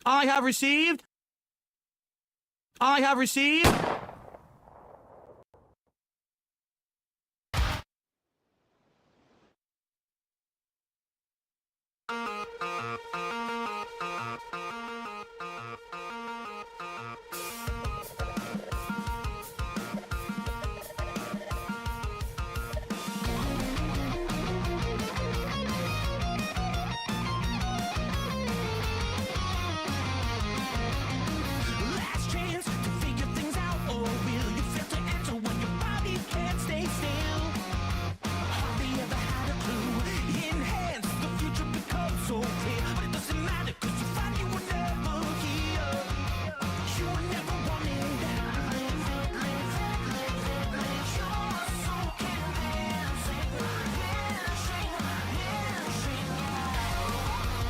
I have received. Last chance to figure things out, or will you fail to answer when your body can't stay still? Hardly ever had a clue. In hands, the future becomes so clear, but it doesn't matter 'cause you find you were never here. You were never wanted. Your soul can dance,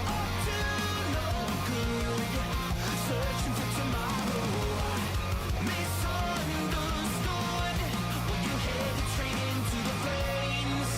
up to no good. Searching for tomorrow, misunderstood. When you headed straight into the flames.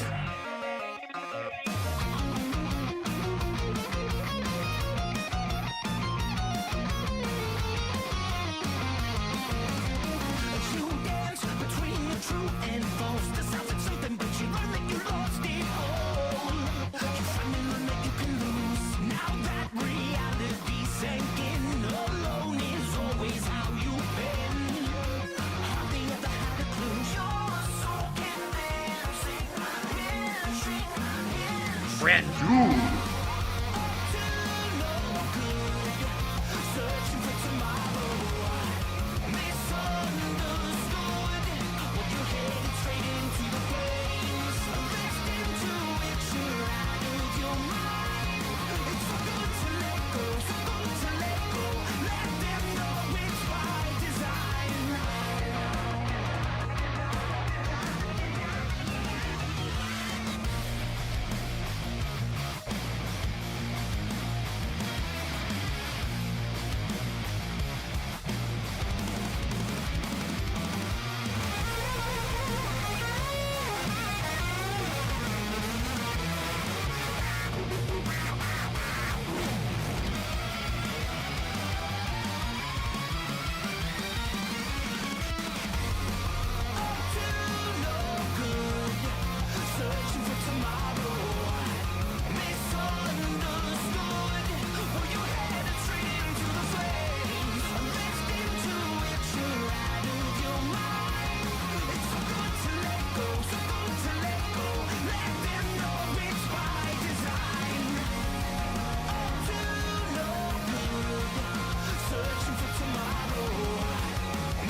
You dance between the true and false. Decided something, but you learn that you lost it all. You finally learn that you can lose. Now that reality sank in, alone is always how you've been. Hardly ever had a clue. Your soul can dance, Brand new. searching for tomorrow. Misunderstood. When you headed straight into the flames. Left into it, you're out of your mind. It's so good to let go, so good to let go. Let them know it's by design. Searching for tomorrow. Misunderstood. Well, you headed straight into the flames. Left into it, you're out of your mind. It's so good to let go, so good to let go. Let them know it's by design. Up to no good. Searching for tomorrow.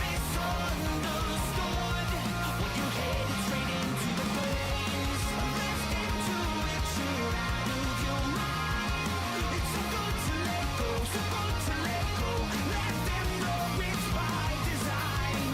Misunderstood. Well, you headed straight into the flames. Left into it, you're out of your mind. It's so good to let go, so good to let go. Let them know it's by design.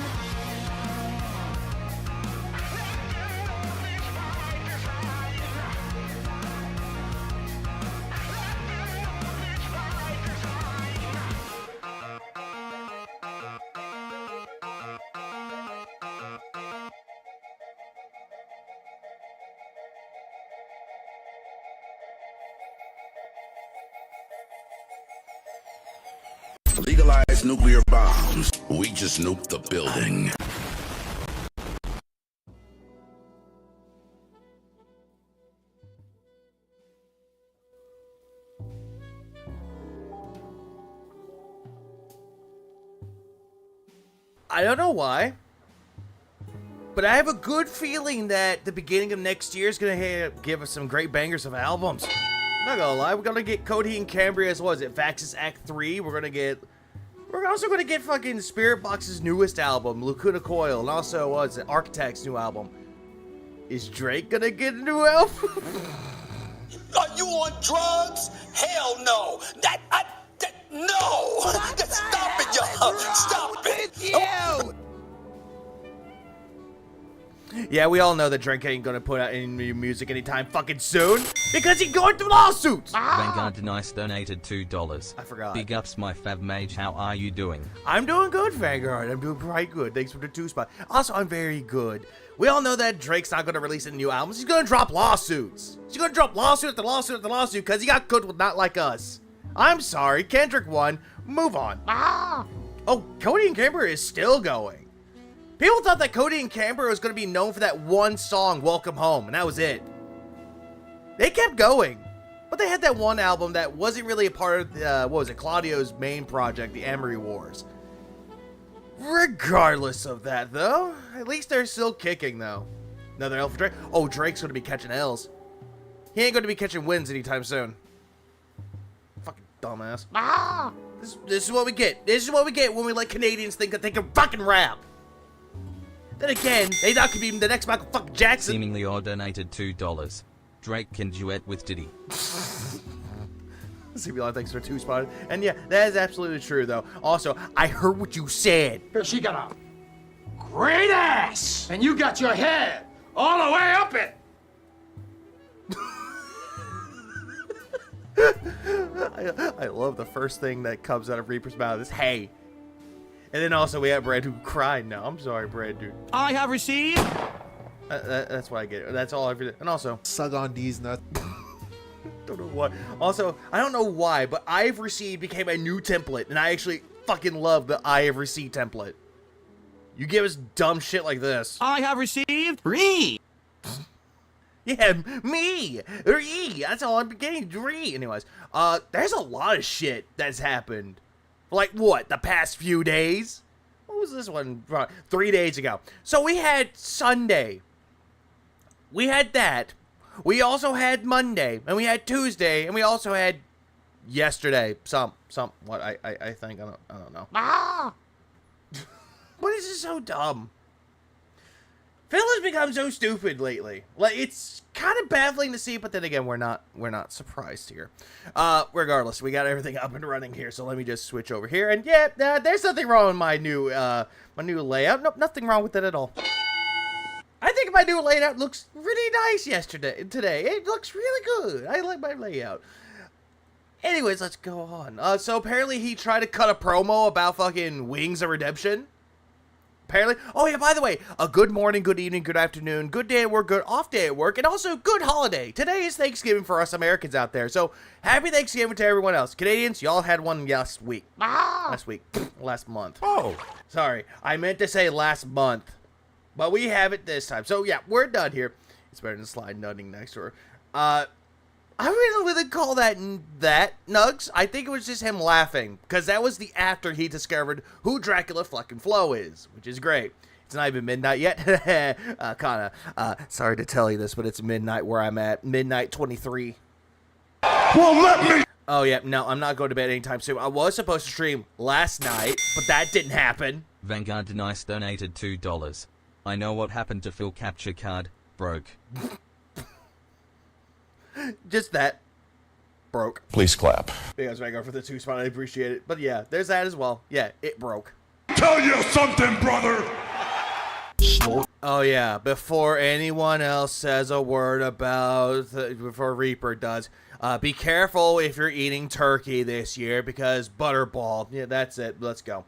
Legalize nuclear bombs. We just nuked the building. I don't know why, but I have a good feeling that the beginning of next year is gonna give us some great bangers of albums. Not gonna lie, we're gonna get Cody and Cambria's, what is it, Vaxxus Act 3. We're also gonna get fucking Spirit Box's newest album, Lacuna Coil, and also, what is it, Architect's new album. Is Drake gonna get a new album? Are you on drugs? Hell no. No. Stop it, y'all. Stop it. You! Yeah, we all know that Drake ain't gonna put out any new music anytime fucking soon because he's going through lawsuits. Vanguard Nice donated $2. I forgot. Big ups, my Fav Mage. How are you doing? I'm doing good, Vanguard. I'm doing quite good. Thanks for the 2 spot. Also, I'm very good. We all know that Drake's not gonna release any new albums. He's gonna drop lawsuits. He's gonna drop lawsuit after lawsuit after lawsuit because he got good with Not Like Us. I'm sorry, Kendrick won. Move on. Oh, Cody and Cambria is still going. People thought that Cody and Cambria was going to be known for that one song, Welcome Home, and that was it. They kept going. But they had that one album that wasn't really a part of, Claudio's main project, the Emery Wars. Regardless of that, though, at least they're still kicking, though. Another L for Drake. Oh, Drake's going to be catching L's. He ain't going to be catching wins anytime soon. Fucking dumbass. This is what we get. This is what we get when we let Canadians think that they can fucking rap. Then again, they not could be the next Michael fucking Jackson. Seemingly odd donated $2. Drake can duet with Diddy. CBL, thanks for 2 spotted. And yeah, that is absolutely true, though. Also, I heard what you said. She got a great ass, and you got your head all the way up it. I love the first thing that comes out of Reaper's mouth is, hey. And then also we have Brad who cried now. I'm sorry, Brad, dude. I have received. That's what I get. That's all I did. And also, Suck on these nuts. don't know what. Also, I don't know why, but I have received became a new template, and I actually fucking love the I have received template. You give us dumb shit like this. I have received. Re. Yeah, me. That's all I'm getting. Anyways, there's a lot of shit that's happened. Like what? The past few days? What was this one? 3 days ago. So we had Sunday. We had that. We also had Monday, and we had Tuesday, and we also had yesterday. What I think I don't know. What is this so dumb? Phil has become so stupid lately. Like, it's kind of baffling to see, but then again, we're not surprised here. Regardless, we got everything up and running here, so let me just switch over here. And yeah, there's nothing wrong with my new layout. Nope, nothing wrong with it at all. I think my new layout looks really nice today. It looks really good. I like my layout. Anyways, let's go on. So apparently he tried to cut a promo about fucking Wings of Redemption. Apparently. Oh yeah, by the way, a good morning, good evening, good afternoon, good day at work, good off day at work, and also good holiday. Today is Thanksgiving for us Americans out there. So happy Thanksgiving to everyone else. Canadians, y'all had one last week. Last month. Oh. Sorry, I meant to say last month. But we have it this time. So yeah, we're done here. It's better than slide nutting next door. I really wouldn't call that Nugs. I think it was just him laughing. Because that was the after he discovered who Dracula fucking Flo is. Which is great. It's not even midnight yet. Sorry to tell you this, but it's midnight where I'm at. Midnight 23. Well, let me. Oh yeah, no, I'm not going to bed anytime soon. I was supposed to stream last night, but that didn't happen. Vanguard Nice donated $2. I know what happened to Phil Capture Card. Broke. Just that. Broke. Please clap. Big guys, Vanguard for the 2 spot. I appreciate it. But yeah, there's that as well. Yeah, it broke. Tell you something, brother. Oh yeah, before anyone else says a word about, before Reaper does, be careful if you're eating turkey this year because Butterball. Yeah, that's it. Let's go.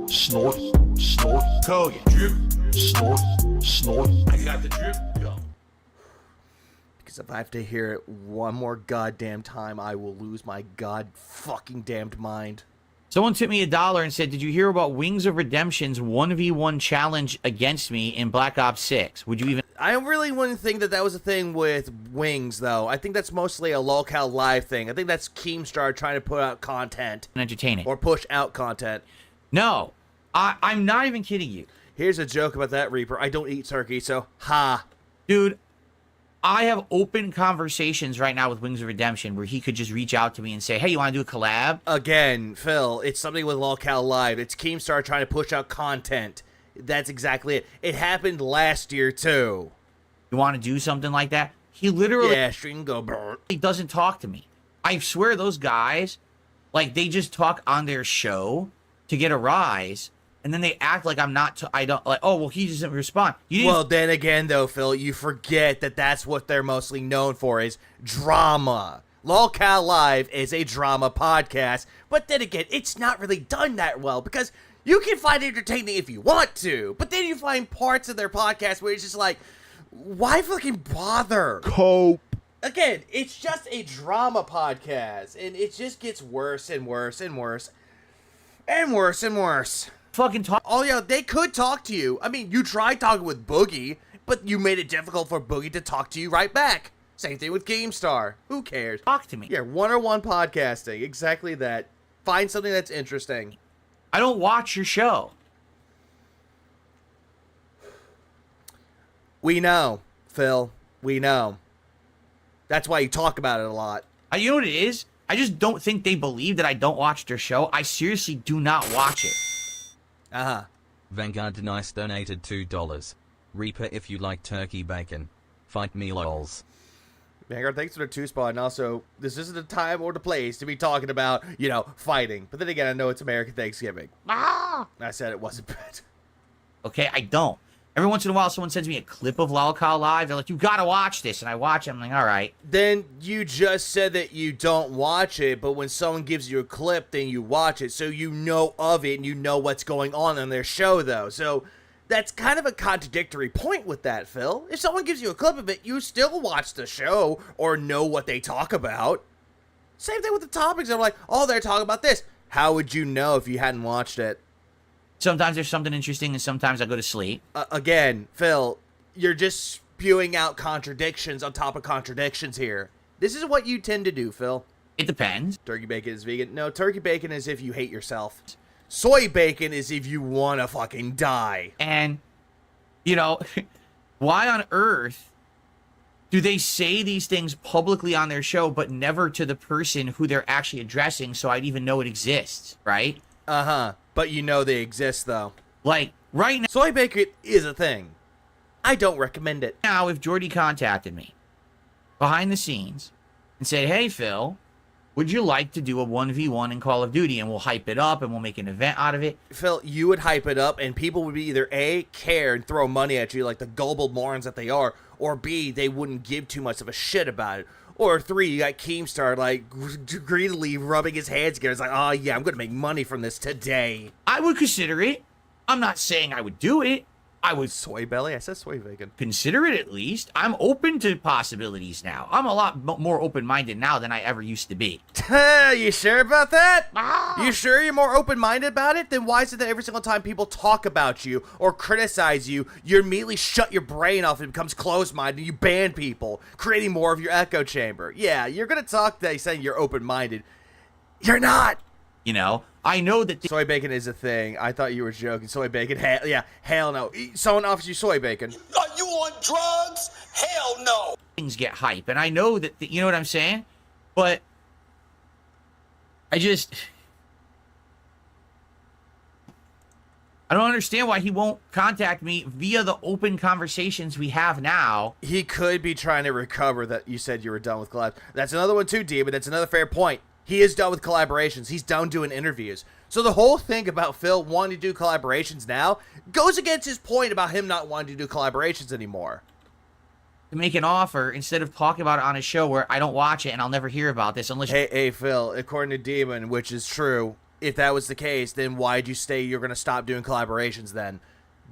Snort, snort, Cody. Drip, snort, snort. I got the drip. Go. Because if I have to hear it one more goddamn time, I will lose my god fucking damned mind. Someone tipped me $1 and said, "Did you hear about Wings of Redemption's 1v1 challenge against me in Black Ops 6? Would you even?" I really wouldn't think that was a thing with Wings, though. I think that's mostly a lolcow live thing. I think that's Keemstar trying to put out content. Entertain it. Or push out content. No. I'm not even kidding you. Here's a joke about that, Reaper. I don't eat turkey, so ha. Dude, I have open conversations right now with Wings of Redemption where he could just reach out to me and say, "Hey, you want to do a collab?" Again, Phil, it's something with lolcow live. It's Keemstar trying to push out content. That's exactly it. It happened last year, too. You want to do something like that? He literally Yeah, stream go burn. he doesn't talk to me. I swear those guys, like, they just talk on their show to get a rise, and then they act like I'm not, I don't, like, oh, well, he doesn't respond. You didn't. Well, then again, though, Phil, you forget that that's what they're mostly known for is drama. lolcow Live is a drama podcast, but then again, it's not really done that well because you can find it entertaining if you want to, but then you find parts of their podcast where it's just like, why fucking bother? Cope. again, it's just a drama podcast, and it just gets worse and worse and worse and worse and worse. Fucking talk. Oh yeah, they could talk to you. I mean, you tried talking with Boogie, but you made it difficult for Boogie to talk to you right back. Same thing with GameStar. Who cares? Talk to me. Yeah, one-on-one podcasting. Exactly that. Find something that's interesting. I don't watch your show. We know, Phil. We know. That's why you talk about it a lot. You know what it is? I just don't think they believe that I don't watch their show. I seriously do not watch it. Uh-huh. Vanguard Nice donated $2. Reaper if you like turkey bacon. Fight me lols. Vanguard, thanks for the 2-spot. And also, this isn't the time or the place to be talking about, you know, fighting. But then again, I know it's American Thanksgiving. I said it wasn't bad. Okay, I don't. Every once in a while, someone sends me a clip of Lolcow Live. They're like, you gotta watch this. And I watch it. I'm like, all right. Then you just said that you don't watch it, but when someone gives you a clip, then you watch it. So you know of it and you know what's going on their show, though. So that's kind of a contradictory point with that, Phil. If someone gives you a clip of it, you still watch the show or know what they talk about. Same thing with the topics. I'm like, oh, they're talking about this. How would you know if you hadn't watched it? Sometimes there's something interesting, and sometimes I go to sleep. Again, Phil, you're just spewing out contradictions on top of contradictions here. This is what you tend to do, Phil. It depends. Turkey bacon is vegan. No, turkey bacon is if you hate yourself. Soy bacon is if you want to fucking die. And, you know, why on earth do they say these things publicly on their show, but never to the person who they're actually addressing, so I'd even know it exists, right? Uh-huh. But you know they exist, though. Like, right now, Soy bacon is a thing. I don't recommend it. if Jordy contacted me behind the scenes and said, hey, Phil, would you like to do a 1v1 in Call of Duty, and we'll hype it up and we'll make an event out of it? Phil, you would hype it up and people would be either A, care and throw money at you like the gullible morons that they are, or B, they wouldn't give too much of a shit about it. Or 3, you got Keemstar, like, greedily rubbing his hands together. It's like, oh, yeah, I'm going to make money from this today. I would consider it. I'm not saying I would do it. I would Soy belly? I said soy bacon. consider it at least. I'm open to possibilities now. I'm a lot more open-minded now than I ever used to be. You sure about that? You sure you're more open-minded about it? Then why is it that every single time people talk about you or criticize you, you immediately shut your brain off and it becomes closed-minded and you ban people, creating more of your echo chamber? Yeah, you're going to talk that saying you're open-minded. You're not! You know, I know that Soy bacon is a thing. I thought you were joking. Soy bacon, hell no. Someone offers you soy bacon. Are you on drugs? Hell no. things get hype, and I know that, you know what I'm saying? But I don't understand why he won't contact me via the open conversations we have now. He could be trying to recover that you said you were done with collabs. That's another one too, Demon. That's another fair point. He is done with collaborations. He's done doing interviews. So the whole thing about Phil wanting to do collaborations now goes against his point about him not wanting to do collaborations anymore. To make an offer instead of talking about it on a show where I don't watch it and I'll never hear about this unless Hey, Phil, according to Demon, which is true, if that was the case, then why'd you say you're going to stop doing collaborations then?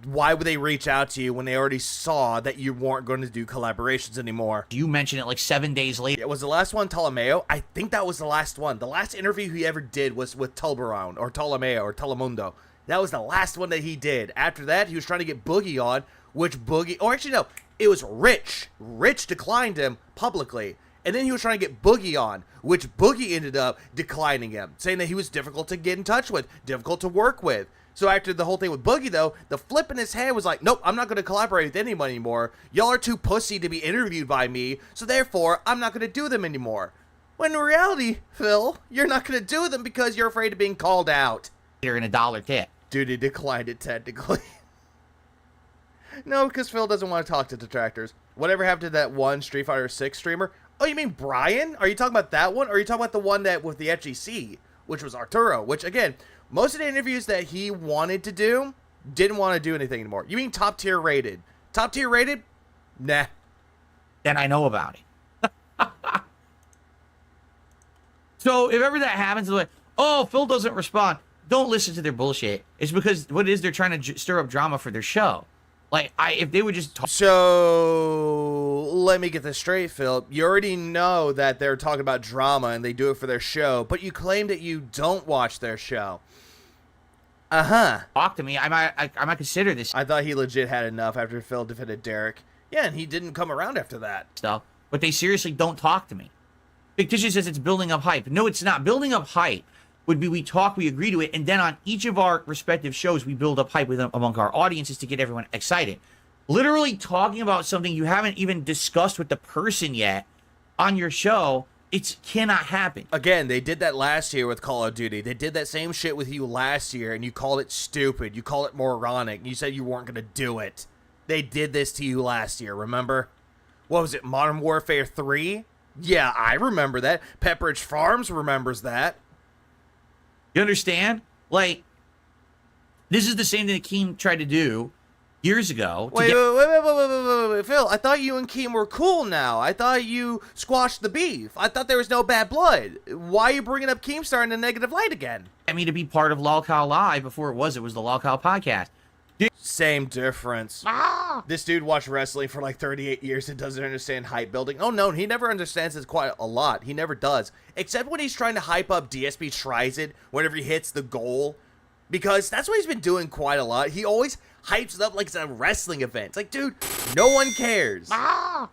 Why would they reach out to you when they already saw that you weren't going to do collaborations anymore? you mention it like 7 days later. It was the last one Ptolomeo? I think that was the last one. The last interview he ever did was with Tulberon, or Ptolomeo, or Telemundo. That was the last one that he did. After that, he was trying to get Boogie on, which Boogie... Or actually, no. It was Rich. Rich declined him publicly. And then he was trying to get Boogie on, which Boogie ended up declining him, saying that he was difficult to get in touch with, difficult to work with. So after the whole thing with Boogie, though, the flip in his head was like, nope, I'm not going to collaborate with anyone anymore. Y'all are too pussy to be interviewed by me, so therefore, I'm not going to do them anymore. When in reality, Phil, you're not going to do them because you're afraid of being called out. In a dollar tip. Dude, he declined it technically. No, because Phil doesn't want to talk to detractors. Whatever happened to that one Street Fighter 6 streamer? Oh, you mean Brian? Are you talking about that one? Or are you talking about the one that with the FGC, which was Arturo? Which, again, most of the interviews that he wanted to do, didn't want to do anything anymore. You mean top tier rated? Top tier rated? Nah. Then I know about it. So if ever that happens, like, oh, Phil doesn't respond, don't listen to their bullshit. It's because what it is, they're trying to stir up drama for their show. Like, if they would just talk. So, let me get this straight, Phil. You already know that they're talking about drama and they do it for their show, but you claim that you don't watch their show. Talk to me. I might consider this I thought he legit had enough after Phil defended Derek. Yeah, and he didn't come around after that. stuff, but they seriously don't talk to me. Fictitious says it's building up hype. No, it's not. Building up hype would be we talk, we agree to it, and then on each of our respective shows, we build up hype with among our audiences to get everyone excited. Literally talking about something you haven't even discussed with the person yet on your show, it cannot happen. Again, they did that last year with Call of Duty. They did that same shit with you last year, and you called it stupid. You called it moronic. You said you weren't going to do it. They did this to you last year, remember? What was it, Modern Warfare 3? Yeah, I remember that. Pepperidge Farms remembers that. You understand? Like, this is the same thing that Keem tried to do years ago. Wait, Phil, I thought you and Keem were cool now. I thought you squashed the beef. I thought there was no bad blood. Why are you bringing up Keemstar in a negative light again? I mean, to be part of Lolcow Live before it was the Lolcow podcast. Same difference. This dude watched wrestling for like 38 years and doesn't understand hype building. Oh no, he never understands it quite a lot. He never does. Except when he's trying to hype up DSP tries it whenever he hits the goal. Because that's what he's been doing quite a lot. He always hypes it up like it's a wrestling event. It's like, dude, no one cares.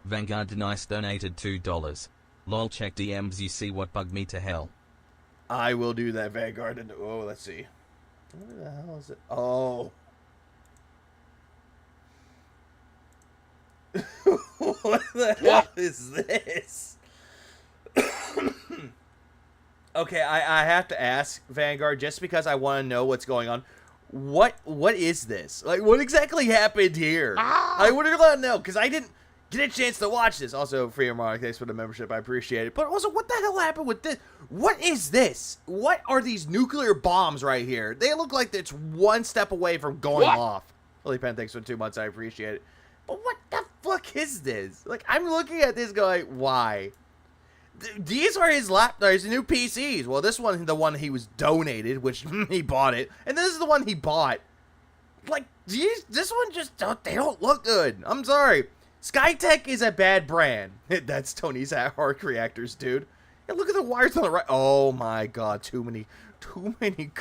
Vanguard Nice donated $2. Lol, check DMs, you see what bugged me to hell. I will do that, Vanguard. And oh, let's see. What the hell is it? Oh. What the hell is this? Okay, I have to ask, Vanguard, just because I want to know what's going on. What is this? Like, what exactly happened here? I would have let to know, because I didn't get a chance to watch this. Also, Free Mark, thanks for the membership. I appreciate it. But also, what the hell happened with this? What is this? What are these nuclear bombs right here? They look like it's one step away from going off. Lily Pen, thanks for 2 months. I appreciate it. But what the fuck is this? Like, I'm looking at this going, why? These are his new PCs. Well, this one, the one he was donated, which he bought it. And this is the one he bought. Like, this one just, they don't look good. I'm sorry. Skytech is a bad brand. That's Tony's arc reactors, dude. Yeah, look at the wires on the right. Oh my god, too many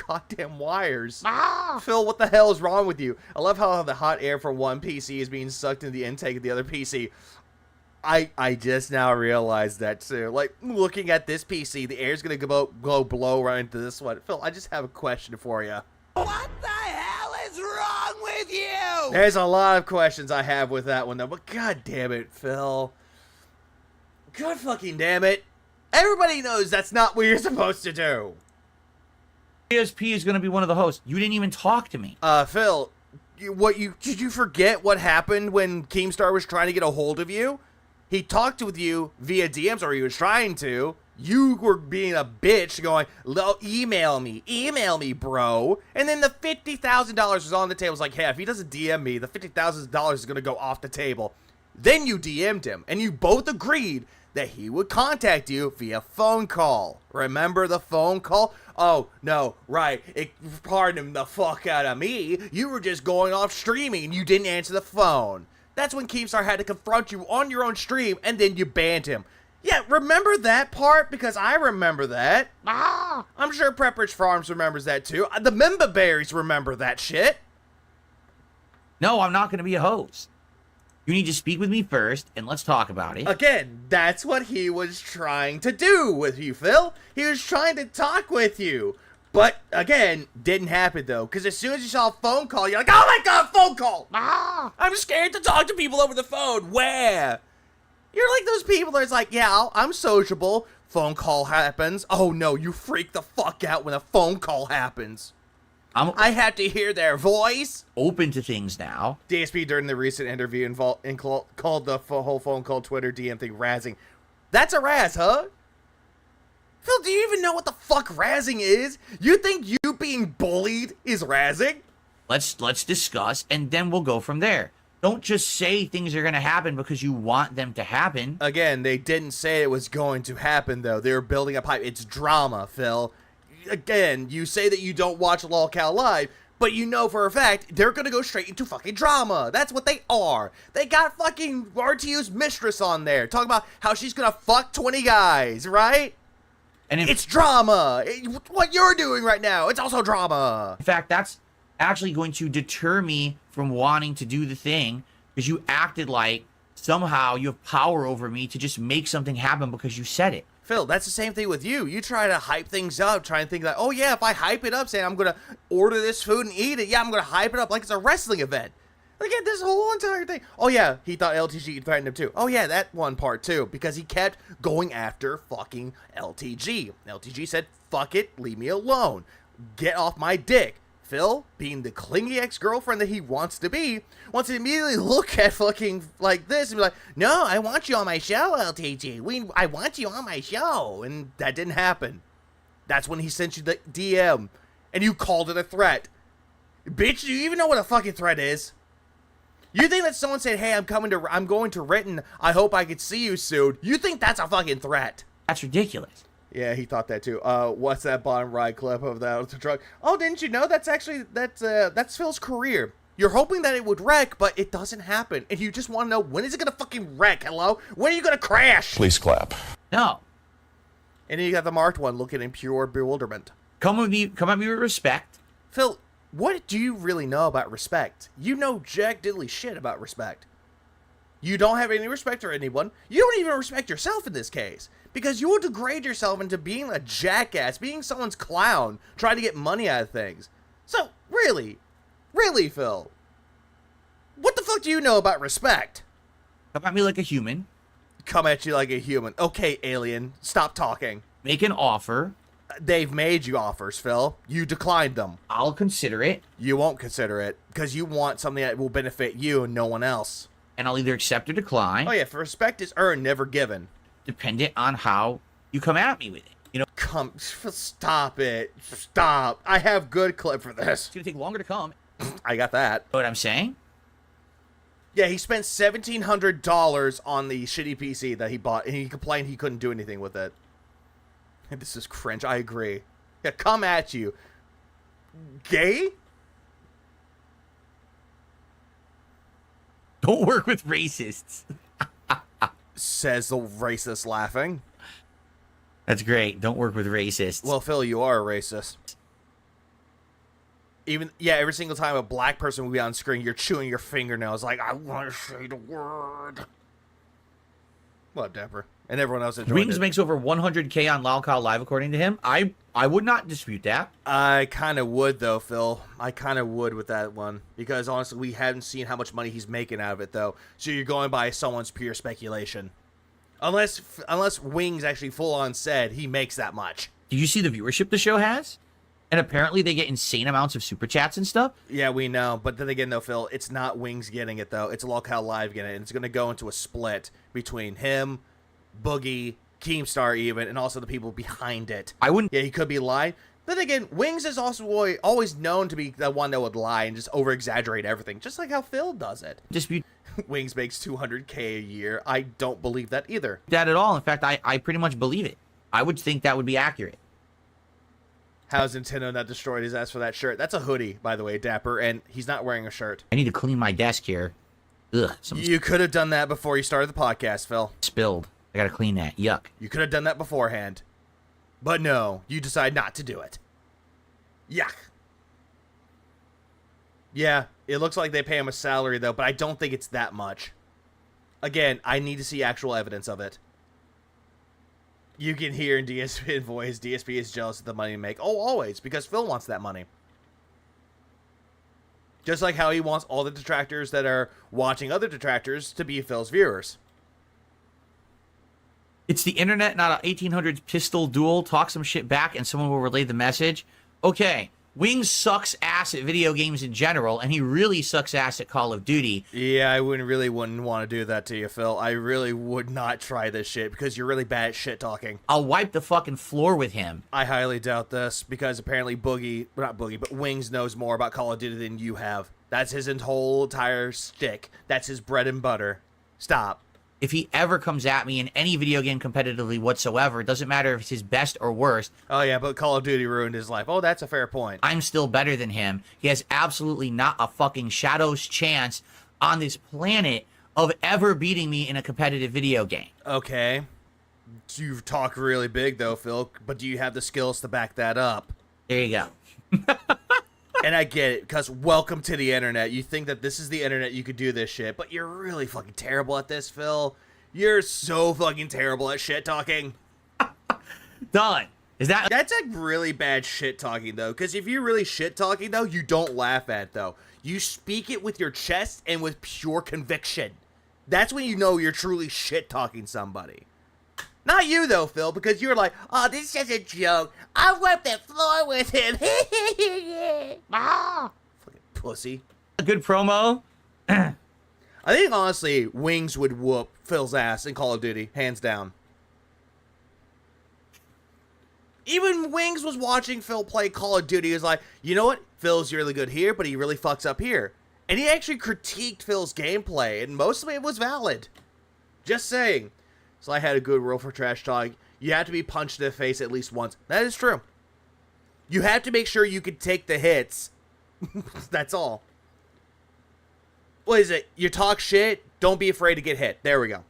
goddamn wires. Phil, what the hell is wrong with you? I love how the hot air from one PC is being sucked into the intake of the other PC. I just now realized that too. Like, looking at this PC, the air's gonna blow right into this one. Phil, I just have a question for you. What the hell is wrong with you? There's a lot of questions I have with that one though, but god damn it, Phil. God fucking damn it. Everybody knows that's not what you're supposed to do. ASP is going to be one of the hosts. You didn't even talk to me. Phil, did you forget what happened when Keemstar was trying to get a hold of you? He talked with you via DMs, or he was trying to. You were being a bitch going, email me, bro. And then the $50,000 was on the table. It's like, hey, if he doesn't DM me, the $50,000 is going to go off the table. Then you DM'd him, and you both agreed that he would contact you via phone call. Remember the phone call? Oh, no, right. Pardon the fuck out of me. You were just going off streaming, and you didn't answer the phone. That's when Keemstar had to confront you on your own stream, and then you banned him. Yeah, remember that part? Because I remember that. I'm sure Pepperidge Farms remembers that too. The Member Berries remember that shit. No, I'm not going to be a host. You need to speak with me first, and let's talk about it. Again, that's what he was trying to do with you, Phil. He was trying to talk with you. But, again, didn't happen, though. Because as soon as you saw a phone call, you're like, oh my god, phone call! I'm scared to talk to people over the phone. Where? You're like those people that's like, yeah, I'm sociable. Phone call happens. Oh no, you freak the fuck out when a phone call happens. I had to hear their voice. Open to things now. DSP during the recent interview called the whole phone call Twitter DM thing razzing. That's a razz, huh? Phil, do you even know what the fuck razzing is? You think you being bullied is razzing? Let's discuss, and then we'll go from there. Don't just say things are going to happen because you want them to happen. Again, they didn't say it was going to happen, though. They were building up hype. It's drama, Phil. Again, you say that you don't watch LOLCal Live, But you know for a fact, they're gonna go straight into fucking drama. That's what they are. They got fucking RTU's mistress on there, talking about how she's gonna fuck 20 guys, right? And It's drama. What you're doing right now, it's also drama. in fact, that's actually going to deter me from wanting to do the thing, because you acted like somehow you have power over me to just make something happen because you said it. Phil, that's the same thing with you. You try to hype things up, try and think like, oh yeah, if I hype it up, saying I'm gonna order this food and eat it, yeah, I'm gonna hype it up like it's a wrestling event. Look at this whole entire thing. Oh yeah, he thought LTG threatened him too. Oh yeah, that one part too, because he kept going after fucking LTG. LTG said, fuck it, leave me alone. Get off my dick. Phil, being the clingy ex-girlfriend that he wants to be, wants to immediately look at fucking like this and be like, no, I want you on my show, LTG. I want you on my show. And that didn't happen. That's when he sent you the DM, and you called it a threat. Bitch, do you even know what a fucking threat is? You think that someone said, hey, I'm going to Renton, I hope I could see you soon. You think that's a fucking threat? That's ridiculous. Yeah, he thought that too. What's that bottom right clip of that truck? Oh, didn't you know that's Phil's career? You're hoping that it would wreck, but it doesn't happen. And you just want to know, when is it gonna fucking wreck? Hello? When are you gonna crash? Please clap. No. And then you got the marked one looking in pure bewilderment. Come at me with respect. Phil, what do you really know about respect? You know jack diddly shit about respect. You don't have any respect for anyone. You don't even respect yourself in this case. Because you will degrade yourself into being a jackass, being someone's clown, trying to get money out of things. So, really, Phil, what the fuck do you know about respect? Come at me like a human. Come at you like a human. Okay, alien, stop talking. Make an offer. They've made you offers, Phil. You declined them. I'll consider it. You won't consider it, because you want something that will benefit you and no one else. And I'll either accept or decline. Oh yeah, for respect is earned, never given. Dependent on how you come at me with it. You know, Stop it. Stop. I have good clip for this. it's gonna take longer to come. I got that. Know what I'm saying? Yeah, he spent $1,700 on the shitty PC that he bought, and he complained he couldn't do anything with it. And this is cringe. I agree. Yeah, come at you. Gay? Don't work with racists. Says the racist laughing. That's great. Don't work with racists. Well, Phil, you are a racist. Every single time a black person will be on screen, you're chewing your fingernails like, I want to say the word. What, Dapper? And everyone else enjoyed Wings it. makes over 100K on Lolcow Live, according to him. I would not dispute that. I kind of would, though, Phil. I kind of would with that one. Because, honestly, we haven't seen how much money he's making out of it, though. So you're going by someone's pure speculation. Unless Wings actually full-on said he makes that much. Did you see the viewership the show has? And apparently they get insane amounts of super chats and stuff. Yeah, we know. But then again, though, Phil, it's not Wings getting it, though. It's Lolcow Live getting it. And it's going to go into a split between him, Boogie, Keemstar even, and also the people behind it. I wouldn't... Yeah, he could be lying. Then again, Wings is also always known to be the one that would lie and just over-exaggerate everything, just like how Phil does it. dispute Wings makes $200K a year. I don't believe that either. that at all. In fact, I pretty much believe it. I would think that would be accurate. How's Nintendo not destroyed his ass for that shirt? That's a hoodie, by the way, Dapper, and he's not wearing a shirt. I need to clean my desk here. Ugh, something You could have done that before you started the podcast, Phil. spilled. I gotta clean that. Yuck. You could have done that beforehand. But no, you decide not to do it. Yuck. Yeah, it looks like they pay him a salary, though, but I don't think it's that much. Again, I need to see actual evidence of it. You can hear in DSP's voice, DSP is jealous of the money to make. Oh, always, because Phil wants that money. Just like how he wants all the detractors that are watching other detractors to be Phil's viewers. It's the internet, not a 1800s pistol duel. Talk some shit back and someone will relay the message. Okay, Wings sucks ass at video games in general, and he really sucks ass at Call of Duty. Yeah, I wouldn't want to do that to you, Phil. I really would not try this shit because you're really bad at shit talking. I'll wipe the fucking floor with him. I highly doubt this because apparently but Wings knows more about Call of Duty than you have. That's his whole entire shtick. That's his bread and butter. Stop. if he ever comes at me in any video game competitively whatsoever, it doesn't matter if it's his best or worst, Oh, yeah, but Call of Duty ruined his life. Oh, that's a fair point. I'm still better than him. He has absolutely not a fucking shadow's chance on this planet of ever beating me in a competitive video game. Okay. You talk really big, though, Phil, but do you have the skills to back that up? There you go. And I get it, because welcome to the internet. You think that this is the internet, you could do this shit, but you're really fucking terrible at this, Phil. You're so fucking terrible at shit talking. Done. Is that... That's like really bad shit talking, though, because if you're really shit talking, though, you don't laugh at it, though. You speak it with your chest and with pure conviction. That's when you know you're truly shit talking somebody. Not you, though, Phil, because you're like, oh, this is just a joke. I wiped the floor with him. Ah, fucking pussy. a good promo? I think, honestly, Wings would whoop Phil's ass in Call of Duty, hands down. Even Wings was watching Phil play Call of Duty. He was like, you know what? Phil's really good here, but he really fucks up here. And he actually critiqued Phil's gameplay, and most of it was valid. Just saying. So I had a good rule for trash talk. You have to be punched in the face at least once. That is true. You have to make sure you can take the hits. That's all. What is it? You talk shit, don't be afraid to get hit. There we go.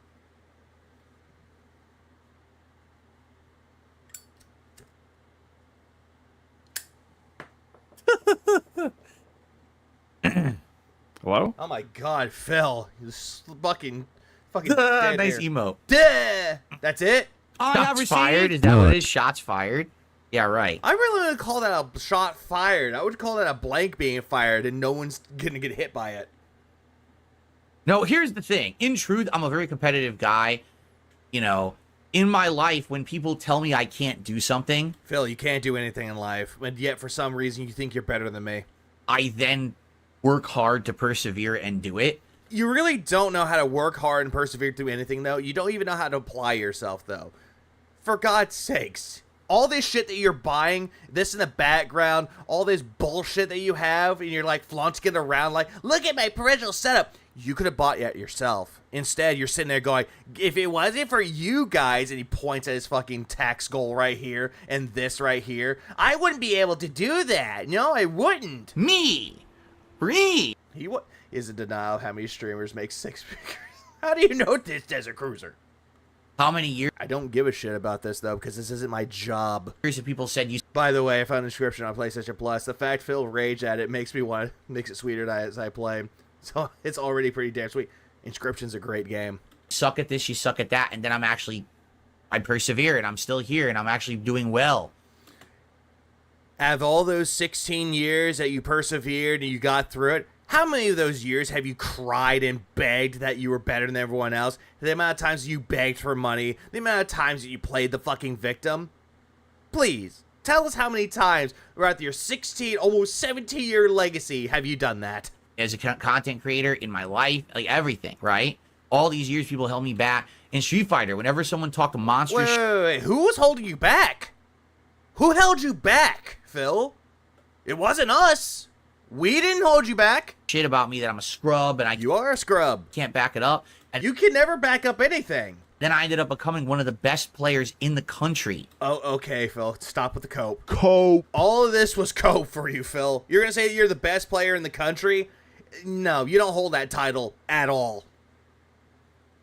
Hello? Oh my god, Phil. You fucking dead Nice here. emote. Duh! That's it? Shots fired? Is that what it is? Shots fired? Yeah, right. I really wouldn't call that a shot fired. I would call that a blank being fired and no one's gonna get hit by it. No, here's the thing. In truth, I'm a very competitive guy. You know, in my life, when people tell me I can't do something, Phil, you can't do anything in life, and yet for some reason you think you're better than me. I then work hard to persevere and do it. You really don't know how to work hard and persevere through anything, though. You don't even know how to apply yourself, though. For God's sakes. All this shit that you're buying, this in the background, all this bullshit that you have, and you're like flaunting it around like, look at my peripheral setup. You could have bought it yourself. Instead, you're sitting there going, if it wasn't for you guys, and he points at his fucking tax goal right here, and this right here, I wouldn't be able to do that. No, I wouldn't. Me! Free! He is in denial of how many streamers make six figures. How do you know this, Desert Cruiser? How many years I don't give a shit about this, though, because this isn't my job. have people said you... By the way, I found a description on PlayStation Plus. The fact Phil rage at it makes it sweeter as I play. So it's already pretty damn sweet. Inscription's a great game. suck at this, you suck at that, and then I persevere, and I'm still here, and I'm actually doing well. Out of all those 16 years that you persevered and you got through it, how many of those years have you cried and begged that you were better than everyone else? The amount of times you begged for money, the amount of times that you played the fucking victim? Please, tell us how many times throughout your 16, almost 17-year legacy have you done that? As a content creator in my life, like everything, right? All these years, people held me back. In Street Fighter, whenever someone talked monster Wait. Who was holding you back? Who held you back, Phil? It wasn't us. We didn't hold you back. shit about me that I'm a scrub and I You are a scrub. can't back it up. And You can never back up anything. then I ended up becoming one of the best players in the country. Oh, okay, Phil. Stop with the cope. Cope. All of this was cope for you, Phil. You're going to say that you're the best player in the country? No, you don't hold that title at all.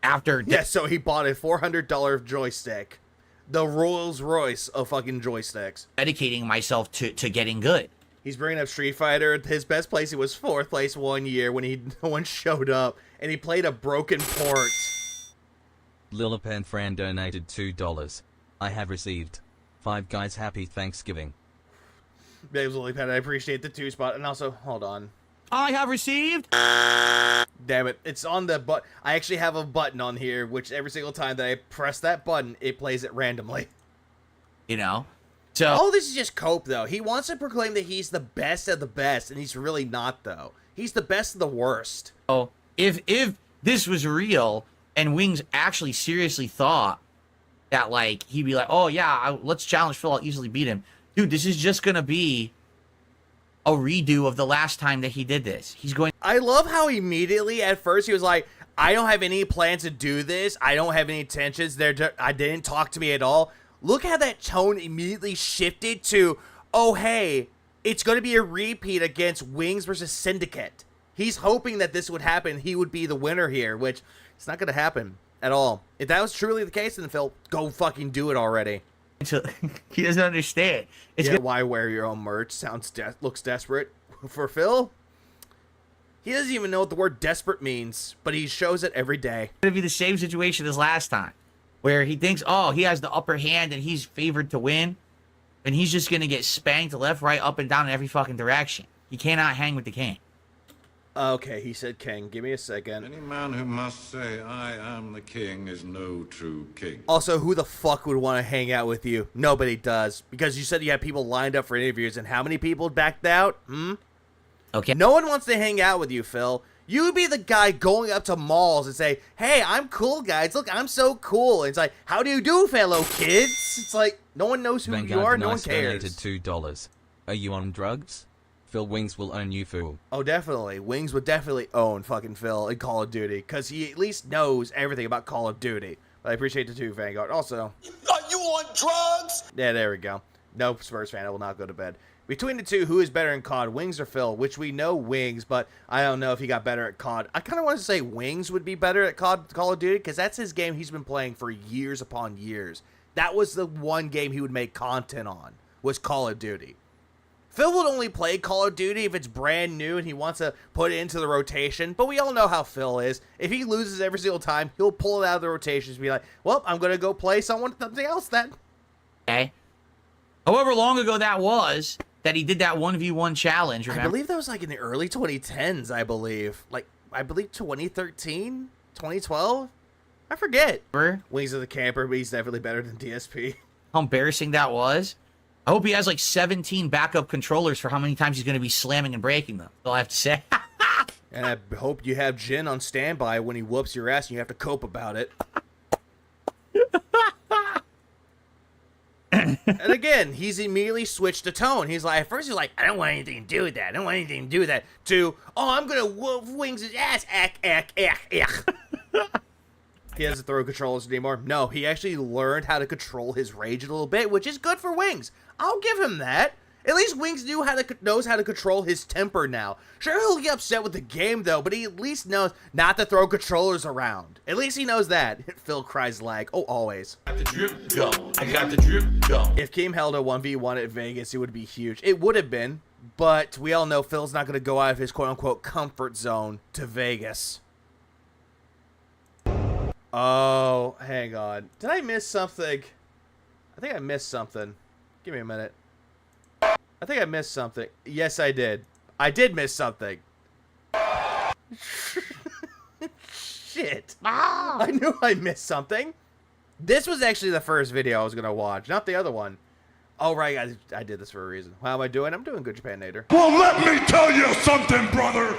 After Yeah, so he bought a $400 joystick. The Rolls Royce of fucking joysticks. dedicating myself to getting good. He's bringing up Street Fighter. His best place, it was 4th place one year when no one showed up. And he played a broken port. Lilipan Fran donated $2. I have received. 5 guys happy Thanksgiving. Babes Lilypad, I appreciate the 2 spot. And also, hold on. I have received. Damn it. It's on the button. I actually have a button on here, which every single time that I press that button, it plays it randomly. You know? So, All this is just cope, though. He wants to proclaim that he's the best of the best, and he's really not, though. He's the best of the worst. if this was real and Wings actually seriously thought that, like, he'd be like, oh, yeah, let's challenge Phil, I'll easily beat him. Dude, this is just going to be a redo of the last time that he did this. He's going... I love how immediately, at first, he was like, I don't have any plans to do this. I don't have any intentions. I didn't talk to me at all. Look how that tone immediately shifted to, oh, hey, it's going to be a repeat against Wings versus Syndicate. He's hoping that this would happen. He would be the winner here, which it's not going to happen at all. If that was truly the case, then Phil, go fucking do it already. He doesn't understand. It's Yeah, why wear your own merch? Looks desperate. For Phil, he doesn't even know what the word desperate means, but he shows it every day. going to be the same situation as last time, where he thinks, oh, he has the upper hand and he's favored to win, and he's just going to get spanked left, right, up, and down in every fucking direction. He cannot hang with the king. Okay, he said king. Give me a second. Any man who must say, I am the king, is no true king. Also, who the fuck would want to hang out with you? Nobody does. Because you said you had people lined up for interviews, and how many people backed out? Okay. No one wants to hang out with you, Phil. You would be the guy going up to malls and say, hey, I'm cool, guys. Look, I'm so cool. And it's like, how do you do, fellow kids? It's like, no one knows who you are. No one cares. Donated $2. Are you on drugs? Phil Wings will own you, fool. Oh, definitely. Wings would definitely own fucking Phil in Call of Duty, because he at least knows everything about Call of Duty. But I appreciate the two, Vanguard. Also, Are you on drugs? yeah, there we go. No Spurs fan, I will not go to bed. Between the two, who is better in COD, Wings or Phil? Which we know Wings, but I don't know if he got better at COD. I kind of want to say Wings would be better at Call of Duty, because that's his game he's been playing for years upon years. That was the one game he would make content on, was Call of Duty. Phil would only play Call of Duty if it's brand new and he wants to put it into the rotation, but we all know how Phil is. If he loses every single time, he'll pull it out of the rotation and be like, well, I'm going to go play something else then. Okay. However long ago that was, that he did that 1v1 challenge, remember? I believe that was like in the early 2010s, I believe. Like, I believe 2013, 2012? I forget. Wings of the Camper, but he's definitely better than DSP. How embarrassing that was. I hope he has like 17 backup controllers for how many times he's going to be slamming and breaking them. That's all I have to say. And I hope you have Jin on standby when he whoops your ass and you have to cope about it. And again, he's immediately switched the tone. He's like, at first he's like, I don't want anything to do with that. I don't want anything to do with that. To, oh, I'm going to whoop Wings' ass. He doesn't throw controllers anymore. No, he actually learned how to control his rage a little bit, which is good for Wings. I'll give him that. At least Wings knows how to control his temper now. Sure, he'll get upset with the game, though, but he at least knows not to throw controllers around. At least he knows that. Phil cries lag. Oh, always. I got the drip going. I got the drip going. If Keem held a 1v1 at Vegas, it would be huge. It would have been, but we all know Phil's not going to go out of his quote-unquote comfort zone to Vegas. Oh, hang on. Did I miss something? I think I missed something. Give me a minute. I think I missed something. Yes, I did. I did miss something. Shit. I knew I missed something. This was actually the first video I was going to watch, not the other one. Oh, right. I did this for a reason. How am I doing? I'm doing good, Japan Nader. Well, let me tell you something, brother.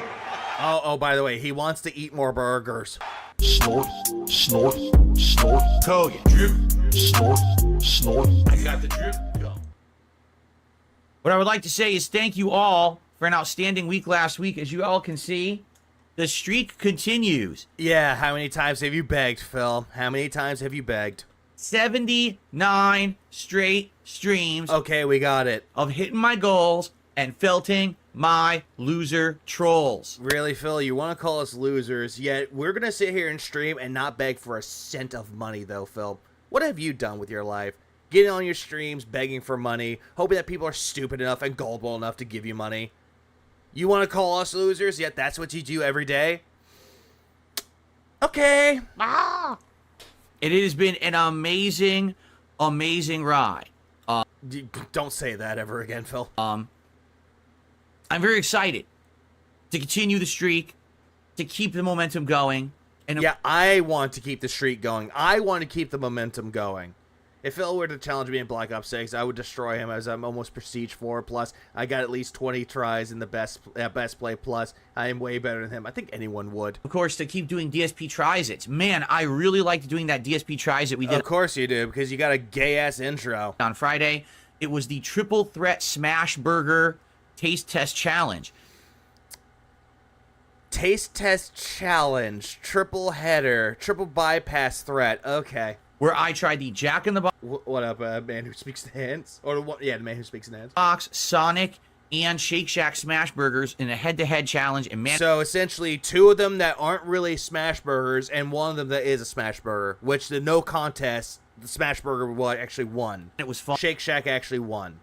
Oh, by the way, he wants to eat more burgers. Snort, snort, snort. Tell you. Drip, snort, snort. I got the drip going. What I would like to say is thank you all for an outstanding week last week. As you all can see, the streak continues. Yeah, how many times have you begged, Phil? How many times have you begged? 79 straight streams Okay, we got it. of hitting my goals and felting my loser trolls. Really, Phil, you want to call us losers, yet we're going to sit here and stream and not beg for a cent of money, though, Phil. What have you done with your life? Getting on your streams, begging for money, hoping that people are stupid enough and gullible enough to give you money. You want to call us losers, yet that's what you do every day? Okay. It has been an amazing, amazing ride. Don't say that ever again, Phil. I'm very excited to continue the streak, to keep the momentum going. And Yeah, I want to keep the streak going. I want to keep the momentum going. If Phil were to challenge me in Black Ops 6, I would destroy him, as I'm almost Prestige 4 plus. I got at least 20 tries in the best play plus. I am way better than him. I think anyone would. of course, to keep doing DSP tries-its. Man, I really liked doing that DSP tries that we did Of course you do, because you got a gay-ass intro. on Friday. It was the Triple Threat Smash Burger Taste Test Challenge. Taste test challenge, triple header, triple bypass threat. Okay. where I tried the Jack in the What up, man who speaks in hands? Or what? Yeah, the man who speaks in hands. Box, Sonic, and Shake Shack Smash Burgers in a head-to-head challenge. And man, So essentially, two of them that aren't really smash burgers, and one of them that is a smash burger. Which the no contest, the smash burger actually won. it was fun. Shake Shack actually won.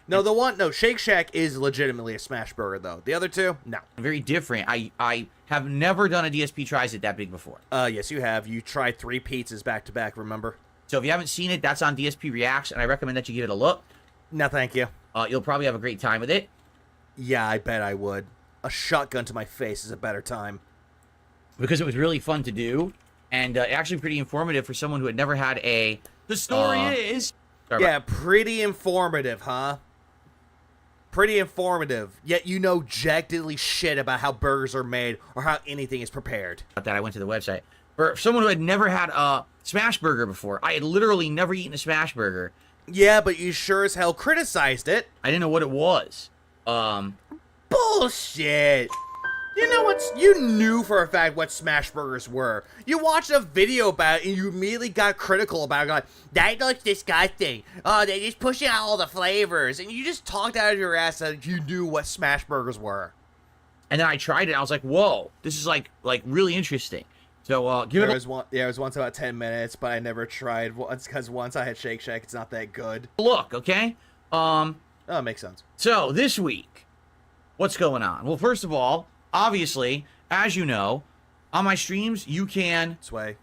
No, Shake Shack is legitimately a smash burger though. The other two, no. Very different. I have never done a DSP tries it that big before. Yes, you have. You tried 3 pizzas back to back. Remember? So if you haven't seen it, that's on DSP Reacts, and I recommend that you give it a look. No, thank you. You'll probably have a great time with it. Yeah, I bet I would. A shotgun to my face is a better time. Because it was really fun to do, and actually pretty informative for someone who had never had a... The story is... Sorry Yeah, pretty informative, huh? Pretty informative. Yet you know jack diddly shit about how burgers are made or how anything is prepared. about that, I went to the website. For someone who had never had a smash burger before, I had literally never eaten a smash burger. Yeah, but you sure as hell criticized it. I didn't know what it was. Bullshit. You know what's... You knew for a fact what smash burgers were. You watched a video about it and you immediately got critical about it. Like, that looks disgusting. Oh, they just pushing out all the flavors. And you just talked out of your ass that you knew what smash burgers were. And then I tried it, and I was like, whoa, this is like really interesting. So, give There it was one, yeah, it was once about 10 minutes, but I never tried once because once I had Shake Shack, it's not that good. a look, okay? Oh, it makes sense. So, this week, what's going on? Well, first of all, obviously, as you know, on my streams, you can Sway.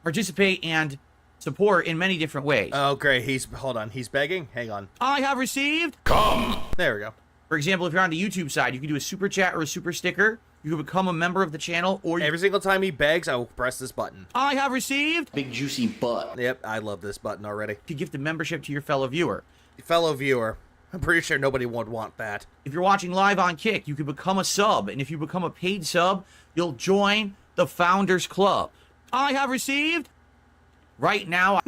participate and support in many different ways. Oh, great. Hold on. He's begging? Hang on. I have received... There we go. For example, if you're on the YouTube side, you can do a super chat or a super sticker. You can become a member of the channel, or Every single time he begs, I will press this button. I have received... Big juicy butt. Yep, I love this button already. to gift a membership to your fellow viewer. Fellow viewer, I'm pretty sure nobody would want that. If you're watching live on Kick, you can become a sub, and if you become a paid sub, you'll join the Founders Club. I have received... Right now,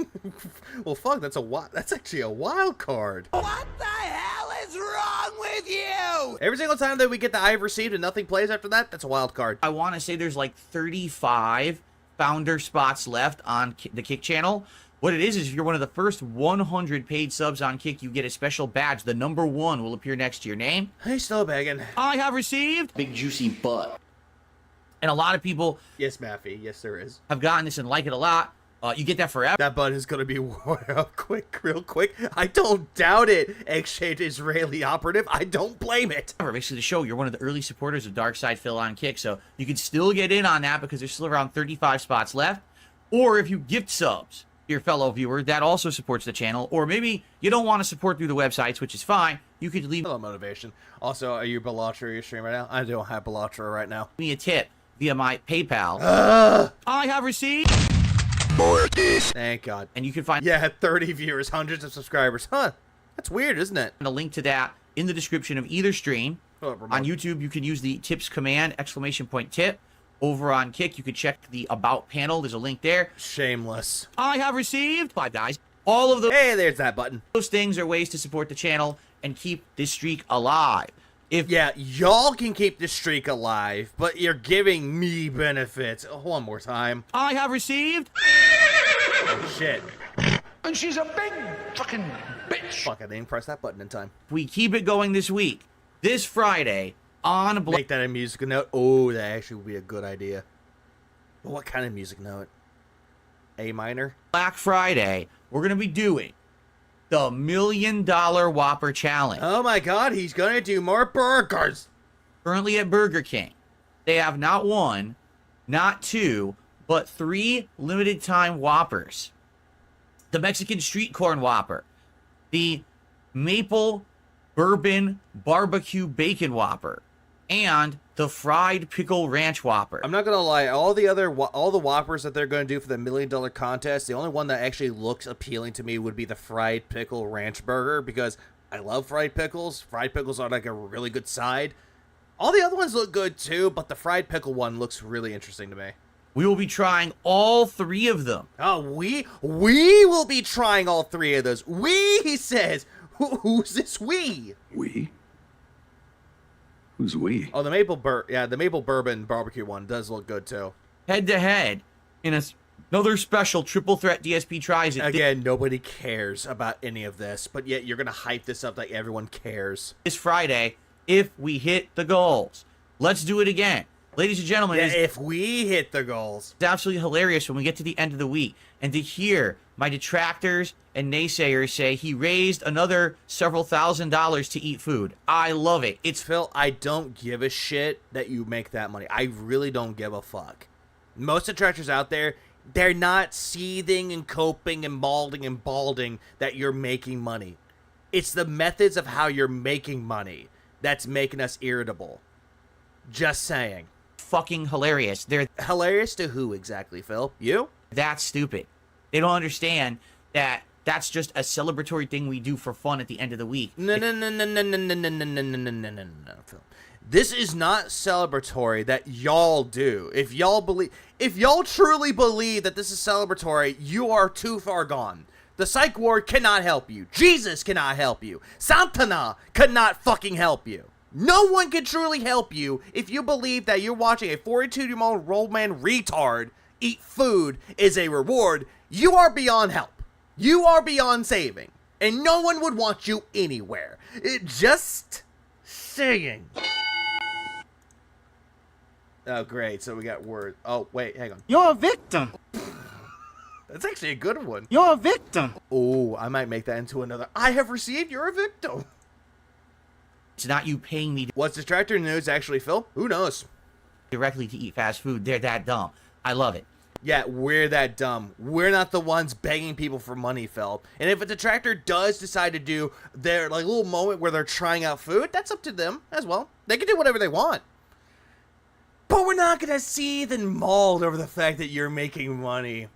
Well, fuck, that's actually a wild card. What the hell is wrong with you? Every single time that we get the I've received and nothing plays after that, that's a wild card. I want to say there's like 35 founder spots left on the Kick channel. What it is if you're one of the first 100 paid subs on Kick, you get a special badge. The number 1 will appear next to your name. He's still begging. I have received... Big juicy butt. And a lot of people Yes, Maffy. Yes, there is. have gotten this and like it a lot. You get that forever. That button is gonna be worn out real quick. I don't doubt it. Egg-shaped Israeli operative. I don't blame it. Basically to show you're one of the early supporters of Darkside Phil on Kick, so you can still get in on that because there's still around 35 spots left. Or if you gift subs to your fellow viewer, that also supports the channel. Or maybe you don't want to support through the websites, which is fine. You could leave Hello, motivation. Also, are you Belatra your stream right now? I don't have Belatra right now. me a tip via my PayPal. I have received... Thank God. And you can find Yeah, 30 viewers, hundreds of subscribers. Huh. That's weird, isn't it? a link to that in the description of either stream. Oh, remote. On YouTube, you can use the tips command, !tip. Over on Kick, you can check the About panel. There's a link there. Shameless. I have received 5 guys. All of Hey, there's that button. those things are ways to support the channel and keep this streak alive. If Yeah, y'all can keep this streak alive, but you're giving me benefits. One more time. I have received... Oh, shit. And she's a big fucking bitch. Fuck, I didn't press that button in time. We keep it going this week. This Friday on Make that a musical note. Oh, that actually would be a good idea. But what kind of music note? A minor? Black Friday, we're going to be doing the $1 Million Whopper Challenge. Oh my God, he's gonna do more burgers. Currently at Burger King, they have not 1, not 2, but 3 limited time Whoppers. The Mexican Street Corn Whopper, the Maple Bourbon Barbecue Bacon Whopper, and the Fried Pickle Ranch Whopper. I'm not gonna lie, all the Whoppers that they're gonna do for the $1 Million contest, the only one that actually looks appealing to me would be the Fried Pickle Ranch Burger, because I love fried pickles. Fried pickles are like a really good side. All the other ones look good too, but the fried pickle one looks really interesting to me. We will be trying all 3 of them. Oh, we will be trying all 3 of those. We, he says. Who's this we? We? Who's we? Oh, the maple bourbon barbecue one does look good too. Head to head in another special triple threat DSP tries it Again, nobody cares about any of this, but yet you're gonna hype this up like everyone cares. this Friday if we hit the goals. Let's do it again. Ladies and gentlemen, Yeah, it's if we hit the goals. absolutely hilarious when we get to the end of the week and to hear my detractors and naysayers say he raised another several $1,000s to eat food. I love it. It's Phil, I don't give a shit that you make that money. I really don't give a fuck. Most detractors out there, they're not seething and coping and balding and balding that you're making money. It's the methods of how you're making money that's making us irritable. Just saying. fucking hilarious. They're Hilarious to who exactly, Phil? You? that stupid. They don't understand that that's just a celebratory thing we do for fun at the end of the week. No, Phil. This is not celebratory that y'all do. If y'all truly believe that this is celebratory, you are too far gone. The psych ward cannot help you. Jesus cannot help you. Santana cannot fucking help you. No one can truly help you if you believe that you're watching a 42-year-old old man retard eat food is a reward. You are beyond help. You are beyond saving. And no one would want you anywhere. It just saying. Oh, great. So we got word. Oh, wait, hang on. You're a victim. That's actually a good one. You're a victim. Oh, I might make that into another. I have received. You're a victim. It's not you paying me What's Detractor News actually, Phil? Who knows? directly to eat fast food. They're that dumb. I love it. Yeah, we're that dumb. We're not the ones begging people for money, Phil. And if a detractor does decide to do their like little moment where they're trying out food, that's up to them as well. They can do whatever they want. But we're not gonna seethe and maul over the fact that you're making money.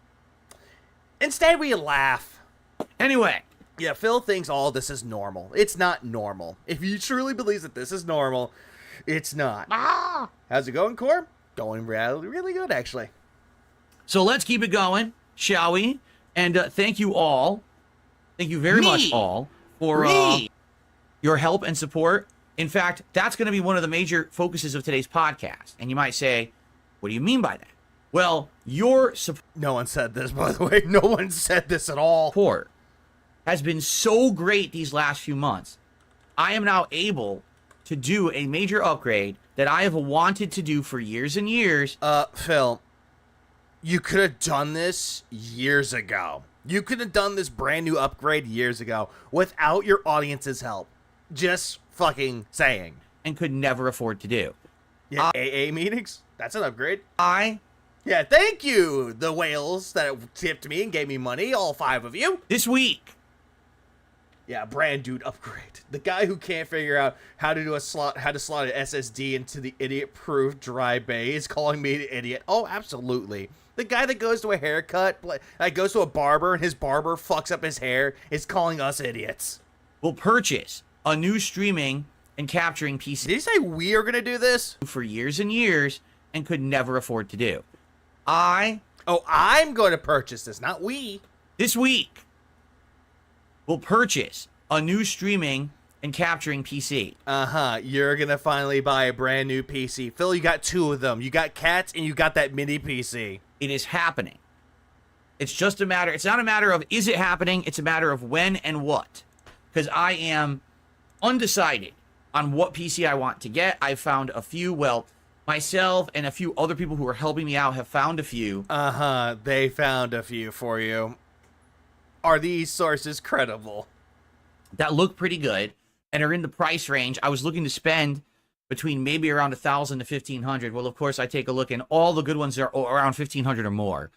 Instead, we laugh. Anyway, Yeah, Phil thinks all this is normal. It's not normal. If he truly believes that this is normal, it's not. How's it going, Cor? Going really, really good, actually. so let's keep it going, shall we? And thank you all. Thank you very much all for your help and support. In fact, that's going to be one of the major focuses of today's podcast. And you might say, what do you mean by that? Well, your No one said this, by the way. No one said this at all. support has been so great these last few months. I am now able to do a major upgrade that I have wanted to do for years and years. Phil, you could have done this years ago. You could have done this brand new upgrade years ago without your audience's help. Just fucking saying. And could never afford to do. Yeah, AA meetings? That's an upgrade. Yeah, thank you, the whales that tipped me and gave me money, all 5 of you. this week, Yeah, brand dude upgrade. The guy who can't figure out how to slot an SSD into the idiot-proof dry bay is calling me an idiot. Oh, absolutely. The guy that goes to a haircut, goes to a barber, and his barber fucks up his hair, is calling us idiots. will purchase a new streaming and capturing PC Did he say we are gonna do this? for years and years and could never afford to do. Oh, I'm going to purchase this, not we. This week, will purchase a new streaming and capturing PC. Uh-huh, you're gonna finally buy a brand new PC. Phil, you got 2 of them. You got cats and you got that mini PC. It is happening. It's just a matter, it's not a matter of is it happening, it's a matter of when and what. Because I am undecided on what PC I want to get. I've found a few, well, myself and a few other people who are helping me out have found a few. Uh-huh, they found a few for you. Are these sources credible? That look pretty good and are in the price range. I was looking to spend between maybe around 1,000 to 1,500. Well, of course, I take a look, and all the good ones are around 1,500 or more.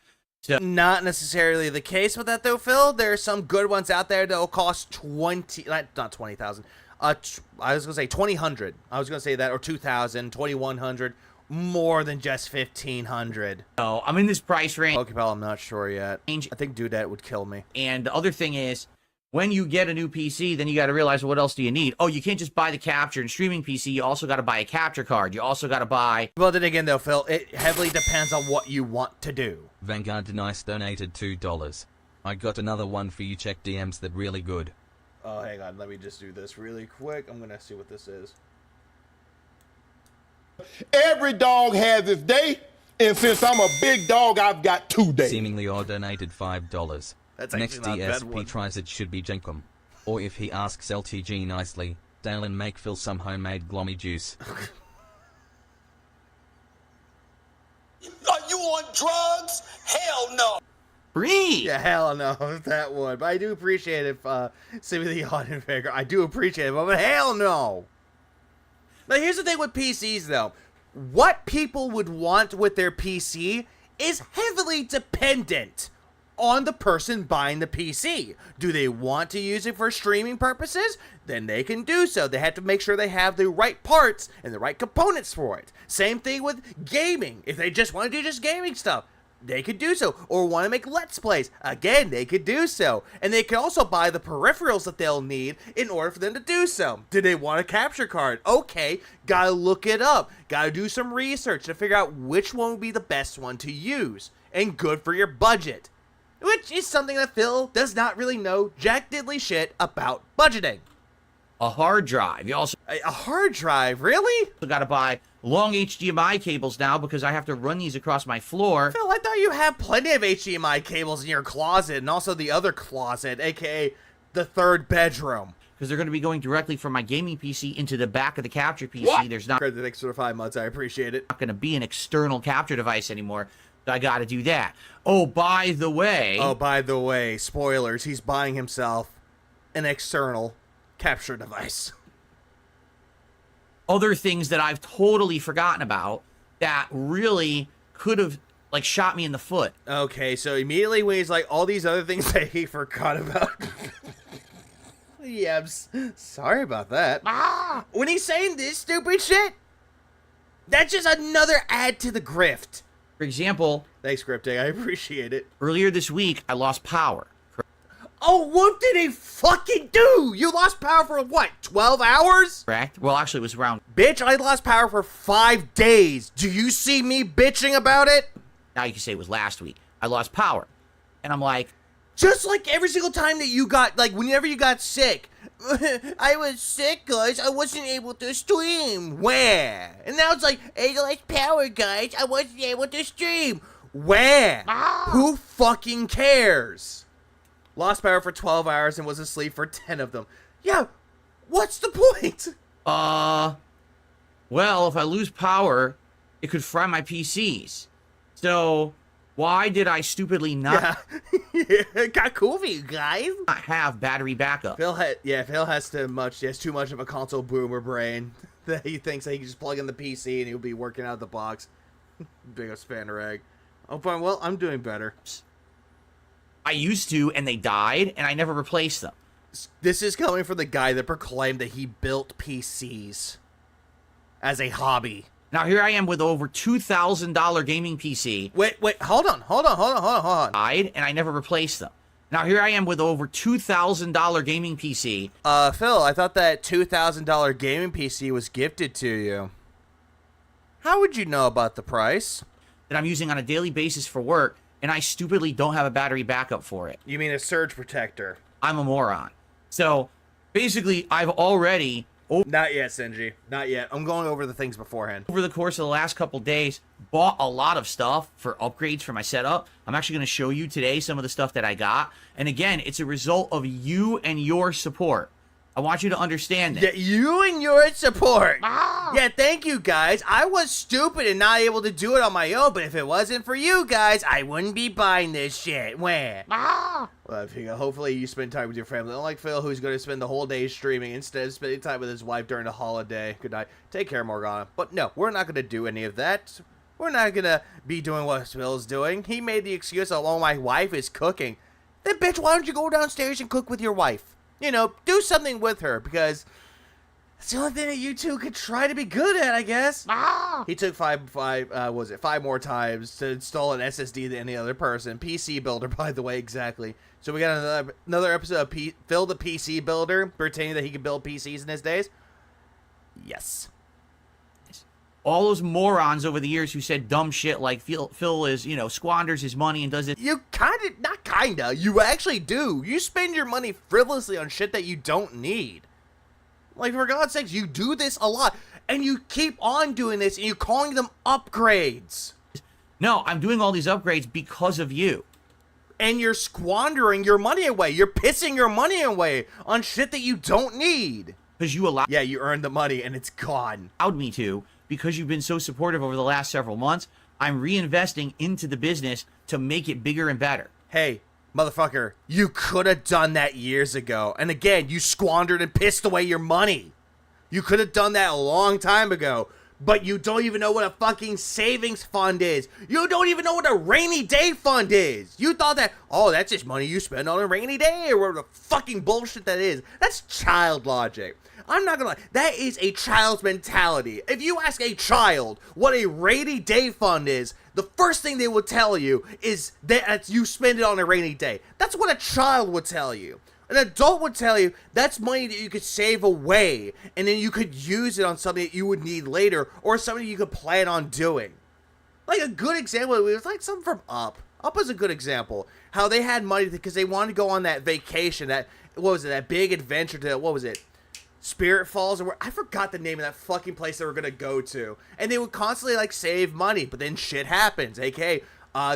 So, Not necessarily the case with that, though, Phil. There are some good ones out there that will cost not 20,000. I was gonna say 2,000. I was gonna say that, or 2,000, 2,100, more than just 1,500. so I'm in this price range. Pokeball, I'm not sure yet. I think Dudette would kill me. And the other thing is, when you get a new PC, then you got to realize, what else do you need? Oh, you can't just buy the capture and streaming PC. You also got to buy a capture card. You also got to buy... Well, then again, though, Phil, it heavily depends on what you want to do. Vanguard Nice donated $2. I got another one for you. Check DMs that really good. Oh, hang on. Let me just do this really quick. I'm going to see what this is. Every dog has its day, and since I'm a big dog, I've got 2 days. Seemingly odd donated $5. That's actually Next not a bad DSP one. tries it should be Jenkum. Or if he asks LTG nicely, Dalen make Phil some homemade glommy juice. Are you on drugs? Hell no. Breathe. Yeah, hell no, that one. But I do appreciate it, Simi the Odd and Vigor. I do appreciate it, but hell no. Now, here's the thing with PCs, though. What people would want with their PC is heavily dependent on the person buying the PC. Do they want to use it for streaming purposes? Then they can do so. They have to make sure they have the right parts and the right components for it. Same thing with gaming. If they just want to do just gaming stuff, they could do so. Or want to make Let's Plays, again, they could do so. And they can also buy the peripherals that they'll need in order for them to do so. Do they want a capture card? Okay, gotta look it up. Gotta do some research to figure out which one would be the best one to use and good for your budget. Which is something that Phil does not really know jack diddly shit about budgeting. A hard drive. You also A hard drive, really? got to buy long HDMI cables now because I have to run these across my floor. Phil, I thought you had plenty of HDMI cables in your closet and also the other closet, aka the third bedroom. Because they're going to be going directly from my gaming PC into the back of the capture PC. There's not For the next 5 months, I appreciate it. going to be an external capture device anymore. So I got to do that. Oh, by the way. Oh, by the way, spoilers, he's buying himself an external capture device. Other things that I've totally forgotten about that really could have, like, shot me in the foot. Okay, so immediately when he's like, all these other things that he forgot about. Yeah, sorry about that. When he's saying this stupid shit, that's just another add to the grift. For example, Thanks, Scripting. I appreciate it. earlier this week, I lost power. Oh, what did he fucking do? You lost power for what, 12 hours? Correct? Well, actually, it was around. Bitch, I lost power for 5 days. Do you see me bitching about it? Now you can say it was last week. I lost power. And I'm like, Just like every single time that you got, like, whenever you got sick. I was sick, guys. I wasn't able to stream. Where? And now it's like, I lost power, guys. I wasn't able to stream. Where? Who fucking cares? Lost power for 12 hours and was asleep for 10 of them. Yeah, what's the point? well, if I lose power, it could fry my PCs. So, why did I stupidly not It got cool for you guys. have battery backup? Phil has too much of a console boomer brain that he thinks that he can just plug in the PC and he'll be working out of the box. Big old spanner egg. Oh, fine. Well, I'm doing better. I used to, and they died, and I never replaced them. This is coming from the guy that proclaimed that he built PCs as a hobby. Now, here I am with over $2,000 gaming PC. Wait, hold on. Died, and I never replaced them. Now, here I am with over $2,000 gaming PC. Phil, I thought that $2,000 gaming PC was gifted to you. How would you know about the price? That I'm using on a daily basis for work, and I stupidly don't have a battery backup for it. You mean a surge protector? I'm a moron. So, basically, I've already, Not yet, Senji. Not yet. I'm going over the things beforehand. over the course of the last couple days, bought a lot of stuff for upgrades for my setup. I'm actually going to show you today some of the stuff that I got. And again, it's a result of you and your support. I want you to understand that. Yeah, you and your support. Yeah, thank you, guys. I was stupid and not able to do it on my own, but if it wasn't for you guys, I wouldn't be buying this shit. Where? Well, I figure hopefully you spend time with your family. Unlike Phil, who's going to spend the whole day streaming instead of spending time with his wife during the holiday. Good night. Take care, Morgana. But no, we're not going to do any of that. We're not going to be doing what Phil's doing. He made the excuse, oh, my wife is cooking. Then, bitch, why don't you go downstairs and cook with your wife? You know, do something with her, because it's the only thing that you two could try to be good at, I guess. He took five more times to install an SSD than any other person. PC builder, by the way, exactly. So we got another episode of Phil the PC builder, pretending that he can build PCs in his days. Yes. All those morons over the years who said dumb shit like Phil is, squanders his money and does it. You not kinda, you actually do. You spend your money frivolously on shit that you don't need. Like, for God's sakes, you do this a lot. And you keep on doing this, and you're calling them upgrades. No, I'm doing all these upgrades because of you. And you're squandering your money away. You're pissing your money away on shit that you don't need. Because you allowed Yeah, you earned the money, and it's gone. me to. Because you've been so supportive over the last several months, I'm reinvesting into the business to make it bigger and better. Hey, motherfucker, you could have done that years ago. And again, you squandered and pissed away your money. You could have done that a long time ago. But you don't even know what a fucking savings fund is. You don't even know what a rainy day fund is. You thought that, oh, that's just money you spend on a rainy day or whatever the fucking bullshit that is. That's child logic. I'm not gonna lie. That is a child's mentality. If you ask a child what a rainy day fund is, the first thing they will tell you is that you spend it on a rainy day. That's what a child would tell you. An adult would tell you that's money that you could save away, and then you could use it on something that you would need later, or something you could plan on doing. Like a good example, it was like something from Up. Up is a good example. How they had money because they wanted to go on that vacation, that big adventure to, what was it? Spirit Falls, or I forgot the name of that fucking place they were gonna go to. And they would constantly like save money, but then shit happens. AKA,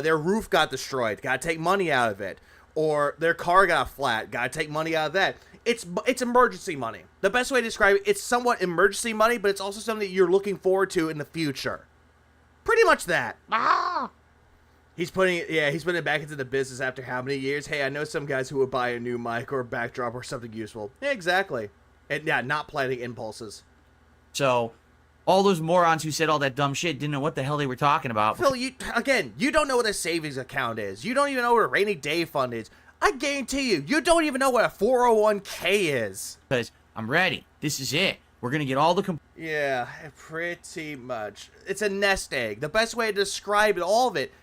their roof got destroyed, gotta take money out of it. Or their car got flat, gotta take money out of that. It's emergency money. The best way to describe it, it's somewhat emergency money, but it's also something that you're looking forward to in the future. Pretty much that. He's putting it back into the business after how many years? Hey, I know some guys who would buy a new mic or a backdrop or something useful. Yeah, exactly. And yeah, not planning impulses. So, all those morons who said all that dumb shit didn't know what the hell they were talking about. Phil, you don't know what a savings account is. You don't even know what a rainy day fund is. I guarantee you don't even know what a 401k is. Because I'm ready. This is it. We're going to get all the... Yeah, pretty much. It's a nest egg. The best way to describe all of it,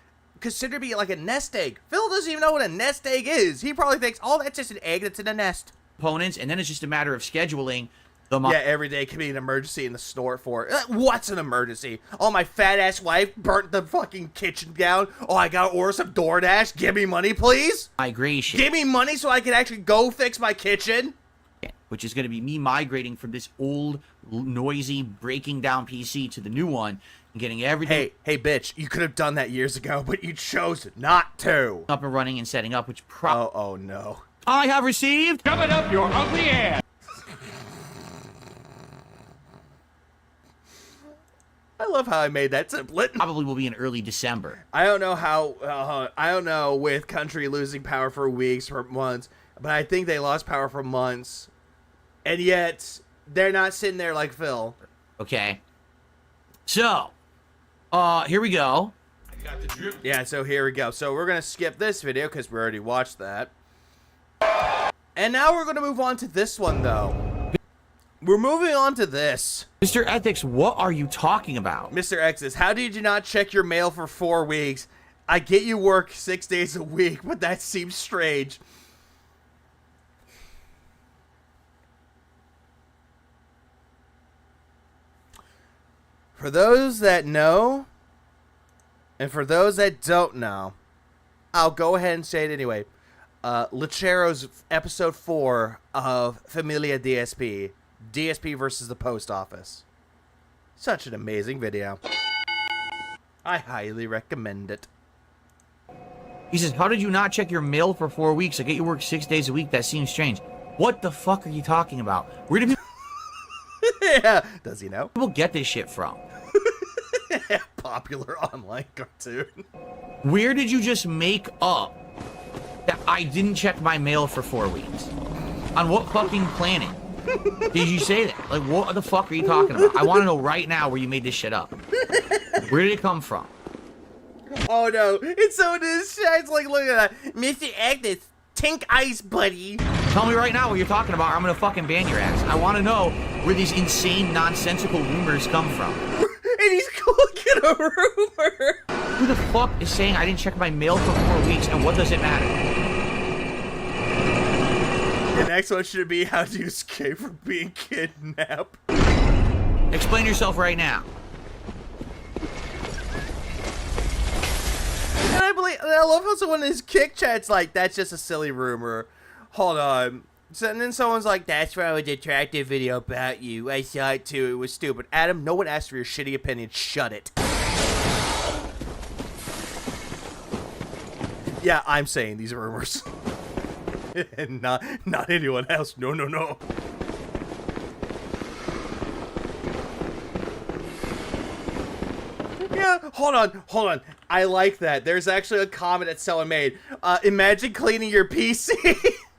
consider it like a nest egg. Phil doesn't even know what a nest egg is. He probably thinks, oh, that's just an egg that's in a nest. Components, and then it's just a matter of scheduling the... Yeah, every day can be an emergency in the store for it. What's an emergency? Oh, my fat-ass wife burnt the fucking kitchen down. Oh, I gotta order some DoorDash. Give me money, please. Migration. Give me money so I can actually go fix my kitchen. Which is going to be me migrating from this old, noisy, breaking down PC to the new one and getting everything... Hey, bitch, you could have done that years ago, but you chose not to. Up and running and setting up, which Oh, no. I have received... Shove it up your ugly ass. I love how I made that template. Probably will be in early December. I don't know how, I don't know with country losing power for weeks, for months, but I think they lost power for months. And yet, they're not sitting there like Phil. Okay. So, here we go. Yeah, so here we go. So we're going to skip this video because we already watched that. And now we're going to move on to this one, though. We're moving on to this. Mr. Ethics, what are you talking about? Mr. X's, how did you not check your mail for 4 weeks? I get you work 6 days a week, but that seems strange. For those that know, and for those that don't know, I'll go ahead and say it anyway. Lechero's episode 4 of Familia DSP. DSP versus the post office. Such an amazing video. I highly recommend it. He says, how did you not check your mail for 4 weeks? I get you work 6 days a week. That seems strange. What the fuck are you talking about? Where do Yeah, does he know? people get this shit from? Popular online cartoon. Where did you just make up that I didn't check my mail for 4 weeks? On what fucking planet did you say that? Like, what the fuck are you talking about? I want to know right now where you made this shit up. Where did it come from? Oh no, it's so it's like, look at that. Mr. Agnes, tink ice, buddy. Tell me right now what you're talking about, or I'm gonna fucking ban your ass. I want to know where these insane, nonsensical rumors come from. And he's cooking a rumor. Who the fuck is saying I didn't check my mail for 4 weeks, and what does it matter? The next one should be how to escape from being kidnapped. Explain yourself right now. And I love how someone in his kick chat's like, that's just a silly rumor. Hold on. So, and then someone's like, that's why a detractor video about you. I saw it too. It was stupid. Adam, no one asked for your shitty opinion. Shut it. Yeah, I'm saying these rumors. And not anyone else. No, no, no. Yeah, hold on. I like that. There's actually a comment that someone made. Imagine cleaning your PC.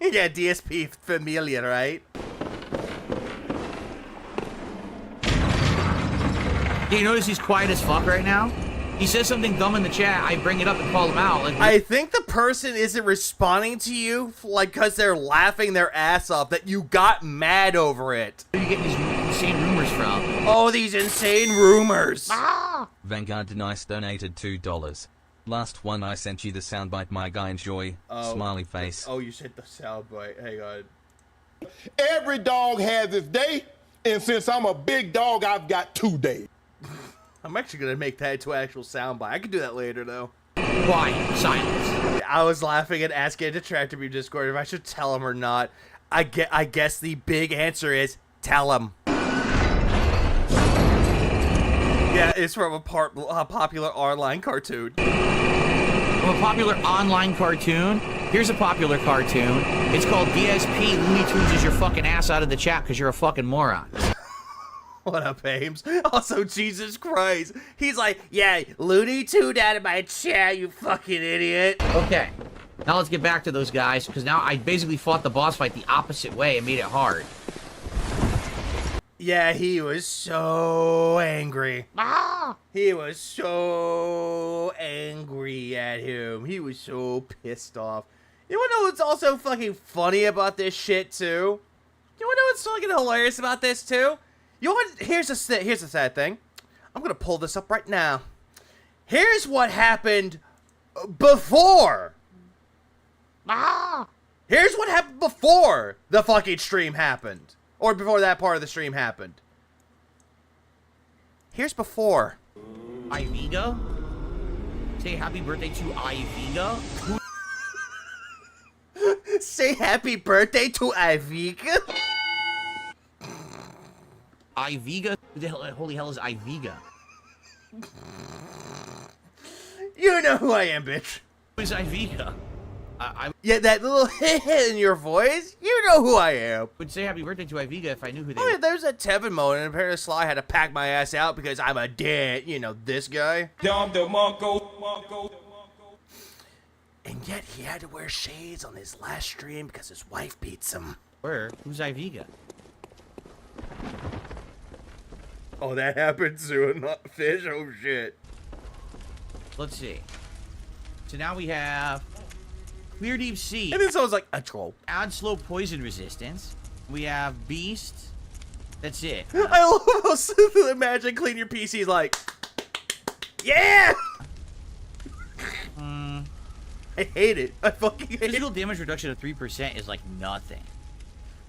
Yeah, DSP familiar, right? You notice he's quiet as fuck right now? He says something dumb in the chat, I bring it up and call him out. Like, I think the person isn't responding to you, like, because they're laughing their ass off, that you got mad over it. where are you getting these insane rumors from? Oh, these insane rumors. Vanguard Nice donated $2. Last one I sent you the soundbite my guy enjoy. Smiley face. Oh, you said the soundbite. Hang on. Every dog has its day, and since I'm a big dog, I've got 2 days. I'm actually going to make that into an actual soundbite. I can do that later, though. Quiet. Silence. I was laughing and asking a detractor to Discord if I should tell him or not. I guess the big answer is tell him. Yeah, it's from a popular online cartoon. From a popular online cartoon? Here's a popular cartoon. It's called DSP Looney Tunes is your fucking ass out of the chat because you're a fucking moron. What up, Ames? Also, Jesus Christ. He's like, yeah, Looney Tune out of my chat, you fucking idiot. Okay. Now let's get back to those guys, because now I basically fought the boss fight the opposite way and made it hard. Yeah, he was so angry. He was so angry at him. He was so pissed off. You wanna know what's also fucking funny about this shit, too? You wanna know what's fucking hilarious about this, too? You know what? Here's the sad thing. I'm gonna pull this up right now. Here's what happened before. Here's what happened before the fucking stream happened. Or before that part of the stream happened. Here's before. Iviga? Say happy birthday to Iviga? Say happy birthday to Iviga? Iviga? Who the hell, holy hell is Iviga? You know who I am, bitch. Who is Iviga? Yeah, that little hit in your voice. You know who I am. Would say happy birthday to Iviga if I knew who they Oh, were. yeah, there's a Tevin moment, and apparently Sly had to pack my ass out because I'm a dead, you know, this guy. And yet he had to wear shades on his last stream because his wife beats him. Where? Who's Iviga? Oh, that happened to a fish? Oh, shit. Let's see. So now we have Clear Deep Sea. And then someone's like, a troll. Add slow poison resistance. We have Beast. That's it. I almost imagine clean your PC's like, yeah! I hate it. I fucking hate it. Physical damage reduction of 3% is like nothing.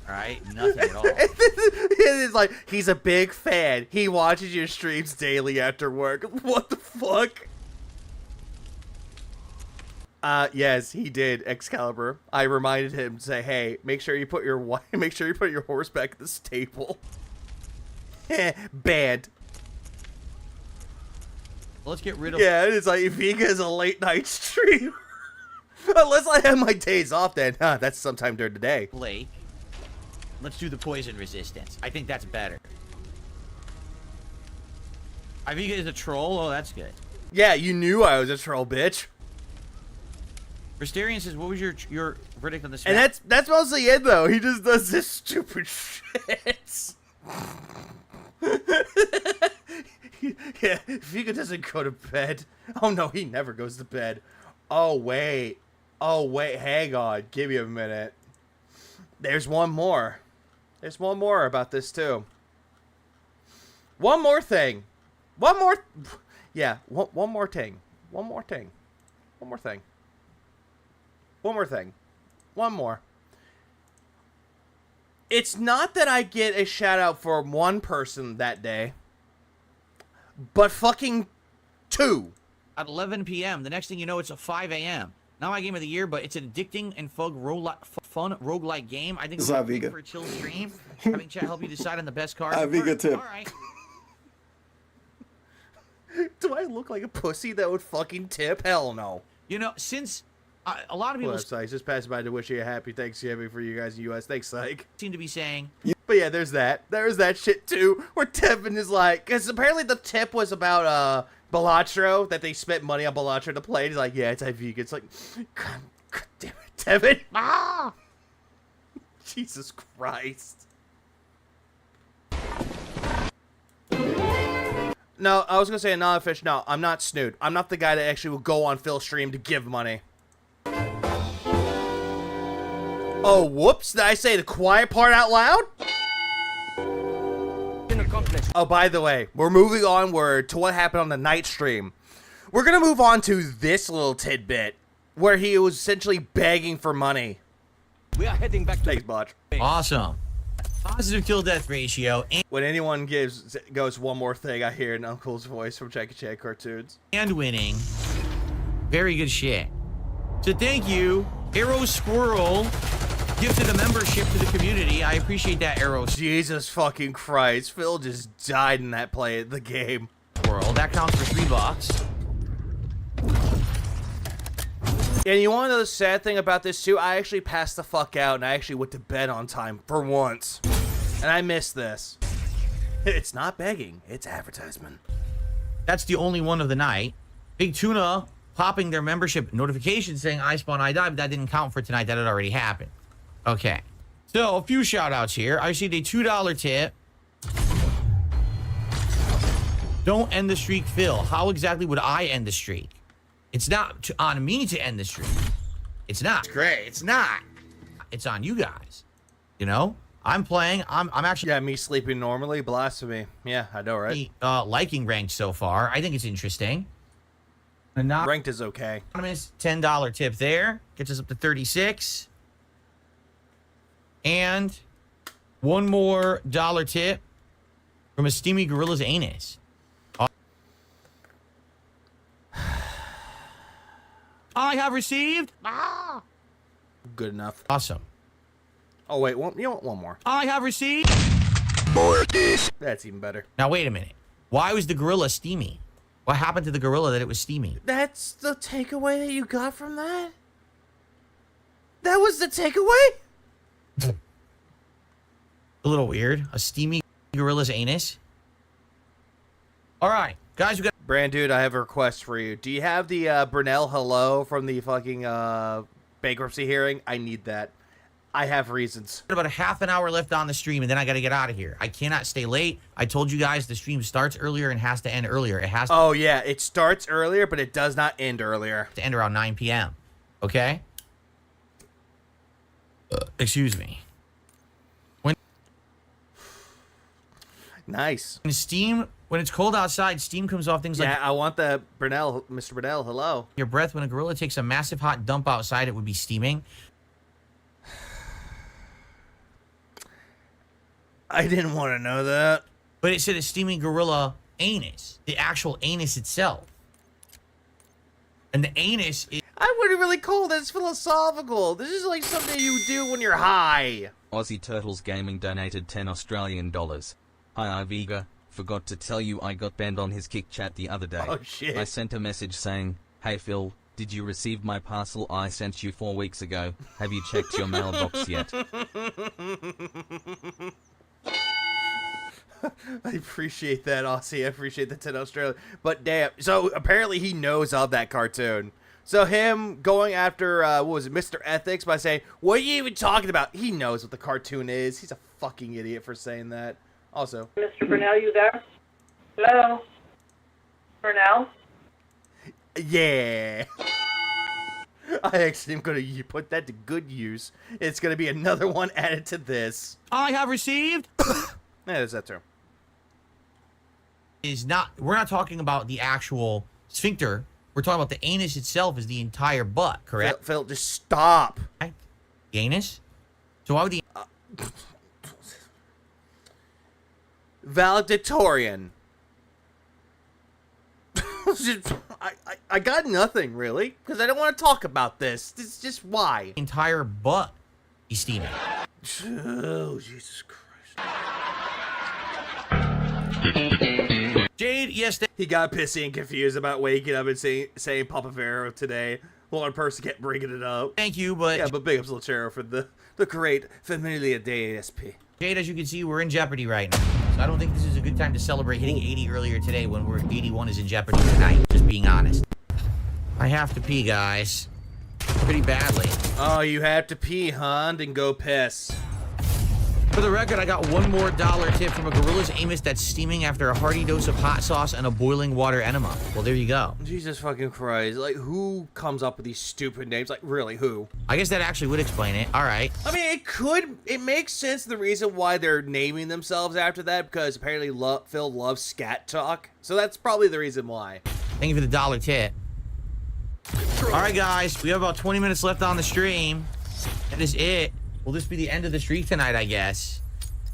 Alright? Nothing at all. It's like, he's a big fan. He watches your streams daily after work. What the fuck? Yes, he did, Excalibur. I reminded him to say, hey, make sure you put your horse back at the stable. Banned. Let's get rid of... Yeah, it's like, Vega is a late night stream. Unless I have my days off then. That's sometime during the day. Blake. Let's do the poison resistance. I think that's better. Iviga is a troll? Oh, that's good. Yeah, you knew I was a troll, bitch. Restarian says, what was your verdict on this? And that's mostly it, though. He just does this stupid shit. Yeah, Vega doesn't go to bed. Oh, no, he never goes to bed. Oh, wait. Oh, wait, hang on. Give me a minute. There's one more. There's one more about this, too. One more thing. One more... Yeah, one more thing. One more thing. One more thing. One more thing. One more. It's not that I get a shout out for one person that day, but fucking 2. At 11 p.m. The next thing you know, it's a 5 a.m. Not my game of the year, but it's an addicting and fun fun roguelike game. I think This it's is great Aviga. for a chill stream. Having chat help you decide on the best card. Aviga tip. All right. Do I look like a pussy that would fucking tip? Hell no. You know, since a lot of people Well, Sykes, just passing by to wish you a happy Thanksgiving for you guys in the U.S. Thanks, Syke. seem to be saying, But yeah, there's that. There's that shit too, where Tevin is like, because apparently the tip was about Balatro, that they spent money on Balatro to play. He's like, yeah, it's Iviga. It's like, God damn it, Tevin. Ah! Jesus Christ. No, I was gonna say another fish. No, I'm not Snoot. I'm not the guy that actually will go on Phil's stream to give money. Oh, whoops. Did I say the quiet part out loud? Oh, by the way, we're moving onward to what happened on the night stream. We're going to move on to this little tidbit where he was essentially begging for money. We are heading back to Thanks, Botch. awesome. Positive kill death ratio When anyone goes one more thing, I hear an uncle's voice from Jackie Chan cartoons. and winning. Very good shit. So thank you, Arrow Squirrel, gifted a membership to the community. I appreciate that, Arrow Jesus fucking Christ. Phil just died in that play of the game. Squirrel. That counts for $3. And you want to know the sad thing about this too? I actually passed the fuck out and I actually went to bed on time for once. And I missed this. It's not begging, it's advertisement. That's the only one of the night. Big Tuna popping their membership notification saying I spawn, I die, but that didn't count for tonight. That had already happened. Okay. So a few shout outs here. I received a $2 tip. Don't end the streak, Phil. How exactly would I end the streak? It's not on me to end the streak. It's not. It's great. It's not. It's on you guys. You know? I'm playing. I'm actually Yeah, me sleeping normally, blasphemy. Yeah, I know, right? liking ranked so far. I think it's interesting. Anonymous Ranked is okay. $10 tip there. Gets us up to 36. And one more dollar tip from a steamy gorilla's anus. I have received. Good enough. Awesome. Oh, wait, you know what? One more. I have received. That's even better. Now, wait a minute. Why was the gorilla steamy? What happened to the gorilla that it was steamy? That's the takeaway that you got from that? That was the takeaway? A little weird. A steamy gorilla's anus. All right, guys, we got. Brand dude, I have a request for you. Do you have the Brunel hello from the fucking bankruptcy hearing? I need that. I have reasons. About a half an hour left on the stream, and then I got to get out of here. I cannot stay late. I told you guys the stream starts earlier and has to end earlier. It has to Oh, yeah, it starts earlier, but it does not end earlier. end around 9 p.m. Okay? Excuse me. Nice. When it's cold outside, steam comes off things like Yeah, I want the Brunel, Mr. Brunel, hello. your breath. When a gorilla takes a massive hot dump outside, it would be steaming. I didn't want to know that. But it said a steaming gorilla anus. The actual anus itself. And the anus is... I wouldn't really call this philosophical. This is like something you do when you're high. Aussie Turtles Gaming donated 10 Australian dollars. Hi Iviga, forgot to tell you I got banned on his kick chat the other day. Oh shit. I sent a message saying, hey Phil, did you receive my parcel I sent you 4 weeks ago? Have you checked your mailbox yet? I appreciate that, Aussie. I appreciate the 10 Australia. But damn, so apparently he knows of that cartoon. So him going after, what was it, Mr. Ethics by saying, what are you even talking about? He knows what the cartoon is. He's a fucking idiot for saying that. Also. Mr. Brunel, you there? Hello? Brunel? Yeah. I actually am going to put that to good use. It's going to be another one added to this. I have received... Yeah, is that true? Is not... We're not talking about the actual sphincter. We're talking about the anus itself is the entire butt, correct? Phil, just stop. The anus? So why would the... Valedictorian. I got nothing, really. Because I don't want to talk about this. This is just why. entire butt He's steaming. Oh, Jesus Christ. Jade, yes, He got pissy and confused about waking up and saying Papa Vero today. One person kept bringing it up. thank you, but Yeah, but big ups Lachero for the great Familia DSP. Jade, as you can see, we're in jeopardy right now. So I don't think this is a good time to celebrate hitting 80 earlier today when 81 is in jeopardy tonight. Just being honest. I have to pee, guys. Pretty badly. Oh, you have to pee, huh? Then go piss. For the record, I got one more dollar tip from a Gorilla's Amos that's steaming after a hearty dose of hot sauce and a boiling water enema. Well, there you go. Jesus fucking Christ. Like, who comes up with these stupid names? Like, really, who? I guess that actually would explain it. All right. I mean, it makes sense the reason why they're naming themselves after that, because apparently Phil loves scat talk. So that's probably the reason why. Thank you for the dollar tip. All right, guys. We have about 20 minutes left on the stream. That is it. Will this be the end of the streak tonight, I guess?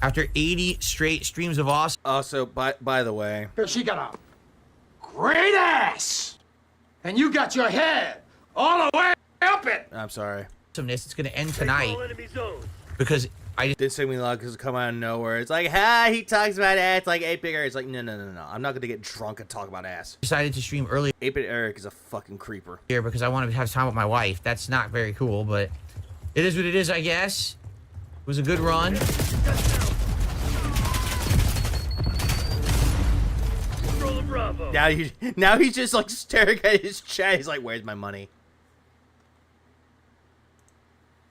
After 80 straight streams of awesome. Also, by the way, She got a great ass. And you got your head all the way up it. I'm sorry. Awesomeness, it's going to end tonight. Because I Didn't sing me loud because it come out of nowhere. It's like, he talks about ass like 8-Bit Eric. It's like, no. I'm not going to get drunk and talk about ass. decided to stream earlier 8-Bit Eric is a fucking creeper. because I wanted to have time with my wife. That's not very cool, but it is what it is, I guess. It was a good run. Now he's just like staring at his chat. He's like, where's my money?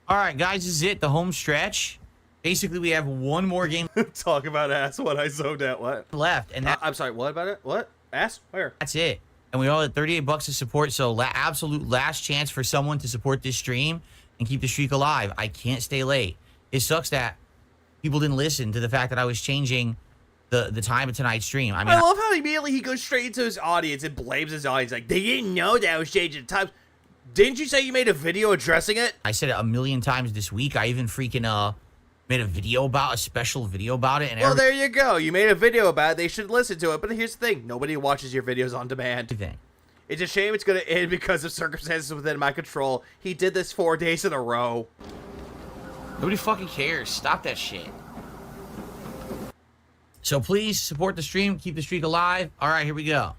All right, guys, this is it. The home stretch. Basically, we have one more game Talk about ass. What I zoned out. What? left, and I'm sorry. What about it? What? Ass? Where? that's it. And we all had 38 bucks to support, so absolute last chance for someone to support this stream and keep the streak alive. I can't stay late. It sucks that people didn't listen to the fact that I was changing the time of tonight's stream. I mean, I love how immediately he goes straight into his audience and blames his audience. Like, they didn't know that I was changing times. Didn't you say you made a video addressing it? I said it a million times this week. I even freaking made a special video about it. And Well, there you go. You made a video about it. They should listen to it. But here's the thing. Nobody watches your videos on demand. everything. It's a shame it's going to end because of circumstances within my control. He did this 4 days in a row. Nobody fucking cares. Stop that shit. So please support the stream. Keep the streak alive. All right, here we go.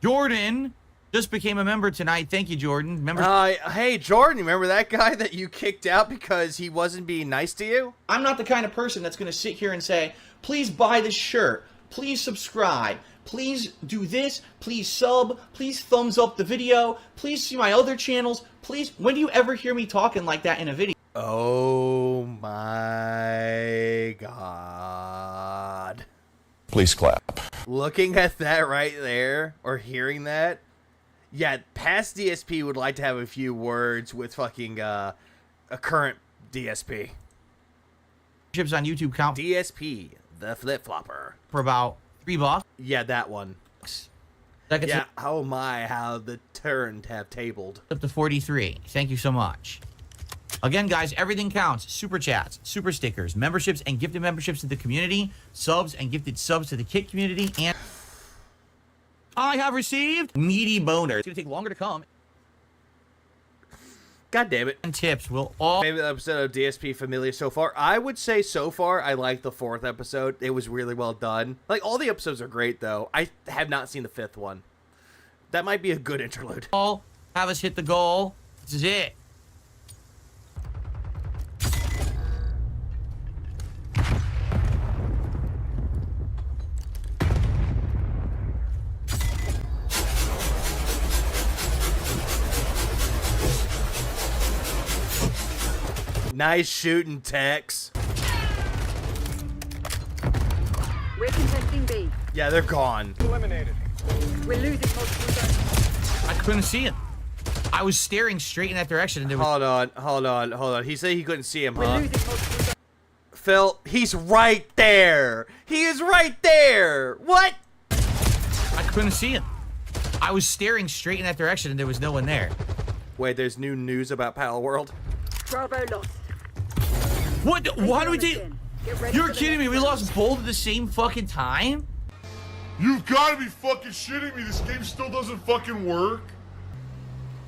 Jordan just became a member tonight. Thank you, Jordan. Member. Hey, Jordan, remember that guy that you kicked out because he wasn't being nice to you? I'm not the kind of person that's going to sit here and say, please buy this shirt. Please subscribe. Please do this. Please sub. Please thumbs up the video. Please see my other channels. Please. When do you ever hear me talking like that in a video? Oh my God. Please clap. Looking at that right there, or hearing that, yeah, past DSP would like to have a few words with fucking a current DSP. Chips on YouTube count DSP, the flip-flopper. for about $3. Yeah, that one. That gets Yeah, oh my, how the turned have tabled. up to 43. Thank you so much. Again, guys, everything counts. Super chats, super stickers, memberships and gifted memberships to the community, subs and gifted subs to the kit community, and I have received meaty boners. It's going to take longer to come. God damn it. And tips will all... Favorite episode of DSP Familia so far? I would say so far, I like the 4th episode. It was really well done. Like, all the episodes are great, though. I have not seen the 5th one. That might be a good interlude. all have us hit the goal. This is it. Nice shooting, Tex. We're contesting B. Yeah, they're gone. Eliminated. We're losing multiple zones. I couldn't see him. I was staring straight in that direction, and there was... Hold on. He said he couldn't see him, We're huh? losing multiple zones. Phil, he's right there. He is right there. What? I couldn't see him. I was staring straight in that direction, and there was no one there. Wait, there's new news about Pal World. Bravo lost. What? Why do we take... Get ready You're for the kidding me. next We round. lost both at the same fucking time? You've got to be fucking shitting me. This game still doesn't fucking work.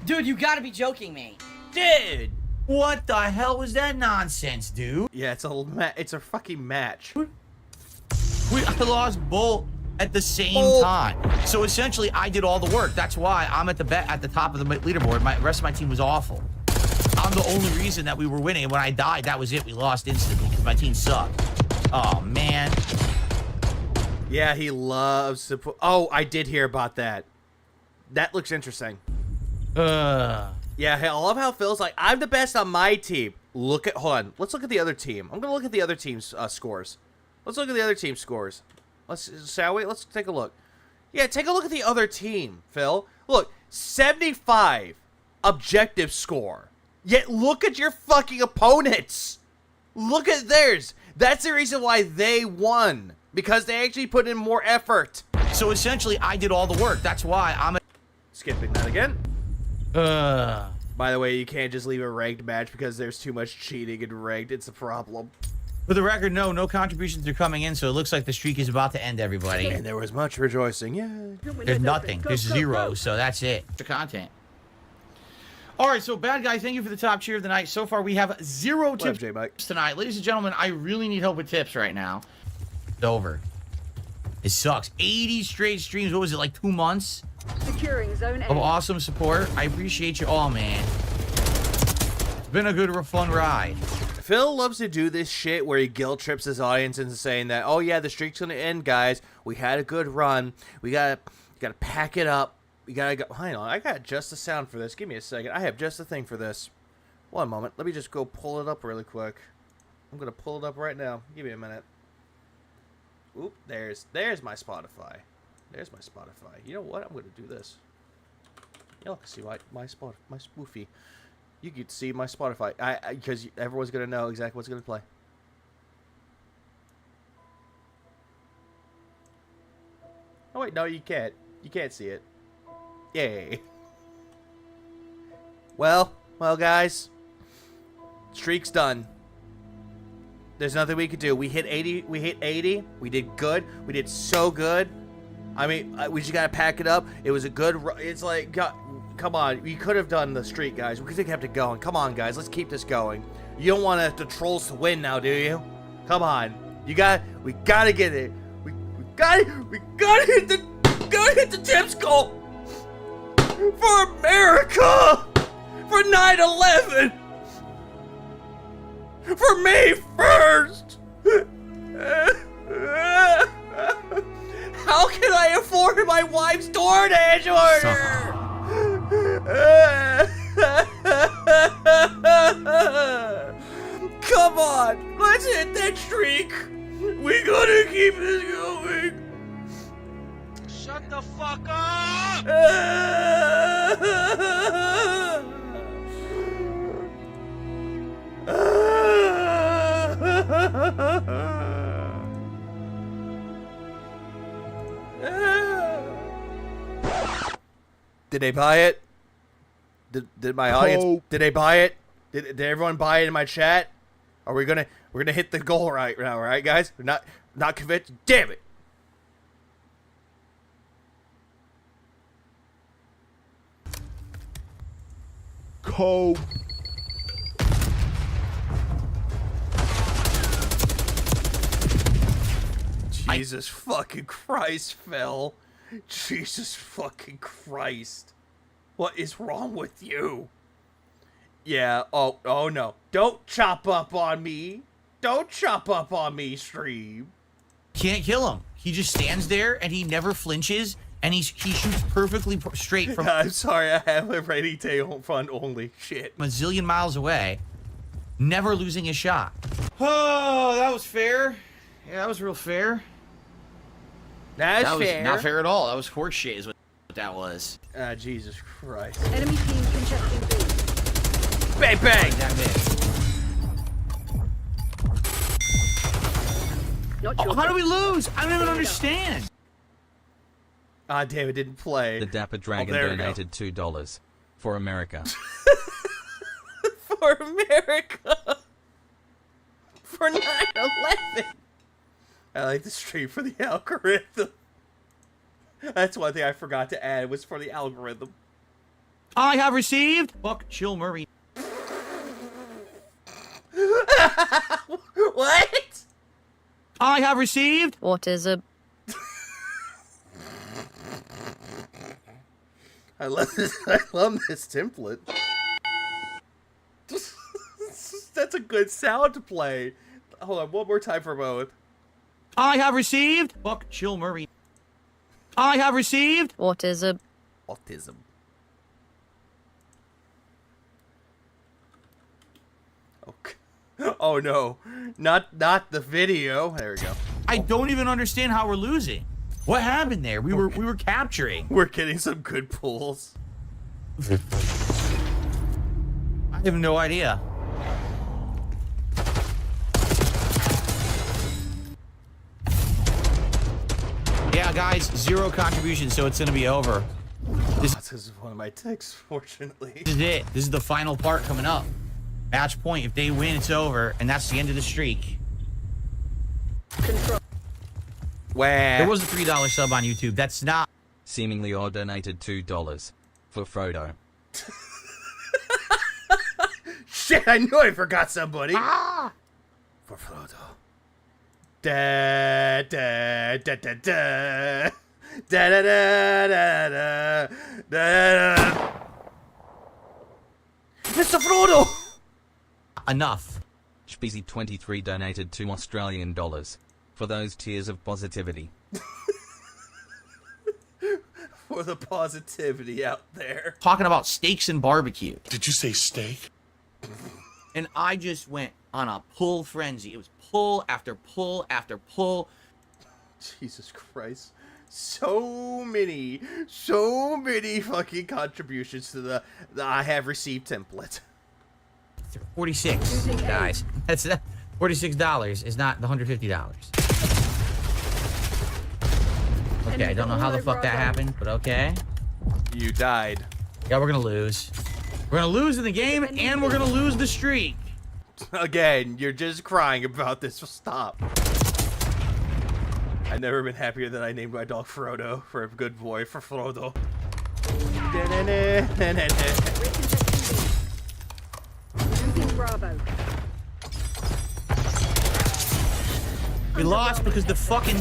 Dude, you gotta be joking me. Dude, What the hell was that nonsense, dude? Yeah, it's a fucking match. I lost both at the same time. So essentially, I did all the work. That's why I'm at the top of the leaderboard. The rest of my team was awful. I'm the only reason that we were winning. And when I died, that was it. We lost instantly because my team sucked. Oh, man. Yeah, he loves to put... Oh, I did hear about that. That looks interesting. Yeah, I love how Phil's like, I'm the best on my team. Hold on. Let's look at the other team. I'm going to look at the other team's scores. Let's look at the other team's scores. Shall we? Let's take a look. Yeah, take a look at the other team, Phil. Look, 75 objective score. Yet look at your fucking opponents. Look at theirs. That's the reason why they won. Because they actually put in more effort. So essentially, I did all the work. That's why I'm... Skipping that again. By the way, you can't just leave a ranked match because there's too much cheating in ranked. It's a problem. For the record, no contributions are coming in, so it looks like the streak is about to end, everybody. And there was much rejoicing. Yeah. There's nothing. There's zero, so that's it. The content. All right, so bad guy, thank you for the top cheer of the night. So far, we have 0 tips tonight. Ladies and gentlemen, I really need help with tips right now. It's over. It sucks. 80 straight streams. What was it, like 2 months? Securing zone A. Of awesome support. I appreciate you all, man. It's been a good, fun ride. Phil loves to do this shit where he guilt trips his audience into saying that, oh yeah, the streak's gonna end, guys. We had a good run. We gotta pack it up. We gotta go. Hang on, I got just the sound for this. Give me a second. I have just the thing for this. One moment. Let me just go pull it up really quick. I'm gonna pull it up right now. Give me a minute. Oop, there's my Spotify. There's my Spotify. You know what? I'm gonna do this. Y'all can see my spoofy. You could see my Spotify. Because everyone's gonna know exactly what's gonna play. Oh wait, no, you can't. You can't see it. Yay. Well, guys. Streak's done. There's nothing we could do. We hit 80. We hit 80. We did good. We did so good. I mean, we just gotta pack it up. It was a good. It's like, God, come on. We could have done the streak, guys. We could have kept it going. Come on, guys. Let's keep this going. You don't want the trolls to win now, do you? Come on. We gotta get it. We gotta hit the tips goal. For America! For 9/11! For May 1st! How can I afford my wife's DoorDash order? Come on! Let's hit that streak! We gotta keep this going! Shut the fuck up! Did they buy it? Did my audience? Did they buy it? Did everyone buy it in my chat? We're gonna hit the goal right now, right, guys? We're not convinced. Damn it! Cold. Jesus fucking Christ, Phil. Jesus fucking Christ. What is wrong with you? Yeah, oh no. Don't chop up on me. Don't chop up on me, stream. Can't kill him. He just stands there and he never flinches and he shoots perfectly straight from... I'm sorry, I have a rainy day fund only. Shit. A zillion miles away, never losing a shot. Oh, that was fair. Yeah, that was real fair. That was fair. Not fair at all. That was horse shit is what that was. Jesus Christ. Enemy team contesting B. Bang, bang! That missed. How do we lose? I don't even understand. Ah, damn, it didn't play. The Dapper Dragon donated $2 for America. For America. For 9/11. I like the stream for the algorithm. That's one thing I forgot to add was for the algorithm. I have received Buck Chill Murray. What? I have received. What is a... I love this. I love this template. That's a good sound to play. Hold on, one more time for both. I have received. Fuck Chill Murray. I have received. What is a... Autism. Okay. Oh no, not the video. There we go. I don't even understand how we're losing. What happened there? We were capturing. We're getting some good pulls. I have no idea. Yeah, guys, 0 contribution, so it's gonna be over. This is one of my texts, fortunately. This is it. This is the final part coming up. Match point. If they win, it's over, and that's the end of the streak. Wow. There was a $3 sub on YouTube. That's not. Seemingly all donated $2 for Frodo. Shit, I knew I forgot somebody. For Frodo. Da da da da da da da da da da da. Mr. Frodo. Enough. Speezy23 donated $2 for those tears of positivity. For the positivity out there. Talking about steaks and barbecue. Did you say steak? And I just went on a pull frenzy. It was pull after pull after pull. Jesus Christ. So many fucking contributions to the I have received template. 46, guys. That's $46 is not the $150. Okay, I don't know how the fuck that happened, but okay. You died. Yeah, we're gonna lose. We're gonna lose in the game, and we're gonna lose the streak. Again, you're just crying about this. So stop. I've never been happier that I named my dog Frodo for a good boy for Frodo. Bravo. We lost because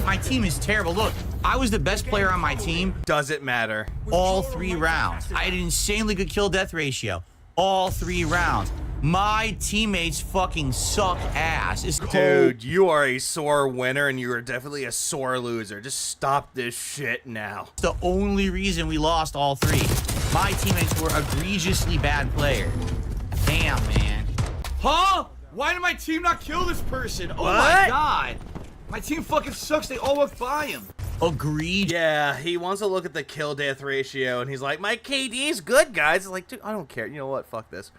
my team is terrible. Look, I was the best player on my team. Doesn't matter. All 3 rounds. I had an insanely good kill-death ratio. All 3 rounds. My teammates fucking suck ass. It's Dude, you are a sore winner and you are definitely a sore loser. Just stop this shit now. It's the only reason we lost all 3. My teammates were egregiously bad players. Damn, man. Huh? Why did my team not kill this person? Oh my god. My team fucking sucks. They all walked by him. Agreed. Yeah, he wants to look at the kill death ratio and he's like, my KD is good, guys. It's like, dude, I don't care. You know what? Fuck this.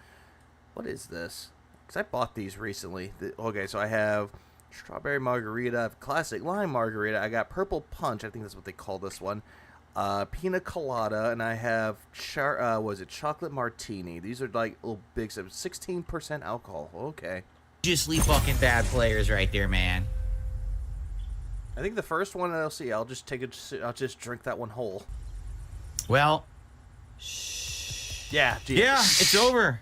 What is this? Because I bought these recently. Okay, so I have strawberry margarita, classic lime margarita. I got purple punch. I think that's what they call this one. Pina colada, and I have chocolate martini. These are like little big, 16% alcohol. Okay. Just fucking bad players right there, man. I think the first one I'll see, I'll just drink that one whole. Well, yeah, geez. yeah, it's over.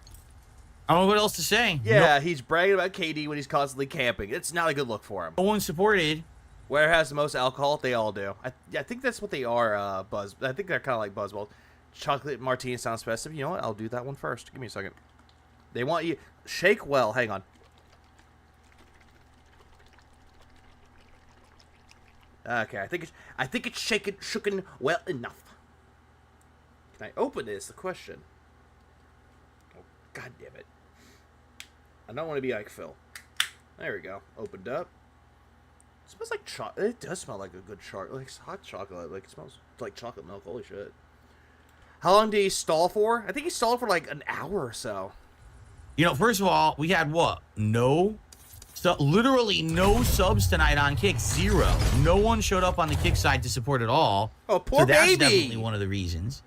I don't know what else to say. Yeah, he's bragging about KD when he's constantly camping. It's not a good look for him. No one supported. Where it has the most alcohol, they all do. I think that's what they are, Buzz. I think they're kind of like Buzzballs. Chocolate martini sounds festive. You know what? I'll do that one first. Give me a second. They want you... Shake well. Hang on. Okay, I think it's shooken well enough. Can I open it is the question. Oh, god damn it. I don't want to be like Phil. There we go. Opened up. It smells like chocolate. It does smell like a good chocolate. Like hot chocolate. Like it smells like chocolate milk. Holy shit. How long did he stall for? I think he stalled for like an hour or so. You know, first of all, we had what? Literally no subs tonight on Kick. 0. No one showed up on the Kick side to support at all. Oh, poor so that's baby. Definitely one of the reasons.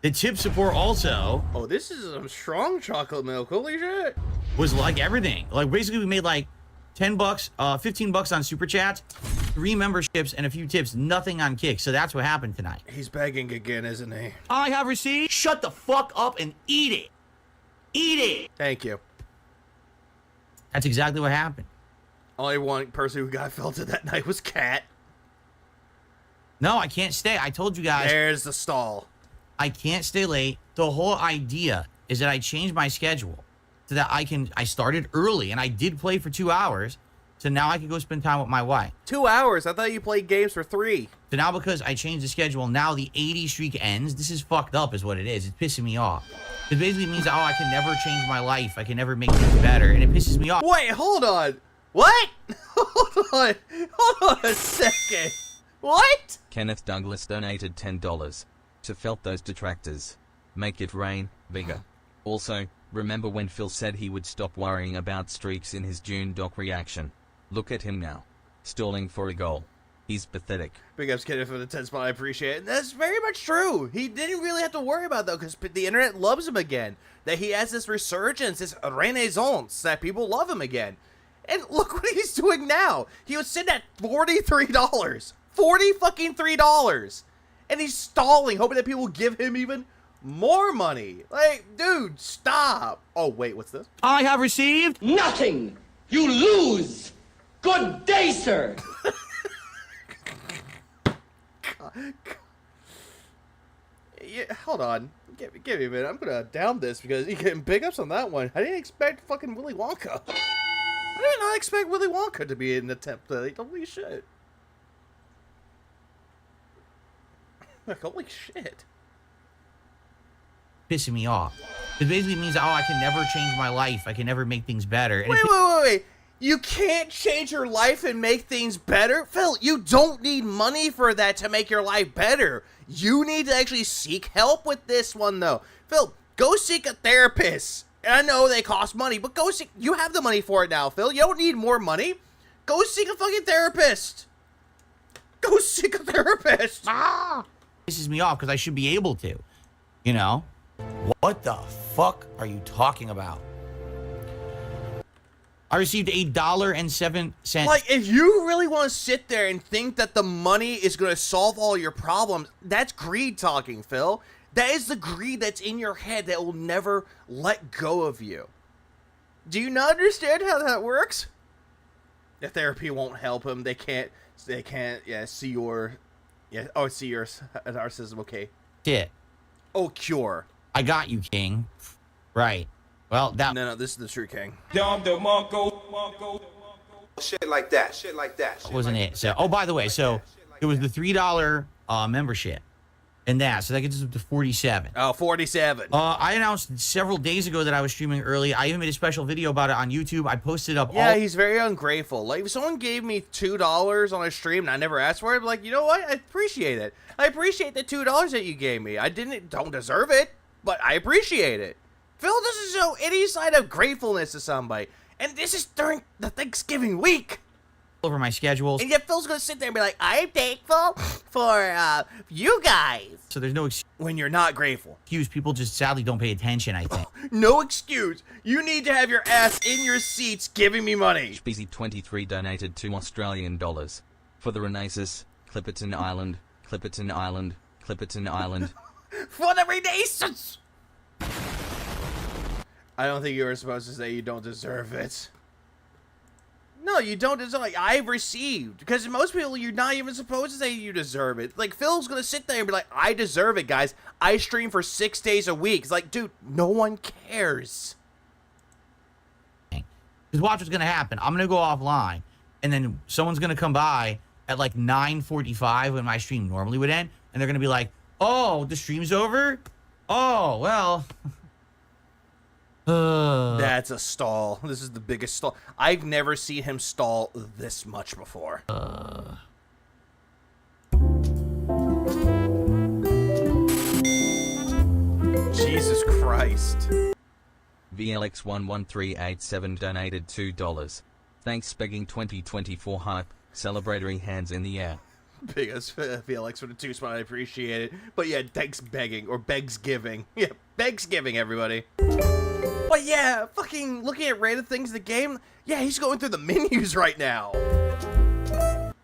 The tip support also. Oh, this is some strong chocolate milk. Holy shit. Was like everything. Like basically we made like $10, $15 on Super Chats, 3 memberships, and a few tips. Nothing on Kick. So that's what happened tonight. He's begging again, isn't he? I have received. Shut the fuck up and eat it. Eat it. Thank you. That's exactly what happened. Only one person who got filtered that night was Cat. No, I can't stay. I told you guys. There's the stall. I can't stay late. The whole idea is that I changed my schedule so that I started early and I did play for 2 hours. So now I can go spend time with my wife. 2 hours? I thought you played games for 3. So now because I changed the schedule, now the 80 streak ends. This is fucked up is what it is. It's pissing me off. It basically means that, I can never change my life. I can never make things better. And it pisses me off. Wait, hold on. What? Hold on. Hold on a second. What? Kenneth Douglas donated $10 to Felt Those Detractors. Make it rain, Vigor. Also, remember when Phil said he would stop worrying about streaks in his June doc reaction? Look at him now. Stalling for a goal. He's pathetic. Big ups, Kenneth, for the 10 spot. I appreciate it. And that's very much true. He didn't really have to worry about that because the internet loves him again. That he has this resurgence, this renaissance, that people love him again. And look what he's doing now. He was sitting at $43. $43. And he's stalling, hoping that people will give him even more money. Like, dude, stop. Oh, wait, what's this? I have received Nothing! You lose! Good day, sir! Yeah, hold on. Give me a minute. I'm gonna down this because you're getting big ups on that one. I didn't expect fucking Willy Wonka. I did not expect Willy Wonka to be in the template. Holy shit. Like, holy shit. pissing me off. It basically means that, I can never change my life. I can never make things better. And Wait. You can't change your life and make things better? Phil, you don't need money for that to make your life better. You need to actually seek help with this one, though. Phil, go seek a therapist. And I know they cost money, but go seek... You have the money for it now, Phil. You don't need more money. Go seek a fucking therapist. Go seek a therapist. pisses me off because I should be able to. You know? What the fuck are you talking about? I received $1.07. Like, if you really want to sit there and think that the money is going to solve all your problems, that's greed talking, Phil. That is the greed that's in your head that will never let go of you. Do you not understand how that works? The therapy won't help him. They can't see your narcissism. Okay. Shit. Oh, cure. I got you, King. Right. Well, that... No, this is the true king. Shit like that. wasn't it. So, oh, by the way, so it was the $3 membership. And so that gets us up to 47. Oh, 47. I announced several days ago that I was streaming early. I even made a special video about it on YouTube. I posted up Yeah, he's very ungrateful. Like, if someone gave me $2 on a stream and I never asked for it, I'd be like, you know what? I appreciate it. I appreciate the $2 that you gave me. I don't deserve it, but I appreciate it. Phil doesn't show any sign of gratefulness to somebody. And this is during the Thanksgiving week. over my schedules. And yet Phil's going to sit there and be like, I'm thankful for you guys. So there's no when you're not grateful. excuse. People just sadly don't pay attention, I think. No excuse. You need to have your ass in your seats giving me money. BZ23 donated $2 Australian for the Renaissance, Clipperton Island, Clipperton Island, Clipperton Island. For the Renaissance! I don't think you were supposed to say you don't deserve it. No, you don't deserve it. Like, I've received. Because most people, you're not even supposed to say you deserve it. Like, Phil's going to sit there and be like, I deserve it, guys. I stream for 6 days a week. It's like, dude, no one cares. Because watch what's going to happen. I'm going to go offline. And then someone's going to come by at like 9:45 when my stream normally would end. And they're going to be like, oh, the stream's over? Oh, well... That's a stall. This is the biggest stall. I've never seen him stall this much before. Jesus Christ. VLX11387 donated $2. Thanks Begging 2024 hype. Celebratory hands in the air. Biggest VLX for the 2 spot. I appreciate it. But yeah, thanks begging or Begsgiving. Yeah, Begsgiving, everybody. But yeah, fucking looking at random things in the game, yeah, he's going through the menus right now.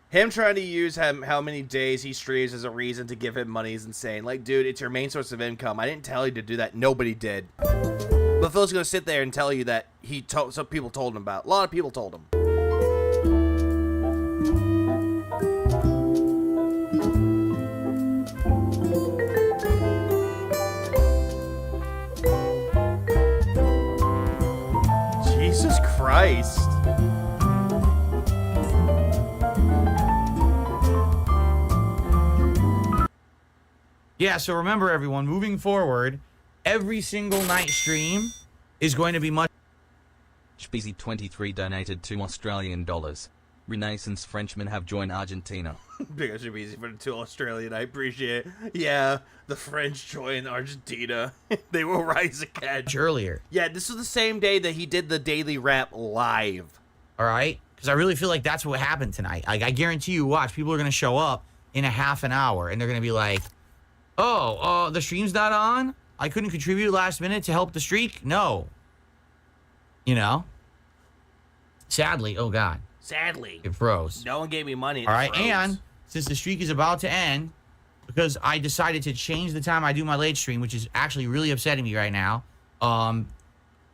Him trying to use how many days he streams as a reason to give him money is insane. Like, dude, it's your main source of income. I didn't tell you to do that. Nobody did. But Phil's gonna sit there and tell you that some people told him about. A lot of people told him. Jesus Christ. Yeah, so remember, everyone, moving forward, every single night stream is going to be much... Speezy23 donated $2 Renaissance Frenchmen have joined Argentina. Big up should be easy for the 2 Australian. I appreciate it. Yeah, the French joined Argentina. They will rise again. earlier. Yeah, this is the same day that he did the Daily Rap live. All right? Because I really feel like that's what happened tonight. Like, I guarantee you, watch, people are going to show up in a half an hour, and they're going to be like, oh, the stream's not on? I couldn't contribute last minute to help the streak? No. You know? Sadly, oh God. Sadly. It froze. No one gave me money. All right, and since the streak is about to end, because I decided to change the time I do my late stream, which is actually really upsetting me right now.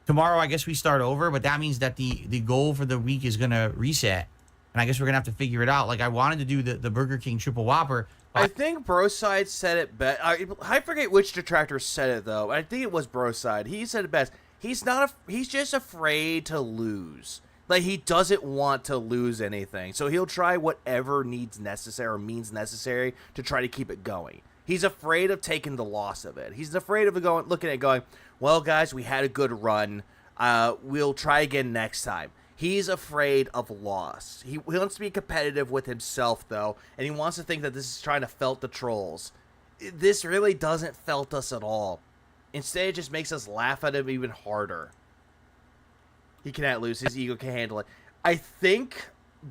Tomorrow, I guess we start over, but that means that the goal for the week is going to reset. And I guess we're going to have to figure it out. Like, I wanted to do the Burger King Triple Whopper. I think Broside said it best. I forget which detractor said it, though. I think it was Broside. He said it best. He's just afraid to lose. Like, he doesn't want to lose anything. So he'll try whatever needs necessary or means necessary to try to keep it going. He's afraid of taking the loss of it. He's afraid of looking at it going, well, guys, we had a good run. We'll try again next time. He's afraid of loss. He wants to be competitive with himself, though, and he wants to think that this is trying to felt the trolls. This really doesn't felt us at all. Instead, it just makes us laugh at him even harder. He cannot lose. His ego can handle it. I think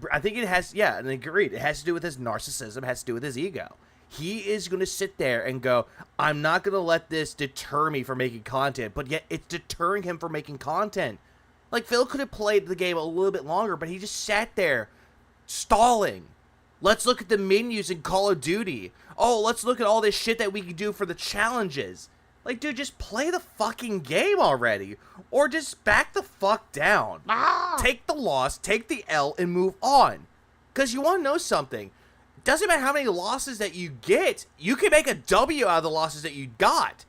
it has, yeah, and agreed. It has to do with his narcissism. It has to do with his ego. He is going to sit there and go, I'm not going to let this deter me from making content, but yet it's deterring him from making content. Like, Phil could have played the game a little bit longer, but he just sat there, stalling. Let's look at the menus in Call of Duty. Oh, let's look at all this shit that we can do for the challenges. Like, dude, just play the fucking game already. Or just back the fuck down. Take the loss, take the L, and move on. Because you want to know something. Doesn't matter how many losses that you get, you can make a W out of the losses that you got.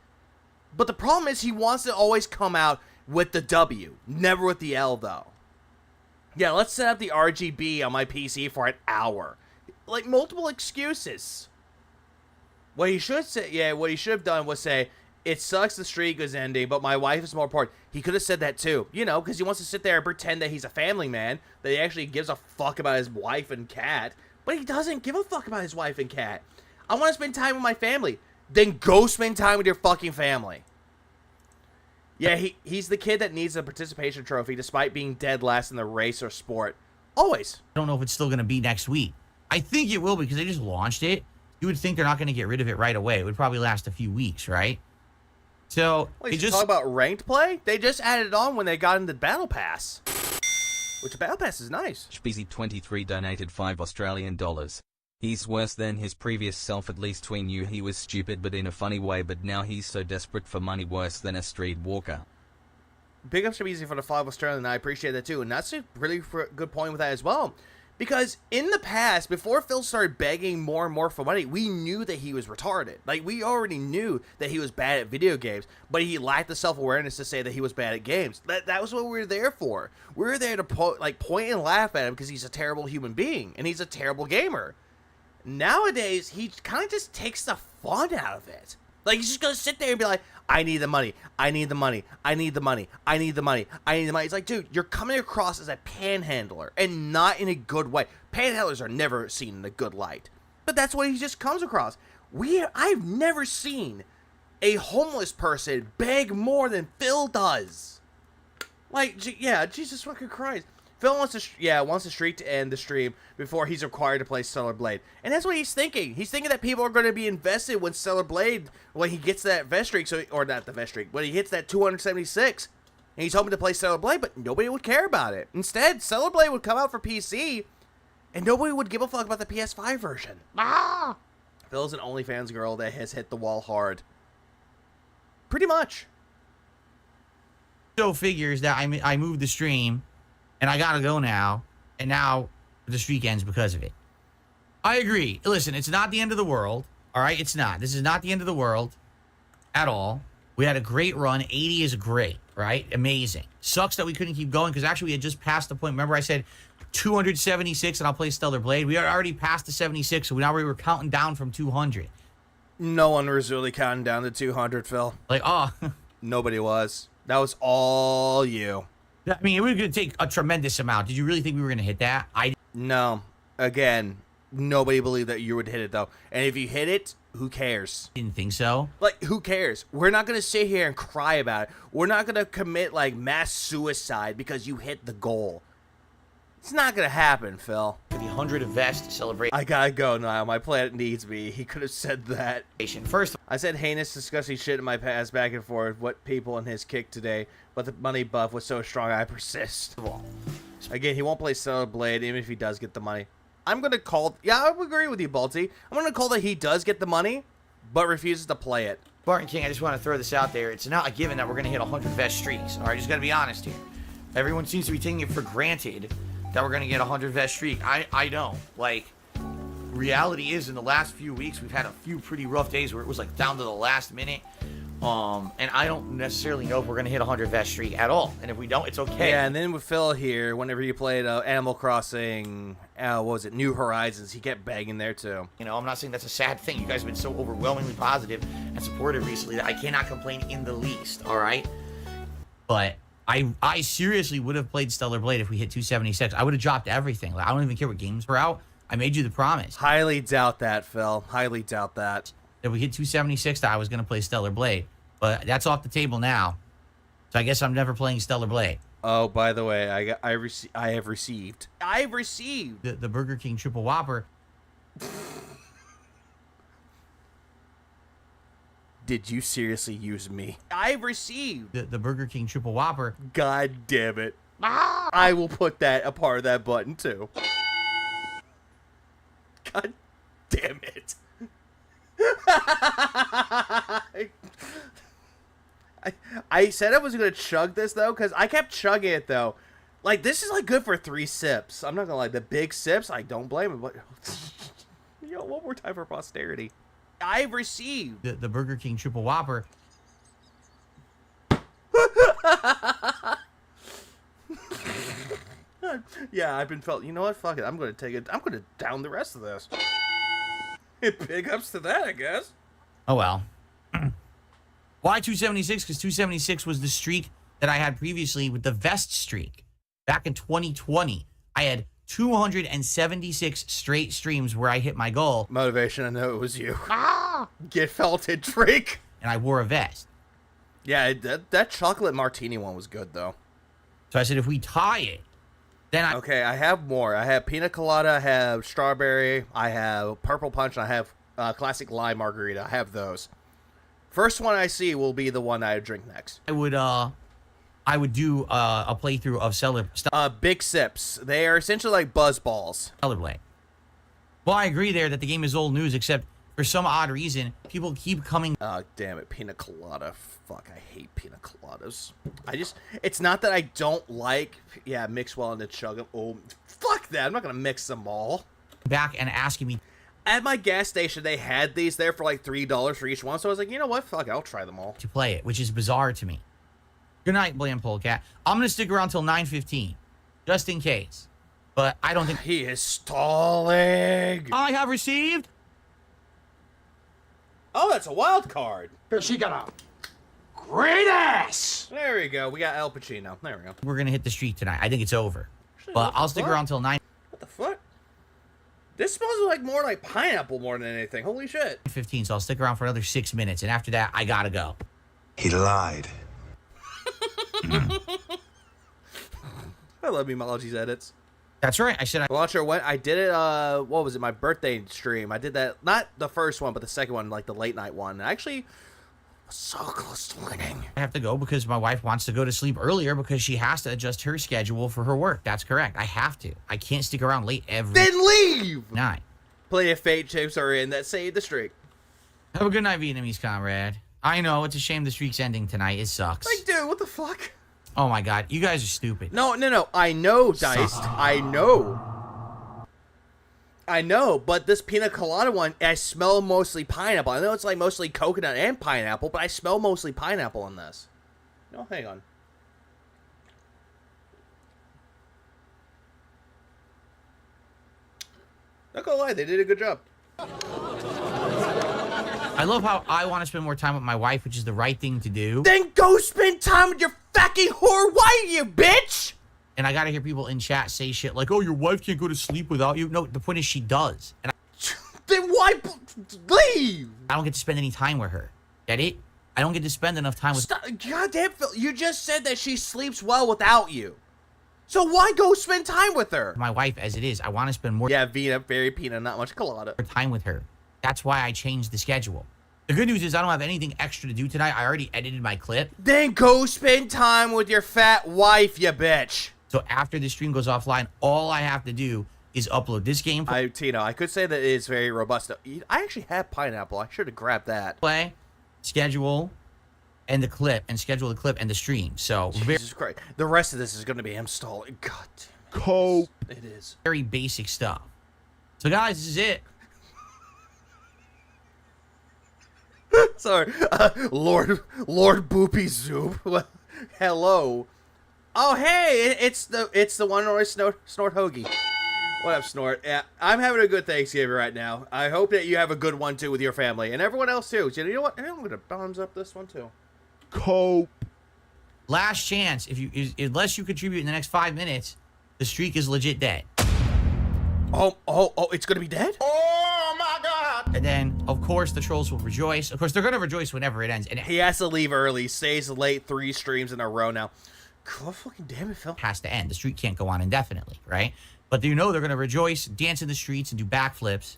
But the problem is he wants to always come out with the W, never with the L, though. Yeah, let's set up the RGB on my PC for an hour. Like, multiple excuses. What he should say, yeah, what he should have done was say, it sucks the streak is ending, but my wife is more important. He could have said that, too. You know, because he wants to sit there and pretend that he's a family man, that he actually gives a fuck about his wife and cat. But he doesn't give a fuck about his wife and cat. I want to spend time with my family. Then go spend time with your fucking family. Yeah, he's the kid that needs a participation trophy despite being dead last in the race or sport. Always. I don't know if it's still going to be next week. I think it will because they just launched it. You would think they're not going to get rid of it right away. It would probably last a few weeks, right? So, well, you talk about ranked play? They just added it on when they got into Battle Pass. Which Battle Pass is nice. Speezy23 donated $5. He's worse than his previous self. At least we knew he was stupid but in a funny way, but now he's so desperate for money, worse than a street walker. Big ups to Easy for the 5 Australian, and I appreciate that too. And that's a really good point with that as well. Because in the past, before Phil started begging more and more for money, we knew that he was retarded. Like, we already knew that he was bad at video games, but he lacked the self-awareness to say that he was bad at games. That was what we were there for. We were there to point and laugh at him because he's a terrible human being, and he's a terrible gamer. Nowadays, he kind of just takes the fun out of it. Like, he's just going to sit there and be like, I need the money. I need the money. I need the money. I need the money. I need the money. It's like, dude, you're coming across as a panhandler and not in a good way. Panhandlers are never seen in a good light. But that's what he just comes across. I've never seen a homeless person beg more than Phil does. Like, yeah, Jesus fucking Christ. Phil wants the streak to end the stream before he's required to play Stellar Blade. And that's what he's thinking. He's thinking that people are going to be invested when Stellar Blade, when he gets that vest streak, or not the vest streak, when he hits that 276. And he's hoping to play Stellar Blade, but nobody would care about it. Instead, Stellar Blade would come out for PC, and nobody would give a fuck about the PS5 version. Phil's an OnlyFans girl that has hit the wall hard. Pretty much. So figures that I moved the stream, and I gotta go now, and now the streak ends because of it. I agree. Listen, it's not the end of the world. All right, it's not. This is not the end of the world at all. We had a great run. 80 is great, right? Amazing. Sucks that we couldn't keep going because actually we had just passed the point. Remember I said 276 and I'll play Stellar Blade? We had already passed the 76, so now we were counting down from 200. No one was really counting down to 200, Phil. Like, oh. Nobody was. That was all you. I mean, it was going to take a tremendous amount. Did you really think we were going to hit that? No. Again, nobody believed that you would hit it, though. And if you hit it, who cares? Didn't think so. Like, who cares? We're not going to sit here and cry about it. We're not going to commit, like, mass suicide because you hit the goal. It's not going to happen, Phil. The 100 of Vest to celebrate. I gotta go now. My planet needs me. He could have said that. First, I said heinous, disgusting shit in my past back and forth. What people in his kick today, but the money buff was so strong I persist. Again, he won't play Stellar Blade even if he does get the money. I'm gonna call. Yeah, I agree with you, Balti. I'm gonna call that he does get the money, but refuses to play it. Barton King, I just want to throw this out there. It's not a given that we're gonna hit 100 Vest streaks. All right, just gotta be honest here. Everyone seems to be taking it for granted that we're gonna get 100 Vest streak. I don't. Like, reality is in the last few weeks we've had a few pretty rough days where it was like down to the last minute. And I don't necessarily know if we're gonna hit 100 Vest streak at all. And if we don't, it's okay. Yeah, and then with Phil here, whenever you played Animal Crossing, what was it, New Horizons, he kept begging there too. You know, I'm not saying that's a sad thing. You guys have been so overwhelmingly positive and supportive recently that I cannot complain in the least. All right, but I seriously would have played Stellar Blade if we hit 276. I would have dropped everything. Like, I don't even care what games were out. I made you the promise. Highly doubt that, Phil. Highly doubt that. If we hit 276, that I was going to play Stellar Blade. But that's off the table now. So I guess I'm never playing Stellar Blade. Oh, by the way, I have received the Burger King Triple Whopper. Did you seriously use me? I've received the Burger King Triple Whopper. God damn it. I will put that a part of that button too. God damn it. I said I was going to chug this though, because I kept chugging it though. Like, this is like good for 3 sips. I'm not going to lie. The big sips, I don't blame him. But yo, one more time for posterity. I've received the Burger King Triple Whopper. Yeah, I've been felt. You know what? Fuck it. I'm going to take it. I'm going to down the rest of this. Big ups to that, I guess. Oh, well. Why 276? Because 276 was the streak that I had previously with the Vest streak. Back in 2020, I had 276 straight streams where I hit my goal. Motivation, I know it was you. Get felted, Drake. And I wore a vest. Yeah, that chocolate martini one was good, though. So I said, if we tie it, then Okay, I have more. I have pina colada, I have strawberry, I have purple punch, and I have classic lime margarita. I have those. First one I see will be the one I drink next. I would do a playthrough of Stellar Big sips. They are essentially like buzz balls. Stellar Blade. Well, I agree there that the game is old news, except for some odd reason, people keep coming. Oh, damn it. Pina colada. Fuck, I hate pina coladas. It's not that I don't like, yeah, mix well into chug them. Oh, fuck that. I'm not going to mix them all. Back and asking me. At my gas station, they had these there for like $3 for each one. So I was like, you know what? Fuck, I'll try them all. To play it, which is bizarre to me. Good night, Bland Polecat. I'm going to stick around till 9:15, just in case. But I don't think... He is stalling. I have received... Oh, that's a wild card. She got a great ass. There we go. We got Al Pacino. There we go. We're going to hit the streak tonight. I think it's over. But I'll stick around till 9. What the fuck? This smells like more like pineapple more than anything. Holy shit. 15, so I'll stick around for another 6 minutes. And after that, I got to go. He lied. I love Memology's edits. That's right. I said Launcher went. I did it. What was it? My birthday stream. I did that. Not the first one, but the second one, like the late night one. I actually was so close to winning. I have to go because my wife wants to go to sleep earlier because she has to adjust her schedule for her work. That's correct. I have to. I can't stick around late every Then leave. night. Plenty of fate chips are in that save the streak. Have a good night, Vietnamese comrade. I know it's a shame the streak's ending tonight. It sucks. Like, dude, what the fuck? Oh my god, you guys are stupid. No. I know, Diced. I know. I know, but this pina colada one, I smell mostly pineapple. I know it's like mostly coconut and pineapple, but I smell mostly pineapple in this. No, hang on. Not gonna lie, they did a good job. I love how I want to spend more time with my wife, which is the right thing to do. Then go spend time with your fucking whore wife, you bitch! And I gotta hear people in chat say shit like, oh, your wife can't go to sleep without you. No, the point is she does. And Then why leave? I don't get to spend any time with her. Get it? I don't get to spend enough time with... Stop. Goddamn, Phil, you just said that she sleeps well without you. So why go spend time with her? my wife as it is. I want to spend more Yeah, Vina, very peanut, not much colada. time with her. That's why I changed the schedule. The good news is I don't have anything extra to do tonight. I already edited my clip. Then go spend time with your fat wife, you bitch. So after the stream goes offline, all I have to do is upload this gameplay, Tino, I could say that it is very robust. I actually have pineapple. I should have grabbed that. schedule, and the clip, and schedule the clip and the stream. So Jesus Christ. The rest of this is going to be installing. God damn. Cope. It is. very basic stuff. So guys, this is it. Sorry. Lord Boopy Zoop. Hello. Oh, hey, it's the one where I snort hoagie. What up, Snort? Yeah, I'm having a good Thanksgiving right now. I hope that you have a good one, too, with your family. And everyone else, too. You know what? I'm going to thumbs up this one, too. Cope. Last chance. Unless you contribute in the next 5 minutes, the streak is legit dead. Oh, it's going to be dead? Oh my God. And then, of course, the trolls will rejoice. Of course, they're going to rejoice whenever it ends. And He has to leave early. Stays late 3 streams in a row now. God fucking damn it, Phil. has to end. The streak can't go on indefinitely, right? But you know they're going to rejoice, dance in the streets, and do backflips.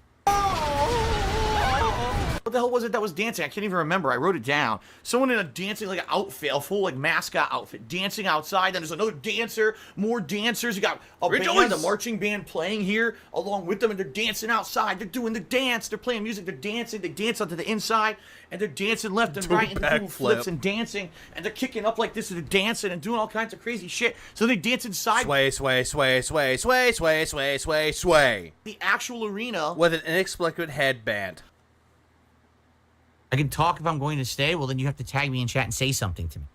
What the hell was it that was dancing? I can't even remember. I wrote it down. Someone in a dancing like outfit, a full like mascot outfit, dancing outside. Then there's another dancer, more dancers. You got a band, a marching band playing here along with them, and they're dancing outside. They're doing the dance. They're playing music. They're dancing. They dance onto the inside, and they're dancing left and right, and they're doing flips and dancing, and they're kicking up like this, and they're dancing and doing all kinds of crazy shit. So they dance inside Sway, sway, sway, sway, sway, sway, sway, sway, sway. the actual arena. With an inexplicable headband. I can talk if I'm going to stay. Well, then you have to tag me in chat and say something to me.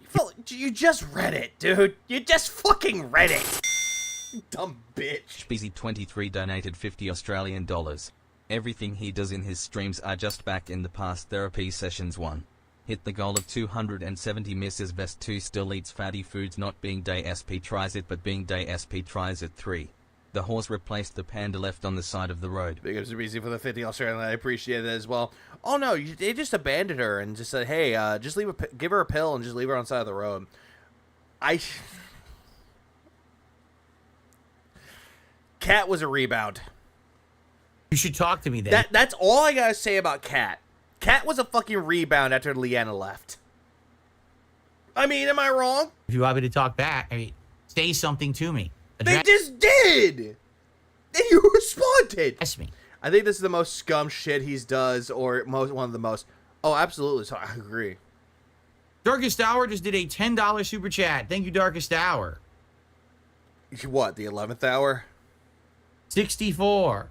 Phil, you just read it, dude. You just fucking read it. You dumb bitch. Speezy23 donated 50 Australian dollars. Everything he does in his streams are just back in the past therapy sessions 1. Hit the goal of 270 Mrs. Vest 2 still eats fatty foods not being day SP tries it but being day SP tries it 3. The horse replaced the panda left on the side of the road. Big ups to BC for the 50 Australian. I appreciate that as well. Oh no, they just abandoned her and just said, hey, just give her a pill and just leave her on the side of the road. Cat was a rebound. You should talk to me then. That's all I gotta say about Cat. Cat was a fucking rebound after Leanna left. I mean, am I wrong? If you want me to talk back, I mean, say something to me. They just did! And you responded! Ask me. I think this is the most scum shit he's does, or one of the most... Oh, absolutely. So I agree. Darkest Hour just did a $10 super chat. Thank you, Darkest Hour. What, the 11th hour? 64.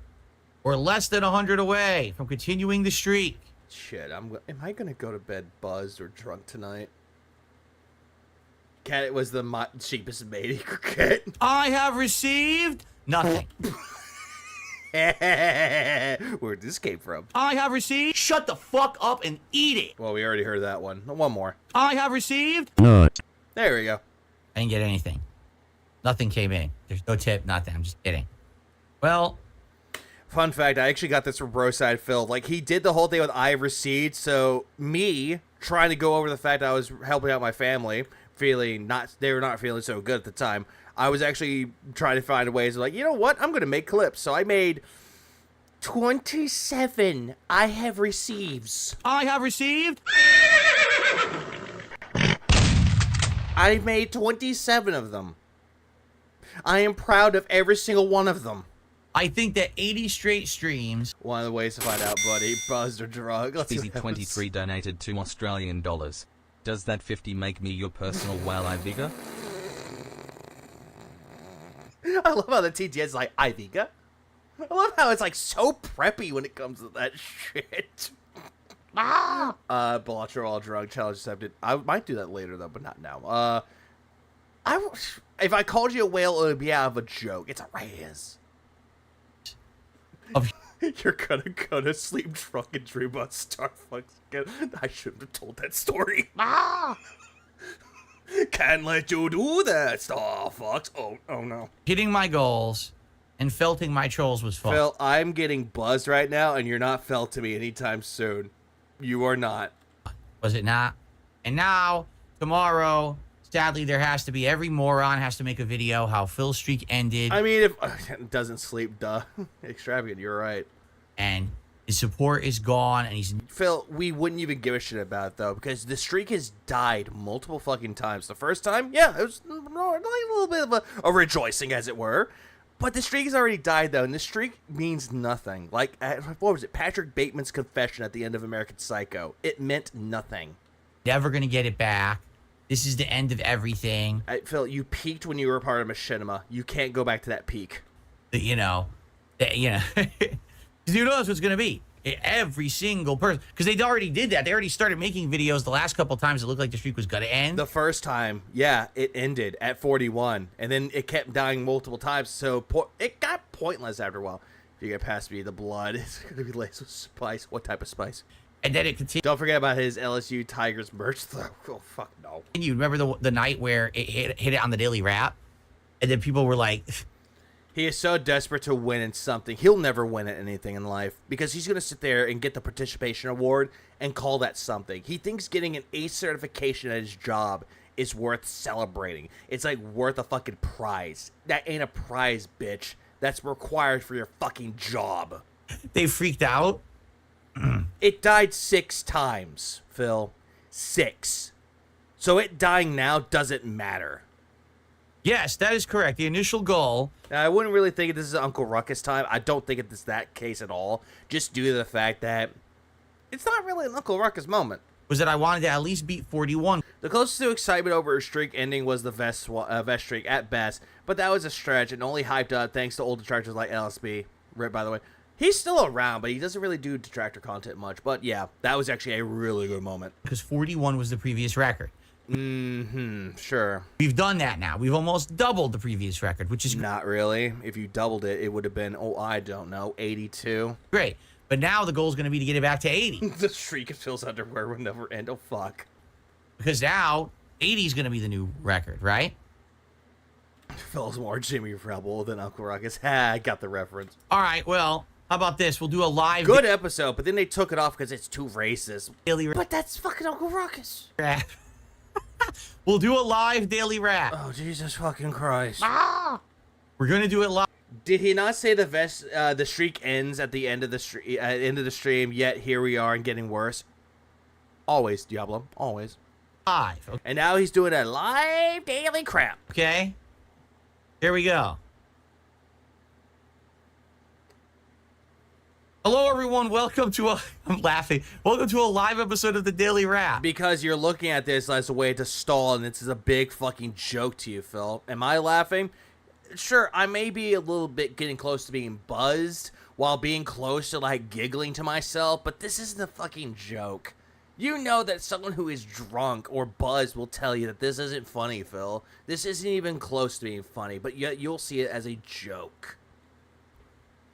Or less than 100 away from continuing the streak. Shit, am I gonna go to bed buzzed or drunk tonight? Cat was the cheapest matey cricket. I have received nothing. Where'd this came from? I have received... Shut the fuck up and eat it. Well, we already heard that one. One more. I have received... There we go. I didn't get anything. Nothing came in. There's no tip, nothing. I'm just kidding. Well... Fun fact, I actually got this from Broside Phil. Like, he did the whole thing with I have received, so me trying to go over the fact I was helping out my family, they were not feeling so good at the time. I was actually trying to find ways of like, you know what? I'm going to make clips. So I made 27 I have receives. I have received... I made 27 of them. I am proud of every single one of them. I think that 80 straight streams... One of the ways to find out, buddy. Buzzed or drunk. Speezy23 donated 2 Australian dollars. Does that 50 make me your personal wildlife vigor? I love how the TTS is like, Iviga. I love how it's like so preppy when it comes to that shit. Bellotro all drunk, challenge accepted. I might do that later though, but not now. If I called you a whale, it would be out of a joke. It's a raise. You're gonna go to sleep drunk and dream about Starfucks again. I shouldn't have told that story. Can't let you do that, Starfucks. Oh no. Hitting my goals and felting my trolls was fun. Phil, I'm getting buzzed right now, and you're not felt to me anytime soon. You are not. Was it not? And now, tomorrow, sadly, there has to be, every moron has to make a video how Phil's streak ended. I mean, if it doesn't sleep, duh. Extravagant, you're right. And his support is gone, and he's... Phil, we wouldn't even give a shit about it, though, because the streak has died multiple fucking times. The first time, yeah, it was a little bit of a rejoicing, as it were. But the streak has already died, though, and the streak means nothing. Like, what was it? Patrick Bateman's confession at the end of American Psycho. It meant nothing. Never gonna get it back. This is the end of everything. Phil, you peaked when you were a part of Machinima. You can't go back to that peak. You know. Who knows what's gonna be? Every single person, because they already did that. They already started making videos the last couple of times. It looked like the streak was gonna end. The first time, yeah, it ended at 41, and then it kept dying multiple times. So it got pointless after a while. If you get past me, the blood is gonna be laced with spice. What type of spice? And then it continued. Don't forget about his LSU Tigers merch, though. Oh fuck no. And you remember the night where it hit it on the Daily Wrap, and then people were like. He is so desperate to win in something. He'll never win at anything in life because he's going to sit there and get the participation award and call that something. He thinks getting an A certification at his job is worth celebrating. It's like worth a fucking prize. That ain't a prize, bitch. That's required for your fucking job. They freaked out. It died 6 times, Phil. 6. So it dying now doesn't matter. Yes, that is correct. The initial goal. Now, I wouldn't really think this is Uncle Ruckus time. I don't think it's that case at all. Just due to the fact that it's not really an Uncle Ruckus moment. Was that I wanted to at least beat 41. The closest to excitement over her streak ending was the vest streak at best, but that was a stretch and only hyped up thanks to old detractors like LSB. Rip, by the way. He's still around, but he doesn't really do detractor content much. But yeah, that was actually a really good moment. Because 41 was the previous record. Sure. We've done that now. We've almost doubled the previous record, which is not really. If you doubled it, it would have been, I don't know, 82. Great. But now the goal is going to be to get it back to 80. The streak of Phil's underwear will never end. Oh, fuck. Because now 80 is going to be the new record, right? Phil's more Jimmy Rebel than Uncle Ruckus. I got the reference. All right, well, how about this? We'll do a live... Good episode, but then they took it off because it's too racist. But that's fucking Uncle Ruckus. We'll do a live daily rap. Oh, Jesus fucking Christ. We're going to do it live. Did he not say the streak ends at the end of the stream, yet here we are and getting worse? Always, Diablo. Always. Live. Okay. And now he's doing a live daily crap. Okay. Here we go. Hello, everyone. Welcome to I'm laughing. Welcome to a live episode of the Daily Wrap. Because you're looking at this as a way to stall, and this is a big fucking joke to you, Phil. Am I laughing? Sure, I may be a little bit getting close to being buzzed while being close to, like, giggling to myself, but this isn't a fucking joke. You know that someone who is drunk or buzzed will tell you that this isn't funny, Phil. This isn't even close to being funny, but yet you'll see it as a joke.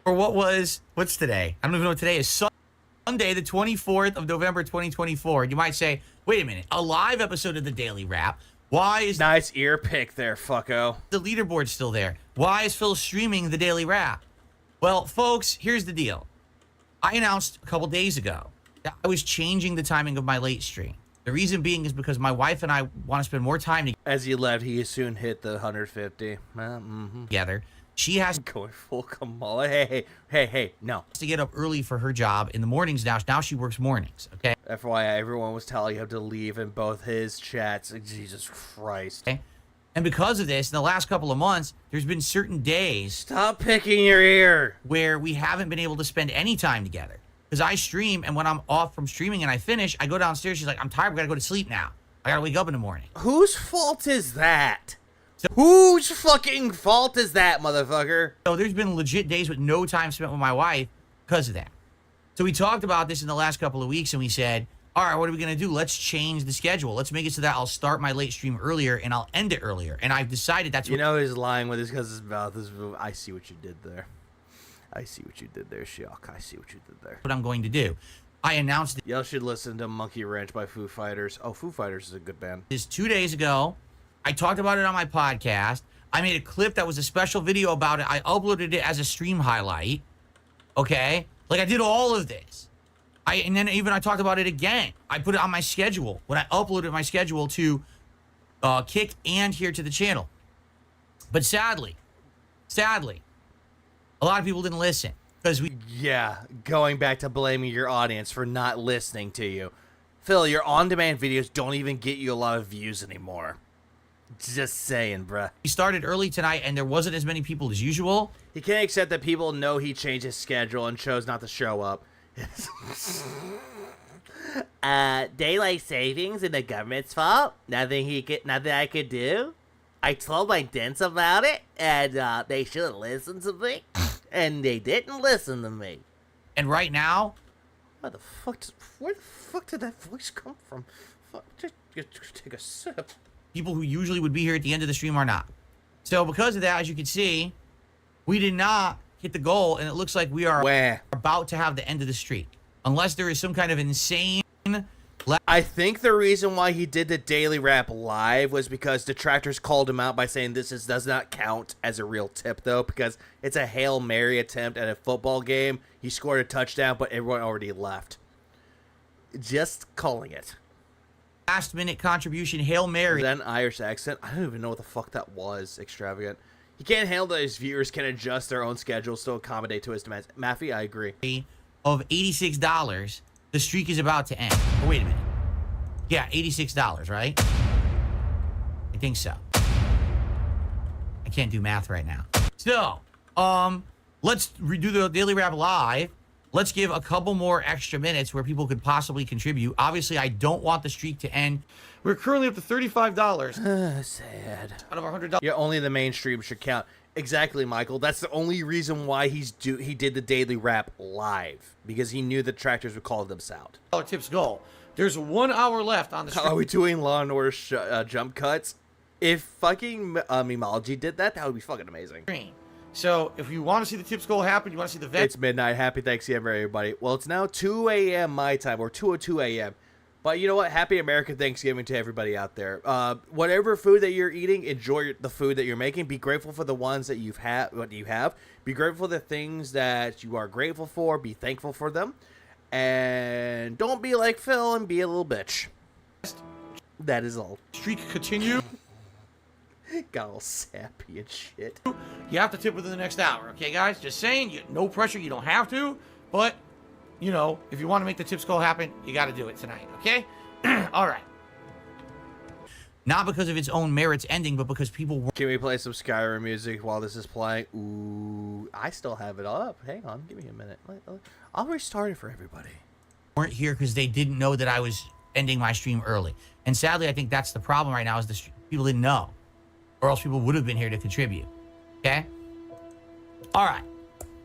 Or what's today? I don't even know what today is. Sunday, the 24th of November, 2024. You might say, wait a minute, a live episode of the Daily Wrap. Why is... Nice ear pick there, fucko. The leaderboard still there? Why is Phil streaming the Daily Wrap? Well, folks, here's the deal. I announced a couple days ago that I was changing the timing of my late stream. The reason being is because my wife and I want to spend more time together. As he left, he soon hit the 150. Together. She has going full Kamala. Hey, no. To get up early for her job in the mornings now. Now she works mornings, okay? FYI, everyone was telling you have to leave in both his chats. Jesus Christ. Okay? And because of this, in the last couple of months, there's been certain days... Stop picking your ear! ...where we haven't been able to spend any time together. Because I stream, and when I'm off from streaming and I finish, I go downstairs. She's like, I'm tired. We got to go to sleep now. I got to wake up in the morning. Whose fault is that? Whose fucking fault is that, motherfucker? So there's been legit days with no time spent with my wife because of that. So we talked about this in the last couple of weeks, and we said, all right, what are we going to do? Let's change the schedule. Let's make it so that I'll start my late stream earlier and I'll end it earlier. And I've decided that's You know he's lying with his because his mouth is... I see what you did there. I see what you did there, Shock. I see what you did there. what I'm going to do. I announced Y'all should listen to Monkey Ranch by Foo Fighters. Oh, Foo Fighters is a good band. this 2 days ago. I talked about it on my podcast. I made a clip that was a special video about it. I uploaded it as a stream highlight. Okay? Like, I did all of this. And then even I talked about it again. I put it on my schedule when I uploaded my schedule to Kick and here to the channel. But sadly, a lot of people didn't listen because we... Yeah, going back to blaming your audience for not listening to you. Phil, your on-demand videos don't even get you a lot of views anymore. Just saying, bruh. We started early tonight and there wasn't as many people as usual. He can't accept that people know he changed his schedule and chose not to show up. Daylight savings and the government's fault? Nothing I could do? I told my dents about it, and they should have listened to me, and they didn't listen to me. And right now, where the fuck did that voice come from? Fuck, just take a sip. people who usually would be here at the end of the stream are not. So because of that, as you can see, we did not hit the goal, and it looks like we are about to have the end of the streak. Unless there is some kind of insane... I think the reason why he did the daily rap live was because Detractors called him out by saying does not count as a real tip, though, because it's a Hail Mary attempt at a football game. He scored a touchdown, but everyone already left. Just calling it. Last-minute contribution, Hail Mary. Is that an Irish accent? I don't even know what the fuck that was. Extravagant. He can't handle that his viewers can adjust their own schedules to accommodate to his demands. Maffey, I agree. Of $86, the streak is about to end. Oh, wait a minute. Yeah, $86, right? I think so. I can't do math right now. So, let's redo the Daily Rap Live. Let's give a couple more extra minutes where people could possibly contribute. Obviously, I don't want the streak to end. We're currently up to $35. Sad. Out of $100. Yeah, only the mainstream should count. Exactly, Michael. That's the only reason why he did the Daily Rap live, because he knew the Detractors would call this out. Tips goal. There's 1 hour left on the stream. Are we doing Law and Order jump cuts? If fucking Memology did that, that would be fucking amazing. So if you want to see the tips goal happen, you want to see the vet. It's midnight. Happy Thanksgiving, everybody. Well, it's now 2 a.m. my time, or 2:02 a.m. But you know what? Happy American Thanksgiving to everybody out there. Whatever food that you're eating, enjoy the food that you're making. Be grateful for the ones that you have. Be grateful for the things that you are grateful for. Be thankful for them. And don't be like Phil and be a little bitch. That is all. Streak continue. Got all sappy and shit. You have to tip within the next hour, okay, guys? Just saying, no pressure. You don't have to, but you know, if you want to make the tips goal happen, you got to do it tonight, okay? All right. Not because of its own merits ending, but because people were... Can we play some Skyrim music while this is playing? Ooh, I still have it up. Hang on, give me a minute. I'll restart it for everybody. Weren't here because they didn't know that I was ending my stream early. And sadly, I think that's the problem right now, is the people didn't know. Or else people would have been here to contribute. Okay? All right.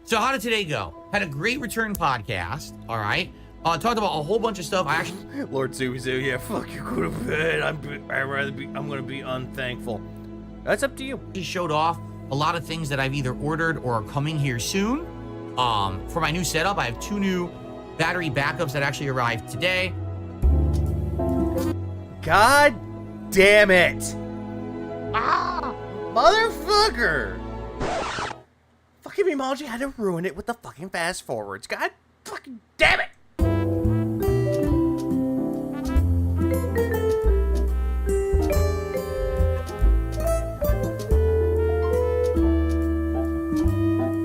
So how did today go? Had a great return podcast. All right. Talked about a whole bunch of stuff. I actually... Lord Zubizu, yeah, fuck you, go to bed. I'm gonna be unthankful. That's up to you. Just showed off a lot of things that I've either ordered or are coming here soon. For my new setup, I have 2 new battery backups that actually arrived today. God damn it. Ah, motherfucker. Fucking Memology had to ruin it with the fucking fast forwards. God fucking damn it.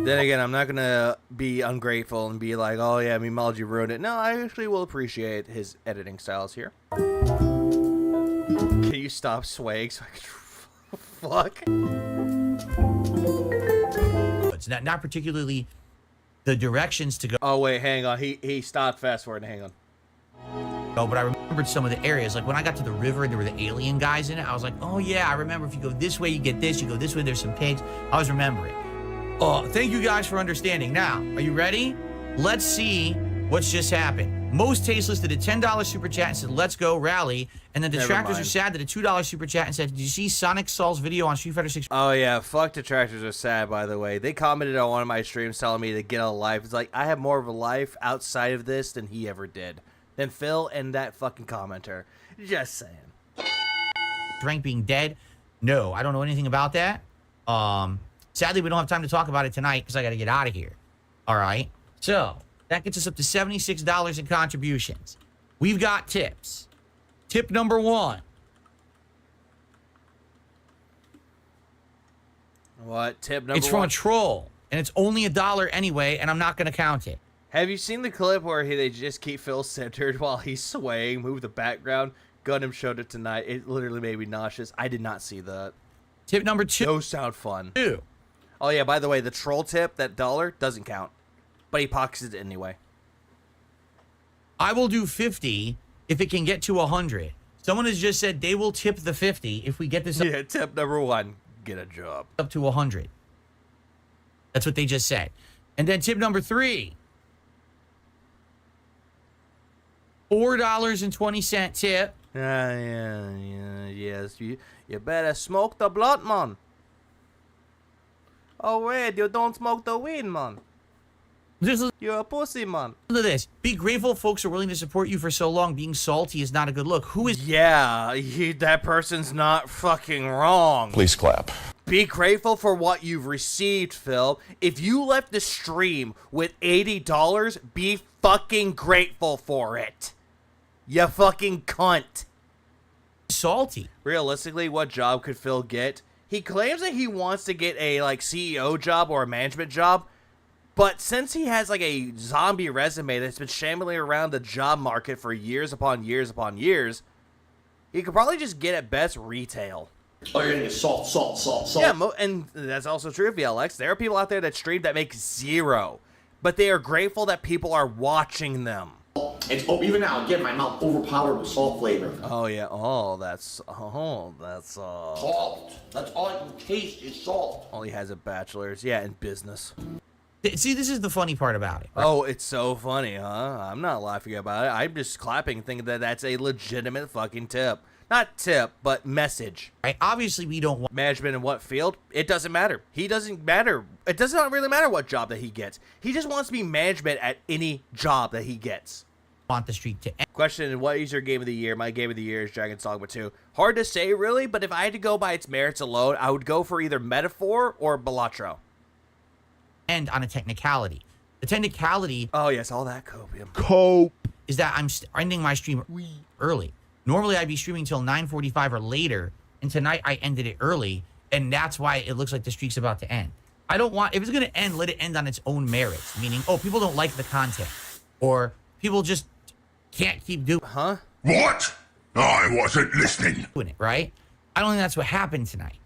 Then again, I'm not gonna be ungrateful and be like, oh yeah, Memology ruined it. No, I actually will appreciate his editing styles here. Can you stop swaying so I can... Fuck. It's not particularly the directions to go. Oh wait, hang on. He stopped fast forwarding. Hang on. Oh, but I remembered some of the areas. Like when I got to the river and there were the alien guys in it, I was like, oh yeah, I remember if you go this way, you get this. You go this way, there's some pigs. I was remembering. Oh, thank you guys for understanding. Now, are you ready? Let's see what's just happened. Most Tasteless did a $10 super chat and said, let's go rally. And then Detractors are sad did a $2 super chat and said, did you see Sonic Saul's video on Street Fighter 6? Oh yeah, fuck Detractors are sad, by the way. They commented on one of my streams telling me to get a life. It's like, I have more of a life outside of this than he ever did. Than Phil and that fucking commenter. Just saying. Drink being dead? No, I don't know anything about that. Sadly, we don't have time to talk about it tonight because I got to get out of here. All right? So, that gets us up to $76 in contributions. We've got tips. Tip number 1. What? Tip number 1? It's from a troll, and it's only $1 anyway, and I'm not going to count it. Have you seen the clip where they just keep Phil centered while he's swaying, move the background? Gundam showed it tonight. It literally made me nauseous. I did not see that. Tip number 2. Those sound fun. Oh yeah, by the way, the troll tip, that $1, doesn't count. But he pockets it anyway. I will do 50 if it can get to 100. Someone has just said they will tip the 50 if we get this Yeah, tip number 1, get a job. up to 100. That's what they just said. And then tip number 3. $4.20 tip. Yes. You better smoke the blunt, man. Oh, wait, you don't smoke the weed, man. You're a pussy, man. Listen to this. Be grateful folks are willing to support you for so long. Being salty is not a good look. Who is... Yeah, that person's not fucking wrong. Please clap. Be grateful for what you've received, Phil. If you left the stream with $80, be fucking grateful for it. You fucking cunt. Salty. Realistically, what job could Phil get? He claims that he wants to get a CEO job or a management job, but since he has a zombie resume that's been shambling around the job market for years upon years upon years, he could probably just get at best retail. Oh, you're gonna get salt. Yeah, and that's also true of VLX. There are people out there that stream that make 0, but they are grateful that people are watching them. Even now, again, my mouth overpowered with salt flavor. Oh yeah. That's salt. That's all I can taste is salt. All he has a bachelor's. Yeah, in business. See, this is the funny part about it. Right? Oh, it's so funny, huh? I'm not laughing about it. I'm just clapping, thinking that that's a legitimate fucking tip. Not tip, but message. Right? Obviously, we don't want management in what field. It doesn't matter. He doesn't matter. It does not really matter what job that he gets. He just wants to be management at any job that he gets. Want the streak to end. Question, what is your game of the year? My game of the year is Dragon's Dogma 2. Hard to say, really, but if I had to go by its merits alone, I would go for either Metaphor or Balatro. End on a technicality. The technicality... Oh, yes, all that copium. ...is that I'm ending my stream early. Normally, I'd be streaming till 9:45 or later, and tonight I ended it early, and that's why it looks like the streak's about to end. I don't want... If it's going to end, let it end on its own merits, meaning, oh, people don't like the content, or people just can't keep doing... Huh? What? I wasn't listening. ...doing it, right? I don't think that's what happened tonight.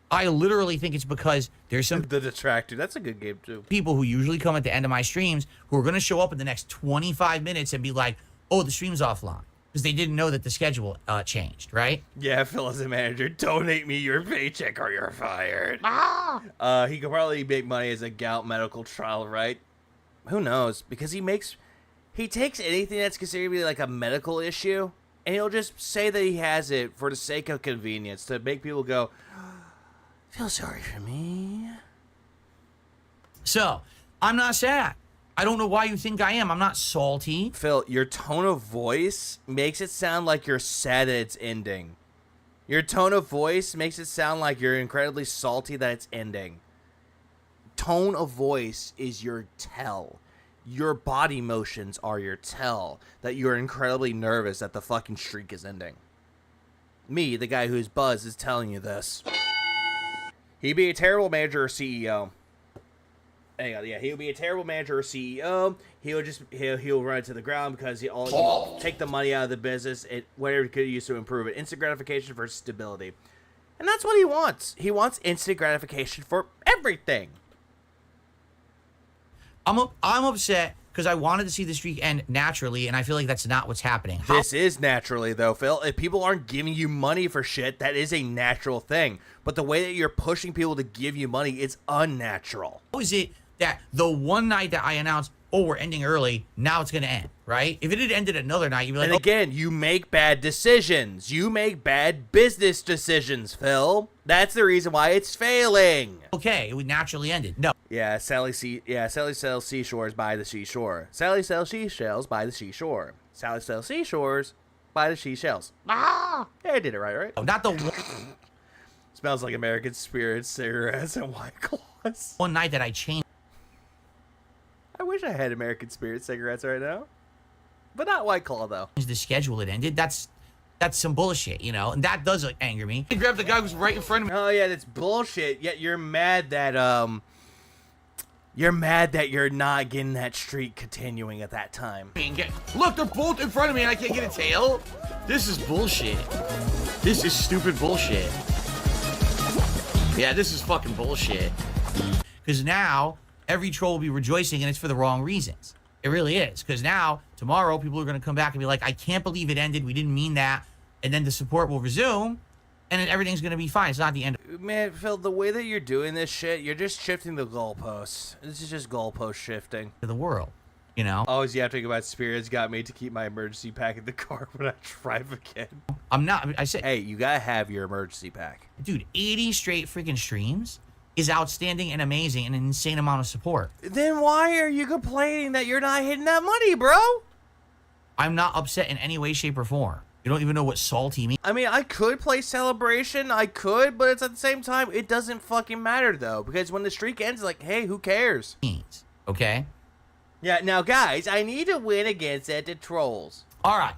I literally think it's because there's some... The Detractor. That's a good game, too. ...people who usually come at the end of my streams who are going to show up in the next 25 minutes and be like, oh, the stream's offline. Because they didn't know that the schedule changed, right? Yeah, Phil as a manager, donate me your paycheck or you're fired. He could probably make money as a gout medical trial, right? Who knows? Because he takes anything that's considered to be like a medical issue, and he'll just say that he has it for the sake of convenience, to make people go, feel sorry for me. So, I'm not sad. I don't know why you think I am. I'm not salty. Phil, your tone of voice makes it sound like you're sad that it's ending. Your tone of voice makes it sound like you're incredibly salty that it's ending. Tone of voice is your tell. Your body motions are your tell that you're incredibly nervous that the fucking streak is ending. Me, the guy who's buzzed, is telling you this. He'd be a terrible manager or CEO. Hang on, yeah, he'll be a terrible manager or CEO. He'll run it to the ground because he'll take the money out of the business. Whatever he could use to improve it. Instant gratification versus stability. And that's what he wants. He wants instant gratification for everything. I'm upset because I wanted to see the streak end naturally, and I feel like that's not what's happening. This is naturally, though, Phil. If people aren't giving you money for shit, that is a natural thing. But the way that you're pushing people to give you money, it's unnatural. How is it that the one night that I announced, oh, we're ending early, now it's going to end, right? If it had ended another night, you'd be like, And again, you make bad decisions. You make bad business decisions, Phil. That's the reason why it's failing. Okay, it would naturally ended. No. Yeah, Sally sells seashores by the seashore. Sally sells seashells by the seashore. Sally sells seashores by the seashells. Ah! Yeah, I did it right? Not the one, Smells like American Spirit cigarettes and White Claws. one night that I changed I wish I had American Spirit cigarettes right now. But not White Claw, though. the schedule it ended. That's some bullshit, you know? And that does anger me. He grabbed the guy who's right in front of me. Oh, yeah, that's bullshit. Yet you're mad that, you're not getting that streak continuing at that time. Look, they're both in front of me and I can't get a tail. This is bullshit. This is stupid bullshit. Yeah, this is fucking bullshit. Because now every troll will be rejoicing, and it's for the wrong reasons. It really is. Because now, tomorrow, people are going to come back and be like, I can't believe it ended. We didn't mean that. And then the support will resume, and then everything's going to be fine. It's not the end. Man, Phil, the way that you're doing this shit, you're just shifting the goalposts. This is just goalpost shifting. To the world, you know? Always you have to think about spirits got me to keep my emergency pack in the car when I drive again. I'm not. I said, Hey, you gotta have your emergency pack. dude, 80 straight freaking streams is outstanding and amazing and an insane amount of support. Then why are you complaining that you're not hitting that money, bro? I'm not upset in any way, shape, or form. You don't even know what salty means. I mean, I could play Celebration, I could, but it's at the same time, it doesn't fucking matter, though, because when the streak ends, like, hey, who cares? Okay? Yeah, now, guys, I need to win against the Trolls. All right.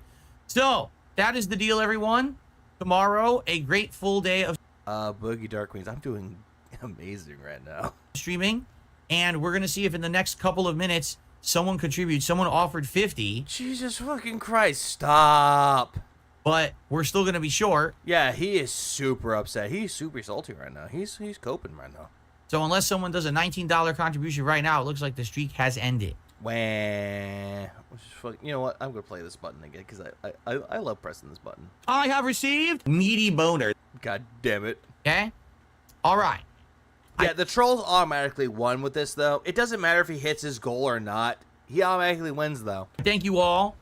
So, that is the deal, everyone. Tomorrow, a great full day of Boogie Dark Queens, I'm doing amazing right now. streaming, and we're going to see if in the next couple of minutes, someone contributes. Someone offered 50. Jesus fucking Christ, stop. But we're still going to be short. Yeah, he is super upset. He's super salty right now. He's coping right now. So unless someone does a $19 contribution right now, it looks like the streak has ended. Wah. You know what? I'm going to play this button again because I love pressing this button. I have received meaty boner. God damn it. Okay? All right. Yeah, the Trolls automatically won with this, though. It doesn't matter if he hits his goal or not. He automatically wins, though. Thank you all.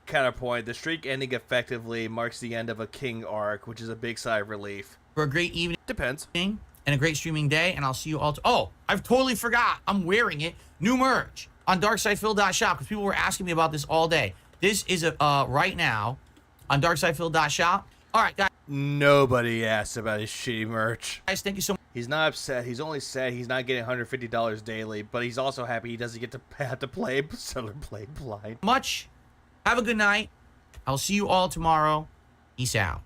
Counterpoint, the streak ending effectively marks the end of a king arc, which is a big sigh of relief. For a great evening. Depends. And a great streaming day, and I'll see you all. Oh, I've totally forgot. I'm wearing it. New merch on darksidephil.shop because people were asking me about this all day. This is right now on darksidephil.shop. All right, guys. Nobody asked about his shitty merch. Guys, thank you so much. He's not upset. He's only sad he's not getting $150 daily, but he's also happy he doesn't get to have to play Stellar Blade blind. Much. Have a good night. I'll see you all tomorrow. Peace out.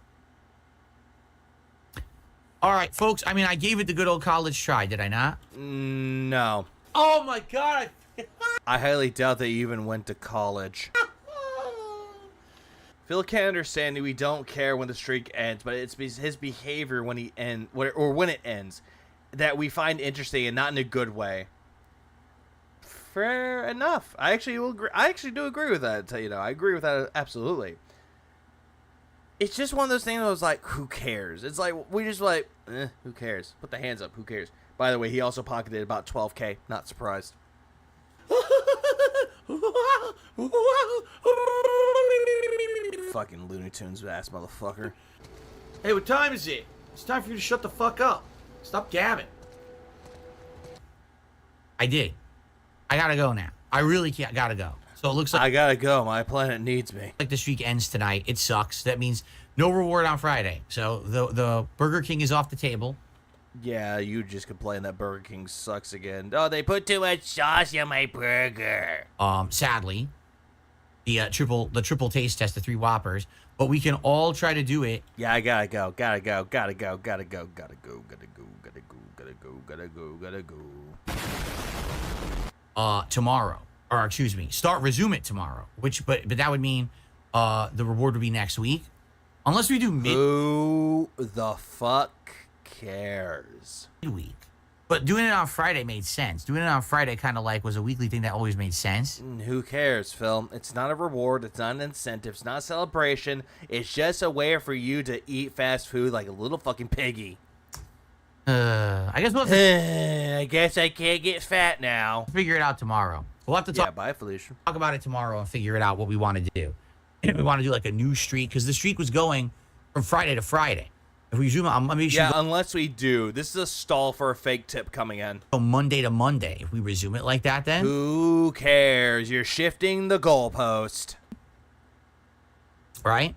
All right, folks. I mean, I gave it the good old college try, did I not? No. Oh, my God. I highly doubt that you even went to college. Phil can't understand that we don't care when the streak ends, but it's his behavior when when it ends that we find interesting and not in a good way. Fair enough. I actually do agree with that. I agree with that absolutely. It's just one of those things that was like, who cares? It's like we just like, who cares? Put the hands up. Who cares? By the way, he also pocketed about 12K. Not surprised. Fucking Looney Tunes ass motherfucker. Hey, what time is it? It's time for you to shut the fuck up. Stop gabbing. I did. I gotta go now. I really can't. Gotta go. So it looks like I gotta go. My planet needs me. Like the streak ends tonight. It sucks. That means no reward on Friday. So the Burger King is off the table. Yeah, you just complain that Burger King sucks again. Oh, they put too much sauce in my burger. Sadly, the triple taste test, the 3 Whoppers. But we can all try to do it. Yeah, I gotta go. Tomorrow, or excuse me, resume it tomorrow. But that would mean the reward would be next week, unless we do Who the fuck cares? midweek. But doing it on Friday made sense. Doing it on Friday kind of like was a weekly thing that always made sense. Who cares, Phil? It's not a reward. It's not an incentive. It's not a celebration. It's just a way for you to eat fast food like a little fucking piggy. I guess we'll have to I guess I can't get fat now. figure it out tomorrow. We'll have to talk. Yeah, bye, Felicia. Talk about it tomorrow and figure it out what we want to do. If we want to do like a new streak, because the streak was going from Friday to Friday. If we zoom out, Unless we do. This is a stall for a fake tip coming in. go Monday to Monday. If we resume it like that, then Who cares? You're shifting the goalpost. right?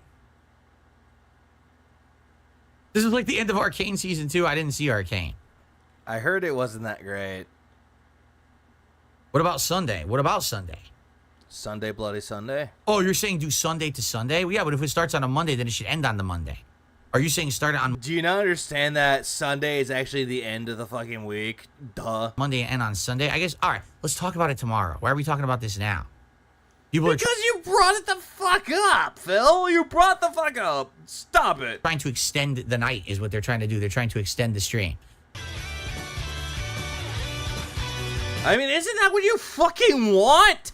This is like the end of Arcane season 2. I didn't see Arcane. I heard it wasn't that great. What about Sunday? What about Sunday? Sunday, Bloody Sunday. Oh, you're saying do Sunday to Sunday? Well, yeah, but if it starts on a Monday, then it should end on the Monday. Are you saying start it on Do you not understand that Sunday is actually the end of the fucking week? Duh. Monday and end on Sunday? I guess. All right, let's talk about it tomorrow. Why are we talking about this now? People Because you brought it the fuck up, Phil. You brought the fuck up. Stop it. trying to extend the night is what they're trying to do. They're trying to extend the stream. I mean, isn't that what you fucking want?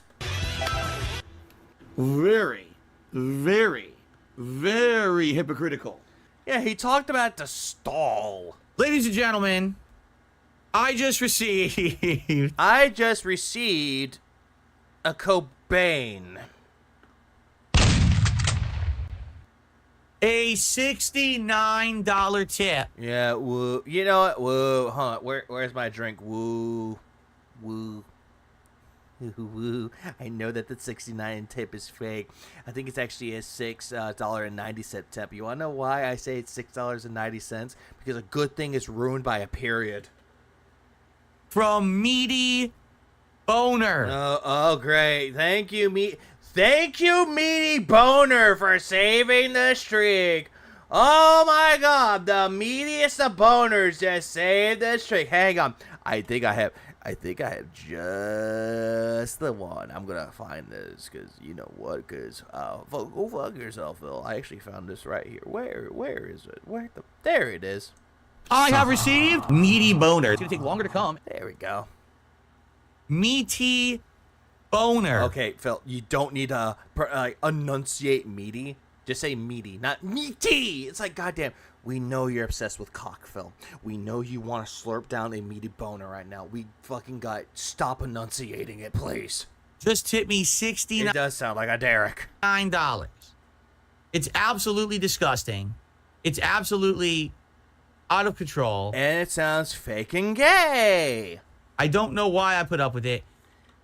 Very, very, very hypocritical. Yeah, he talked about the stall. Ladies and gentlemen, I just received A Cobain. a $69 tip. Yeah, woo. You know what? Woo. Hold on. Where's my drink? Woo. Woo. Woo. I know that the 69 tip is fake. I think it's actually a $6.90 tip. You want to know why I say it's $6.90? Because a good thing is ruined by a period. From Meaty Boner. Oh, great. Thank you, Meaty Boner, for saving the streak. Oh my God, the meatiest of boners just saved the streak. Hang on, I think I have just the one. I'm gonna find this, cause you know what? Cause go fuck yourself, Phil. I actually found this right here. Where is it? There it is. I have received Meaty Boner. It's gonna take longer to come. There we go. Meaty Boner. Okay, Phil, you don't need to enunciate meaty. Just say meaty, not meaty. It's like, goddamn, we know you're obsessed with cock, Phil. We know you want to slurp down a meaty boner right now. We fucking got. Stop enunciating it, please. Just tip me $69. It does sound like a Derek. It's absolutely disgusting. It's absolutely out of control. And it sounds fake and gay. I don't know why I put up with it.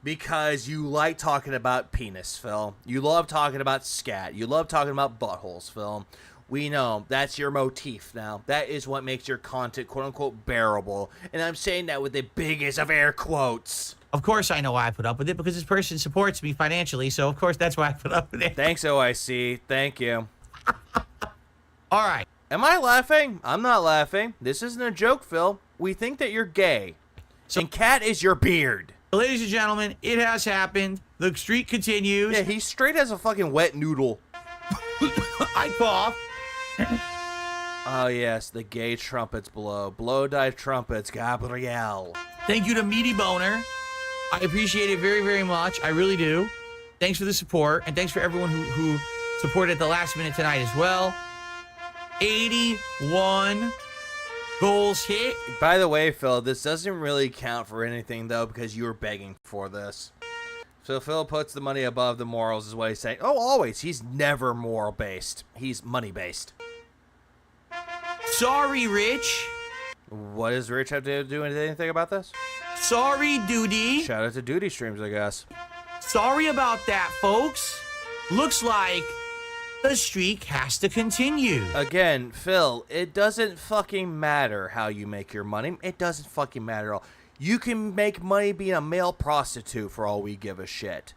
Because you like talking about penis, Phil. You love talking about scat. You love talking about buttholes, Phil. We know that's your motif now. That is what makes your content, quote unquote, bearable. And I'm saying that with the biggest of air quotes. Of course I know why I put up with it, because this person supports me financially, so of course that's why I put up with it. Thanks, OIC. Thank you. All right. Am I laughing? I'm not laughing. This isn't a joke, Phil. We think that you're gay. And cat is your beard. Ladies and gentlemen, it has happened. The streak continues. Yeah, he's straight as a fucking wet noodle. I cough. Oh, yes, the gay trumpets blow. Blow thy trumpets, Gabrielle. Thank you to Meaty Boner. I appreciate it very, very much. I really do. Thanks for the support, and thanks for everyone who supported at the last minute tonight as well. 81 goals hit. By the way, Phil, this doesn't really count for anything, though, because you were begging for this. So Phil puts the money above the morals is what he's saying. Oh, always. He's never moral-based. He's money-based. Sorry, Rich. What does Rich have to do anything about this? Sorry, Duty. Shout out to Duty Streams, I guess. Sorry about that, folks. Looks like the streak has to continue. Again, Phil, it doesn't fucking matter how you make your money. It doesn't fucking matter at all. You can make money being a male prostitute for all we give a shit.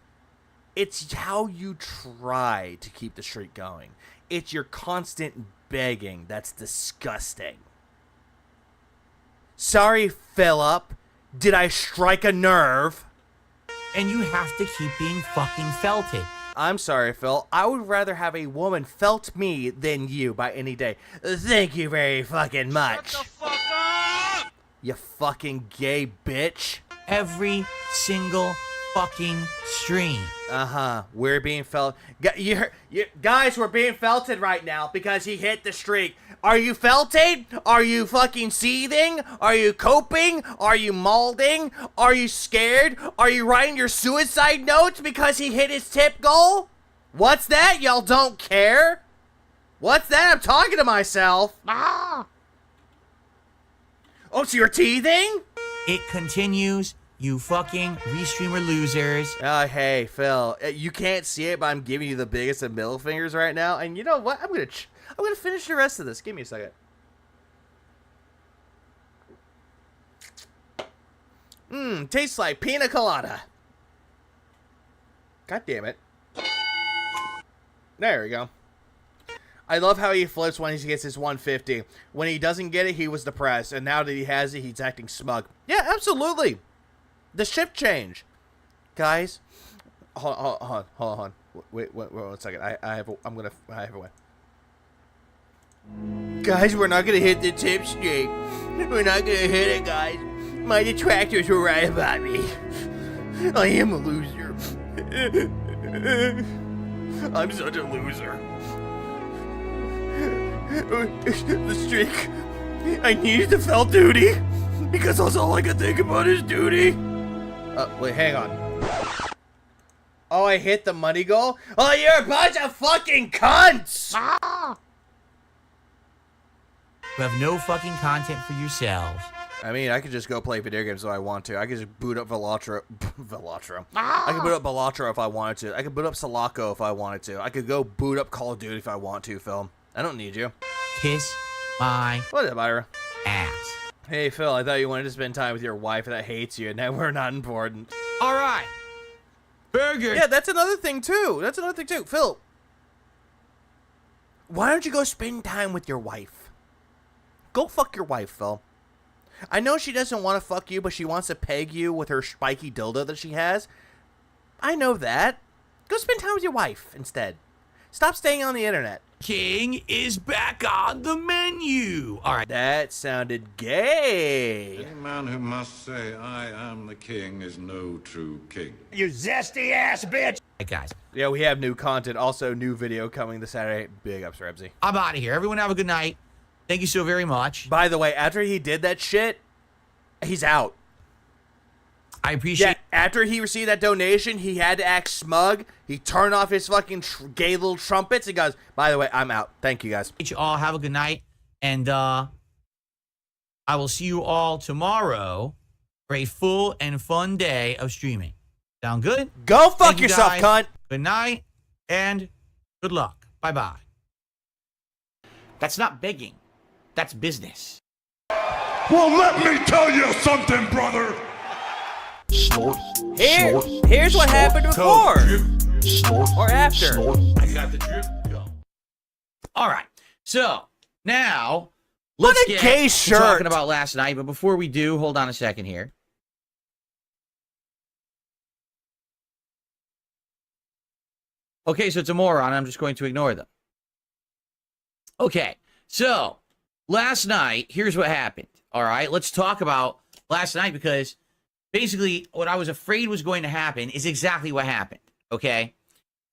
It's how you try to keep the streak going. It's your constant begging that's disgusting. Sorry, Philip. Did I strike a nerve? And you have to keep being fucking felted. I'm sorry, Phil. I would rather have a woman felt me than you by any day. Thank you very fucking much. Shut the fuck up! You fucking gay bitch. Every single fucking stream. Uh-huh. We're being felt. Guys, we're being felted right now because he hit the streak. Are you felted? Are you fucking seething? Are you coping? Are you mauling? Are you scared? Are you writing your suicide notes because he hit his tip goal? What's that? Y'all don't care? What's that? I'm talking to myself. Ah. Oh, so you're teething? It continues. You fucking restreamer losers. Oh, hey, Phil. You can't see it, but I'm giving you the biggest of middle fingers right now. And you know what? I'm gonna finish the rest of this. Give me a second. Tastes like pina colada. God damn it. There we go. I love how he flips when he gets his 150. When he doesn't get it, he was depressed. And now that he has it, he's acting smug. Yeah, absolutely. The shift change. Guys. Hold on. Wait 1 second. I have a way. Guys, we're not gonna hit the tip streak. We're not gonna hit it, guys. My detractors were right about me. I am a loser. I'm such a loser. The streak. I needed to felt duty because that's all I could think about is duty. Wait, hang on. Oh, I hit the money goal? Oh, you're a bunch of fucking cunts! You have no fucking content for yourselves. I mean, I could just go play video games if I want to. I could just boot up Velatra. I could boot up Velatra if I wanted to. I could boot up Sulaco if I wanted to. I could go boot up Call of Duty if I want to, Phil. I don't need you. Kiss my What is it, Myra? ass. Hey, Phil, I thought you wanted to spend time with your wife that hates you, and now we're not important. All right. Burger. Yeah, that's another thing, too. Phil, why don't you go spend time with your wife? Go fuck your wife, Phil. I know she doesn't want to fuck you, but she wants to peg you with her spiky dildo that she has. I know that. Go spend time with your wife instead. Stop staying on the internet. King is back on the menu. All right. That sounded gay. Any man who must say, I am the king, is no true king. You zesty ass bitch! Hey, guys. Yeah, we have new content. Also, new video coming this Saturday. Big ups, Rebsy. I'm out of here. Everyone have a good night. Thank you so very much. By the way, after he did that shit, he's out. I appreciate Yeah, after he received that donation, he had to act smug. He turned off his fucking gay little trumpets and goes, by the way, I'm out. Thank you, guys. you all. Have a good night. And I will see you all tomorrow for a full and fun day of streaming. Sound good? Go fuck Thank you yourself, guys. cunt. Good night and good luck. Bye-bye. That's not begging. That's business. Well, let me tell you something, brother. Snort. Here's what happened before. Snort. Or after. Snort. I got the drip. Go. All right. So now What let's a get gay to shirt. talking about last night. But before we do, hold on a second here. Okay, so it's a moron. I'm just going to ignore them. Okay, so last night, here's what happened. All right, let's talk about last night because basically what I was afraid was going to happen is exactly what happened. Okay,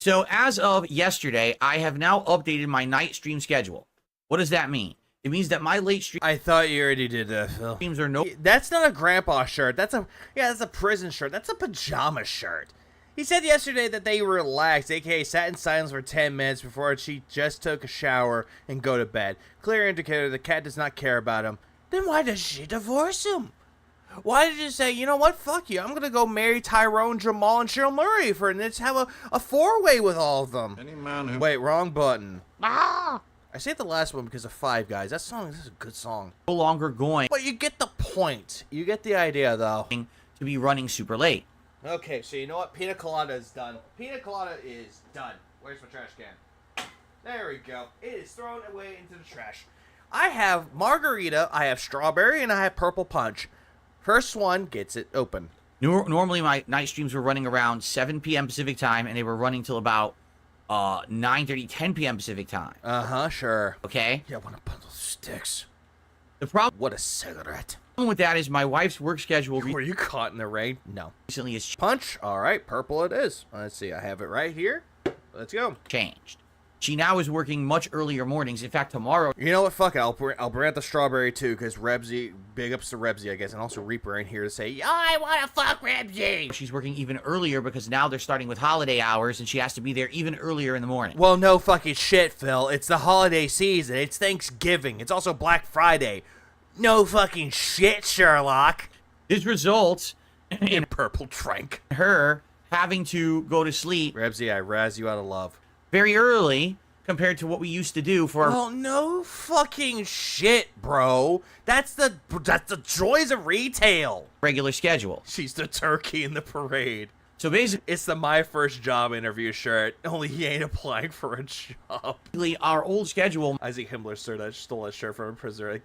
so as of yesterday, I have now updated my night stream schedule. What does that mean? It means that my late stream I thought you already did that, Phil. streams are no. That's not a grandpa shirt. That's a prison shirt. That's a pajama shirt. He said yesterday that they relaxed, aka sat in silence for 10 minutes before she just took a shower and go to bed. Clear indicator the cat does not care about him. Then why does she divorce him? Why did you say, you know what, fuck you, I'm gonna go marry Tyrone, Jamal, and Cheryl Murray and let's have a four-way with all of them. Any man who... Wait, wrong button. I saved the last one because of Five Guys. This is a good song. no longer going But you get the point. You get the idea, though. to be running super late. Okay, so you know what? Pina colada is done. Pina colada is done. Where's my trash can? There we go. It is thrown away into the trash. I have margarita, I have strawberry, and I have purple punch. First one gets it open. Normally, my night streams were running around 7 p.m. Pacific time, and they were running till about 9:30, 10 p.m. Pacific time. Uh-huh, sure. Okay? Yeah, I want a bundle of sticks. The problem What a cigarette. with that is my wife's work schedule Were you caught in the rain? No. recently has Punch. All right, purple it is. Let's see. I have it right here. Let's go. changed. She now is working much earlier mornings. In fact, tomorrow You know what? Fuck it. I'll bring out the strawberry too, because Rebsy, big ups to Rebsy, I guess, and also Reaper in here to say, yeah, I want to fuck Rebsy. she's working even earlier because now they're starting with holiday hours and she has to be there even earlier in the morning. Well, no fucking shit, Phil. It's the holiday season. It's Thanksgiving. It's also Black Friday. No fucking shit, Sherlock. This results In purple trank. her having to go to sleep Rebsy, I razz you out of love. very early compared to what we used to do for our Well, no fucking shit, bro. That's the joys of retail. regular schedule. She's the turkey in the parade. So basically, It's the my first job interview shirt. Only he ain't applying for a job. our old schedule, Isaac Himmler stole that shirt from a prisoner.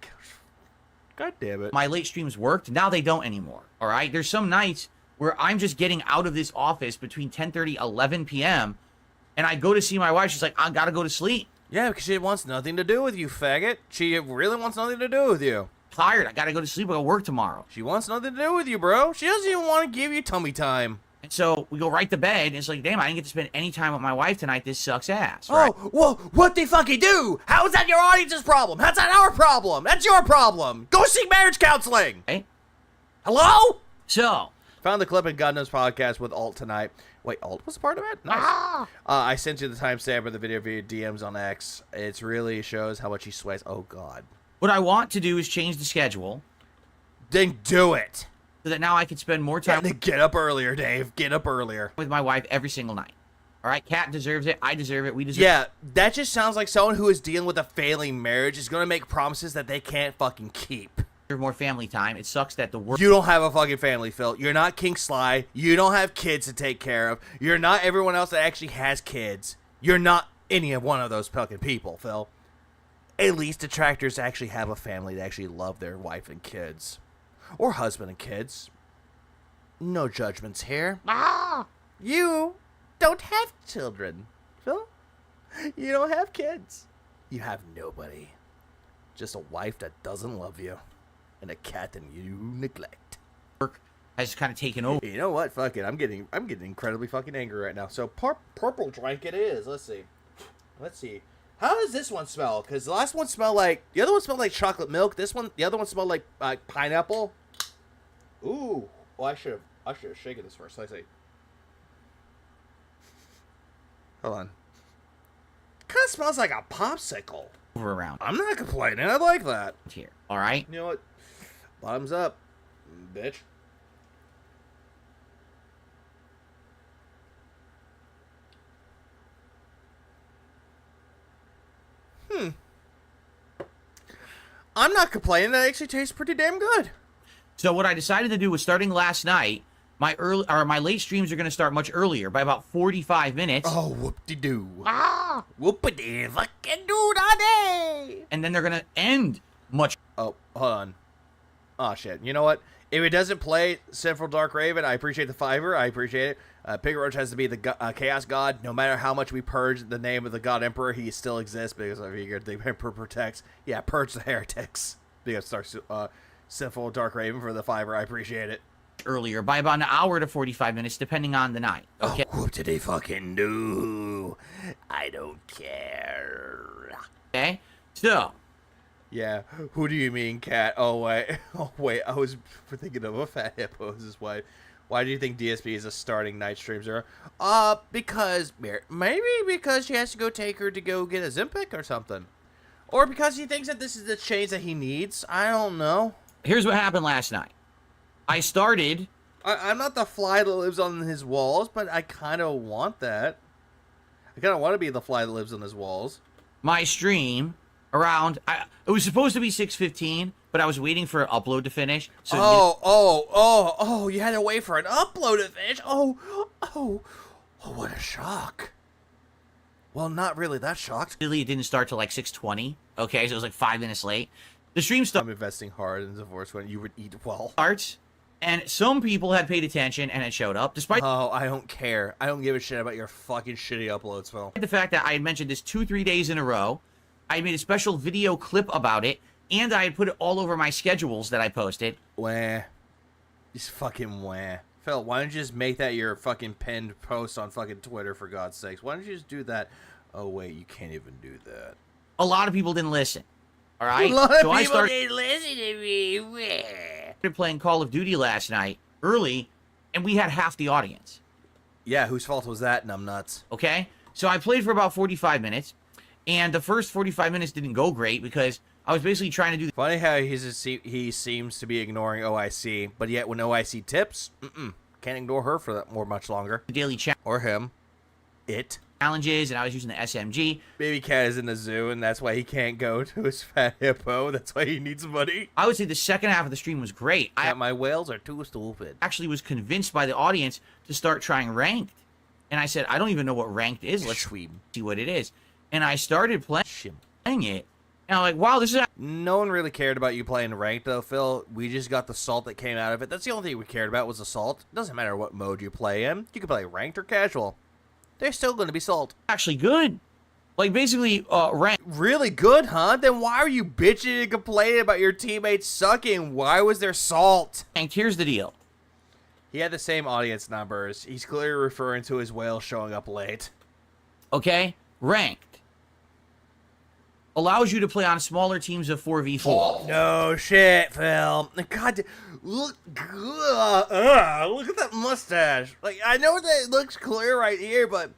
God damn it. my late streams worked. Now they don't anymore. All right. There's some nights where I'm just getting out of this office between 10:30, 11 p.m. and I go to see my wife. She's like, I gotta go to sleep. Yeah, because she wants nothing to do with you, faggot. She really wants nothing to do with you. Tired. I gotta go to sleep. I gotta work tomorrow. She wants nothing to do with you, bro. She doesn't even want to give you tummy time. And so we go right to bed, and it's like, damn, I didn't get to spend any time with my wife tonight. This sucks ass. Right? Oh, well, what they fucking do? How is that your audience's problem? How's that our problem? That's your problem. Go seek marriage counseling. Hey. Hello? So, Found the clip in God Knows Podcast with Alt tonight. Wait, Alt was part of it? Nice. I sent you the timestamp of the video via DMs on X. It really shows how much he sweats. Oh, God. what I want to do is change the schedule Then do it. so that now I can spend more time Then get up earlier, Dave. Get up earlier. with my wife every single night. All right, Kat deserves it. I deserve it. We deserve Yeah, that just sounds like someone who is dealing with a failing marriage is going to make promises that they can't fucking keep. more family time. It sucks that the work You don't have a fucking family, Phil. You're not King Sly. You don't have kids to take care of. You're not everyone else that actually has kids. You're not any of one of those fucking people, Phil. At least detractors actually have a family that actually love their wife and kids. Or husband and kids. No judgments here. You don't have children, Phil. You don't have kids. You have nobody. Just a wife that doesn't love you. And a cat that you neglect. has kind of taken over. You know what? Fuck it. I'm getting incredibly fucking angry right now. So purple drink it is. Let's see. How does this one smell? Because the last one smelled like the other one smelled like chocolate milk. The other one smelled like pineapple. Ooh. Well, I should have shaken this first. Let's see. Hold on. Kind of smells like a popsicle. Around I'm not complaining. I like that. here. All right. You know what? Bottoms up, bitch. I'm not complaining. That actually tastes pretty damn good. So what I decided to do was starting last night. My late streams are going to start much earlier by about 45 minutes. Oh, whoop-de-doo. Whoop-a-dee, fucking doo-da-dee. And then they're going to end much. Oh, hold on. Oh, shit. You know what? If it doesn't play Sinful Dark Raven, I appreciate the fiver. I appreciate it. Piggy Roach has to be the Chaos God. No matter how much we purge the name of the God Emperor, he still exists because I figured the Emperor protects. Yeah, purge the heretics. Because starts Sinful Dark Raven for the fiver. I appreciate it. Earlier by about an hour to 45 minutes, depending on the night. Okay. Oh, whoop did they fucking do? I don't care. Okay. So. Yeah. Who do you mean, cat? Oh wait. I was thinking of a fat hippo as his wife. Why do you think DSP is a starting night streamer? Because maybe because she has to go take her to go get a Zempic or something, or because he thinks that this is the change that he needs. I don't know. Here's what happened last night. I started. I'm not the fly that lives on his walls, but I kind of want that. I kind of want to be the fly that lives on his walls. My stream around. It was supposed to be 6:15, but I was waiting for an upload to finish. So You had to wait for an upload to finish. Oh, what a shock. Well, not really that shocked. Really, it didn't start till like 6:20. Okay, so it was like 5 minutes late. The stream I'm investing hard in divorce when you would eat well. starts, and some people had paid attention and had showed up, despite I don't care. I don't give a shit about your fucking shitty uploads, Phil. the fact that I had mentioned this 2-3 days in a row. I made a special video clip about it, and I had put it all over my schedules that I posted. Wah. Just fucking wah. Phil, why don't you just make that your fucking pinned post on fucking Twitter, for God's sakes? Why don't you just do that? Oh, wait, you can't even do that. A lot of people didn't listen. All right? A lot of so I people started didn't listen to me. playing Call of Duty last night early, and we had half the audience. Yeah, whose fault was that, numbnuts? Okay? So I played for about 45 minutes, and the first 45 minutes didn't go great because I was basically trying to do... Funny how he seems to be ignoring OIC, but yet when OIC tips, can't ignore her for that much longer. The daily challenge. Or him. It. Challenges, and I was using the SMG. Baby cat is in the zoo, and that's why he can't go to his fat hippo. That's why he needs money. I would say the second half of the stream was great. My whales are too stupid. Actually was convinced by the audience to start trying ranked. And I said, I don't even know what ranked is. Let's see what it is. And I started playing it. And I'm like, wow, this is... No one really cared about you playing ranked, though, Phil. We just got the salt that came out of it. That's the only thing we cared about was the salt. It doesn't matter what mode you play in. You can play ranked or casual. They're still going to be salt. Actually good. Like, basically, ranked. Really good, huh? Then why are you bitching and complaining about your teammates sucking? Why was there salt? And here's the deal. He had the same audience numbers. He's clearly referring to his whale showing up late. Okay? Ranked allows you to play on smaller teams of 4v4. No shit, Phil. God, look at that mustache. Like, I know that it looks clear right here, but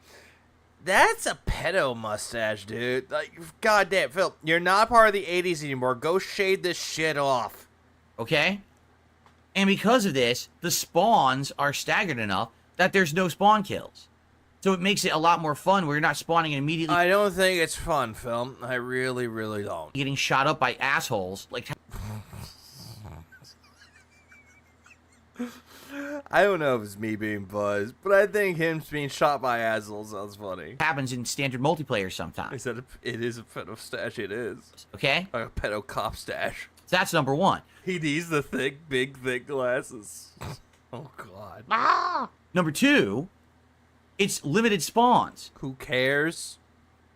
that's a pedo mustache, dude. Like, goddamn, Phil, you're not part of the 80s anymore. Go shade this shit off. Okay? And because of this, the spawns are staggered enough that there's no spawn kills. So it makes it a lot more fun where you're not spawning immediately. I don't think it's fun, Phil. I really, really don't. Getting shot up by assholes. Like, I don't know if it's me being buzzed, but I think him being shot by assholes sounds funny. Happens in standard multiplayer sometimes. I said it is a pedo stash. It is. Okay? Like a pedo cop stash. So that's number one. He needs the big, thick glasses. Oh, God. Number two, it's limited spawns. Who cares?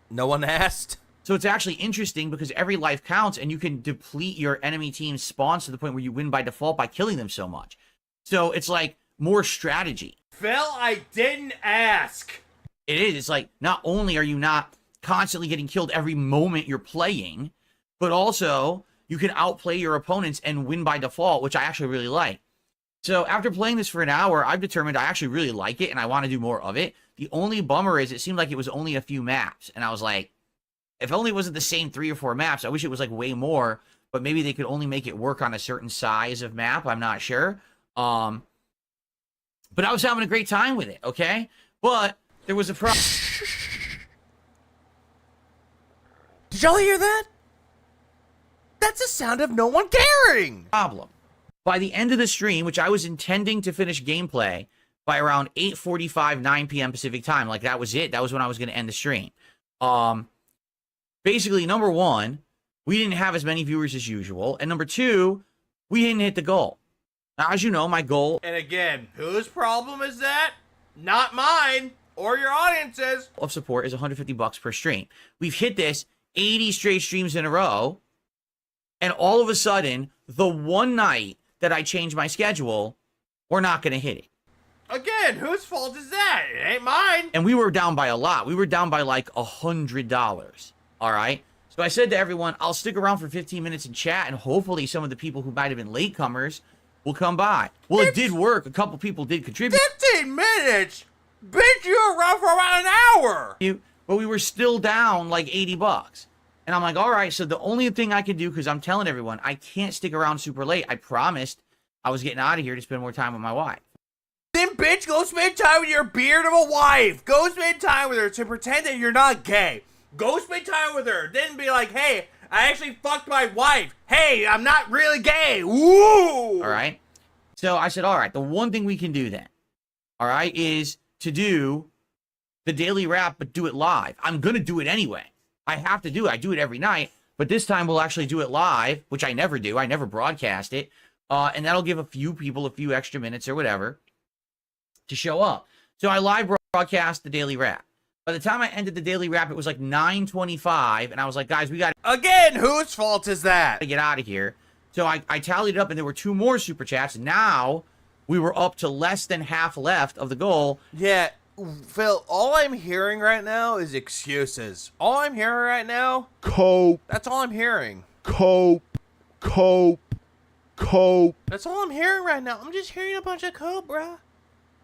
No one asked. So it's actually interesting because every life counts and you can deplete your enemy team's spawns to the point where you win by default by killing them so much. So it's like more strategy. Phil, I didn't ask. It is. It's like not only are you not constantly getting killed every moment you're playing, but also you can outplay your opponents and win by default, which I actually really like. So after playing this for an hour, I've determined I actually really like it and I want to do more of it. The only bummer is it seemed like it was only a few maps. And I was like, if only it wasn't the same 3 or 4 maps, I wish it was like way more, but maybe they could only make it work on a certain size of map. I'm not sure. But I was having a great time with it, okay? But there was a problem. Did y'all hear that? That's the sound of no one caring. Problem. By the end of the stream, which I was intending to finish gameplay by around 8:45, 9 p.m. Pacific time, like that was it. That was when I was going to end the stream. Basically, number one, we didn't have as many viewers as usual. And number two, we didn't hit the goal. Now, as you know, my goal... And again, whose problem is that? Not mine or your audience's. ...of support is $150 per stream. We've hit this 80 straight streams in a row. And all of a sudden, the one night that I changed my schedule, we're not going to hit it. Again, whose fault is that? It ain't mine. And we were down by a lot. We were down by like $100. All right? So I said to everyone, I'll stick around for 15 minutes and chat, and hopefully some of the people who might have been latecomers will come by. Well, it did work. A couple people did contribute. 15 minutes? Bitch, you were around for around an hour. But we were still down like $80. And I'm like, all right, so the only thing I can do, because I'm telling everyone, I can't stick around super late. I promised I was getting out of here to spend more time with my wife. Then, bitch, go spend time with your beard of a wife. Go spend time with her to pretend that you're not gay. Go spend time with her. Then be like, hey, I actually fucked my wife. Hey, I'm not really gay. Woo! All right. So I said, all right, the one thing we can do then, all right, is to do the daily wrap, but do it live. I'm going to do it anyway. I have to do it. I do it every night. But this time we'll actually do it live, which I never do. I never broadcast it. And that'll give a few people a few extra minutes or whatever to show up. So I live broadcast the daily wrap. By the time I ended the daily wrap, it was like 9:25, and I was like, guys, we got Again, whose fault is that? to get out of here. So I tallied it up, and there were 2 more super chats. Now we were up to less than half left of the goal. Yeah, Phil, all I'm hearing right now is excuses. All I'm hearing right now, Cope, that's all I'm hearing. cope. That's all I'm hearing right now. I'm just hearing a bunch of cope, bruh.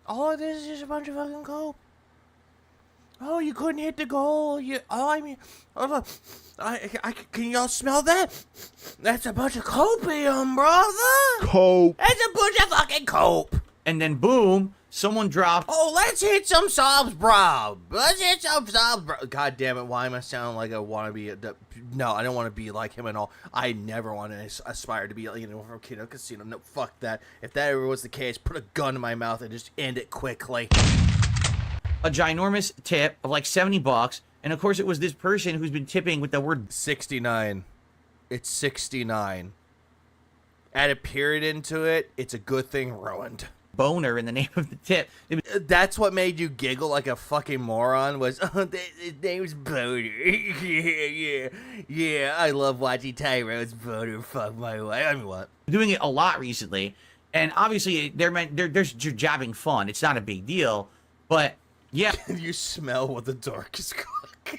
All it is just a bunch of fucking cope. Oh, you couldn't hit the goal. Can y'all smell that? That's a bunch of copium, brother. Cope. That's a bunch of fucking cope. And then boom, someone dropped. Oh, let's hit some subs, bro. Let's hit some subs, bro. God damn it, why am I sounding like I want to be No, I don't want to be like him at all. I never want to aspire to be, from Kino Casino. No, fuck that. If that ever was the case, put a gun in my mouth and just end it quickly. A ginormous tip of like $70, and of course it was this person who's been tipping with the word 69. It's 69. Add a period into it, it's a good thing ruined. boner in the name of the tip. That's what made you giggle like a fucking moron was, oh, his name's Boner. yeah, I love watching Tyrone's Boner fuck my wife. I mean, what? Doing it a lot recently, and obviously they're jabbing fun. It's not a big deal, but yeah. You smell what the darkest cook.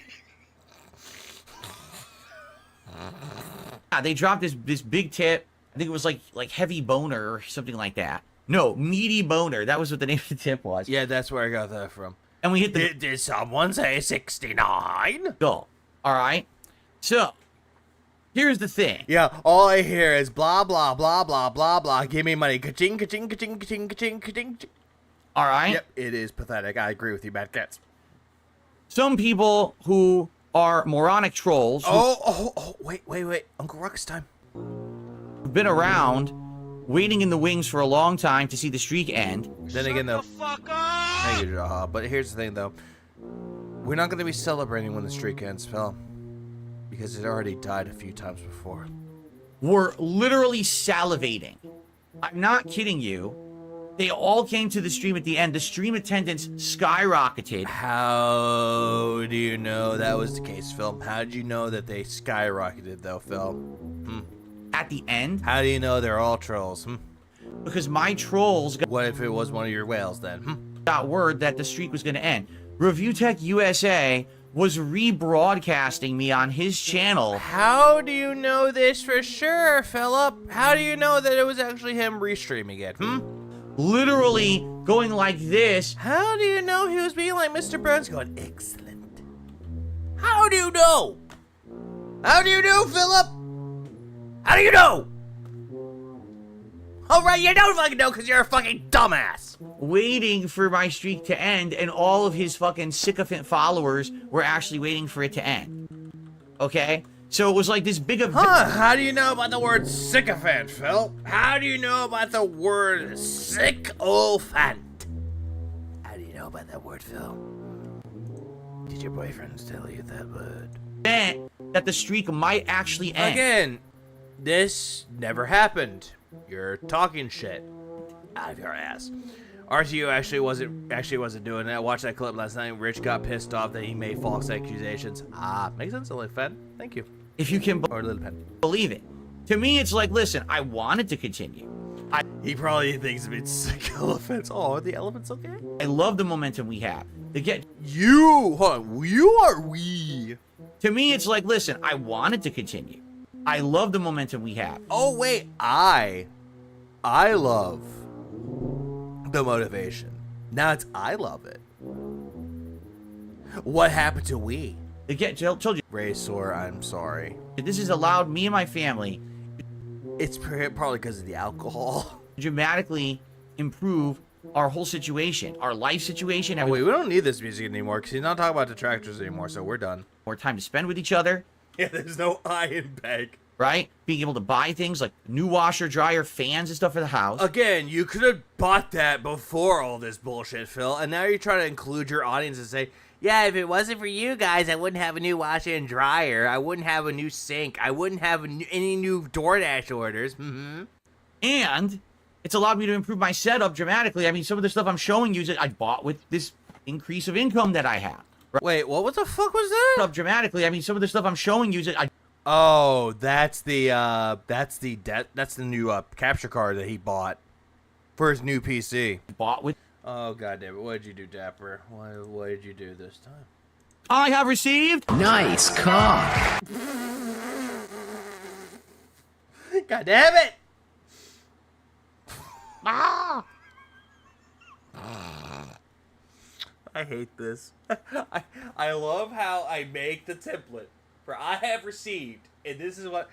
They dropped this big tip. I think it was like heavy boner or something like that. No, meaty boner. That was what the name of the tip was. Yeah, that's where I got that from. And we hit the... Did someone say 69? Go. All right. So, here's the thing. Yeah, all I hear is blah, blah, blah, blah, blah, blah. Give me money. Ka-ching, ka-ching, ka-ching, ka-ching, ka-ching, ka-ching. All right? Yep, it is pathetic. I agree with you, Bad Cats. Some people who are moronic trolls... Wait. Uncle Ruckus time. ...have been around... waiting in the wings for a long time to see the streak end. Then again, though, thank you, Jaha. But here's the thing, though. We're not going to be celebrating when the streak ends, Phil. Because it already died a few times before. We're literally salivating. I'm not kidding you. They all came to the stream at the end. The stream attendance skyrocketed. How do you know that was the case, Phil? How did you know that they skyrocketed, though, Phil? At the end? How do you know they're all trolls? Because my trolls got... What if it was one of your whales, then? Got word that the streak was going to end. Review Tech USA was rebroadcasting me on his channel. How do you know this for sure, Philip? How do you know that it was actually him restreaming it, Literally going like this. How do you know he was being like Mr. Burns going, excellent? How do you know? How do you know, Philip? How do you know? All right, you don't fucking know because you're a fucking dumbass. Waiting for my streak to end, and all of his fucking sycophant followers were actually waiting for it to end. Okay? So it was like this big event. How do you know about the word sycophant, Phil? How do you know about the word sycophant? How do you know about that word, Phil? Did your boyfriends tell you that word? That the streak might actually end. Again, this never happened. You're talking shit out of your ass. RTU actually wasn't doing that. I watched that clip last night. Rich got pissed off that he made false accusations. Makes sense, Little Pen. Thank you. If you can or Little Pen. Believe it. To me, it's like, listen, I wanted to continue. He probably thinks it's sick elephants. Oh, are the elephants okay? I love the momentum we have. You are we. To me, it's like, listen, I wanted to continue. I love the momentum we have. Oh, wait. I love the motivation. Now it's I love it. What happened to we? Again, told you. Racer, I'm sorry. This has allowed me and my family. It's probably because of the alcohol. Dramatically improve our whole situation, our life situation. Oh, wait, we don't need this music anymore because he's not talking about Detractors anymore, so we're done. More time to spend with each other. Yeah, there's no I in bag. Right? Being able to buy things like new washer, dryer, fans, and stuff for the house. Again, you could have bought that before all this bullshit, Phil, and now you're trying to include your audience and say, yeah, if it wasn't for you guys, I wouldn't have a new washer and dryer. I wouldn't have a new sink. I wouldn't have any new DoorDash orders. And it's allowed me to improve my setup dramatically. I mean, some of the stuff I'm showing you is that I bought with this increase of income that I have. Wait, what the fuck was that? Up dramatically. I mean, some of the stuff I'm showing you is Oh, that's the new capture card that he bought for his new PC. Bought with. Oh god damn it! What did you do, Dapper? What did you do this time? I have received. Nice car. God damn it! I hate this. I love how I make the template for I have received, and this is what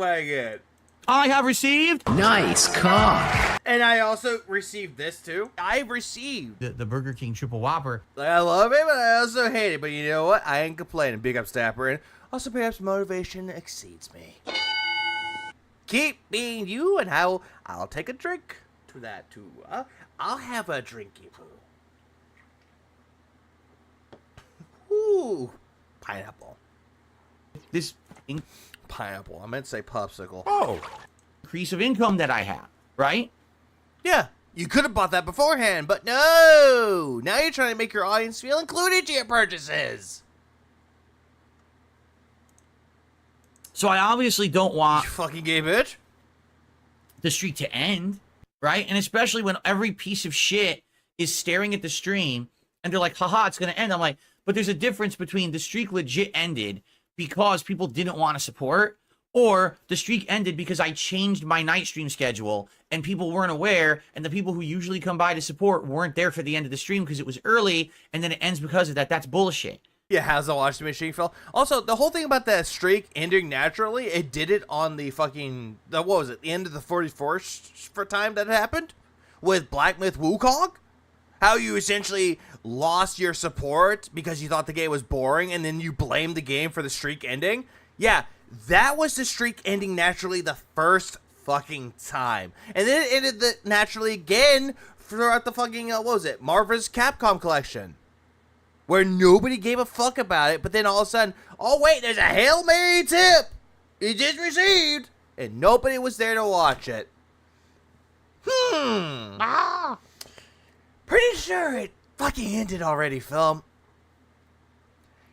I get. I have received. Nice car. And I also received this too. I've received The Burger King Triple Whopper. I love it, but I also hate it. But you know what? I ain't complaining. Big up Stapper, and also perhaps motivation exceeds me. Keep being you, and I'll take a drink to that too. I'll have a drinky poo. Ooh, pineapple. This Pineapple. I meant to say popsicle. Oh, increase of income that I have, right? Yeah, you could have bought that beforehand, but no. Now you're trying to make your audience feel included to your purchases. So I obviously don't want You fucking gay bitch. the streak to end, right? And especially when every piece of shit is staring at the stream and they're like, haha, it's going to end. I'm like, but there's a difference between the streak legit ended because people didn't want to support, or the streak ended because I changed my night stream schedule and people weren't aware, and the people who usually come by to support weren't there for the end of the stream because it was early, and then it ends because of that. That's bullshit. Yeah, how's the watch the machine feel? Also, the whole thing about that streak ending naturally, it did it on the fucking, what was it, the end of the 44th for time that happened? With Black Myth Wukong? How you essentially lost your support because you thought the game was boring and then you blamed the game for the streak ending? Yeah, that was the streak ending naturally the first fucking time. And then it ended naturally again throughout the fucking, what was it, Marvel's Capcom collection. Where nobody gave a fuck about it, but then all of a sudden, oh wait, there's a Hail Mary tip! You just received! And nobody was there to watch it. Pretty sure it fucking ended already, film.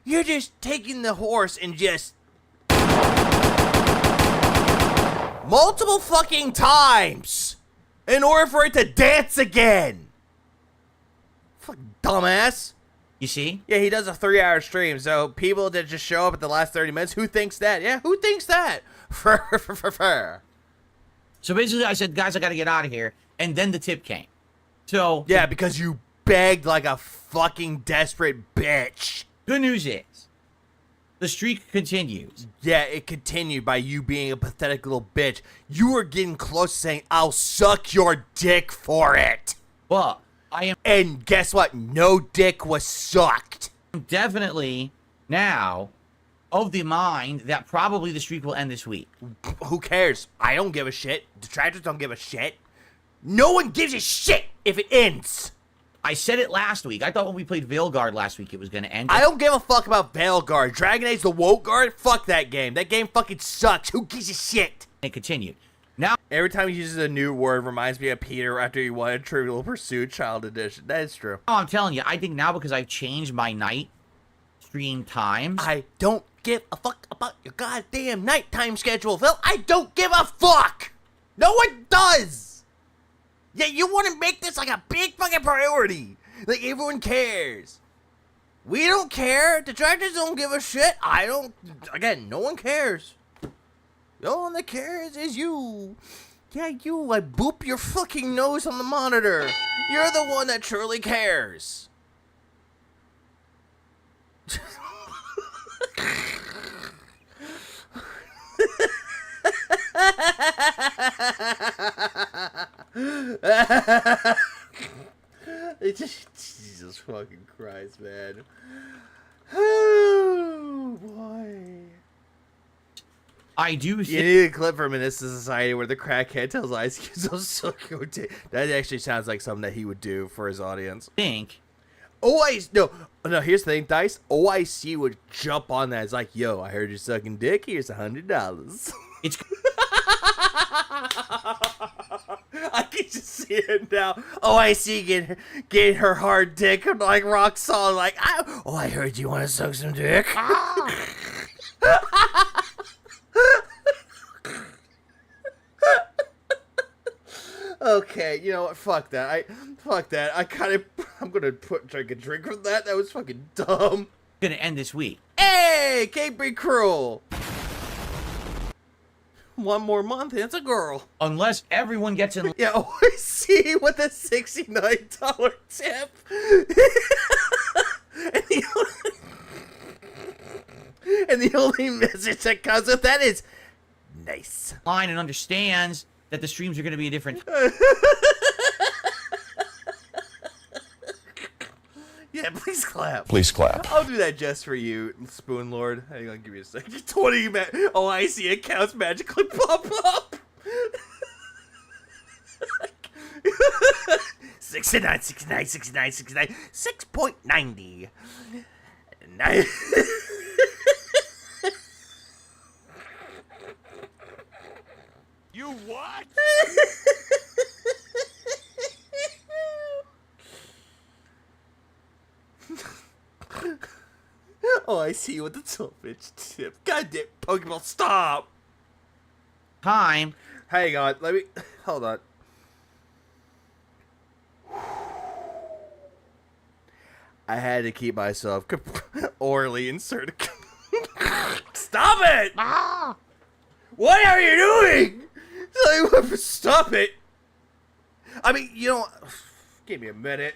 You're just taking the horse and just multiple fucking times in order for it to dance again. Fucking dumbass. You see? Yeah, he does a 3-hour stream, so people that just show up at the last 30 minutes, who thinks that? Yeah, who thinks that? So basically I said, guys, I got to get out of here. And then the tip came. So yeah, because you begged like a fucking desperate bitch. Good news is, the streak continues. Yeah, it continued by you being a pathetic little bitch. You were getting close to saying, I'll suck your dick for it. Well, I am... And guess what? No dick was sucked. I'm definitely now of the mind that probably the streak will end this week. Who cares? I don't give a shit. Detractors don't give a shit. No one gives a shit if it ends. I said it last week. I thought when we played Veilguard last week it was going to end. I don't give a fuck about Veilguard. Dragon Age the Woke Guard? Fuck that game. That game fucking sucks. Who gives a shit? It continued. Now, every time he uses a new word reminds me of Peter after he wanted Trivial Pursuit Child Edition. That is true. I'm telling you, I think now because I've changed my night stream times. I don't give a fuck about your goddamn nighttime schedule, Phil. I don't give a fuck. No one does. Yeah, you want to make this like a big fucking priority. Like everyone cares. We don't care. Detractors don't give a shit. I don't. Again, no one cares. The only one that cares is you. Yeah, you. I boop your fucking nose on the monitor. You're the one that truly cares. Jesus fucking Christ, man. Oh boy. I do think... You need a clip from Menace Society where the crackhead tells Ice Cube so suck. That actually sounds like something that he would do for his audience. No, here's the thing, Dice. OIC would jump on that. It's like, yo, I heard you're sucking dick. Here's $100. It's I can just see it now. Oh, I see getting her hard dick like rock solid. Like, oh, I heard you want to suck some dick. Okay, you know what? Fuck that. I'm gonna drink a drink from that. That was fucking dumb. Gonna end this week. Hey, can't be cruel. One more month, and it's a girl. Unless everyone gets in. Yeah, oh, I see with a $69 tip. and the only message that comes with that is nice. Line and understands that the streams are going to be a different. Yeah, please clap. Please clap. I'll do that just for you, Spoon Lord. Hang on, give me a second. 20 Oh, I see accounts magically pop up. 69, 69, 69, 69, 6.90. You what? Oh, I see you with the 12-inch tip. Goddamn Pokeball, stop! Time. Hang on, let me... Hold on. I had to keep myself orally inserted. Stop it! Ah! What are you doing? Stop it! I mean, you know... Give me a minute.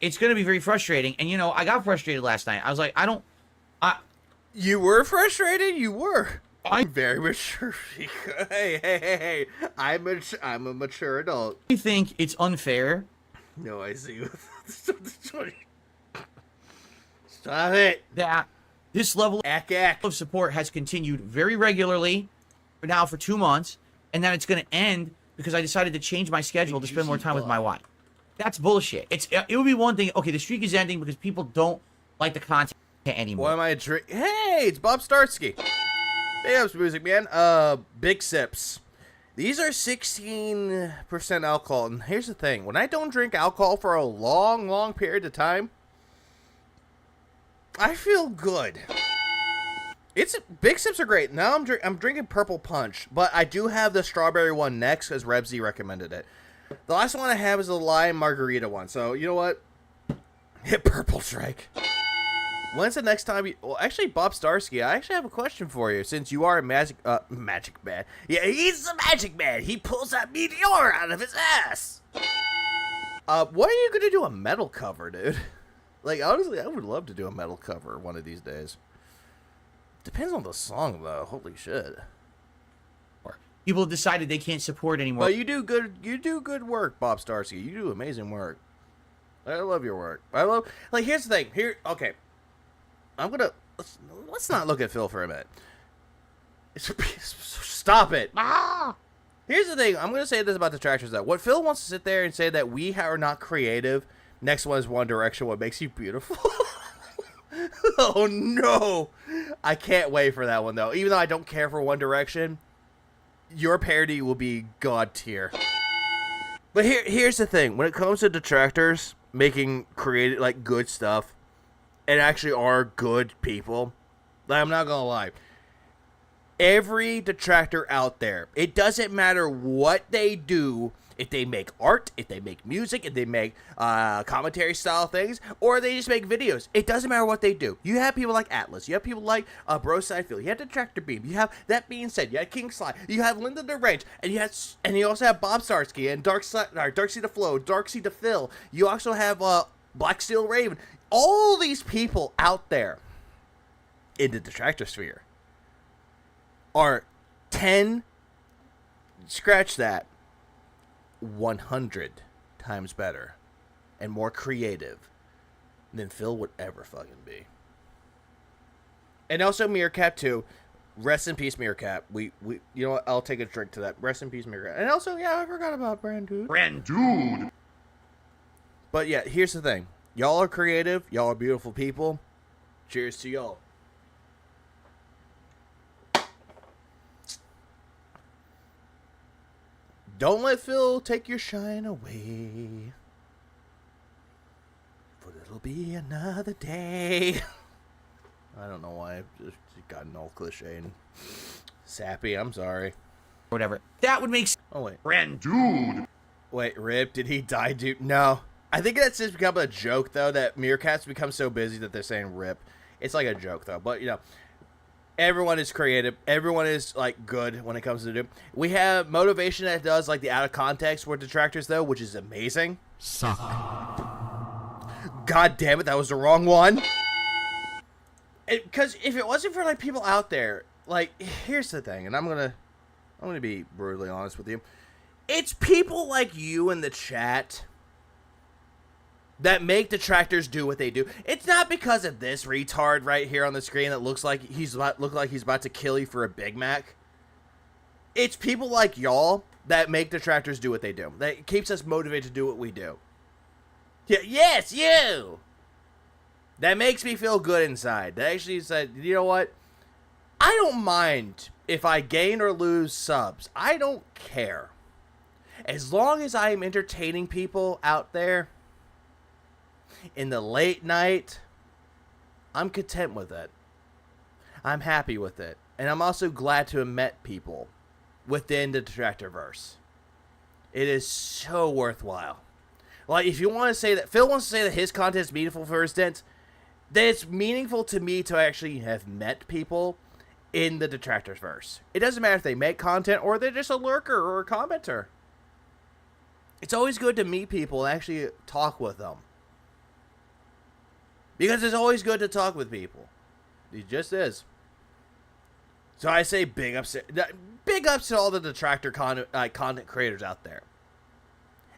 It's gonna be very frustrating, and you know, I got frustrated last night. I was like, You were frustrated? You were. I'm very mature. Hey. I'm a mature adult. I think it's unfair. No, I see you. Stop it. That this level of support has continued very regularly for now for 2 months, and then it's gonna end because I decided to change my schedule to spend more time with my wife. That's bullshit. It would be one thing. Okay, the streak is ending because people don't like the content anymore. What am I drinking? Hey, it's Bob Starsky. Hey, up, music man. Big sips. These are 16% alcohol, and here's the thing: when I don't drink alcohol for a long period of time, I feel good. Big sips are great. Now I'm drinking Purple Punch, but I do have the strawberry one next because Rebsy recommended it. The last one I have is the lime margarita one. So you know what? Hit Purple Strike. When's the next time well, actually, Bob Starsky, I actually have a question for you. Since you are a magic man. Yeah, he's a magic man. He pulls that meteor out of his ass. What are you gonna do a metal cover, dude? Like, honestly, I would love to do a metal cover one of these days. Depends on the song, though. Holy shit. People have decided they can't support anymore. Well, you do good work, Bob Starsky. You do amazing work. I love your work. Like, here's the thing. Okay. I'm gonna, let's not look at Phil for a minute. Stop it. Here's the thing. I'm gonna say this about Detractors, though. What Phil wants to sit there and say that we are not creative. Next one is One Direction. What makes you beautiful? Oh, no. I can't wait for that one, though. Even though I don't care for One Direction, your parody will be god tier. But here's the thing. When it comes to Detractors making creative, like, good stuff, and actually are good people, like, I'm not gonna lie. Every Detractor out there, it doesn't matter what they do, if they make art, if they make music, if they make commentary style things, or they just make videos. It doesn't matter what they do. You have people like Atlas. You have people like Bro Sidefield. You have Detractor Beam. You have That Being Said. You have King Sly. You have Linda the Range. And you also have Bob Starsky and Darkseid the Flow, Darkseid the Phil. You also have Black Steel Raven. All these people out there in the Detractor sphere are 10, scratch that, 100 times better and more creative than Phil would ever fucking be. And also Meerkat too. Rest in peace, Meerkat. We you know what? I'll take a drink to that. Rest in peace, Meerkat. And also, yeah, I forgot about Brand Dude. But yeah, here's the thing. Y'all are creative. Y'all are beautiful people. Cheers to y'all. Don't let Phil take your shine away. For it'll be another day. I don't know why. I've just gotten all cliche and sappy. I'm sorry. Whatever. That would make sense. Oh, wait. Ren, dude. Wait, Rip, did he die, dude? No. I think that's just become a joke, though, that meerkats become so busy that they're saying Rip. It's like a joke, though. But, you know, everyone is creative. Everyone is, like, good when it comes to do. We have motivation that does, like, the out of context with detractors, though, which is amazing. Suck. God damn it, that was the wrong one. Because if it wasn't for, like, people out there, like, here's the thing, and I'm gonna be brutally honest with you. It's people like you in the chat that make detractors do what they do. It's not because of this retard right here on the screen that looks like he's about to kill you for a Big Mac. It's people like y'all that make detractors do what they do. That keeps us motivated to do what we do. Yeah, yes, you! That makes me feel good inside. That actually said, you know what? I don't mind if I gain or lose subs. I don't care. As long as I am entertaining people out there in the late night, I'm content with it. I'm happy with it. And I'm also glad to have met people within the Detractorverse. It is so worthwhile. Like, if you want to say that, Phil wants to say that his content is meaningful for instance, then it's meaningful to me to actually have met people in the Detractorverse. It doesn't matter if they make content or they're just a lurker or a commenter. It's always good to meet people and actually talk with them. Because it's always good to talk with people. It just is. So I say big ups to all the detractor content creators out there.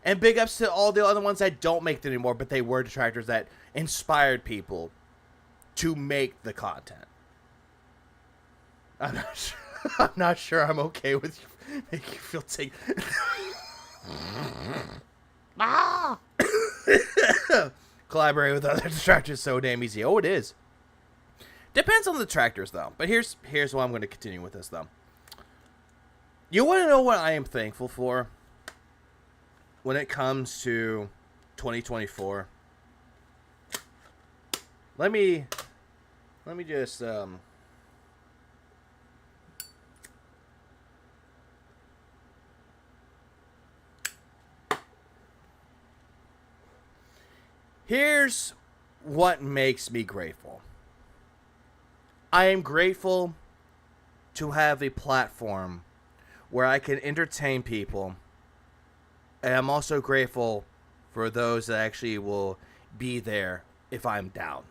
And big ups to all the other ones that don't make it anymore, but they were detractors that inspired people to make the content. I'm not sure I'm okay with you making you feel take. Collaborate with other detractors so damn easy. Oh, it is. Depends on the detractors, though. But here's why I'm going to continue with this, though. You want to know what I am thankful for when it comes to 2024? Let me just here's what makes me grateful. I am grateful to have a platform where I can entertain people. And I'm also grateful for those that actually will be there if I'm down.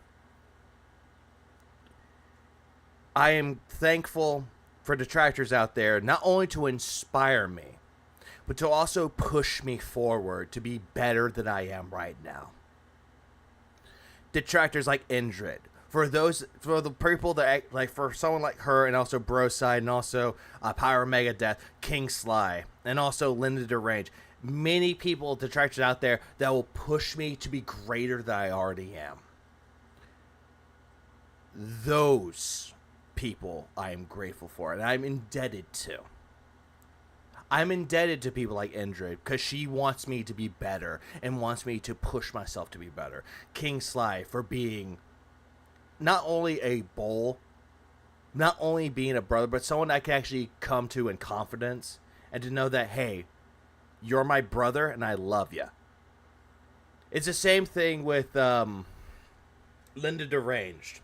I am thankful for detractors out there, not only to inspire me, but to also push me forward to be better than I am right now. Detractors like Indrid, for the people that act, like for someone like her, and also Broside, and also Pyro Mega Death, King Sly, and also Linda Derange. Many people, detractors out there that will push me to be greater than I already am. Those people I am grateful for, and I'm indebted to. I'm indebted to people like Indrid because she wants me to be better and wants me to push myself to be better. King Sly for being not only a bull, not only being a brother, but someone I can actually come to in confidence and to know that, hey, you're my brother and I love you. It's the same thing with Linda Deranged.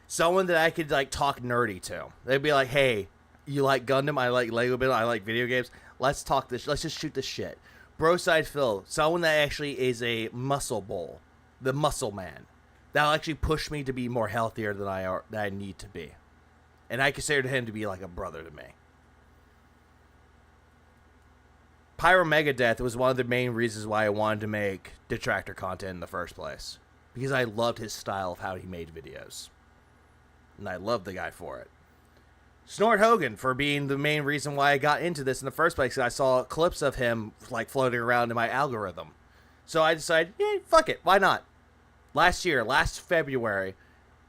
Someone that I could like talk nerdy to. They'd be like, hey, you like Gundam? I like Lego Battle. I like video games. Let's talk this. Let's just shoot this shit. Broside Phil, someone that actually is a muscle bull, the muscle man. That'll actually push me to be more healthier than I need to be. And I consider him to be like a brother to me. Pyro Mega Death was one of the main reasons why I wanted to make detractor content in the first place. Because I loved his style of how he made videos. And I loved the guy for it. Snort Hogan for being the main reason why I got into this in the first place. I saw clips of him like floating around in my algorithm. So I decided, yeah, fuck it. Why not? Last February,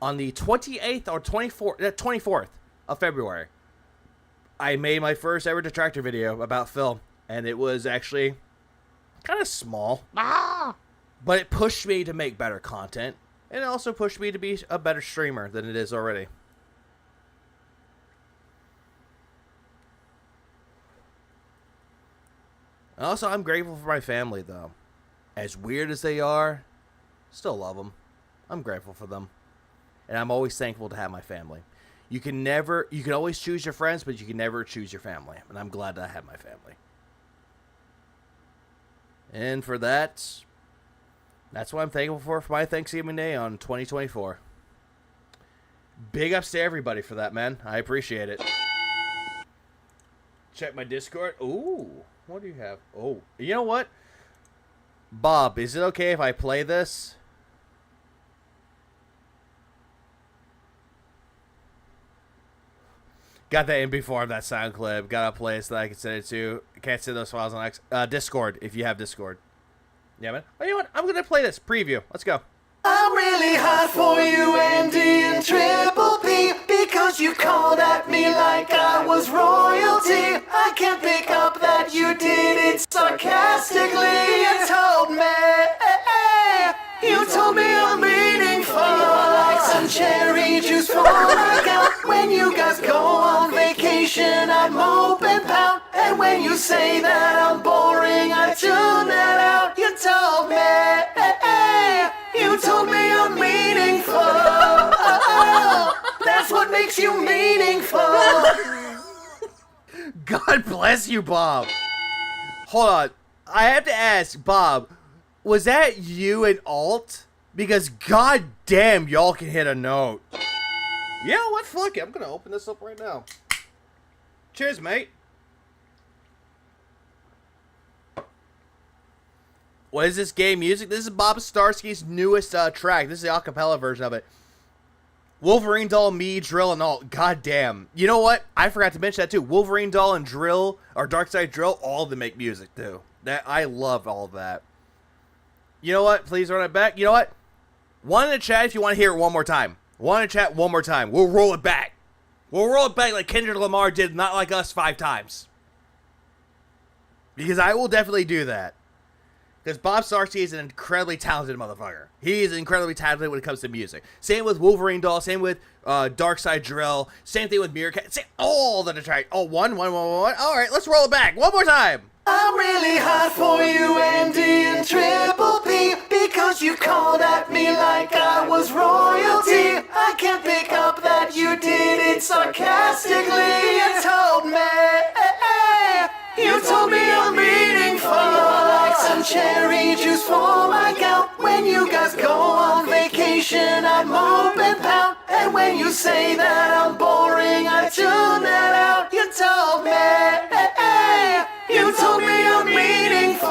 on the 28th or 24th of February, I made my first ever detractor video about Phil. And it was actually kind of small. But it pushed me to make better content. And it also pushed me to be a better streamer than it is already. Also, I'm grateful for my family, though. As weird as they are, still love them. I'm grateful for them. And I'm always thankful to have my family. You can always choose your friends, but you can never choose your family. And I'm glad that I have my family. And for that, that's what I'm thankful for my Thanksgiving Day on 2024. Big ups to everybody for that, man. I appreciate it. Check my Discord. Ooh, what do you have? Oh, you know what? Bob, is it okay if I play this? Got that MP4 of that sound clip. Got a place that I can send it to. Can't send those files on Discord if you have Discord. Yeah, man. Oh, you know what? I'm going to play this. Preview. Let's go. I'm really hot for you, Andy and Triple P, because you called at me like I was royalty. I can't pick up that you did it sarcastically. You told me I'm meaningful, like some cherry juice for my gout. When you guys go on vacation, I mope and pout. And when you say that I'm boring, I tune that out. You told me I'm meaningful. That's what makes you meaningful. God bless you, Bob. Hold on. I have to ask, Bob, was that you and Alt? Because god damn, y'all can hit a note. You know what? Fuck it. I'm going to open this up right now. Cheers, mate. What is this game music? This is Bob Starsky's newest track. This is the acapella version of it. Wolverine Doll, me, Drill, and Alt. God damn. You know what? I forgot to mention that too. Wolverine Doll and Drill, or Darkside Drill, all of them make music too. I love all of that. You know what? Please run it back. You know what? One in the chat if you want to hear it one more time. One in the chat one more time. We'll roll it back. We'll roll it back like Kendrick Lamar did, not like us 5 times. Because I will definitely do that. Because Bob Starsky is an incredibly talented motherfucker. He is incredibly talented when it comes to music. Same with Wolverine Doll. Same with Darkside Drill. Same thing with Meerkat. Same, all the detract. Oh, one. All right, let's roll it back. One more time. I'm really hot for you, Andy and Triple P, because you called at me like I was royalty. I can't pick up that you did it sarcastically. You told me I'm meaningful, like some cherry juice for my gout. When you guys go on vacation, I mope and pout. And when you say that I'm boring, I tune that out. You told me I'm meaningful.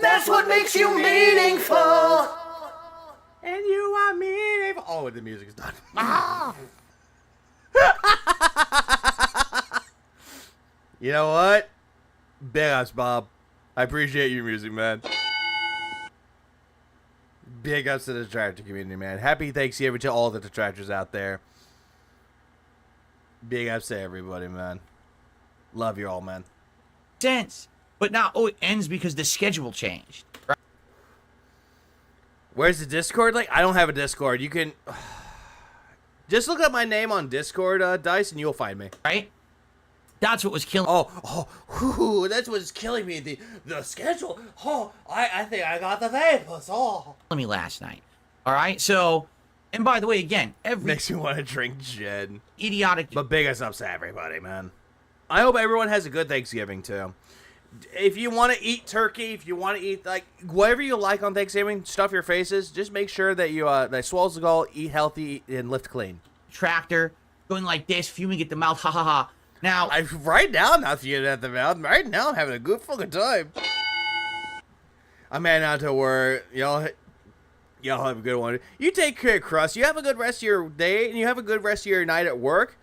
That's what makes you meaningful. And you are meaningful. Oh, the music's done. You know what? Big ups, Bob. I appreciate your music, man. Big ups to the Detractor community, man. Happy Thanksgiving to all the Detractors out there. Big ups to everybody, man. Love you all, man. Sense. But now, it ends because the schedule changed. Right? Where's the Discord? Like, I don't have a Discord. You can just look up my name on Discord, Dice, and you'll find me. Right? That's what was killing. That's what's killing me. The schedule. Oh, I think I got the vapors. Oh, me last night. All right. So, and by the way, again, makes me want to drink gin. Idiotic. But big ups to everybody, man. I hope everyone has a good Thanksgiving too. If you want to eat turkey, if you want to eat like whatever you like on Thanksgiving, stuff your faces. Just make sure that you that swallows the gall, eat healthy, and lift clean. Tractor going like this, fuming at the mouth. Ha ha ha. Now, right now, I'm not fuming at the mouth. Right now, I'm having a good fucking time. I'm heading out to work. Y'all have a good one. You take care, Crust. You have a good rest of your day, and you have a good rest of your night at work.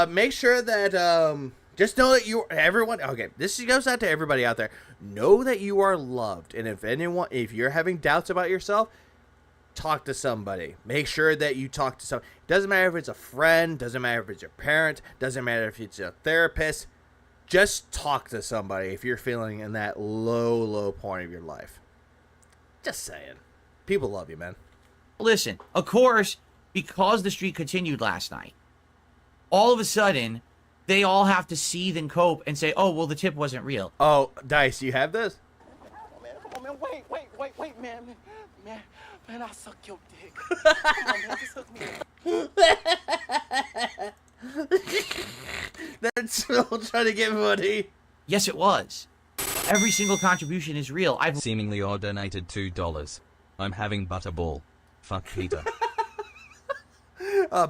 Make sure that just know that everyone. Okay, this goes out to everybody out there. Know that you are loved, and if you're having doubts about yourself, talk to somebody. Make sure that you talk to somebody. Doesn't matter if it's a friend. Doesn't matter if it's your parent. Doesn't matter if it's a therapist. just talk to somebody if you're feeling in that low point of your life. Just saying. People love you, man. Listen, of course, because the streak continued last night, all of a sudden, they all have to seethe and cope and say, oh, well, the tip wasn't real. Oh, Dice, you have this? Come on, man. Wait, man. Man, I'll suck your dick. Come on, man, just hook me up. That's still trying to get money. Yes, it was. Every single contribution is real. I've Seemingly or donated $2. I'm having butterball. Fuck Peter.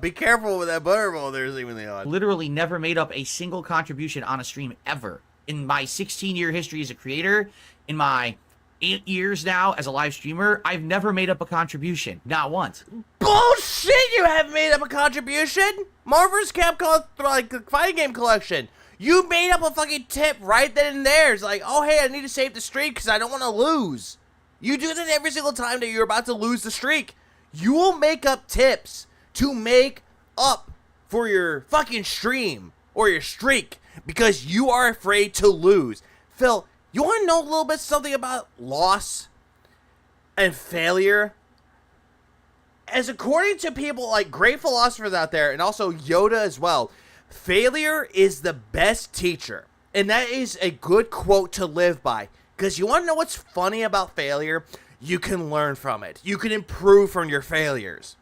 Be careful with that butterball there, seemingly odd. literally never made up a single contribution on a stream ever. In my 16-year history as a creator, in my 8 years now as a live streamer, I've never made up a contribution. Not once. Bullshit! You haven't made up a contribution? Marvel's Capcom fighting game collection. You made up a fucking tip right then and there. It's like, oh hey, I need to save the streak because I don't want to lose. You do that every single time that you're about to lose the streak. You will make up tips to make up for your fucking stream or your streak because you are afraid to lose. Phil, you want to know a little bit something about loss and failure? As according to people like great philosophers out there and also Yoda as well, failure is the best teacher. And that is a good quote to live by. Because you want to know what's funny about failure? You can learn from it. You can improve from your failures.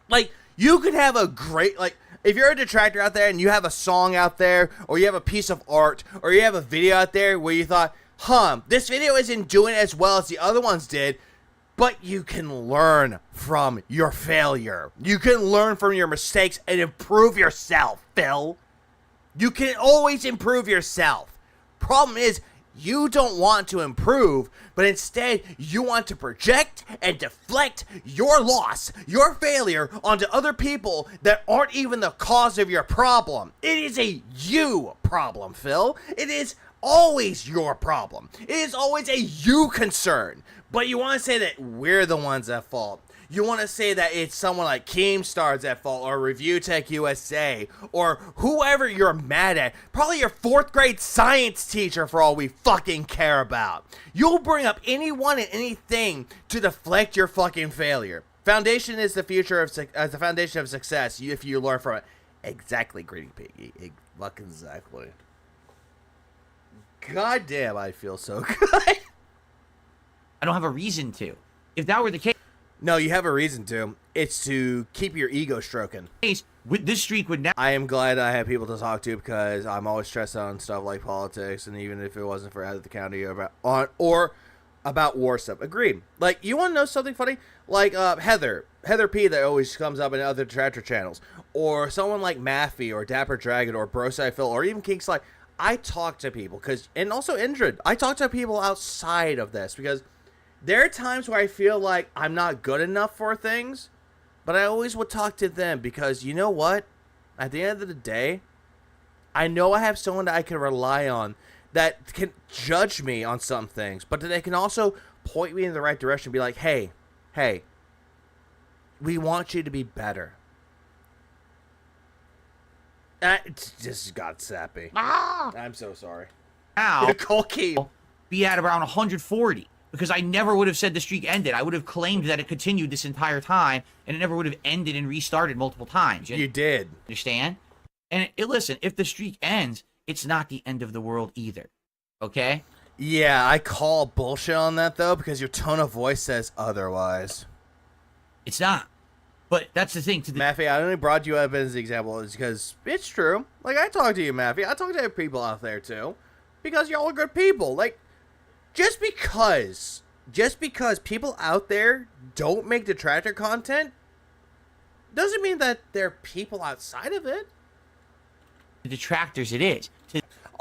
Like, you could have a great, like, if you're a detractor out there and you have a song out there, or you have a piece of art, or you have a video out there where you thought, this video isn't doing as well as the other ones did, but you can learn from your failure. You can learn from your mistakes and improve yourself, Phil. You can always improve yourself. Problem is, you don't want to improve, but instead you want to project and deflect your loss, your failure onto other people that aren't even the cause of your problem. It is a you problem, Phil. It is always your problem. It is always a you concern. But you want to say that we're the ones at fault. You want to say that it's someone like Keemstar's at fault, or Review Tech USA, or whoever you're mad at. Probably your 4th grade science teacher for all we fucking care about. You'll bring up anyone and anything to deflect your fucking failure. Foundation is the future of the foundation of success if you learn from it. Exactly, Greedy Piggy. Fucking exactly. God damn, I feel so good. I don't have a reason to. If that were the case, no, you have a reason to. It's to keep your ego stroking. This streak would now. I am glad I have people to talk to because I'm always stressed out on stuff like politics, and even if it wasn't for out of the county or about war stuff. Agreed. Like, you want to know something funny? Like Heather P that always comes up in other Detractor channels, or someone like Maffey or Dapper Dragon or Brosai Phil or even King Sly. I talk to people and also Indrid. I talk to people outside of this because there are times where I feel like I'm not good enough for things, but I always would talk to them because you know what? At the end of the day, I know I have someone that I can rely on that can judge me on some things, but that they can also point me in the right direction and be like, hey, we want you to be better. It just got sappy. I'm so sorry. Now, Colkey be at around 140. Because I never would have said the streak ended. I would have claimed that it continued this entire time, and it never would have ended and restarted multiple times. You did. Understand? And listen, if the streak ends, it's not the end of the world either. Okay? Yeah, I call bullshit on that, though, because your tone of voice says otherwise. It's not. But that's the thing. Maffey, I only brought you up as an example is because it's true. Like, I talk to you, Maffey. I talk to people out there, too. Because y'all are good people. Like, Just because people out there don't make Detractor content doesn't mean that there are people outside of it. The Detractors, it is.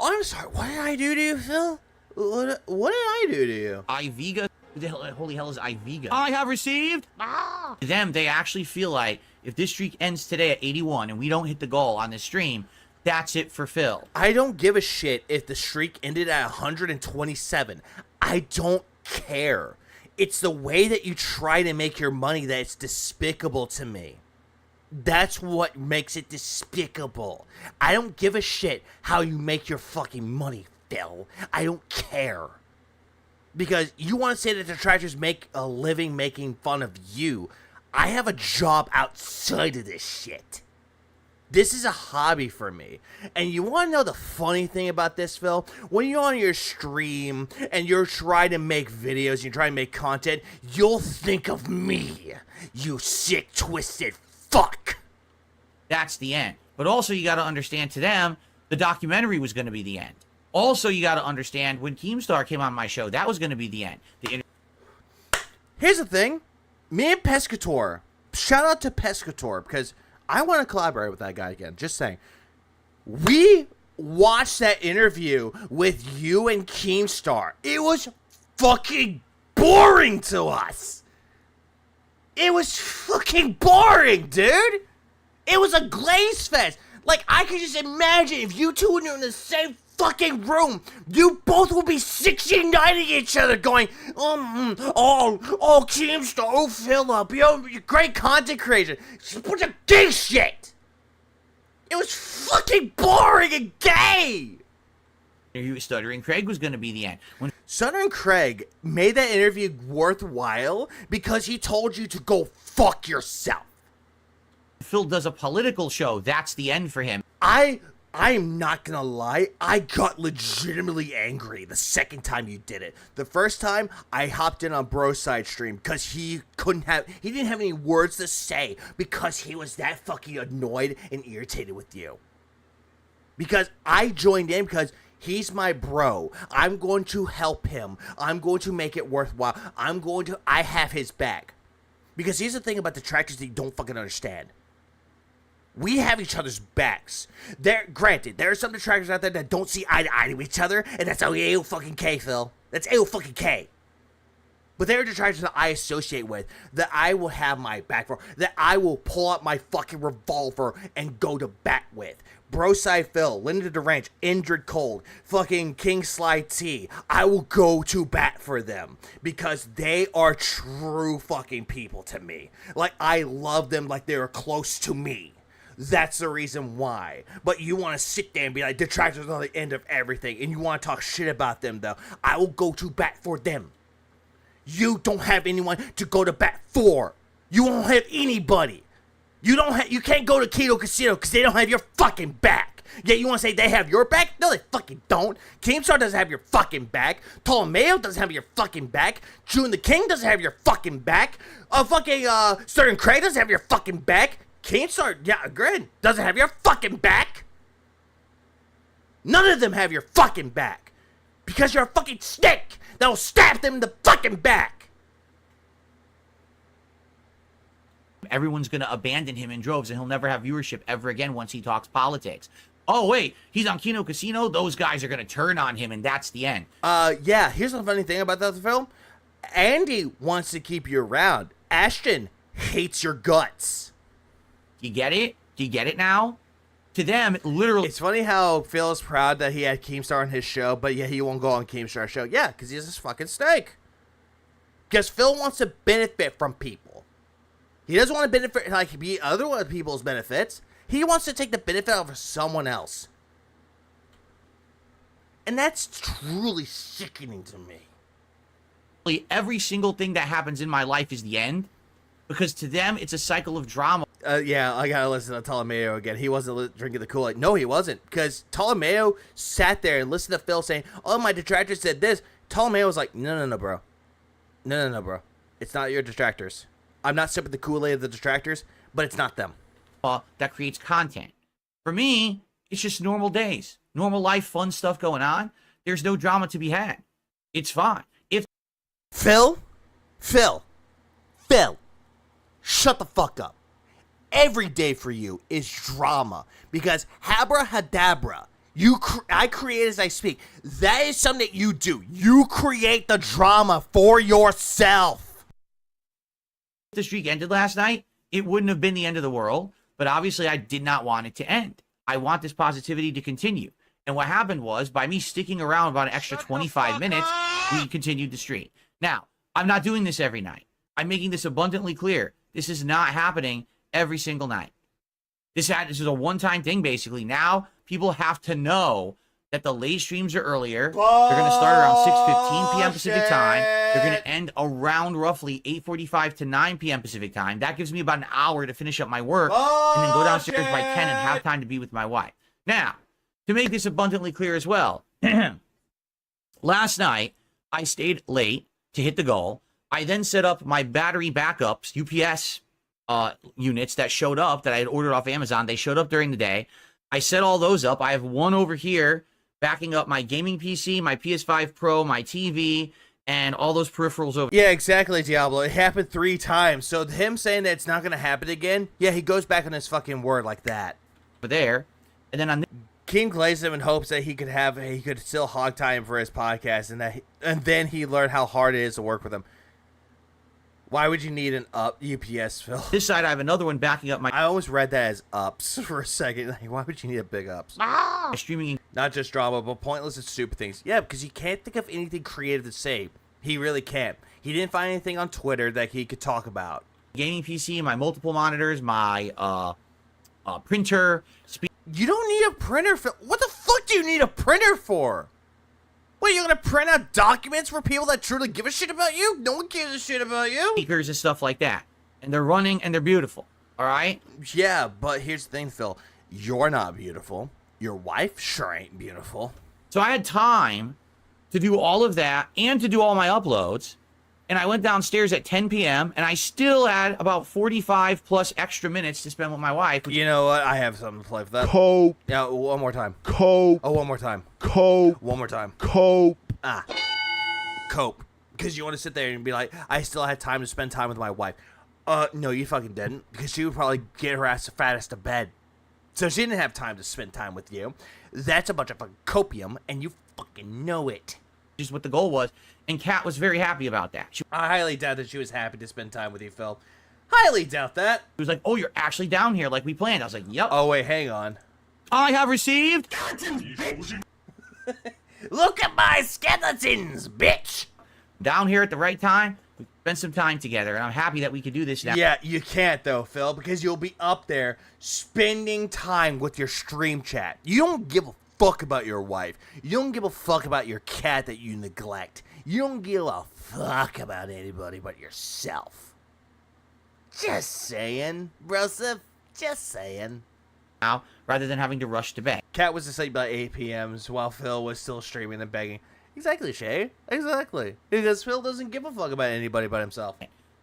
Oh, I'm sorry. What did I do to you, Phil? What did I do to you? Iviga? Who the holy hell is Iviga? I have received. To them, they actually feel like if this streak ends today at 81 and we don't hit the goal on this stream, that's it for Phil. I don't give a shit if the streak ended at 127. I don't care. It's the way that you try to make your money that it's despicable to me. That's what makes it despicable. I don't give a shit how you make your fucking money, Phil. I don't care. Because you want to say that the Detractors make a living making fun of you. I have a job outside of this shit. This is a hobby for me. And you want to know the funny thing about this, Phil? When you're on your stream and you're trying to make videos, you're trying to make content, you'll think of me. You sick, twisted fuck. That's the end. But also, you got to understand, to them, the documentary was going to be the end. Also, you got to understand, when Keemstar came on my show, that was going to be the end. Here's the thing. Me and Pescator, shout out to Pescator, because I want to collaborate with that guy again. Just saying. We watched that interview with you and Keemstar. It was fucking boring to us. It was fucking boring, dude. It was a glaze fest. Like, I could just imagine if you two were in the same fucking room, you both would be 69ing each other going, Keemstar, oh, Philip, you're great content creator. It's a bunch of gay shit. It was fucking boring and gay. Stuttering Craig was going to be the end. When Stuttering Craig made that interview worthwhile because he told you to go fuck yourself. Phil does a political show, that's the end for him. I'm not gonna lie, I got legitimately angry the second time you did it. The first time, I hopped in on Bro's side stream because he didn't have any words to say because he was that fucking annoyed and irritated with you. Because I joined in because he's my bro. I'm going to help him. I'm going to make it worthwhile. I have his back. Because here's the thing about Detractors that you don't fucking understand. We have each other's backs. Granted, there are some Detractors out there that don't see eye to eye to each other, and that's A-fucking-K, Phil. That's A-fucking-K. But there are Detractors that I associate with, that I will have my back for, that I will pull out my fucking revolver and go to bat with. Broside Phil, Linda DeRanch, Indrid Cold, fucking King Sly T. I will go to bat for them because they are true fucking people to me. Like, I love them like they are close to me. That's the reason why. But you want to sit there and be like, Detractors are the end of everything, and you want to talk shit about them, though. I will go to bat for them. You don't have anyone to go to bat for. You won't have anybody. You can't go to Keto Casino because they don't have your fucking back. Yet you want to say they have your back? No, they fucking don't. Keemstar doesn't have your fucking back. Ptolemaio doesn't have your fucking back. June the King doesn't have your fucking back. Stuttering Craig doesn't have your fucking back. Keemstar, yeah, Grin, doesn't have your fucking back. None of them have your fucking back. Because you're a fucking snake that will stab them in the fucking back. Everyone's going to abandon him in droves, and he'll never have viewership ever again once he talks politics. Oh, wait, he's on Kino Casino? Those guys are going to turn on him, and that's the end. Yeah, here's the funny thing about that film. Andy wants to keep you around. Ashton hates your guts. You get it? Do you get it now? To them, literally... It's funny how Phil is proud that he had Keemstar on his show, but yeah, he won't go on Keemstar's show. Yeah, because he's this fucking snake. Because Phil wants to benefit from people. He doesn't want to benefit, like, be other people's benefits. He wants to take the benefit of someone else. And that's truly sickening to me. Every single thing that happens in my life is the end. Because to them, it's a cycle of drama. Yeah, I gotta listen to Ptolemaio again. He wasn't drinking the Kool-Aid. No, he wasn't. Because Ptolemaio sat there and listened to Phil saying, oh, my Detractors said this. Ptolemaio was like, no, bro. No, bro. It's not your Detractors. I'm not sipping the Kool-Aid of the Detractors, but it's not them. That creates content. For me, it's just normal days. Normal life, fun stuff going on. There's no drama to be had. It's fine. Phil, shut the fuck up. Every day for you is drama. Because Habra Hadabra, I create as I speak. That is something that you do. You create the drama for yourself. The streak ended last night, it wouldn't have been the end of the world, but obviously I did not want it to end. I want this positivity to continue. And what happened was, by me sticking around about an extra 25 minutes, we continued the streak. Now, I'm not doing this every night. I'm making this abundantly clear. This is not happening every single night. This is a one-time thing, basically. Now people have to know that the late streams are earlier. They're going to start around 6:15 p.m. Pacific time. They're going to end around roughly 8:45 to 9 p.m. Pacific time. That gives me about an hour to finish up my work and then go downstairs by 10 and have time to be with my wife. Now, to make this abundantly clear as well, last night I stayed late to hit the goal. I then set up my battery backups, UPS units that showed up that I had ordered off Amazon. They showed up during the day. I set all those up. I have one over here backing up my gaming PC, my PS5 Pro, my TV, and all those peripherals over. Yeah, exactly, Diablo. It happened 3 times. So him saying that it's not going to happen again, yeah, he goes back on his fucking word like that. Over there. And then on King glazed him in hopes that he could still hog tie him for his podcast, and then he learned how hard it is to work with him. Why would you need an UPS, Phil? This side, I have another one backing up my... I almost read that as ups for a second. Like, why would you need a big ups? Streaming... Not just drama, but pointless and stupid things. Yeah, because he can't think of anything creative to say. He really can't. He didn't find anything on Twitter that he could talk about. Gaming PC, my multiple monitors, my printer... You don't need a printer, Phil. What the fuck do you need a printer for? What, you're gonna print out documents for people that truly give a shit about you? No one gives a shit about you. Speakers and stuff like that. And they're running and they're beautiful. All right? Yeah, but here's the thing, Phil. You're not beautiful. Your wife sure ain't beautiful. So I had time to do all of that and to do all my uploads. And I went downstairs at 10 p.m. and I still had about 45 plus extra minutes to spend with my wife. You know what? I have something to play for that. Cope. Yeah, one more time. Cope. Oh, one more time. Cope. One more time. Cope. Cope. Because you want to sit there and be like, I still had time to spend time with my wife. No, you fucking didn't. Because she would probably get her ass fat ass to bed. So she didn't have time to spend time with you. That's a bunch of fucking copium, and you fucking know it. Just what the goal was. And Kat was very happy about that. I highly doubt that she was happy to spend time with you, Phil. Highly doubt that. She was like, oh, you're actually down here like we planned. I was like, yep. Oh, wait, hang on. I have received... Look at my skeletons, bitch! Down here at the right time. We spent some time together, and I'm happy that we could do this now. Yeah, you can't, though, Phil, because you'll be up there spending time with your stream chat. You don't give a fuck about your wife. You don't give a fuck about your cat that you neglect. You don't give a fuck about anybody but yourself. Just saying, brosif. Just saying. Now, rather than having to rush to bed. Cat was asleep by 8 p.m. while Phil was still streaming and begging. Exactly, Shay. Exactly. Because Phil doesn't give a fuck about anybody but himself.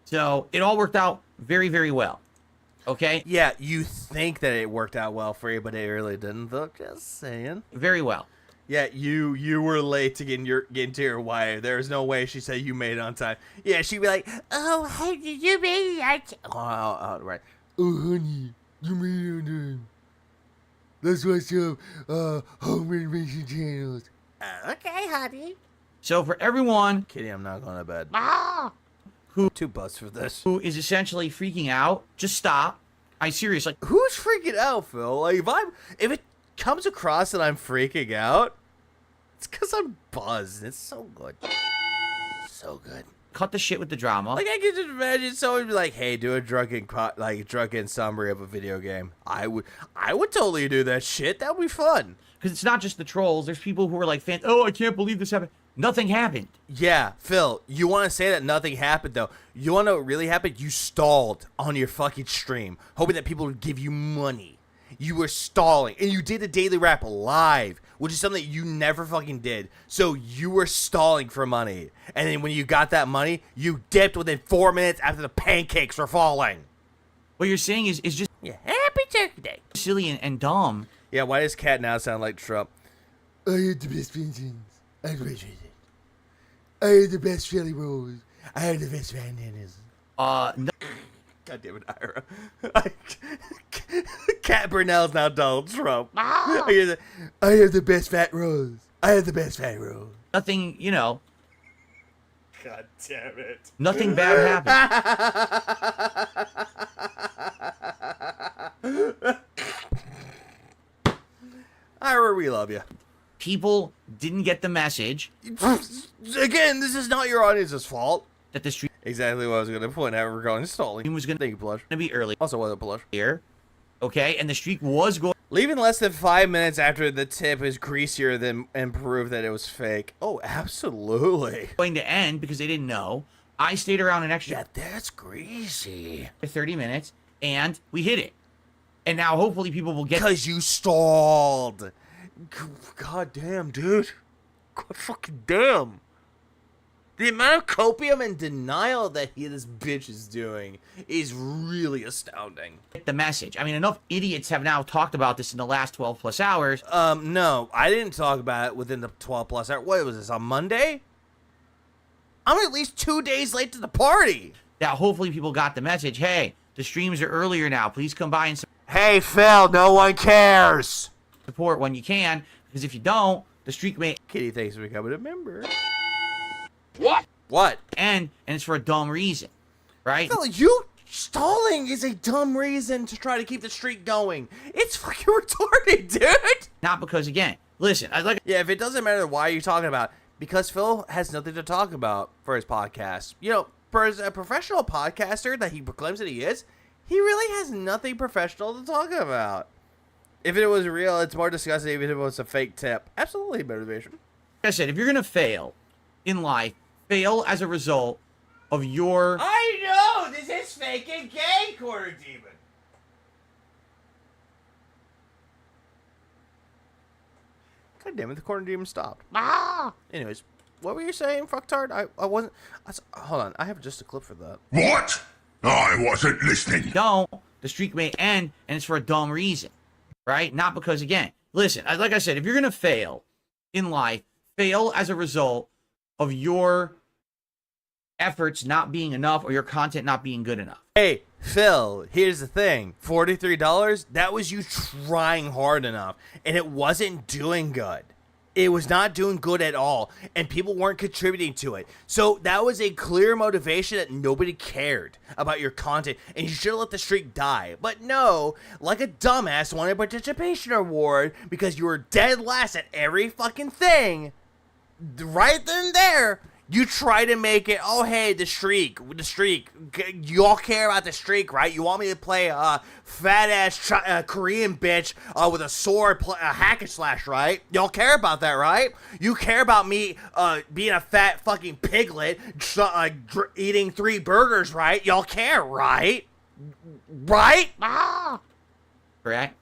So, it all worked out very, very well. Okay? Yeah, you think that it worked out well for you, but it really didn't, though. Just saying. Very well. Yeah, you were late to get into your wife. There's no way she said you made it on time. Yeah, she'd be like, oh, hey, did you made it? Oh, right. Oh, honey, you made it on time. Let's watch some home renovation channels. Okay, honey. So for everyone... Kitty, I'm not going to bed. Who too buzzed for this? Who is essentially freaking out, just stop. I seriously... Who's freaking out, Phil? Like, if it comes across that I'm freaking out, it's because I'm buzzed. It's so good. So good. Cut the shit with the drama. Like, I can just imagine someone be like, hey, do a drunken summary of a video game. I would totally do that shit. That would be fun. Because it's not just the trolls. There's people who are like, oh, I can't believe this happened. Nothing happened. Yeah, Phil, you want to say that nothing happened, though. You want to know what really happened? You stalled on your fucking stream, hoping that people would give you money. You were stalling, and you did the daily rap live, which is something that you never fucking did. So you were stalling for money, and then when you got that money, you dipped within 4 minutes after the pancakes were falling. What you're saying is just happy Turkey Day. Silly and dumb. Yeah, why does Cat now sound like Trump? I had the best pensions. I graduated. I had the best jelly rolls. I had the best bandanas. No. God damn it, Ira. Cat Burnell's now Donald Trump. I have the best fat rolls. I have the best fat rolls. Nothing, you know. God damn it. Nothing bad happened. Ira, we love you. People didn't get the message. Again, this is not your audience's fault. That the stream... Exactly what I was going to point out regarding stalling. Was going Thank you, Plush. to be early. Also, wasn't Plush. Here. Okay, and the streak was going Leaving less than 5 minutes after the tip is greasier than and prove that it was fake. Oh, absolutely. to end because they didn't know. I stayed around an extra Yeah, that's greasy. 30 minutes, and we hit it. And now hopefully people will get... Because you stalled. God damn, dude. God fucking damn. The amount of copium and denial that this bitch is doing is really astounding. the message. I mean, enough idiots have now talked about this in the last 12 plus hours. No, I didn't talk about it within the 12 plus hours. What was this, on Monday? I'm at least 2 days late to the party. That hopefully people got the message. Hey, the streams are earlier now. Please come by and Hey, Phil, no one cares. support when you can, because if you don't, the streak may Kitty, thanks for becoming a member. What? And it's for a dumb reason, right? Phil, you stalling is a dumb reason to try to keep the streak going. It's fucking retarded, dude. Not because, again, listen, Yeah, if it doesn't matter why you're talking about, because Phil has nothing to talk about for his podcast. You know, for a professional podcaster that he proclaims that he is, he really has nothing professional to talk about. If it was real, it's more disgusting even if it was a fake tip. Absolutely motivation. Like I said, if you're going to fail in life, fail as a result of your... I know! This is fake and gay, Quarter Demon. God damn it, the Quarter Demon stopped. Ah! Anyways, what were you saying, Fucktard? I wasn't... hold on, I have just a clip for that. What? I wasn't listening. Don't, the streak may end, and it's for a dumb reason, right? Not because, again, listen, like I said, if you're going to fail in life, fail as a result of your efforts not being enough or your content not being good enough. Hey, Phil, here's the thing. $43, that was you trying hard enough, and it wasn't doing good. It was not doing good at all, and people weren't contributing to it. So that was a clear motivation that nobody cared about your content, and you should have let the streak die. But no, like a dumbass wanted a participation award because you were dead last at every fucking thing. Right then and there, you try to make it, oh, hey, the streak. You all care about the streak, right? You want me to play a fat-ass Korean bitch with a sword, a hack and slash, right? Y'all care about that, right? You care about me being a fat fucking piglet eating 3 burgers, right? Y'all care, right? Right? Ah! Correct?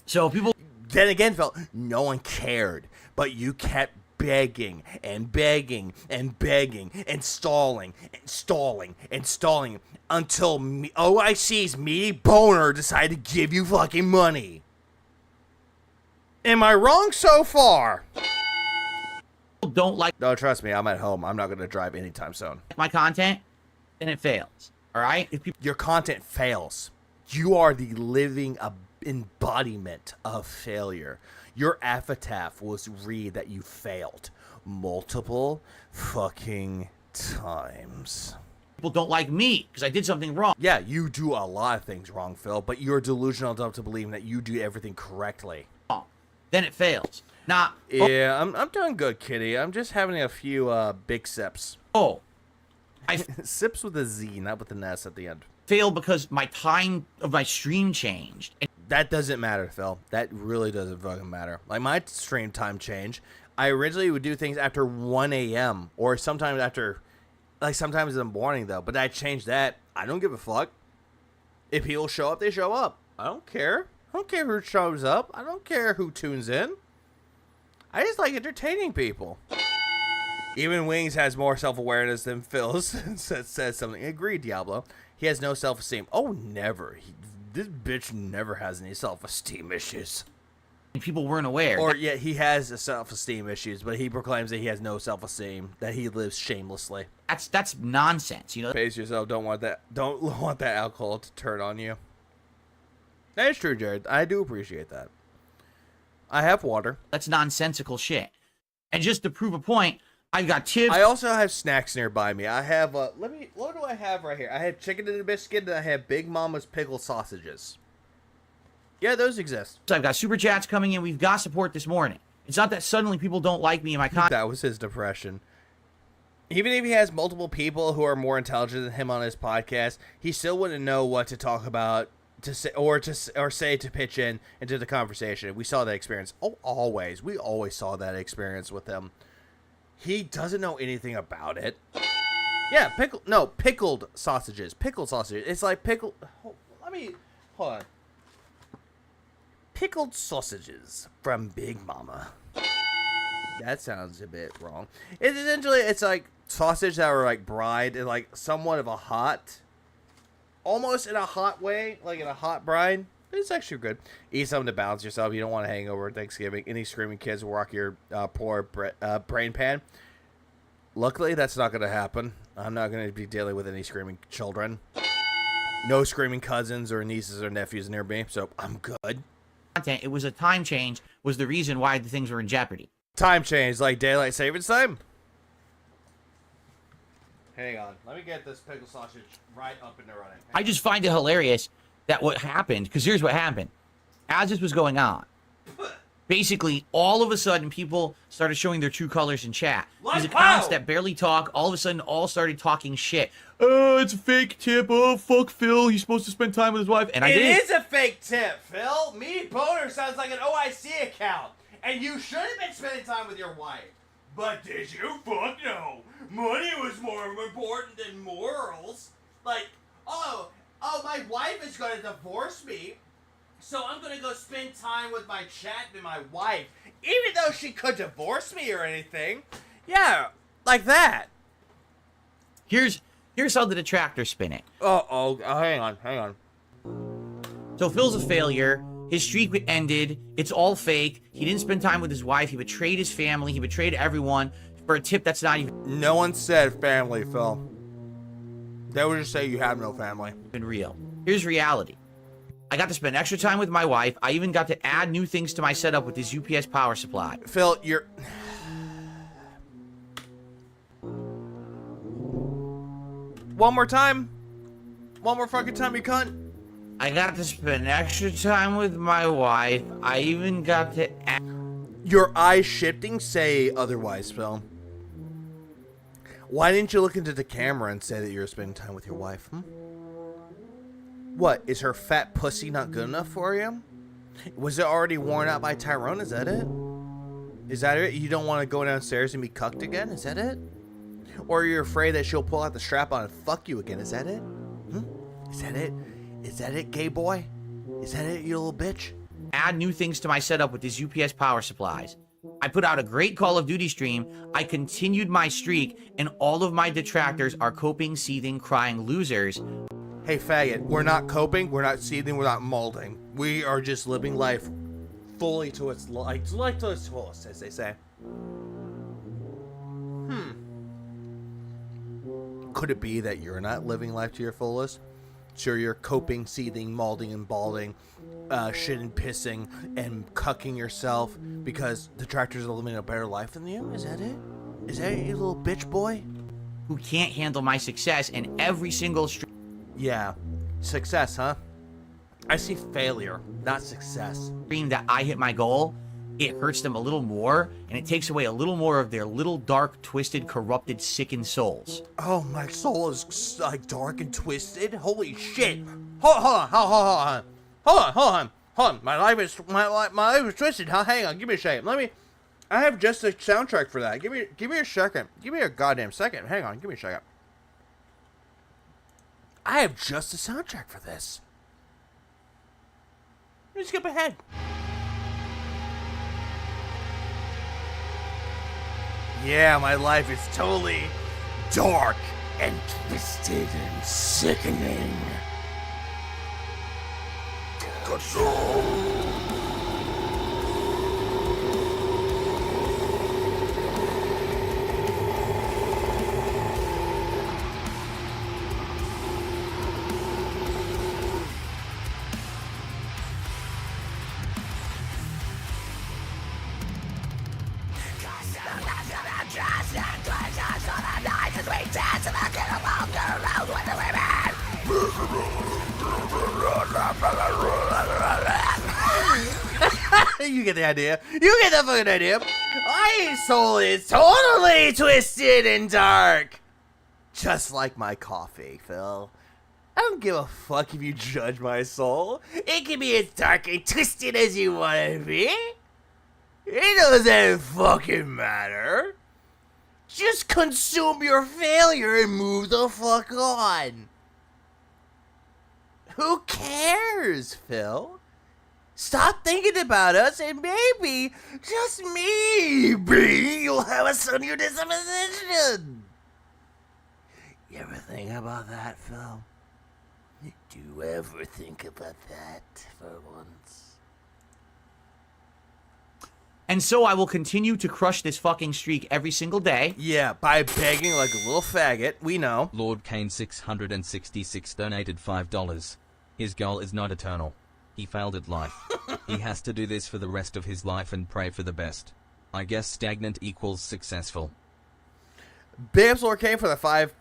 So people... Then again, Phil, no one cared, but you kept begging and begging and begging and stalling until OIC's meaty boner decided to give you fucking money. Am I wrong so far? Don't like... No, trust me, I'm at home. I'm not going to drive anytime soon. my content, then it fails. All right? If people... Your content fails. You are the living embodiment of failure. Your epitaph was read that you failed multiple fucking times. People don't like me because I did something wrong. Yeah, you do a lot of things wrong, Phil, but you're delusional enough to believe that you do everything correctly. Then it fails. Now, yeah, I'm doing good, kitty. I'm just having a few big sips. Oh. Sips with a Z, not with an S at the end. Failed because my time of my stream changed. That doesn't matter, Phil. That really doesn't fucking matter. Like, my stream time changed. I originally would do things after 1 a.m. or sometimes after, like, sometimes in the morning, though. But I changed that. I don't give a fuck. If people show up, they show up. I don't care. I don't care who shows up. I don't care who tunes in. I just like entertaining people. Even Wings has more self-awareness than Phil says something. Agreed, Diablo. He has no self-esteem. Oh, never. This bitch never has any self-esteem issues. People weren't aware. Or, yeah, he has self-esteem issues, but he proclaims that he has no self-esteem, that he lives shamelessly. That's nonsense, you know? Pace yourself. Don't want that alcohol to turn on you. That is true, Jared. I do appreciate that. I have water. That's nonsensical shit. And just to prove a point, I've got tips. I also have snacks nearby me. I have, what do I have right here? I have chicken and a biscuit, and I have Big Mama's pickle sausages. Yeah, those exist. So I've got super chats coming in. We've got support this morning. It's not that suddenly people don't like me in my content. That was his depression. Even if he has multiple people who are more intelligent than him on his podcast, he still wouldn't know what to talk about to say to pitch in into the conversation. We saw that experience. Oh, always. We always saw that experience with him. He doesn't know anything about it. Yeah, pickled sausages. Pickled sausages. It's like pickled. Hold on. Pickled sausages from Big Mama. That sounds a bit wrong. It's like sausage that were like bride and like somewhat of a hot, almost in a hot way, like in a hot brine. It's actually good. Eat something to balance yourself. You don't want a hangover at Thanksgiving. Any screaming kids will rock your poor brain pan. Luckily, that's not going to happen. I'm not going to be dealing with any screaming children. No screaming cousins or nieces or nephews near me, so I'm good. It was a time change was the reason why the things were in jeopardy. Time change, like daylight savings time? Hang on. Let me get this pickle sausage right up and running. I just find it hilarious that what happened, because here's what happened. As this was going on, basically, all of a sudden, people started showing their true colors in chat. These accounts that barely talk, all of a sudden, all started talking shit. Oh, it's a fake tip. Oh, fuck Phil. He's supposed to spend time with his wife. And I did. It is a fake tip, Phil. Me Boner sounds like an OIC account. And you should have been spending time with your wife. But did you? Fuck no. Money was more important than morals. Like, oh, my wife is going to divorce me. So I'm going to go spend time with my chat and my wife. Even though she could divorce me or anything. Yeah, like that. Here's how the detractors spin it. Hang on. So Phil's a failure. His streak ended. It's all fake. He didn't spend time with his wife. He betrayed his family. He betrayed everyone for a tip that's not even... No one said family, Phil. They would just say you have no family. ...been real. Here's reality. I got to spend extra time with my wife. I even got to add new things to my setup with this UPS power supply. Phil, you're... One more time. One more fucking time, you cunt. I got to spend extra time with my wife. I even got to add... Your eyes shifting say otherwise, Phil. Why didn't you look into the camera and say that you were spending time with your wife? What, is her fat pussy not good enough for you? Was it already worn out by Tyrone? Is that it? Is that it? You don't want to go downstairs and be cucked again? Is that it? Or you're afraid that she'll pull out the strap on and fuck you again? Is that it? Is that it? Is that it, gay boy? Is that it, you little bitch? Add new things to my setup with these UPS power supplies. I put out a great Call of Duty stream. I continued my streak, and all of my detractors are coping, seething, crying losers. Hey, faggot, we're not coping, we're not seething, we're not molding. We are just living life fully to its to its fullest, as they say. Could it be that you're not living life to your fullest? Sure, you're coping, seething, molding, and balding, shitting, pissing, and cucking yourself because detractors are living a better life than you? Is that it? Is that it, you little bitch boy? Who can't handle my success in every single stream. Yeah. Success, huh? I see failure, not success. That I hit my goal, it hurts them a little more, and it takes away a little more of their little dark, twisted, corrupted, sickened souls. Oh, my soul is like dark and twisted? Holy shit! Hold on. My life is twisted, huh? Hang on, give me a second. I have just a soundtrack for that. Give me a second. Give me a goddamn second. Hang on, give me a second. I have just a soundtrack for this. Let me skip ahead. Yeah, my life is totally dark and twisted and sickening. You get the idea. You get the fucking idea. My soul is totally twisted and dark. Just like my coffee, Phil. I don't give a fuck if you judge my soul. It can be as dark and twisted as you want it to be. It doesn't fucking matter. Just consume your failure and move the fuck on. Who cares, Phil? Stop thinking about us and maybe, just maybe, you'll have a son of your disposition. You ever think about that, Phil? Do you ever think about that for once? And so I will continue to crush this fucking streak every single day. Yeah, by begging like a little faggot, we know. Lord Kane 666 donated $5. His goal is not eternal. He failed at life. He has to do this for the rest of his life and pray for the best. I guess stagnant equals successful. Big ups Lord Kane for the $5.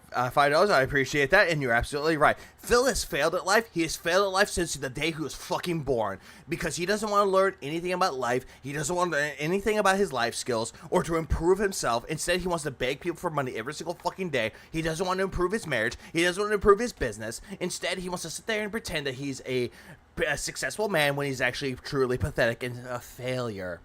I appreciate that, and you're absolutely right. Phil has failed at life. He has failed at life since the day he was fucking born. Because he doesn't want to learn anything about life. He doesn't want to learn anything about his life skills or to improve himself. Instead, he wants to beg people for money every single fucking day. He doesn't want to improve his marriage. He doesn't want to improve his business. Instead, he wants to sit there and pretend that he's a successful man when he's actually truly pathetic and a failure.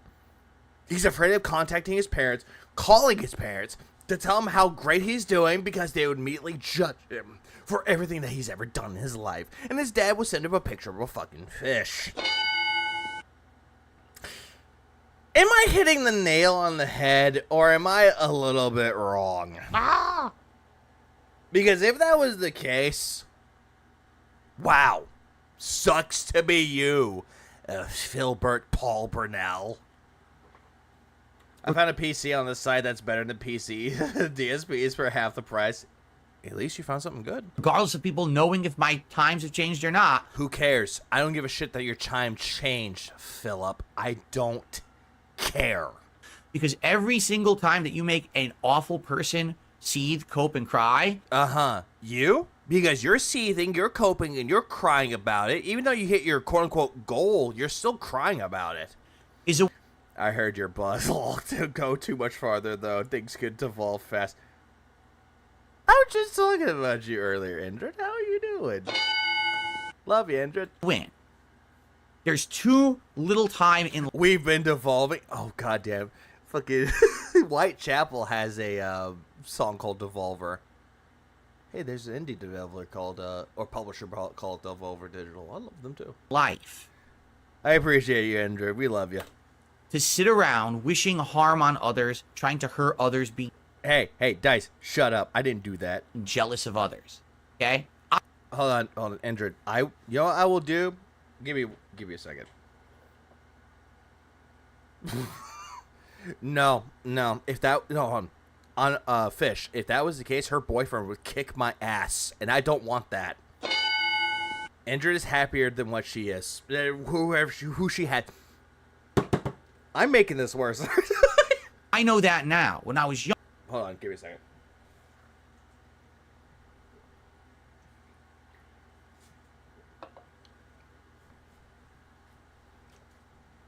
He's afraid of contacting his parents, calling his parents, to tell him how great he's doing because they would immediately judge him for everything that he's ever done in his life. And his dad would send him a picture of a fucking fish. Am I hitting the nail on the head, or am I a little bit wrong? Because if that was the case, wow, sucks to be you, Philbert Paul Burnell. I found a PC on this site that's better than PC. DSP is for half the price. At least you found something good. Regardless of people knowing if my times have changed or not. Who cares? I don't give a shit that your time changed, Philip. I don't care. Because every single time that you make an awful person seethe, cope, and cry. Uh-huh. You? Because you're seething, you're coping, and you're crying about it. Even though you hit your quote-unquote goal, you're still crying about it. I heard your buzz to go too much farther, though. Things could devolve fast. I was just talking about you earlier, Indrid. How are you doing? Love you, Indrid. Win. There's too little time in... We've been devolving. Oh, goddamn. Fucking Whitechapel has a song called Devolver. Hey, there's an indie developer called, or publisher called Devolver Digital. I love them, too. Life. I appreciate you, Indrid. We love you. To sit around wishing harm on others, trying to hurt others, being... Hey, Dice, shut up. I didn't do that. Jealous of others. Okay? Hold on, Indrid. You know what I will do? Give me a second. No. If that... No, hold on. Fish, if that was the case, her boyfriend would kick my ass, and I don't want that. Indrid is happier than what she is. Who she had... I'm making this worse. I know that now. When I was young... Hold on, give me a second.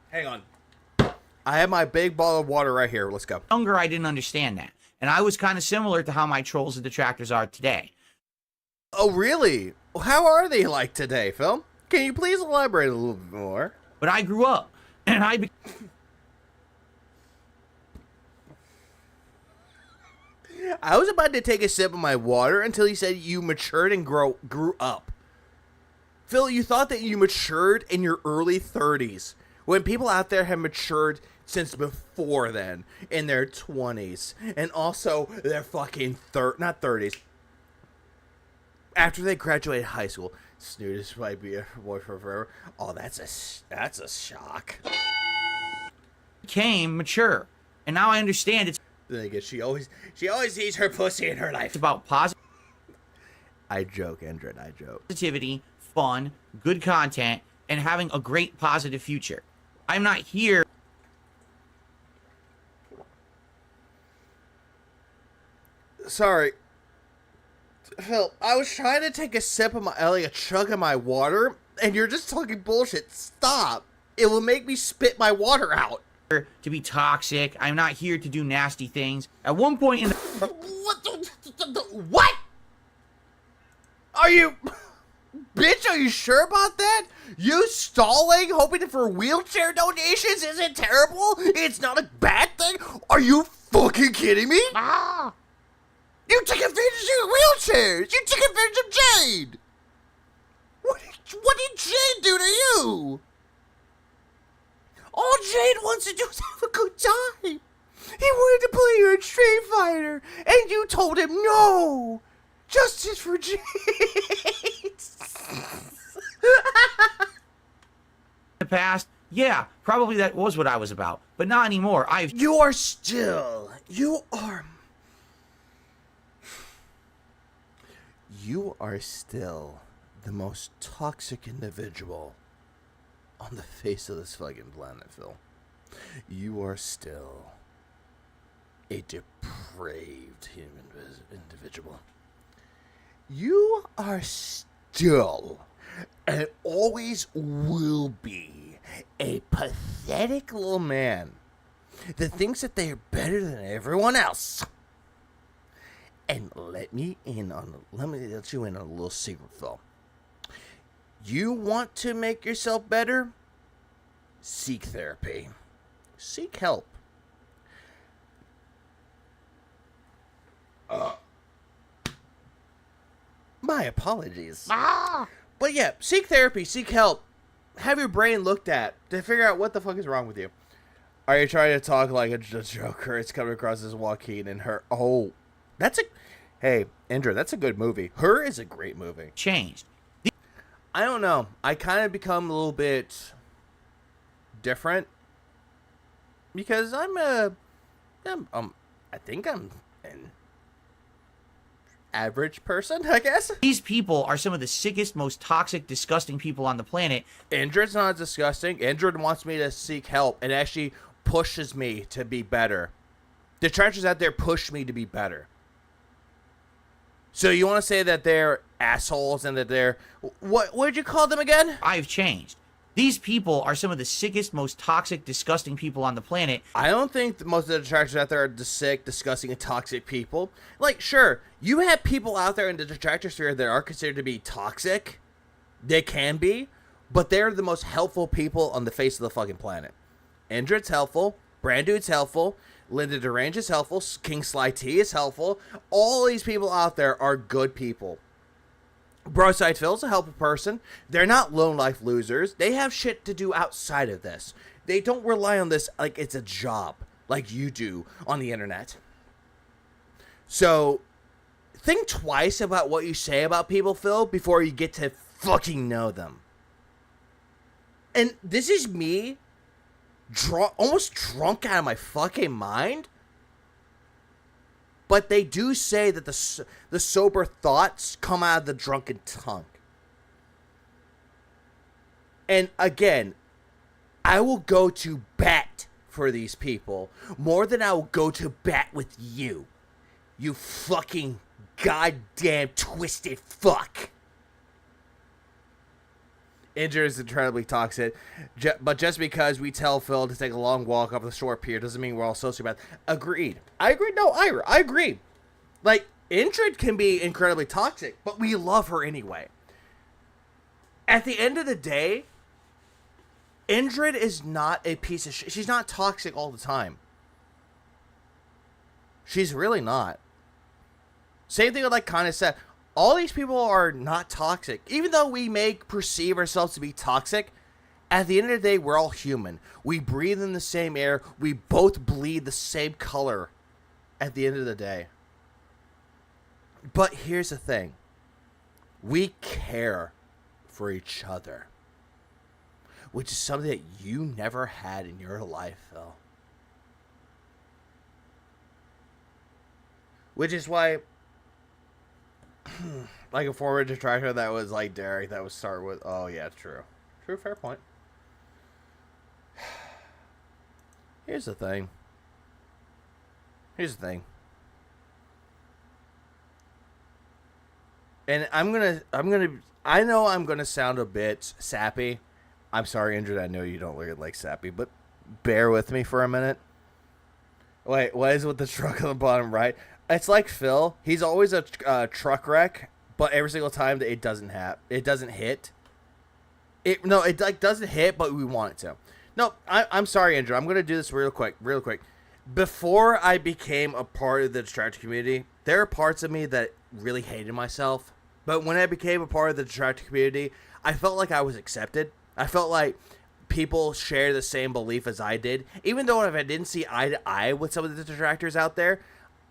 Hang on. I have my big bottle of water right here. Let's go. Younger, I didn't understand that. And I was kind of similar to how my trolls and detractors are today. Oh, really? How are they like today, Phil? Can you please elaborate a little bit more? But I grew up, and I was about to take a sip of my water until you said you matured and grew up. Phil, you thought that you matured in your early 30s, when people out there have matured since before then, in their 20s, and also their fucking not 30s. After they graduated high school, Snootist might be a boyfriend forever. Oh, that's a shock. Became mature, and now I understand it's. Then again, she always sees her pussy in her life. It's about positive. I joke, Indrid. I joke. Positivity, fun, good content, and having a great positive future. I'm not here. Sorry, Phil. I was trying to take a sip of a chug of my water, and you're just talking bullshit. Stop! It will make me spit my water out. To be toxic. I'm not here to do nasty things. At one point in the... What? Are you... Bitch, are you sure about that? You stalling, hoping for wheelchair donations isn't terrible? It's not a bad thing? Are you fucking kidding me? You took advantage of your wheelchairs! You took advantage of Jade! What did Jade do to you? All Jade wants to do is have a good time. He wanted to play you in Street Fighter, and you told him no. Justice for Jade. The past, yeah, probably that was what I was about, but not anymore. You are still the most toxic individual on the face of this fucking planet, Phil. You are still a depraved human individual. You are still, and always will be, a pathetic little man that thinks that they are better than everyone else. And let you in on a little secret, Phil. You want to make yourself better? Seek therapy. Seek help. My apologies. But yeah, seek therapy, seek help. Have your brain looked at to figure out what the fuck is wrong with you. Are you trying to talk like a Joker? It's coming across as Joaquin and Her. Oh, hey, Indra, that's a good movie. Her is a great movie. Changed. I don't know. I kind of become a little bit different because I think I'm an average person, I guess. These people are some of the sickest, most toxic, disgusting people on the planet. Indrid's not disgusting. Indrid wants me to seek help and actually pushes me to be better. Detractors out there push me to be better. So you want to say that they're assholes and that they're... What did you call them again? I've changed. These people are some of the sickest, most toxic, disgusting people on the planet. I don't think that most of the detractors out there are the sick, disgusting, and toxic people. Like, sure, you have people out there in the detractor sphere that are considered to be toxic. They can be. But they're the most helpful people on the face of the fucking planet. Indrid's helpful. Brandude's helpful. Linda Derange is helpful. King Sly T is helpful. All these people out there are good people. Broside Phil's a helpful person. They're not lone life losers. They have shit to do outside of this. They don't rely on this like it's a job, like you do on the internet. So, think twice about what you say about people, Phil, before you get to fucking know them. And this is me almost drunk out of my fucking mind. But they do say that the sober thoughts come out of the drunken tongue. And again, I will go to bat for these people more than I will go to bat with you. You fucking goddamn twisted fuck. Indra is incredibly toxic, but just because we tell Phil to take a long walk up the short pier doesn't mean we're all sociopaths. Agreed. I agree. No, I agree. Like, Indra can be incredibly toxic, but we love her anyway. At the end of the day, Indra is not a piece of shit. She's not toxic all the time. She's really not. Same thing with, like, kind of said. All these people are not toxic. Even though we may perceive ourselves to be toxic, at the end of the day, we're all human. We breathe in the same air. We both bleed the same color at the end of the day. But here's the thing. We care for each other. Which is something that you never had in your life, Phil. Which is why... like a former detractor that was like Derek, that would start with, oh yeah, true. True, fair point. Here's the thing. And I know I'm gonna sound a bit sappy. I'm sorry, Indra, I know you don't look like sappy, but bear with me for a minute. Wait, what is with the truck on the bottom right? It's like Phil. He's always a truck wreck, but every single time that it doesn't hit. It like doesn't hit, but we want it to. No, I'm sorry, Andrew. I'm gonna do this real quick. Before I became a part of the Detractor community, there are parts of me that really hated myself. But when I became a part of the Detractor community, I felt like I was accepted. I felt like people share the same belief as I did. Even though if I didn't see eye to eye with some of the Detractors out there,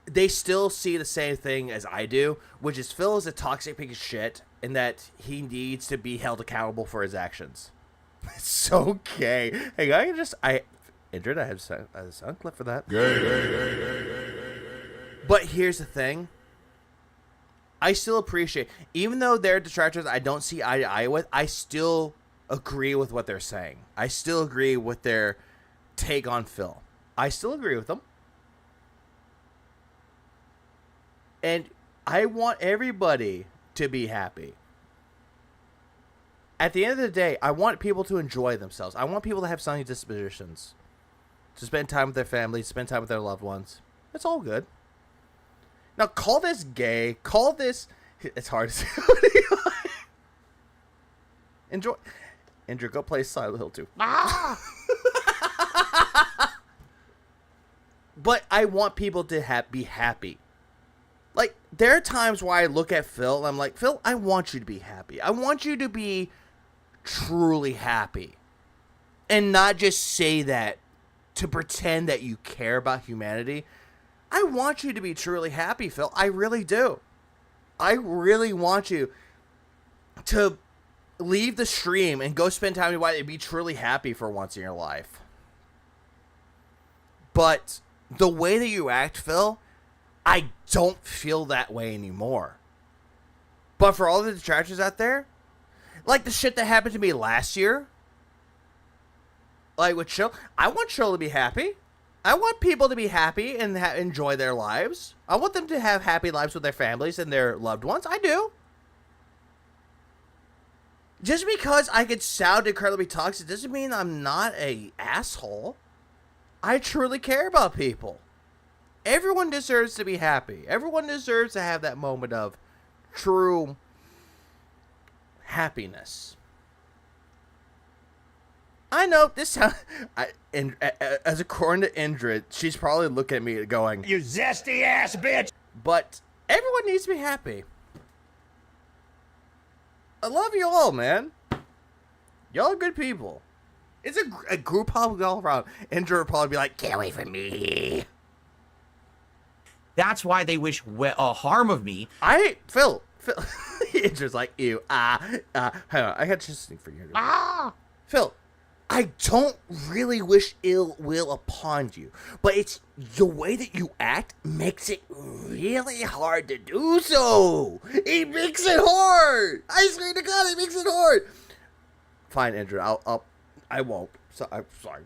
they still see the same thing as I do, which is Phil is a toxic piece of shit and that he needs to be held accountable for his actions. It's okay. Hey, Indrid, I have a sound clip for that. But here's the thing. I still appreciate, even though they're Detractors I don't see eye to eye with, I still agree with what they're saying. I still agree with their take on Phil. I still agree with them. And I want everybody to be happy. At the end of the day, I want people to enjoy themselves. I want people to have sunny dispositions. To spend time with their families, spend time with their loved ones. It's all good. Now, call this gay. Call this... It's hard to say. Enjoy. Andrew, go play Silent Hill 2. But I want people to be happy. Like, there are times where I look at Phil and I'm like, Phil, I want you to be happy. I want you to be truly happy. And not just say that to pretend that you care about humanity. I want you to be truly happy, Phil. I really do. I really want you to leave the stream and go spend time with your wife and be truly happy for once in your life. But the way that you act, Phil, I don't feel that way anymore. But for all the Detractors out there, like the shit that happened to me last year, like with Chill, I want Chill to be happy. I want people to be happy and enjoy their lives. I want them to have happy lives with their families and their loved ones. I do. Just because I could sound incredibly toxic doesn't mean I'm not an asshole. I truly care about people. Everyone deserves to be happy. Everyone deserves to have that moment of true happiness. I know this sounds... as according to Indrid, she's probably looking at me going, "You zesty ass bitch!" But everyone needs to be happy. I love you all, man. Y'all are good people. It's a group hug all around. Indrid will probably be like, "Get away from me." That's why they wish harm of me. Phil. Indrid's like, ew, hang on, I got just something for you. Phil, I don't really wish ill will upon you, but it's the way that you act makes it really hard to do so. It makes it hard. I swear to God, it makes it hard. Fine, Andrew, I won't. I'm sorry.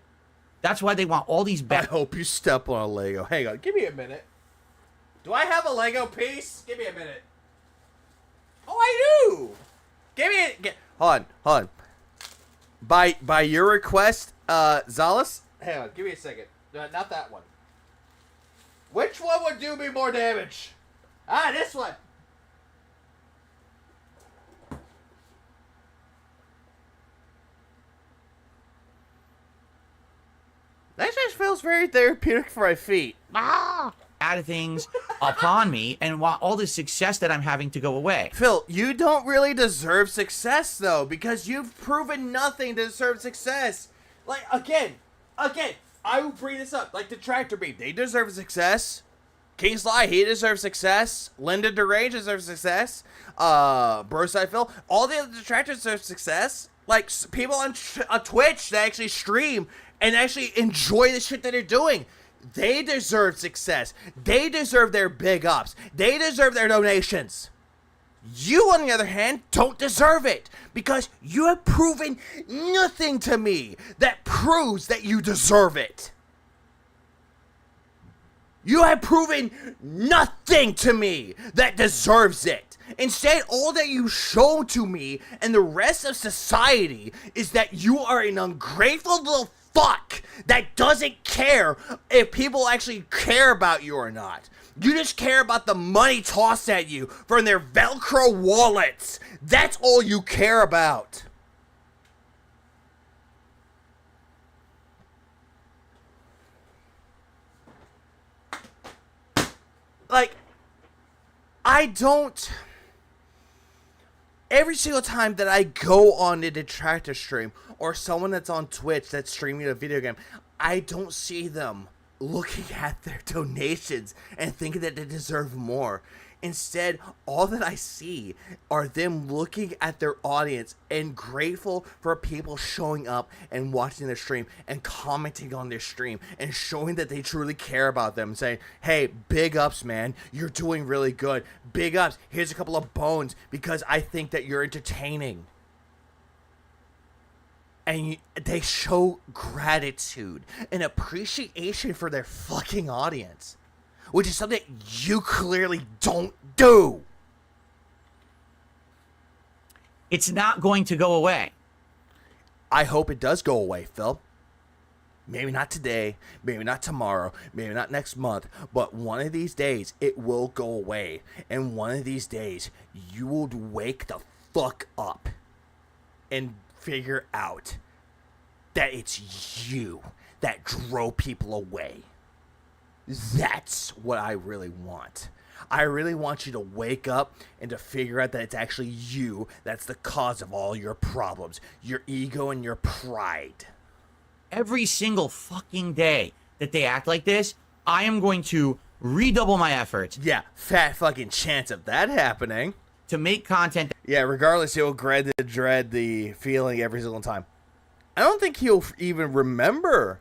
That's why they want all these I hope you step on a Lego. Hang on, give me a minute. Do I have a Lego piece? Give me a minute. Oh, I do. Give me hold on. By your request, Zalas. Hang on, give me a second. Not that one. Which one would do me more damage? This one. That just feels very therapeutic for my feet. Add things upon me and want all the success that I'm having to go away. Phil, you don't really deserve success, though, because you've proven nothing to deserve success. Like, again, I will bring this up. Like, Detractor Beam, they deserve success. King Sly, he deserves success. Linda Derange deserves success. Broside Phil, all the other Detractors deserve success. Like, people on Twitch that actually stream and actually enjoy the shit that they're doing. They deserve success. They deserve their big ups. They deserve their donations. You, on the other hand, don't deserve it because you have proven nothing to me that proves that you deserve it. You have proven nothing to me that deserves it. Instead, all that you show to me and the rest of society is that you are an ungrateful little fuck that doesn't care if people actually care about you or not. You just care about the money tossed at you from their Velcro wallets. That's all you care about. Like, I don't... Every single time that I go on a Detractor stream or someone that's on Twitch that's streaming a video game, I don't see them looking at their donations and thinking that they deserve more. Instead, all that I see are them looking at their audience and grateful for people showing up and watching their stream and commenting on their stream and showing that they truly care about them, saying, hey, big ups, man, you're doing really good. Big ups, here's a couple of bones because I think that you're entertaining. And they show gratitude and appreciation for their fucking audience, which is something you clearly don't do. It's not going to go away. I hope it does go away, Phil. Maybe not today, maybe not tomorrow, maybe not next month, but one of these days it will go away. And one of these days you will wake the fuck up and figure out that it's you that drove people away. That's what I really want. I really want you to wake up and to figure out that it's actually you that's the cause of all your problems. Your ego and your pride. Every single fucking day that they act like this, I am going to redouble my efforts. Yeah, fat fucking chance of that happening. To make content. Yeah, regardless, he'll dread the feeling every single time. I don't think he'll even remember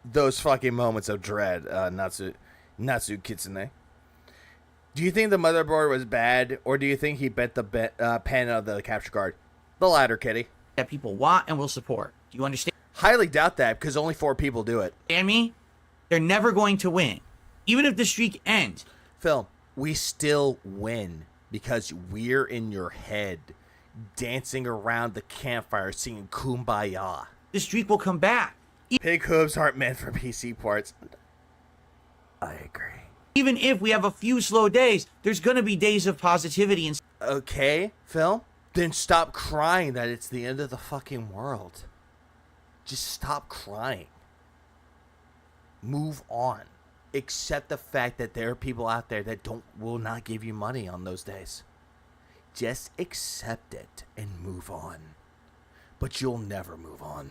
those fucking moments of dread, Natsu Kitsune. Do you think the motherboard was bad, or do you think he bet the pen of the capture card? The latter, kitty. That people want and will support. Do you understand? Highly doubt that, because only 4 people do it. And me? They're never going to win. Even if the streak ends. Phil, we still win, because we're in your head, dancing around the campfire, singing Kumbaya. The streak will come back. Pig hooves aren't meant for PC parts. I agree. Even if we have a few slow days, there's going to be days of positivity. And okay, Phil? Then stop crying that it's the end of the fucking world. Just stop crying. Move on. Accept the fact that there are people out there that will not give you money on those days. Just accept it and move on. But you'll never move on.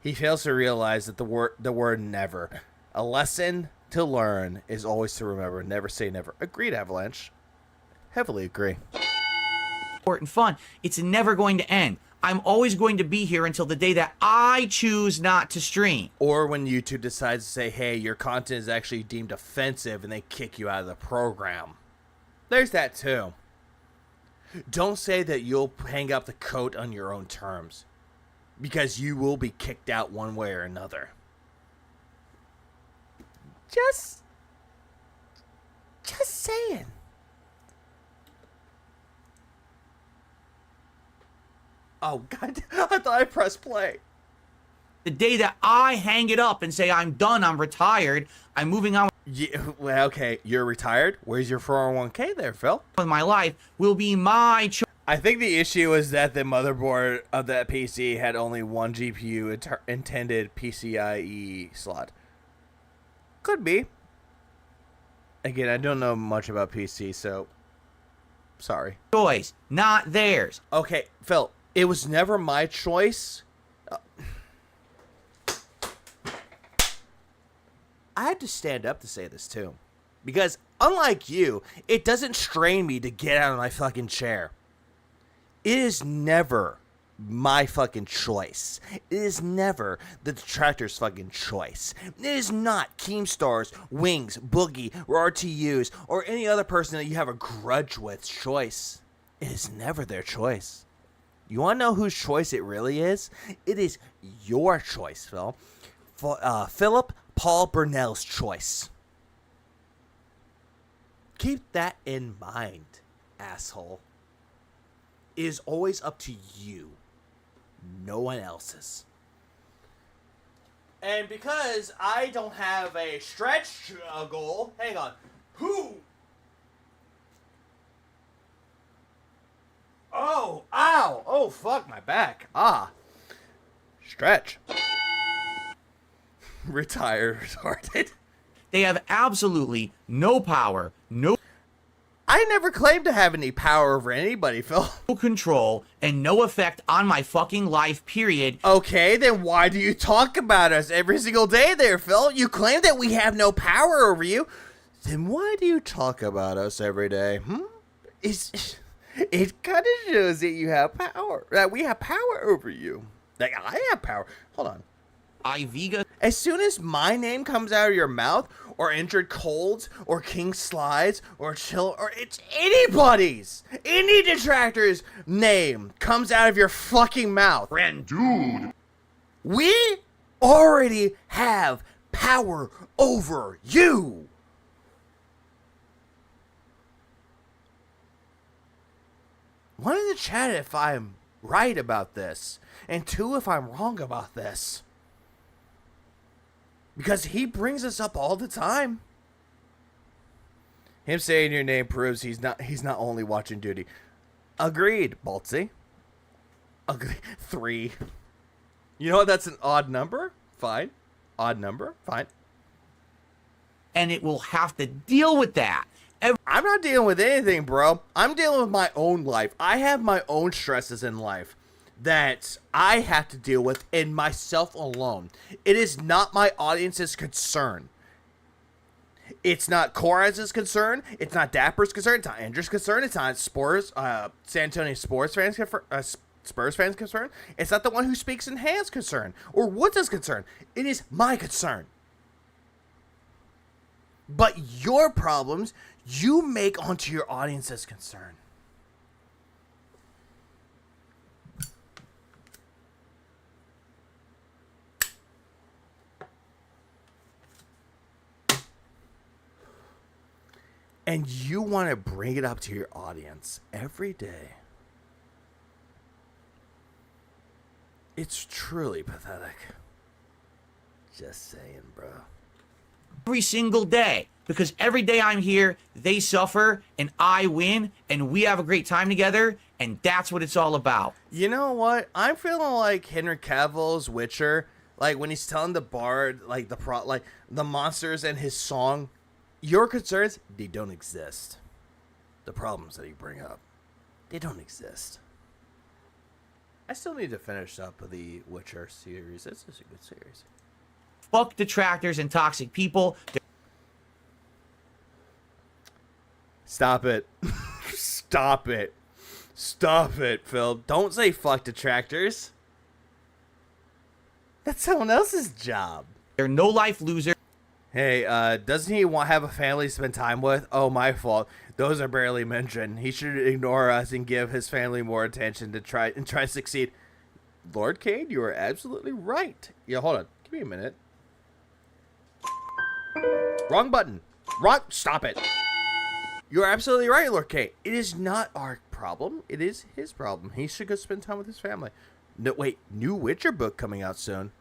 He fails to realize that the word never. A lesson to learn is always to remember. Never say never. Agreed, Avalanche. Heavily agree. Important fun. It's never going to end. I'm always going to be here until the day that I choose not to stream. Or when YouTube decides to say, hey, your content is actually deemed offensive and they kick you out of the program. There's that too. Don't say that you'll hang up the coat on your own terms, because you will be kicked out one way or another. Just saying. Oh, God, I thought I pressed play. The day that I hang it up and say, I'm done, I'm retired, I'm moving on Yeah, well, okay, you're retired? Where's your 401k there, Phil? with my life, will be my choice. I think the issue is that the motherboard of that PC had only one GPU intended PCIe slot. Could be. Again, I don't know much about PC, so sorry. Choice, not theirs. Okay, Phil, it was never my choice. I had to stand up to say this too, because unlike you, it doesn't strain me to get out of my fucking chair. It is never my fucking choice. It is never the Detractors' fucking choice. It is not Keemstar's, Wings, Boogie, or RTU's, or any other person that you have a grudge with's choice. It is never their choice. You want to know whose choice it really is? It is your choice, Phil. Philip Paul Burnell's choice. Keep that in mind, asshole. It is always up to you. No one else's. And because I don't have a stretch goal, hang on. Who? Oh, ow. Oh, fuck, my back. Ah. Stretch. Retire, retarded. They have absolutely no power, no I never claimed to have any power over anybody, Phil. control, and no effect on my fucking life, period. Okay, then why do you talk about us every single day there, Phil? You claim that we have no power over you. Then why do you talk about us every day? It kind of shows that you have power. That we have power over you. Like, I have power. Hold on. Iviga. As soon as my name comes out of your mouth, or Injured Colds, or King Slides, or Chill, or it's anybody's, any detractor's name comes out of your fucking mouth. Dude. We already have power over you. One in the chat if I'm right about this, and two if I'm wrong about this. Because he brings us up all the time. Him saying your name proves he's not only watching duty. Agreed, Baltzy. Agreed. 3. You know what? That's an odd number. Fine. Odd number. Fine. And it will have to deal with that. I'm not dealing with anything, bro. I'm dealing with my own life. I have my own stresses in life that I have to deal with in myself alone. It is not my audience's concern. It's not Coraz's concern. It's not Dapper's concern. It's not Andrew's concern. It's not San Antonio Spurs fans' concern. It's not the one who speaks in hand's concern or Woods' concern. It is my concern. But your problems, you make onto your audience's concern. And you want to bring it up to your audience every day. It's truly pathetic. Just saying, bro. Every single day. Because every day I'm here, they suffer, and I win, and we have a great time together, and that's what it's all about. You know what? I'm feeling like Henry Cavill's Witcher. Like, when he's telling the bard, like, the monsters and his song. Your concerns, they don't exist. The problems that you bring up, they don't exist. I still need to finish up the Witcher series. This is a good series. Fuck detractors and toxic people. Stop it. Stop it. Stop it, Phil. Don't say fuck detractors. That's someone else's job. They're no life losers. Hey, doesn't he have a family to spend time with? Oh, my fault. Those are barely mentioned. He should ignore us and give his family more attention to try to succeed. Lord Cade, you are absolutely right. Yeah, hold on. Give me a minute. Wrong button. Stop it. You're absolutely right, Lord Cade. It is not our problem. It is his problem. He should go spend time with his family. No, wait. New Witcher book coming out soon.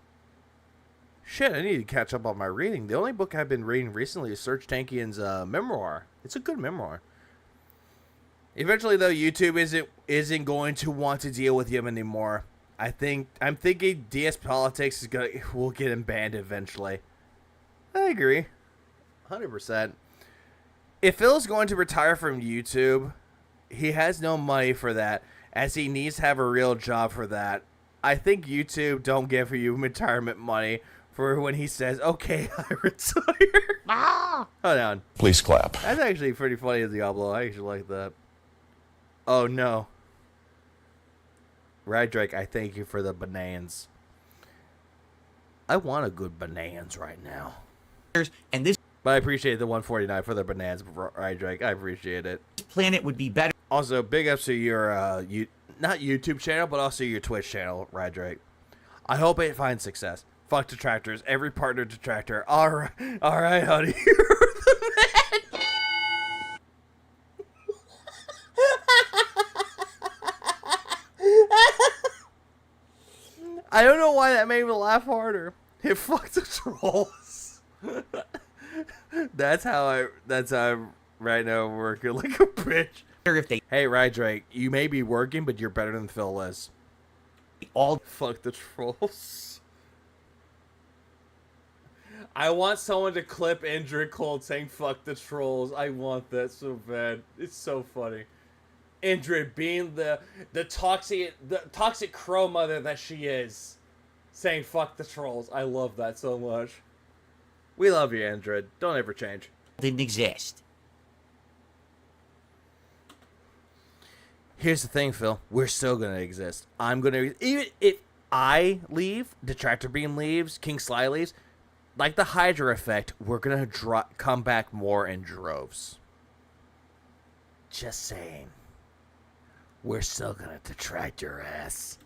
Shit, I need to catch up on my reading. The only book I've been reading recently is Serge Tankian's memoir. It's a good memoir. Eventually, though, YouTube isn't going to want to deal with him anymore. I'm thinking DS Politics will get him banned eventually. I agree, 100%. If Phil's going to retire from YouTube, he has no money for that, as he needs to have a real job for that. I think YouTube don't give you retirement money for when he says, okay, I retire. Hold on. Please clap. That's actually pretty funny in Diablo. I actually like that. Oh, no. Rydrake, I thank you for the bananas. I want a good bananas right now. And this But I appreciate the 149 for the bananas, Rydrake. I appreciate it. planet would be better. Also, big ups to your, not YouTube channel, but also your Twitch channel, Rydrake. I hope it finds success. Fuck detractors. Every partner detractor. All right, honey. You're the man. I don't know why that made me laugh harder. Hey, fuck the trolls. That's how I'm right now working like a bitch. If they Hey, Rydrake, you may be working, but you're better than Phil is. all Fuck the trolls. I want someone to clip Indrid Cold saying fuck the trolls. I want that so bad. It's so funny. Indrid being the toxic crow mother that she is, saying fuck the trolls. I love that so much. We love you, Indrid. Don't ever change. didn't exist. Here's the thing, Phil. We're still gonna exist. I'm gonna, even if I leave, Detractor Beam leaves, King Sly leaves, like the Hydra effect, we're gonna come back more in droves. Just saying. We're still gonna detract your ass.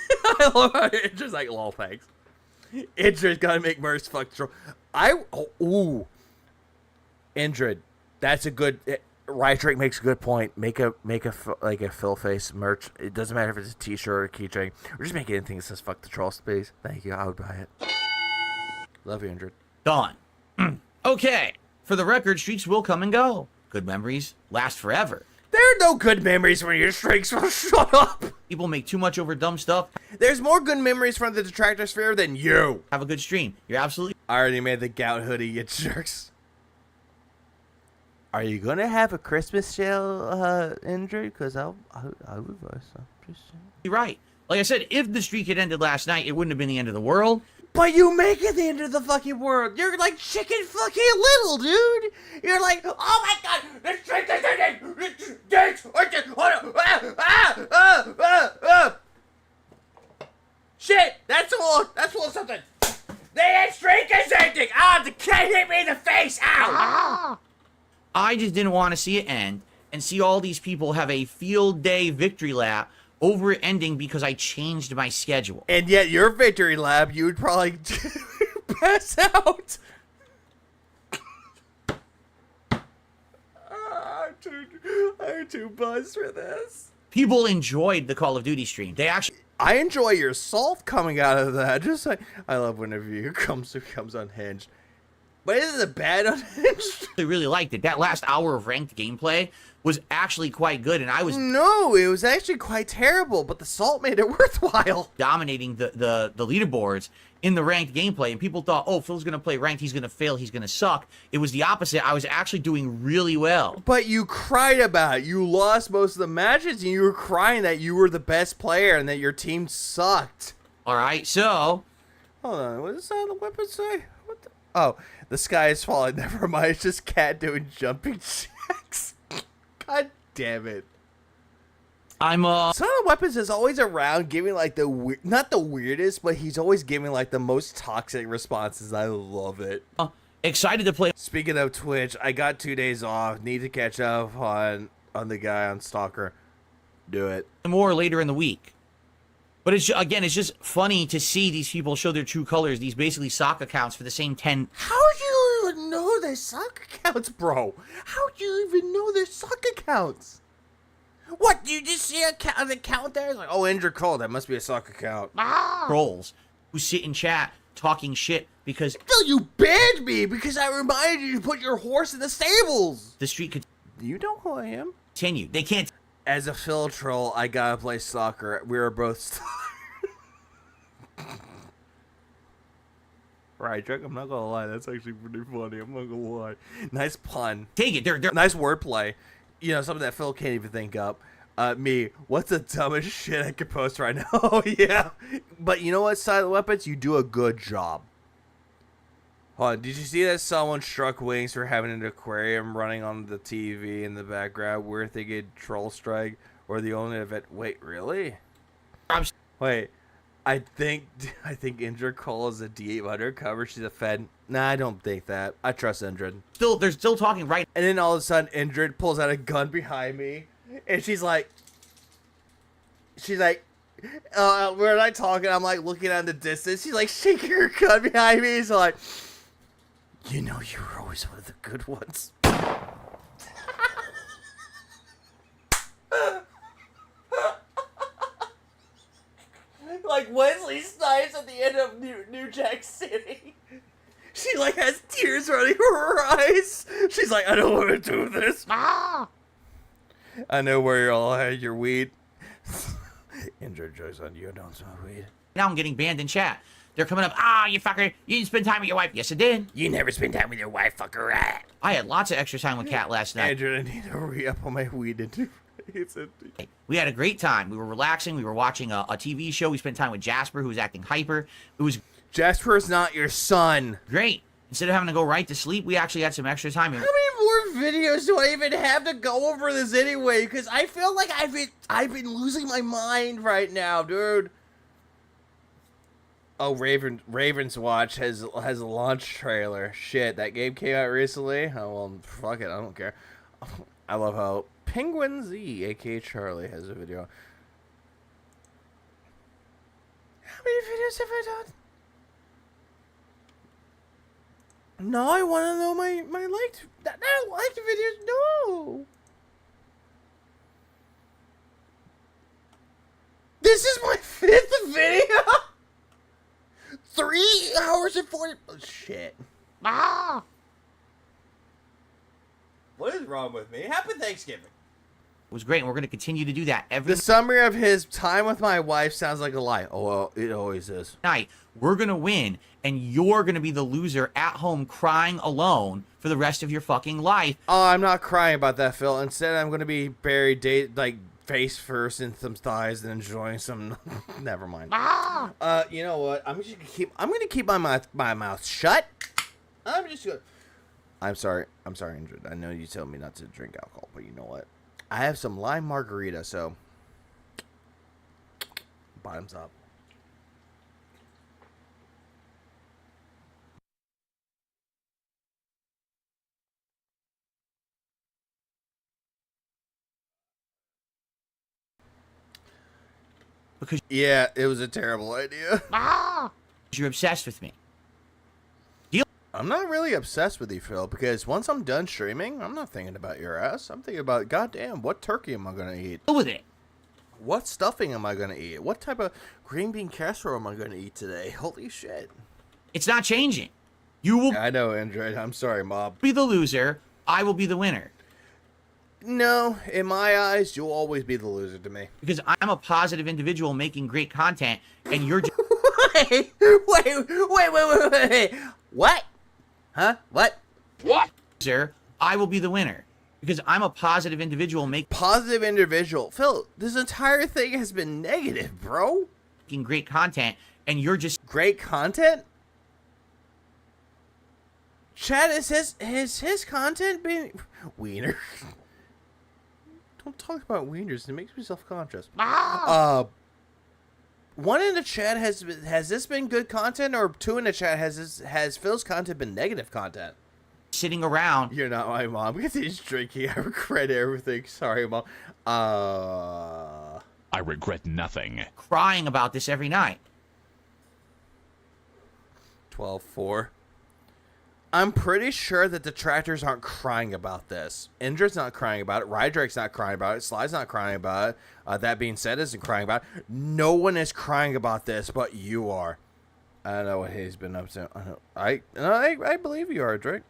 I love how Idris like, lol, thanks. Idris gotta make Merce fuck the troll. Ooh. Indrid, that's a good. Rydrake makes a good point. Make a Phil face merch. It doesn't matter if it's a t-shirt or a keychain. We're just making anything that says fuck the trolls, please. Thank you. I would buy it. Love you, Indrid. Done. Okay. For the record, streaks will come and go. Good memories last forever. There are no good memories when your streaks will shut up. People make too much over dumb stuff. There's more good memories from the Detractor Sphere than you. Have a good stream. You're absolutely. I already made the gout hoodie, you jerks. Are you gonna have a Christmas sale, Indrid? Because I would buy some. Just saying. You're right. Like I said, if the streak had ended last night, it wouldn't have been the end of the world. But you make it the end of the fucking world. You're like chicken fucking little, dude. You're like, oh my god, the streak is ending. Shit, that's a little something. The streak is ending. The cat hit me in the face. Ow. I just didn't want to see it end and see all these people have a field day victory lap over it ending because I changed my schedule. And yet your victory lap, you would probably pass out. I'm too buzzed for this. People enjoyed the Call of Duty stream. They actually... I enjoy your salt coming out of that. Just like, I love when a view comes unhinged. But isn't it bad unhinged? I really liked it. That last hour of ranked gameplay was actually quite good, and I was... No, it was actually quite terrible, but the salt made it worthwhile. Dominating the leaderboards in the ranked gameplay, and people thought, oh, Phil's going to play ranked, he's going to fail, he's going to suck. It was the opposite. I was actually doing really well. But you cried about it. You lost most of the matches, and you were crying that you were the best player and that your team sucked. All right, so... Hold on, what does the weapon say? What the... Oh, the sky is falling. Never mind, it's just Cat doing jumping jacks. God damn it. I'm Son of Weapons is always around giving like the not the weirdest, but he's always giving like the most toxic responses. I love it. Excited to play. Speaking of Twitch, I got 2 days off. Need to catch up on the guy on Stalker. Do it. More later in the week. But it's again, it's just funny to see these people show their true colors. These basically sock accounts for the same 10. How do you even know their sock accounts, bro? How do you even know their sock accounts? What, do you just see an account there? It's like, oh, Indrid Cole, that must be a sock account. Trolls who sit in chat talking shit because... Phil, you banned me because I reminded you to put your horse in the stables. The street could... You know who I am. Continue. They can't... As a Phil troll, I gotta play soccer. We were both... Right, Drake, I'm not gonna lie. That's actually pretty funny. I'm not gonna lie. Nice pun. Take it. They're... Nice wordplay. You know, something that Phil can't even think up. Me, what's the dumbest shit I could post right now? Oh, yeah. But you know what, Silent Weapons? You do a good job. Hold on, did you see that someone struck wings for having an aquarium running on the TV in the background? We're thinking Troll Strike or the only event. Wait, really? Wait, I think Indrid Cole is a D8 undercover. She's a Fed. Nah, I don't think that. I trust Indrid. They're still talking, right? And then all of a sudden, Indrid pulls out a gun behind me, and she's like, we're like talking. I'm like looking at the distance. She's like shaking her gun behind me. So like, you know, you were always one of the good ones. like Wesley Snipes at the end of New Jack City. She like has tears running from her eyes. She's like, I don't want to do this. I know where you all had your weed. Injured jokes on you, don't smoke weed. Now I'm getting banned in chat. They're coming up, you fucker, you didn't spend time with your wife. Yes, I did. You never spend time with your wife, fucker. I had lots of extra time with Kat last night. Andrew, I need to re-up on my weed. It's empty. We had a great time. We were relaxing. We were watching a TV show. We spent time with Jasper, who was acting hyper. It was Jasper's not your son. great. Instead of having to go right to sleep, we actually had some extra time. How many more videos do I even have to go over this anyway? Because I feel like I've been losing my mind right now, dude. Oh, Raven's Watch has a launch trailer. Shit, that game came out recently. Oh well, fuck it, I don't care. I love how Penguin Z, aka Charlie, has a video. How many videos have I done? No, I want to know my liked videos. No. This is my 5th video. 3 hours and 40. Oh, shit. What is wrong with me? Happy Thanksgiving. It was great, and we're going to continue to do that every The summary of his time with my wife sounds like a lie. Oh, well, it always is. night. We're going to win, and you're going to be the loser at home crying alone for the rest of your fucking life. Oh, I'm not crying about that, Phil. Instead, I'm going to be buried face first in some thighs and enjoying some. Never mind. You know what? I'm gonna keep my mouth shut. I'm sorry, Andrew. I know you told me not to drink alcohol, but you know what? I have some lime margarita, so bottoms up. Because yeah, it was a terrible idea. You're obsessed with me. I'm not really obsessed with you, Phil, because once I'm done streaming, I'm not thinking about your ass. I'm thinking about, goddamn, what turkey am I going to eat? Deal with it. What stuffing am I going to eat? What type of green bean casserole am I going to eat today? Holy shit. It's not changing. You will I know, Android. I'm sorry, Mob. be the loser. I will be the winner. No, in my eyes, you'll always be the loser to me. Because I'm a positive individual making great content, and you're just... Wait. What? Huh? What? Sir, I will be the winner. Because I'm a positive individual Positive individual. Phil, this entire thing has been negative, bro. making great content, and you're just... Great content? Chad, is his content being... Wiener. Don't talk about wieners. It makes me self-conscious. One in the chat has this been good content, or 2 in the chat has Phil's content been negative content? sitting around. You're not my mom. Because he's drinking. I regret everything. Sorry, Mom. I regret nothing. Crying about this every night. 12-4. I'm pretty sure that Detractors aren't crying about this. Indra's not crying about it. Rydrake's not crying about it. Sly's not crying about it. That being said, isn't crying about it. No one is crying about this, but you are. I don't know what he's been up to. I believe you are, Drake.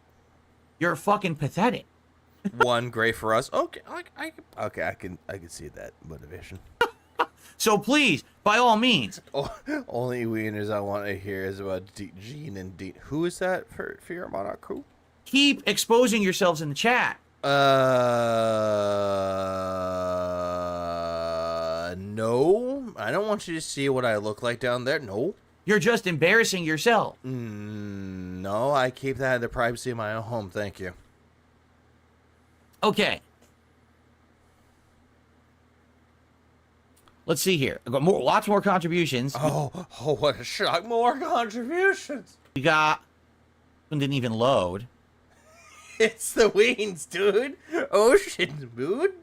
You're fucking pathetic. One, great for us. Okay, I can see that motivation. So please, by all means. Only wieners I want to hear is about Gene and Dean. Who is that for your monarch? Who? Keep exposing yourselves in the chat. No. I don't want you to see what I look like down there. No. You're just embarrassing yourself. No, I keep that in the privacy of my own home. Thank you. Okay. Let's see here. I've got lots more contributions. Oh, what a shock. More contributions. We got... One didn't even load. It's the Weens, dude. Ocean Moon.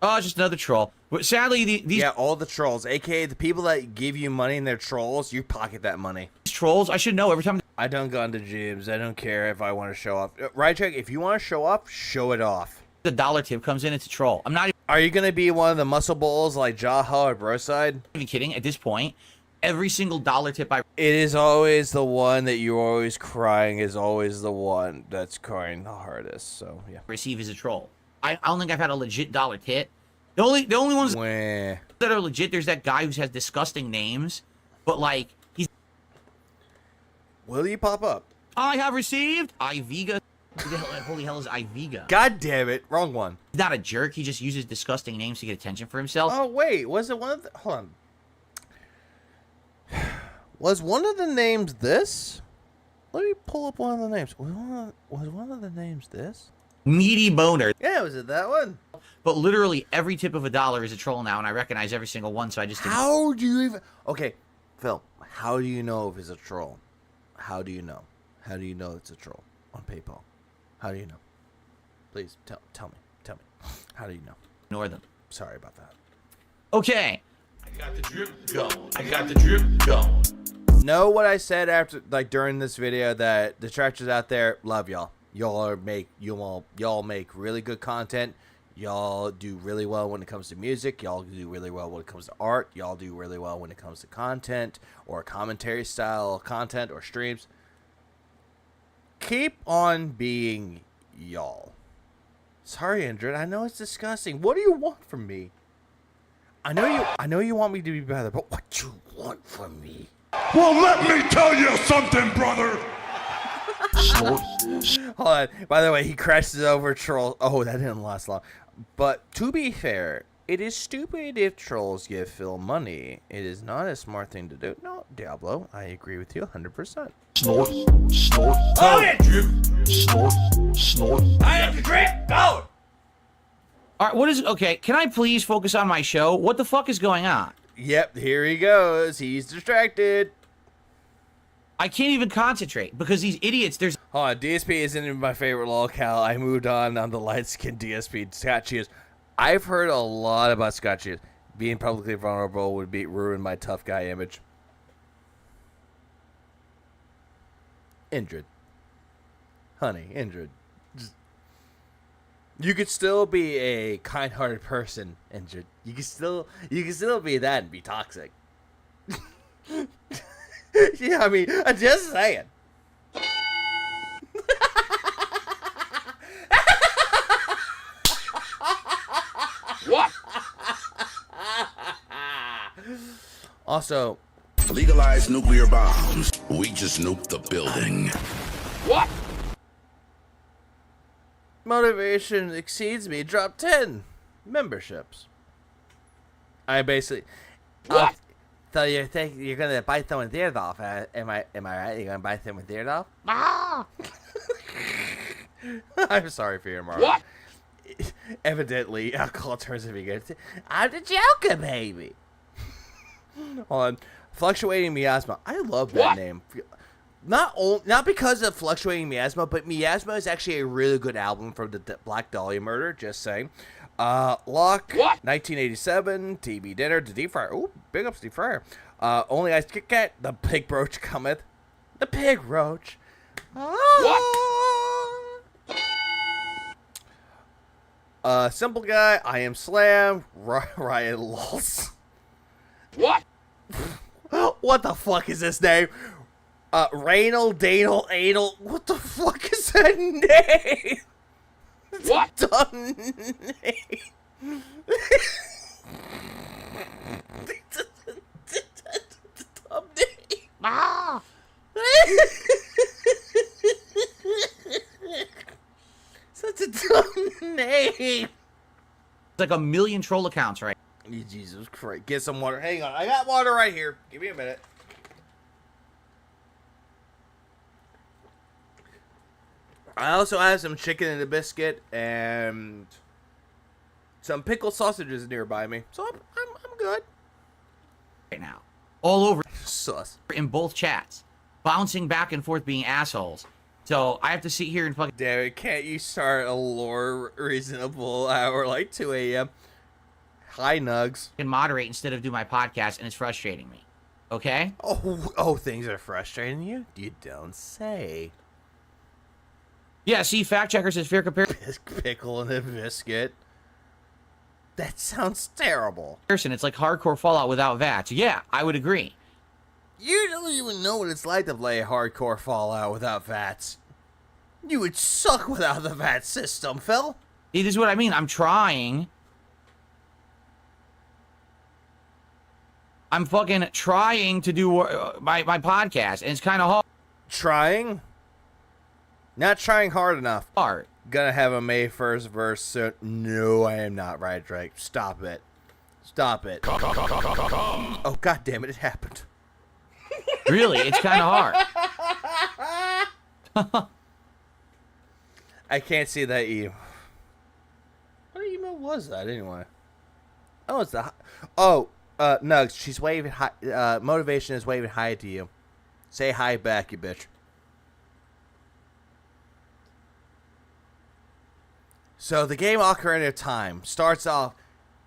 Oh, it's just another troll. But sadly, these... Yeah, all the trolls. A.K.A. the people that give you money and they're trolls, you pocket that money. These trolls, I should know every time... I don't go into gyms. I don't care if I want to show off. Right, Check, if you want to show off, show it off. The dollar tip comes in, it's a troll. I'm not Are you going to be one of the muscle bulls like Jaha or Broside? even kidding at this point. Every single dollar tip I It is always the one that you're always crying is always the one that's crying the hardest. So yeah. receive is a troll. I don't think I've had a legit dollar tip. The only ones Wah. that are legit, there's that guy who has disgusting names, but like he's. Will you pop up? I have received Iviga. Who the hell, holy hell is Iviga? God damn it, wrong one. He's not a jerk. He just uses disgusting names to get attention for himself. Oh wait, was it one of the? Hold on. Was one of the names this? Let me pull up one of the names. Was one of the names this? Meaty boner. Yeah, was it that one? But literally every tip of $1 is a troll now, and I recognize every single one. So I just didn't. How do you even? Okay, Phil. How do you know if it's a troll? How do you know? How do you know it's a troll on PayPal? How do you know? Please tell me. Tell me. How do you know? Ignore them. Sorry about that. Okay. I got the drip going. I got the drip going. Know what I said after, like during this video, that detractors out there love y'all. Y'all make really good content. Y'all do really well when it comes to music. Y'all do really well when it comes to art. Y'all do really well when it comes to content or commentary style content or streams. Keep on being y'all. Sorry, Indrid. I know it's disgusting. What do you want from me? I know you want me to be better, but what you want from me? Well, let me tell you something, brother. Hold on. By the way, he crashes over trolls. Oh, that didn't last long. But to be fair, it is stupid if trolls give Phil money. It is not a smart thing to do. No, Diablo, I agree with you 100%. Snort, snort. Oh, yeah. Drip, snort, snort. I have the drip. Go. All right. What is? Okay. Can I please focus on my show? What the fuck is going on? Yep, here he goes. He's distracted. I can't even concentrate because these idiots. There's. Hold on, DSP isn't even my favorite lolcal. I moved on the light-skinned DSP. Scott Cheers. I've heard a lot about Scott Cheers. Being publicly vulnerable would ruin my tough guy image. Indrid. Honey, Indrid. You could still be a kind-hearted person, Indrid. You can still be that and be toxic. Yeah, I mean, I'm just saying. What? Also, Legalize nuclear bombs. We just nuked the building. What? motivation exceeds me. Drop 10 memberships. I basically. What? So you think you're gonna buy someone's ears off? Am I right? You're gonna buy someone's ears off? Ah! I'm sorry for your remark. What? Evidently, alcohol turns to be good. I'm the Joker, baby. Hold on. Fluctuating Miasma. I love that What? name. Not because of Fluctuating Miasma, but Miasma is actually a really good album from the Black Dahlia murder. Just saying. Lock. What? 1987. TB Dinner. The Deep Fryer. Ooh, big ups, Deep Fryer. Only Ice Kit Kat. The Pig Roach cometh. The Pig Roach. Simple Guy. I Am Slam. Ryan Lols. What? What the fuck is this name? Rainal, Danal, Anal. What the fuck is that name? What? Dumb name. Dumb name. Ah! Such a dumb name. It's like a million troll accounts, right? Jesus Christ. Get some water. Hang on. I got water right here. Give me a minute. I also have some chicken and a biscuit and some pickled sausages nearby me. So I'm good. Right now. All over. Sus. In both chats. Bouncing back and forth being assholes. So I have to sit here and fucking... Damn it, can't you start a lore reasonable hour like 2 a.m.? Hi, Nugs. and moderate instead of do my podcast, and it's frustrating me. Okay? Oh, things are frustrating you? You don't say. Yeah, see, fact checker says fair comparison. Pickle and a biscuit. That sounds terrible. It's like hardcore Fallout without VATS. Yeah, I would agree. You don't even know what it's like to play hardcore Fallout without VATS. You would suck without the VAT system, Phil. See, this is what I mean. I'm trying. I'm fucking trying to do my podcast, and it's kind of hard. Trying? Not trying hard enough. Hard. Gonna have a May 1st verse soon. No, I am not, right, Drake. Stop it. Stop it. Oh, god damn it, it happened. Really, it's kind of hard. I can't see that email. What email was that anyway? Oh, it's the... Oh, Nugs, she's waving hi. Motivation is waving hi to you. Say hi back, you bitch. So the game Ocarina of Time starts off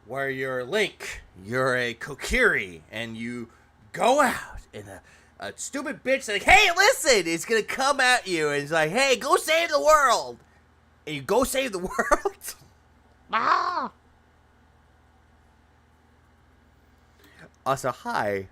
where you're Link, you're a Kokiri, and you go out and a stupid bitch like, hey, listen, it's gonna come at you, and it's like, hey, go save the world. And you go save the world? Ah! Also, hi.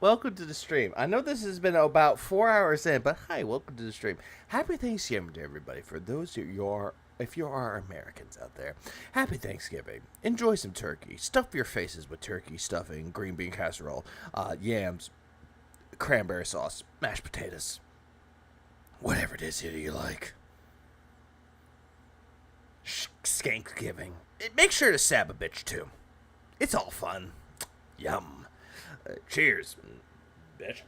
Welcome to the stream. I know this has been about 4 hours in, but hi, welcome to the stream. Happy Thanksgiving to everybody. For those of you are, if you are Americans out there, happy Thanksgiving. Enjoy some turkey. Stuff your faces with turkey stuffing, green bean casserole, yams, cranberry sauce, mashed potatoes. Whatever it is that you like. Skankgiving. Make sure to stab a bitch too. It's all fun. Yum. Cheers, bitch.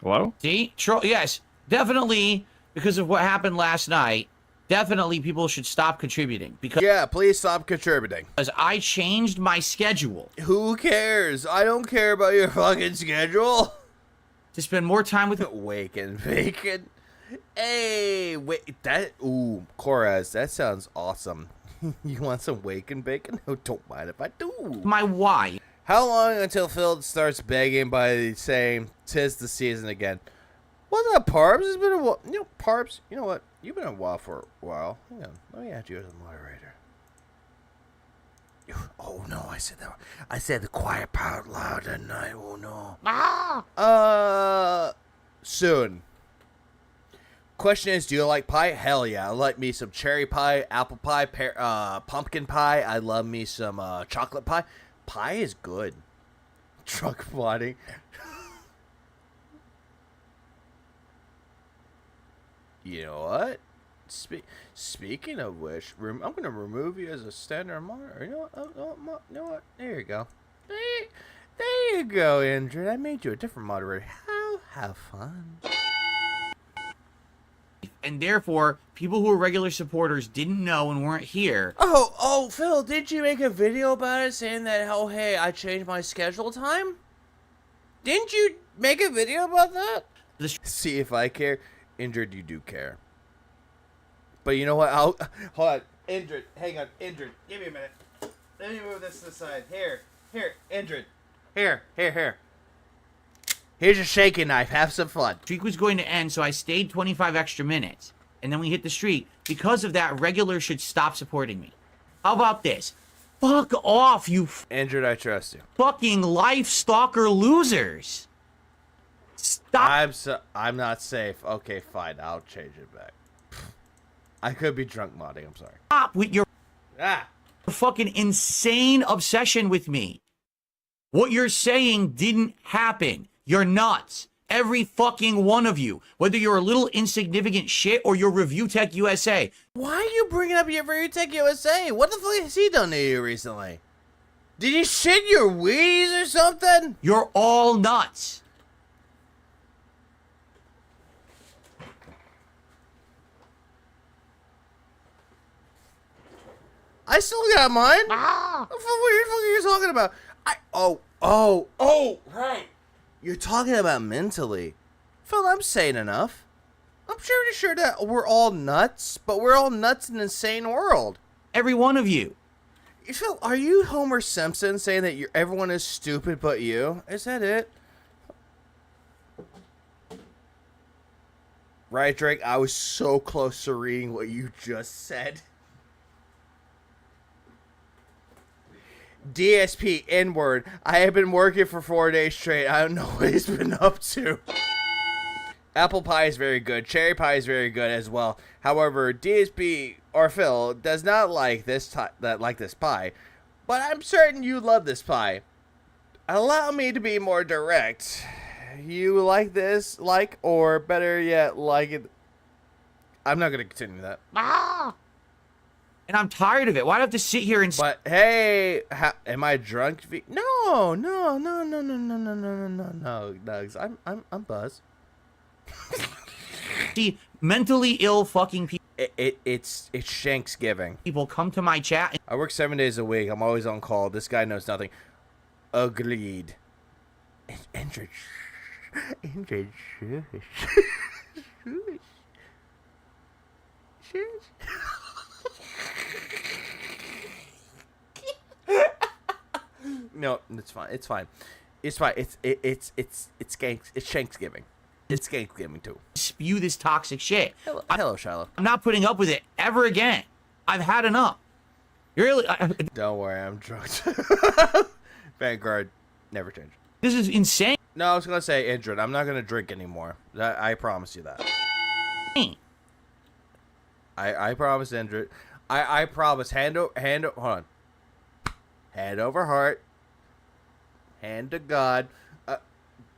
Hello? See? Yes, definitely, because of what happened last night, definitely people should stop contributing. Because yeah, please stop contributing. Because I changed my schedule. Who cares? I don't care about your fucking schedule. To spend more time with Wake and bacon. Hey, wait, that, ooh, Korez, that sounds awesome. You want some wake and bacon? No, don't mind if I do. My wife. How long until Phil starts begging by saying, "'Tis the season again"? What's up, Parps? It's been a while. You know, Parps, you know what? You've been a while for a while. Hang on, let me add you as a moderator. Oh no, I said that. I said the quiet part out loud, didn't I? Oh no. Soon. Question is, do you like pie? Hell yeah. I like me some cherry pie, apple pie, pumpkin pie. I love me some chocolate pie. Pie is good. Truck modding. You know what? Speaking of which, I'm going to remove you as a standard moderator. You know what? You know what? There you go. There you go, Andrew. I made you a different moderator. Have fun. And therefore, people who are regular supporters didn't know and weren't here. Oh, Phil, did you make a video about it saying that, oh, hey, I changed my schedule time? Didn't you make a video about that? See if I care. Injured, you do care. But you know what? Hold on. Injured, hang on. Injured, give me a minute. Let me move this to the side. Here, Injured. Here. Here's your shaking knife. Have some fun. Streak was going to end, so I stayed 25 extra minutes. And then we hit the streak. Because of that, regulars should stop supporting me. How about this? Fuck off, you Injured, I trust you. Fucking life stalker losers. Stop. I'm not safe. Okay, fine. I'll change it back. I could be drunk modding. I'm sorry. Stop with your fucking insane obsession with me. What you're saying didn't happen. You're nuts. Every fucking one of you. Whether you're a little insignificant shit or you're Review Tech USA. Why are you bringing up your Review Tech USA? What the fuck has he done to you recently? Did you shit your Wheaties or something? You're all nuts. I still got mine. What the fuck are you talking about? Right. You're talking about mentally. Phil, I'm sane enough. I'm pretty sure that we're all nuts, but we're all nuts in an insane world. Every one of you. Phil, are you Homer Simpson saying that everyone is stupid but you? Is that it? Right, Drake? I was so close to reading what you just said. DSP inward. I have been working for 4 days straight. I don't know what he's been up to. Apple pie is very good. Cherry pie is very good as well. However, DSP or Phil does not like this pie, but I'm certain you love this pie. Allow me to be more direct. You like this, or better yet, like it. I'm not gonna continue that. And I'm tired of it. Why do I have to sit here and... But hey, am I drunk? No, Nugs. I'm Buzz. See, mentally ill fucking people. It's Shanksgiving. People come to my chat. I work 7 days a week. I'm always on call. This guy knows nothing. Agreed. Indrid. No, it's fine. It's fine. It's fine. It's Shanksgiving. It's Skanksgiving too. Spew this toxic shit. Hello, Shiloh. I'm not putting up with it ever again. I've had enough. You're really... Don't worry, I'm drunk. Vanguard never change. This is insane. No, I was gonna say, Indrid, I'm not gonna drink anymore. I promise you that. I promise, Indrid. I promise. Hold on. Hand over heart. Hand to God.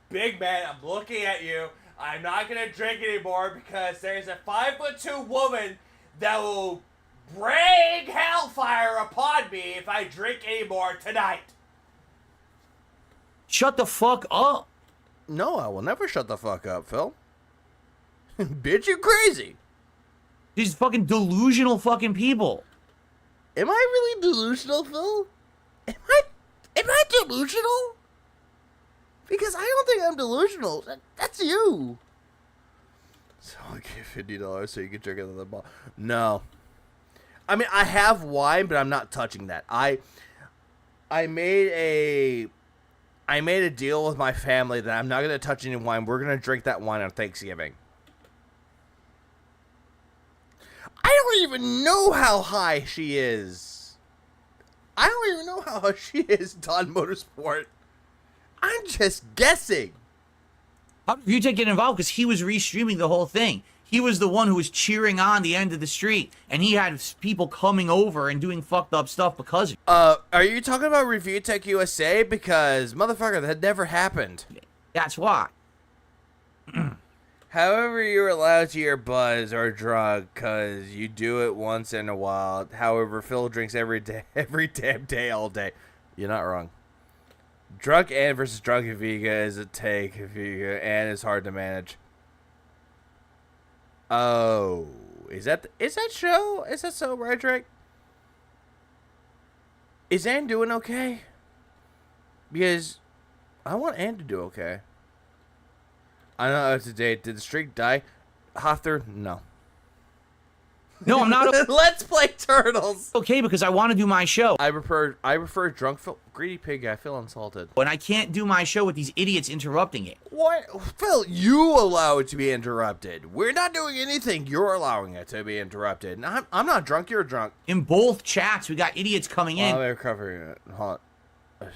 Big man, I'm looking at you. I'm not gonna drink anymore because there's a 5'2" woman that will bring hellfire upon me if I drink anymore tonight. Shut the fuck up. No, I will never shut the fuck up, Phil. Bitch, you crazy. These fucking delusional fucking people. Am I really delusional, Phil? Am I delusional? Because I don't think I'm delusional. That's you. So I'll give $50 so you can drink another bottle. No. I mean, I have wine, but I'm not touching that. I made a deal with my family that I'm not going to touch any wine. We're going to drink that wine on Thanksgiving. I don't even know how high she is. I don't even know how high she is, Don Motorsport. I'm just guessing. How did Vutek get involved? Because he was restreaming the whole thing. He was the one who was cheering on the end of the street, and he had people coming over and doing fucked up stuff because of it. Are you talking about Review Tech USA? Because, motherfucker, that never happened. That's why. However, you're allowed to your buzz or drug, because you do it once in a while. However, Phil drinks every damn day, all day. You're not wrong. Drunk and versus drunk Viga is a take, Viga, and it's hard to manage. Oh, is that show? Is that so, right, Drake? Is Ann doing okay? Because I want Ann to do okay. I know up to date. Did the streak die? Hofter? No. No, I'm not. Let's play Turtles. Okay, because I want to do my show. I prefer drunk Phil. Greedy pig. I feel insulted. And I can't do my show with these idiots interrupting it. What? Phil, you allow it to be interrupted. We're not doing anything. You're allowing it to be interrupted. And I'm not drunk. You're drunk. In both chats, we got idiots coming in. Oh, they're covering it. Hold on.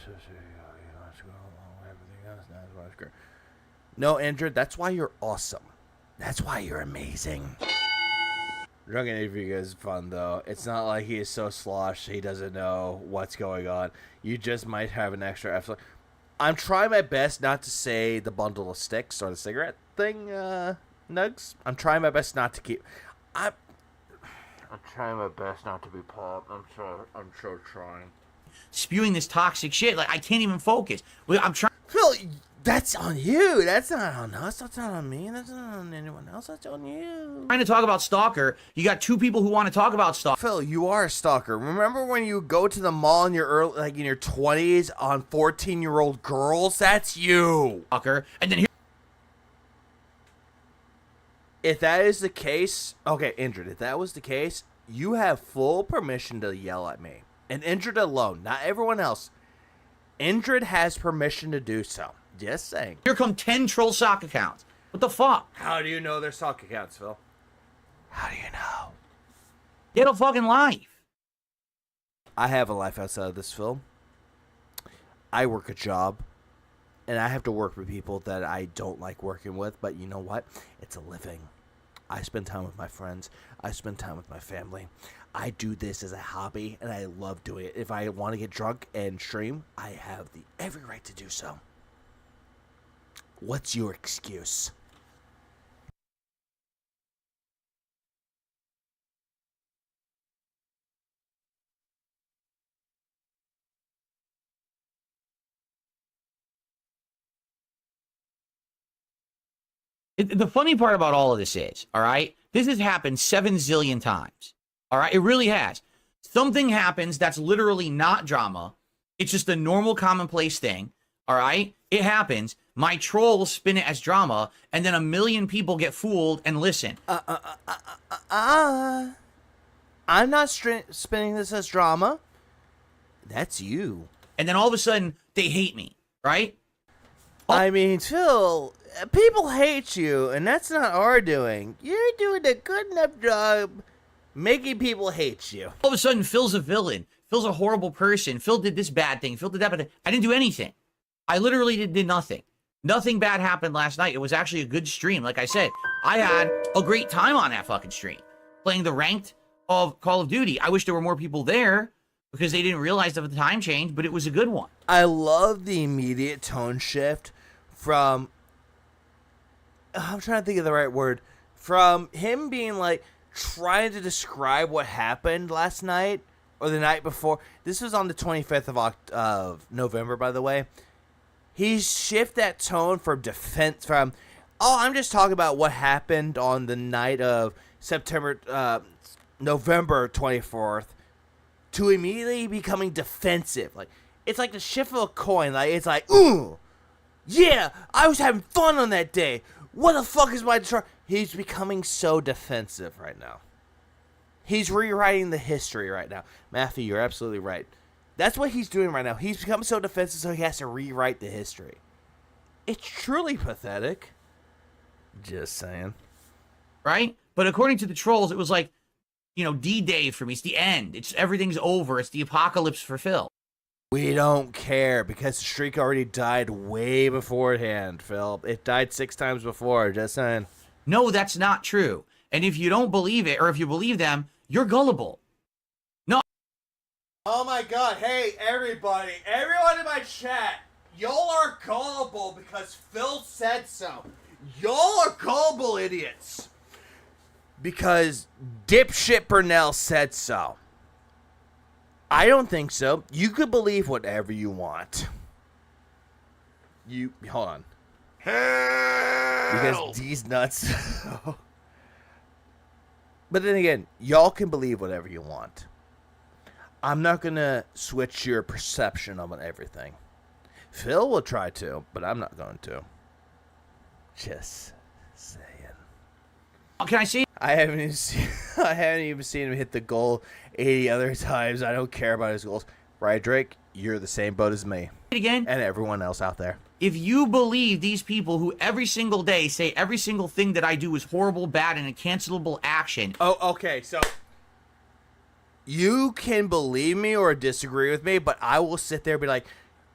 No, Andrew, that's why you're awesome. That's why you're amazing. Drunk interview is fun, though. It's not like he is so sloshed he doesn't know what's going on. You just might have an extra effort. I'm trying my best not to say the bundle of sticks or the cigarette thing, Nugs. I'm trying my best not to keep... I'm trying my best not to be popped. I'm so trying. Spewing this toxic shit. Like, I can't even focus. I'm trying... Phil, that's on you. That's not on us. That's not on me. That's not on anyone else. That's on you. Trying to talk about Stalker. You got two people who want to talk about Stalker. Phil, you are a stalker. Remember when you go to the mall in your in your 20s on 14-year-old girls? That's you. Stalker. And then here. If that is the case, okay, Indrid, if that was the case, you have full permission to yell at me. And Indrid alone, not everyone else. Indrid has permission to do so. Just saying. Here come 10 troll sock accounts. What the fuck? How do you know they're sock accounts, Phil? How do you know? Get a fucking life. I have a life outside of this, Phil. I work a job, and I have to work with people that I don't like working with, but you know what? It's a living. I spend time with my friends. I spend time with my family. I do this as a hobby, and I love doing it. If I want to get drunk and stream, I have the every right to do so. What's your excuse? The funny part about all of this is, all right, this has happened 7 zillion times. All right, it really has. Something happens that's literally not drama. It's just a normal, commonplace thing. All right, it happens. My trolls spin it as drama, and then 1 million people get fooled and listen. I'm not spinning this as drama. That's you. And then all of a sudden, they hate me, right? I mean, Phil, people hate you, and that's not our doing. You're doing a good enough job making people hate you. All of a sudden, Phil's a villain. Phil's a horrible person. Phil did this bad thing. Phil did that bad thing. I didn't do anything. I literally did nothing. Nothing bad happened last night. It was actually a good stream. Like I said, I had a great time on that fucking stream. Playing the ranked of Call of Duty. I wish there were more people there because they didn't realize that the time change, but it was a good one. I love the immediate tone shift from... I'm trying to think of the right word. From him being like, trying to describe what happened last night or the night before. This was on the 25th of November, by the way. He shift that tone from defense from, oh, I'm just talking about what happened on the night of November 24th to immediately becoming defensive. Like, it's like the shift of a coin. Like, it's like, ooh, yeah, I was having fun on that day. What the fuck is my... He's becoming so defensive right now. He's rewriting the history right now. Matthew, you're absolutely right. That's what he's doing right now. He's become so defensive, so he has to rewrite the history. It's truly pathetic. Just saying. Right? But according to the trolls, it was like, you know, D-Day for me. It's the end. Everything's over. It's the apocalypse for Phil. We don't care because the streak already died way beforehand, Phil. It died 6 times before, just saying. No, that's not true. And if you don't believe it, or if you believe them, you're gullible. No. Oh my god, hey everybody, everyone in my chat, y'all are gullible because Phil said so. Y'all are gullible idiots. Because dipshit Burnell said so. I don't think so. You could believe whatever you want. Hold on. Because these nuts. But then again, y'all can believe whatever you want. I'm not going to switch your perception on everything. Phil will try to, but I'm not going to. Just saying. Can I see? I haven't even seen him hit the goal 80 other times. I don't care about his goals. Right, Drake? You're the same boat as me. Again? And everyone else out there. If you believe these people who every single day say every single thing that I do is horrible, bad, and a cancelable action. Oh, okay, so you can believe me or disagree with me, but I will sit there and be like,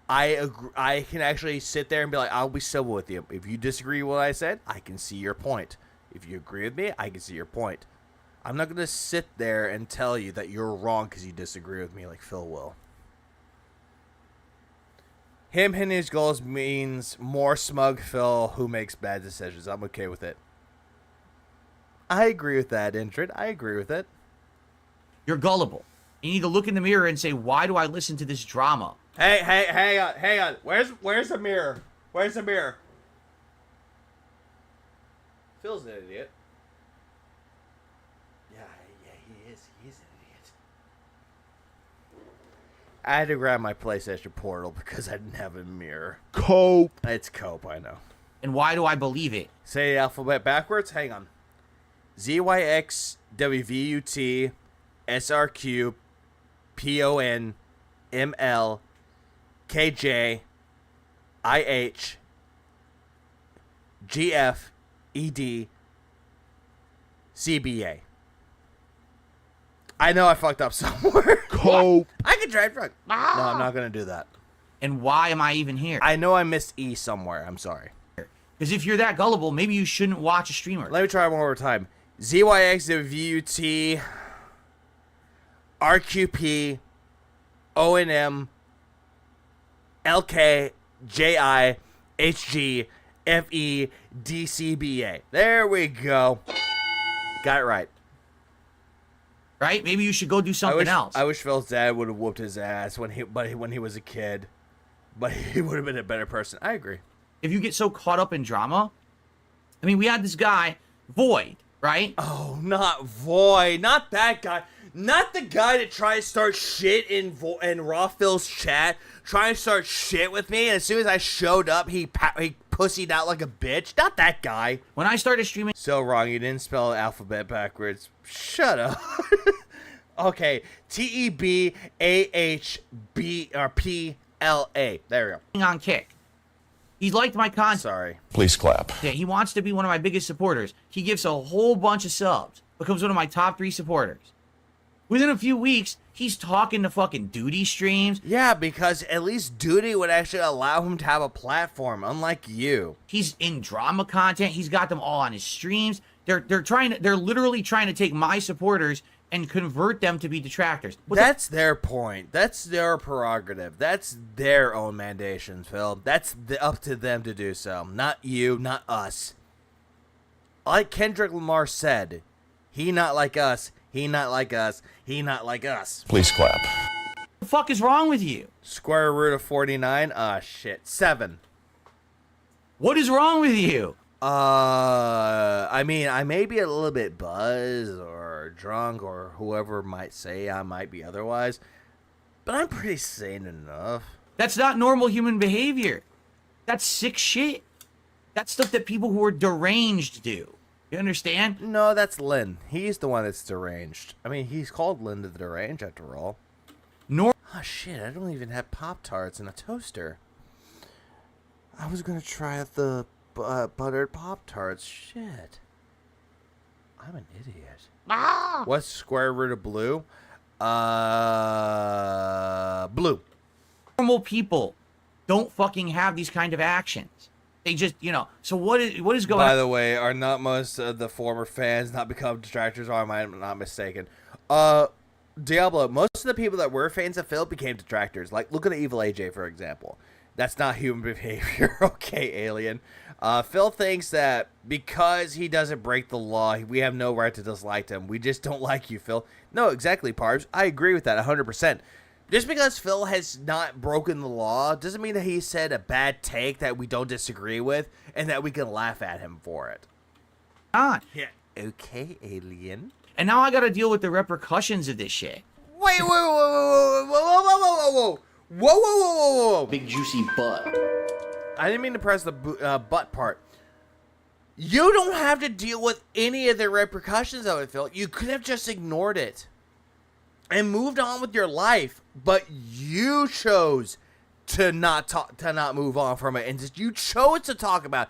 I agree. I can actually sit there and be like, I'll be civil with you. If you disagree with what I said, I can see your point. If you agree with me, I can see your point. I'm not going to sit there and tell you that you're wrong because you disagree with me like Phil will. Him hitting his goals means more smug Phil who makes bad decisions. I'm okay with it. I agree with that, Indrid. I agree with it. You're gullible. You need to look in the mirror and say, why do I listen to this drama? Hey, hang on. Where's the mirror? Where's the mirror? Phil's an idiot. Yeah, he is. He's an idiot. I had to grab my PlayStation Portal because I didn't have a mirror. Cope. It's Cope, I know. And why do I believe it? Say the alphabet backwards? Hang on. ZYX WVUT SRQ PON ML KJ IH GF ED CBA. I know I fucked up somewhere. Cope. I can drive drunk. No, I'm not going to do that. And why am I even here? I know I missed E somewhere. I'm sorry. Because if you're that gullible, maybe you shouldn't watch a streamer. Let me try one more time. ZYXVUT RQP ONM LK JI HG FE DCBA. There we go. Got it right. Right? Maybe you should go do something else. I wish Phil's dad would have whooped his ass when he was a kid. But he would have been a better person. I agree. If you get so caught up in drama, I mean, we had this guy, Void, right? Oh, not Void. Not that guy. Not the guy that tried to start shit in Raw Phil's chat. Trying to start shit with me. And as soon as I showed up, he pussied out like a bitch. Not that guy. When I started streaming... So wrong. You didn't spell alphabet backwards. Shut up. Okay. TEBAHB or PLA. There we go. On Kick. He liked my content. Sorry. Please clap. Yeah, he wants to be one of my biggest supporters. He gives a whole bunch of subs. Becomes one of my top 3 supporters. Within a few weeks, he's talking to fucking Duty streams. Yeah, because at least Duty would actually allow him to have a platform, unlike you. He's in drama content. He's got them all on his streams. They're literally trying to take my supporters and convert them to be detractors. That's their point. That's their prerogative. That's their own mandations, Phil. That's up to them to do so. Not you, not us. Like Kendrick Lamar said, he not like us, he not like us, he not like us. Please clap. What the fuck is wrong with you? Square root of 49? Shit. 7. What is wrong with you? I mean, I may be a little bit buzzed or drunk or whoever might say I might be otherwise, but I'm pretty sane enough. That's not normal human behavior. That's sick shit. That's stuff that people who are deranged do. You understand? No, that's Lynn. He's the one that's deranged. I mean, he's called Lynn the Deranged after all. Oh shit, I don't even have Pop-Tarts in a toaster. I was gonna try the buttered Pop-Tarts. Shit. I'm an idiot. What's square root of blue? Blue. Normal people don't fucking have these kind of actions. They just, so what is going on? By the way, are not most of the former fans not become detractors, or am I not mistaken? Diablo, most of the people that were fans of Phil became detractors. Like, look at Evil AJ, for example. That's not human behavior. Okay, alien. Phil thinks that because he doesn't break the law, we have no right to dislike him. We just don't like you, Phil. No, exactly, Parbs. I agree with that 100%. Just because Phil has not broken the law doesn't mean that he said a bad take that we don't disagree with and that we can laugh at him for it. Yeah. Okay, alien. And now I gotta deal with the repercussions of this shit. Wait, whoa. Whoa. Big juicy butt. I didn't mean to press the butt part. You don't have to deal with any of the repercussions of it, Phil. You could have just ignored it and moved on with your life, but you chose to not move on from it, and you chose to talk about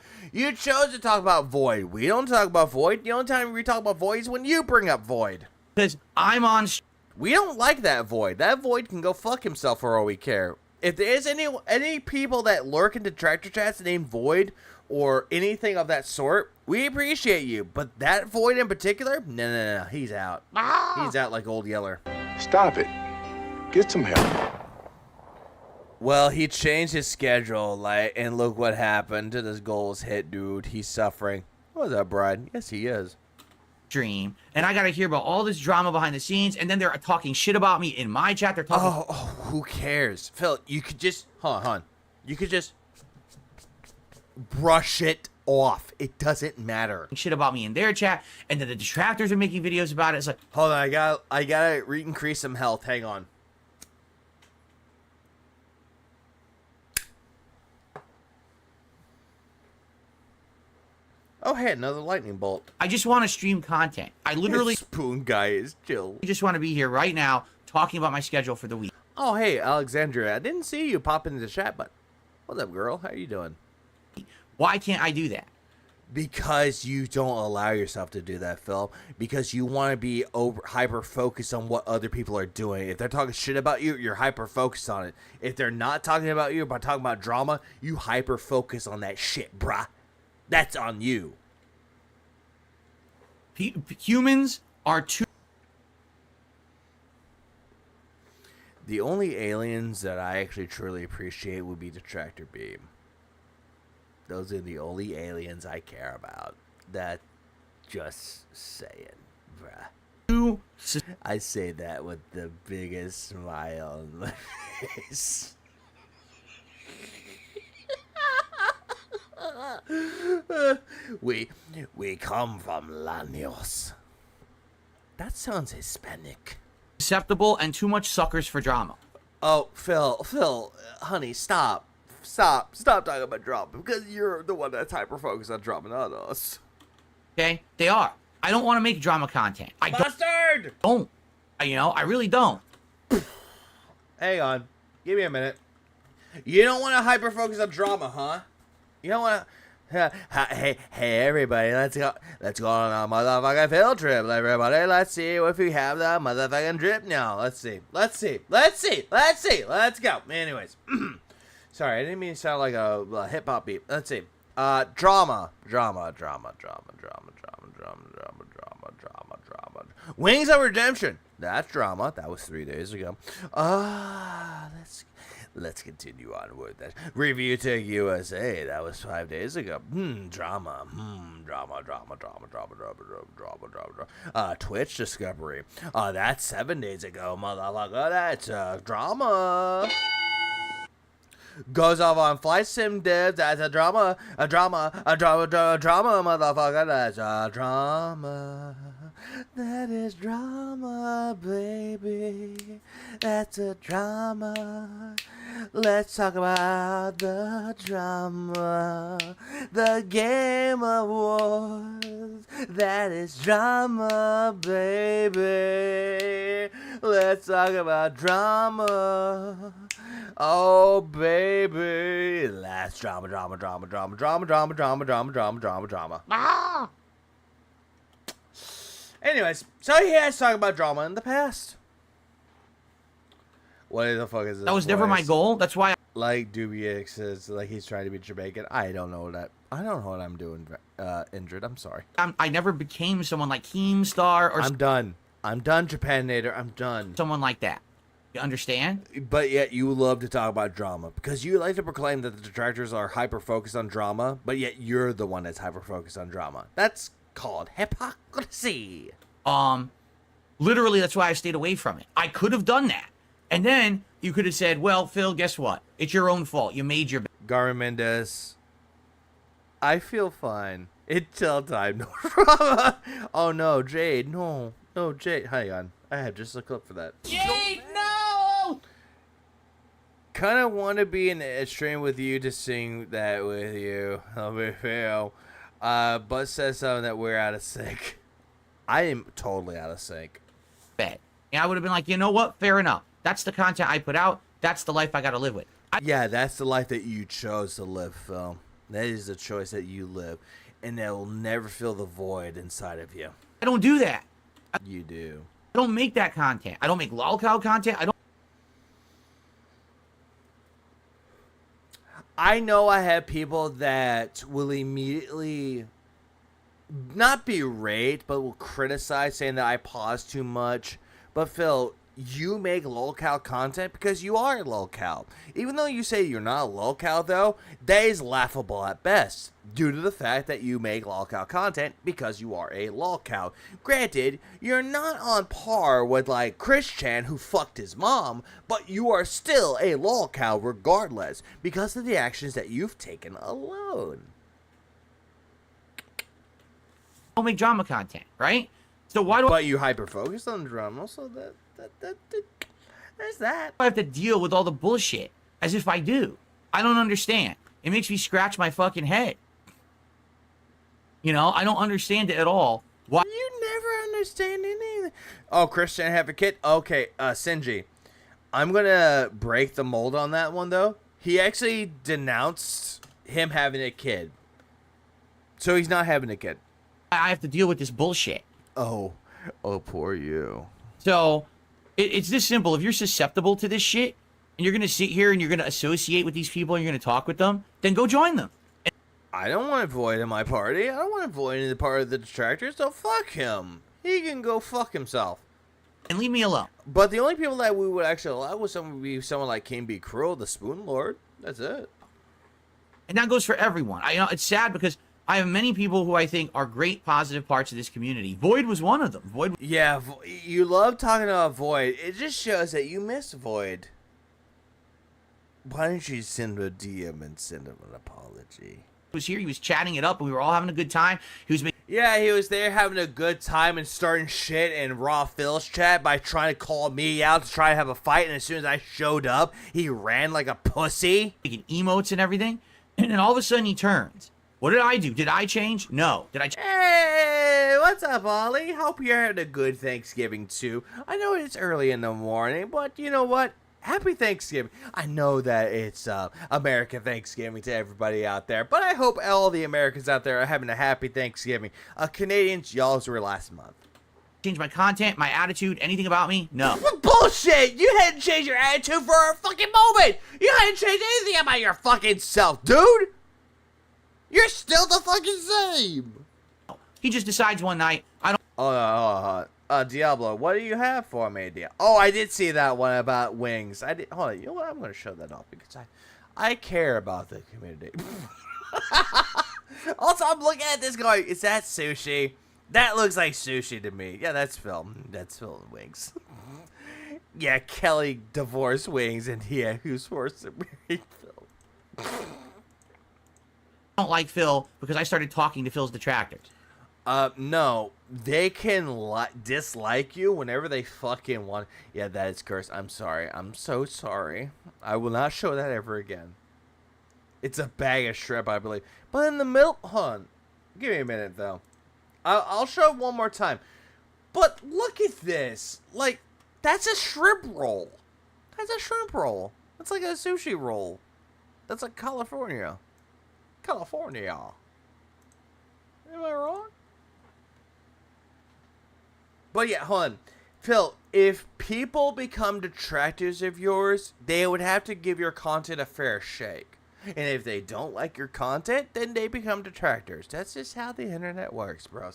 Void. We don't talk about Void. The only time we talk about Void is when you bring up Void. Because I'm on. We don't like that Void. That Void can go fuck himself for all we care. If there is any people that lurk in Detractor chats named Void or anything of that sort, we appreciate you. But that Void in particular, no, he's out. He's out like Old Yeller. Stop it. Get some help. Well, he changed his schedule, and look what happened. His goals hit, dude. He's suffering. What's up, Brian? Yes, he is. Stream, and I gotta hear about all this drama behind the scenes, and then they're talking shit about me in my chat. They're talking. Oh, who cares, Phil? You could just You could just brush it off. It doesn't matter. Shit about me in their chat, and then the detractors are making videos about it. It's like, hold on, I gotta increase some health. Hang on. Oh, hey, another lightning bolt. I just want to stream content. I literally... Spoon guy is chill. I just want to be here right now talking about my schedule for the week. Oh, hey, Alexandria. I didn't see you pop into the chat, but what's up, girl? How are you doing? Why can't I do that? Because you don't allow yourself to do that, Phil. Because you want to be hyper focused on what other people are doing. If they're talking shit about you, you're hyper focused on it. If they're not talking about you, but talking about drama, you hyper focus on that shit, bruh. That's on you. Humans are too. The only aliens that I actually truly appreciate would be Detractor Beam. Those are the only aliens I care about. That just saying, bruh. I say that with the biggest smile on my face. We come from Lanios. That sounds Hispanic. Acceptable and too much suckers for drama. Oh, Phil, honey, stop talking about drama, because you're the one that's hyper focused on drama, not us. Okay, they are. I don't want to make drama content. Bastard! Don't. I really don't. Hang on, give me a minute. You don't want to hyper focus on drama, huh? You don't want to. Hey, everybody, let's go on a motherfucking field trip, everybody. Let's see if we have the motherfucking trip now. Let's see. Let's go. Anyways, sorry, I didn't mean to sound like a hip hop beat. Let's see. Drama. Wings of Redemption. That's drama. That was 3 days ago. Let's continue on with that. Review Tech USA. That was 5 days ago. Drama. Drama. Twitch Discovery. That's 7 days ago, motherfucker. That's drama. Goes off on Flight Sim Devs. That's a drama, motherfucker. That's a drama. That is drama, baby. That's a drama. Let's talk about the drama. The Game Awards. That is drama, baby. Let's talk about drama. Oh, baby. That's drama. Ah! Anyways, so he has talked about drama in the past. What the fuck is this? That was never my goal. That's why. Like Dubiex says, like he's trying to be Jamaican. I don't know what I'm doing. Injured. I'm sorry. I never became someone like Keemstar or. I'm done, Japanator. I'm done. Someone like that. You understand? But yet you love to talk about drama because you like to proclaim that the detractors are hyper focused on drama, but yet you're the one that's hyper focused on drama. That's called hypocrisy. Literally, that's why I stayed away from it. I could have done that. And then you could have said, well, Phil, guess what? It's your own fault. You made your... Garmin Mendez. I fine. Until time. No drama. Oh, no, Jade. No, Jade. Hang on. I have just a clip for that. Jade, no! Kind of want to be in a stream with you to sing that with you. I'll be fair. But says something that we're out of sync. I am totally out of sync. Bad. And I would have been like, you know what? Fair enough. That's the content I put out. That's the life I got to live with. Yeah, that's the life that you chose to live, Phil. That is the choice that you live. And that will never fill the void inside of you. I don't do that. You do. I don't make that content. I don't make lolcow content. I know I have people that will immediately not berate, but will criticize, saying that I pause too much. But Phil, you make lolcow content because you are a lolcow. Even though you say you're not a lolcow, though, that is laughable at best, due to the fact that you make lolcow content because you are a lolcow. Granted, you're not on par with like Chris Chan, who fucked his mom, but you are still a lolcow regardless, because of the actions that you've taken alone. I don't make drama content, right? So why do But you hyper focus on drama, so there's that. I have to deal with all the bullshit as if I do? I don't understand. It makes me scratch my fucking head. I don't understand it at all. Why? You never understand anything. Oh, Christian have a kid? Okay, Sinji. I'm gonna break the mold on that one, though. He actually denounced him having a kid. So he's not having a kid. I have to deal with this bullshit. Oh, poor you. So it's this simple. If you're susceptible to this shit and you're going to sit here and you're going to associate with these people and you're going to talk with them, then go join them. I don't want Void in my party. I don't want Void in the part of the Detractors, so fuck him. He can go fuck himself. And leave me alone. But the only people that we would actually allow would be someone like King B. Cruel, the Spoon Lord. That's it. And that goes for everyone. It's sad because I have many people who I think are great positive parts of this community. Void was one of them. Yeah, you love talking about Void. It just shows that you miss Void. Why don't you send him a DM and send him an apology? Was here, he was chatting it up, and we were all having a good time. He was Yeah, he was there having a good time and starting shit in Raw Phil's chat by trying to call me out to try to have a fight, and as soon as I showed up, he ran like a pussy. Making emotes and everything, and then all of a sudden he turns. What did I do? Did I change? No. Did I change? Hey, what's up, Ollie? Hope you're having a good Thanksgiving, too. I know it's early in the morning, but you know what? Happy Thanksgiving. I know that it's American Thanksgiving to everybody out there, but I hope all the Americans out there are having a happy Thanksgiving. Canadians, y'all's were last month. Change my content, my attitude, anything about me? No. Bullshit! You hadn't changed your attitude for a fucking moment! You hadn't changed anything about your fucking self, dude! You're still the fucking same! He just decides one night, I don't... Diablo, what do you have for me, Oh, I did see that one about wings. Hold on, you know what? I'm going to show that off because I care about the community. Also, I'm looking at this going, is that sushi? That looks like sushi to me. Yeah, that's Phil. That's Phil and wings. Yeah, Kelly divorced wings, and yeah, who's forced to marry Phil? I don't like Phil because I started talking to Phil's detractors. No, they can dislike you whenever they fucking want. Yeah, that is cursed. I'm sorry. I'm so sorry. I will not show that ever again. It's a bag of shrimp, I believe. But in the middle, hold on. Give me a minute, though. I'll show it one more time. But look at this. Like, that's a shrimp roll. That's a shrimp roll. That's like a sushi roll. That's like California. California. Am I wrong? But yeah, hold on. Phil, if people become detractors of yours, they would have to give your content a fair shake. And if they don't like your content, then they become detractors. That's just how the internet works, bro.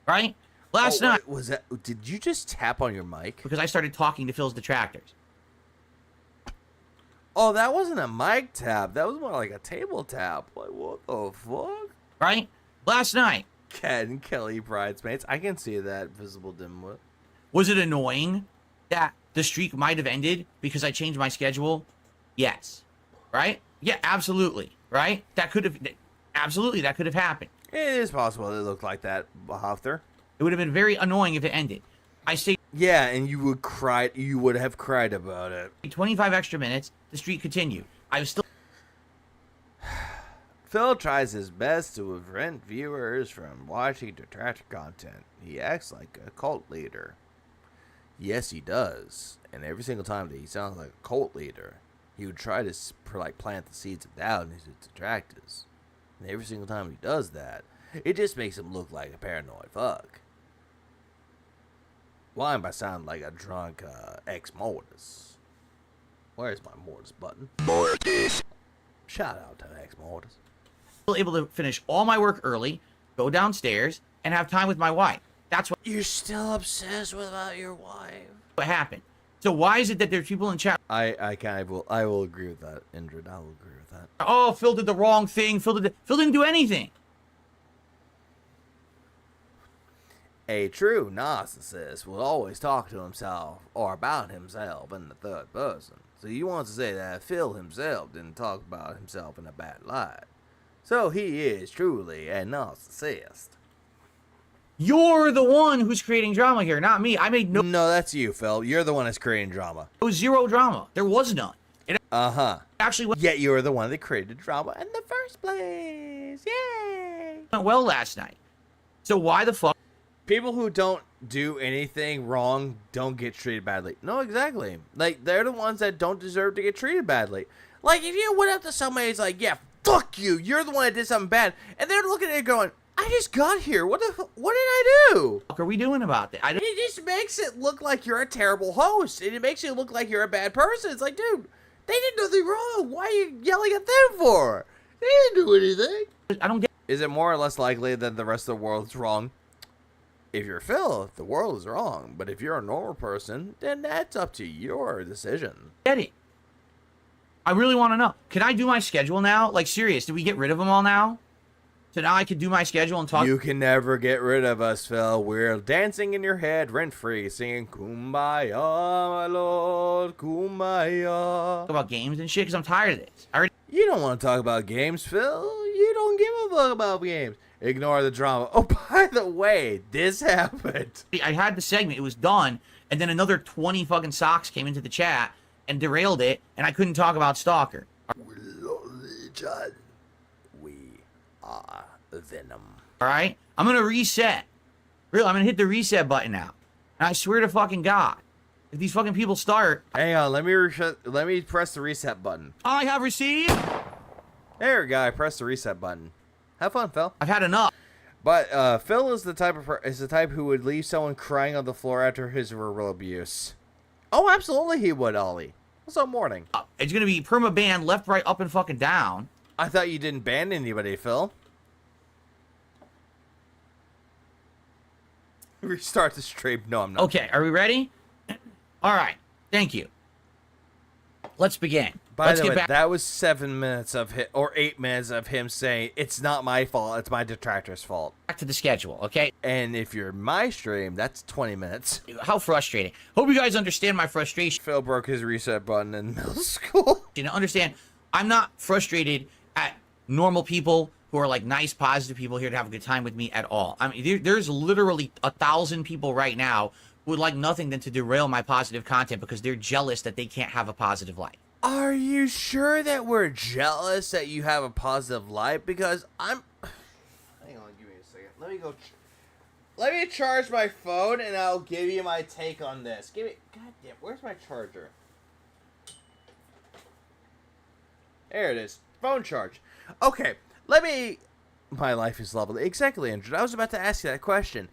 Right? Last night. Was that? Did you just tap on your mic? Because I started talking to Phil's detractors. Oh, that wasn't a mic tap. That was more like a table tap. Like, what the fuck? Right? Last night. Ken and Kelly bridesmaids. I can see that visible dimwit. Was it annoying that the streak might have ended because I changed my schedule? Yes. Right? Yeah, absolutely. Right? That could have... Absolutely, that could have happened. It is possible it looked like that, Hofter. It would have been very annoying if it ended. I stayed... Yeah, and you would cry. You would have cried about it. 25 extra minutes. The streak continued. I was still... Phil tries his best to prevent viewers from watching detractor content. He acts like a cult leader. Yes, he does. And every single time that he sounds like a cult leader, he would try to plant the seeds of doubt in his detractors. And every single time he does that, it just makes him look like a paranoid fuck. Why am I sounding like a drunk ex-Mortis? Where's my Mortis button? Mortis. Shout out to ex-Mortis. Able to finish all my work early, go downstairs, and have time with my wife. That's what... You're still obsessed about your wife. What happened? So why is it that there's people in chat... I will agree with that, Indrid. I will agree with that. Oh, Phil did the wrong thing. Phil didn't do anything. A true narcissist will always talk to himself or about himself in the third person. So you want to say that Phil himself didn't talk about himself in a bad light. So he is truly a narcissist. You're the one who's creating drama here, not me. I made no... No, that's you, Phil. You're the one that's creating drama. There was zero drama. There was none. Actually went... Yet you're the one that created drama in the first place. Yay! Went well last night. So why the fuck... People who don't do anything wrong don't get treated badly. No, exactly. Like, they're the ones that don't deserve to get treated badly. Like, if you went up to somebody who's like, yeah, fuck you. You're the one that did something bad. And they're looking at it going, I just got here. What did I do? What are we doing about that? It just makes it look like you're a terrible host. And it makes you look like you're a bad person. It's like, dude, they did nothing wrong. Why are you yelling at them for? They didn't do anything. I don't get. Is it more or less likely that the rest of the world's wrong? If you're Phil, the world is wrong. But if you're a normal person, then that's up to your decision. Get it. I really want to know. Can I do my schedule now? Like, serious, did we get rid of them all now? So now I can do my schedule and talk. You can never get rid of us, Phil. We're dancing in your head rent-free, singing Kumbaya, my lord, Kumbaya. Talk about games and shit, because I'm tired of this. You don't want to talk about games, Phil. You don't give a fuck about games. Ignore the drama. Oh, by the way, this happened. I had the segment. It was done. And then another 20 fucking socks came into the chat and derailed it. And I couldn't talk about Stalker. John, we are Venom. All right? I'm going to reset. Really, I'm going to hit the reset button now. And I swear to fucking God, if these fucking people start... Hang on. Let me press the reset button. I have received... There we go. I pressed the reset button. Have fun, Phil. I've had enough. But Phil is the type who would leave someone crying on the floor after his verbal abuse. Oh, absolutely he would, Ollie. What's up, morning? It's gonna be perma-ban, left, right, up, and fucking down. I thought you didn't ban anybody, Phil. Restart the stream. No, I'm not. Okay, are we ready? All right. Thank you. Let's begin. By the way, that was 7 minutes of him, or 8 minutes of him saying, it's not my fault, it's my detractor's fault. Back to the schedule, okay? And if you're my stream, that's 20 minutes. How frustrating. Hope you guys understand my frustration. Phil broke his reset button in middle school. You know, understand, I'm not frustrated at normal people who are like nice, positive people here to have a good time with me at all. I mean, there's literally 1,000 people right now who would like nothing than to derail my positive content because they're jealous that they can't have a positive life. Are you sure that we're jealous that you have a positive life? Because I'm... Hang on, give me a second. Let me go... Let me charge my phone and I'll give you my take on this. Give me... God damn, where's my charger? There it is. Phone charge. Okay, let me... My life is lovely. Exactly, Andrew. I was about to ask you that question.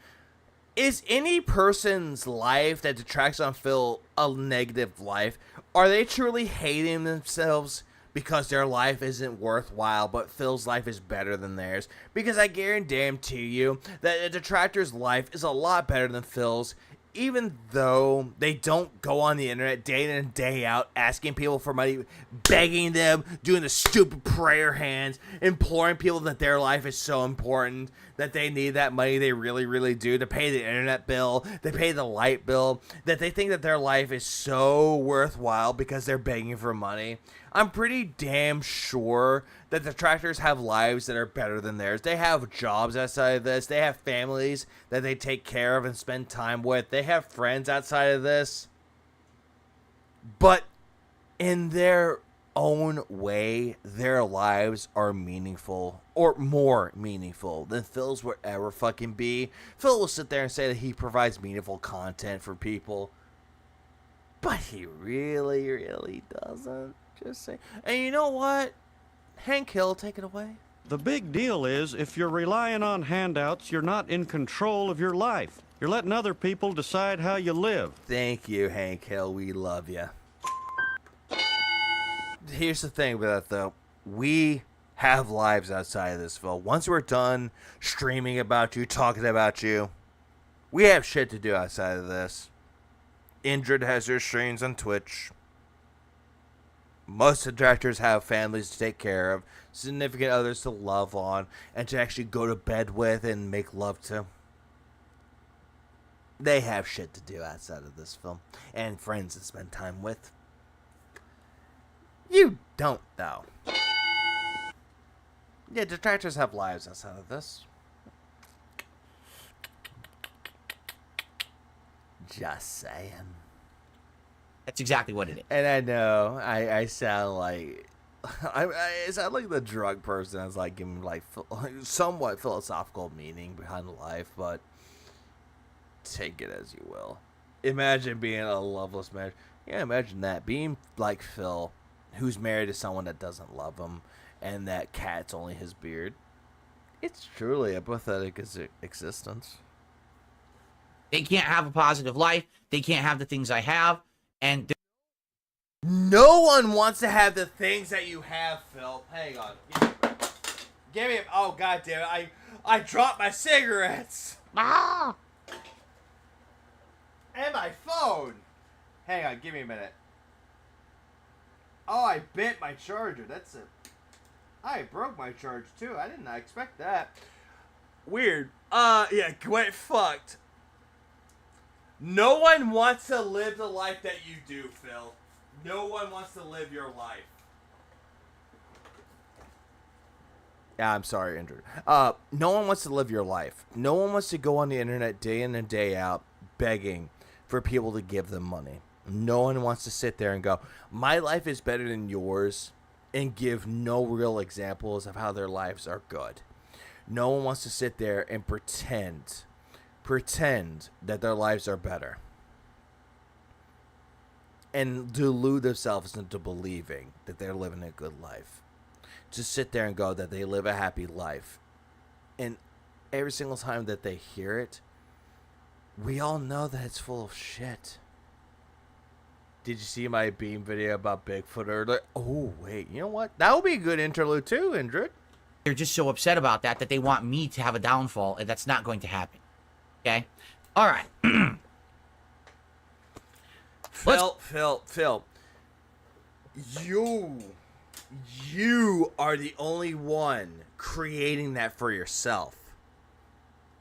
Is any person's life that detracts on Phil a negative life? Are they truly hating themselves because their life isn't worthwhile, but Phil's life is better than theirs? Because I guarantee you that a detractor's life is a lot better than Phil's, even though they don't go on the internet day in and day out asking people for money, begging them, doing the stupid prayer hands, imploring people that their life is so important, that they need that money, they really, really do, to pay the internet bill, they pay the light bill, that they think that their life is so worthwhile because they're begging for money. I'm pretty damn sure that detractors have lives that are better than theirs. They have jobs outside of this. They have families that they take care of and spend time with. They have friends outside of this. But in their own way, their lives are meaningful, or more meaningful than Phil's would ever fucking be. Phil will sit there and say that he provides meaningful content for people, but he really, really doesn't. Just say. And you know what? Hank Hill, take it away. The big deal is, if you're relying on handouts, you're not in control of your life. You're letting other people decide how you live. Thank you, Hank Hill. We love you. Here's the thing with that, though. We have lives outside of this, Phil. Once we're done streaming about you, talking about you, we have shit to do outside of this. Indrid has her streams on Twitch. Most detractors have families to take care of, significant others to love on, and to actually go to bed with and make love to. They have shit to do outside of this film, and friends to spend time with. You don't, though. Yeah, detractors have lives outside of this. Just saying. That's exactly what it is. And I know I sound like I sound like the drug person. I was like giving like somewhat philosophical meaning behind life, but take it as you will. Imagine being a loveless marriage. Yeah, imagine that, being like Phil, who's married to someone that doesn't love him, and that cat's only his beard. It's truly a pathetic existence. They can't have a positive life. They can't have the things I have. And no one wants to have the things that you have, Phil. Hang on. Give me. Oh, God damn it. I dropped my cigarettes. Ah! And my phone. Hang on. Give me a minute. Oh, I bent my charger. That's it. I broke my charger, too. I did not expect that. Weird. Yeah, quite fucked. No one wants to live the life that you do, Phil. No one wants to live your life. Yeah, I'm sorry, Andrew. No one wants to live your life. No one wants to go on the internet day in and day out begging for people to give them money. No one wants to sit there and go, my life is better than yours, and give no real examples of how their lives are good. No one wants to sit there and pretend that their lives are better and delude themselves into believing that they're living a good life. Just sit there and go that they live a happy life. And every single time that they hear it, we all know that it's full of shit. Did you see my Beam video about Bigfoot earlier? Oh, wait, you know what? That would be a good interlude too, Indrid. they're just so upset about that they want me to have a downfall, and that's not going to happen. Okay? All right. Phil. You are the only one creating that for yourself.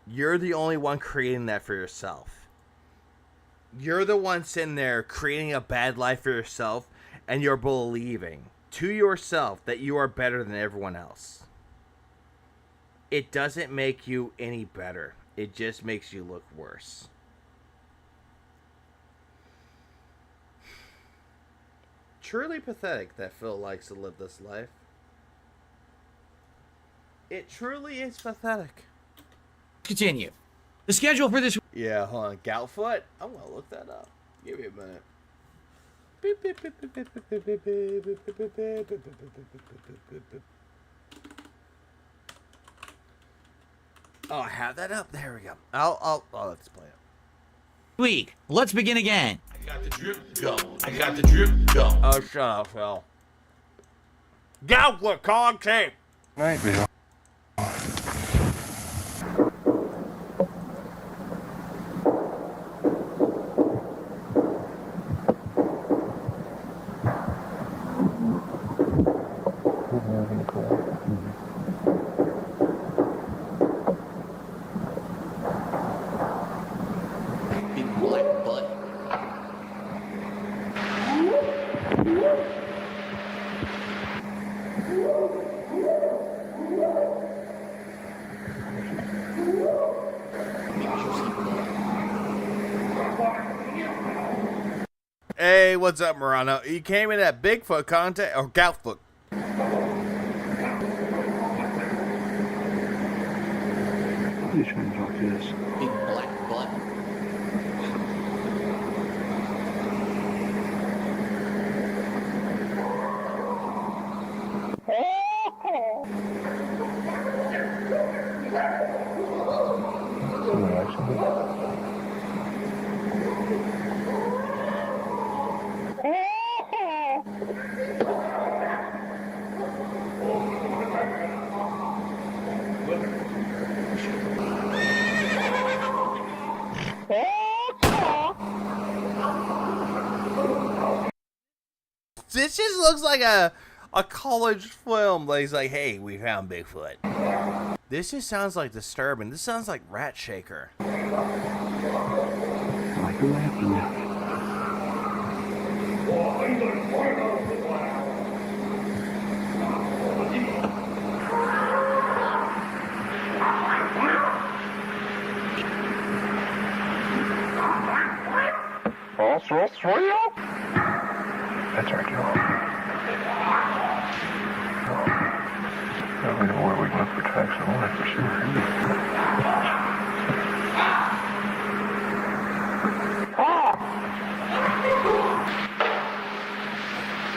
You're the only one creating that for yourself. You're the one sitting there creating a bad life for yourself, and you're believing to yourself that you are better than everyone else. It doesn't make you any better. It just makes you look worse. Truly pathetic that Phil likes to live this life. It truly is pathetic. Continue. The schedule for this... Yeah, hold on. Goutfoot? I'm going to look that up. Give me a minute. Oh, I have that up. There we go. Let's play it. Week. Let's begin again. I got the drip going. I got the drip going. Oh, shut up, Phil. Goutfoot, cog tape. Night, Bill. Hey, what's up, Morano? You came in at Bigfoot content or Goutfoot? Please try to talk to this. Big black butt. This just looks like a college film. Like, he's like, hey, we found Bigfoot. This just sounds like disturbing. This sounds like Rat Shaker. Like a laughing. That's our job. Now we know where we can look for tracks of life for sure.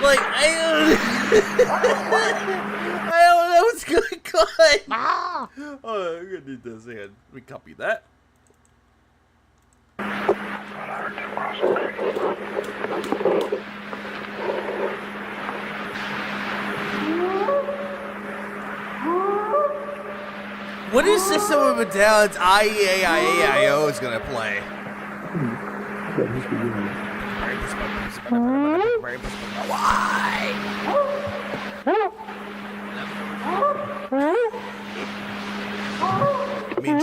Like, I What? Oh, I'm gonna need this again. Let me copy that. What is System of a Down's IEAIAIO is gonna play? Why? I mean,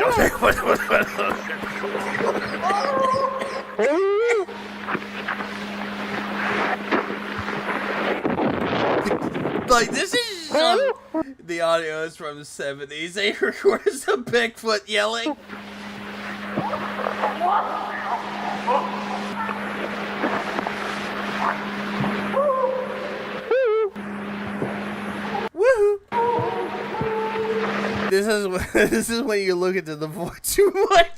like, this is the audio is from the 70s. They recorded some Bigfoot yelling. Woohoo! This is when you look into the void too much.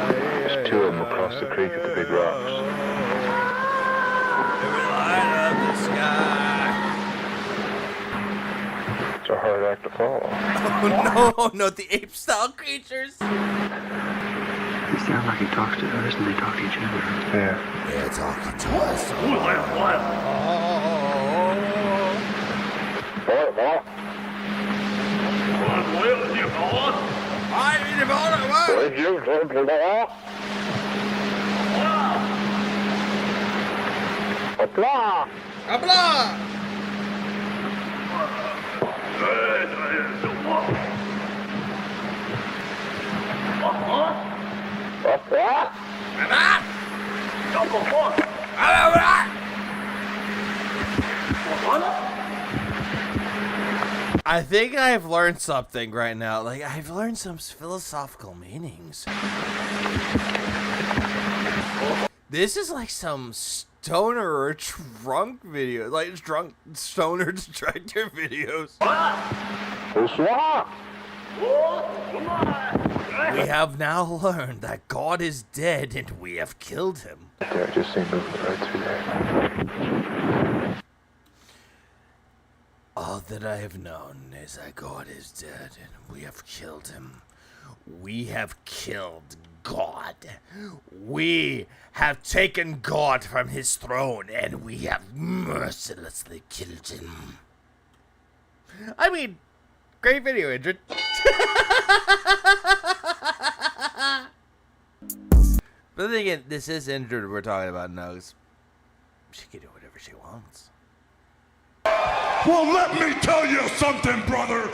There's two of them across the creek at the big rocks. Light up the sky. It's a hard act to follow. Oh no, not the ape-style creatures. It sounds like he talks to us and they talk to each other. Yeah. They're talking to us. I think I've learned something right now. Like, I've learned some philosophical meanings. This is like some stoner or drunk video. Like, drunk stoner detractor videos. We have now learned that God is dead and we have killed him. Yeah, I just seen movement right through there. All that I have known is that God is dead and we have killed him. We have killed God. We have taken God from his throne and we have mercilessly killed him. I mean, great video, Indrid. But then again, this is Indrid we're talking about now. She can do whatever she wants. Well, let me tell you something, brother.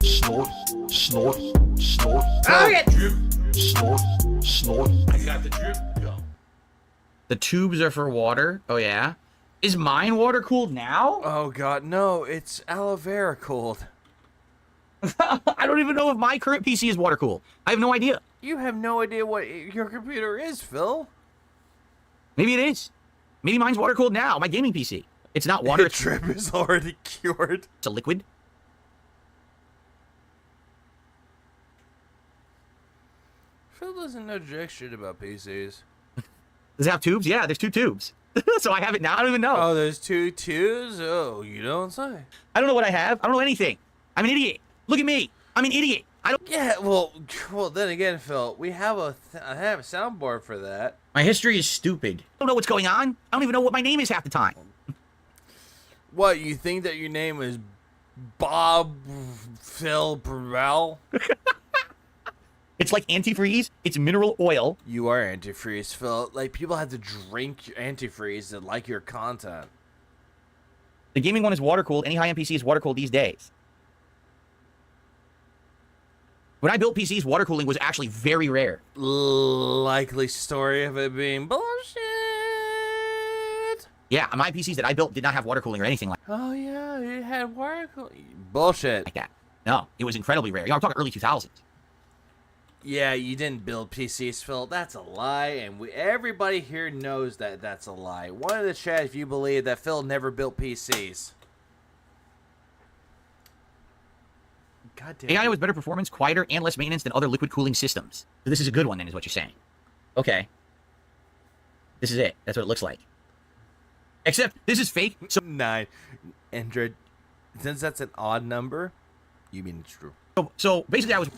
Snort, snort, snort. Okay. Drip, snort, snort. I got the drip. Go. The tubes are for water. Oh, yeah. Is mine water cooled now? Oh, God, no. It's aloe vera cooled. I don't even know if my current PC is water cooled. I have no idea. You have no idea what your computer is, Phil. Maybe it is. Maybe mine's water cooled now. My gaming PC. It's not water. The drip is already cured. It's a liquid. Phil doesn't know jack shit about PCs. Does it have tubes? Yeah, there's 2 tubes. So I have it now. I don't even know. Oh, there's 2 tubes? Oh, you don't say. I don't know what I have. I don't know anything. I'm an idiot. Look at me. I'm an idiot. I don't. Yeah, well, then again, Phil, we have I have a soundboard for that. My history is stupid. I don't know what's going on. I don't even know what my name is half the time. What, you think that your name is Bob Phil Burrell? It's like antifreeze. It's mineral oil. You are antifreeze, Phil. Like, people have to drink your antifreeze to like your content. The gaming one is water cooled. Any high-end PC is water cooled these days. When I built PCs, water cooling was actually very rare. Likely story of it being bullshit. Yeah, my PCs that I built did not have water cooling or anything like that. Oh, yeah, it had water cooling. Bullshit. Like that. No, it was incredibly rare. You know, I'm talking early 2000s. Yeah, you didn't build PCs, Phil. That's a lie, and everybody here knows that that's a lie. One in the chat if you believe that Phil never built PCs. God damn. AI with better performance, quieter, and less maintenance than other liquid cooling systems. So this is a good one, then, is what you're saying. Okay. This is it. That's what it looks like. Except this is fake. So 9. Android, since that's an odd number, you mean it's true. So basically, I was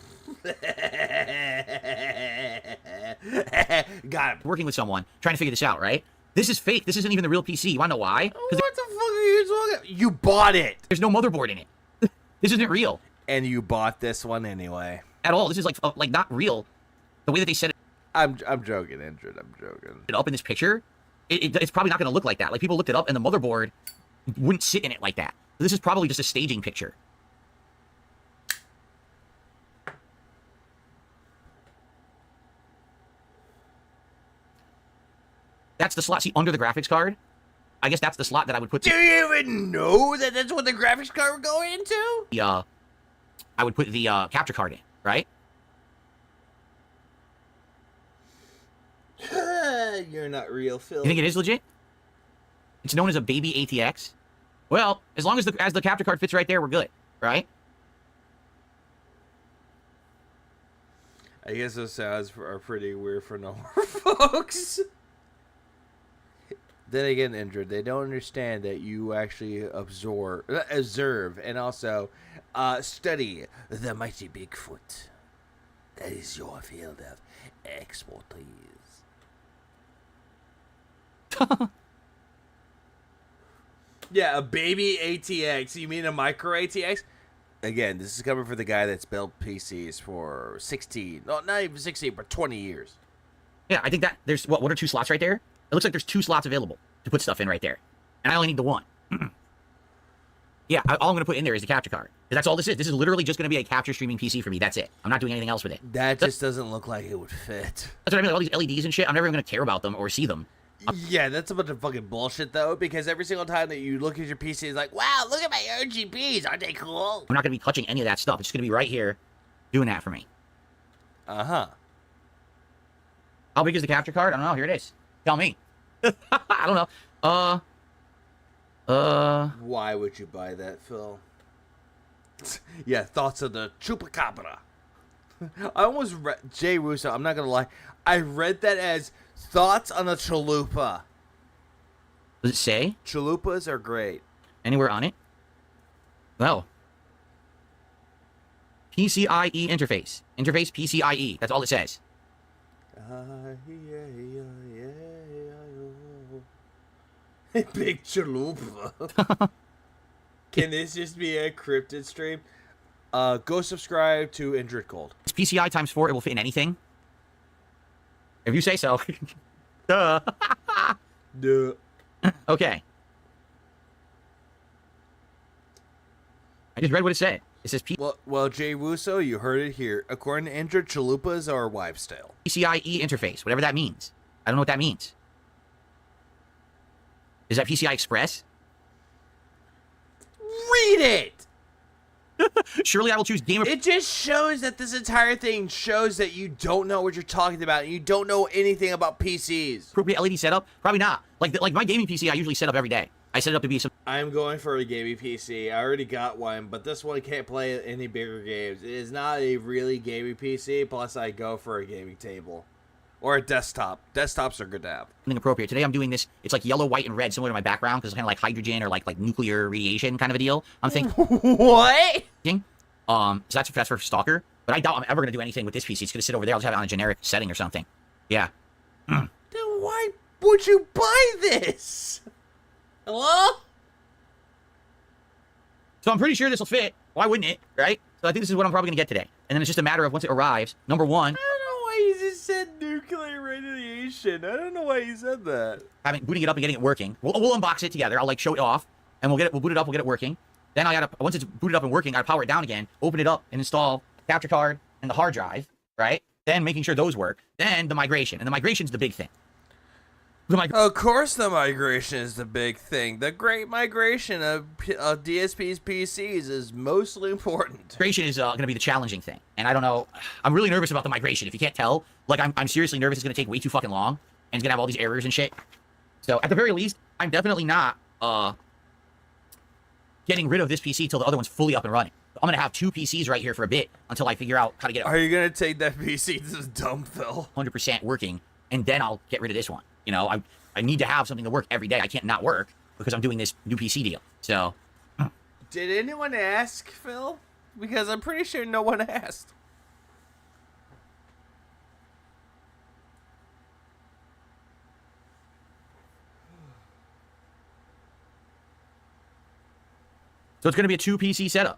got it. Working with someone trying to figure this out, right? This is fake. This isn't even the real PC. You want to know why? What the fuck are you talking about? You bought it. There's no motherboard in it. This isn't real. And you bought this one anyway. At all. This is like not real. The way that they set it. I'm joking, Andrew. I'm joking. Up in this picture, it's probably not going to look like that. Like people looked it up, and the motherboard wouldn't sit in it like that. So this is probably just a staging picture. That's the slot. See, under the graphics card, I guess that's the slot that I would put. Do you even know that that's what the graphics card would go into? I would put the capture card in, right? You're not real, Phil. You think it is legit? It's known as a baby ATX. Well, as long as the capture card fits right there, we're good, right? I guess those sounds are pretty weird for normal folks. Then again, Indra, they don't understand that you actually observe, and also study the mighty Bigfoot. That is your field of expertise. Yeah, a baby ATX. You mean a micro ATX? Again, this is coming for the guy that's built PCs for 16, no, not even 16, but 20 years. Yeah, I think that there's, what are 2 slots right there? It looks like there's 2 slots available to put stuff in right there. And I only need the one. Yeah, all I'm going to put in there is the capture card. That's all this is. This is literally just going to be a capture streaming PC for me. That's it. I'm not doing anything else with it. That just doesn't look like it would fit. That's what I mean. Like all these LEDs and shit, I'm never even going to care about them or see them. Yeah, that's a bunch of fucking bullshit, though, because every single time that you look at your PC, it's like, wow, look at my RGBs. Aren't they cool? I'm not going to be touching any of that stuff. It's just going to be right here doing that for me. Uh-huh. How big is the capture card? I don't know. Here it is. Tell me. I don't know. Why would you buy that, Phil? Yeah, thoughts of the chupacabra. I almost read Jay Russo. I'm not gonna lie. I read that as thoughts on a chalupa. Does it say? Chalupas are great. Anywhere on it? Well. PCIe interface. Interface PCIe. That's all it says. Big chalupa. Can this just be a cryptid stream? Go subscribe to Injured Cold. It's PCI times 4. It will fit in anything. If you say so. Duh. Duh. Okay. I just read what it said. It says Well, Jay Russo, you heard it here. According to Injured, chalupas are wives' tale. PCIe interface, whatever that means. I don't know what that means. Is that PCI Express? Read it! Surely I will choose Game of... It just shows that this entire thing shows that you don't know what you're talking about and you don't know anything about PCs. Appropriate LED setup? Probably not. Like my gaming PC, I usually set up every day. I set it up to be some... I'm going for a gaming PC. I already got one, but this one can't play any bigger games. It is not a really gaming PC, plus I go for a gaming table. Or a desktop. Desktops are good to have. Something appropriate. Today I'm doing this. It's like yellow, white, and red, similar to my background, because it's kind of like hydrogen or like nuclear radiation kind of a deal. I'm thinking... What? So that's for Stalker. But I doubt I'm ever going to do anything with this PC. It's going to sit over there. I'll just have it on a generic setting or something. Yeah. Then why would you buy this? Hello? So I'm pretty sure this will fit. Why wouldn't it? Right? So I think this is what I'm probably going to get today. And then it's just a matter of once it arrives, number one... I don't know why he just said nuclear radiation. I don't know why he said that. Booting it up and getting it working. We'll unbox it together. I'll like show it off. And we'll boot it up, we'll get it working. Then once it's booted up and working, I gotta power it down again, open it up, and install the capture card and the hard drive, right? Then making sure those work. Then the migration. And the migration's the big thing. Of course the migration is the big thing. The great migration of DSP's PCs is mostly important. Migration is going to be the challenging thing. And I don't know. I'm really nervous about the migration. If you can't tell, like I'm seriously nervous it's going to take way too fucking long. And it's going to have all these errors and shit. So at the very least, I'm definitely not getting rid of this PC till the other one's fully up and running. I'm gonna have 2 PCs right here for a bit until I figure out how to get it. Are you gonna take that PC to the dump, Phil? 100% working, and then I'll get rid of this one. You know, I need to have something to work every day. I can't not work because I'm doing this new PC deal. So, did anyone ask, Phil? Because I'm pretty sure no one asked. So it's going to be a 2 PC setup.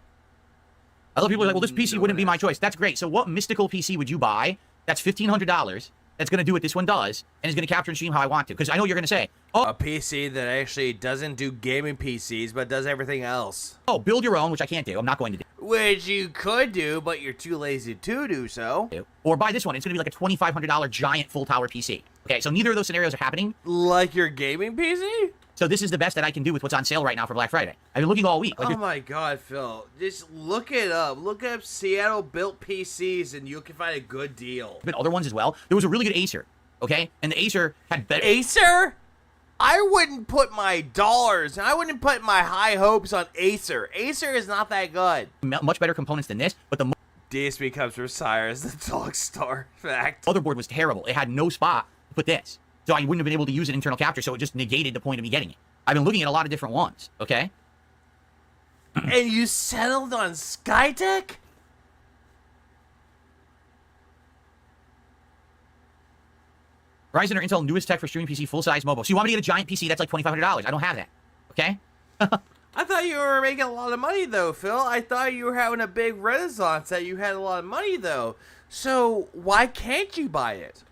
Other people are like, well, this PC wouldn't be my choice. That's great. So what mystical PC would you buy that's $1,500 that's going to do what this one does and is going to capture and stream how I want to? Because I know you're going to say, oh, a PC that actually doesn't do gaming PCs but does everything else. Oh, build your own, which I can't do. I'm not going to do. Which you could do, but you're too lazy to do so. Or buy this one. It's going to be like a $2,500 giant full tower PC. Okay, so neither of those scenarios are happening. Like your gaming PC? So this is the best that I can do with what's on sale right now for Black Friday. I've been looking all week. Like, oh my God, Phil. Just look it up. Look up Seattle built PCs and you can find a good deal. There's been other ones as well. There was a really good Acer, okay? And the Acer had better... Acer? I wouldn't put my dollars, and I wouldn't put my high hopes on Acer. Acer is not that good. Much better components than this, but the... DSP comes from Sire as the dog star fact. Motherboard was terrible. It had no spot to put this. So I wouldn't have been able to use an internal capture, so it just negated the point of me getting it. I've been looking at a lot of different ones, okay? And you settled on Skytech? Ryzen or Intel newest tech for streaming PC full-size mobile. So you want me to get a giant PC that's like $2,500. I don't have that, okay? I thought you were making a lot of money, though, Phil. I thought you were having a big renaissance, that you had a lot of money, though. So why can't you buy it?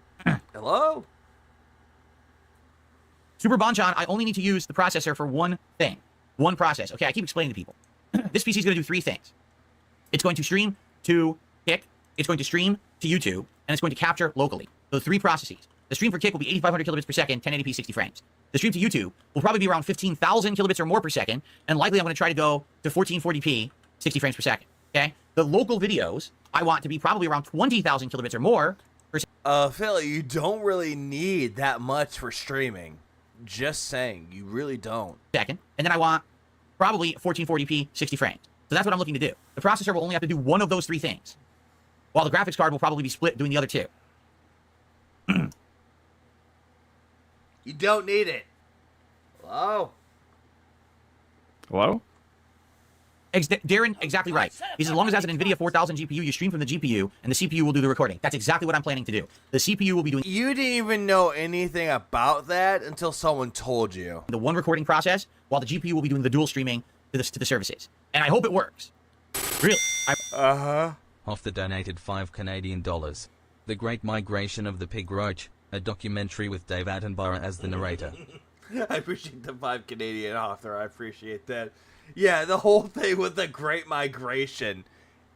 Hello? Super Bonchan, I only need to use the processor for one thing. One process. Okay, I keep explaining to people. This PC is going to do 3 things. It's going to stream to Kick, it's going to stream to YouTube, and it's going to capture locally. So 3 processes. The stream for Kick will be 8,500 kilobits per second, 1080p 60 frames. The stream to YouTube will probably be around 15,000 kilobits or more per second, and likely I'm going to try to go to 1440p 60 frames per second. Okay? The local videos I want to be probably around 20,000 kilobits or more per second. Phil, you don't really need that much for streaming. Just saying, you really don't. Second, and then I want probably 1440p 60 frames. So that's what I'm looking to do. The processor will only have to do one of those 3 things, while the graphics card will probably be split doing the other 2. You don't need it. Hello? Hello? Darren, exactly right. He says, as long as it has an NVIDIA 4000 GPU, you stream from the GPU, and the CPU will do the recording. That's exactly what I'm planning to do. The CPU will be doing... You didn't even know anything about that until someone told you. The one recording process, while the GPU will be doing the dual streaming to the services. And I hope it works. Really. Off the donated $5 Canadian. The Great Migration of the Pig Roach, a documentary with Dave Attenborough as the narrator. I appreciate the 5 Canadian author. I appreciate that. Yeah, the whole thing with the Great Migration.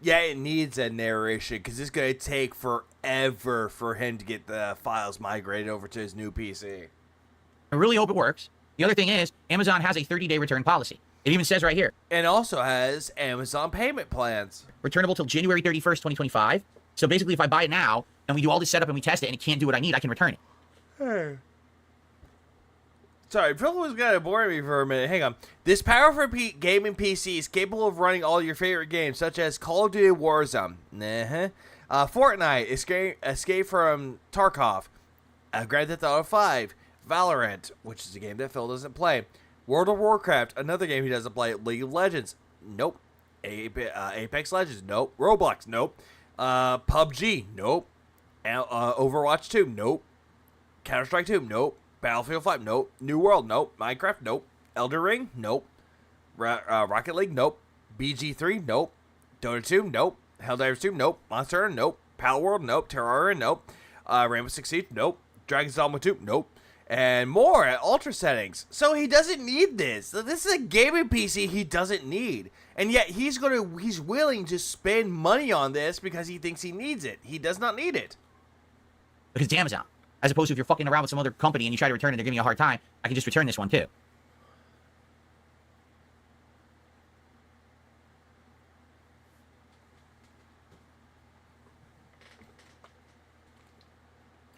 Yeah, it needs a narration because it's going to take forever for him to get the files migrated over to his new PC. I really hope it works. The other thing is, Amazon has a 30-day return policy. It even says right here. And also has Amazon payment plans. Returnable till January 31st, 2025. So basically, if I buy it now, and we do all this setup and we test it, and it can't do what I need, I can return it. Hey. Sorry, Phil was going to bore me for a minute. Hang on. This powerful gaming PC is capable of running all your favorite games, such as Call of Duty Warzone, Fortnite, Escape from Tarkov, Grand Theft Auto 5, Valorant, which is a game that Phil doesn't play, World of Warcraft, another game he doesn't play, League of Legends, nope, Apex Legends, nope, Roblox, nope, PUBG, nope, Overwatch 2, nope, Counter-Strike 2, nope, Battlefield 5, nope. New World, nope. Minecraft, nope. Elder Ring, nope. Rocket League, nope. BG3, nope. Dota 2, nope. Helldivers 2, nope. Monster Hunter, nope. Pal World, nope. Terraria, nope. Rainbow Six Siege, nope. Dragon's Dogma 2, nope. And more at ultra settings. So he doesn't need this. So this is a gaming PC he doesn't need. And yet he's willing to spend money on this because he thinks he needs it. He does not need it. Because it's Amazon. As opposed to if you're fucking around with some other company and you try to return it, they're giving you a hard time. I can just return this one too.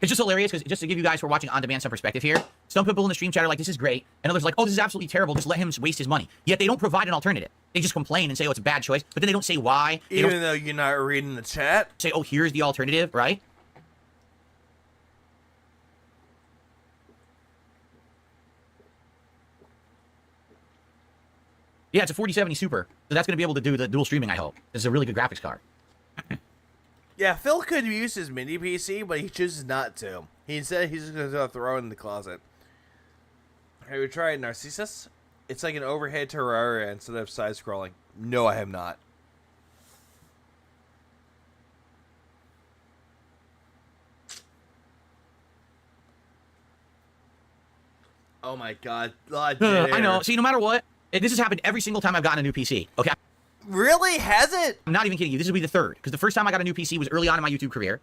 It's just hilarious because just to give you guys who are watching on demand some perspective here, some people in the stream chat are like, this is great, and others are like, oh, this is absolutely terrible, just let him waste his money. Yet they don't provide an alternative. They just complain and say, oh, it's a bad choice, but then they don't say why. Even though you're not reading the chat. Say, oh, here's the alternative, right? Yeah, it's a 4070 Super, so that's going to be able to do the dual streaming, I hope. It's a really good graphics card. Yeah, Phil could use his mini PC, but he chooses not to. He said he's just going to throw it in the closet. Have you tried Narcissus? It's like an overhead Terraria instead of side-scrolling. No, I have not. Oh my god. I know. See, no matter what, this has happened every single time I've gotten a new PC. Okay? Really? Has it? I'm not even kidding you. This will be the third. Because the first time I got a new PC was early on in my YouTube career.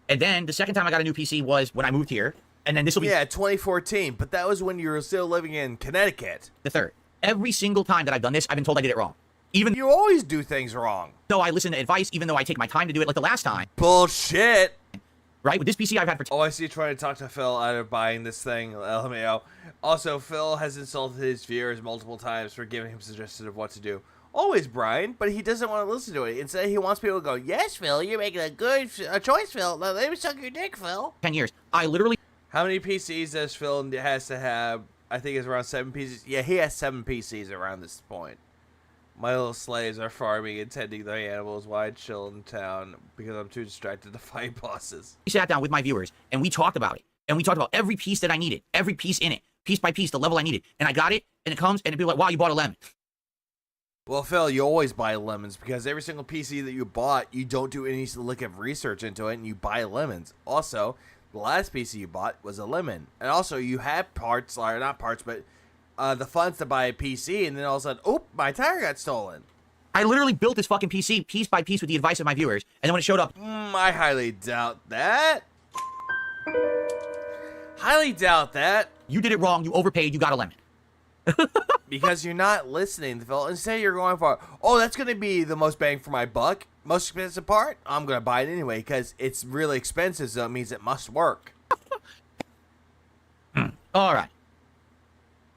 And then the second time I got a new PC was when I moved here. And then this will be... Yeah, 2014. But that was when you were still living in Connecticut. The third. Every single time that I've done this, I've been told I did it wrong. Even... You always do things wrong. Though I listen to advice, even though I take my time to do it like the last time. Bullshit. Right? With this PC I've had for... Oh, I see you trying to talk to Phil out of buying this thing. LMAO. Also, Phil has insulted his viewers multiple times for giving him suggestions of what to do. Always, Brian, but he doesn't want to listen to it. Instead, he wants people to go, yes, Phil, you're making a good choice, Phil. Now, let me suck your dick, Phil. 10 years. I literally... How many PCs does Phil has to have? I think it's around 7 PCs. Yeah, he has 7 PCs around this point. My little slaves are farming and tending their animals while I chill in town because I'm too distracted to fight bosses. We sat down with my viewers, and we talked about it. And we talked about every piece that I needed. Every piece in it. Piece by piece, the level I needed. And I got it, and it comes, and it'd be like, wow, you bought a lemon. Well, Phil, you always buy lemons because every single PC that you bought, you don't do any lick of research into it, and you buy lemons. Also, the last PC you bought was a lemon. And also, you have parts, or not parts, but the funds to buy a PC, and then all of a sudden, oh, my tire got stolen. I literally built this fucking PC piece by piece with the advice of my viewers, and then when it showed up... I highly doubt that. Highly doubt that. You did it wrong, you overpaid, you got a lemon. Because you're not listening, Phil. Instead, you're going for, oh, that's going to be the most bang for my buck. Most expensive part? I'm going to buy it anyway because it's really expensive, so it means it must work. All right.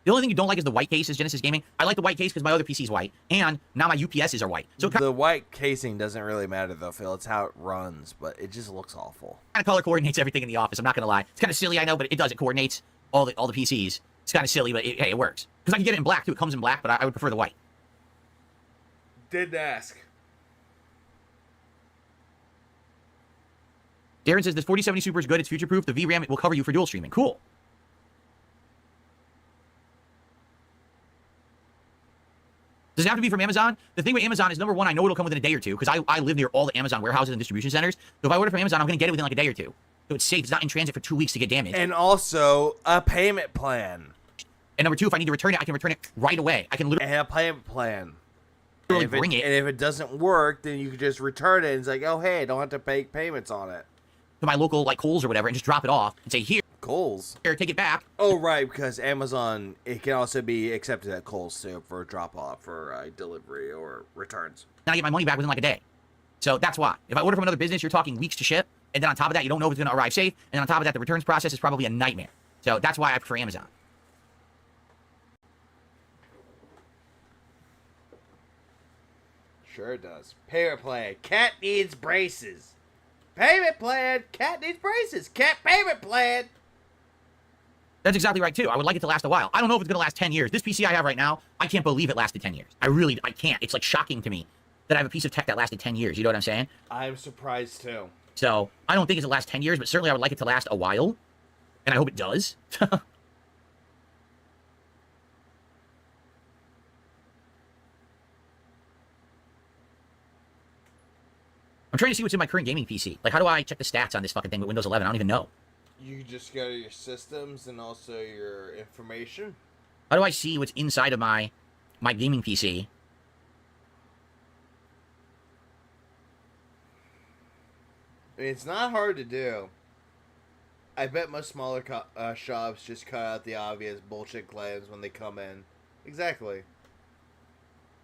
The only thing you don't like is the white case is Genesis Gaming. I like the white case because my other PC is white, and now my UPSs are white. So the white casing doesn't really matter, though, Phil. It's how it runs, but it just looks awful. Kind of color coordinates everything in the office. I'm not going to lie. It's kind of silly, I know, but it does. It coordinates all the PCs. It's kind of silly, but hey, it works. Because I can get it in black, too. It comes in black, but I would prefer the white. Didn't ask. Darren says, this 4070 Super is good. It's future-proof. The VRAM it will cover you for dual streaming. Cool. Does it have to be from Amazon? The thing with Amazon is, number one, I know it'll come within a day or two, because I live near all the Amazon warehouses and distribution centers. So if I order from Amazon, I'm going to get it within like a day or two. So it's safe. It's not in transit for 2 weeks to get damaged. And also, a payment plan. And number two, if I need to return it, I can return it right away. I can literally... And a payment plan. Really bring it. And if it doesn't work, then you can just return it, and it's like, oh, hey, I don't have to pay payments on it. To my local, like, Kohl's or whatever, and just drop it off and say, here. Kohl's? Here, take it back. Oh, right, because Amazon, it can also be accepted at Kohl's, too, for drop-off, for delivery, or returns. Then I get my money back within, like, a day. So that's why. If I order from another business, you're talking weeks to ship, and then on top of that, you don't know if it's going to arrive safe, and on top of that, the returns process is probably a nightmare. So that's why I prefer Amazon. Sure it does. Payment plan. Cat needs braces. Payment plan. Cat needs braces. Cat payment plan. That's exactly right, too. I would like it to last a while. I don't know if it's going to last 10 years. This PC I have right now, I can't believe it lasted 10 years. I can't. It's, like, shocking to me that I have a piece of tech that lasted 10 years. You know what I'm saying? I'm surprised, too. So, I don't think it'll last 10 years, but certainly I would like it to last a while. And I hope it does. I'm trying to see what's in my current gaming PC. Like, how do I check the stats on this fucking thing with Windows 11? I don't even know. You just go to your systems and also your information. How do I see what's inside of my gaming PC? I mean, it's not hard to do. I bet most smaller shops just cut out the obvious bullshit claims when they come in. Exactly.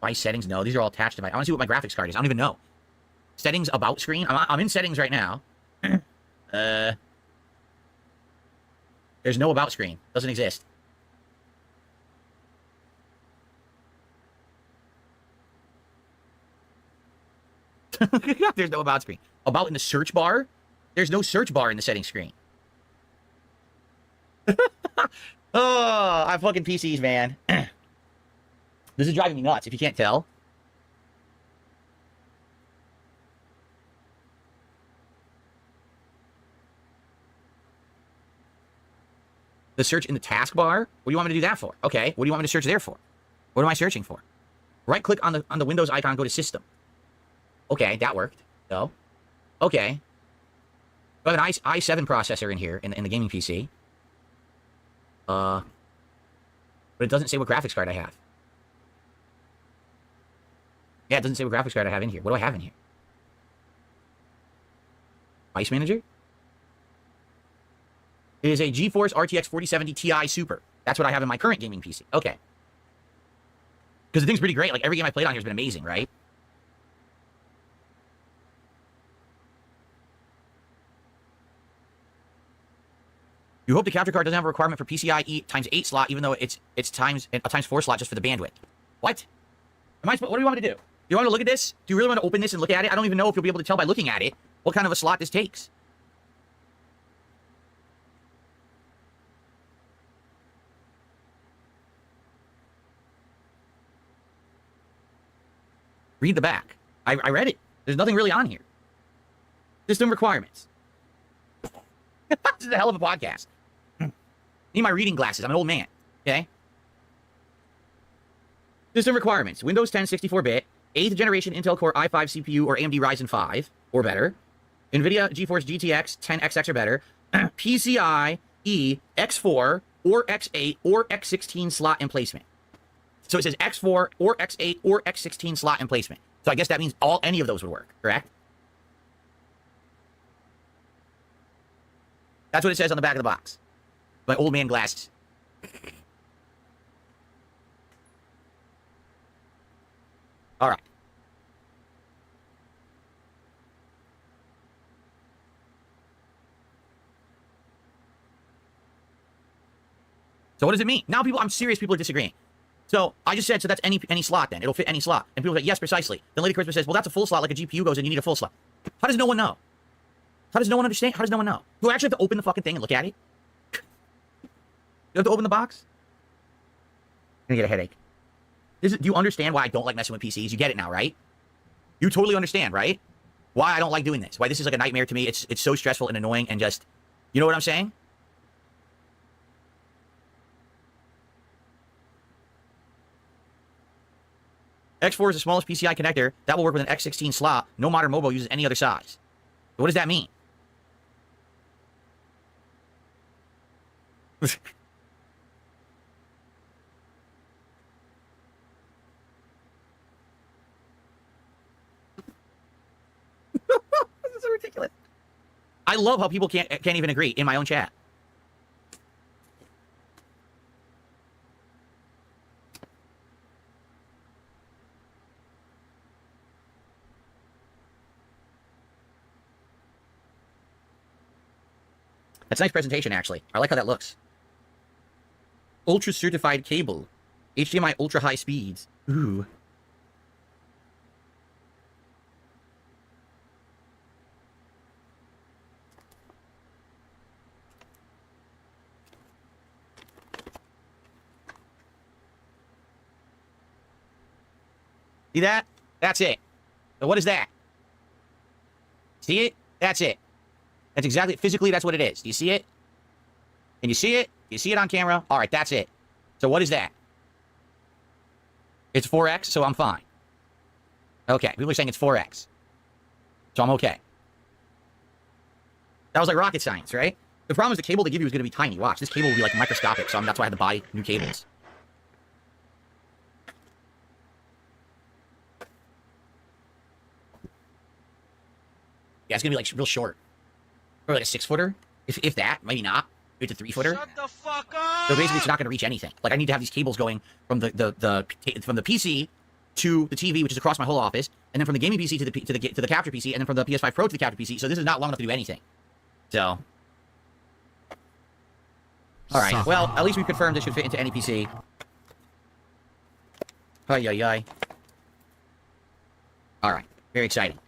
My settings? No, these are all attached to my... I want to see what my graphics card is. I don't even know. Settings about screen? I'm in settings right now. There's no about screen. Doesn't exist. There's no about screen. About in the search bar? There's no search bar in the settings screen. Oh, I'm fucking PCs, man. This is driving me nuts, if you can't tell. The search in the taskbar? What do you want me to do that for? Okay, what do you want me to search there for? What am I searching for? Right-click on the Windows icon, go to System. Okay, that worked. So, okay. I have an i7 processor in here, in the gaming PC. But it doesn't say what graphics card I have. Yeah, it doesn't say what graphics card I have in here. What do I have in here? Ice Manager? It is a GeForce RTX 4070 Ti Super. That's what I have in my current gaming PC. Okay. Because the thing's pretty great. Like, every game I played on here has been amazing, right? You hope the capture card doesn't have a requirement for PCIe times 8 slot, even though it's times 4 slot just for the bandwidth. What? What do you want me to do? Do you want me to look at this? Do you really want to open this and look at it? I don't even know if you'll be able to tell by looking at it what kind of a slot this takes. Read the back. I read it. There's nothing really on here. System requirements. This is a hell of a podcast. Need my reading glasses. I'm an old man. Okay? System requirements. Windows 10 64-bit, 8th generation Intel Core i5 CPU or AMD Ryzen 5 or better. NVIDIA GeForce GTX 10XX or better. PCIe X4 or X8 or X16 slot emplacement. So it says X4 or X8 or X16 slot emplacement. So I guess that means any of those would work, correct? That's what it says on the back of the box. My old man glasses. All right. So what does it mean? Now I'm serious, people are disagreeing. So I just said, so that's any slot then. It'll fit any slot. And people are like, yes, precisely. Then Lady Christmas says, well, that's a full slot like a GPU goes and you need a full slot. How does no one know? How does no one understand? How does no one know? Do I actually have to open the fucking thing and look at it? You have to open the box? I'm gonna get a headache. Do you understand why I don't like messing with PCs? You get it now, right? You totally understand, right? Why I don't like doing this. Why this is like a nightmare to me. It's so stressful and annoying and just... You know what I'm saying? X4 is the smallest PCI connector. That will work with an X16 slot. No modern mobile uses any other size. So what does that mean? This is so ridiculous. I love how people can't even agree in my own chat. That's a nice presentation, actually. I like how that looks. Ultra certified cable. HDMI ultra high speeds. Ooh. See that? That's it. So what is that? See it? That's it. That's exactly, physically, that's what it is. Do you see it? Can you see it? You see it on camera? All right, that's it. So what is that? It's 4X, so I'm fine. Okay, people are saying it's 4X. So I'm okay. That was like rocket science, right? The problem is the cable they give you is going to be tiny. Watch, this cable will be like microscopic, so that's why I had to buy new cables. Yeah, it's going to be like real short. Or like a 6-footer, if that, maybe not. Maybe it's a 3-footer. Shut the fuck up! So basically, it's not going to reach anything. Like I need to have these cables going from the PC to the TV, which is across my whole office, and then from the gaming PC to the capture PC, and then from the PS5 Pro to the capture PC. So this is not long enough to do anything. So All right. Well, at least we confirmed this should fit into any PC. Ay, ay, ay. All right. Very exciting.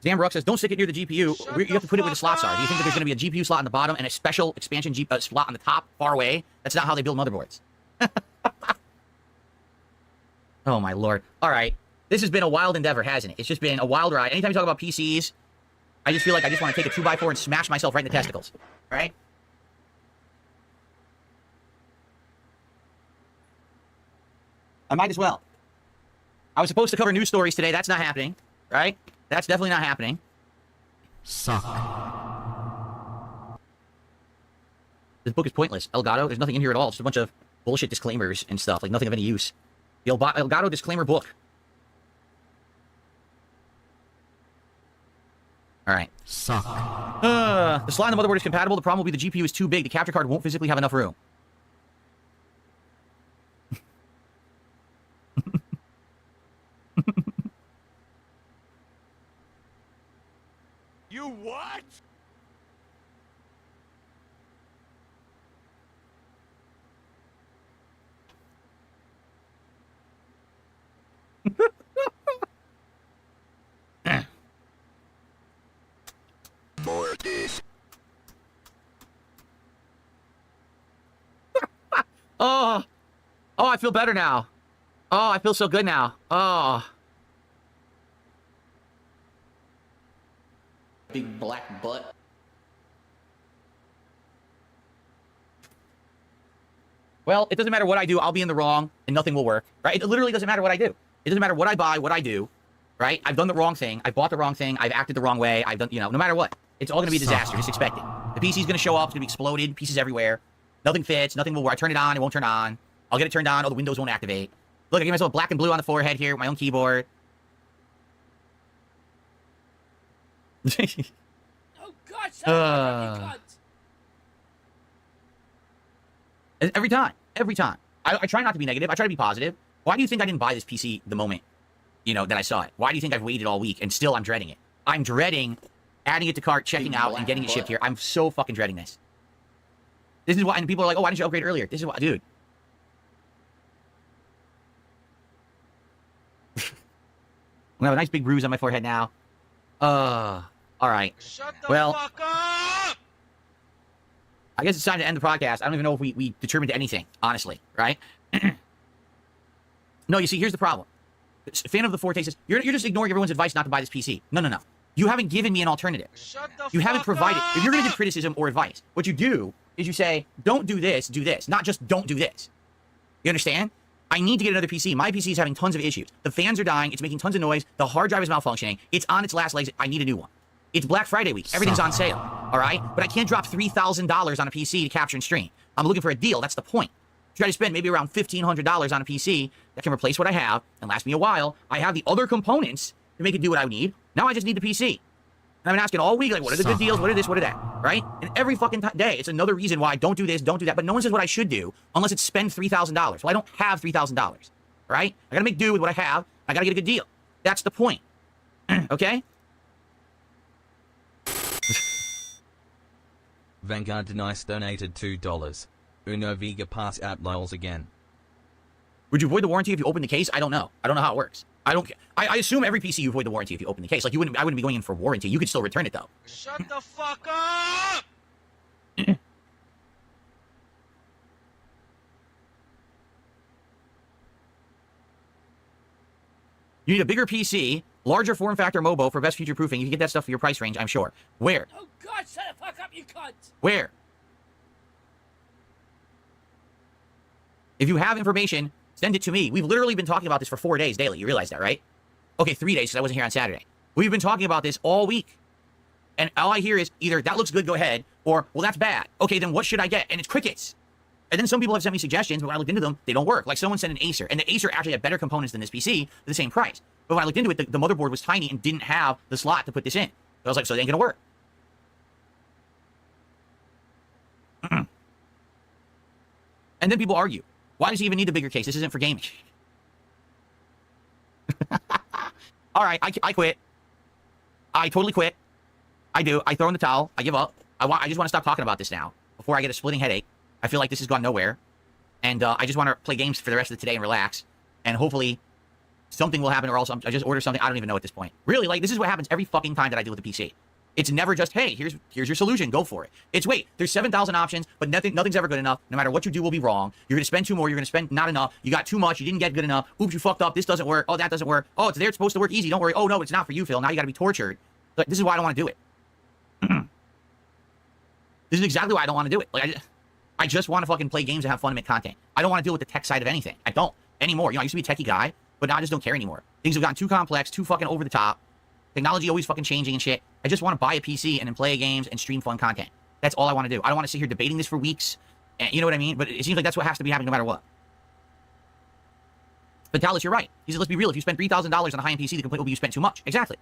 Zamrock says, don't stick it near the GPU. You have to put it where the slots are. Do you think that there's going to be a GPU slot on the bottom and a special expansion slot on the top, far away? That's not how they build motherboards. Oh, my lord. All right. This has been a wild endeavor, hasn't it? It's just been a wild ride. Anytime you talk about PCs, I just feel like I just want to take a 2x4 and smash myself right in the testicles. All right? I might as well. I was supposed to cover news stories today. That's not happening. Right? That's definitely not happening. Suck. This book is pointless. Elgato, there's nothing in here at all. It's just a bunch of bullshit disclaimers and stuff. Like, nothing of any use. The Elgato disclaimer book. Alright. Suck. The slot in the motherboard is compatible. The problem will be the GPU is too big. The capture card won't physically have enough room. You what? More of this. Oh, I feel better now. Oh, I feel so good now. Oh. Big black butt. Well, it doesn't matter what I do. I'll be in the wrong, and nothing will work. Right? It literally doesn't matter what I do. It doesn't matter what I buy, what I do. Right? I've done the wrong thing. I bought the wrong thing. I've acted the wrong way. I've done, no matter what. It's all going to be a disaster. Just expect it. The PC's going to show up. It's going to be exploded. Pieces everywhere. Nothing fits. Nothing will work. I turn it on. It won't turn on. I'll get it turned on. Oh, the windows won't activate. Look, I give myself black and blue on the forehead here with my own keyboard. Oh God! Shut up, you cunt! Every time. Every time. I try not to be negative. I try to be positive. Why do you think I didn't buy this PC the moment, that I saw it? Why do you think I've waited all week and still I'm dreading it? I'm dreading adding it to cart, checking out, and getting it shipped here. I'm so fucking dreading this. This is why, and people are like, oh, why didn't you upgrade earlier? This is why, dude. I'm gonna have a nice big bruise on my forehead now. All right. Shut the Well, fuck up! I guess it's time to end the podcast. I don't even know if we determined anything, honestly, right? No, you see, here's the problem. Fan of the Forte says, you're just ignoring everyone's advice not to buy this PC. No. You haven't given me an alternative. Shut the You haven't fuck provided. up! If you're going to give criticism or advice, what you do is you say, don't do this, not just don't do this. You understand? I need to get another PC. My PC is having tons of issues. The fans are dying. It's making tons of noise. The hard drive is malfunctioning. It's on its last legs. I need a new one. It's Black Friday week. Everything's on sale. All right? But I can't drop $3,000 on a PC to capture and stream. I'm looking for a deal. That's the point. Try to spend maybe around $1,500 on a PC that can replace what I have and last me a while. I have the other components to make it do what I need. Now I just need the PC. And I've been asking all week, like, what are the good deals? What are this? What are that? Right? And every fucking day, it's another reason why I don't do this, don't do that. But no one says what I should do unless it's spend $3,000. Well, I don't have $3,000. Right? I gotta make do with what I have. I gotta get a good deal. That's the point. Okay? Vanguard Nice donated $2. Uno Vega pass out lols again. Would you void the warranty if you open the case? I don't know. I don't know how it works. I assume every PC you void the warranty if you open the case. Like, I wouldn't be going in for warranty. You could still return it, though. Shut the fuck up! You need a bigger PC, larger form factor MOBO for best future proofing. You can get that stuff for your price range, I'm sure. Where? Oh God! Shut the fuck up, you cunt! Where? If you have information, send it to me. We've literally been talking about this for 4 days daily. You realize that, right? Okay, 3 days because I wasn't here on Saturday. We've been talking about this all week. And all I hear is either that looks good, go ahead, or, well, that's bad. Okay, then what should I get? And it's crickets. And then some people have sent me suggestions, but when I looked into them, they don't work. Like someone sent an Acer, and the Acer actually had better components than this PC for the same price. But when I looked into it, the motherboard was tiny and didn't have the slot to put this in. So I was like, so it ain't gonna work. And then people argue. Why does he even need the bigger case? This isn't for gaming. All right, I quit. I totally quit. I do. I throw in the towel. I give up. I just want to stop talking about this now before I get a splitting headache. I feel like this has gone nowhere. And I just want to play games for the rest of the today and relax. And hopefully something will happen, or else I just order something. I don't even know at this point. Really, like, this is what happens every fucking time that I deal with the PC. It's never just, hey, here's your solution, go for it. It's, wait, there's 7,000 options, but nothing's ever good enough. No matter what you do will be wrong. You're going to spend 2 more, you're going to spend not enough. You got too much, you didn't get good enough. Oops, you fucked up, this doesn't work. Oh, that doesn't work. Oh, it's there, it's supposed to work easy, don't worry. Oh, no, it's not for you, Phil. Now you got to be tortured. Like, this is why I don't want to do it. This is exactly why I don't want to do it. Like, I just want to fucking play games and have fun and make content. I don't want to deal with the tech side of anything. I don't anymore. You know, I used to be a techie guy, but now I just don't care anymore. Things have gotten too complex, too fucking over the top. Technology always fucking changing and shit. I just want to buy a PC and then play games and stream fun content. That's all I want to do. I don't want to sit here debating this for weeks. And you know what I mean? But it seems like that's what has to be happening no matter what. But Dallas, you're right. He said, let's be real. If you spend $3,000 on a high-end PC, the complaint will be you spent too much. Exactly.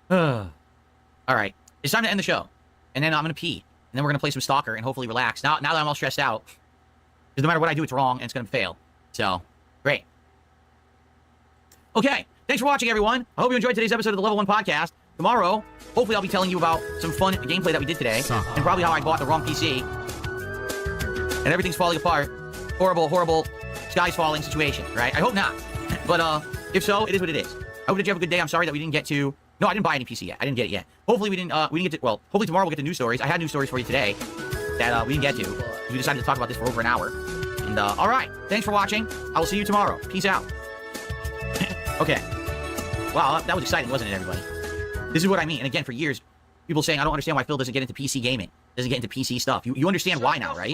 All right. It's time to end the show. And then I'm going to pee. And then we're going to play some Stalker and hopefully relax. Now that I'm all stressed out, because no matter what I do, it's wrong and it's going to fail. So, great. Okay. Thanks for watching, everyone. I hope you enjoyed today's episode of the Level 1 Podcast. Tomorrow, hopefully I'll be telling you about some fun gameplay that we did today. And probably how I bought the wrong PC. And everything's falling apart. Horrible, horrible sky's falling situation, right? I hope not. But if so, it is what it is. I hope that you have a good day. I'm sorry that we didn't get to... No, I didn't buy any PC yet. I didn't get it yet. Hopefully we didn't get to... Well, hopefully tomorrow we'll get to news stories. I had news stories for you today that we didn't get to. We decided to talk about this for over an hour. And, all right. Thanks for watching. I will see you tomorrow. Peace out. Okay. Wow, that was exciting, wasn't it, everybody? This is what I mean. And again, for years, people saying, I don't understand why Phil doesn't get into PC gaming. Doesn't get into PC stuff. You understand why now, right?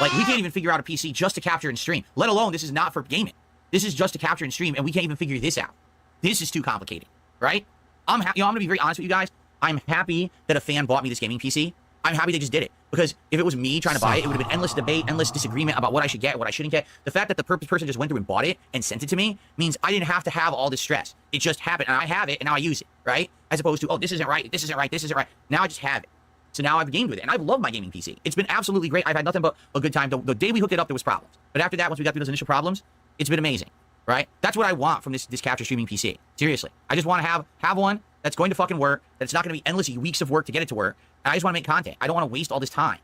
Like, we can't even figure out a PC just to capture and stream. Let alone, this is not for gaming. This is just to capture and stream, and we can't even figure this out. This is too complicated, right? I'm going to be very honest with you guys. I'm happy that a fan bought me this gaming PC. I'm happy they just did it. Because if it was me trying to buy it, it would have been endless debate, endless disagreement about what I should get, what I shouldn't get. The fact that the person just went through and bought it and sent it to me means I didn't have to have all this stress. It just happened, and I have it, and now I use it, right? As opposed to, oh, this isn't right, this isn't right, this isn't right. Now I just have it. So now I've gamed with it, and I've loved my gaming PC. It's been absolutely great. I've had nothing but a good time. The day we hooked it up, there was problems. But after that, once we got through those initial problems, it's been amazing, right? That's what I want from this capture streaming PC. Seriously. I just want to have one that's going to fucking work, that's not going to be endless weeks of work to get it to work. And I just want to make content. I don't want to waste all this time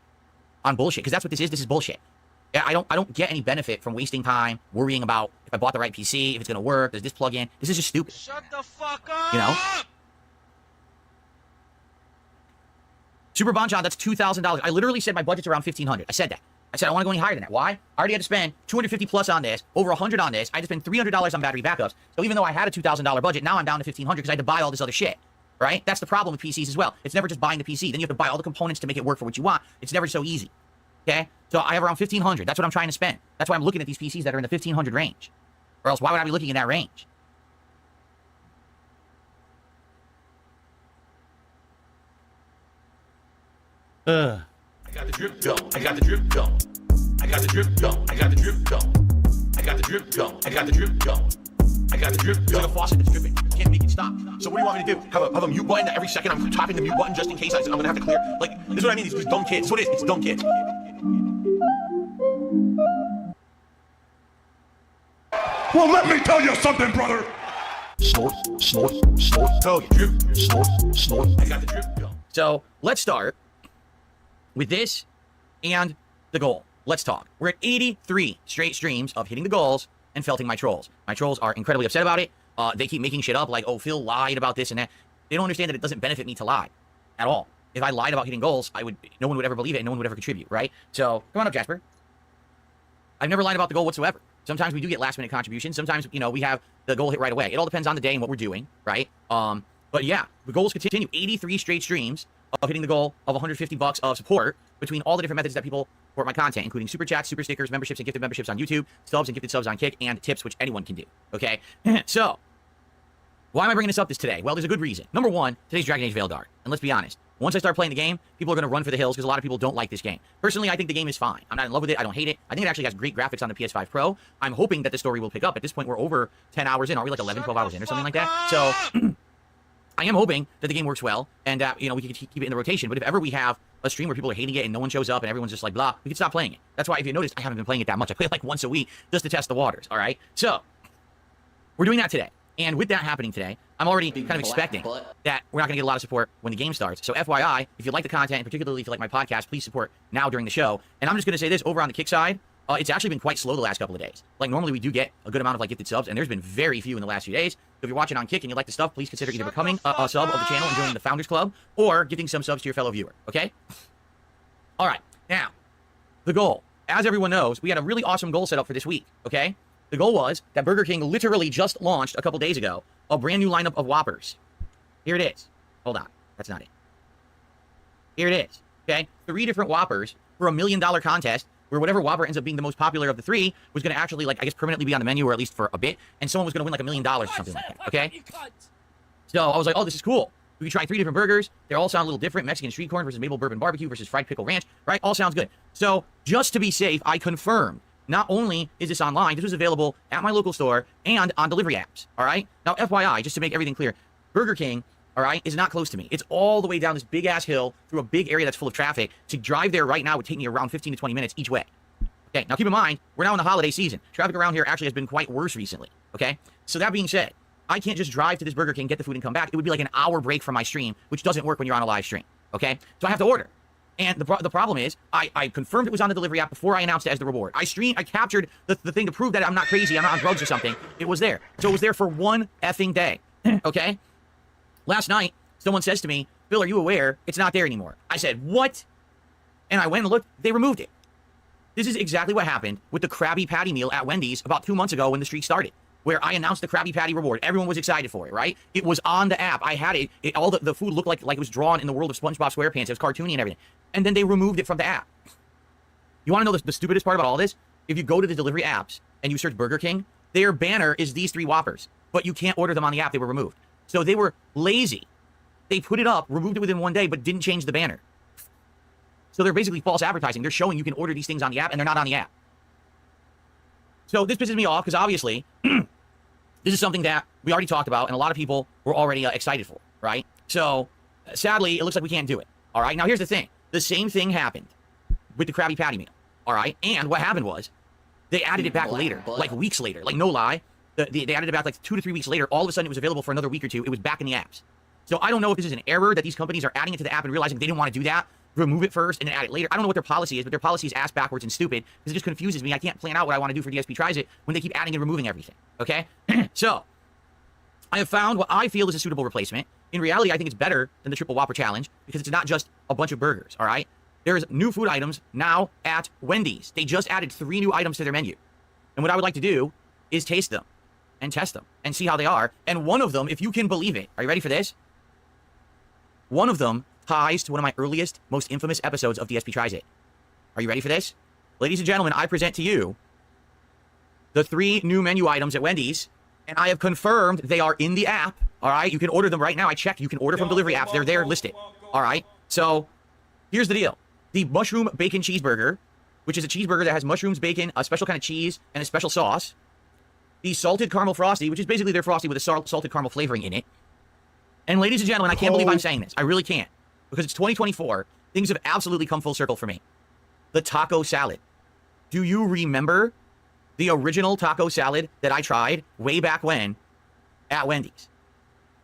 on bullshit, because that's what this is. This is bullshit. I don't get any benefit from wasting time worrying about if I bought the right PC, if it's going to work, does this plug in. This is just stupid. Shut the fuck up! You know? Super Bonchon, that's $2,000. I literally said my budget's around $1,500. I said that. I said I want to go any higher than that. Why? I already had to spend $250 plus on this, over $100 on this. I had to spend $300 on battery backups. So even though I had a $2,000 budget, now I'm down to $1,500 because I had to buy all this other shit. Right? That's the problem with PCs as well. It's never just buying the PC. Then you have to buy all the components to make it work for what you want. It's never so easy. Okay? So I have around $1,500. That's what I'm trying to spend. That's why I'm looking at these PCs that are in the $1,500 range. Or else why would I be looking in that range? I got the drip go. I got the drip go. I got the drip go. I got the drip go. I got the drip go. I got the drip go. I got the drip go. It's like a faucet that's dripping. You can't make it stop. So what do you want me to do? Have a mute button that every second I'm tapping the mute button just in case I'm gonna have to clear. Like, this is what I mean. These dumb kids. That's what it is. It's dumb kids. Well, let me tell you something, brother. Snort, snort, snort. Tell you. Drip, snort, snort. I got the drip go. So let's start with this and the goal. Let's talk. We're at 83 straight streams of hitting the goals and felting my trolls. My trolls are incredibly upset about it. They keep making shit up like, oh, Phil lied about this and that. They don't understand that it doesn't benefit me to lie at all. If I lied about hitting goals, no one would ever believe it and no one would ever contribute, right? So come on up, Jasper. I've never lied about the goal whatsoever. Sometimes we do get last minute contributions. Sometimes, we have the goal hit right away. It all depends on the day and what we're doing, right? But yeah, the goals continue. 83 straight streams of hitting the goal of $150 of support between all the different methods that people support my content, including super chats, super stickers, memberships, and gifted memberships on YouTube, subs and gifted subs on Kick, and tips, which anyone can do. Okay? So, why am I bringing this up today? Well, there's a good reason. Number one, today's Dragon Age Veilguard. And let's be honest, once I start playing the game, people are going to run for the hills because a lot of people don't like this game. Personally, I think the game is fine. I'm not in love with it. I don't hate it. I think it actually has great graphics on the PS5 Pro. I'm hoping that the story will pick up. At this point, we're over 10 hours in. Are we like 11, 12 hours in or something like that? So, I am hoping that the game works well and you know, we can keep it in the rotation. But if ever we have a stream where people are hating it and no one shows up and everyone's just like blah, we can stop playing it. That's why if you notice, I haven't been playing it that much. I play it like once a week just to test the waters. All right, so we're doing that today. And with that happening today, I'm already kind of expecting that we're not going to get a lot of support when the game starts. So FYI, if you like the content, and particularly if you like my podcast, please support now during the show. And I'm just going to say this, over on the Kick side, it's actually been quite slow the last couple of days. Like, normally we do get a good amount of, like, gifted subs, and there's been very few in the last few days. So if you're watching on Kick and you like the stuff, please consider either becoming a sub of the channel and joining the Founders Club, or giving some subs to your fellow viewer, okay? All right, now, the goal. As everyone knows, we had a really awesome goal set up for this week, okay? The goal was that Burger King literally just launched a couple days ago a brand new lineup of Whoppers. Here it is. Hold on. That's not it. Here it is. Okay? 3 different Whoppers for $1 million contest where whatever Whopper ends up being the most popular of the 3 was going to actually, like, I guess, permanently be on the menu, or at least for a bit, and someone was going to win, like, $1 million or something like that. Okay? So I was like, oh, this is cool. We could try 3 different burgers. They all sound a little different. Mexican street corn versus maple bourbon barbecue versus fried pickle ranch. Right? All sounds good. So just to be safe, I confirmed. Not only is this online, this was available at my local store and on delivery apps, all right? Now, FYI, just to make everything clear, Burger King, all right, is not close to me. It's all the way down this big-ass hill through a big area that's full of traffic. To drive there right now would take me around 15 to 20 minutes each way. Okay, now keep in mind, we're now in the holiday season. Traffic around here actually has been quite worse recently, okay? So that being said, I can't just drive to this Burger King, get the food, and come back. It would be like an hour break from my stream, which doesn't work when you're on a live stream, okay? So I have to order. And the problem is, I confirmed it was on the delivery app before I announced it as the reward. I captured the thing to prove that I'm not crazy, I'm not on drugs or something. It was there. So it was there for 1 effing day, okay? Last night, someone says to me, Bill, are you aware it's not there anymore? I said, what? And I went and looked, they removed it. This is exactly what happened with the Krabby Patty meal at Wendy's about 2 months ago when the streak started, where I announced the Krabby Patty reward. Everyone was excited for it, right? It was on the app. I had it. All the food looked like it was drawn in the world of SpongeBob SquarePants. It was cartoony and everything. And then they removed it from the app. You want to know the stupidest part about all this? If you go to the delivery apps and you search Burger King, their banner is these 3 Whoppers, but you can't order them on the app. They were removed. So they were lazy. They put it up, removed it within 1 day, but didn't change the banner. So they're basically false advertising. They're showing you can order these things on the app, and they're not on the app. So this pisses me off because obviously this is something that we already talked about and a lot of people were already excited for, right? So sadly, it looks like we can't do it. All right, now here's the thing. The same thing happened with the Krabby Patty meal, all right? And what happened was they added it back later, like weeks later, like no lie. They added it back like 2 to 3 weeks later. All of a sudden, it was available for another week or 2. It was back in the apps. So I don't know if this is an error that these companies are adding it to the app and realizing they didn't want to do that, remove it first and then add it later. I don't know what their policy is, but their policy is ass backwards and stupid because it just confuses me. I can't plan out what I want to do for DSP Tries It when they keep adding and removing everything, okay? So I have found what I feel is a suitable replacement. In reality, I think it's better than the Triple Whopper Challenge because it's not just a bunch of burgers, all right? There's new food items now at Wendy's. They just added 3 new items to their menu. And what I would like to do is taste them and test them and see how they are. And one of them, if you can believe it, are you ready for this? One of them ties to one of my earliest, most infamous episodes of DSP Tries It. Are you ready for this? Ladies and gentlemen, I present to you the 3 new menu items at Wendy's, and I have confirmed they are in the app, all right? You can order them right now. I checked. You can order from delivery apps. They're there listed, all right? So here's the deal. The mushroom bacon cheeseburger, which is a cheeseburger that has mushrooms, bacon, a special kind of cheese, and a special sauce. The salted caramel frosty, which is basically their frosty with a salted caramel flavoring in it. And ladies and gentlemen, I can't believe I'm saying this. I really can't. Because it's 2024. Things have absolutely come full circle for me. The taco salad. Do you remember the original taco salad that I tried way back when at Wendy's?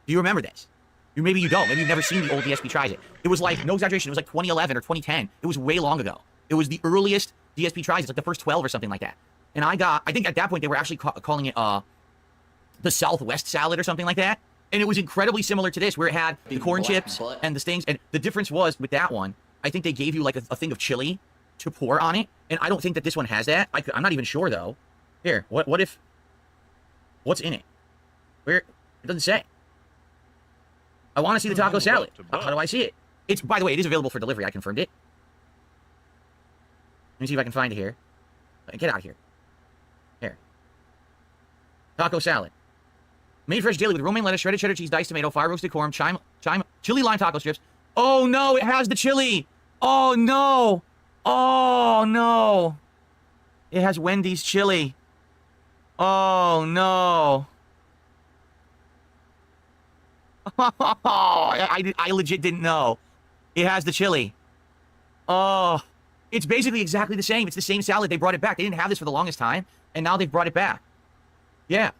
Do you remember this? Maybe you don't. Maybe you've never seen the old DSP Tries It. It was like, no exaggeration, it was like 2011 or 2010. It was way long ago. It was the earliest DSP Tries It, like the first 12 or something like that. And I think at that point they were actually calling it the Southwest salad or something like that. And it was incredibly similar to this, where it had the corn chips and the things. And the difference was, with that one, I think they gave you like a thing of chili to pour on it. And I don't think that this one has that. I'm not even sure, though. Here, what if... What's in it? Where... It doesn't say. I want to see the taco salad. How do I see it? By the way, it is available for delivery. I confirmed it. Let me see if I can find it here. Get out of here. Here. Taco salad. Made fresh daily with romaine lettuce, shredded cheddar cheese, diced tomato, fire roasted corn, chili lime taco strips. Oh no, it has the chili. Oh no. Oh no. It has Wendy's chili. Oh no. I legit didn't know. It has the chili. Oh, it's basically exactly the same. It's the same salad. They brought it back. They didn't have this for the longest time, and now they've brought it back. Yeah.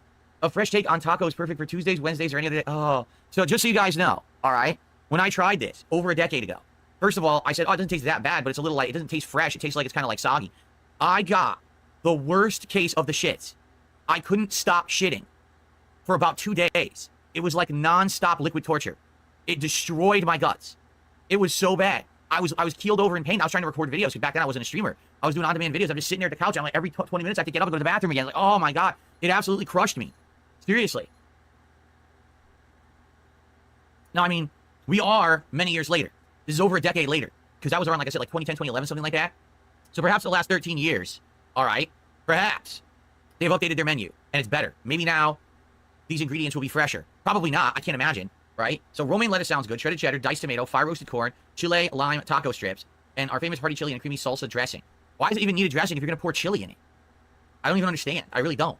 A fresh take on tacos, perfect for Tuesdays, Wednesdays, or any other day. Oh, so just so you guys know, all right, when I tried this over a decade ago, first of all, I said, oh, it doesn't taste that bad, but it's a little like, it doesn't taste fresh. It tastes like it's kind of like soggy. I got the worst case of the shits. I couldn't stop shitting for about 2 days. It was like non-stop liquid torture. It destroyed my guts. It was so bad. I was keeled over in pain. I was trying to record videos because back then I wasn't a streamer. I was doing on-demand videos. I'm just sitting there at the couch. I'm like, every 20 minutes I have to get up and go to the bathroom again. Like, oh my God. It absolutely crushed me. Seriously. Now, I mean, we are many years later. This is over a decade later. Because that was around, like I said, like 2010, 2011, something like that. So perhaps the last 13 years, all right, perhaps they've updated their menu and it's better. Maybe now these ingredients will be fresher. Probably not. I can't imagine, right? So romaine lettuce sounds good. Shredded cheddar, diced tomato, fire roasted corn, chile, lime, taco strips, and our famous hearty chili and creamy salsa dressing. Why does it even need a dressing if you're going to pour chili in it? I don't even understand. I really don't.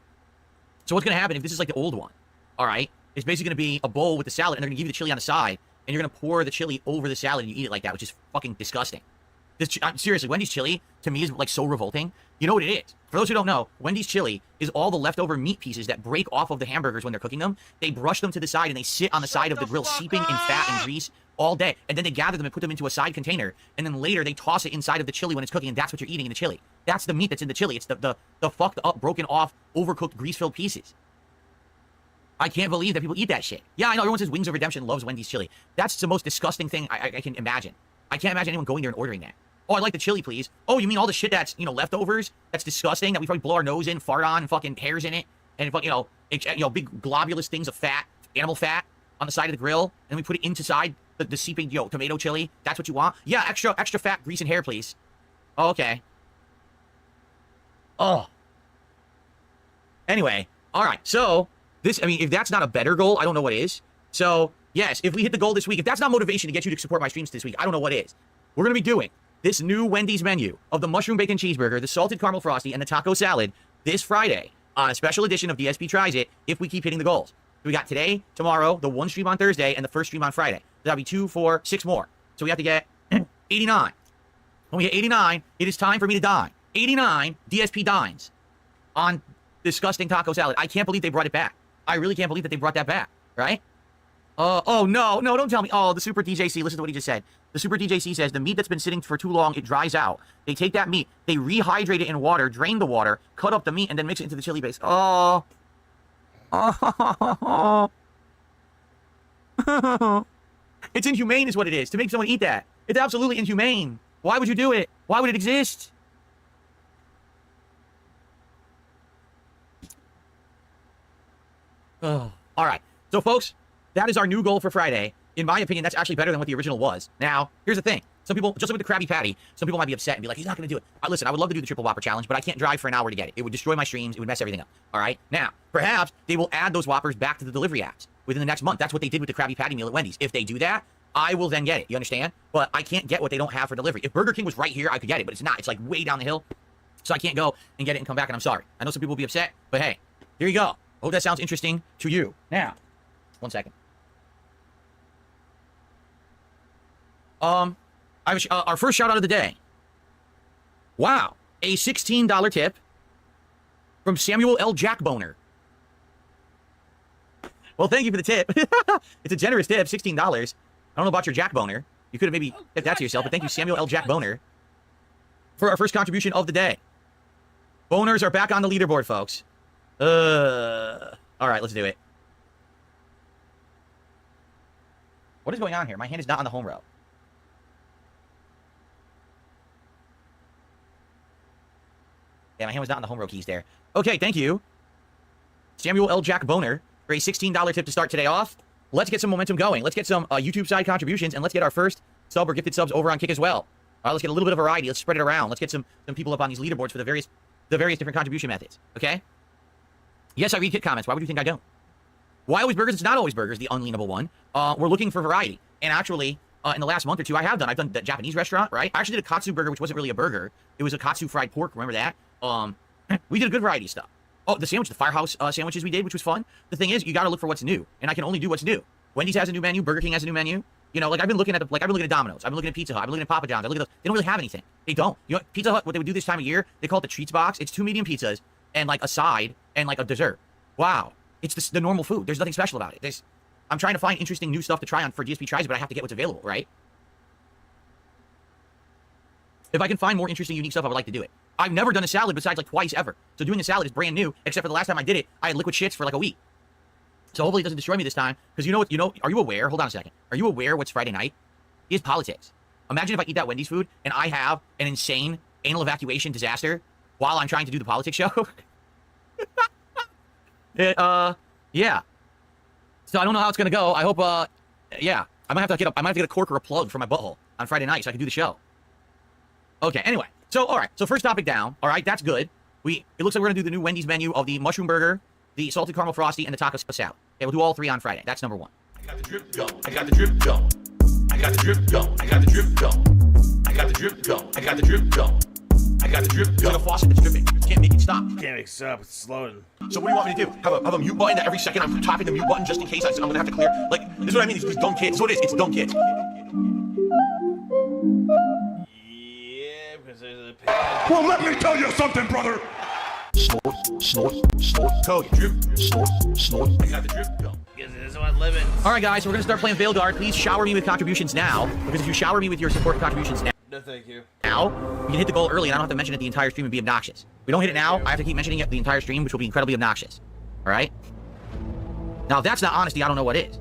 So what's going to happen if this is like the old one, all right? It's basically going to be a bowl with the salad, and they're going to give you the chili on the side, and you're going to pour the chili over the salad, and you eat it like that, which is fucking disgusting. Seriously, Wendy's chili, to me, is like so revolting. You know what it is? For those who don't know, Wendy's chili is all the leftover meat pieces that break off of the hamburgers when they're cooking them. They brush them to the side, and they sit on the side of the grill, seeping in fat and grease all day. And then they gather them and put them into a side container, and then later they toss it inside of the chili when it's cooking, and that's what you're eating in the chili. That's the meat that's in the chili. It's the fucked up, broken off, overcooked, grease-filled pieces. I can't believe that people eat that shit. Yeah, I know everyone says Wings of Redemption loves Wendy's chili. That's the most disgusting thing I can imagine. I can't imagine anyone going there and ordering that. Oh, I'd like the chili, please. Oh, you mean all the shit that's, leftovers? That's disgusting, that we probably blow our nose in, fart on, and fucking hairs in it, and, big globulous things of fat, animal fat, on the side of the grill, and we put it inside the seeping, tomato chili. That's what you want? Yeah, extra fat, grease, and hair, please. Oh, okay. Oh. Anyway, all right, so this, I mean, if that's not a better goal, I don't know what is. So, yes, if we hit the goal this week, if that's not motivation to get you to support my streams this week, I don't know what is. We're going to be doing this new Wendy's menu of the mushroom bacon cheeseburger, the salted caramel frosty, and the taco salad this Friday on a special edition of DSP Tries It if we keep hitting the goals. We got today, tomorrow, the one stream on Thursday, and the first stream on Friday. That'll be 2, 4, 6 more. So we have to get 89. When we get 89, it is time for me to dine. 89 DSP dines on disgusting taco salad. I can't believe they brought it back. I really can't believe that they brought that back, right? Oh, no, don't tell me. Oh, the Super DJC, listen to what he just said. The Super DJC says, the meat that's been sitting for too long, it dries out. They take that meat, they rehydrate it in water, drain the water, cut up the meat, and then mix it into the chili base. Oh. It's inhumane is what it is, to make someone eat that. It's absolutely inhumane. Why would you do it? Why would it exist? Oh. All right. So, folks, that is our new goal for Friday. In my opinion, that's actually better than what the original was. Now, here's the thing. Some people, just like with the Krabby Patty, some people might be upset and be like, he's not going to do it. Listen, I would love to do the Triple Whopper Challenge, but I can't drive for an hour to get it. It would destroy my streams. It would mess everything up. All right? Now, perhaps they will add those Whoppers back to the delivery apps within the next month. That's what they did with the Krabby Patty meal at Wendy's. If they do that, I will then get it. You understand? But I can't get what they don't have for delivery. If Burger King was right here, I could get it, but it's not. It's like way down the hill. So I can't go and get it and come back, and I'm sorry. I know some people will be upset, but hey, here you go. I hope that sounds interesting to you. Now, one second. Our first shout out of the day. Wow. A $16 tip from Samuel L. Jackboner. Well, thank you for the tip. It's a generous tip, $16. I don't know about your Jackboner. You could have maybe tipped that to yourself, but thank you, Samuel L. Jackboner, for our first contribution of the day. Boners are back on the leaderboard, folks. All right, let's do it. What is going on here? My hand is not on the home row. Yeah, my hand was not on the home row keys there. Okay, thank you, Samuel L. Jack Boner, for a $16 tip to start today off. Let's get some momentum going. Let's get some YouTube side contributions, and let's get our first sub or gifted subs over on Kick as well. All right, let's get a little bit of variety. Let's spread it around. Let's get some people up on these leaderboards for the various different contribution methods. Okay? Yes, I read Kick comments. Why would you think I don't? Why always burgers? It's not always burgers, the unleanable one. We're looking for variety. And actually, in the last month or two, I've done the Japanese restaurant, right? I actually did a katsu burger, which wasn't really a burger. It was a katsu fried pork. Remember that? We did a good variety of stuff. Oh, the firehouse sandwiches we did, which was fun. The thing is, you got to look for what's new, and I can only do what's new. Wendy's has a new menu. Burger King has a new menu. You know, like I've been looking at Domino's. I've been looking at Pizza Hut. I've been looking at Papa John's. I look at those. They don't really have anything. They don't. You know, Pizza Hut, what they would do this time of year, they call it the treats box. It's 2 medium pizzas and like a side and like a dessert. Wow. It's the normal food. There's nothing special about it. I'm trying to find interesting new stuff to try on for DSP Tries, but I have to get what's available, right? If I can find more interesting, unique stuff, I would like to do it. I've never done a salad besides like twice ever. So doing a salad is brand new, except for the last time I did it, I had liquid shits for like a week. So hopefully it doesn't destroy me this time. Because are you aware? Hold on a second. Are you aware what's Friday night? Is politics. Imagine if I eat that Wendy's food and I have an insane anal evacuation disaster while I'm trying to do the politics show. Yeah. So I don't know how it's gonna go. I hope, yeah. I might have to get a cork or a plug for my butthole on Friday night so I can do the show. Okay, anyway. So, all right. So first topic down. All right, that's good. It looks like we're gonna do the new Wendy's menu of the mushroom burger, the salted caramel frosty, and the taco salad. Okay, we'll do all 3 on Friday. That's number 1. I got the drip going. I got the drip going. I got the drip going. I got the drip going. I got the drip going. I got the drip going. I got the drip going. It's like a faucet that's dripping. You can't make it stop. Can't make it stop. It's slowing. So what do you want me to do? Have a mute button that every second I'm tapping the mute button just in case I'm going to have to clear? Like, this is what I mean. These dumb kids. So it is. It's dumb kids. Yeah, because there's a... Well, let me tell you something, brother. Snort, snort, snort. Code. Drip, snort, snort. I got the drip going. Because this is what living. All right, guys, so we're going to start playing Veilguard. Please shower me with contributions now, because if you shower me with your support contributions No, thank you. now, you can hit the goal early, and I don't have to mention it the entire stream and be obnoxious. If we don't hit it now, I have to keep mentioning it the entire stream, which will be incredibly obnoxious. All right? Now, if that's not honesty, I don't know what is.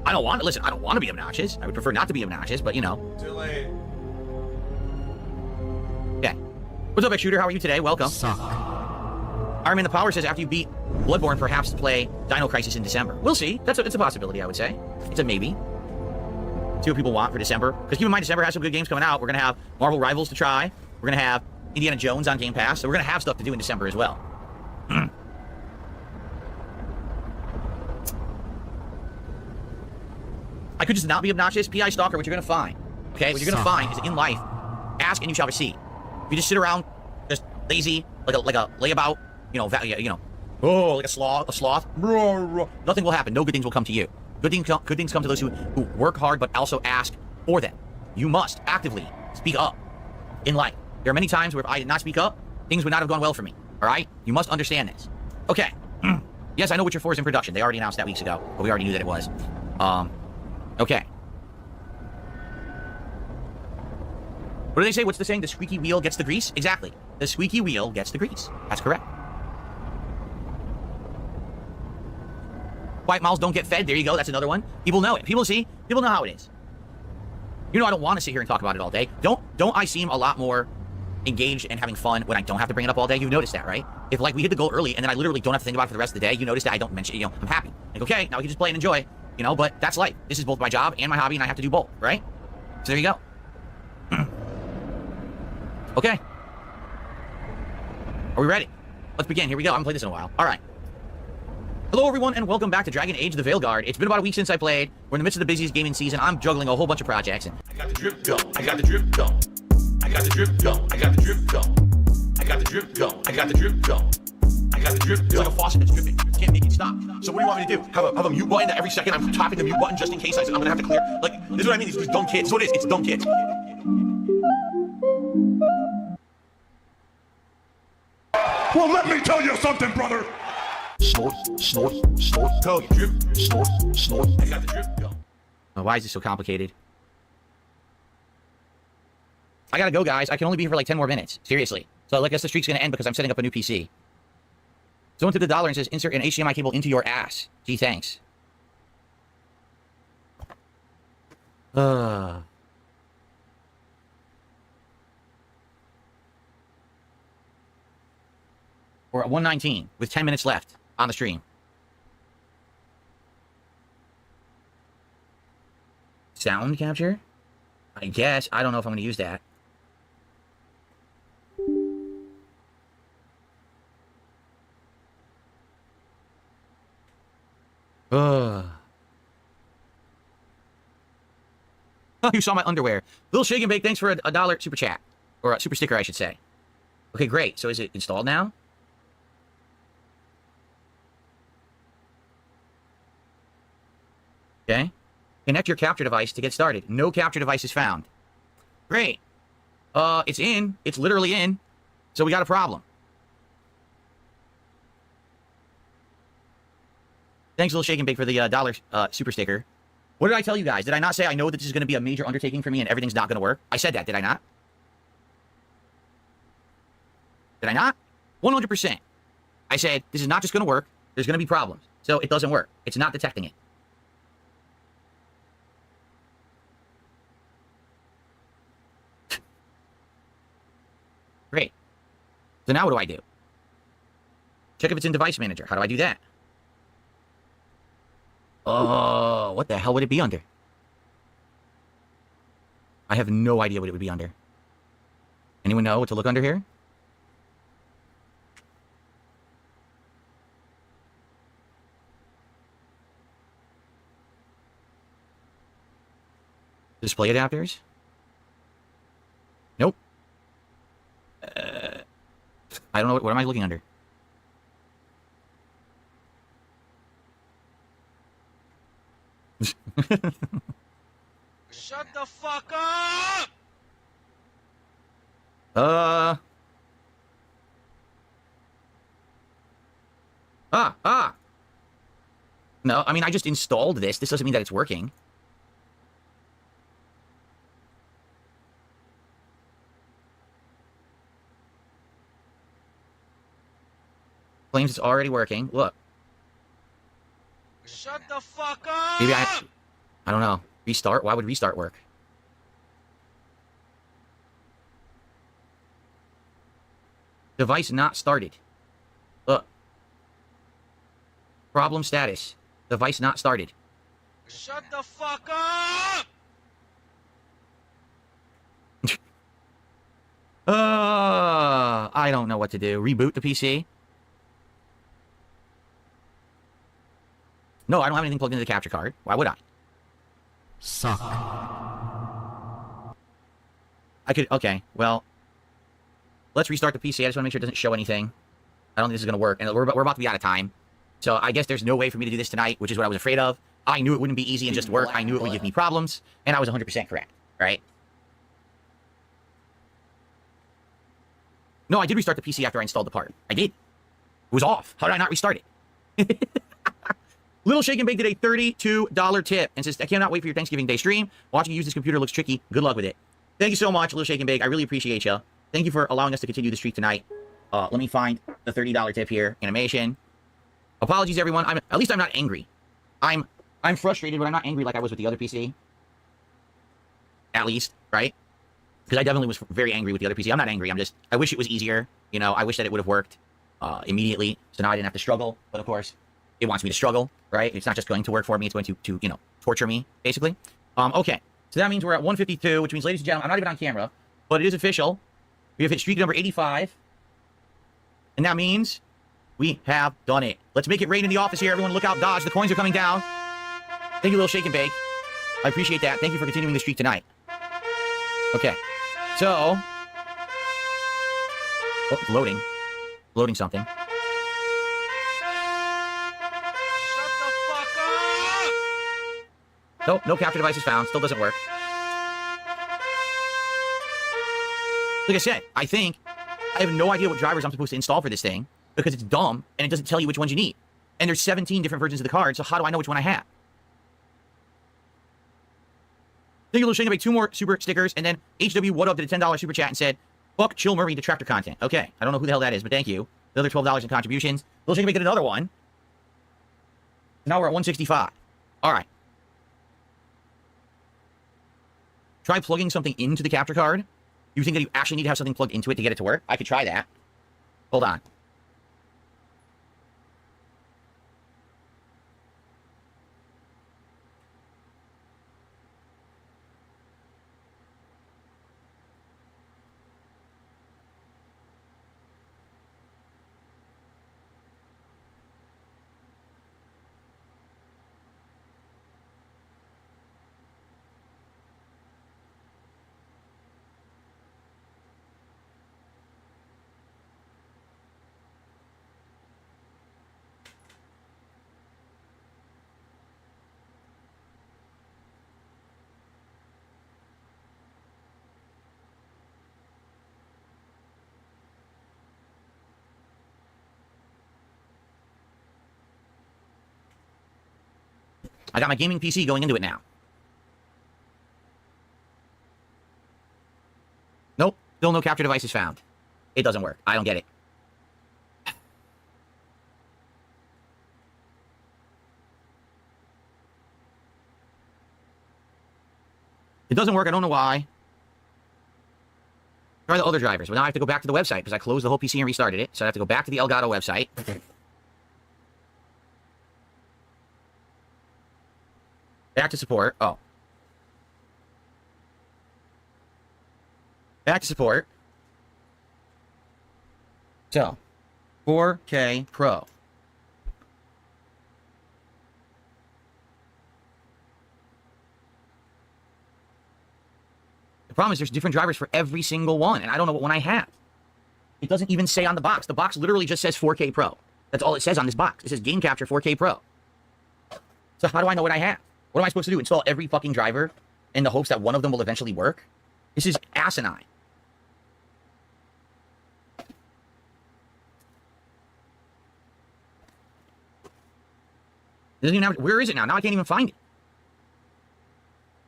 I don't want to be obnoxious. I would prefer not to be obnoxious, but, you know. Too late. Yeah. What's up, X-Shooter? How are you today? Welcome. Iron Man the Power says after you beat Bloodborne, perhaps play Dino Crisis in December. We'll see. It's a possibility, I would say. It's a maybe. See what people want for December. Because keep in mind, December has some good games coming out. We're going to have Marvel Rivals to try. We're going to have Indiana Jones on Game Pass. So we're going to have stuff to do in December as well. I could just not be obnoxious. P.I. Stalker, what you're going to find. Okay? What you're going to find is in life, ask and you shall receive. If you just sit around, just lazy, like a layabout, like a sloth, nothing will happen. No good things will come to you. Good things come to those who work hard but also ask for them. You must actively speak up in life. There are many times where if I did not speak up, things would not have gone well for me. All right? You must understand this. Okay. Yes, I know Witcher 4 is in production. They already announced that weeks ago, but we already knew that it was. Okay. What do they say? What's the saying? The squeaky wheel gets the grease? Exactly. The squeaky wheel gets the grease. That's correct. White mouths don't get fed. There you go. That's another one. People know it. People know how it is. You know, I don't want to sit here and talk about it all day. Don't I seem a lot more engaged and having fun when I don't have to bring it up all day? You've noticed that, right? If like we hit the goal early and then I literally don't have to think about it for the rest of the day, you notice that I don't mention it. I'm happy. Like, okay, now we can just play and enjoy. But that's life. This is both my job and my hobby, and I have to do both, right? So there you go. Okay. Are we ready? Let's begin. Here we go. I haven't played this in a while. All right. Hello, everyone, and welcome back to Dragon Age the Veilguard. It's been about a week since I played. We're in the midst of the busiest gaming season. I'm juggling a whole bunch of projects. I got the drip going. I got the drip going. I got the drip going. I got the drip going. I got the drip going. I got the drip going. I got the drip going. It's like a faucet that's dripping. You can't make it stop. So what do you want me to do? Have a mute button that every second I'm tapping the mute button just in case I'm going to have to clear? Like, this is what I mean. These dumb kids. So it is. It's dumb kids. Well, let me tell you something, brother. Snort, snort, snort. Code. Drip, snort, snort. I got the drip going. Oh, why is this so complicated? I gotta go, guys. I can only be here for like 10 more minutes. Seriously. So I guess the streak's gonna end because I'm setting up a new PC. Someone took the dollar and says, insert an HDMI cable into your ass. Gee, thanks. We're at 119 with 10 minutes left on the stream. Sound capture? I guess. I don't know if I'm going to use that. You saw my underwear. Little Shake and Bake, thanks for a dollar super chat. Or a super sticker, I should say. Okay, great. So is it installed now? Okay. Connect your capture device to get started. No capture device is found. Great. It's in. It's literally in. So we got a problem. Thanks, Little Shake and Bake, for the dollar super sticker. What did I tell you guys? Did I not say I know that this is going to be a major undertaking for me and everything's not going to work? I said that, did I not? Did I not? 100%. I said, this is not just going to work. There's going to be problems. So it doesn't work. It's not detecting it. Great. So now what do I do? Check if it's in Device Manager. How do I do that? Oh, what the hell would it be under? I have no idea what it would be under. Anyone know what to look under here? Display adapters? Nope. I don't know. What am I looking under? Shut the fuck up! No, I mean, I just installed this. This doesn't mean that it's working. Claims it's already working. Look. Shut the fuck up! Maybe I don't know. Restart? Why would restart work? Device not started. Look. Problem status. Device not started. Shut the fuck up! I don't know what to do. Reboot the PC? No, I don't have anything plugged into the capture card. Why would I? Suck. I could, okay, well, let's restart the PC. I just want to make sure it doesn't show anything. I don't think this is going to work, and we're about to be out of time. So I guess there's no way for me to do this tonight, which is what I was afraid of. I knew it wouldn't be easy and just work. I knew it would give me problems, and I was 100% correct, right? No, I did restart the PC after I installed the part. I did. It was off. How did I not restart it? Little Shake and Bake did a $32 tip and says, I cannot wait for your Thanksgiving Day stream. Watching you use this computer looks tricky. Good luck with it. Thank you so much, Little Shake and Bake. I really appreciate you. Thank you for allowing us to continue the streak tonight. Let me find the $30 tip here. Animation. Apologies, everyone. At least I'm not angry. I'm frustrated, but I'm not angry like I was with the other PC. At least, right? Because I definitely was very angry with the other PC. I'm not angry. I wish it was easier. You know, I wish that it would have worked immediately, so now I didn't have to struggle. But of course, it wants me to struggle, right? It's not just going to work for me. It's going to you know, torture me, basically. Okay. So that means we're at 152, which means, ladies and gentlemen, I'm not even on camera, but it is official. We have hit streak number 85. And that means we have done it. Let's make it rain in the office here. Everyone look out, dodge. The coins are coming down. Thank you, Little Shake and Bake. I appreciate that. Thank you for continuing the streak tonight. Okay. So. Oh, it's loading. Loading something. Nope, no capture device is found. Still doesn't work. Like I said, I have no idea what drivers I'm supposed to install for this thing because it's dumb and it doesn't tell you which ones you need. And there's 17 different versions of the card, so how do I know which one I have? Thank you, Little Shake and Bake. 2 more super stickers, and then HW What Up did a $10 super chat and said, fuck Chill Murray Detractor content. Okay, I don't know who the hell that is, but thank you. The other $12 in contributions. Little Shake and Bake did another one. Now we're at 165. All right. Try plugging something into the capture card. You think that you actually need to have something plugged into it to get it to work? I could try that. Hold on. I got my gaming PC going into it now. Nope, still no capture devices found. It doesn't work. I don't get it. It doesn't work. I don't know why. Try the other drivers. But now I have to go back to the website because I closed the whole PC and restarted it. So I have to go back to the Elgato website. Back to support. Oh. Back to support. So, 4K Pro. The problem is there's different drivers for every single one, and I don't know what one I have. It doesn't even say on the box. The box literally just says 4K Pro. That's all it says on this box. It says Game Capture 4K Pro. So how do I know what I have? What am I supposed to do? Install every fucking driver in the hopes that one of them will eventually work? This is asinine. It doesn't even have, where is it now? Now I can't even find it.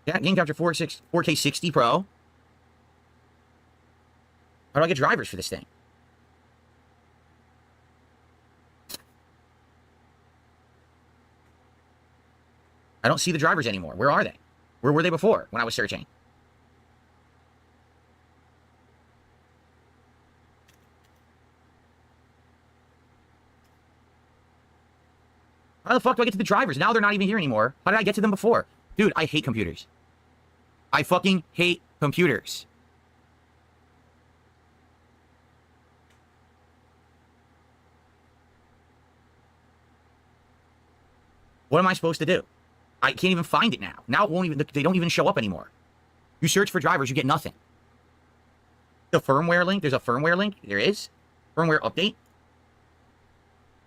Yeah, Game Capture 4K 60 Pro. How do I get drivers for this thing? I don't see the drivers anymore. Where are they? Where were they before when I was searching? How the fuck do I get to the drivers? Now they're not even here anymore. How did I get to them before? Dude, I hate computers. I fucking hate computers. What am I supposed to do? I can't even find it now. Now it won't even, they don't even show up anymore. You search for drivers, you get nothing. The firmware link, there's a firmware link. There is. Firmware update.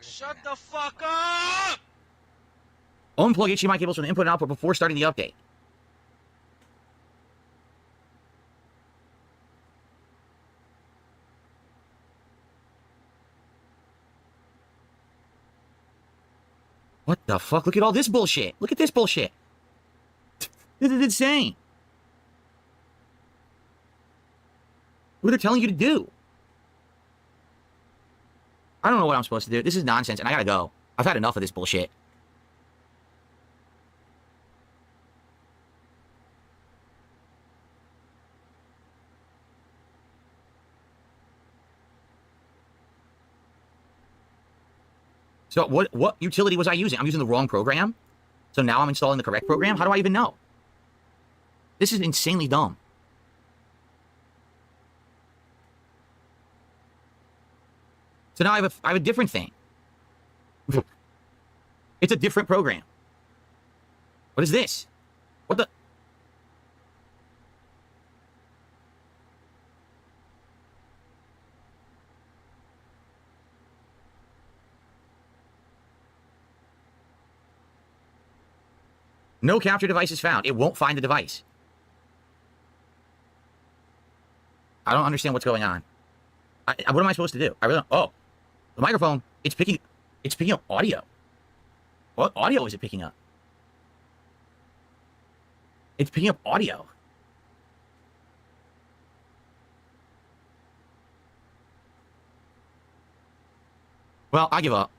Shut the fuck up! Unplug HDMI cables from the input and output before starting the update. What the fuck? Look at all this bullshit. Look at this bullshit. This is insane. What they're telling you to do. I don't know what I'm supposed to do. This is nonsense, and I gotta go. I've had enough of this bullshit. So what utility was I using? I'm using the wrong program? So now I'm installing the correct program? How do I even know? This is insanely dumb. So now I have a different thing. It's a different program. What is this? What the? No capture device is found. It won't find the device. I don't understand what's going on. What am I supposed to do? I really don't. Oh, the microphone. It's picking up audio. What audio is it picking up? It's picking up audio. Well, I give up.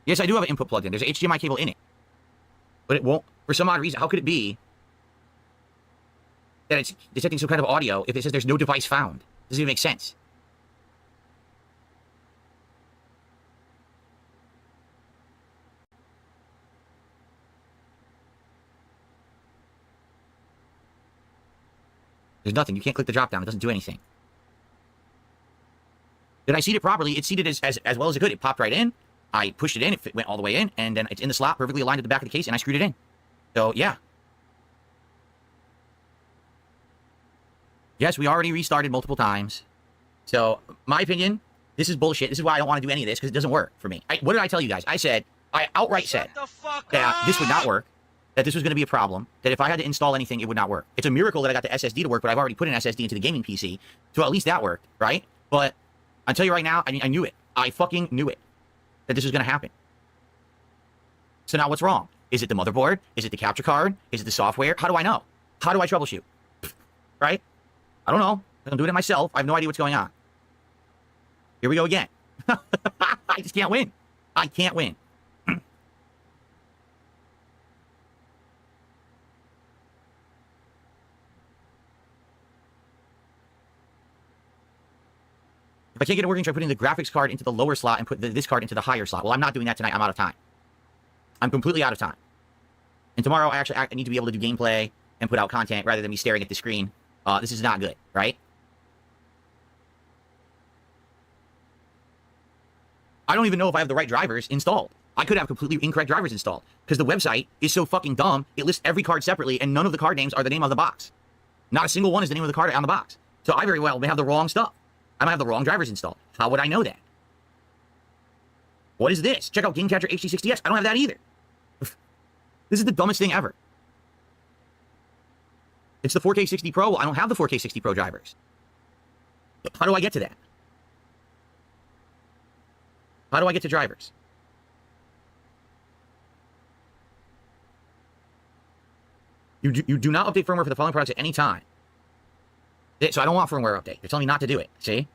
Yes, I do have an input plugged in. There's an HDMI cable in it. But it won't, for some odd reason, how could it be that it's detecting some kind of audio if it says there's no device found? Doesn't even make sense. There's nothing. You can't click the drop down. It doesn't do anything. Did I seat it properly? It seated as well as it could. It popped right in. I pushed it in, it went all the way in, and then it's in the slot, perfectly aligned to the back of the case, and I screwed it in. So, yeah. Yes, we already restarted multiple times. So, my opinion, this is bullshit. This is why I don't want to do any of this, because it doesn't work for me. What did I tell you guys? I outright said that this would not work, that this was going to be a problem, that if I had to install anything, it would not work. It's a miracle that I got the SSD to work, but I've already put an SSD into the gaming PC, so at least that worked, right? But I'll tell you right now, I knew it. I fucking knew it. That this was going to happen. So now what's wrong? Is it the motherboard? Is it the capture card? Is it the software? How do I know? How do I troubleshoot? Right? I don't know. I'm doing it myself. I have no idea what's going on. Here we go again. I just can't win. I can't win. If I can't get it working, try putting the graphics card into the lower slot and put this card into the higher slot. Well, I'm not doing that tonight. I'm out of time. I'm completely out of time. And tomorrow, I need to be able to do gameplay and put out content rather than me staring at the screen. This is not good, right? I don't even know if I have the right drivers installed. I could have completely incorrect drivers installed because the website is so fucking dumb. It lists every card separately, and none of the card names are the name of the box. Not a single one is the name of the card on the box. So I very well may have the wrong stuff. I might have the wrong drivers installed. How would I know that? What is this? Check out Game Capture HD60X. I don't have that either. This is the dumbest thing ever. It's the 4K 60 Pro. Well, I don't have the 4K 60 Pro drivers. How do I get to that? How do I get to drivers? You do not update firmware for the following products at any time. So I don't want firmware update. They're telling me not to do it. See?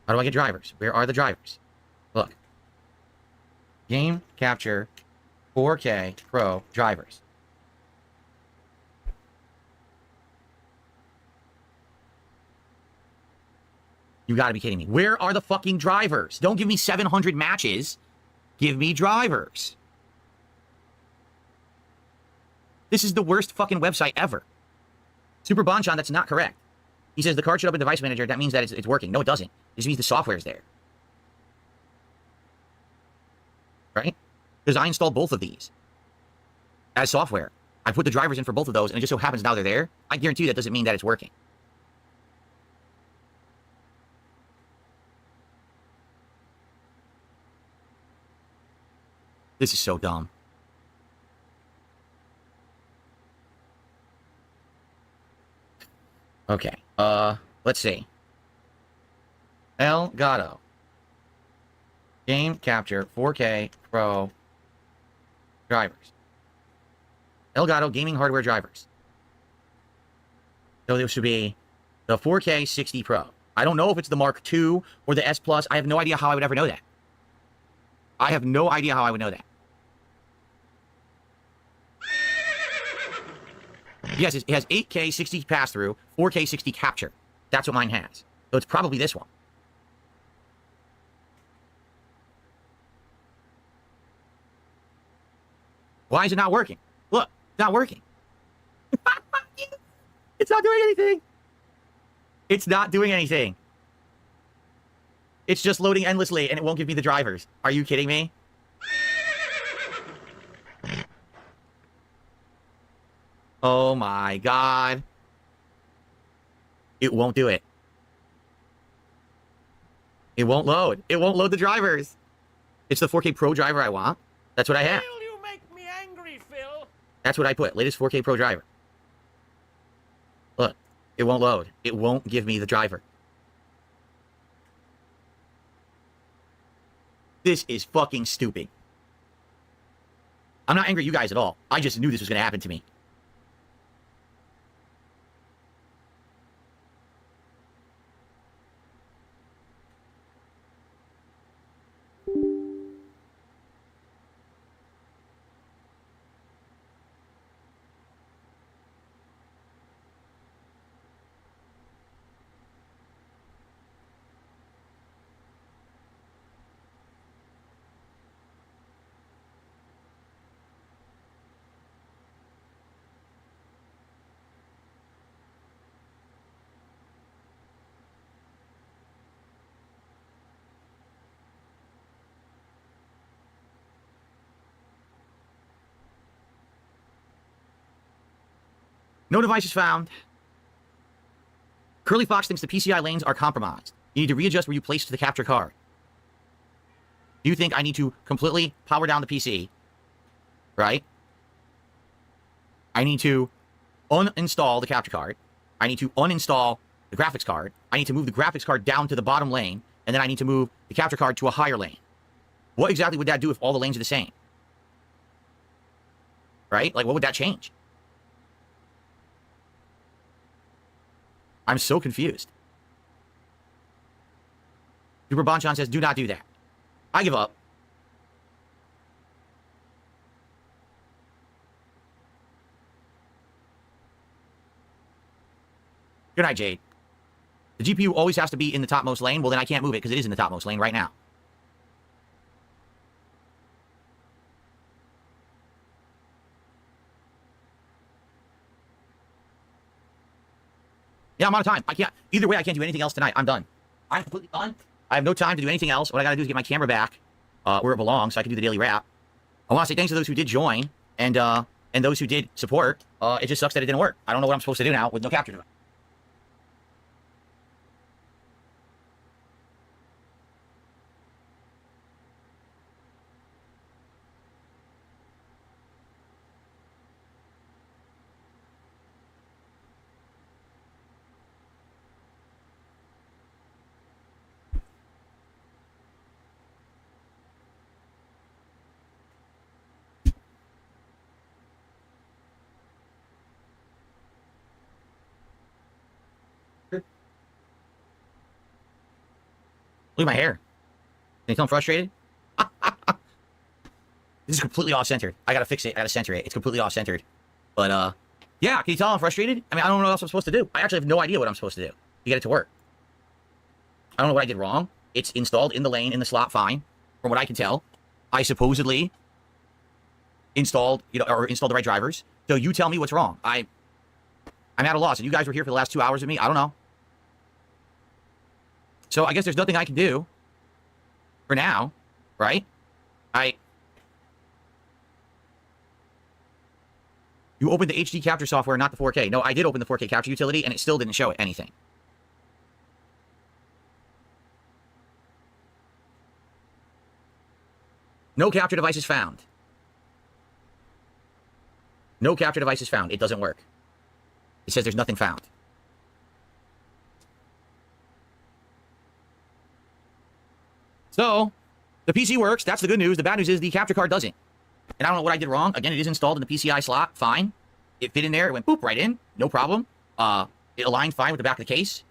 How do I get drivers? Where are the drivers? Look. Game Capture 4K Pro drivers. You gotta be kidding me. Where are the fucking drivers? Don't give me 700 matches. Give me drivers. This is the worst fucking website ever. Super Bonchan, that's not correct. He says the card should open Device Manager. That means that it's working. No, it doesn't. It just means the software is there. Right? Because I installed both of these as software. I put the drivers in for both of those, and it just so happens now they're there. I guarantee you that doesn't mean that it's working. This is so dumb. Okay, let's see. Elgato. Game Capture 4K Pro drivers. Elgato gaming hardware drivers. So this should be the 4K 60 Pro. I don't know if it's the Mark II or the S Plus. I have no idea how I would ever know that. I have no idea how I would know that. Yes, it has 8K 60 pass-through, 4K 60 capture. That's what mine has. So it's probably this one. Why is it not working? Look, it's not working. It's not doing anything. It's not doing anything. It's just loading endlessly, and it won't give me the drivers. Are you kidding me? Oh my god. It won't do it. It won't load. It won't load the drivers. It's the 4K Pro driver I want. That's what I have. You make me angry, Phil. That's what I put. Latest 4K Pro driver. Look, it won't load. It won't give me the driver. This is fucking stupid. I'm not angry at you guys at all. I just knew this was going to happen to me. No devices found. Curly Fox thinks the PCI lanes are compromised. You need to readjust where you place the capture card. Do you think I need to completely power down the PC? Right? I need to uninstall the capture card. I need to uninstall the graphics card. I need to move the graphics card down to the bottom lane, and then I need to move the capture card to a higher lane. What exactly would that do if all the lanes are the same? Right? Like, what would that change? I'm so confused. Super Bonchan says, do not do that. I give up. Good night, Jade. The GPU always has to be in the topmost lane. Well, then I can't move it because it is in the topmost lane right now. Yeah, I'm out of time. I can't. Either way, I can't do anything else tonight. I'm done. I'm completely done. I have no time to do anything else. What I got to do is get my camera back where it belongs so I can do the daily wrap. I want to say thanks to those who did join and those who did support. It just sucks that it didn't work. I don't know what I'm supposed to do now with no capture device. Look at my hair. Can you tell I'm frustrated? This is completely off-centered. I gotta fix it. I gotta center it. It's completely off-centered. But, yeah, can you tell I'm frustrated? I mean, I don't know what else I'm supposed to do. I actually have no idea what I'm supposed to do to get it to work. I don't know what I did wrong. It's installed in the lane, in the slot, fine. From what I can tell. I supposedly installed, or installed the right drivers. So you tell me what's wrong. I'm at a loss. And you guys were here for the last 2 hours with me. I don't know. So I guess there's nothing I can do for now, right? You opened the HD capture software, not the 4K. No, I did open the 4K capture utility, and it still didn't show it anything. No capture device is found. No capture device is found. It doesn't work. It says there's nothing found. So, the PC works. That's the good news. The bad news is the capture card doesn't. And I don't know what I did wrong. Again, it is installed in the PCI slot. Fine. It fit in there. It went boop right in. No problem. It aligned fine with the back of the case.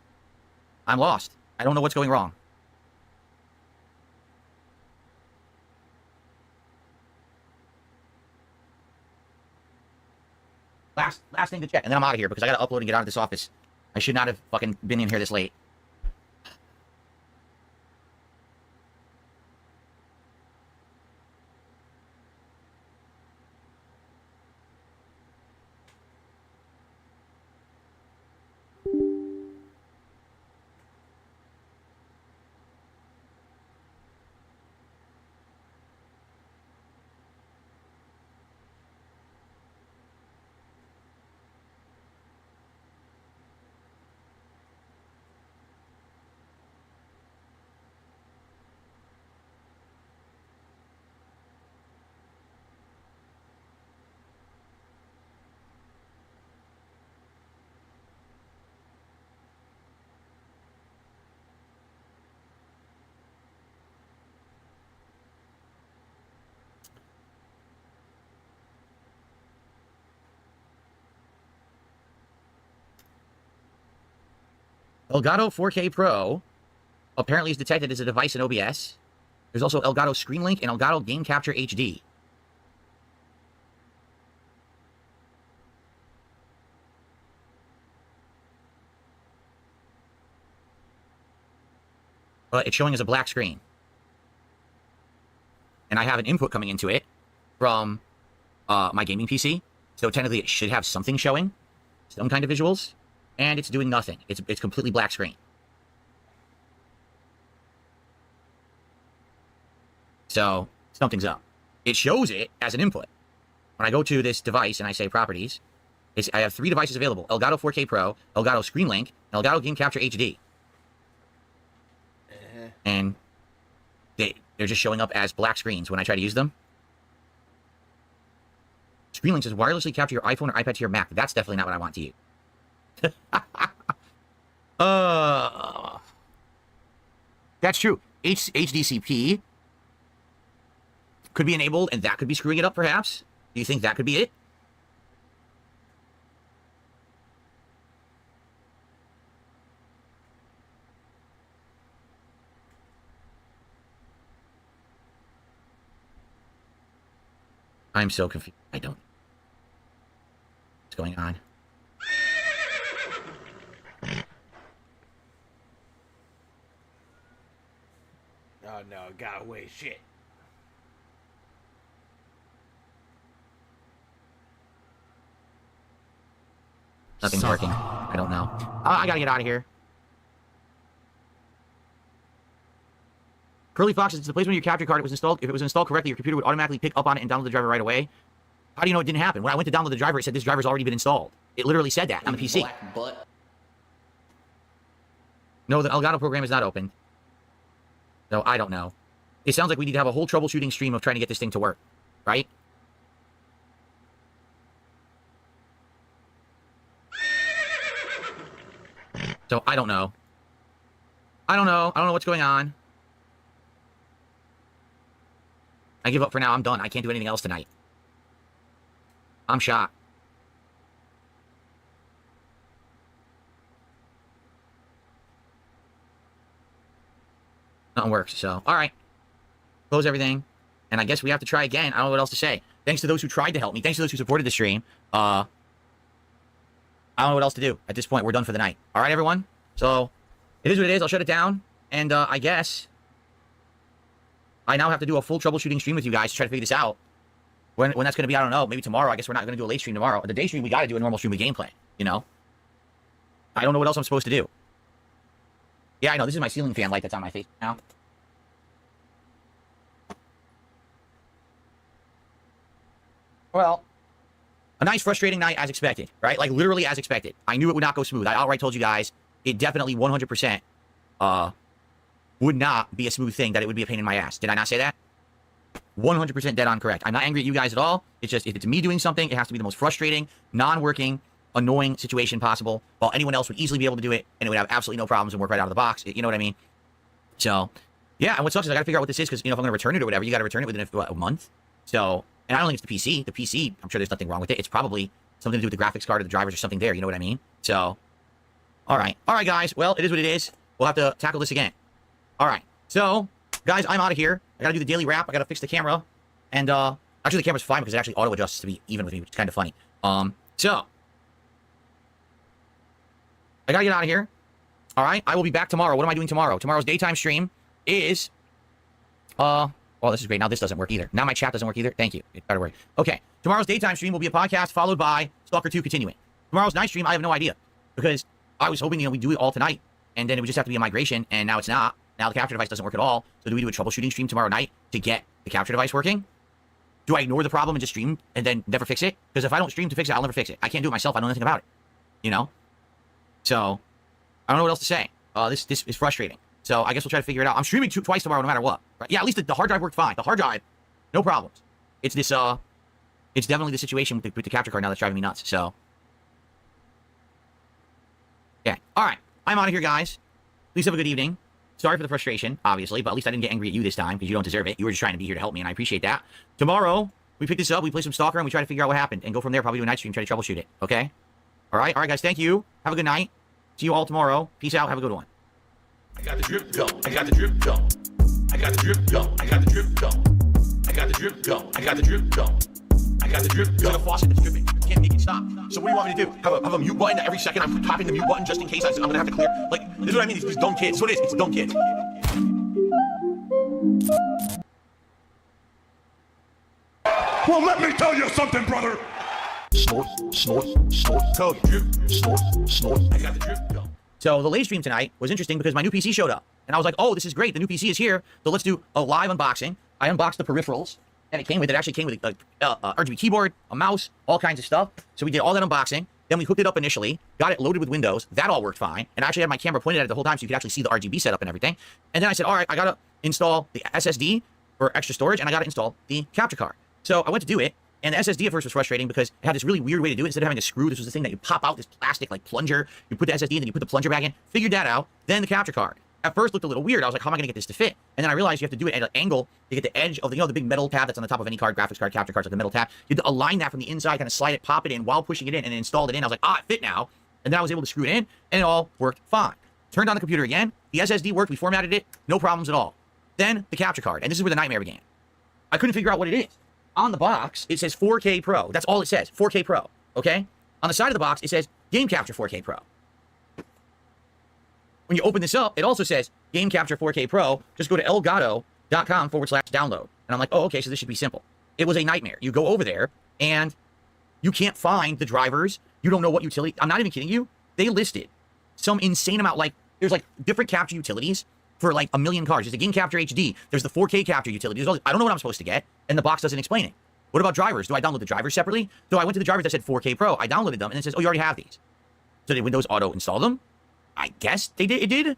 I'm lost. I don't know what's going wrong. Last thing to check, and then I'm out of here because I gotta upload and get out of this office. I should not have fucking been in here this late. Elgato 4K Pro apparently is detected as a device in OBS. There's also Elgato ScreenLink and Elgato Game Capture HD. But it's showing as a black screen. And I have an input coming into it from my gaming PC. So technically it should have something showing. Some kind of visuals. And it's doing nothing. It's completely black screen. So, something's up. It shows it as an input. When I go to this device and I say properties, I have 3 devices available. Elgato 4K Pro, Elgato ScreenLink, and Elgato Game Capture HD. And they're just showing up as black screens when I try to use them. ScreenLink says wirelessly capture your iPhone or iPad to your Mac. That's definitely not what I want to use. That's true. HDCP could be enabled, and that could be screwing it up, perhaps. Do you think that could be it? I'm so confused. I don't. What's going on? Oh no, got away. Shit. Nothing's working. I don't know. I gotta get out of here. Curly Fox, it's the place when your capture card was installed. If it was installed correctly, your computer would automatically pick up on it and download the driver right away. How do you know it didn't happen? When I went to download the driver, it said this driver's already been installed. It literally said that on the PC. No, the Elgato program is not open. So I don't know. It sounds like we need to have a whole troubleshooting stream of trying to get this thing to work, right? So I don't know. I don't know what's going on. I give up for now. I'm done. I can't do anything else tonight. I'm shot. Nothing works, so. Alright. Close everything. And I guess we have to try again. I don't know what else to say. Thanks to those who tried to help me. Thanks to those who supported the stream. I don't know what else to do. At this point, we're done for the night. Alright, everyone? So, it is what it is. I'll shut it down. And, I guess I now have to do a full troubleshooting stream with you guys to try to figure this out. When that's going to be, I don't know. Maybe tomorrow. I guess we're not going to do a late stream tomorrow. The day stream, we got to do a normal stream with gameplay. You know? I don't know what else I'm supposed to do. Yeah, I know. This is my ceiling fan light that's on my face now. Well, a nice frustrating night as expected, right? Like, literally as expected. I knew it would not go smooth. I outright told you guys it definitely 100% would not be a smooth thing, that it would be a pain in my ass. Did I not say that? 100% dead on correct. I'm not angry at you guys at all. It's just, if it's me doing something, it has to be the most frustrating, non-working, annoying situation possible, while anyone else would easily be able to do it, and it would have absolutely no problems and work right out of the box. You know what I mean? So, yeah, and what sucks is I gotta figure out what this is, because, you know, if I'm gonna return it or whatever, you gotta return it within a month. So, and I don't think it's the PC. The PC, I'm sure there's nothing wrong with it. It's probably something to do with the graphics card or the drivers or something there, you know what I mean? So, alright. Alright, guys. Well, it is what it is. We'll have to tackle this again. Alright. So, guys, I'm out of here. I gotta do the daily wrap. I gotta fix the camera. And, actually the camera's fine because it actually auto-adjusts to be even with me, which is kind of funny. So, I gotta get out of here. Alright, I will be back tomorrow. What am I doing tomorrow? Tomorrow's daytime stream is, oh, this is great. Now this doesn't work either. Now my chat doesn't work either. Thank you. It better work. Okay, tomorrow's daytime stream will be a podcast followed by Stalker 2 continuing. Tomorrow's night stream, I have no idea. Because I was hoping, you know, we'd do it all tonight, and then it would just have to be a migration, and now it's not. Now the capture device doesn't work at all. So do we do a troubleshooting stream tomorrow night to get the capture device working? Do I ignore the problem and just stream and then never fix it? Because if I don't stream to fix it, I'll never fix it. I can't do it myself. I know nothing about it. You know? So, I don't know what else to say. This is frustrating. So, I guess we'll try to figure it out. I'm streaming twice tomorrow no matter what. Right? Yeah, at least the hard drive worked fine. The hard drive, no problems. It's this, it's definitely the situation with the capture card now that's driving me nuts. So, yeah. Alright. I'm out of here, guys. Please have a good evening. Sorry for the frustration, obviously, but at least I didn't get angry at you this time, because you don't deserve it. You were just trying to be here to help me, and I appreciate that. Tomorrow, we pick this up, we play some Stalker, and we try to figure out what happened, and go from there, probably do a night stream, try to troubleshoot it, okay? Alright, guys, thank you. Have a good night. See you all tomorrow. Peace out, have a good one. I got the drip go. I got the drip go. I got the drip go. I got the drip go. I got the drip go. I got the drip go. I got the drip go. There's a faucet that's dripping. You can't make it stop. So what do you want me to do? Have a mute button every second? I'm tapping the mute button just in case I'm gonna have to clear. Like, this is what I mean. These dumb kids. This is what it is. It's dumb kids. Well, let me tell you something, brother. Snort, snort, snort, code. Drip, snort, snort. I got the drip go. So the late stream tonight was interesting because my new PC showed up. And I was like, oh, this is great. The new PC is here. So let's do a live unboxing. I unboxed the peripherals. And it actually came with a RGB keyboard, a mouse, all kinds of stuff. So we did all that unboxing. Then we hooked it up initially, got it loaded with Windows. That all worked fine. And I actually had my camera pointed at it the whole time so you could actually see the RGB setup and everything. And then I said, all right, I got to install the SSD for extra storage, and I got to install the capture card. So I went to do it, And the SSD at first was frustrating because it had this really weird way to do it. Instead of having a screw, this was the thing that you pop out, this plastic like plunger. You put the SSD in, then you put the plunger back in. Figured that out. Then the capture card. At first looked a little weird. I was like, how am I going to get this to fit? And then I realized you have to do it at an angle to get the edge of the, the big metal tab that's on the top of any card, graphics card, capture cards, like the metal tab. You have to align that from the inside, kind of slide it, pop it in while pushing it in, and then installed it in. I was like, it fit now. And then I was able to screw it in, and it all worked fine. Turned on the computer again. The SSD worked. We formatted it. No problems at all. Then the capture card. And this is where the nightmare began. I couldn't figure out what it is. On the box, it says 4K Pro. That's all it says. 4K Pro. Okay? On the side of the box, it says Game Capture 4K Pro. When you open this up, it also says Game Capture 4K Pro. Just go to elgato.com/download. And I'm like, oh, okay, so this should be simple. It was a nightmare. You go over there, and you can't find the drivers. You don't know what utility. I'm not even kidding you. They listed some insane amount. Like, there's like different capture utilities for like a million cards. There's the Game Capture HD. There's the 4K capture utility. I don't know what I'm supposed to get, and the box doesn't explain it. What about drivers? Do I download the drivers separately? So I went to the drivers that said 4K Pro. I downloaded them, and it says, oh, you already have these. So did Windows Auto install them? I guess they did. It did.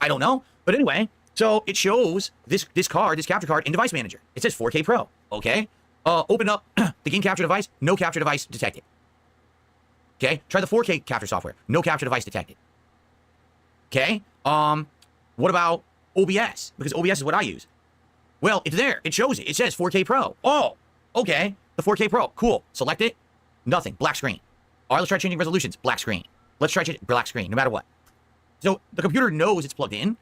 I don't know. But anyway, so it shows this capture card in Device Manager. It says 4K Pro. Okay. Open up the game capture device. No capture device detected. Okay. Try the 4K capture software. No capture device detected. Okay. What about OBS? Because OBS is what I use. Well, it's there. It shows it. It says 4K Pro. Oh, okay. The 4K Pro. Cool. Select it. Nothing. Black screen. All right, let's try changing resolutions. Black screen. Let's try changing black screen, no matter what. So the computer knows it's plugged in,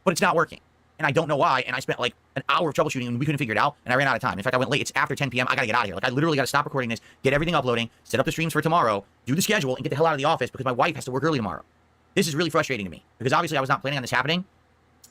but it's not working. And I don't know why. And I spent like an hour of troubleshooting and we couldn't figure it out. And I ran out of time. In fact, I went late. It's after 10 p.m. I got to get out of here. Like, I literally got to stop recording this, get everything uploading, set up the streams for tomorrow, do the schedule, and get the hell out of the office because my wife has to work early tomorrow. This is really frustrating to me because obviously I was not planning on this happening.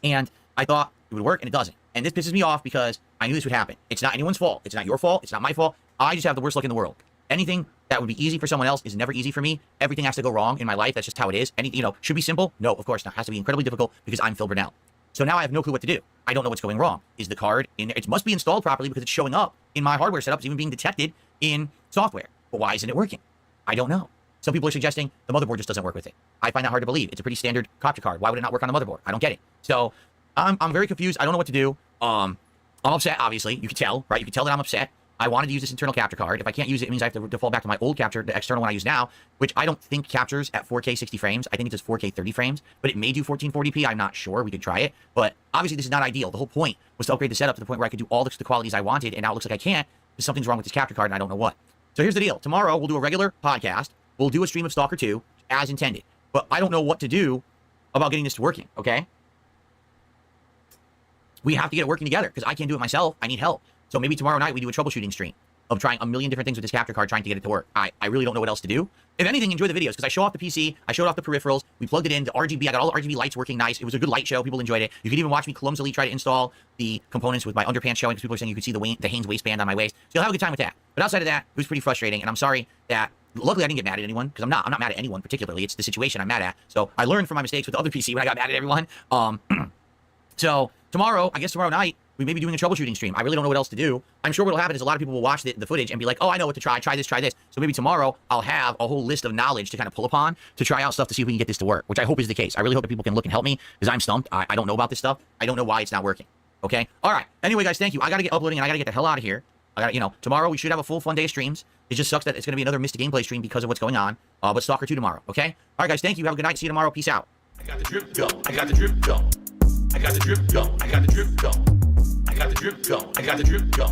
And I thought it would work, and it doesn't. And this pisses me off because I knew this would happen. It's not anyone's fault. It's not your fault. It's not my fault. I just have the worst luck in the world. Anything that would be easy for someone else is never easy for me. Everything has to go wrong in my life. That's just how it is. Anything, should be simple? No, of course not. It has to be incredibly difficult because I'm Phil Burnell. So now I have no clue what to do. I don't know what's going wrong. Is the card in there? It must be installed properly because it's showing up in my hardware setup. It's even being detected in software. But why isn't it working? I don't know. Some people are suggesting the motherboard just doesn't work with it. I find that hard to believe. It's a pretty standard capture card. Why would it not work on the motherboard? I don't get it. So I'm very confused. I don't know what to do. I'm upset, obviously. You can tell, right? You can tell that I'm upset. I wanted to use this internal capture card. If I can't use it, it means I have to default back to my old capture, the external one I use now, which I don't think captures at 4K 60 frames. I think it does 4K 30 frames, but it may do 1440p. I'm not sure. We could try it. But obviously, this is not ideal. The whole point was to upgrade the setup to the point where I could do all the qualities I wanted, and now it looks like I can't because something's wrong with this capture card, and I don't know what. So here's the deal. Tomorrow, we'll do a regular podcast. We'll do a stream of Stalker 2 as intended. But I don't know what to do about getting this to working, okay? We have to get it working together because I can't do it myself. I need help. So maybe tomorrow night we do a troubleshooting stream of trying a million different things with this capture card, trying to get it to work. I really don't know what else to do. If anything, enjoy the videos because I show off the PC, I showed off the peripherals, we plugged it in, the RGB, I got all the RGB lights working nice. It was a good light show. People enjoyed it. You could even watch me clumsily try to install the components with my underpants showing because people are saying you could see the Hanes waistband on my waist. So you'll have a good time with that. But outside of that, it was pretty frustrating, and I'm sorry that luckily I didn't get mad at anyone because I'm not mad at anyone particularly. It's the situation I'm mad at. So I learned from my mistakes with the other PC when I got mad at everyone. So tomorrow night, we may be doing a troubleshooting stream. I really don't know what else to do. I'm sure what'll happen is a lot of people will watch the footage and be like, oh, I know what to try. Try this, try this. So maybe tomorrow I'll have a whole list of knowledge to kind of pull upon to try out stuff to see if we can get this to work, which I hope is the case. I really hope that people can look and help me because I'm stumped. I don't know about this stuff. I don't know why it's not working. Okay? All right. Anyway, guys, thank you. I got to get uploading and I got to get the hell out of here. Tomorrow we should have a full fun day of streams. It just sucks that it's going to be another Mr. Gameplay stream because of what's going on. But Stalker 2 tomorrow. Okay? All right, guys, thank you. Have a good night. See you tomorrow. Peace out. I got the drip go. I got the drip go. I got the drip go. I got the drip go. I got the drip go. I got the drip go.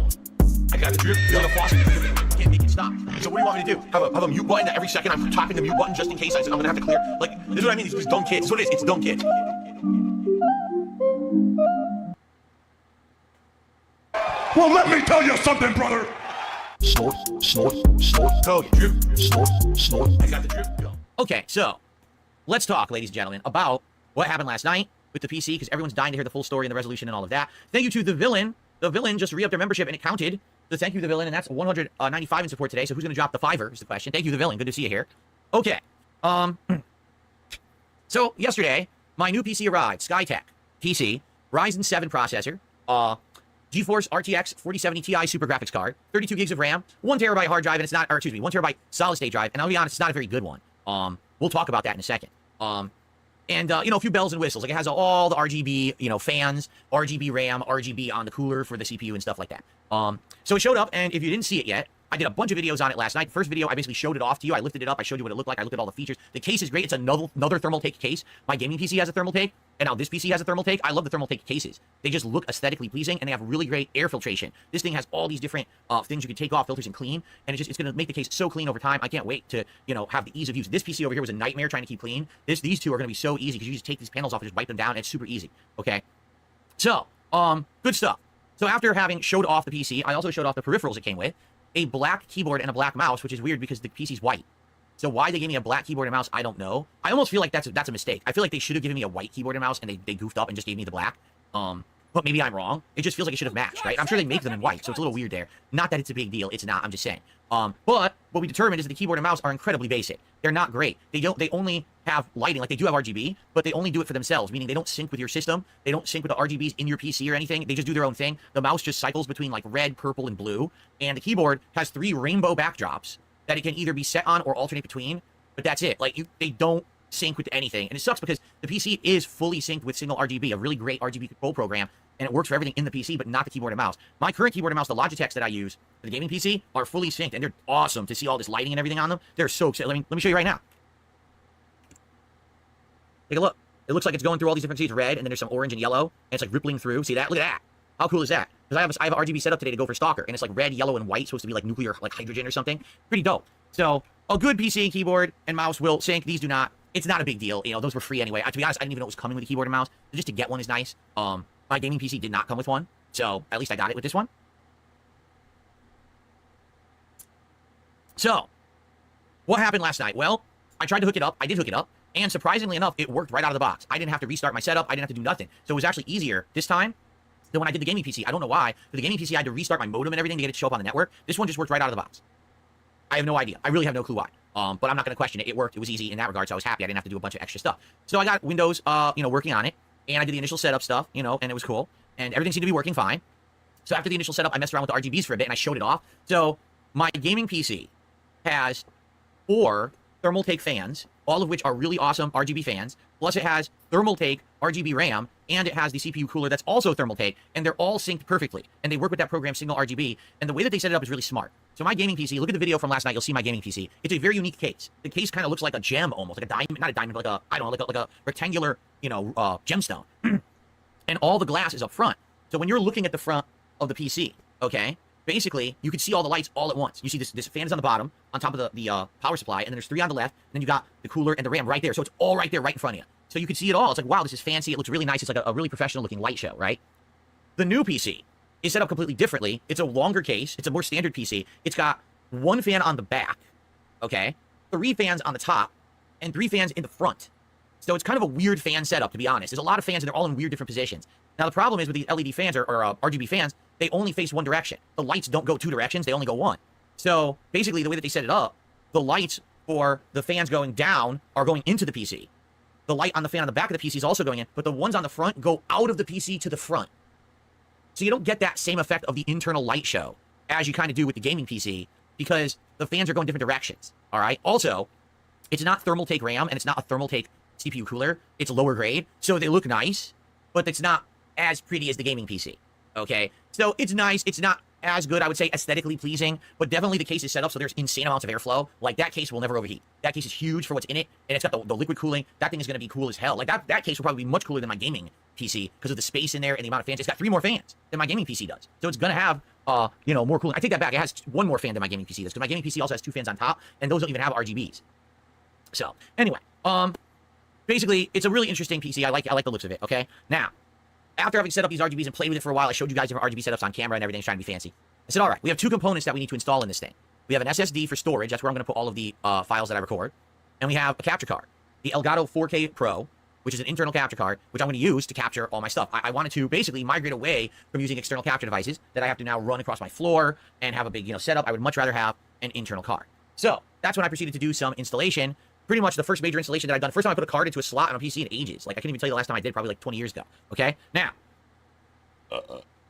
I got the drip go. I can't make it stop. So what do you want me to do? Have a mute button that every second I'm tapping the mute button just in case I'm gonna have to clear. Like, this is what I mean. These dumb kids. This is what it is. It's dumb kids. Well, let me tell you something, brother. Snort, snort, snort. Code. Drip, snort, snort. I got the drip go. Okay, so let's talk, ladies and gentlemen, about what happened last night with the PC because everyone's dying to hear the full story and the resolution and all of that. Thank you to The Villain. The Villain just re-upped their membership and it counted. So thank you, The Villain, and that's 195 in support today. So who's going to drop the $5 is the question. Thank you, The Villain. Good to see you here. Okay. So yesterday, my new PC arrived. Skytech PC, Ryzen 7 processor, GeForce RTX 4070 Ti Super Graphics card, 32 gigs of RAM, 1 terabyte hard drive, and it's not, or excuse me, 1 terabyte solid state drive. And I'll be honest, it's not a very good one. We'll talk about that in a second. And a few bells and whistles. Like it has all the RGB, fans, RGB RAM, RGB on the cooler for the CPU and stuff like that. So it showed up, and if you didn't see it yet, I did a bunch of videos on it last night. The first video, I basically showed it off to you. I lifted it up. I showed you what it looked like. I looked at all the features. The case is great. It's another thermal take case. My gaming PC has a thermal take, and now this PC has a thermal take. I love the thermal take cases. They just look aesthetically pleasing, and they have really great air filtration. This thing has all these different things you can take off, filters, and clean, and it's going to make the case so clean over time. I can't wait to, have the ease of use. This PC over here was a nightmare trying to keep clean. These two are going to be so easy because you just take these panels off and just wipe them down, and it's super easy. Okay, so good stuff. So after having showed off the PC, I also showed off the peripherals it came with. A black keyboard and a black mouse, which is weird because the PC's white. So why they gave me a black keyboard and mouse, I don't know. I almost feel like that's a mistake. I feel like they should have given me a white keyboard and mouse, and they goofed up and just gave me the black. But maybe I'm wrong. It just feels like it should have matched, right? I'm sure they make them in white, so it's a little weird there. Not that it's a big deal. It's not. I'm just saying. But what we determined is that the keyboard and mouse are incredibly basic. They're not great. They only have lighting. Like, they do have RGB, but they only do it for themselves, meaning they don't sync with your system. They don't sync with the RGBs in your PC or anything. They just do their own thing. The mouse just cycles between, like, red, purple, and blue. And the keyboard has 3 rainbow backdrops that it can either be set on or alternate between. But that's it. Like, they don't sync with anything. And it sucks because the PC is fully synced with single RGB, a really great RGB control program, and it works for everything in the PC, but not the keyboard and mouse. My current keyboard and mouse, the Logitechs that I use for the gaming PC, are fully synced, and they're awesome to see all this lighting and everything on them. They're so exciting. Let me show you right now. Take a look. It looks like it's going through all these different shades, red, and then there's some orange and yellow, and it's like rippling through. See that? Look at that. How cool is that? Because I have an RGB setup today to go for Stalker, and it's like red, yellow, and white, supposed to be like nuclear, like hydrogen or something. Pretty dope. So a good PC keyboard and mouse will sync. These do not. It's not a big deal. Those were free anyway. To be honest, I didn't even know it was coming with a keyboard and mouse. So just to get one is nice. My gaming PC did not come with one, so at least I got it with this one. So, what happened last night? Well, I tried to hook it up. I did hook it up, and surprisingly enough, it worked right out of the box. I didn't have to restart my setup. I didn't have to do nothing. So it was actually easier this time than when I did the gaming PC. I don't know why. For the gaming PC, I had to restart my modem and everything to get it to show up on the network. This one just worked right out of the box. I have no idea. I really have no clue why. But I'm not going to question it. It worked. It was easy in that regard, so I was happy. I didn't have to do a bunch of extra stuff. So I got Windows, working on it, and I did the initial setup stuff, and it was cool, and everything seemed to be working fine. So after the initial setup, I messed around with the RGBs for a bit, and I showed it off. So my gaming PC has 4 thermal take fans, all of which are really awesome RGB fans, plus it has thermal take RGB RAM, and it has the CPU cooler that's also thermal take, and they're all synced perfectly, and they work with that program Signal RGB, and the way that they set it up is really smart. So my gaming PC, look at the video from last night, you'll see my gaming PC. It's a very unique case. The case kind of looks like a gem almost, like a diamond, not a diamond, but like a rectangular, gemstone. And all the glass is up front. So when you're looking at the front of the PC, okay, basically you can see all the lights all at once. You see this fan is on the bottom, on top of the power supply, and then there's 3 on the left, and then you got the cooler and the RAM right there. So it's all right there, right in front of you. So you can see it all. It's like, wow, this is fancy. It looks really nice. It's like a really professional looking light show, right? The new PC is set up completely differently. It's a longer case. It's a more standard PC. It's got 1 fan on the back, okay, 3 fans on the top, and 3 fans in the front. So it's kind of a weird fan setup, to be honest. There's a lot of fans, and they're all in weird different positions. Now, the problem is with these LED fans or RGB fans, they only face one direction. The lights don't go 2 directions. They only go 1. So basically, the way that they set it up, the lights for the fans going down are going into the PC. The light on the fan on the back of the PC is also going in, but the ones on the front go out of the PC to the front. So you don't get that same effect of the internal light show as you kind of do with the gaming PC because the fans are going different directions, all right? Also, it's not thermal take RAM, and it's not a thermal take CPU cooler. It's lower grade, so they look nice, but it's not as pretty as the gaming PC, okay? So it's nice. It's not as good, I would say, aesthetically pleasing, but definitely the case is set up so there's insane amounts of airflow. Like, that case will never overheat. That case is huge for what's in it, and it's got the liquid cooling. That thing is going to be cool as hell. Like, that case will probably be much cooler than my gaming PC because of the space in there and the amount of fans. It's got 3 more fans than my gaming PC does. So it's going to have, more cooling. I take that back. It has 1 more fan than my gaming PC does because my gaming PC also has 2 fans on top, and those don't even have RGBs. So, anyway, basically, it's a really interesting PC. I like the looks of it, okay? Now, after having set up these RGBs and played with it for a while, I showed you guys different RGB setups on camera and everything, trying to be fancy. I said, all right, we have 2 components that we need to install in this thing. We have an SSD for storage. That's where I'm going to put all of the files that I record. And we have a capture card, the Elgato 4K Pro, which is an internal capture card, which I'm going to use to capture all my stuff. I wanted to basically migrate away from using external capture devices that I have to now run across my floor and have a big, setup. I would much rather have an internal card. So that's when I proceeded to do some installation. Pretty much the first major installation that I've done. First time I put a card into a slot on a PC in ages. Like, I can't even tell you the last time I did, probably like 20 years ago. Okay? Now,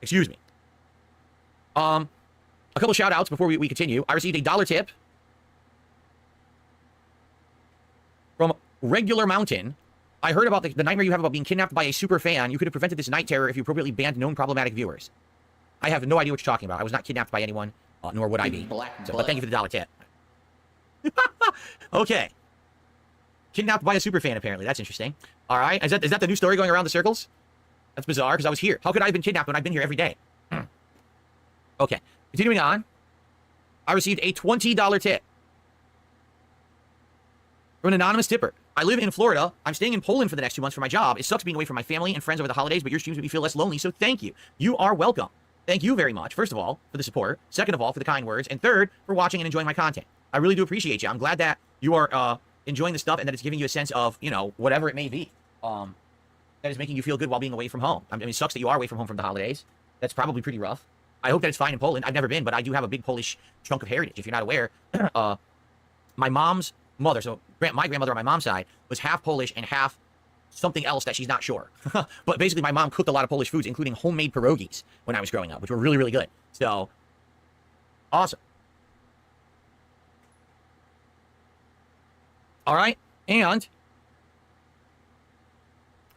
excuse me. A couple shout outs before we continue. I received a $1 tip from Regular Mountain. I heard about the nightmare you have about being kidnapped by a super fan. You could have prevented this night terror if you appropriately banned known problematic viewers. I have no idea what you're talking about. I was not kidnapped by anyone. Nor would I be. So, but thank you for the dollar tip. Okay. Kidnapped by a superfan, apparently. That's interesting. All right. Is that the new story going around the circles? That's bizarre, because I was here. How could I have been kidnapped when I've been here every day? Okay. Continuing on. I received a $20 tip from an anonymous tipper. I live in Florida. I'm staying in Poland for the next 2 months for my job. It sucks being away from my family and friends over the holidays, but your streams make me feel less lonely, so thank you. You are welcome. Thank you very much, first of all, for the support. Second of all, for the kind words. And third, for watching and enjoying my content. I really do appreciate you. I'm glad that you are enjoying the stuff and that it's giving you a sense of, you know, whatever it may be. That is making you feel good while being away from home. I mean, it sucks that you are away from home from the holidays. That's probably pretty rough. I hope that it's fine in Poland. I've never been, but I do have a big Polish chunk of heritage. If you're not aware, my mom's mother, so my grandmother on my mom's side, was half Polish and half something else that she's not sure. But basically, my mom cooked a lot of Polish foods, including homemade pierogies when I was growing up, which were really, really good. So, awesome. All right, and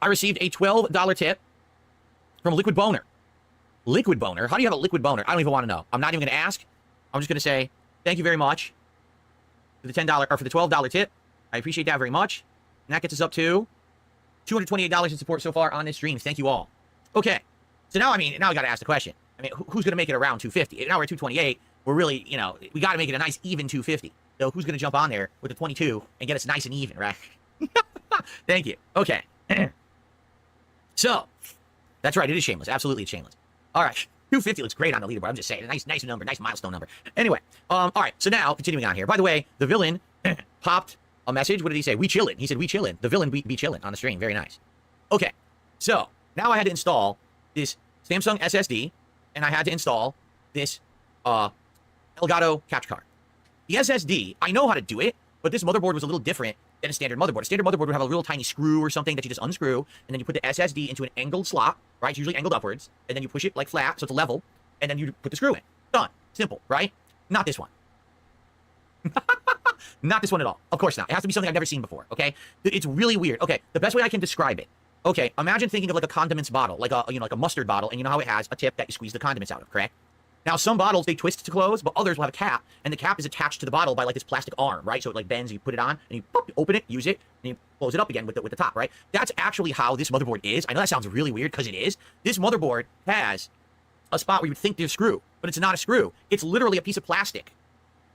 I received a $12 tip from Liquid Boner. Liquid Boner? How do you have a liquid boner? I don't even want to know. I'm not even going to ask. I'm just going to say thank you very much for the $10 or for the $12 tip. I appreciate that very much. And that gets us up to $228 in support so far on this stream. Thank you all. Okay. So now, now I got to ask the question. I mean, who's going to make it around 250? Now we're at 228. We're really, you know, we got to make it a nice even 250. So who's going to jump on there with the 22 and get us nice and even, right? Thank you. Okay. So, that's right. It is shameless. Absolutely, it's shameless. All right. 250 looks great on the leaderboard. I'm just saying. Nice number. Nice milestone number. Anyway. All right. So now, continuing on here. By the way, the villain popped a message. What did he say? We chillin'. He said, we chillin'. The villain be chillin' on the stream. Very nice. Okay. So, now I had to install this Samsung SSD, and I had to install this Elgato capture card. The SSD, I know how to do it, but this motherboard was a little different than a standard motherboard. A standard motherboard would have a little tiny screw or something that you just unscrew, and then you put the SSD into an angled slot, right? It's usually angled upwards, and then you push it like flat, so it's level, and then you put the screw in. Done. Simple, right? Not this one. Not this one at all. Of course not. It has to be something I've never seen before, okay? It's really weird. Okay, the best way I can describe it. Okay, imagine thinking of like a condiments bottle, like a, like a mustard bottle, and you know how it has a tip that you squeeze the condiments out of, correct? Now, some bottles, they twist to close, but others will have a cap, and the cap is attached to the bottle by like this plastic arm, right? So it like bends, you put it on, and you open it, use it, and you close it up again with the top, right? That's actually how this motherboard is. I know that sounds really weird, because it is. This motherboard has a spot where you would think there's a screw, but it's not a screw. It's literally a piece of plastic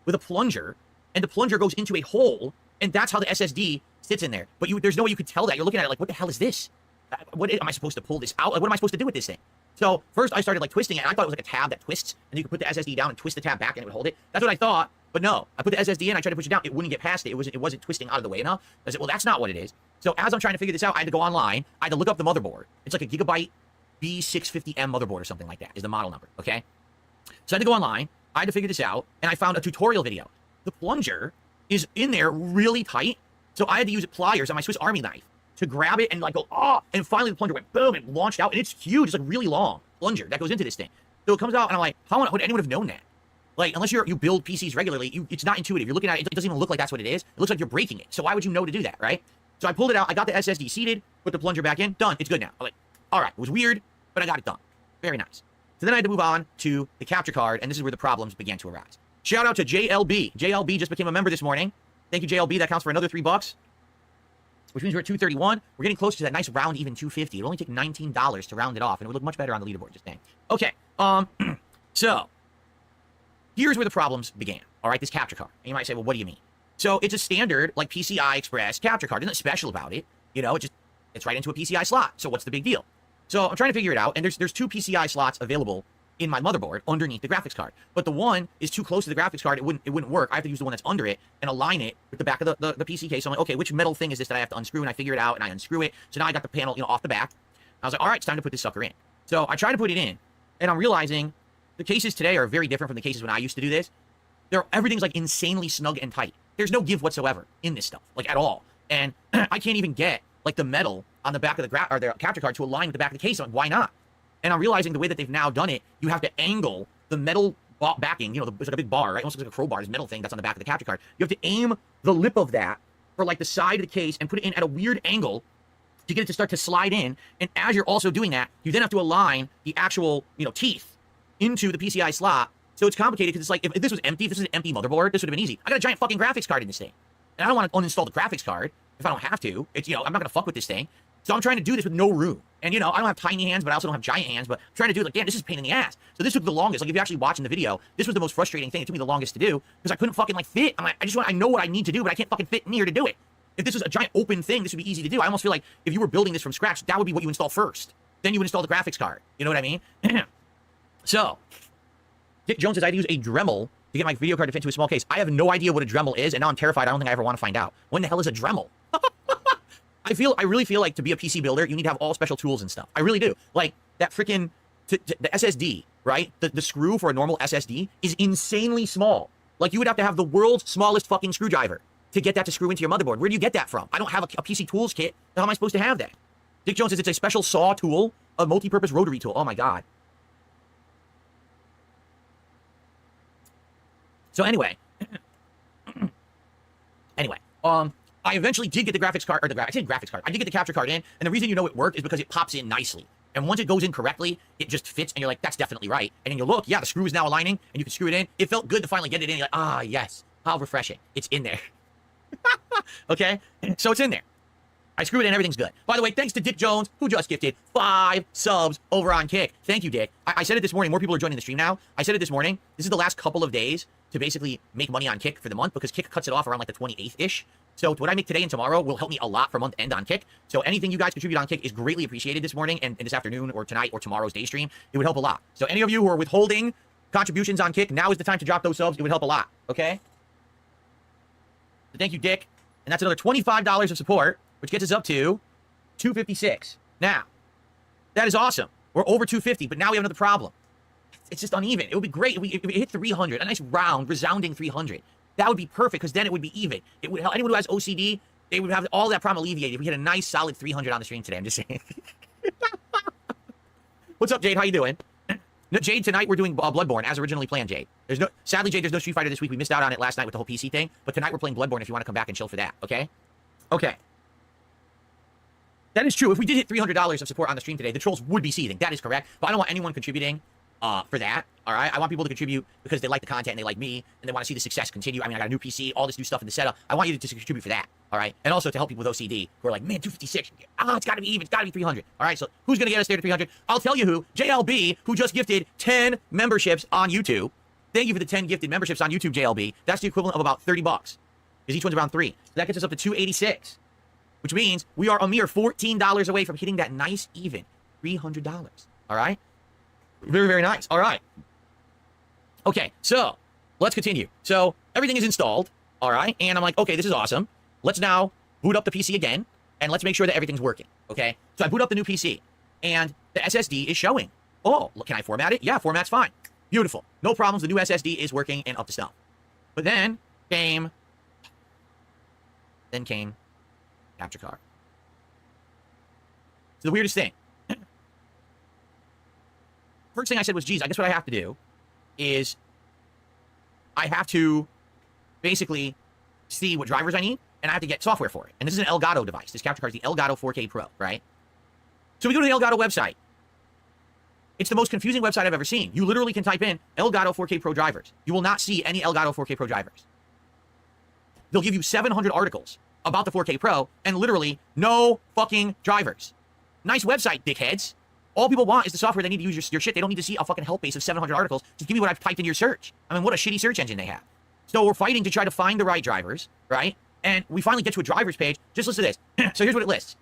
with a plunger, and the plunger goes into a hole, and that's how the SSD sits in there. But there's no way you could tell that. You're looking at it like, what the hell is this? Am I supposed to pull this out? Like, what am I supposed to do with this thing? So first I started like twisting it, and I thought it was like a tab that twists, and you could put the SSD down and twist the tab back, and it would hold it. That's what I thought, but no. I put the SSD in, I tried to push it down, it wouldn't get past it. It wasn't twisting out of the way enough. I said, well, that's not what it is. So as I'm trying to figure this out, I had to go online. I had to look up the motherboard. It's like a Gigabyte B650M motherboard or something like that is the model number, okay? So I had to go online. I had to figure this out, and I found a tutorial video. The plunger is in there really tight, so I had to use pliers on my Swiss Army knife to grab it and like go, oh, and finally the plunger went boom and launched out, and it's huge. It's like really long plunger that goes into this thing. So it comes out, and I'm like, how would anyone have known that? Like, unless you build PCs regularly, it's not intuitive. You're looking at it, it doesn't even look like that's what it is. It looks like you're breaking it. So why would you know to do that, right? So I pulled it out, I got the SSD seated, put the plunger back in, done, it's good now. I'm like, all right, it was weird, but I got it done. Very nice. So then I had to move on to the capture card, and this is where the problems began to arise. Shout out to JLB. JLB just became a member this morning. Thank you, JLB. That counts for another $3, which means we're at 231. We're getting close to that nice round even 250. It'll only take $19 to round it off, and it would look much better on the leaderboard, just saying. Okay, so here's where the problems began. All right, this capture card. And you might say, well, what do you mean? So it's a standard, like, PCI Express capture card. There's nothing special about it. You know, it's right into a PCI slot. So what's the big deal? So I'm trying to figure it out, and there's two PCI slots available in my motherboard underneath the graphics card. But the one is too close to the graphics card. It wouldn't work. I have to use the one that's under it and align it with the back of the PC case. So I'm like, okay, which metal thing is this that I have to unscrew? And I figure it out, and I unscrew it. So now I got the panel, off the back. I was like, all right, it's time to put this sucker in. So I try to put it in, and I'm realizing the cases today are very different from the cases when I used to do this. Everything's like insanely snug and tight. There's no give whatsoever in this stuff, like at all. And I can't even get like the metal on the back of the capture card to align with the back of the case. I'm like, why not? And I'm realizing the way that they've now done it, you have to angle the metal backing, it's like a big bar, right? Almost looks like a crowbar, this metal thing that's on the back of the capture card. You have to aim the lip of that for like the side of the case and put it in at a weird angle to get it to start to slide in. And as you're also doing that, you then have to align the actual, teeth into the PCI slot So it's complicated because it's like, if this was empty, if this was an empty motherboard, this would have been easy. I got a giant fucking graphics card in this thing. And I don't want to uninstall the graphics card if I don't have to. It's, I'm not going to fuck with this thing. So I'm trying to do this with no room. And, I don't have tiny hands, but I also don't have giant hands. But I'm trying to do it like, damn, this is a pain in the ass. So this took the longest. Like, if you're actually watching the video, this was the most frustrating thing. It took me the longest to do because I couldn't fucking, like, fit. I'm like, I know what I need to do, but I can't fucking fit in here to do it. If this was a giant open thing, this would be easy to do. I almost feel like if you were building this from scratch, that would be what you install first. Then you would install the graphics card. You know what I mean? So, Dick Jones says I had to use a Dremel to get my video card to fit into a small case. I have no idea what a Dremel is, and now I'm terrified. I don't think I ever want to find out. When the hell is a Dremel? I really feel like to be a PC builder, you need to have all special tools and stuff. I really do. Like, that freaking, the SSD, right? The screw for a normal SSD is insanely small. Like, you would have to have the world's smallest fucking screwdriver to get that to screw into your motherboard. Where do you get that from? I don't have a PC tools kit. How am I supposed to have that? Dick Jones says it's a special saw tool, a multi-purpose rotary tool. Oh my God. So anyway, I eventually did get the graphics card, I said graphics card. I did get the capture card in, and the reason you know it worked is because it pops in nicely. And once it goes in correctly, it just fits, and you're like, that's definitely right. And then you look, yeah, the screw is now aligning, and you can screw it in. It felt good to finally get it in. You're like, ah, yes, how refreshing. It's in there. Okay, so it's in there. I screwed it in, everything's good. By the way, thanks to Dick Jones, who just gifted 5 subs over on Kick. Thank you, Dick. I said it this morning. More people are joining the stream now. I said it this morning. This is the last couple of days to basically make money on Kick for the month because Kick cuts it off around like the 28th-ish. So what I make today and tomorrow will help me a lot for month end on Kick. So anything you guys contribute on Kick is greatly appreciated this morning and this afternoon or tonight or tomorrow's day stream. It would help a lot. So any of you who are withholding contributions on Kick, now is the time to drop those subs. It would help a lot, okay? So thank you, Dick. And that's another $25 of support, which gets us up to $256. Now, that is awesome. We're over $250, but now we have another problem. It's just uneven. It would be great if we hit 300, a nice round, resounding 300. That would be perfect because then it would be even. It would help anyone who has OCD. They would have all that problem alleviated if we hit a nice solid 300 on the stream today. I'm just saying. What's up, Jade? How you doing? No, Jade, tonight we're doing Bloodborne as originally planned, Jade. Sadly, Jade, there's no Street Fighter this week. We missed out on it last night with the whole PC thing. But tonight we're playing Bloodborne if you want to come back and chill for that, okay? Okay. That is true. If we did hit $300 of support on the stream today, the trolls would be seething. That is correct. But I don't want anyone contributing for that, all right? I want people to contribute because they like the content and they like me and they want to see the success continue. I mean, I got a new PC, all this new stuff in the setup. I want you to contribute for that, all right? And also to help people with OCD who are like, man, 256. It's got to be even. It's got to be 300. All right, so who's going to get us there to 300? I'll tell you who. JLB, who just gifted 10 memberships on YouTube. Thank you for the 10 gifted memberships on YouTube, JLB. That's the equivalent of about $30 because each one's around 3. So that gets us up to 286, which means we are a mere $14 away from hitting that nice even $300, all right? Very, very nice. All right. Okay, so let's continue. So everything is installed, all right? And I'm like, okay, this is awesome. Let's now boot up the PC again, and let's make sure that everything's working, okay? So I boot up the new PC, and the SSD is showing. Oh, look, can I format it? Yeah, format's fine. Beautiful. No problems. The new SSD is working and up to snuff. But then came capture card. It's the weirdest thing. First thing I said was, geez, I guess what I have to do is I have to basically see what drivers I need, and I have to get software for it. And this is an Elgato device. This capture card is the Elgato 4K Pro, right? So we go to the Elgato website. It's the most confusing website I've ever seen. You literally can type in Elgato 4K Pro drivers. You will not see any Elgato 4K Pro drivers. They'll give you 700 articles about the 4K Pro and literally no fucking drivers. Nice website, dickheads. All people want is the software. They need to use your shit. They don't need to see a fucking help base of 700 articles. Just give me what I've typed in your search. I mean, what a shitty search engine they have. So we're fighting to try to find the right drivers, right? And we finally get to a drivers page. Just listen to this. So here's what it lists.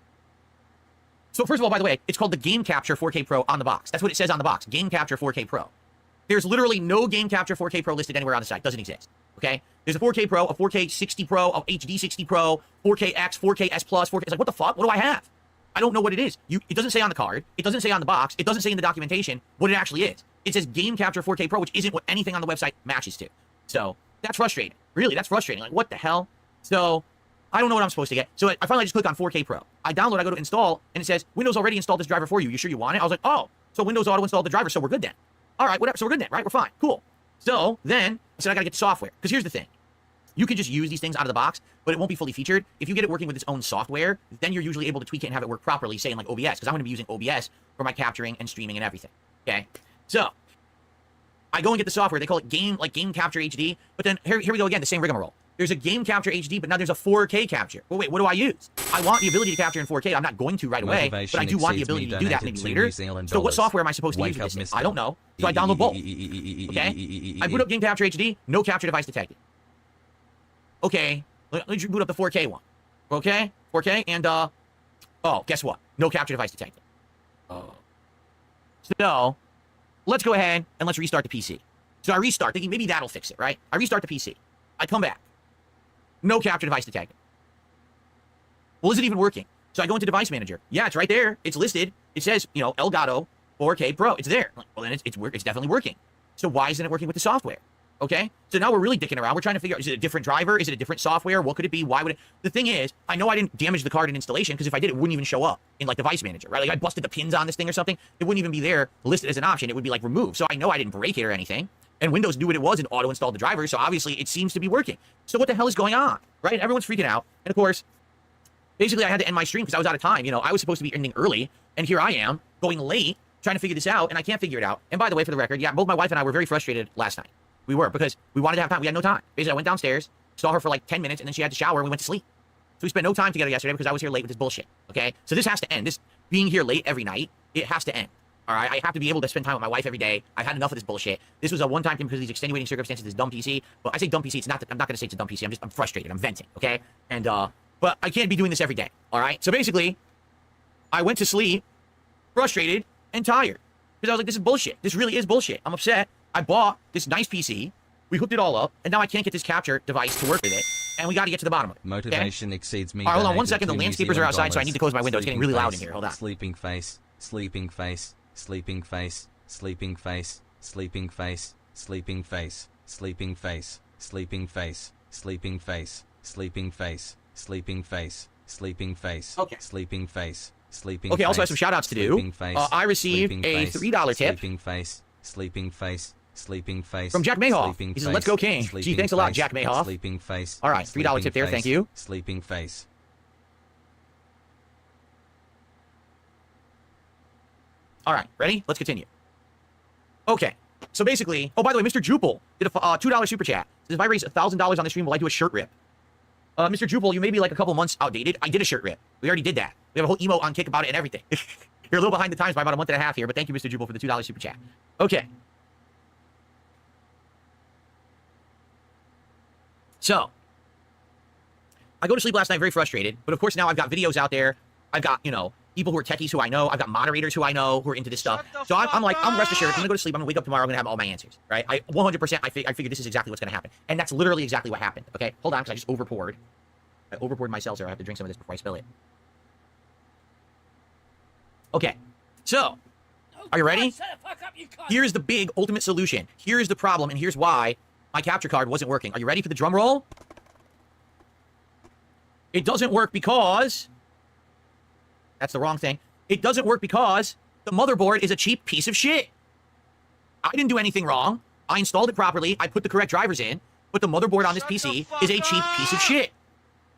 So first of all, by the way, it's called the Game Capture 4K Pro on the box. That's what it says on the box. Game Capture 4K Pro. There's literally no Game Capture 4K Pro listed anywhere on the site. Doesn't exist. Okay? There's a 4K Pro, a 4K 60 Pro, a HD 60 Pro, 4K X, 4K S Plus, 4K. It's like, what the fuck? What do I have? I don't know what it is. It doesn't say on the card. It doesn't say on the box. It doesn't say in the documentation what it actually is. It says Game Capture 4K Pro, which isn't what anything on the website matches to. So that's frustrating. Really, that's frustrating. Like, what the hell? So I don't know what I'm supposed to get. So I finally just click on 4K Pro. I download, I go to install, and it says, Windows already installed this driver for you. You sure you want it? I was like, oh, so Windows auto installed the driver, so we're good then. All right, whatever. So we're good then, right? We're fine. Cool. So then I said, I got to get the software. Because here's the thing. You can just use these things out of the box, but it won't be fully featured. If you get it working with its own software, then you're usually able to tweak it and have it work properly, say in like OBS, because I'm going to be using OBS for my capturing and streaming and everything. Okay? So I go and get the software. They call it Game Capture HD. But then here we go again, the same rigmarole. There's a Game Capture HD, but now there's a 4K capture. Well, wait, what do I use? I want the ability to capture in 4K. I'm not going to right away, but I do want the ability to do that maybe later. So what software am I supposed to use with this? I don't know. So I download both. Okay? I boot up Game Capture HD, no capture device detected. Okay, let's boot up the 4K one. Okay? 4K, and oh, guess what? No capture device detected. Oh. So, let's go ahead and let's restart the PC. So I restart, thinking maybe that'll fix it, right? I restart the PC. I come back. No capture device detected. Well, is it even working? So I go into Device Manager. Yeah, it's right there. It's listed. It says, you know, Elgato 4K Pro. It's there. Well, then it's definitely working. So why isn't it working with the software? Okay? So now we're really dicking around. We're trying to figure out, is it a different driver? Is it a different software? What could it be? Why would it? The thing is, I know I didn't damage the card in installation, because if I did, it wouldn't even show up in, like, Device Manager, right? Like, I busted the pins on this thing or something. It wouldn't even be there listed as an option. It would be, like, removed. So I know I didn't break it or anything. And Windows knew what it was and auto-installed the driver, so obviously it seems to be working. So what the hell is going on, right? Everyone's freaking out. And of course, basically I had to end my stream because I was out of time. You know, I was supposed to be ending early, and here I am, going late, trying to figure this out, and I can't figure it out. And by the way, for the record, yeah, both my wife and I were very frustrated last night. We were, because we wanted to have time. We had no time. Basically, I went downstairs, saw her for like 10 minutes, and then she had to shower, and we went to sleep. So we spent no time together yesterday because I was here late with this bullshit, okay? So this has to end. This being here late every night, it has to end. All right, I have to be able to spend time with my wife every day. I've had enough of this bullshit. This was a one-time thing because of these extenuating circumstances, this dumb PC. Well, I say dumb PC, it's not, I'm not gonna say it's a dumb PC, I'm frustrated, I'm venting, okay? And, but I can't be doing this every day, all right? So basically, I went to sleep, frustrated, and tired. Because I was like, this is bullshit. This really is bullshit. I'm upset. I bought this nice PC, we hooked it all up, and now I can't get this capture device to work with it, and we gotta get to the bottom of it. Motivation exceeds me. All right, hold on one second, the landscapers are outside, so I need to close my window. It's getting really loud in here, hold on. Sleeping face, sleeping face. Sleeping face, sleeping face, sleeping face, sleeping face, sleeping face, sleeping face, sleeping face, sleeping face, sleeping face, sleeping face, sleeping face, sleeping. Okay, also have some shout outs to do. I received a $3 tip. Sleeping face, sleeping face, sleeping face. From Jack Mayhoff. He says, let's go King. Gee, thanks a lot, Jack Mayhoff. Sleeping face. All right, $3 tip there, thank you. Sleeping face. All right, ready? Let's continue. Okay, so basically, oh, by the way, Mr. Jupel did a $2 super chat. Says, if I raise $1,000 on the stream, will I do a shirt rip? Mr. Jupel, you may be like a couple months outdated. I did a shirt rip. We already did that. We have a whole emote on Kick about it and everything. You're a little behind the times by about a month and a half here, but thank you, Mr. Jupel, for the $2 super chat. Okay. So, I go to sleep last night very frustrated, but of course now I've got videos out there. I've got, you know, people who are techies who I know. I've got moderators who I know who are into this stuff. So I'm like, I'm rest assured. I'm gonna go to sleep. I'm gonna wake up tomorrow. I'm gonna have all my answers, right? I 100%. I figured this is exactly what's gonna happen, and that's literally exactly what happened. Okay, hold on, because I just overpoured. I overpoured my seltzer. I have to drink some of this before I spill it. Okay, so are you ready? Here's the big ultimate solution. Here's the problem, and here's why my capture card wasn't working. Are you ready for the drum roll? It doesn't work because... That's the wrong thing. It doesn't work because the motherboard is a cheap piece of shit. I didn't do anything wrong. I installed it properly. I put the correct drivers in, but the motherboard on this PC is a cheap piece of shit.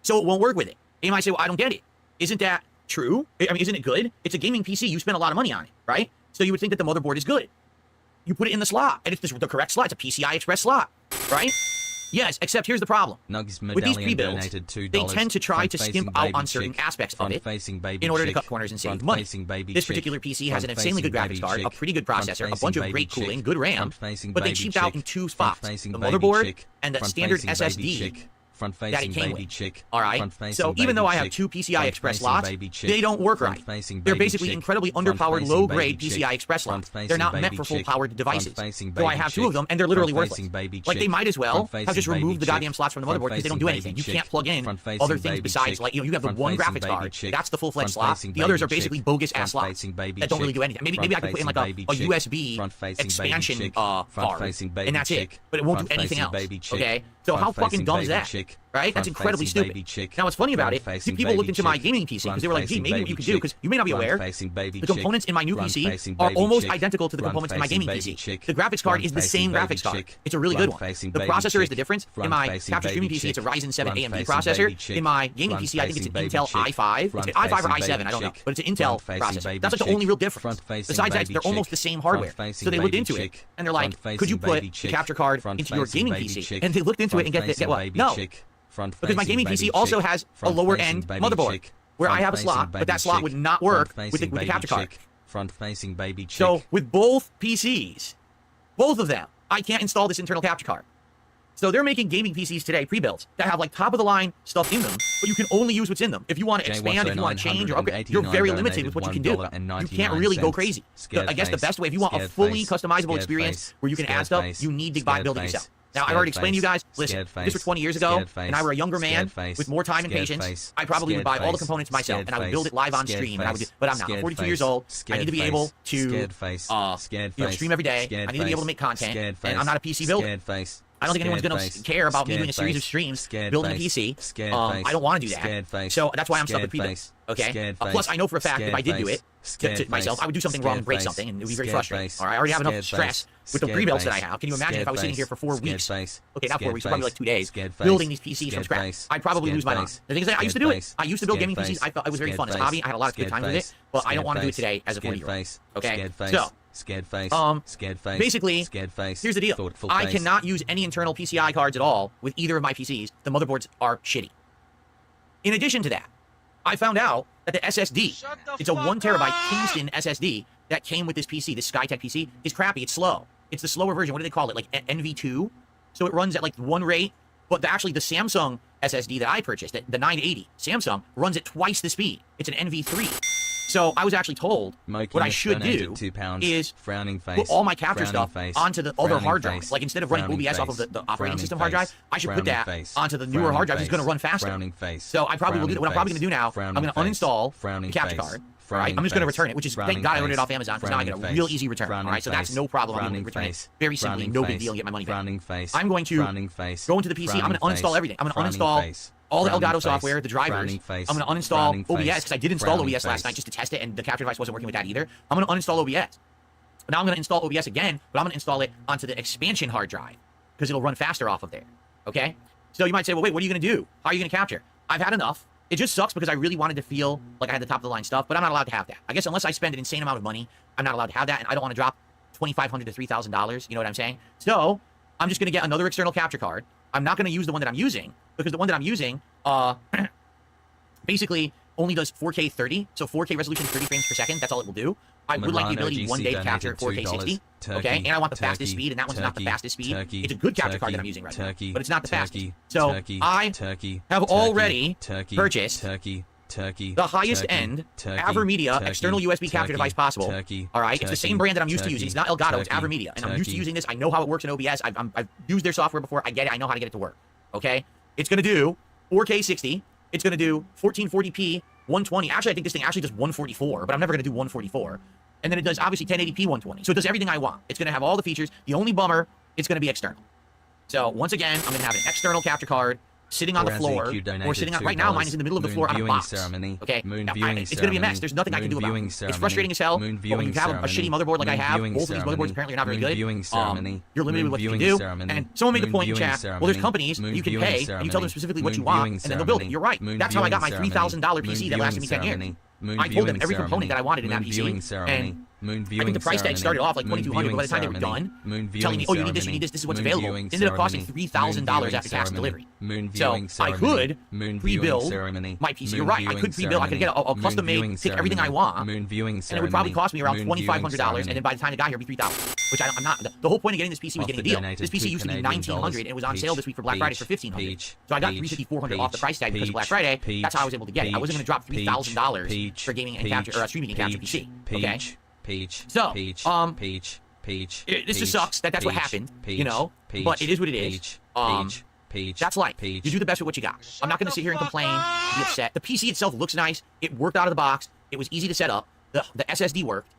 So it won't work with it. And you might say, well, I don't get it. Isn't that true? I mean, isn't it good? It's a gaming PC. You spend a lot of money on it, right? So you would think that the motherboard is good. You put it in the slot, and it's the correct slot. It's a PCI Express slot, right? Yes, except here's the problem. With these pre-builds, they tend to try to skimp out on certain aspects of it in order to cut corners and save money. This particular PC has an insanely good graphics card, a pretty good processor, a bunch of great cooling, good RAM, but they cheaped out in two spots, the motherboard and the standard SSD that it came with. All right, so even though I have two PCI Express slots, they don't work right. They're basically incredibly underpowered, low-grade PCI Express slots. They're not meant for full-powered devices. So I have two of them, and they're literally worthless. Like, they might as well have just removed the goddamn slots from the motherboard because they don't do anything. You can't plug in other things besides, like, you know, you have the one graphics card. That's the full-fledged slot. The others are basically bogus-ass slots that don't really do anything. Maybe I could put in, like, a USB expansion farm, and that's it. But it won't do anything else, okay? So how fucking dumb is that? Right? That's incredibly stupid. Now, what's funny about it, people looked into my gaming PC because they were like, gee, maybe what you could do, because you may not be aware, the components in my new PC are almost identical to the components in my gaming PC. The graphics card is the same graphics card. It's a really good one. The processor is the difference. In my capture streaming PC, it's a Ryzen 7 AMD processor. In my gaming PC, I think it's an Intel i5. It's an i5 or i7, I don't know, but it's an Intel processor. That's like the only real difference. Besides that, they're almost the same hardware. So they looked into it, and they're like, could you put the capture card into your gaming PC? And they looked into it and get what? No. Because my gaming PC also has a lower end motherboard where I have a slot, but that slot would not work with the capture card. Front-facing baby chick. So with both PCs, both of them, I can't install this internal capture card. So they're making gaming PCs today, pre-built, that have like top-of-the-line stuff in them, but you can only use what's in them. If you want to expand, if you want to change or upgrade, you're very limited with what you can do. You can't really go crazy. I guess the best way, if you want a fully customizable experience where you can add stuff, you need to build it yourself. Now, I've already explained to you guys, listen, this was 20 years ago, and I were a younger man with more time and patience. I probably would buy all the components myself, and I would build it live on stream, and I would do, but I'm not. I'm 42 years old. I need to be able to stream every day. I need to be able to make content, and I'm not a PC builder. I don't think anyone's going to care about me doing a series of streams, building a PC. I don't want to do that. So that's why I'm stuck with pre-builds. Okay? Plus, I know for a fact if I did do it to myself, I would do something wrong and break something, and it would be very frustrating. All right? I already have enough stress with the pre-builds that I have. Can you imagine if I was sitting here for 4 weeks? Okay, not 4 weeks, probably like 2 days, building these PCs from scratch. I'd probably lose my mind. The thing is, I used to do it. I used to build gaming PCs. I thought it was very fun as a hobby. I had a lot of good times with it, but I don't want to do it today as a 40-year-old. Okay? So, basically, here's the deal. I cannot use any internal PCI cards at all with either of my PCs. The motherboards are shitty. In addition to that, I found out that the SSD, it's a 1 terabyte Kingston SSD that came with this PC, this Skytech PC, is crappy. It's slow. It's the slower version. What do they call it? Like NV2? So it runs at like 1 rate. But actually, the Samsung SSD that I purchased, the 980 Samsung, runs at twice the speed. It's an NV3. So I was actually told what I should do is put all my capture stuff onto the other hard drive. Like instead of running OBS off of the operating system hard drive, I should put that onto the newer hard drive. It's going to run faster. So I probably will do that. What I'm probably going to do now, I'm going to uninstall the capture card. All right, I'm just going to return it, which is, thank God I ordered it off Amazon, because now I get a real easy return. All right, so that's no problem. I'm going to return it very simply, no big deal, and get my money back. I'm going to go into the PC. I'm going to uninstall everything. I'm going to uninstall all the Elgato software, the drivers. I'm going to uninstall OBS, because I did install OBS last night just to test it, and the capture device wasn't working with that either. I'm going to uninstall OBS. Now I'm going to install OBS again, but I'm going to install it onto the expansion hard drive, because it'll run faster off of there. Okay? So you might say, well, wait, what are you going to do? How are you going to capture? I've had enough. It just sucks because I really wanted to feel like I had the top-of-the-line stuff, but I'm not allowed to have that. I guess unless I spend an insane amount of money, I'm not allowed to have that, and I don't want to drop $2,500 to $3,000, you know what I'm saying? So I'm just going to get another external capture card. I'm not going to use the one that I'm using, because the one that I'm using basically only does 4K 30, so 4K resolution 30 frames per second. That's all it will do. I would like the ability one day to capture 4K 60, okay? And I want the fastest speed, and that one's not the fastest speed. It's a good capture card that I'm using right now, but it's not the fastest. So I have already purchased the highest end AverMedia external USB capture device possible. All right, it's the same brand that I'm used to using. It's not Elgato, it's AverMedia, and I'm used to using this. I know how it works in OBS. I've used their software before. I get it. I know how to get it to work. Okay, it's gonna do 4K 60. It's gonna do 1440p 120. Actually, I think this thing actually does 144, but I'm never gonna do 144. And then it does obviously 1080p 120. So it does everything I want. It's gonna have all the features. The only bummer, it's gonna be external. So once again, I'm gonna have an external capture card sitting on the floor, or sitting on, right now mine is in the middle of the floor on a box. Okay, now, it's gonna be a mess. There's nothing I can do about it. It's frustrating as hell, but when you have a shitty motherboard like I have, both of these motherboards apparently are not very good, you're limited with what you can do. And someone made the point in chat, well, there's companies you can pay, and you tell them specifically what you want, and then they'll build it. You're right. That's how I got my $3,000 PC that lasted me 10 years. I told them every component that I wanted in that PC, and I think the price tag started off like $2,200, but by the time they were done, telling me, oh, you need this is what's available, it ended up costing $3,000 after tax and delivery. So I could pre-build my PC. You're right, I could pre-build, I could get a custom made, take everything I want, and it would probably cost me around $2,500, and then by the time it got here, it'd be $3,000, which I'm not. The whole point of getting this PC was getting a deal. This PC used to be $1,900, and it was on sale this week for Black Friday for $1,500. So I got $350, $400 off the price tag because of Black Friday. That's how I was able to get it. I wasn't going to drop $3,000 for gaming and capture, or streaming and capture PC. Okay. So, this just sucks that's what happened, you know, but it is what it is. That's life. You do the best with what you got. I'm not going to sit here and complain, be upset. The PC itself looks nice. It worked out of the box. It was easy to set up. The SSD worked.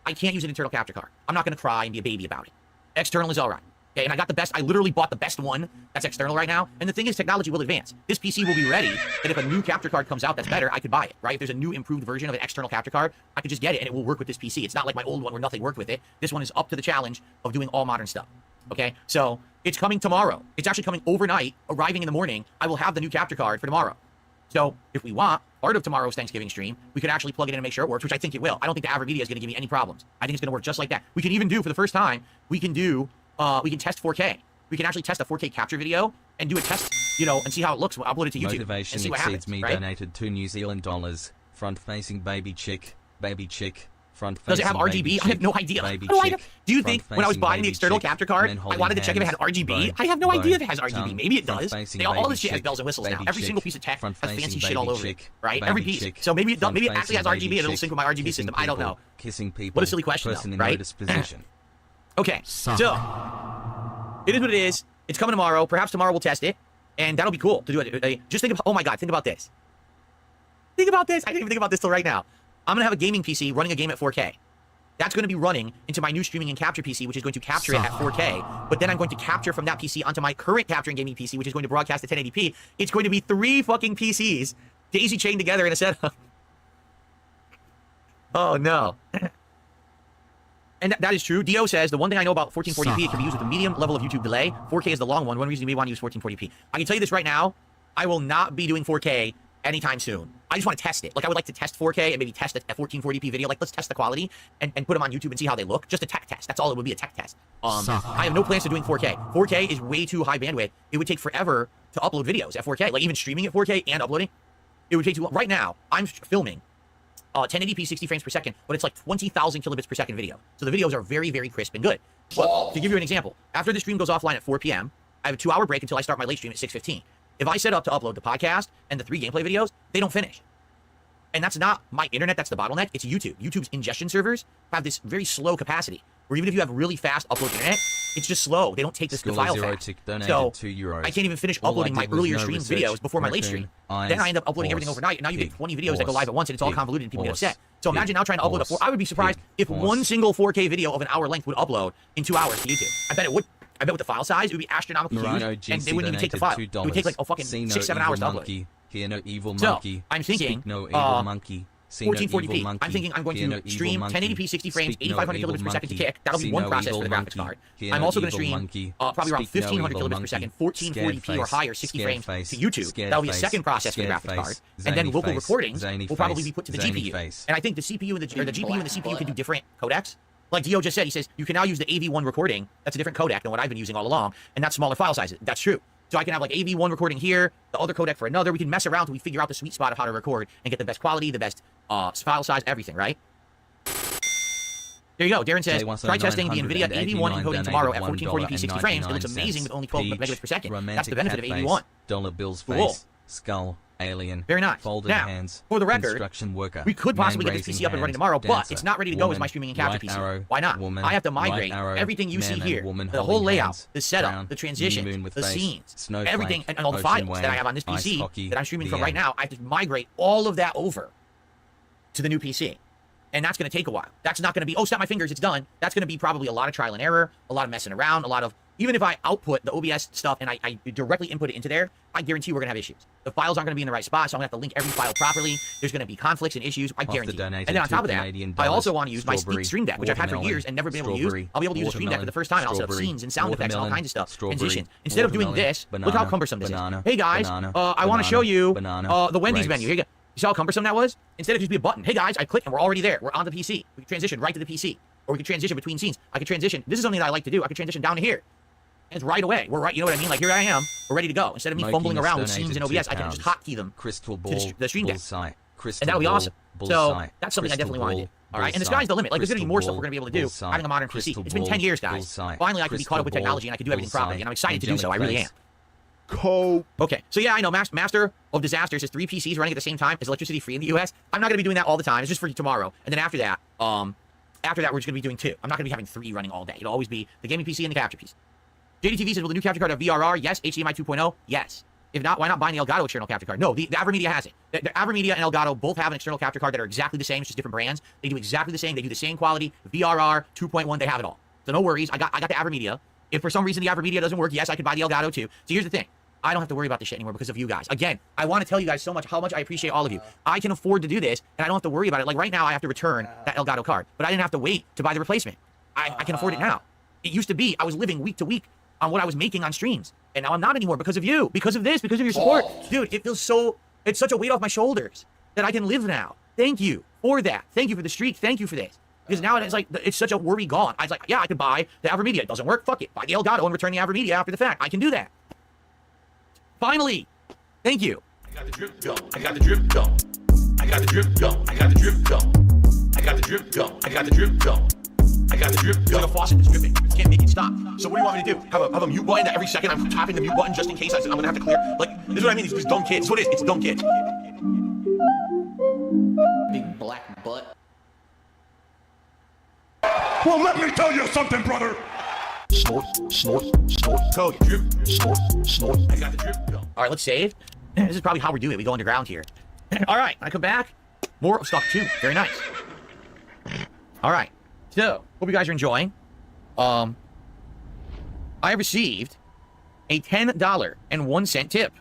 I can't use an internal capture card. I'm not going to cry and be a baby about it. External is all right. Okay, and I got the best. I literally bought the best one that's external right now. And the thing is, technology will advance. This PC will be ready, that if a new capture card comes out that's better, I could buy it, right? If there's a new improved version of an external capture card, I could just get it and it will work with this PC. It's not like my old one where nothing worked with it. This one is up to the challenge of doing all modern stuff. Okay, so it's coming tomorrow. It's actually coming overnight, arriving in the morning. I will have the new capture card for tomorrow. So if we want, part of tomorrow's Thanksgiving stream, we could actually plug it in and make sure it works, which I think it will. I don't think the Avid Media is going to give me any problems. I think it's going to work just like that. We can even do, for the first time, we can test 4K. We can actually test a 4K capture video and do a test, you know, and see how it looks. We'll upload it to YouTube Motivation and see what exceeds happens, me right? donated $2 New Zealand dollars. Front-facing baby chick. Front-facing Does it have RGB? I have no idea. Do you think when I was buying the external capture card, I wanted to check if it had RGB? I have no idea if it has RGB. Maybe it does. All this shit has bells and whistles now. Every single piece of tech has fancy shit all over it, right? Every piece. So maybe it does. Maybe it actually has RGB and it'll sync with my RGB system. I don't know. Kissing people. What a silly question, though, right? Okay, so it is what it is. It's coming tomorrow. Perhaps tomorrow we'll test it, and that'll be cool to do it. Just think about. Oh my God, think about this. Think about this. I didn't even think about this till right now. I'm gonna have a gaming PC running a game at 4K. That's going to be running into my new streaming and capture PC, which is going to capture it at 4K. But then I'm going to capture from that PC onto my current capturing gaming PC, which is going to broadcast at 1080p. It's going to be 3 fucking PCs daisy chained together in a setup. Oh no. And that is true. Dio says, the one thing I know about 1440p, it can be used with a medium level of YouTube delay. 4K is the long one. One reason you may want to use 1440p. I can tell you this right now. I will not be doing 4K anytime soon. I just want to test it. Like, I would like to test 4K and maybe test a 1440p video. Like, let's test the quality and put them on YouTube and see how they look. Just a tech test. That's all it would be, a tech test. I have no plans to doing 4K. 4K is way too high bandwidth. It would take forever to upload videos at 4K. Like, even streaming at 4K and uploading, it would take too long. Right now, I'm filming 1080p 60 frames per second, but it's like 20,000 kilobits per second video. So the videos are very, very crisp and good. Well, to give you an example, after the stream goes offline at 4 p.m., I have a 2-hour break until I start my late stream at 6:15. If I set up to upload the podcast and the 3 gameplay videos, they don't finish. And that's not my internet, that's the bottleneck. It's YouTube. YouTube's ingestion servers have this very slow capacity, where even if you have really fast upload internet, it's just slow. They don't take the file fast. So I can't even finish uploading my earlier stream videos before my late stream. Then I end up uploading everything overnight, and now you get 20 videos that go live at once, and it's all convoluted, and people get upset. So imagine now trying to upload I would be surprised if one single 4K video of an hour length would upload in 2 hours to YouTube. I bet it would. I bet with the file size, it would be astronomically huge, and they wouldn't even take the file. It would take like a fucking 6-7 hours to upload. Hear no evil So, monkey. I'm thinking, Speak no evil monkey. 1440p. I'm thinking I'm going to stream 1080p 60 frames, 8500 kilobits per second to tick. That'll be one process for the graphics card. I'm also going to stream probably around 1500 kilobits per second, 1440p or higher, 60 frames to YouTube. That'll be a second process for the graphics card. And then local recordings will probably be put to the GPU. And I think the CPU and the GPU and the CPU can do different codecs. Like Dio just said, he says, you can now use the AV1 recording. That's a different codec than what I've been using all along. And that's smaller file sizes. That's true. So I can have like AV1 recording here, the other codec for another. We can mess around till we figure out the sweet spot of how to record and get the best quality, the best file size, everything, right? There you go. Darren says, try testing the NVIDIA AV1 encoding tomorrow at 1440p 60 frames. It looks amazing with only 12 megabits per second. That's the benefit of AV1. Dollar bills Cool. face, skull, alien, Very nice. folded Now, hands, for the record, construction worker, we could possibly get man this PC raising up and running hand, tomorrow, but dancer, it's not ready to go as my streaming and capture right PC. arrow, Why not? woman, I have to right migrate arrow, everything you see man and here, woman the whole holding layout, hands, the setup, brown, the new transitions, moon with the face, scenes, snowflake, everything, and all the ocean files wave, that I have on this ice PC hockey, that I'm streaming the from right end. now. I have to migrate all of that over to the new PC. And that's going to take a while. That's not going to be, oh, snap my fingers, it's done. That's going to be probably a lot of trial and error, a lot of messing around, a lot of, even if I output the OBS stuff and I directly input it into there, I guarantee we're going to have issues. The files aren't going to be in the right spot, so I'm going to have to link every file properly. There's going to be conflicts and issues, I guarantee. And then on top of that, I also want to use my Stream Deck, which I've had for years and never been able to use. I'll be able to use the Stream Deck for the first time, and I'll set up scenes and sound effects and all kinds of stuff. Transitions. Instead of doing this, look how cumbersome this is. Hey guys, I want to show you the Wendy's menu. Here you go. You see how cumbersome that was? Instead of just be a button. Hey guys, I click and we're already there. We're on the PC. We can transition right to the PC. Or we can transition between scenes. I can transition. This is something that I like to do. I can transition down to here. And it's right away. We're right, you know what I mean? Like here I am. We're ready to go. Instead of me fumbling around with scenes in OBS, I can just hotkey them Crystal to ball, the Stream Deck. bullseye, crystal And that'll be ball, awesome. So bullseye, that's something I definitely want to do. All right, and the bullseye, sky's the limit. Like there's going to be more stuff crystal we're going to be able to do bullseye, having a modern PC. crystal It's been 10 years, guys. bullseye, Finally, I can be caught up with crystal technology and I can do everything bullseye, properly. And I'm excited to do so. I really am. Cope. Okay, so yeah, I know Master of Disasters is 3 PCs running at the same time. Is electricity free in the US? I'm not going to be doing that all the time. It's just for tomorrow. And then after that, we're just going to be doing 2. I'm not going to be having 3 running all day. It'll always be the gaming PC and the capture PC. JDTV says, will the new capture card have VRR? Yes. HDMI 2.0? Yes. If not, why not buy the Elgato external capture card? No, the AverMedia has it. The AverMedia and Elgato both have an external capture card that are exactly the same. It's just different brands. They do exactly the same. They do the same quality. VRR 2.1. They have it all. So no worries. I got the AverMedia. If for some reason the Avermedia doesn't work, yes, I could buy the Elgato too. So here's the thing. I don't have to worry about this shit anymore because of you guys. Again, I want to tell you guys so much how much I appreciate all of you. I can afford to do this, and I don't have to worry about it. Like right now, I have to return that Elgato card, but I didn't have to wait to buy the replacement. I can afford it now. It used to be I was living week to week on what I was making on streams, and now I'm not anymore because of you, because of this, because of your support. Dude, it feels so, it's such a weight off my shoulders that I can live now. Thank you for that. Thank you for the streak. Thank you for this. Because now it's like, it's such a worry gone. I was like, yeah, I could buy the Avermedia. It doesn't work. Fuck it. Buy the Elgato and return the Avermedia after the fact. I can do that. Finally. Thank you. I got the drip going. I got the drip going. I got the drip going. I got the drip going. I got the drip going. I got the drip going. I got the drip going. It's like a faucet that's dripping. You can't make it stop. So what do you want me to do? Have a mute button that every second I'm tapping the mute button just in case I'm going to have to clear? Like, this is what I mean. These dumb kids. This is what it is. It's dumb kids. Big black butt. Well, let me tell you something, brother. Snort, snort, snort. Code. Drip. Snort, snort. I got the drip going. All right, let's save. This is probably how we're doing it. We go underground here. All right, when I come back, more of stock 2. Very nice. All right, so hope you guys are enjoying. I received a $10.01 tip.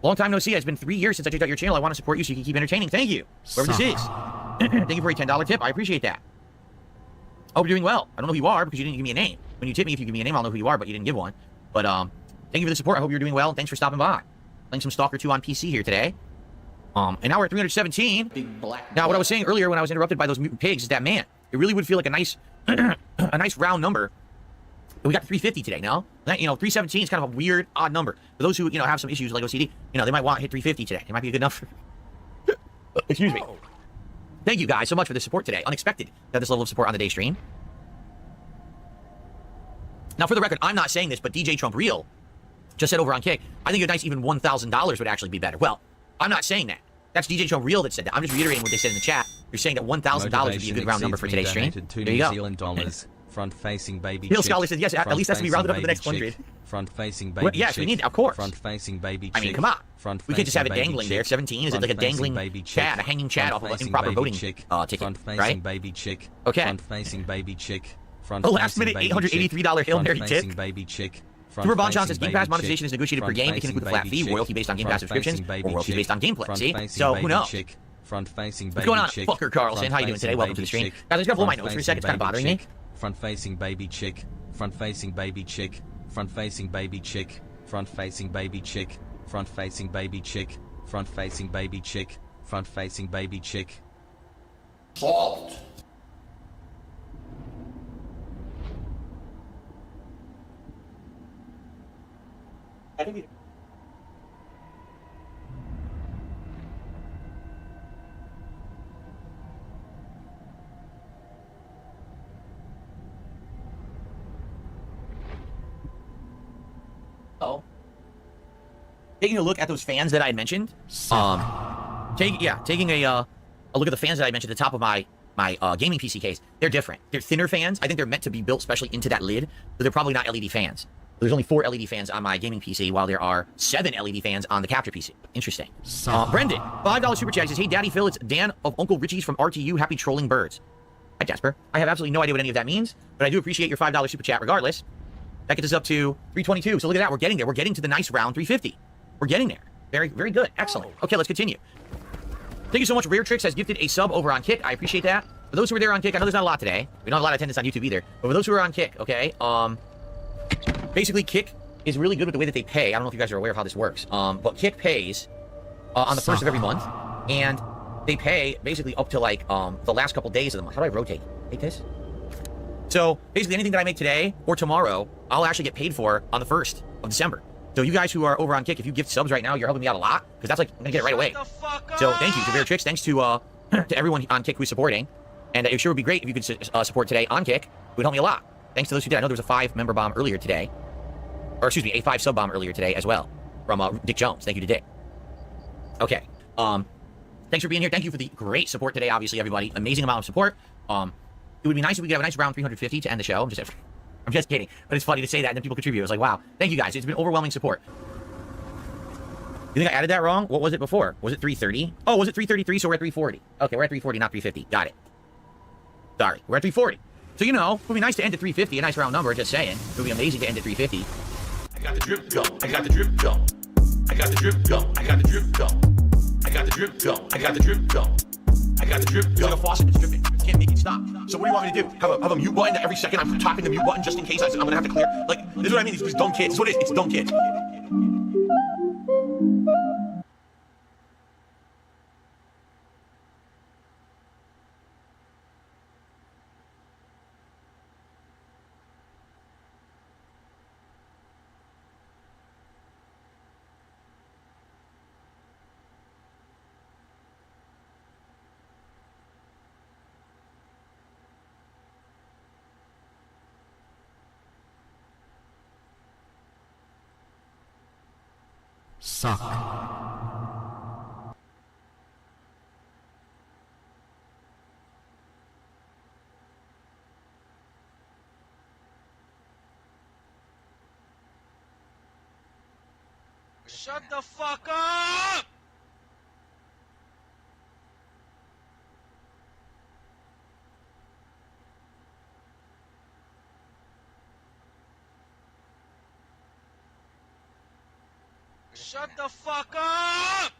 Long time no see. It's been 3 years since I checked out your channel. I want to support you so you can keep entertaining. Thank you. Whoever this is. Thank you for a $10 tip. I appreciate that. I hope you're doing well. I don't know who you are because you didn't give me a name. When you tip me, if you give me a name, I'll know who you are, but you didn't give one. But thank you for the support. I hope you're doing well, and thanks for stopping by. Playing some Stalker 2 on PC here today. And now we're at 317. Big black. Now, what I was saying earlier when I was interrupted by those mutant pigs is that, man, it really would feel like a nice, a nice round number. We got 350 today, no? That, 317 is kind of a weird, odd number. For those who, have some issues like OCD, they might want to hit 350 today. It might be a good number. Excuse me. Thank you guys so much for the support today. Unexpected to have this level of support on the day stream. Now, for the record, I'm not saying this, but DJ Trump Real just said over on Kick, I think a nice even $1,000 would actually be better. Well, I'm not saying that. That's DJ Trump Real that said that. I'm just reiterating what they said in the chat. You're saying that $1,000 would be a good round number for today's stream. There you go. Front-facing baby Bill chick. Scholar said, yes, at least that's to be rounded up to the next 100. Front-facing baby chick. Yes, we need, of course. Front-facing baby chick. I mean, come on. We could just have it dangling there. 17, is it like a dangling Chad, a hanging Chad off of an improper voting ticket, right? Baby chick. Okay. Front-facing baby chick. The last minute $883 Hail Mary tip. Baby chick. Super Bon Chon says Game Pass monetization is negotiated per game. It can include a flat fee, royalty based on Game Pass subscriptions, or royalty based on gameplay. See? So, who knows? Front-facing baby What's going on, chick. fucker Carlson? How you doing today? Welcome to the stream. Guys, I just gotta blow my nose for a second. It's kind of bothering me. Front-facing baby chick. Front-facing baby chick. Front-facing baby chick. Front-facing baby chick. Front-facing baby chick. Front-facing baby chick. Front-facing baby chick. Salt. Oh. Taking a look at those fans that I had mentioned. Taking a look at the fans that I mentioned at the top of my gaming PC case. They're different. They're thinner fans. I think they're meant to be built specially into that lid, but they're probably not LED fans. There's only 4 LED fans on my gaming PC, while there are 7 LED fans on the capture PC. Interesting. Brendan, $5 super chat says, hey, Daddy Phil, it's Dan of Uncle Richie's from RTU. Happy trolling birds. Hi, Jasper. I have absolutely no idea what any of that means, but I do appreciate your $5 super chat regardless. That gets us up to 322. So look at that. We're getting there. We're getting to the nice round 350. We're getting there. Very, very good. Excellent. Okay, let's continue. Thank you so much. Rare Tricks has gifted a sub over on Kick. I appreciate that. For those who are there on Kick, I know there's not a lot today. We don't have a lot of attendance on YouTube either. But for those who are on Kick, okay, basically Kick is really good with the way that they pay. I don't know if you guys are aware of how this works. But Kick pays on the 1st of every month, and they pay basically up to like the last couple days of the month. How do I rotate? Take this. So basically anything that I make today or tomorrow, I'll actually get paid for on the 1st of December. So you guys who are over on Kick, if you gift subs right now, you're helping me out a lot, because that's like, I'm gonna get it right away. So thank you to Rare Tricks. Thanks to everyone on Kick who's supporting. And it sure would be great if you could support today on Kick. It would help me a lot. Thanks to those who did. I know there was a 5-member bomb earlier today. Or excuse me, a 5 sub bomb earlier today as well. From Dick Jones. Thank you to Dick. Okay. Thanks for being here. Thank you for the great support today, obviously, everybody. Amazing amount of support. It would be nice if we could have a nice round 350 to end the show. I'm just kidding. But it's funny to say that and then people contribute. I was like, wow. Thank you guys. It's been overwhelming support. You think I added that wrong? What was it before? Was it 330? Oh, was it 333? So we're at 340. Okay, we're at 340, not 350. Got it. Sorry. We're at 340. So, you know, it would be nice to end at 350, a nice round number, just saying. It would be amazing to end at 350. I got the drip going. I got the drip going. I got the drip going. I got the drip going. I got the drip going. I got the drip going. I got the drip going. It's like a faucet that's dripping. You can't make it stop. So what do you want me to do? Have a mute button that every second I'm tapping the mute button just in case I'm gonna have to clear? Like, this is what I mean. These dumb kids. This is what it is. It's dumb kids. Suck. Shut the fuck up! Shut the fuck up!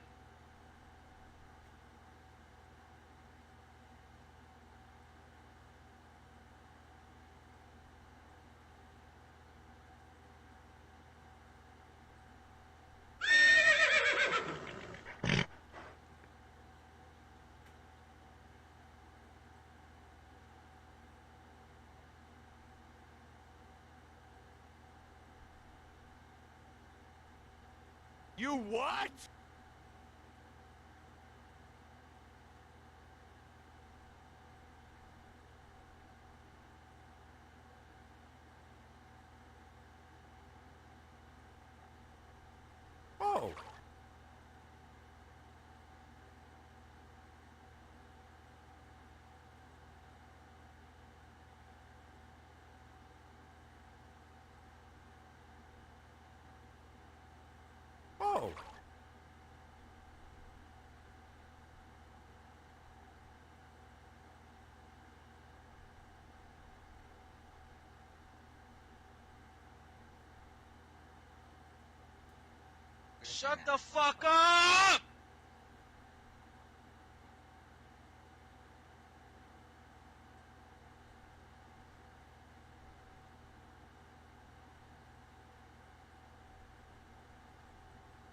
You what? Oh. Oh. Shut the fuck up!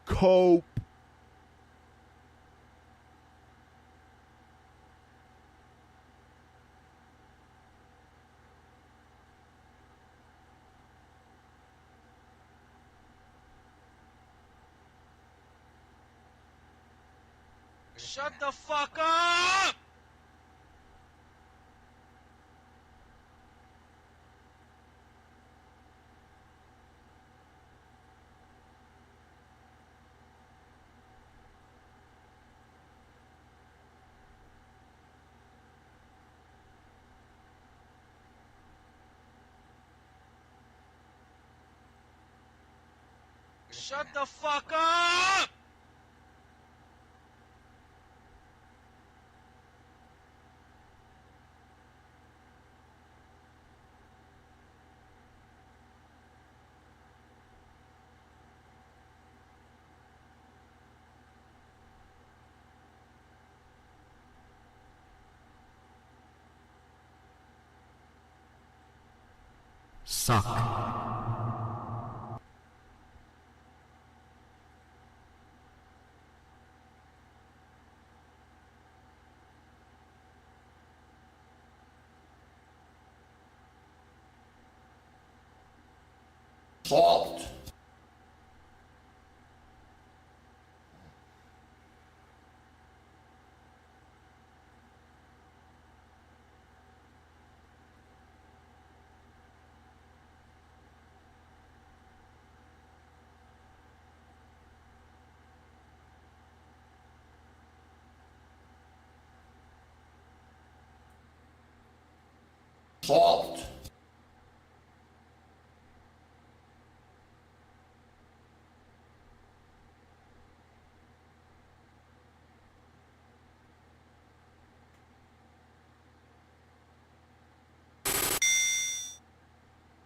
Cope. Shut the fuck up! Shut the fuck up! Suck. Salt. Salt.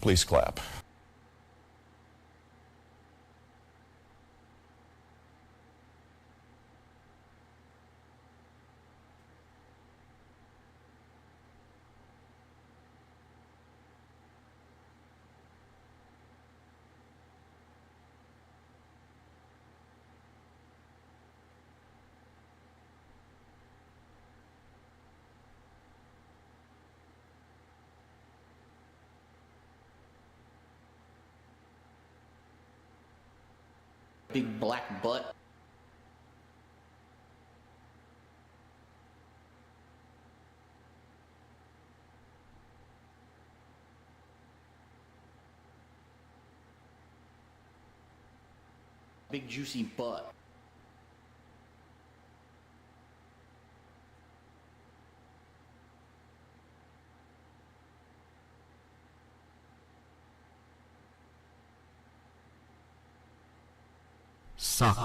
Please clap. Big black butt. Big juicy butt. Suck.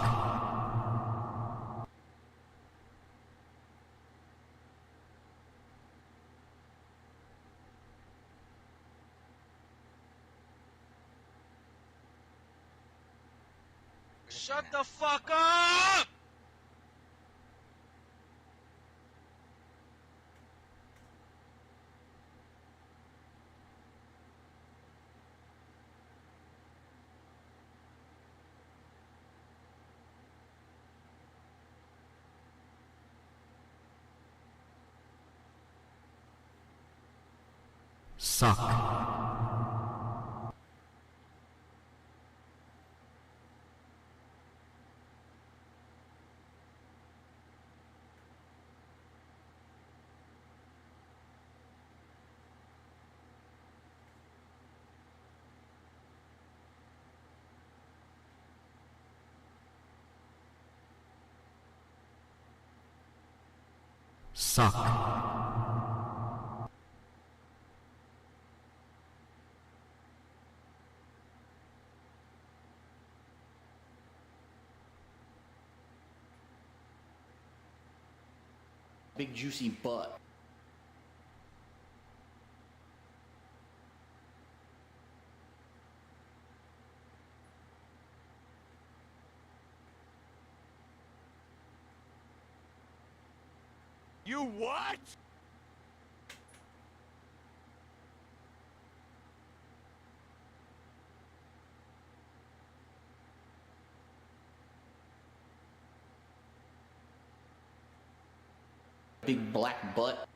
Shut the fuck up! Suck. Suck. Big juicy butt. You what? Big black butt.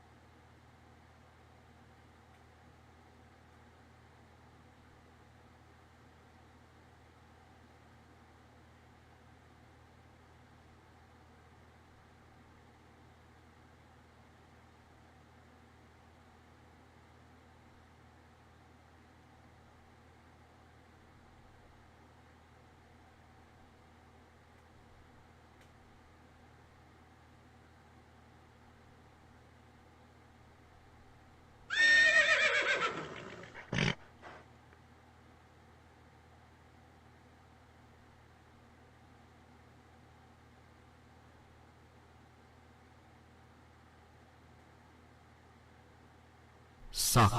Suck.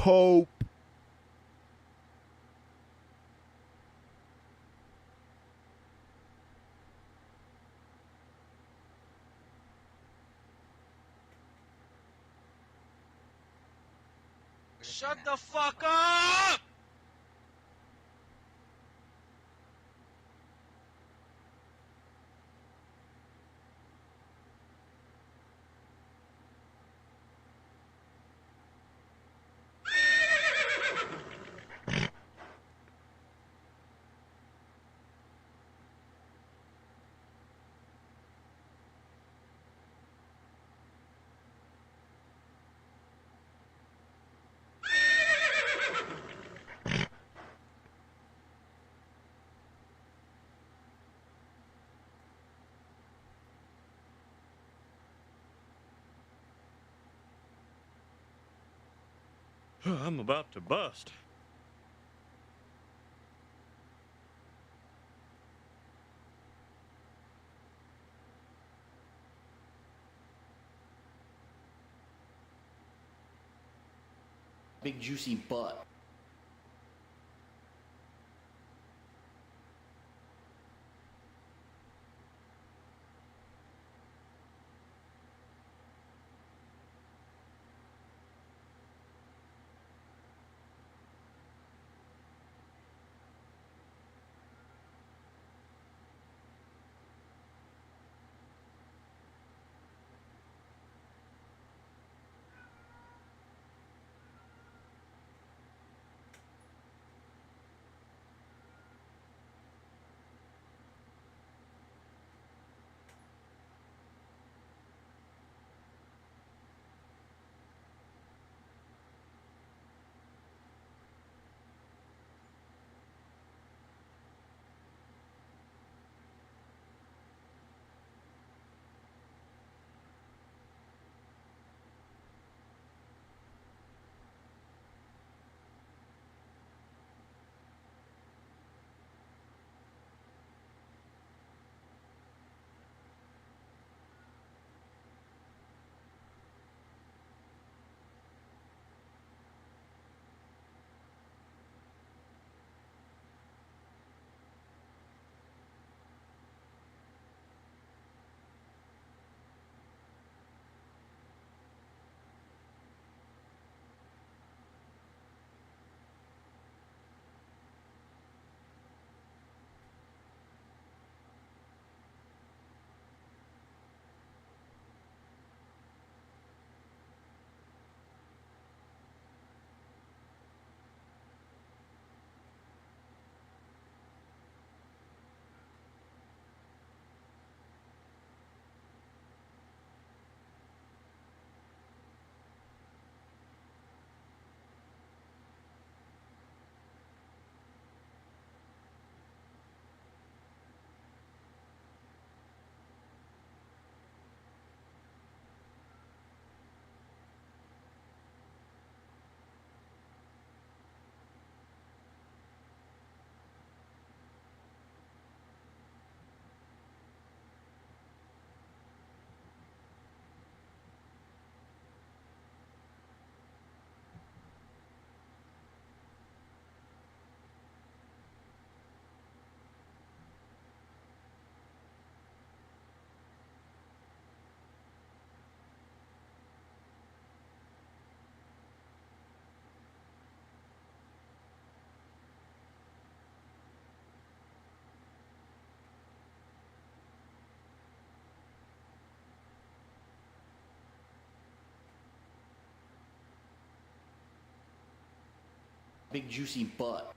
Cope. Shut the fuck up! I'm about to bust. Big juicy butt. Big juicy butt.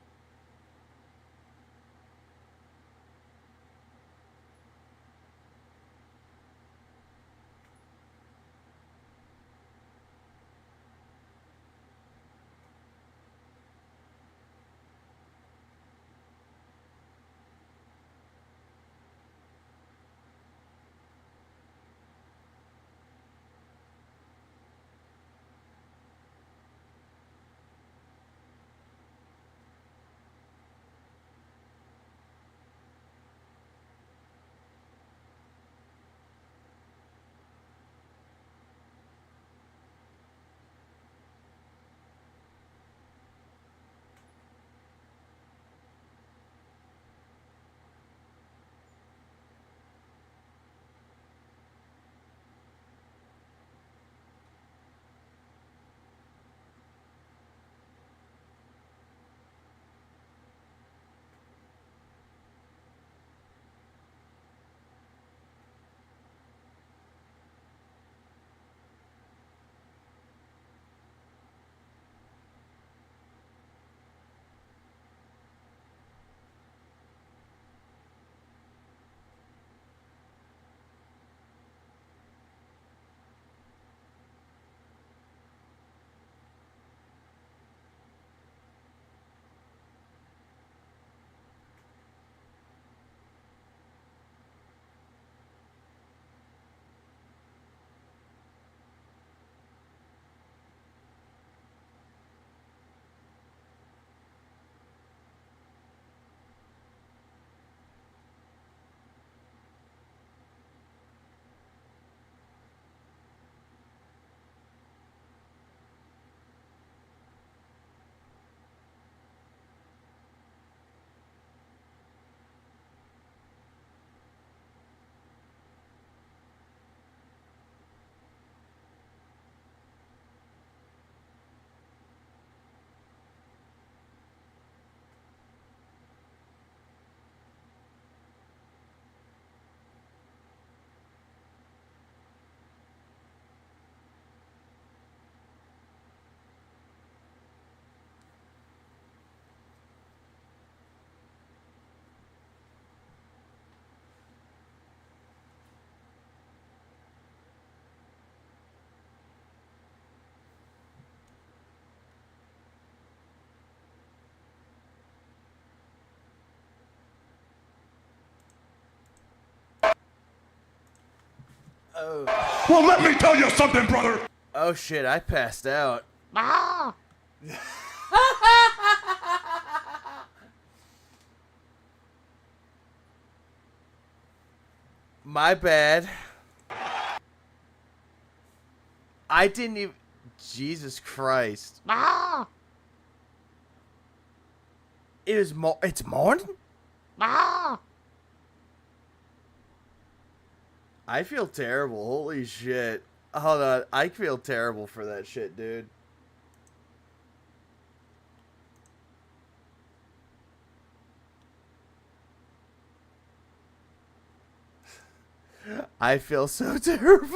Well, let me tell you something, brother. Oh shit, I passed out. My bad. I didn't even... Jesus Christ. It's morning? I feel terrible. Holy shit. Hold on. I feel terrible for that shit, dude. I feel so terrible.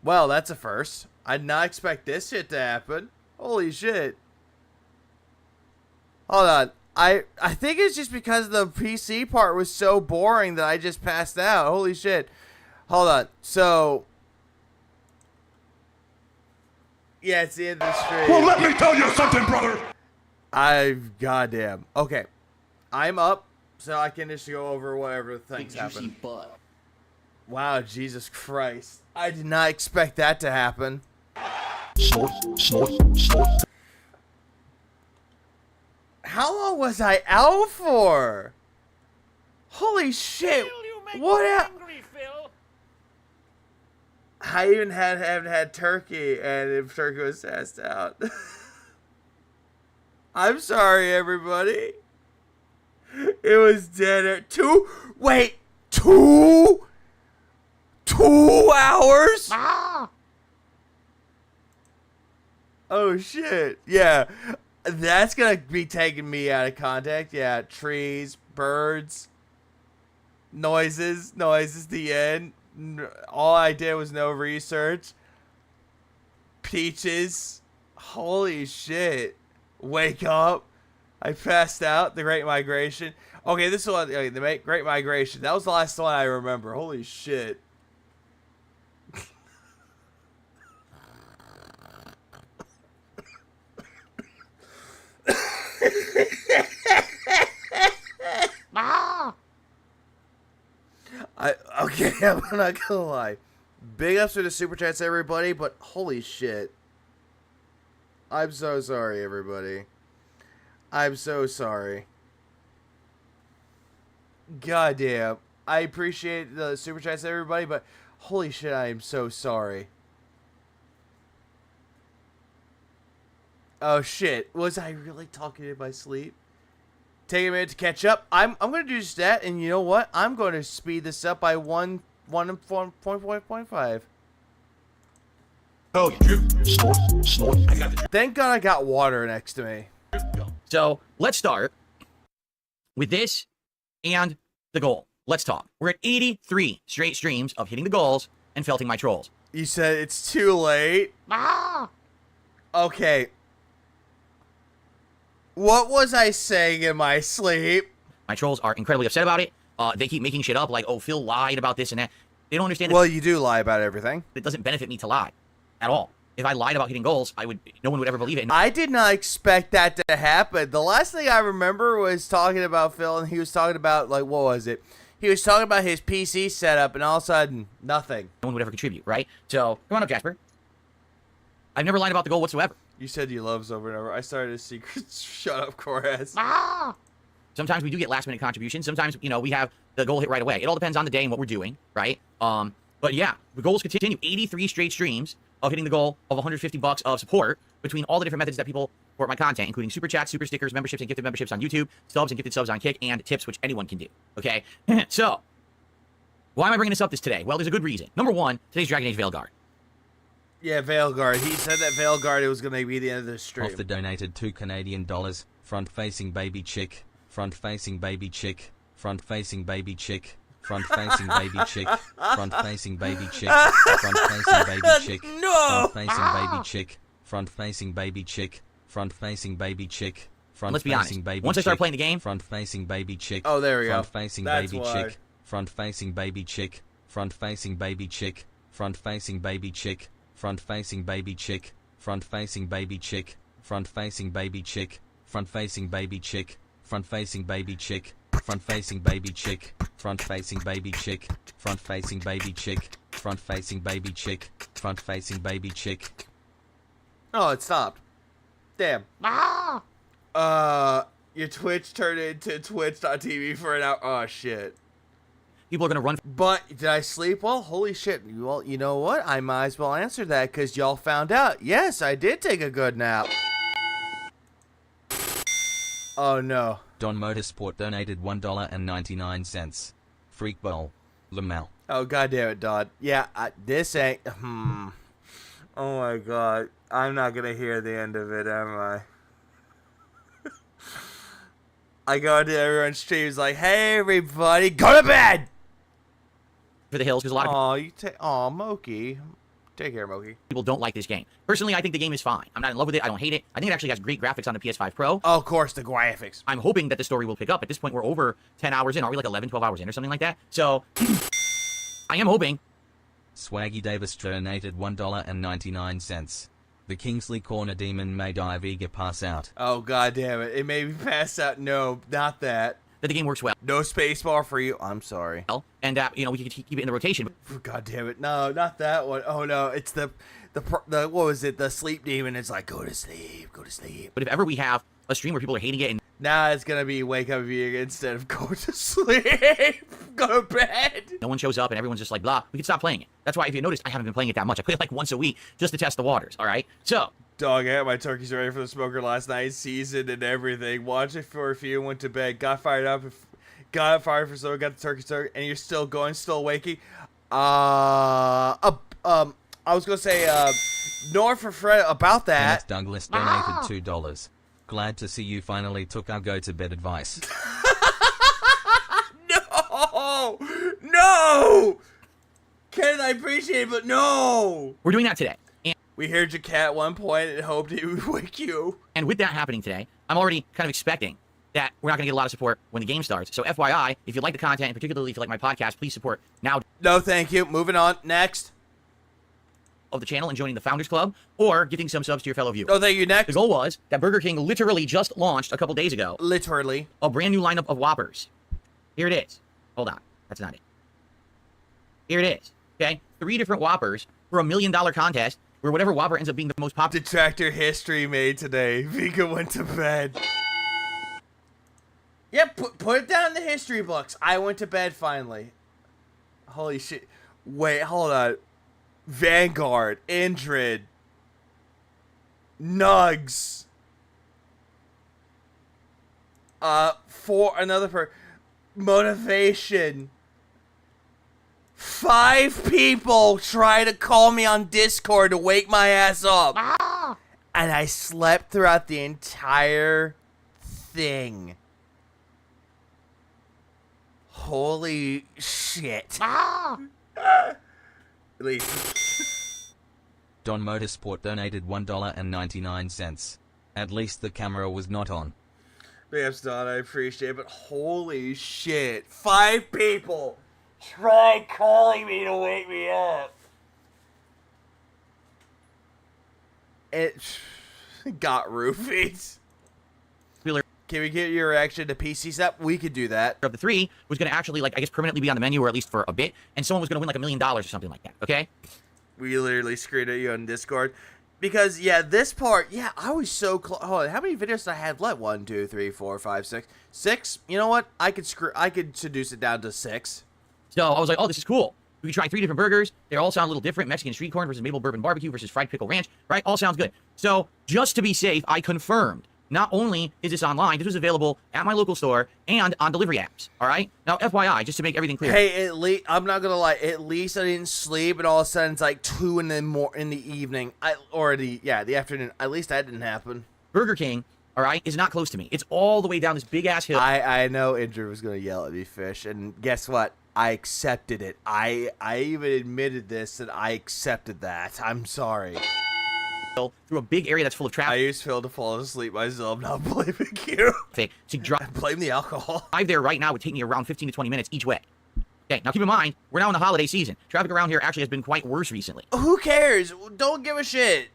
Well, that's a first. I did not expect this shit to happen. Holy shit. Hold on. I think it's just because the PC part was so boring that I just passed out. Holy shit. Hold on. So... yeah, it's the end of the stream. Well, let me tell you something, brother. Goddamn. Okay. I'm up, so I can just go over whatever things happen. Butt. Wow, Jesus Christ. I did not expect that to happen. How long was I out for? Holy shit. What happened? I even haven't had turkey, and if turkey was passed out. I'm sorry, everybody. It was dinner. 2 hours? Oh, shit. Yeah. That's gonna be taking me out of context. Yeah, trees, birds, noises, the end. All I did was no research. Peaches. Holy shit. Wake up. I passed out. The Great Migration. Okay, this one. Okay, the Great Migration. That was the last one I remember. Holy shit. Okay, I'm not gonna lie. Big ups for the super chats, everybody, but holy shit. I'm so sorry, everybody. I'm so sorry. Goddamn. I appreciate the super chats, everybody, but holy shit, I am so sorry. Oh shit. Was I really talking in my sleep? Take a minute to catch up. I'm gonna do just that, and you know what? I'm going to speed this up by 1.5. Oh, Thank God I got water next to me. So let's start with this and the goal. Let's talk. We're at 83 straight streams of hitting the goals and felting my trolls. You said it's too late? Okay. What was I saying in my sleep? My trolls are incredibly upset about it. They keep making shit up like, oh, Phil lied about this and that. They don't understand. Well, you do lie about everything. It doesn't benefit me to lie at all. If I lied about hitting goals, no one would ever believe it. I did not expect that to happen. The last thing I remember was talking about Phil, and he was talking about, like, what was it? He was talking about his PC setup, and all of a sudden, nothing. No one would ever contribute, right? So, come on up, Jasper. I've never lied about the goal whatsoever. You said you loves over and over. I started a secret. Shut up, Koraz. Sometimes we do get last-minute contributions. Sometimes, we have the goal hit right away. It all depends on the day and what we're doing, right? But yeah, the goals continue. 83 straight streams of hitting the goal of $150 of support between all the different methods that people support my content, including super chats, super stickers, memberships, and gifted memberships on YouTube, subs and gifted subs on Kick, and tips, which anyone can do. Okay? So, why am I bringing this up today? Well, there's a good reason. Number one, today's Dragon Age Veilguard. Yeah, Veilguard. He said that Veilguard was going to be the end of the stream. Off the donated $2 Canadian. Front-facing baby chick. Front-facing baby chick. Front-facing baby chick. Front-facing baby chick. Front-facing baby chick. Front-facing baby chick. No! Front-facing baby chick. Front-facing baby chick. Front-facing baby chick. Let's be honest. Once I start playing the game, front-facing baby chick. Oh, there we go. Front-facing baby chick. Front-facing baby chick. Front-facing baby chick. Front-facing baby chick. Front-facing baby chick. Front-facing baby chick. Front-facing baby chick. Front-facing baby chick. front-facing baby chick, front-facing baby chick, front-facing baby chick, front-facing baby chick, front-facing baby chick, front-facing baby chick. Oh, it stopped. Damn. Your Twitch turned into twitch.tv for an hour. Oh, shit. People are going to run. But did I sleep well? Holy shit. Well, you know what? I might as well answer that because y'all found out. Yes, I did take a good nap. Oh, no. Don Motorsport donated $1.99. Freak Bowl. Lamel. Oh, god damn it, Don. Yeah, this ain't... Oh, my God. I'm not going to hear the end of it, am I? I go into everyone's streams like, hey, everybody, go to bed! For the hills, because a lot of Moki. Take care, Moki. people don't like this game. Personally, I think the game is fine. I'm not in love with it. I don't hate it. I think it actually has great graphics on the PS5 Pro. Oh, of course, the graphics. I'm hoping that the story will pick up. At this point, we're over 10 hours in. Are we like 11, 12 hours in or something like that? So, I am hoping. Swaggy Davis donated $1.99. The Kingsley Corner Demon may die Vega pass out. Oh, god damn it. It made me pass out. No, not that. That the game works well. No spacebar for you. I'm sorry. And, you know, we can keep it in the rotation. God damn it. No, not that one. Oh, no. It's the what was it? The sleep demon. It's like, go to sleep, go to sleep. But if ever we have a stream where people are hating it and... Nah, it's going to be wake up Vega instead of go to sleep. Go to bed. No one shows up and everyone's just like, blah. We can stop playing it. That's why, if you notice, I haven't been playing it that much. I play it like once a week just to test the waters, all right? So... Dog, I had my turkeys ready for the smoker last night, seasoned and everything. Watched it for a few, went to bed, got fired up, got fired for so, got the turkey started, and you're still going, still waking. I was gonna say, nor for Fred about that. Kenneth Douglas donated $2. Glad to see you finally took our go to bed advice. No! No! Ken, I appreciate it, but no! We're doing that today. And we heard your cat at one point and hoped it would wake you. And with that happening today, I'm already kind of expecting that we're not going to get a lot of support when the game starts. So FYI, if you like the content, and particularly if you like my podcast, please support now. No, thank you. Moving on. Next. Of the channel and joining the Founders Club, or giving some subs to your fellow viewers. Oh, thank you. Next. The goal was that Burger King literally just launched a couple days ago. Literally. A brand new lineup of Whoppers. Here it is. Hold on. That's not it. Here it is. Okay? 3 different Whoppers for $1 million contest where whatever Whopper ends up being the most popular. Detractor history made today. Vika went to bed. Yep, put it down in the history books. I went to bed finally. Holy shit. Wait, hold on. Vanguard, Indrid, Nugs. For another motivation. 5 people try to call me on Discord to wake my ass up. And I slept throughout the entire thing. Holy shit. Don Motorsport donated $1.99. At least the camera was not on. Yes, Don, I appreciate it, but holy shit. 5 people tried calling me to wake me up. It got roofies. Can we get your reaction to PC Step? We could do that. Of the 3 was going to actually, like, I guess permanently be on the menu, or at least for a bit, and someone was going to win like $1 million or something like that, okay? We literally screwed at you on Discord. Because, yeah, this part, yeah, I was so close. Hold on, how many videos did I have left? 1, 2, 3, 4, 5, 6. 6? You know what? I could seduce it down to 6. So I was like, oh, this is cool. We could try 3 different burgers. They all sound a little different. Mexican street corn versus maple bourbon barbecue versus fried pickle ranch, right? All sounds good. So just to be safe, I confirmed. Not only is this online, this was available at my local store and on delivery apps, all right? Now, FYI, just to make everything clear. Hey, at least, I'm not going to lie, at least I didn't sleep, and all of a sudden it's like 2 in the evening, the afternoon. At least that didn't happen. Burger King, all right, is not close to me. It's all the way down this big-ass hill. I know Andrew was going to yell at me, Fish, and guess what? I accepted it. I even admitted this, and I accepted that. I'm sorry. Through a big area that's full of traffic. I used Phil to fall asleep myself, not blaming you. Blame the alcohol. Drive there right now would take me around 15 to 20 minutes each way. Okay, now keep in mind, we're now in the holiday season. Traffic around here actually has been quite worse recently. Who cares? Don't give a shit.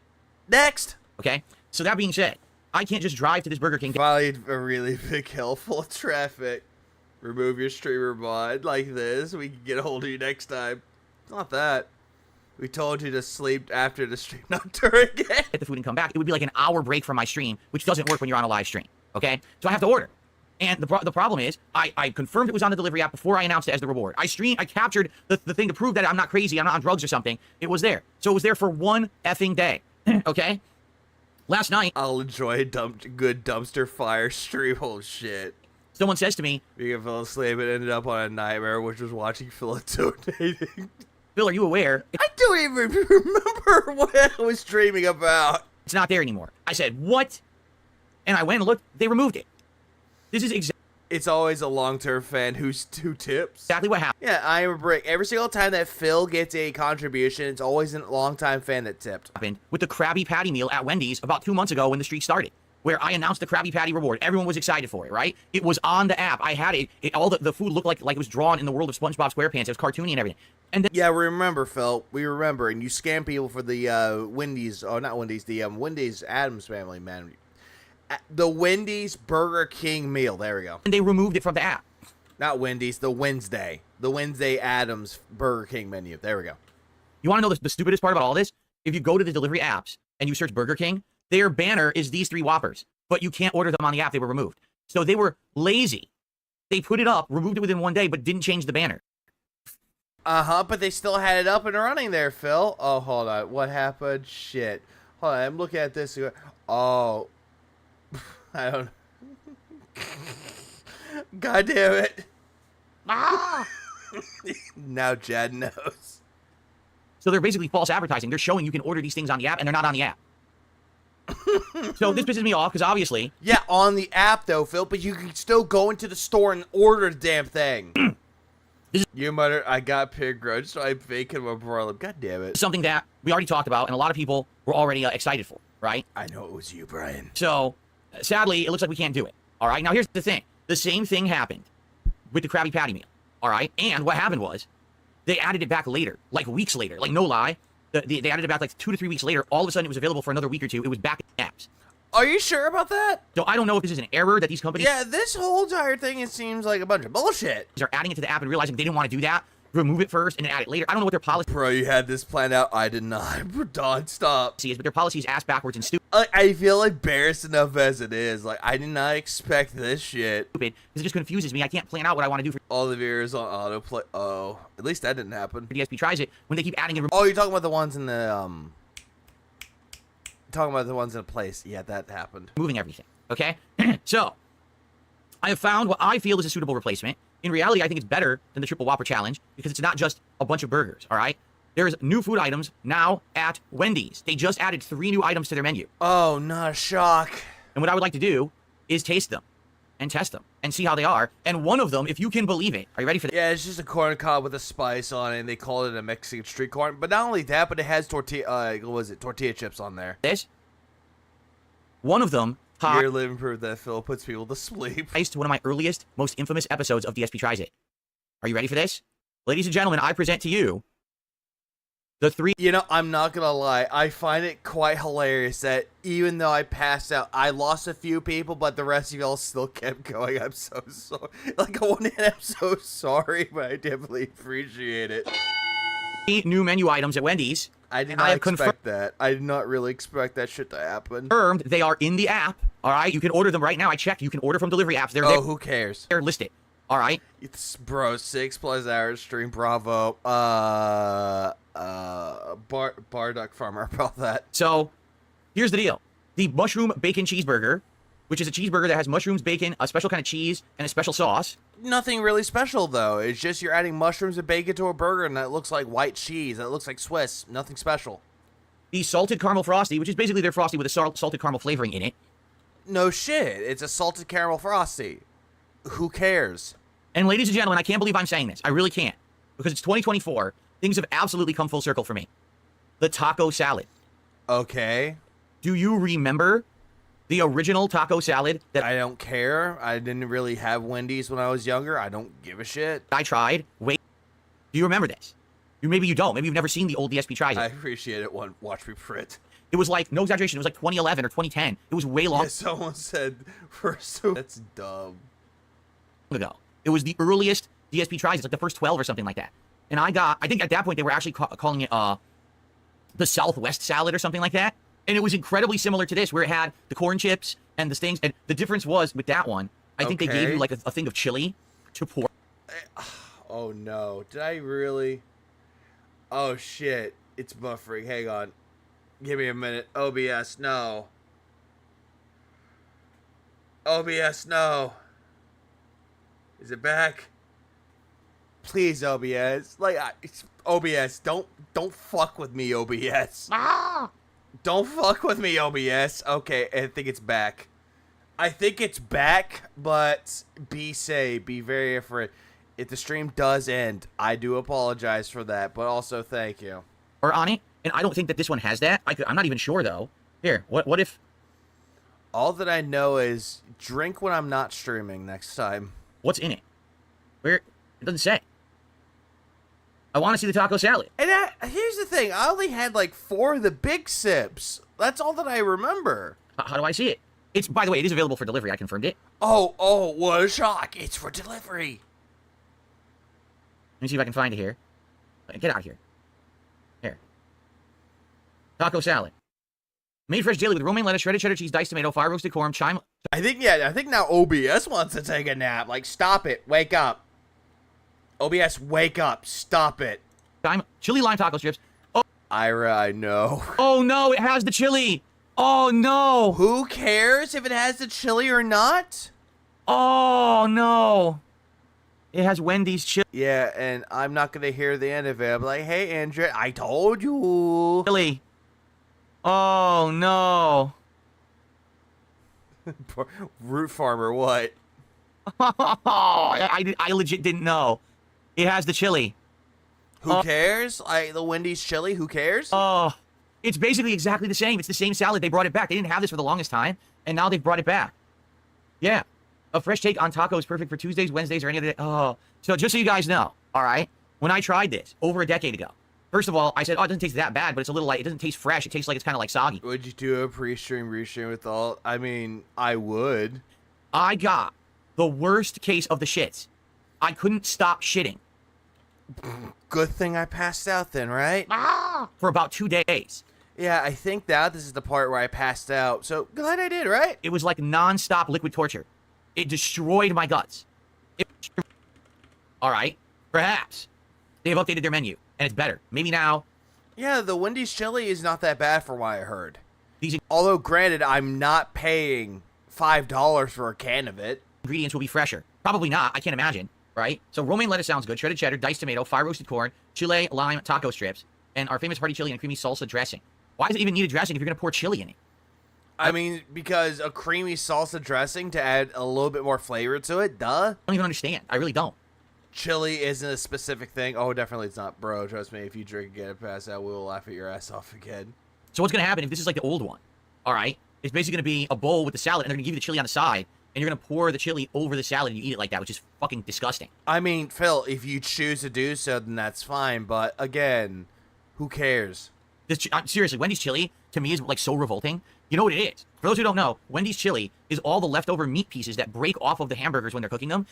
Next. Okay, so that being said, I can't just drive to this Burger King. Finally, a really big hill full of traffic. Remove your streamer mod like this. We can get a hold of you next time. It's not that. We told you to sleep after the stream, not during it. Get the food and come back. It would be like an hour break from my stream, which doesn't work when you're on a live stream. Okay? So I have to order. And the problem is, I confirmed it was on the delivery app before I announced it as the reward. I captured the thing to prove that I'm not crazy, I'm not on drugs or something. It was there. So it was there for one effing day. Okay? Last night, I'll enjoy a good dumpster fire stream. Oh, shit. Someone says to me, you fell asleep and ended up on a nightmare, which was watching Phil donating. Phil, are you aware? I don't even remember what I was dreaming about. It's not there anymore. I said, what? And I went and looked. They removed it. This is exactly. It's always a long-term fan who tips. Exactly what happened. Yeah, I remember every single time that Phil gets a contribution, it's always a long-time fan that tipped. Happened with the Krabby Patty meal at Wendy's about 2 months ago when the streak started, where I announced the Krabby Patty reward. Everyone was excited for it, right? It was on the app. I had it. All the food looked like it was drawn in the world of SpongeBob SquarePants. It was cartoony and everything. And then, yeah, we remember, Phil. We remember. And you scam people for the Wendy's. Oh, not Wendy's. The Wendy's Addams Family, man. The Wendy's Burger King meal. There we go. And they removed it from the app. Not Wendy's. The Wednesday. The Wednesday Addams Burger King menu. There we go. You want to know the stupidest part about all this? If you go to the delivery apps and you search Burger King, their banner is these 3 Whoppers. But you can't order them on the app. They were removed. So they were lazy. They put it up, removed it within 1 day, but didn't change the banner. Uh-huh, but they still had it up and running there, Phil. Oh, hold on. What happened? Shit. Hold on. I'm looking at this. Oh. I don't know. God damn it. Now Jed knows. So they're basically false advertising. They're showing you can order these things on the app, and they're not on the app. So this pisses me off, because obviously... Yeah, on the app, though, Phil, but you can still go into the store and order the damn thing. You mutter, I got pig grudge, so I bacon my broiler. God damn it. Something that we already talked about, and a lot of people were already excited for, right? I know it was you, Brian. So, sadly, it looks like we can't do it. All right? Now, here's the thing. The same thing happened with the Krabby Patty meal. All right? And what happened was, they added it back later, like weeks later. Like, no lie. They added it back like 2 to 3 weeks later. All of a sudden, it was available for another week or 2. It was back in apps. Are you sure about that? So I don't know if this is an error that these companies... Yeah, this whole entire thing, it seems like a bunch of bullshit. They're adding it to the app and realizing they didn't want to do that. Remove it first and then add it later. I don't know what their policy... Bro, you had this planned out. I did not. Don, stop. ...is, but their policy is ass backwards and stupid. I feel embarrassed enough as it is. Like, I did not expect this shit. Stupid, because it just confuses me. I can't plan out what I want to do for... All the viewers on autoplay. Oh, at least that didn't happen. DSP tries it when they keep adding... Oh, you're talking about the ones in the, Talking about the ones in place. Yeah, that happened. Moving everything, okay? So, I have found what I feel is a suitable replacement. In reality, I think it's better than the Triple Whopper Challenge because it's not just a bunch of burgers, all right? There's new food items now at Wendy's. They just added 3 new items to their menu. Oh, not a shock. And what I would like to do is taste them and test them and see how they are. And one of them, if you can believe it, are you ready for this? Yeah, it's just a corn cob with a spice on it, and they call it a Mexican street corn. But not only that, but it has tortilla chips on there. This? One of them... You're living proof that Phil puts people to sleep. To one of my earliest, most infamous episodes of DSP Tries It. Are you ready for this? Ladies and gentlemen, I present to you the 3... You know, I'm not gonna lie. I find it quite hilarious that even though I passed out, I lost a few people, but the rest of y'all still kept going. I'm so sorry. Like, on one hand, I'm so sorry, but I definitely appreciate it. New menu items at Wendy's. I did not expect that. I did not really expect that shit to happen. Confirmed they are in the app. All right, you can order them right now. I checked. You can order from delivery apps. They're there. Oh, who cares? They're listed. All right. It's, bro, 6+ hours stream. Bravo. Bar Duck Farmer about that. So, here's the deal: the mushroom bacon cheeseburger, which is a cheeseburger that has mushrooms, bacon, a special kind of cheese, and a special sauce. Nothing really special, though. It's just you're adding mushrooms and bacon to a burger, and that looks like white cheese, and it looks like Swiss. Nothing special. The salted caramel frosty, which is basically their frosty with a salted caramel flavoring in it. No shit. It's a salted caramel frosty. Who cares? And ladies and gentlemen, I can't believe I'm saying this. I really can't. Because it's 2024. Things have absolutely come full circle for me. The taco salad. Okay. Do you remember the original taco salad that... I don't care. I didn't really have Wendy's when I was younger. I don't give a shit. I tried. Wait. Do you remember this? Maybe you don't. Maybe you've never seen the old DSP tries. I appreciate it. Watch me print. It was like, no exaggeration, it was like 2011 or 2010. It was way long Yeah, someone said, that's dumb. ago. It was the earliest DSP tries. It's like the first 12 or something like that. And I think at that point they were actually calling it the Southwest salad or something like that. And it was incredibly similar to this, where it had the corn chips and the things. And the difference was with that one, I think they gave you like a thing of chili to pour. Oh no, did I really? Oh shit, it's buffering. Hang on. Give me a minute. OBS, no. OBS, no. Is it back? Please, OBS. Like, OBS, don't fuck with me, OBS. Don't fuck with me, OBS. Okay, I think it's back. I think it's back, but be safe. Be very afraid. If the stream does end, I do apologize for that, but also thank you. Or on it. And I don't think that this one has that. I'm not even sure, though. Here, what if... All that I know is drink when I'm not streaming next time. What's in it? Where? It doesn't say. I want to see the taco salad. And here's the thing. I only had like 4 of the big sips. That's all that I remember. How do I see it? It's, by the way, it is available for delivery. I confirmed it. Oh, what a shock. It's for delivery. Let me see if I can find it here. Get out of here. Here. Taco salad. Made fresh daily with romaine lettuce, shredded cheddar cheese, diced tomato, fire roasted corn, chime... I think now OBS wants to take a nap. Like, stop it. Wake up. OBS, wake up. Stop it. Chili lime taco strips. Oh. Ira, I know. Oh, no, it has the chili. Oh, no. Who cares if it has the chili or not? Oh, no. It has Wendy's chili. Yeah, and I'm not going to hear the end of it. I'm like, hey, Andrew, I told you. Chili. Oh, no. Root farmer, what? I legit didn't know. It has the chili. Who cares? The Wendy's chili, who cares? Oh, it's basically exactly the same. It's the same salad. They brought it back. They didn't have this for the longest time, and now they've brought it back. Yeah. A fresh take on tacos, perfect for Tuesdays, Wednesdays, or any other day. Oh, so just so you guys know, all right, when I tried this over a decade ago, first of all, I said, oh, it doesn't taste that bad, but it's a little like, it doesn't taste fresh. It tastes like it's kind of like soggy. Would you do a pre-stream, restream with all? I mean, I would. I got the worst case of the shits. I couldn't stop shitting. Good thing I passed out then, right? For about 2 days. Yeah, I think that this is the part where I passed out. So glad I did, right? It was like non-stop liquid torture. It destroyed my guts. All right, perhaps they've updated their menu and it's better. Maybe now. Yeah, the Wendy's chili is not that bad from what I heard. Although, granted, I'm not paying $5 for a can of it. Ingredients will be fresher. Probably not. I can't imagine. Right? So romaine lettuce sounds good. Shredded cheddar, diced tomato, fire roasted corn, chile, lime, taco strips, and our famous hearty chili and a creamy salsa dressing. Why does it even need a dressing if you're going to pour chili in it? I mean, because a creamy salsa dressing to add a little bit more flavor to it, duh. I don't even understand. I really don't. Chili isn't a specific thing. Oh, definitely it's not, bro. Trust me, if you drink again and pass out, we will laugh at your ass off again. So what's going to happen if this is like the old one? All right? It's basically going to be a bowl with the salad, and they're going to give you the chili on the side, and you're going to pour the chili over the salad and you eat it like that, which is fucking disgusting. I mean, Phil, if you choose to do so, then that's fine. But again, who cares? Seriously, Wendy's chili, to me, is like so revolting. You know what it is? For those who don't know, Wendy's chili is all the leftover meat pieces that break off of the hamburgers when they're cooking them.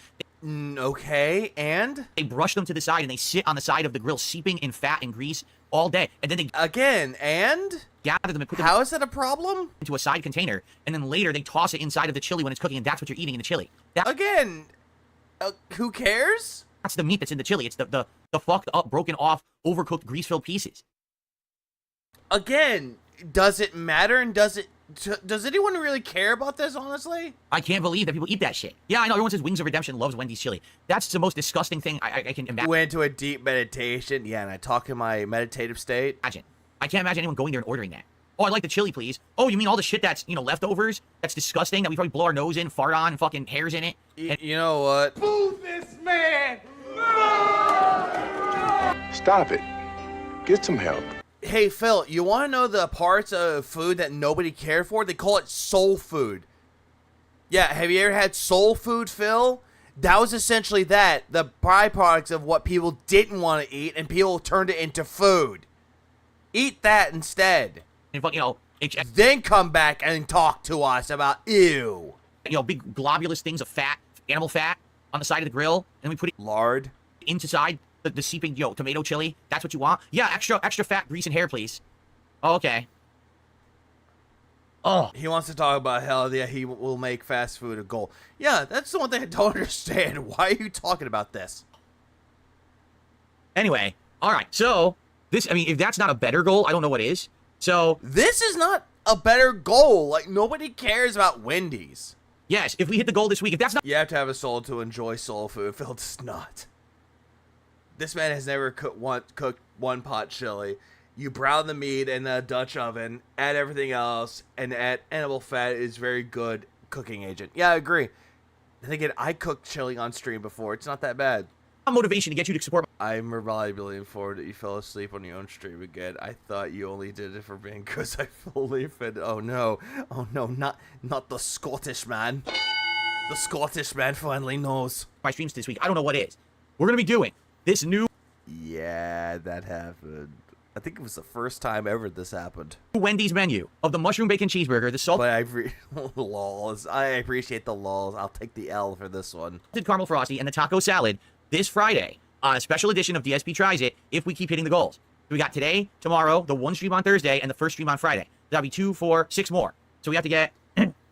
Okay, and? They brush them to the side, and they sit on the side of the grill, seeping in fat and grease all day. And then they... Again, and? Gather them and put them... How is that a problem? ...into a side container, and then later they toss it inside of the chili when it's cooking, and that's what you're eating in the chili. Again, who cares? That's the meat that's in the chili. It's the fucked up, broken off, overcooked, grease-filled pieces. Again, does it matter, and does anyone really care about this, honestly? I can't believe that people eat that shit. Yeah, I know everyone says Wings of Redemption loves Wendy's chili. That's the most disgusting thing I can imagine. Went into a deep meditation, yeah, and I talk in my meditative state. Imagine. I can't imagine anyone going there and ordering that. Oh, I'd like the chili, please. Oh, you mean all the shit that's, leftovers? That's disgusting, that we probably blow our nose in, fart on, and fucking hairs in it? You know what? Move this man! Stop it. Get some help. Hey, Phil, you want to know the parts of food that nobody cared for? They call it soul food. Yeah, have you ever had soul food, Phil? That was essentially that. The byproducts of what people didn't want to eat, and people turned it into food. Eat that instead. And, you know, then come back and talk to us about ew. You know, big globulous things of fat, animal fat on the side of the grill, and we put it lard inside the seeping, you know, tomato chili. That's what you want? Yeah, extra fat, grease, and hair, please. Oh, okay. Oh. He wants to talk about how he will make fast food a goal. Yeah, that's the one thing I don't understand. Why are you talking about this? Anyway, all right. So this, I mean, if that's not a better goal, I don't know what is. So this is not a better goal. Like, nobody cares about Wendy's. Yes, if we hit the goal this week, if that's not... You have to have a soul to enjoy soul food. Phil does not. This man has never cooked one pot chili. You brown the meat in a Dutch oven, add everything else, and add animal fat is very good cooking agent. Yeah, I agree. And again, I cooked chili on stream before. It's not that bad. Motivation to get you to support. I'm reliably informed that you fell asleep on your own stream again. I thought you only did it for being because I fully fed. Oh no, not the Scottish man. The Scottish man finally knows. My streams this week. I don't know what is. We're gonna be doing this new. Yeah, that happened. I think it was the first time ever this happened. Wendy's menu of the mushroom bacon cheeseburger, the salt. But lols. I appreciate the lols. I'll take the L for this one. Caramel frosty and the taco salad this Friday on a special edition of DSP Tries It if we keep hitting the goals. We got today, tomorrow, the one stream on Thursday, and the first stream on Friday. That'll be 2, 4, 6 more. So we have to get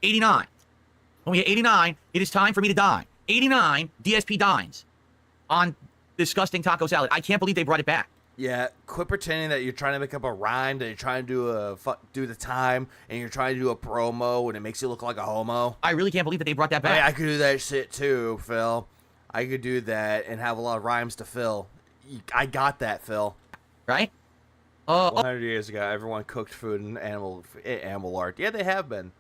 89. When we get 89, it is time for me to dine. 89 DSP dines on disgusting taco salad. I can't believe they brought it back. Yeah, quit pretending that you're trying to make up a rhyme, that you're trying to do the time, and you're trying to do a promo, and it makes you look like a homo. I really can't believe that they brought that back. I could do that shit too, Phil. I could do that and have a lot of rhymes to fill. I got that, Phil. Right? 100 years ago, everyone cooked food in animal art. Yeah, they have been.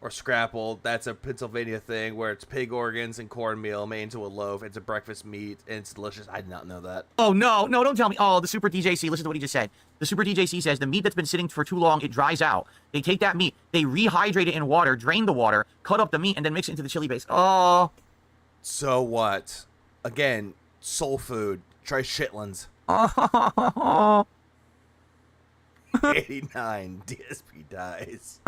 Or scrapple. That's a Pennsylvania thing where it's pig organs and cornmeal made into a loaf. It's a breakfast meat, and it's delicious. I did not know that. Oh, no, don't tell me. Oh, the Super DJC, listen to what he just said. The Super DJC says the meat that's been sitting for too long, it dries out. They take that meat, they rehydrate it in water, drain the water, cut up the meat, and then mix it into the chili base. Oh. So what? Again, soul food. Try Chitlins. 89 DSP dies.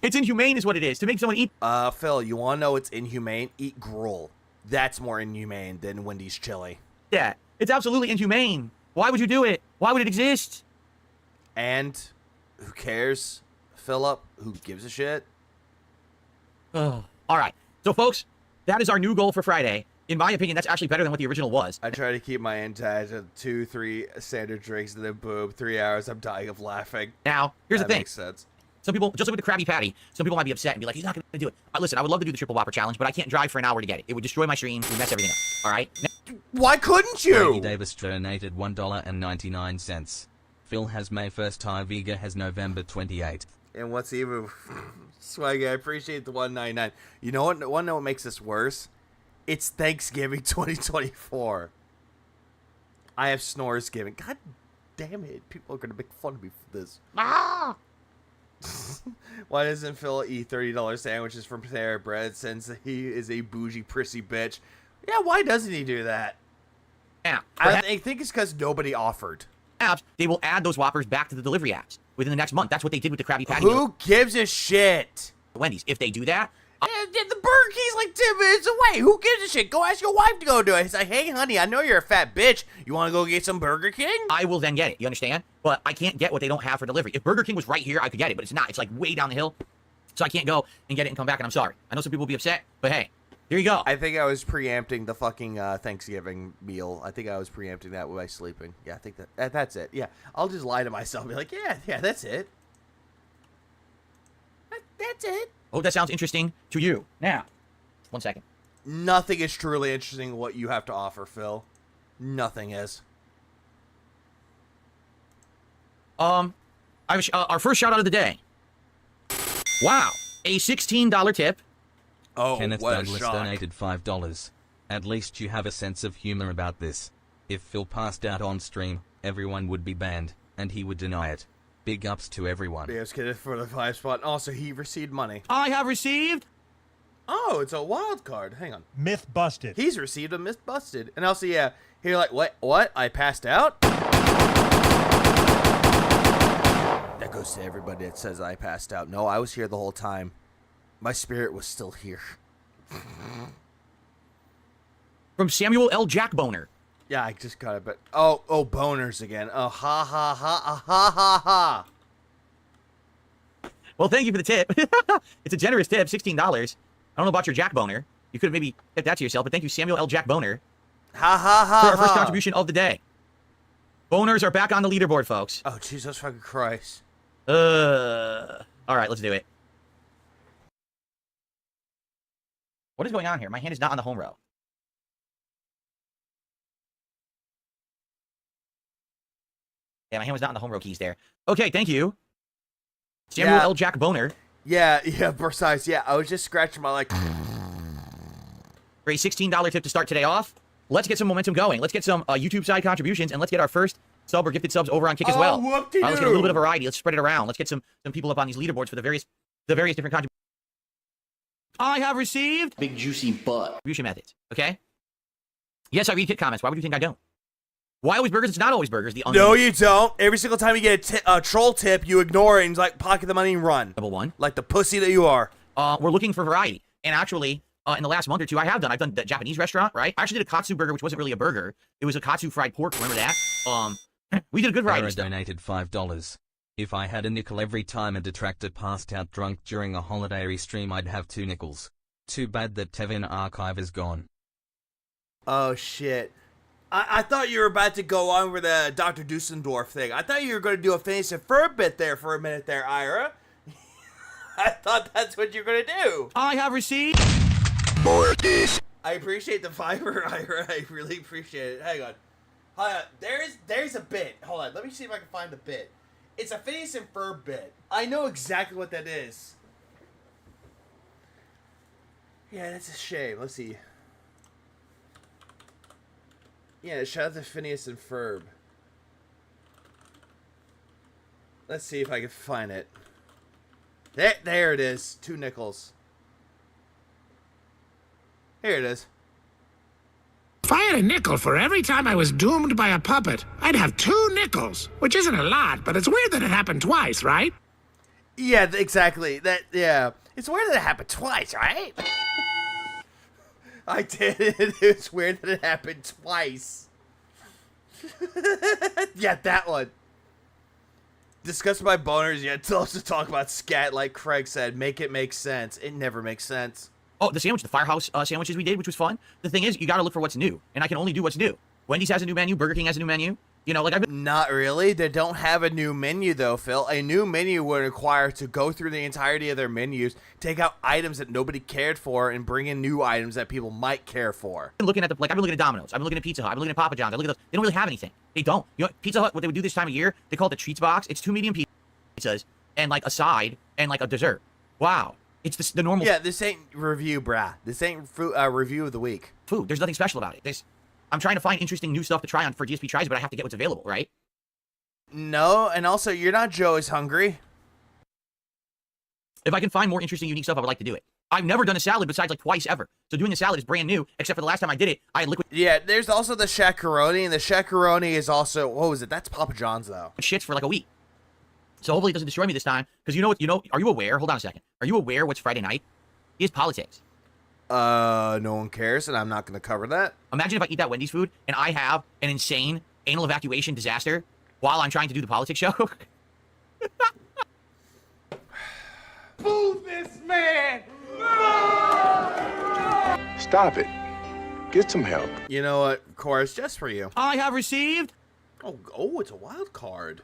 It's inhumane is what it is. To make someone eat... Phil, you want to know what's inhumane? Eat gruel. That's more inhumane than Wendy's chili. Yeah, it's absolutely inhumane. Why would you do it? Why would it exist? And who cares? Philip, who gives a shit? Oh. All right. So, folks, that is our new goal for Friday. In my opinion, that's actually better than what the original was. I try to keep my intact at 2, 3 standard drinks, and then boom, 3 hours, I'm dying of laughing. Now, here's the thing. That makes sense. Some people, just like with the Krabby Patty, some people might be upset and be like, he's not going to do it. Listen, I would love to do the Triple Whopper Challenge, but I can't drive for an hour to get it. It would destroy my stream and mess everything up. All right? Why couldn't you? Frankie Davis donated $1.99. Phil has May 1st, Ty Vega has November 28th. And what's even... Swaggy, I appreciate the $1.99. You know what? Want to know what makes this worse? It's Thanksgiving 2024. I have Snores giving. God damn it. People are going to make fun of me for this. Ah! Why doesn't Phil eat $30 sandwiches from Panera Bread since he is a bougie, prissy bitch? Yeah, why doesn't he do that? Yeah, I think it's because nobody offered. Apps, they will add those Whoppers back to the delivery apps within the next month. That's what they did with the Krabby Patty. Who gives a shit? Wendy's. If they do that... The Burger King's like 10 minutes away. Who gives a shit? Go ask your wife to go do it. He's like, hey, honey, I know you're a fat bitch. You want to go get some Burger King? I will then get it. You understand? But I can't get what they don't have for delivery. If Burger King was right here, I could get it, but it's not. It's like way down the hill. So I can't go and get it and come back, and I'm sorry. I know some people will be upset, but hey, here you go. I think I was preempting the fucking Thanksgiving meal. I think I was preempting that by sleeping. Yeah, I think that's it. Yeah, I'll just lie to myself and be like, yeah, that's it. That's it. Oh, that sounds interesting to you. Now, 1 second. Nothing is truly interesting what you have to offer, Phil. Nothing is. Our first shout out of the day. Wow, a $16 tip. Oh, Kenneth what Douglas donated $5. At least you have a sense of humor about this. If Phil passed out on stream, everyone would be banned, and he would deny it. Big ups to everyone. Yes, Kenneth for the 5 spot. Also, he received money. I have received Oh, it's a wild card. Hang on. Myth busted. He's received a myth busted. And also, yeah, you're like, what? I passed out? That goes to everybody that says I passed out. No, I was here the whole time. My spirit was still here. From Samuel L. Jack Boner. Yeah, I just got it, but... Oh, boners again. Oh, ha, ha, ha, ha, ha, ha. Well, thank you for the tip. It's a generous tip, $16. I don't know about your Jack Boner. You could have maybe kept that to yourself, but thank you, Samuel L. Jack Boner. Ha, ha, ha, for our first ha. contribution of the day. Boners are back on the leaderboard, folks. Oh, Jesus fucking Christ. All right, let's do it. What is going on here? My hand is not on the home row. Yeah, my hand was not on the home row keys there. Okay, thank you. Samuel L. Jack Boner. Yeah, precise. Yeah, I was just scratching my leg. For a $16 tip to start today off, let's get some momentum going. Let's get some YouTube side contributions, and let's get our first sub or gifted subs over on Kick as well. Let's get a little bit of variety. Let's spread it around. Let's get some people up on these leaderboards for the various different contributions. I have received big juicy butt contribution methods. Okay. Yes, I read kit comments. Why would you think I don't? Why always burgers? It's not always burgers. No, you don't. Every single time you get a troll tip, you ignore it and like pocket the money and run. Level 1. Like the pussy that you are. We're looking for variety. And actually, in the last month or two, I've done the Japanese restaurant, right? I actually did a katsu burger, which wasn't really a burger. It was a katsu fried pork. Remember that? We did a good variety. Sarah donated $5. If I had a nickel every time a detractor passed out drunk during a holiday stream, I'd have 2 nickels. Too bad that Tevin archive is gone. Oh, shit. I thought you were about to go on with the Dr. Dusseldorf thing. I thought you were going to do a Phineas and Ferb bit there for a minute there, Ira. I thought that's what you're going to do. I have received more of this. I appreciate the fiber, Ira. I really appreciate it. Hang on. Hold on. There's a bit. Hold on. Let me see if I can find the bit. It's a Phineas and Ferb bit. I know exactly what that is. Yeah, that's a shame. Let's see. Yeah, shout out to Phineas and Ferb. Let's see if I can find it. There it is. 2 nickels. Here it is. If I had a nickel for every time I was doomed by a puppet, I'd have 2 nickels, which isn't a lot, but it's weird that it happened twice, right? Yeah, exactly. Yeah. It's weird that it happened twice, right? I did it. It's weird that it happened twice. Yeah, that one. Discuss my boners yet to also talk about scat like Craig said. Make it make sense. It never makes sense. Oh, the firehouse sandwiches we did, which was fun. The thing is, you gotta look for what's new, and I can only do what's new. Wendy's has a new menu, Burger King has a new menu. You know, like I've been... Not really. They don't have a new menu, though, Phil. A new menu would require to go through the entirety of their menus, take out items that nobody cared for, and bring in new items that people might care for. I've been looking at Domino's. I've been looking at Pizza Hut. I've been looking at Papa John's. I look at those. They don't really have anything. They don't. You know, Pizza Hut, what they would do this time of year, they call it the treats box. It's 2 medium pizzas and like a side and like a dessert. Wow. It's the normal... Yeah, this ain't review, brah. This ain't review of the week. Food. There's nothing special about it. I'm trying to find interesting new stuff to try on for DSP Tries, but I have to get what's available, right? No, and also, you're not Joey's hungry. If I can find more interesting, unique stuff, I would like to do it. I've never done a salad besides like twice ever. So doing a salad is brand new, except for the last time I did it, I had liquid... Yeah, there's also the shakaroni, and the shakaroni is also... What was it? That's Papa John's, though. Shits for like a week. So hopefully it doesn't destroy me this time, because are you aware? Hold on a second. Are you aware what's Friday night? Is politics. No one cares, and I'm not going to cover that. Imagine if I eat that Wendy's food, and I have an insane anal evacuation disaster while I'm trying to do the politics show. Boo this man! Stop it. Get some help. You know what, Chorus, just for you. I have received... Oh, it's a wild card.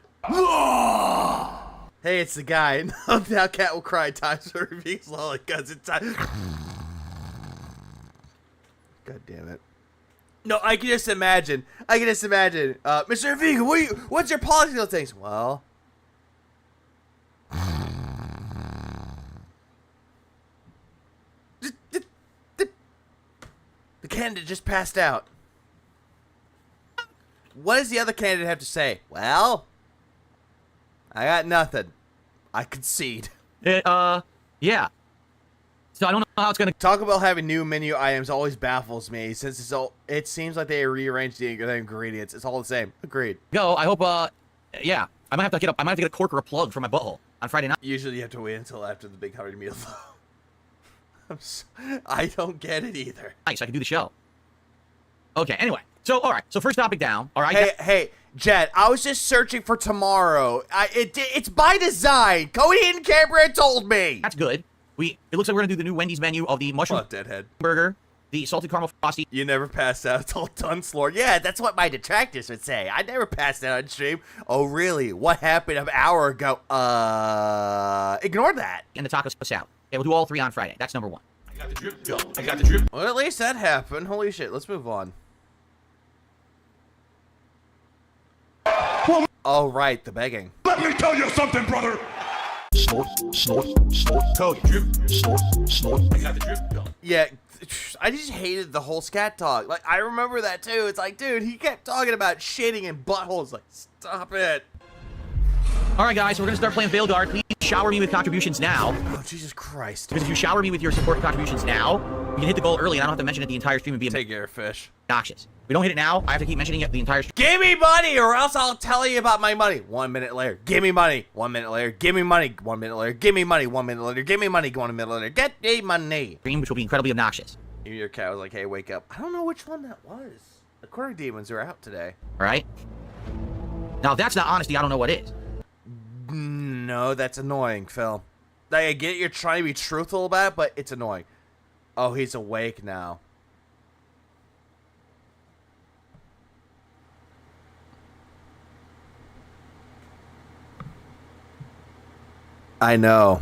Hey, it's the guy. No doubt Cat will cry times for reviews slowly because it's time. God damn it. No, I can just imagine. Mr. Vegan, what's your political things? Well... The candidate just passed out. What does the other candidate have to say? Well, I got nothing. I concede. Yeah. So I don't know how it's gonna Talk about having new menu items always baffles me since it seems like they rearranged the ingredients. It's all the same. Agreed. go. I hope. Yeah. I might have to get a cork or a plug for my butthole on Friday night. Usually you have to wait until after the big hungry meal. I don't get it either. Nice. I can do the show. Okay. Anyway. So all right. So first topic down. All right. Hey, Jet. I was just searching for tomorrow. It's by design. Cody and Cambria told me. That's good. It looks like we're gonna do the new Wendy's menu of the mushroom deadhead burger, the salted caramel frosty. You never passed out until Dunslore. Yeah, that's what my detractors would say. I never passed out on stream. Oh, really? What happened an hour ago? Ignore that. And the taco salad. Okay, we'll do all 3 on Friday. That's number 1. I got the drip go. I got the drip. Well, at least that happened. Holy shit. Let's move on. Oh, right. The begging. Let me tell you something, brother. Snort, snort, snort. Code drip, snort, snort. I got the drip go. Yeah, I just hated the whole scat talk. Like, I remember that too. It's like, dude, he kept talking about shitting in buttholes. Like, stop it. All right, guys, we're gonna start playing Veilguard. Please shower me with contributions now. Oh, Jesus Christ. Because if you shower me with your support contributions now, we can hit the goal early, and I don't have to mention it the entire stream and be Take care, fish. obnoxious. If we don't hit it now, I have to keep mentioning it the entire stream. Give me money, or else I'll tell you about my money. 1 minute later, give me money. 1 minute later, give me money. 1 minute later, give me money. 1 minute later, give me money. 1 minute later, get me money. Stream, which will be incredibly obnoxious. Your cat was like, hey, wake up. I don't know which one that was. The quarter demons are out today. All right? Now, if that's not honesty, I don't know what is. No, that's annoying, Phil. Like, I get you're trying to be truthful about it, but it's annoying. Oh, he's awake now. I know.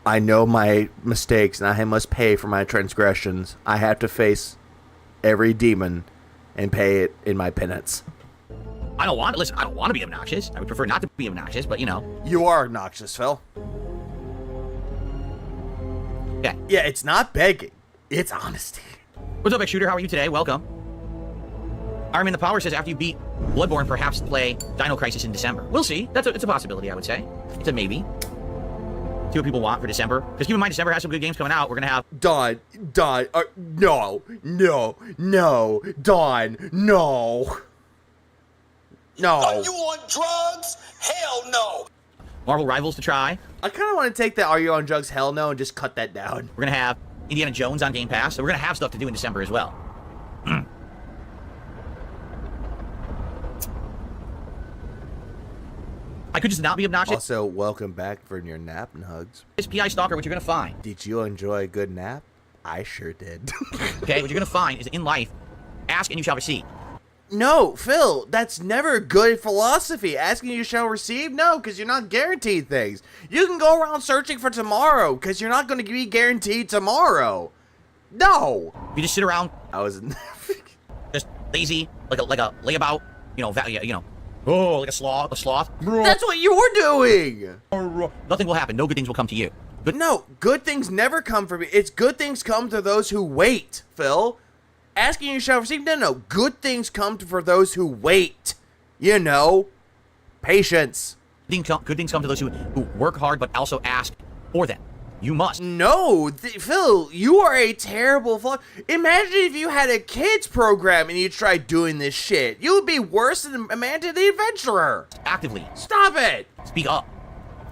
I know my mistakes, and I must pay for my transgressions. I have to face every demon and pay it in my penance. I don't want to be obnoxious. I would prefer not to be obnoxious, but you know. You are obnoxious, Phil. Yeah. Yeah, it's not begging. It's honesty. What's up, X-Shooter? How are you today? Welcome. Iron Man the Power says after you beat Bloodborne, perhaps play Dino Crisis in December. We'll see. It's a possibility, I would say. It's a maybe. See what people want for December. Because keep in mind, December has some good games coming out. We're going to have... Don, no, Don, no. No. Are you on drugs? Hell no. Marvel Rivals to try. I kind of want to take that Are You on Drugs? Hell no, and just cut that down. We're going to have Indiana Jones on Game Pass, so we're going to have stuff to do in December as well. I could just not be obnoxious. Also, welcome back for your nap and hugs. It's PI Stalker, what you're going to find. Did you enjoy a good nap? I sure did. Okay, what you're going to find is in life, ask and you shall receive. No, Phil, that's never good philosophy. Asking you shall receive? No, because you're not guaranteed things. You can go around searching for tomorrow, because you're not going to be guaranteed tomorrow. No. You just sit around. I was just lazy, like a layabout, oh, like a sloth. That's what you were doing. Nothing will happen. No good things will come to you. No, good things never come for me. It's good things come to those who wait, Phil. Asking you shall receive. No. Good things come for those who wait. Patience. Good things come to those who work hard but also ask for them. You must. No, Phil, you are a terrible Imagine if you had a kids program and you tried doing this shit. You would be worse than Amanda the Adventurer. Actively. Stop it. Speak up.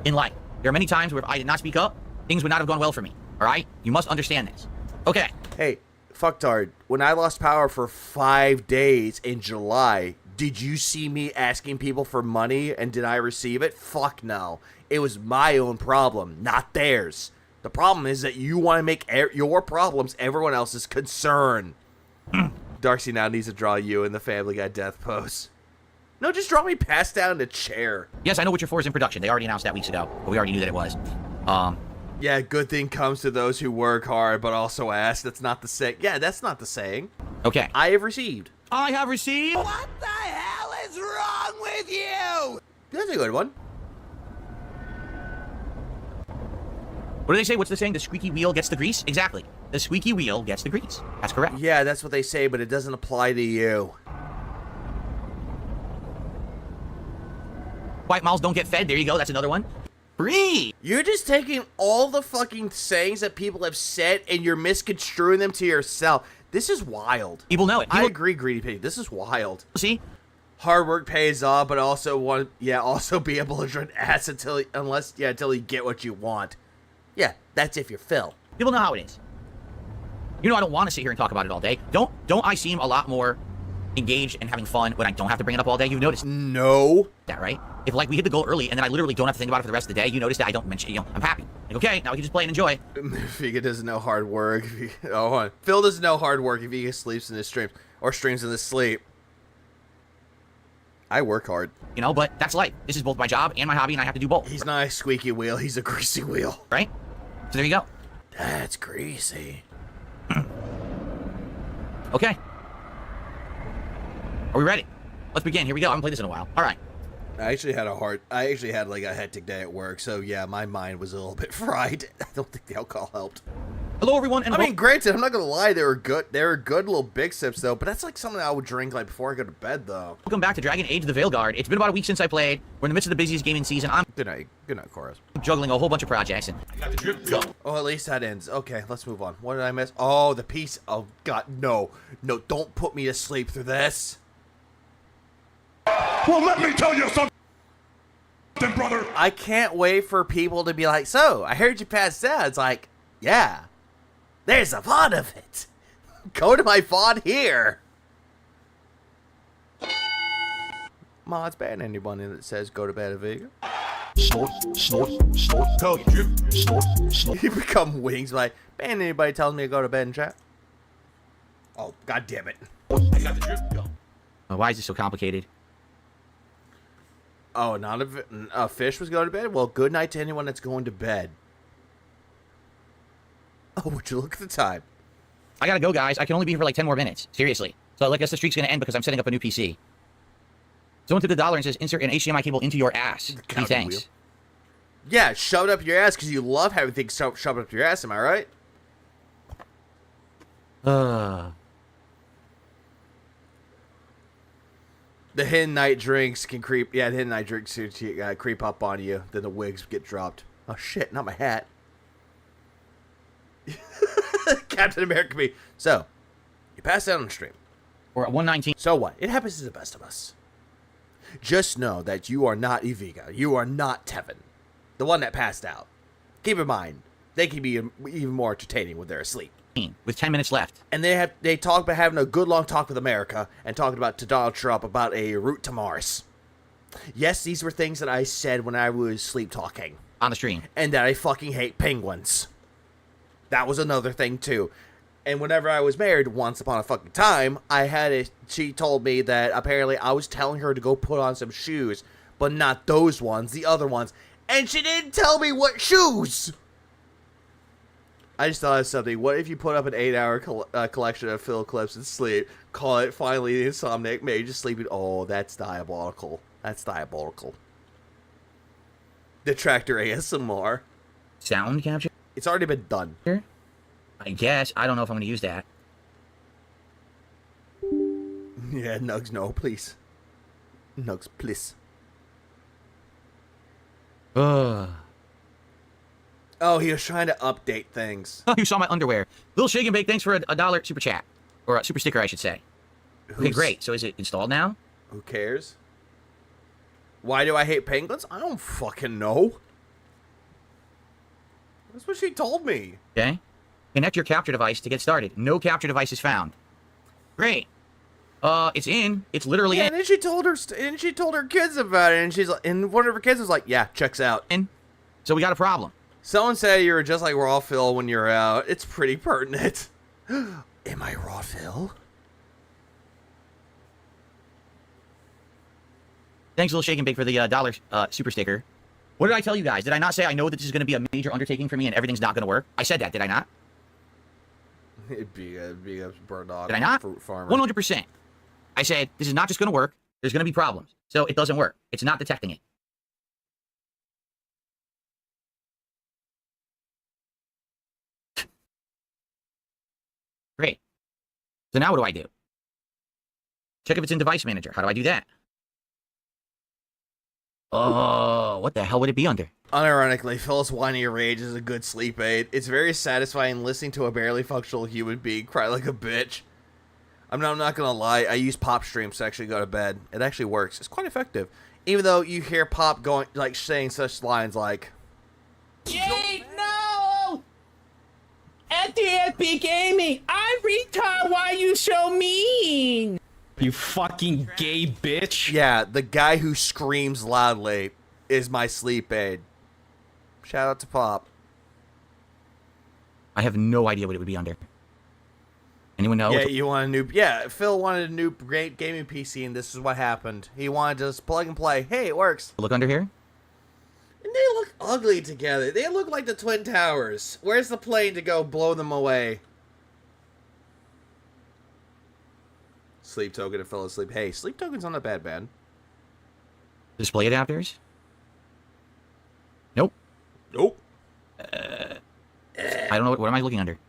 In life. There are many times where if I did not speak up, things would not have gone well for me. All right? You must understand this. Okay. Hey, fucktard. When I lost power for 5 days in July, did you see me asking people for money and did I receive it? Fuck no. It was my own problem, not theirs. The problem is that you want to make your problems everyone else's concern. Darcy now needs to draw you in the Family Guy death pose. No, just draw me passed down in a chair. Yes, I know Witcher 4 is in production. They already announced that weeks ago, but we already knew that it was. Yeah, good thing comes to those who work hard, but also ask. That's not the saying. Yeah, that's not the saying. Okay. I have received. I have received. What the hell is wrong with you? That's a good one. What do they say? What's the saying? The squeaky wheel gets the grease? Exactly. The squeaky wheel gets the grease. That's correct. Yeah, that's what they say, but it doesn't apply to you. White mouths don't get fed. There you go. That's another one. Breathe. You're just taking all the fucking sayings that people have said and you're misconstruing them to yourself. This is wild. People know it. I agree, Greedy Pig. This is wild. See? Hard work pays off, but also also be able to drain ass until you get what you want. Yeah, that's if you're Phil. People know how it is. You know, I don't want to sit here and talk about it all day. Don't I seem a lot more engaged and having fun when I don't have to bring it up all day? You've noticed? No. That, right? If, like, we hit the goal early and then I literally don't have to think about it for the rest of the day, you notice that I don't mention it. You know, I'm happy. Like, okay, now we can just play and enjoy. Vega doesn't know hard work. Phil doesn't know hard work if he sleeps in his streams or streams in his sleep. I work hard. You know, but that's life. This is both my job and my hobby, and I have to do both. He's not a squeaky wheel. He's a greasy wheel. Right? So there you go. That's greasy. Okay. Are we ready? Let's begin. Here we go. I haven't played this in a while. All right. I actually had like a hectic day at work, so yeah, my mind was a little bit fried. I don't think the alcohol helped. Hello, everyone, and I mean, granted, I'm not gonna lie, they were good. They were good little big sips, though. But that's like something I would drink like before I go to bed, though. Welcome back to Dragon Age: The Veilguard. It's been about a week since I played. We're in the midst of the busiest gaming season. I'm good night, chorus. Juggling a whole bunch of projects. And I got the drip go. Oh, at least that ends. Okay, let's move on. What did I miss? Oh, the piece. Oh God, no, don't put me to sleep through this. Well, let me tell you something, brother. I can't wait for people to be like, so, I heard you passed out. It's like, yeah, there's a VOD of it. Go to my VOD here. Mods ban anyone that says go to bed at Vega. Snort, snort, snort, tell you, drip, snort, snort. You become wings like, ban anybody tells me to go to bed in chat. Oh, God damn it. I got the drip go. why is this so complicated? Oh, not a fish was going to bed? Well, good night to anyone that's going to bed. Oh, would you look at the time? I gotta go, guys. I can only be here for like 10 more minutes. Seriously. So I guess the streak's gonna end because I'm setting up a new PC. Someone took the dollar and says, insert an HDMI cable into your ass. Gee, thanks. Yeah, shove it up your ass because you love having things shoved up your ass, am I right? The hidden night drinks can creep. Yeah, the hidden night drinks creep up on you. Then the wigs get dropped. Oh shit! Not my hat. Captain America me. So, you passed out on the stream. Or at 119. So what? It happens to the best of us. Just know that you are not Eviga. You are not Tevin, the one that passed out. Keep in mind, they can be even more entertaining when they're asleep. With 10 minutes left. And they talk about having a good long talk with America and talking about to Donald Trump about a route to Mars. Yes, these were things that I said when I was sleep talking. On the stream. And that I fucking hate penguins. That was another thing too. And whenever I was married, once upon a fucking time, she told me that apparently I was telling her to go put on some shoes, but not those ones, the other ones. And she didn't tell me what shoes! I just thought of something. What if you put up an 8-hour collection of Phil clips and sleep, call it finally the Insomniac Mage just sleeping? Oh, that's diabolical. That's diabolical. Detractor ASMR. Sound capture? It's already been done. I guess. I don't know if I'm going to use that. Yeah, Nugs, no, please. Nugs, please. Oh, he was trying to update things. You saw my underwear. Little Shake and Bake, thanks for a $1 super chat. Or a super sticker, I should say. Okay, great. So is it installed now? Who cares? Why do I hate penguins? I don't fucking know. That's what she told me. Okay. Connect your capture device to get started. No capture device is found. Great. It's in. It's literally in. And then she told her kids about it, and she's like, and one of her kids was like, "Yeah, checks out." And so we got a problem. Someone said you were just like Raw Phil when you're out. It's pretty pertinent. Am I Raw Phil? Thanks, Little Shake and Bake, for the $1 super sticker. What did I tell you guys? Did I not say I know that this is going to be a major undertaking for me and everything's not going to work? I said that, did I not? It'd be a bird dog. Did I not? Fruit farmer. 100%. I said, this is not just going to work. There's going to be problems. So it doesn't work. It's not detecting it. Great. So now what do I do? Check if it's in Device Manager. How do I do that? Oh, what the hell would it be under? Unironically, Phyllis whining rage is a good sleep aid. It's very satisfying listening to a barely functional human being cry like a bitch. I'm not gonna lie, I use Pop streams to actually go to bed. It actually works. It's quite effective. Even though you hear Pop going, like, saying such lines like, Jade, no! At dspgaming, I'm retard, why you so mean? You fucking gay bitch. yeah, the guy who screams loudly is my sleep aid. Shout out to Pop. I have no idea what it would be under. Anyone know? Yeah, you want a new... Yeah, Phil wanted a new great gaming PC, and this is what happened. He wanted to just plug and play. Hey, it works. Look under here. And they look ugly together. They look like the Twin Towers. Where's the plane to go blow them away? Sleep token to fell asleep. Hey, sleep token's not a bad band. Display adapters? Nope. Nope. I don't know. What am I looking under?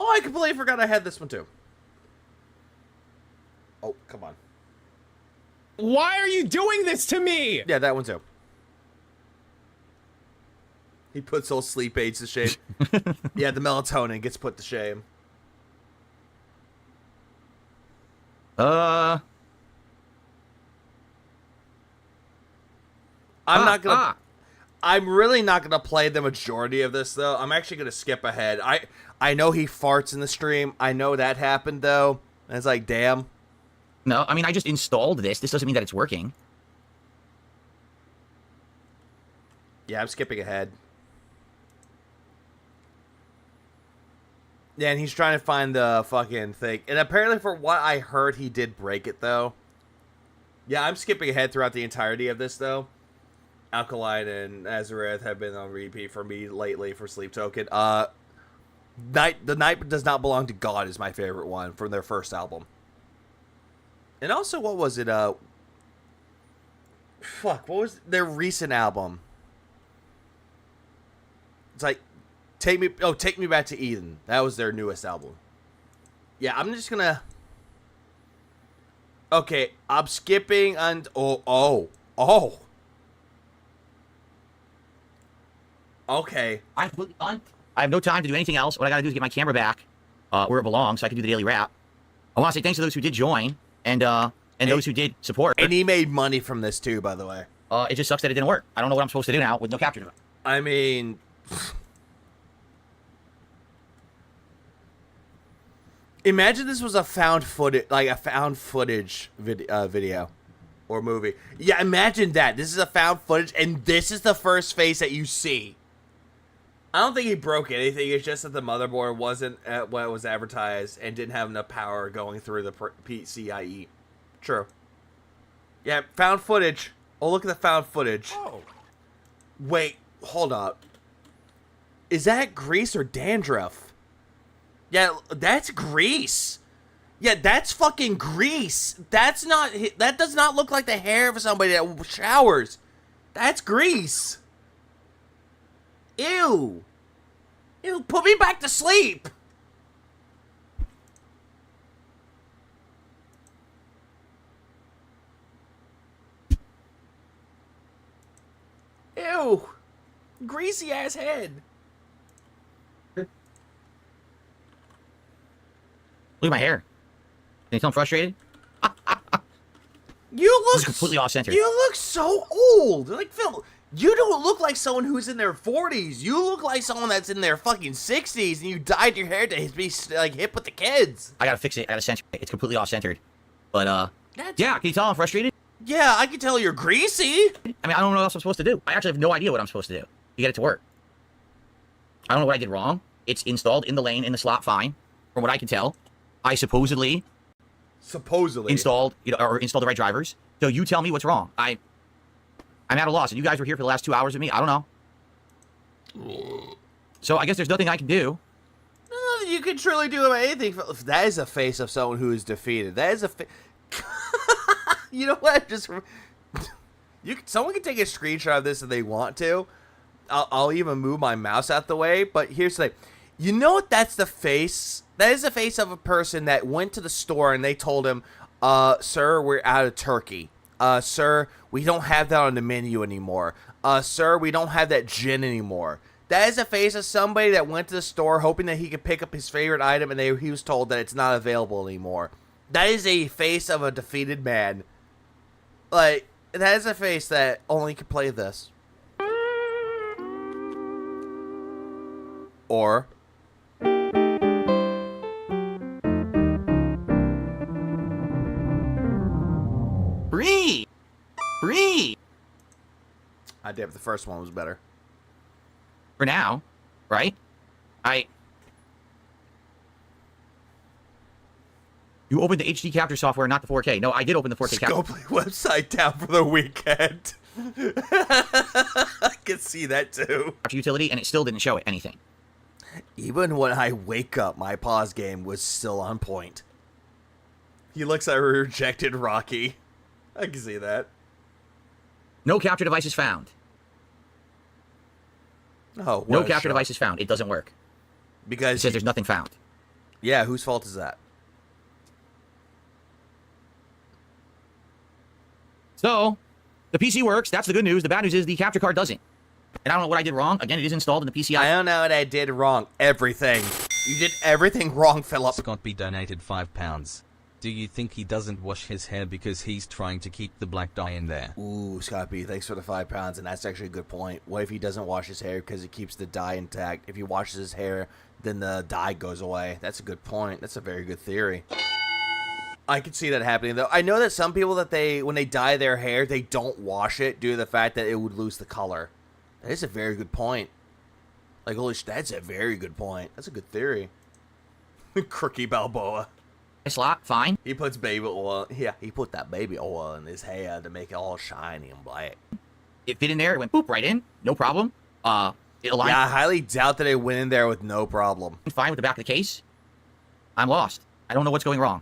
Oh, I completely forgot I had this one too. Oh, come on. Why are you doing this to me? Yeah, that one too. He puts all sleep aids to shame. Yeah, the melatonin gets put to shame. I'm not gonna. I'm really not gonna play the majority of this though. I'm actually gonna skip ahead. I know he farts in the stream. I know that happened though. And it's like, damn. No, I mean I just installed this. This doesn't mean that it's working. Yeah, I'm skipping ahead. Yeah, and he's trying to find the fucking thing. And apparently, for what I heard, he did break it though. Yeah, I'm skipping ahead throughout the entirety of this though. Alkaline and Azareth have been on repeat for me lately for Sleep Token. The Night Does Not Belong to God is my favorite one from their first album. And also, what was it? What was their recent album? It's like, Take Me Back to Eden. That was their newest album. Yeah, I'm just gonna... Okay, I'm skipping and... Oh. Okay. I have no time to do anything else. What I gotta do is get my camera back where it belongs so I can do the daily wrap. I want to say thanks to those who did join and those who did support. And he made money from this too, by the way. It just sucks that it didn't work. I don't know what I'm supposed to do now with no capture device. I mean... Imagine this was a found footage video or movie. Yeah, imagine that. This is a found footage, and this is the first face that you see. I don't think he broke anything. It's just that the motherboard wasn't at what was advertised and didn't have enough power going through the PCIe. True. Yeah, found footage. Oh, look at the found footage. Oh. Wait, hold up. Is that grease or dandruff? Yeah, that's grease. Yeah, that's fucking grease. That's not... That does not look like the hair of somebody that showers. That's grease. Ew. Ew, put me back to sleep. Ew. Greasy ass head. Look at my hair. Can you tell I'm frustrated? You look... It's completely off-center. You look so old. Like, Phil, you don't look like someone who's in their 40s. You look like someone that's in their fucking 60s, and you dyed your hair to be, like, hip with the kids. I gotta fix it. I gotta center it. It's completely off-centered. But, yeah, can you tell I'm frustrated? Yeah, I can tell you're greasy. I mean, I don't know what else I'm supposed to do. I actually have no idea what I'm supposed to do to get it to work. I don't know what I did wrong. It's installed in the lane, in the slot, fine. From what I can tell. I supposedly installed, installed the right drivers. So you tell me what's wrong. I'm at a loss. And you guys were here for the last 2 hours with me. I don't know. So I guess there's nothing I can do. Nothing you can truly do about anything. That is a face of someone who is defeated. That is a You know what? Someone can take a screenshot of this if they want to. I'll even move my mouse out the way. But here's the thing. You know what? That's the face. That is the face of a person that went to the store and they told him, sir, we're out of turkey. Sir, we don't have that on the menu anymore. Sir, we don't have that gin anymore. That is a face of somebody that went to the store hoping that he could pick up his favorite item, and he was told that it's not available anymore. That is a face of a defeated man. Like, that is a face that only could play this. Or... Breathe! Breathe! I did, but the first one was better. For now, right? You opened the HD capture software, not the 4K. No, I did open the 4K capture. Scopely website down for the weekend. I can see that too. Utility, and it still didn't show it anything. Even when I wake up, my pause game was still on point. He looks like a rejected Rocky. I can see that. No capture devices found. Oh, no capture devices found. It doesn't work. Because it says there's nothing found. Yeah, whose fault is that? So, the PC works. That's the good news. The bad news is the capture card doesn't. And I don't know what I did wrong. Again, it is installed in the PCI. I don't know what I did wrong. Everything. You did everything wrong, Philip. Scott B donated £5. Do you think he doesn't wash his hair because he's trying to keep the black dye in there? Ooh, Scott B, thanks for the £5, and that's actually a good point. What if he doesn't wash his hair because it keeps the dye intact? If he washes his hair, then the dye goes away. That's a good point. That's a very good theory. I could see that happening, though. I know that some people, that when they dye their hair, they don't wash it due to the fact that it would lose the color. That is a very good point. Like, holy shit, that's a very good point. That's a good theory. Crookie Balboa. Slot, fine. He puts baby oil. Yeah, he put that baby oil in his hair to make it all shiny and black. It fit in there. It went boop right in. No problem. It aligned. Yeah, I highly doubt that it went in there with no problem. Fine with the back of the case. I'm lost. I don't know what's going wrong.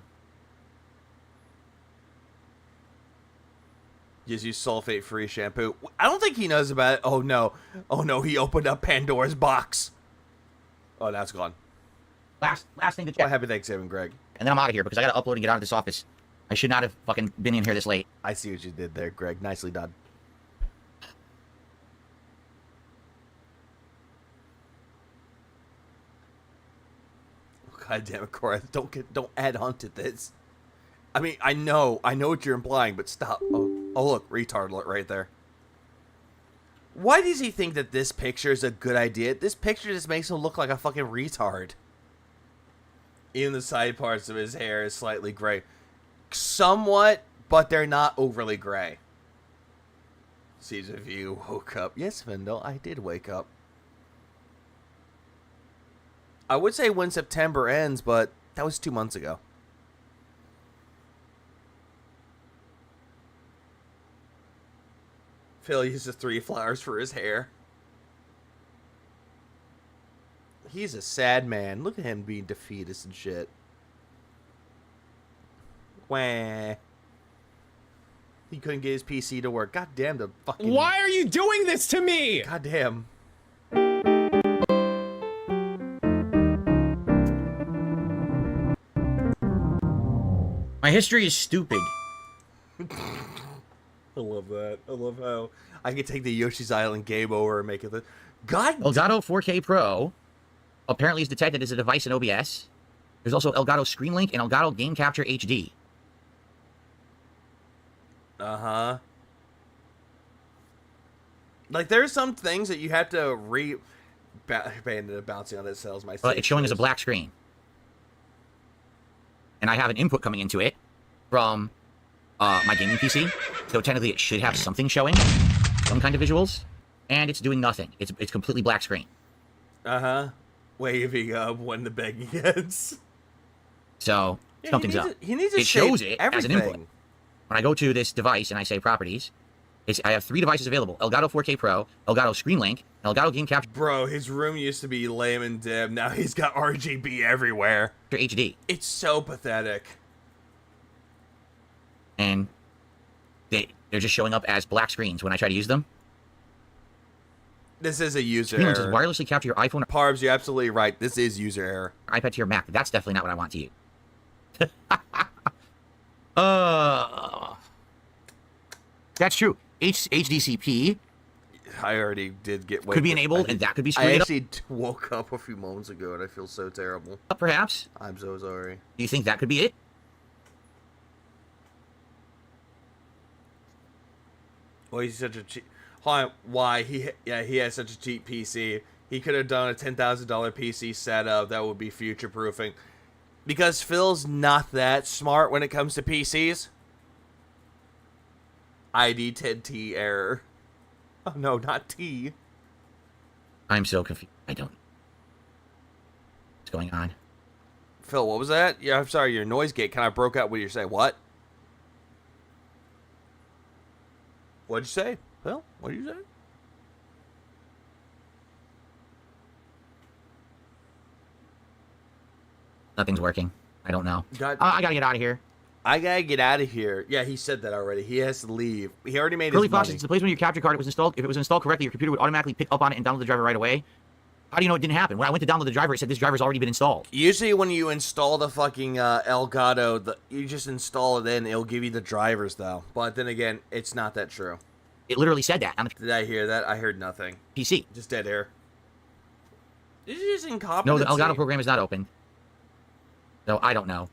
Just use sulfate-free shampoo. I don't think he knows about it. Oh, no. Oh, no. He opened up Pandora's box. Oh, now it's gone. Last thing to check. Well, happy Thanksgiving, Greg. And then I'm out of here because I got to upload and get out of this office. I should not have fucking been in here this late. I see what you did there, Greg. Nicely done. God damn it, Cora. Don't add on to this. I mean, I know what you're implying, but stop. Oh, look, retard alert right there. Why does he think that this picture is a good idea? This picture just makes him look like a fucking retard. Even the side parts of his hair is slightly gray. Somewhat, but they're not overly gray. Sees if you woke up. Yes, Vindel, I did wake up. I would say when September ends, but that was 2 months ago. Phil uses 3 flowers for his hair. He's a sad man. Look at him being defeatist and shit. Wah. He couldn't get his PC to work. God damn the fucking... Why are you doing this to me? God damn. My history is stupid. I love that. I love how I can take the Yoshi's Island game over and make it... God! Elgato 4K Pro apparently is detected as a device in OBS. There's also Elgato Screen Link and Elgato Game Capture HD. Uh-huh. Like, there's some things that you have to bouncing on that sells my... It's showing as a black screen. And I have an input coming into it from my gaming PC. So technically it should have something showing. Some kind of visuals. And it's doing nothing. It's completely black screen. Uh-huh. Waving up when the begging ends. So, yeah, something's up. It shows it everything. as an input. When I go to this device and I say properties, I have 3 devices available. Elgato 4K Pro, Elgato Screen Link, and Elgato Game Capture. Bro, his room used to be lame and dim. Now he's got RGB everywhere. HD. It's so pathetic. And they're just showing up as black screens when I try to use them. This is a user Screen error. Link says wirelessly capture your iPhone. Parbs, you're absolutely right. This is user error. iPad to your Mac. That's definitely not what I want to use. That's true. HDCP I already did get. could be enabled, and that could be screwed I up. actually woke up a few moments ago, and I feel so terrible. Perhaps. I'm so sorry. Do you think that could be it? Well, he's such a cheap. Why he has such a cheap PC. He could have done a $10,000 PC setup that would be future proofing. Because Phil's not that smart when it comes to PCs. ID 10T error. Oh no, not T. I'm so confused. I don't. What's going on? Phil, what was that? Yeah, I'm sorry, your noise gate kind of broke out when you say what? What'd you say? Phil, what did you say? Nothing's working. I don't know. God. I gotta get out of here. I gotta get out of here. Yeah, he said that already. He has to leave. He already made Really his money. fast. It's the place when your capture card was installed. If it was installed correctly, your computer would automatically pick up on it and download the driver right away. How do you know it didn't happen? When I went to download the driver, it said this driver's already been installed. Usually when you install the fucking Elgato, you just install it in. It'll give you the drivers, though. But then again, it's not that true. It literally said that on the Did I hear that? I heard nothing. PC. Just dead air. This is just incompetency. No, the Elgato program is not open. So I don't know.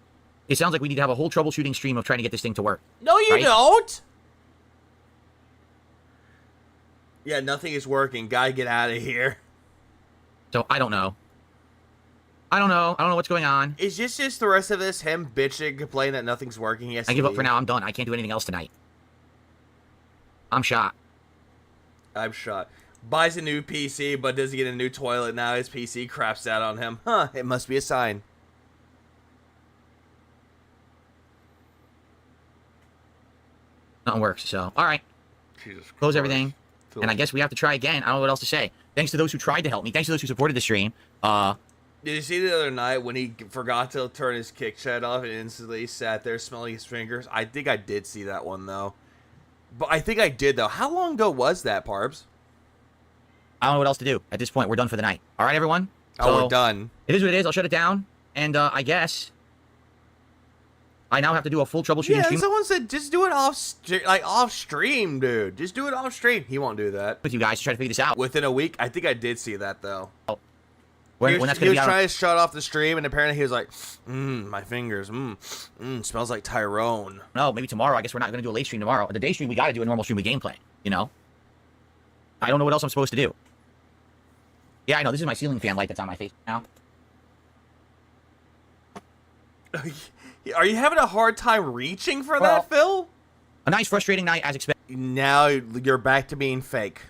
It sounds like we need to have a whole troubleshooting stream of trying to get this thing to work. No, you right? don't. Yeah, nothing is working. Gotta get out of here. So I don't know. I don't know what's going on. Is this just the rest of this him bitching, complaining that nothing's working? He has I to give up leave? for now. I'm done. I can't do anything else tonight. I'm shot. I'm shot. Buys a new PC, but doesn't get a new toilet. Now his PC craps out on him. Huh, it must be a sign. Nothing works, so. All right. Jesus Close Christ. everything. And I guess we have to try again. I don't know what else to say. Thanks to those who tried to help me. Thanks to those who supported the stream. Did you see the other night when he forgot to turn his kick shed off and instantly sat there smelling his fingers? I think I did see that one, though. But I think I did, though. How long ago was that, Parbs? I don't know what else to do. At this point, we're done for the night. All right, everyone? Oh, we're done. It is what it is. I'll shut it down. And I guess I now have to do a full troubleshooting Yeah, stream someone said just do it off stream, dude. Just do it off stream. He won't do that. with you guys to try to figure this out. Within a week, I think I did see that, though. When that's going to be out. He was trying to shut off the stream, and apparently he was like, my fingers, smells like Tyrone. No, maybe tomorrow. I guess we're not going to do a late stream tomorrow. The day stream, we got to do a normal stream with gameplay, you know? I don't know what else I'm supposed to do. Yeah, I know. This is my ceiling fan light that's on my face now. Are you having a hard time reaching for that, Phil? A nice, frustrating night as expected. Now you're back to being fake.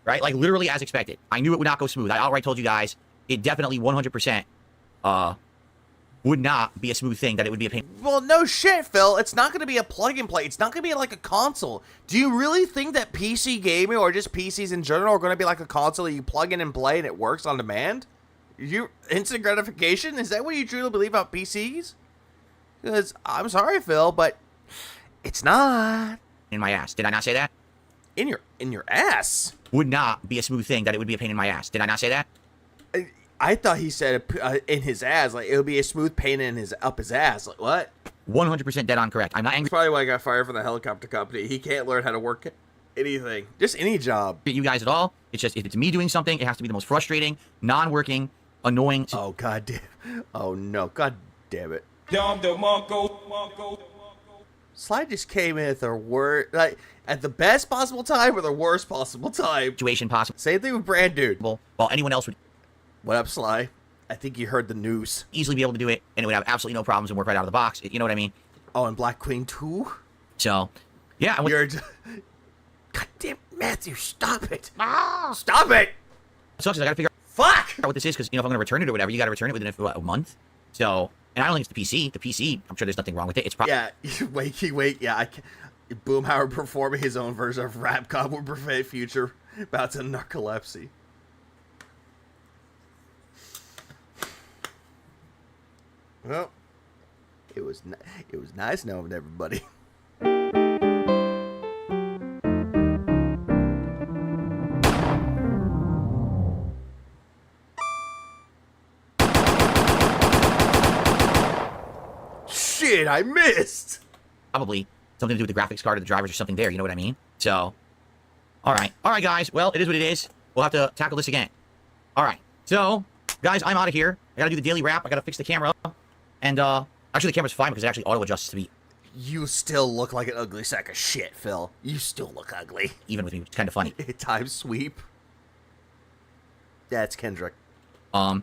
Right? Like, literally as expected. I knew it would not go smooth. I outright told you guys it definitely 100% would not be a smooth thing, that it would be a pain. Well, no shit, Phil. It's not going to be a plug and play. It's not going to be like a console. Do you really think that PC gaming or just PCs in general are going to be like a console that you plug in and play and it works on demand? Instant gratification? Is that what you truly believe about PCs? Because I'm sorry, Phil, but it's not. In my ass. Did I not say that? In your ass? Would not be a smooth thing, that it would be a pain in my ass. Did I not say that? I thought he said in his ass, like it would be a smooth pain up his ass. Like what? 100% dead on correct. I'm not angry. That's probably why I got fired from the helicopter company. He can't learn how to work anything, just any job. You guys at all? It's just, if it's me doing something, it has to be the most frustrating, non-working, annoying. Oh god damn! Oh no! God damn it! Slide just came in at the worst, like at the best possible time or the worst possible time. Situation possible. Same thing with Brand Dude. While anyone else would. What up, Sly? I think you heard the news. Easily be able to do it, and it would have absolutely no problems and work right out of the box. You know what I mean? Oh, and Black Queen too? So, yeah. You're... God damn, Matthew, stop it. Stop it! It sucks, I gotta figure Fuck! out what this is, because, you know, if I'm gonna return it or whatever, you gotta return it within a month. So, and I don't think it's the PC. The PC, I'm sure there's nothing wrong with it. It's probably... Yeah, wait, yeah, I can't... Boomhauer performing his own version of Rap God would prevent future bouts of narcolepsy. Well, it was nice knowing everybody. Shit, I missed. Probably something to do with the graphics card or the drivers or something there. You know what I mean? So, all right, guys. Well, it is what it is. We'll have to tackle this again. All right. So, guys, I'm out of here. I gotta do the daily wrap. I gotta fix the camera, and actually the camera's fine because it actually auto adjusts to me. You still look like an ugly sack of shit, Phil. You still look ugly. Even with me, it's kind of funny. Time sweep. That's Kendrick. So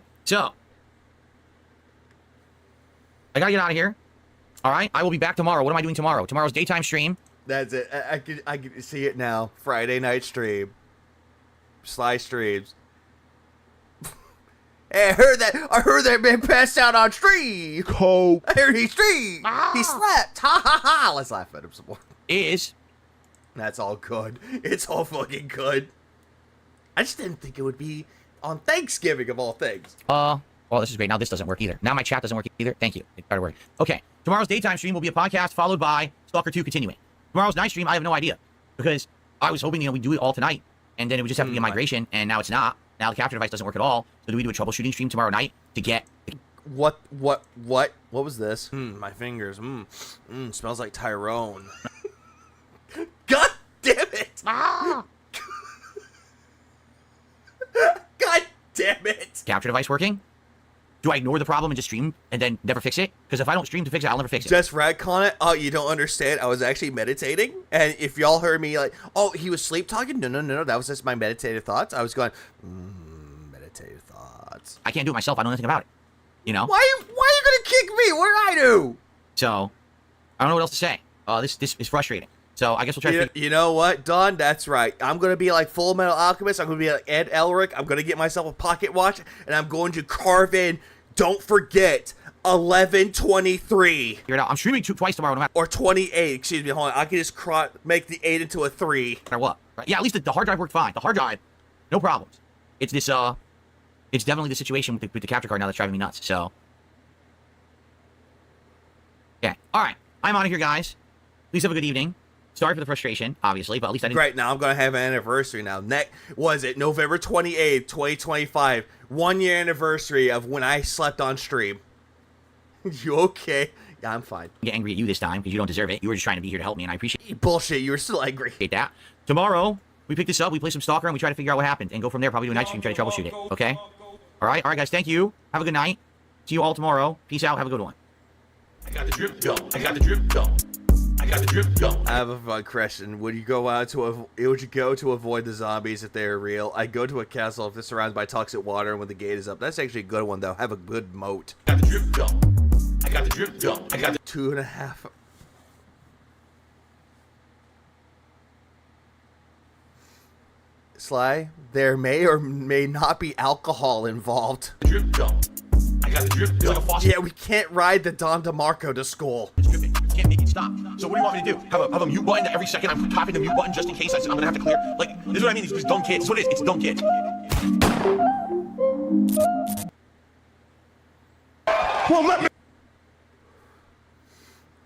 I gotta get out of here. All right, I will be back tomorrow. What am I doing tomorrow? Tomorrow's daytime stream. That's it. I can see it now. Friday night stream. Sly streams. Hey, I heard that man passed out on stream. Coke. I heard he streamed. He slept. Ha ha ha. Let's laugh at him some more. That's all good. It's all fucking good. I just didn't think it would be on Thanksgiving of all things. Well, this is great. Now this doesn't work either. Now my chat doesn't work either. Thank you. It started working. Okay. Tomorrow's daytime stream will be a podcast followed by Stalker 2 continuing. Tomorrow's night stream, I have no idea. Because I was hoping, we'd do it all tonight. And then it would just have to be a migration. And now it's not. Now the capture device doesn't work at all. So do we do a troubleshooting stream tomorrow night to get... What was this? My fingers. Smells like Tyrone. God damn it! God damn it! Capture device working? Do I ignore the problem and just stream and then never fix it? Because if I don't stream to fix it, I'll never fix it. Just retcon it? Oh, you don't understand. I was actually meditating. And if y'all heard me like, oh, he was sleep talking? No. That was just my meditative thoughts. I was going, meditative thoughts. I can't do it myself. I know nothing about it. You know? Why are you going to kick me? What did I do? So, I don't know what else to say. This is frustrating. So, I guess we'll try to... You know what, Don? That's right. I'm going to be like Full Metal Alchemist. I'm going to be like Ed Elric. I'm going to get myself a pocket watch, and I'm going to carve in, don't forget, 11:23. Hear it out. I'm streaming twice tomorrow. No matter. Or 28. Excuse me. Hold on. I can just make the 8 into a 3. Or what? Right. Yeah, at least the hard drive worked fine. The hard drive, no problems. It's this, it's definitely the situation with the capture card now that's driving me nuts. So, yeah. All right. I'm out of here, guys. Please have a good evening. Sorry for the frustration, obviously, but at least I didn't... Great, now I'm going to have an anniversary now. Was it November 28th, 2025? 1 year anniversary of when I slept on stream. You okay? Yeah, I'm fine. I get angry at you this time because you don't deserve it. You were just trying to be here to help me, and I appreciate it. Bullshit, you were still angry. Appreciate that. Tomorrow, we pick this up, we play some Stalker, and we try to figure out what happened, and go from there, probably do a night stream, try to troubleshoot it, okay? All right, guys, thank you. Have a good night. See you all tomorrow. Peace out. Have a good one. I got the drip going. I got the drip going. I got the drip going. I have a fun question. Would you go to avoid the zombies if they are real? I go to a castle if it's surrounded by toxic water and when the gate is up. That's actually a good one though. Have a good moat. I got the drip going. I got the drip going. I got the 2.5. Sly, there may or may not be alcohol involved. Drip going. I got the drip going. Yeah, we can't ride the Don DeMarco to school. It's dripping. Can't make it stop. So what do you want me to do? Have a mute button every second? I'm tapping the mute button just in case I'm gonna have to clear. Like, this is what I mean. These dumb kids. This is what it is. It's dumb kids. Well, let me.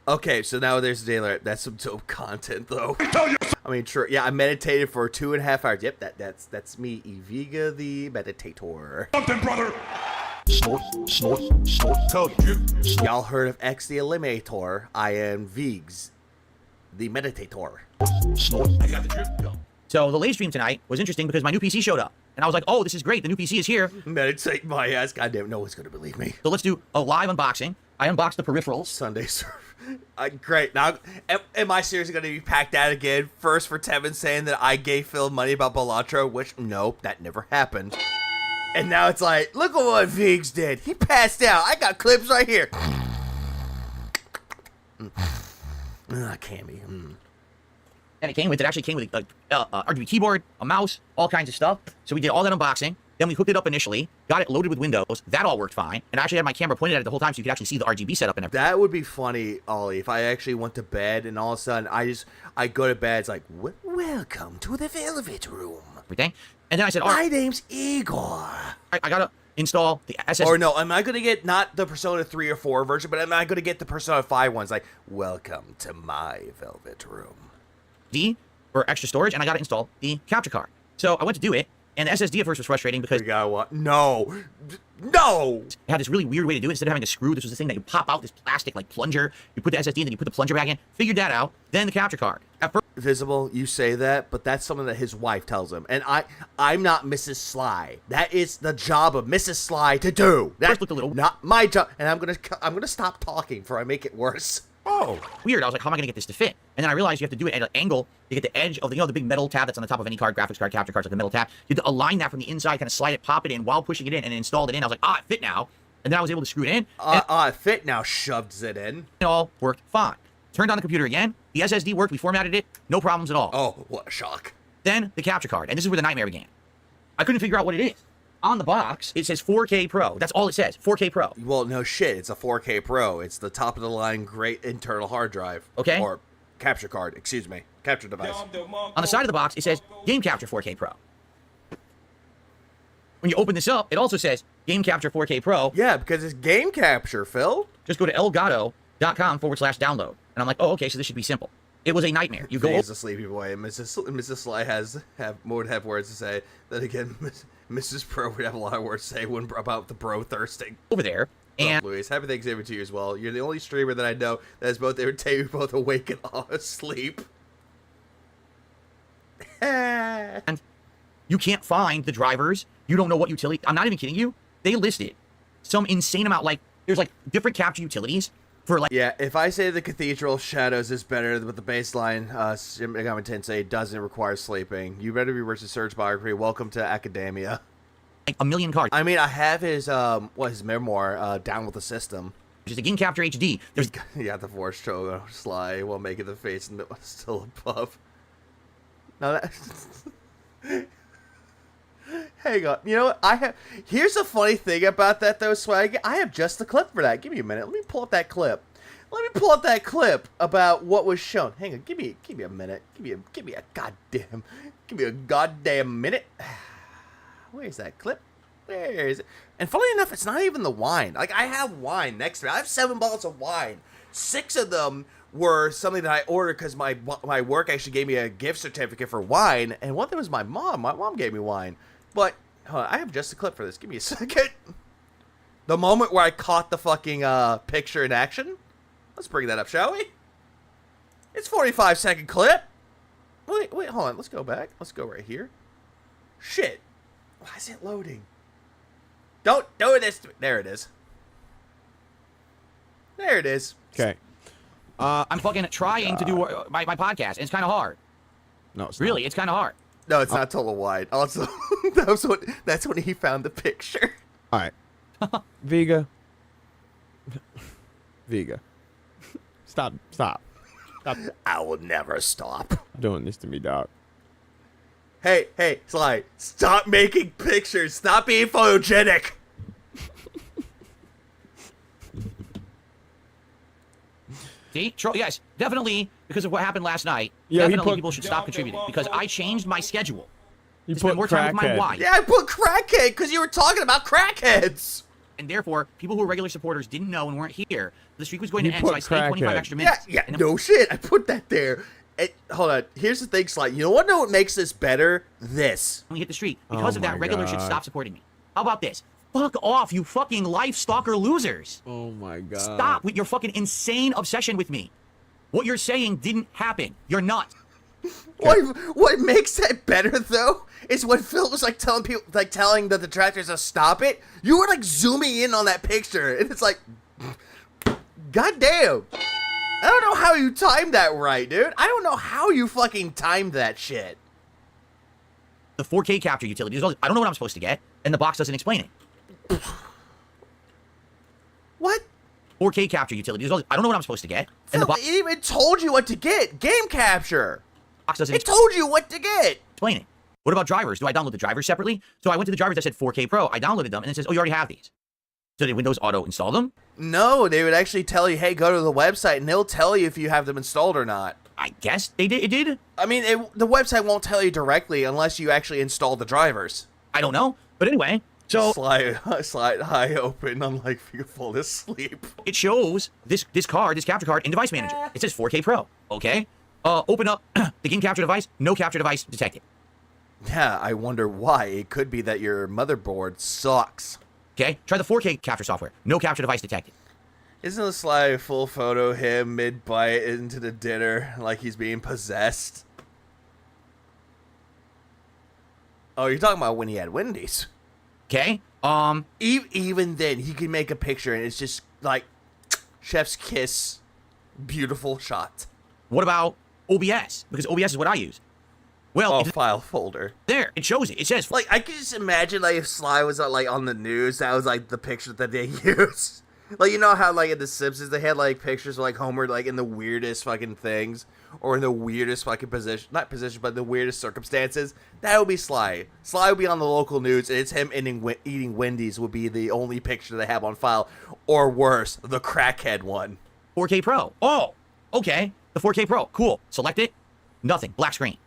Okay, so now there's the daily. That's some dope content, though. I mean, true. Yeah, I meditated for 2.5 hours. Yep, that's me, Eviga the Meditator. Something, brother. Snort. Code. Y'all heard of X the Eliminator? I am Vigs, the Meditator. Snort. I got the drip going. So the live stream tonight was interesting because my new PC showed up. And I was like, oh, this is great. The new PC is here. Meditate my ass. Goddamn, no one's going to believe me. So let's do a live unboxing. I unboxed the peripherals. Sunday serve. Great. Now, am I seriously going to be packed out again? First for Tevin saying that I gave Phil money about Balatro, which, nope, that never happened. And now it's like, look at what Viggs did. He passed out. I got clips right here. Cammy. And it actually came with a RGB keyboard, a mouse, all kinds of stuff. So we did all that unboxing. Then we hooked it up initially, got it loaded with Windows. That all worked fine. And I actually had my camera pointed at it the whole time so you could actually see the RGB setup and everything. That would be funny, Ollie, if I actually went to bed and all of a sudden I go to bed, it's like, welcome to the Velvet Room. Everything. And then I said, my name's Igor. I gotta install the SSD. Or no, am I gonna get not the Persona 3 or 4 version, but am I gonna get the Persona 5 ones? Like, welcome to my Velvet Room. For extra storage, and I gotta install the capture card. So I went to do it, And the SSD at first was frustrating because no. it had this really weird way to do it. Instead of having a screw, this was the thing that you pop out this plastic like plunger. You put the SSD in, then you put the plunger back in. Figured that out. Then the capture card. At first, Visible, you say that, but that's something that his wife tells him. And I'm not Mrs. Sly. That is the job of Mrs. Sly to do. That's looked a little not my job. And I'm gonna stop talking before I make it worse. Oh, weird. I was like, how am I going to get this to fit? And then I realized you have to do it at an angle to get the edge of the, the big metal tab that's on the top of any card, graphics card, capture cards, like the metal tab. You have to align that from the inside, kind of slide it, pop it in while pushing it in, and then installed it in. I was like, it fit now. And then I was able to screw it in. It fit now, shoves it in. It all worked fine. Turned on the computer again. The SSD worked. We formatted it. No problems at all. Oh, what a shock. Then the capture card. And this is where the nightmare began. I couldn't figure out what it is. On the box, it says 4K Pro. That's all it says. 4K Pro. Well, no shit. It's a 4K Pro. It's the top of the line, great internal hard drive. Okay. Or capture card. Excuse me. Capture device. On the side of the box, it says Game Capture 4K Pro. When you open this up, it also says Game Capture 4K Pro. Yeah, because it's Game Capture, Phil. Just go to elgato.com/download. And I'm like, oh, okay, so this should be simple. It was a nightmare. You go. He's a sleepy boy. And Mrs. Sly would have words to say. Then again, Mrs. Pro would have a lot of words to say about the bro thirsting. Over there. And Louis, happy Thanksgiving to you as well. You're the only streamer that I know that is both both awake and asleep. And you can't find the drivers. You don't know what utility. I'm not even kidding you. They listed some insane amount. Like, there's like different capture utilities for like. Yeah, if I say the Cathedral Shadows is better with the baseline, Shin Megami Tensei doesn't require sleeping. You better be versus Surge Biography. Welcome to Academia. Like a million cards. I mean, I have his his memoir down with the system. Which is a Game Capture HD. There's the Force Chogo Sly while making the face and still above. Now that. Hang on. You know what? Here's the funny thing about that though, Swag. I have just the clip for that. Give me a minute. Let me pull up that clip. Let me pull up that clip about what was shown. Hang on. Give me a minute. Give me a goddamn minute. Where's that clip? Where is it? And funny enough, it's not even the wine. Like, I have wine next to me. I have 7 bottles of wine. 6 of them were something that I ordered because my work actually gave me a gift certificate for wine, and one of them was my mom. My mom gave me wine. But hold on, I have just a clip for this. Give me a second. The moment where I caught the fucking picture in action. Let's bring that up, shall we? It's 45-second clip. Wait, hold on. Let's go back. Let's go right here. Shit. Why is it loading? Don't do this to me. There it is. There it is. Okay. I'm fucking trying to do my podcast, and it's kind of hard. No, it's really, not. it's kind of hard. No, it's not total wide. Also, that's when he found the picture. All right. Vega. Stop. I will never stop doing this to me, dog. Hey, Sly, stop making pictures. Stop being photogenic. See? Yes, definitely, because of what happened last night, Yeah, definitely people should stop contributing, because I changed my schedule. You to spend more time with my wife. Yeah, I put crackhead, because you were talking about crackheads. And therefore, people who were regular supporters didn't know and weren't here. The streak was going to end, so I stayed 25 extra minutes. Yeah, no shit. I put that there. Hold on. Here's the thing, Sly. You know what makes this better? This. When we hit the streak. Because of that, regulars should stop supporting me. How about this? Fuck off, you fucking life stalker losers. Oh my god. Stop with your fucking insane obsession with me. What you're saying didn't happen. You're nuts. What makes that better though is when Phil was like telling the detractors to stop it. You were like zooming in on that picture, and it's like, goddamn. I don't know how you timed that right, dude. I don't know how you fucking timed that shit. The 4K capture utility. I don't know what I'm supposed to get, and the box doesn't explain it. What? 4K capture utility. I don't know what I'm supposed to get, and the box. It even told you what to get. Game capture. Box doesn't. It told you what to get. Explain it. What about drivers? Do I download the drivers separately? So I went to the drivers that said 4K Pro. I downloaded them, and it says, oh, you already have these. So did Windows auto install them? No, they would actually tell you, hey, go to the website, and they'll tell you if you have them installed or not. I guess they did. It did. I mean, the website won't tell you directly unless you actually install the drivers. I don't know. But anyway, so... Slide eye open, I'm like, fall asleep. It shows this capture card in Device Manager. It says 4K Pro, okay? Open up the game capture device, no capture device detected. Yeah, I wonder why. It could be that your motherboard sucks. Okay, try the 4K capture software. No capture device detected. Isn't the slide full photo him mid-bite into the dinner like he's being possessed? Oh, you're talking about when he had Wendy's. Okay, even then, he can make a picture and it's just like chef's kiss, beautiful shot. What about OBS? Because OBS is what I use. Well, file folder. There, it shows it. It says like I could just imagine like if Sly was like on the news, that was like the picture that they used. Like, you know how like in The Simpsons they had like pictures of like Homer like in the weirdest fucking things or in the weirdest fucking position, not position, but the weirdest circumstances. That would be Sly. Sly would be on the local news, and it's him eating Wendy's would be the only picture they have on file, or worse, the crackhead one. 4K Pro. Oh, okay. The 4K Pro. Cool. Select it. Nothing. Black screen.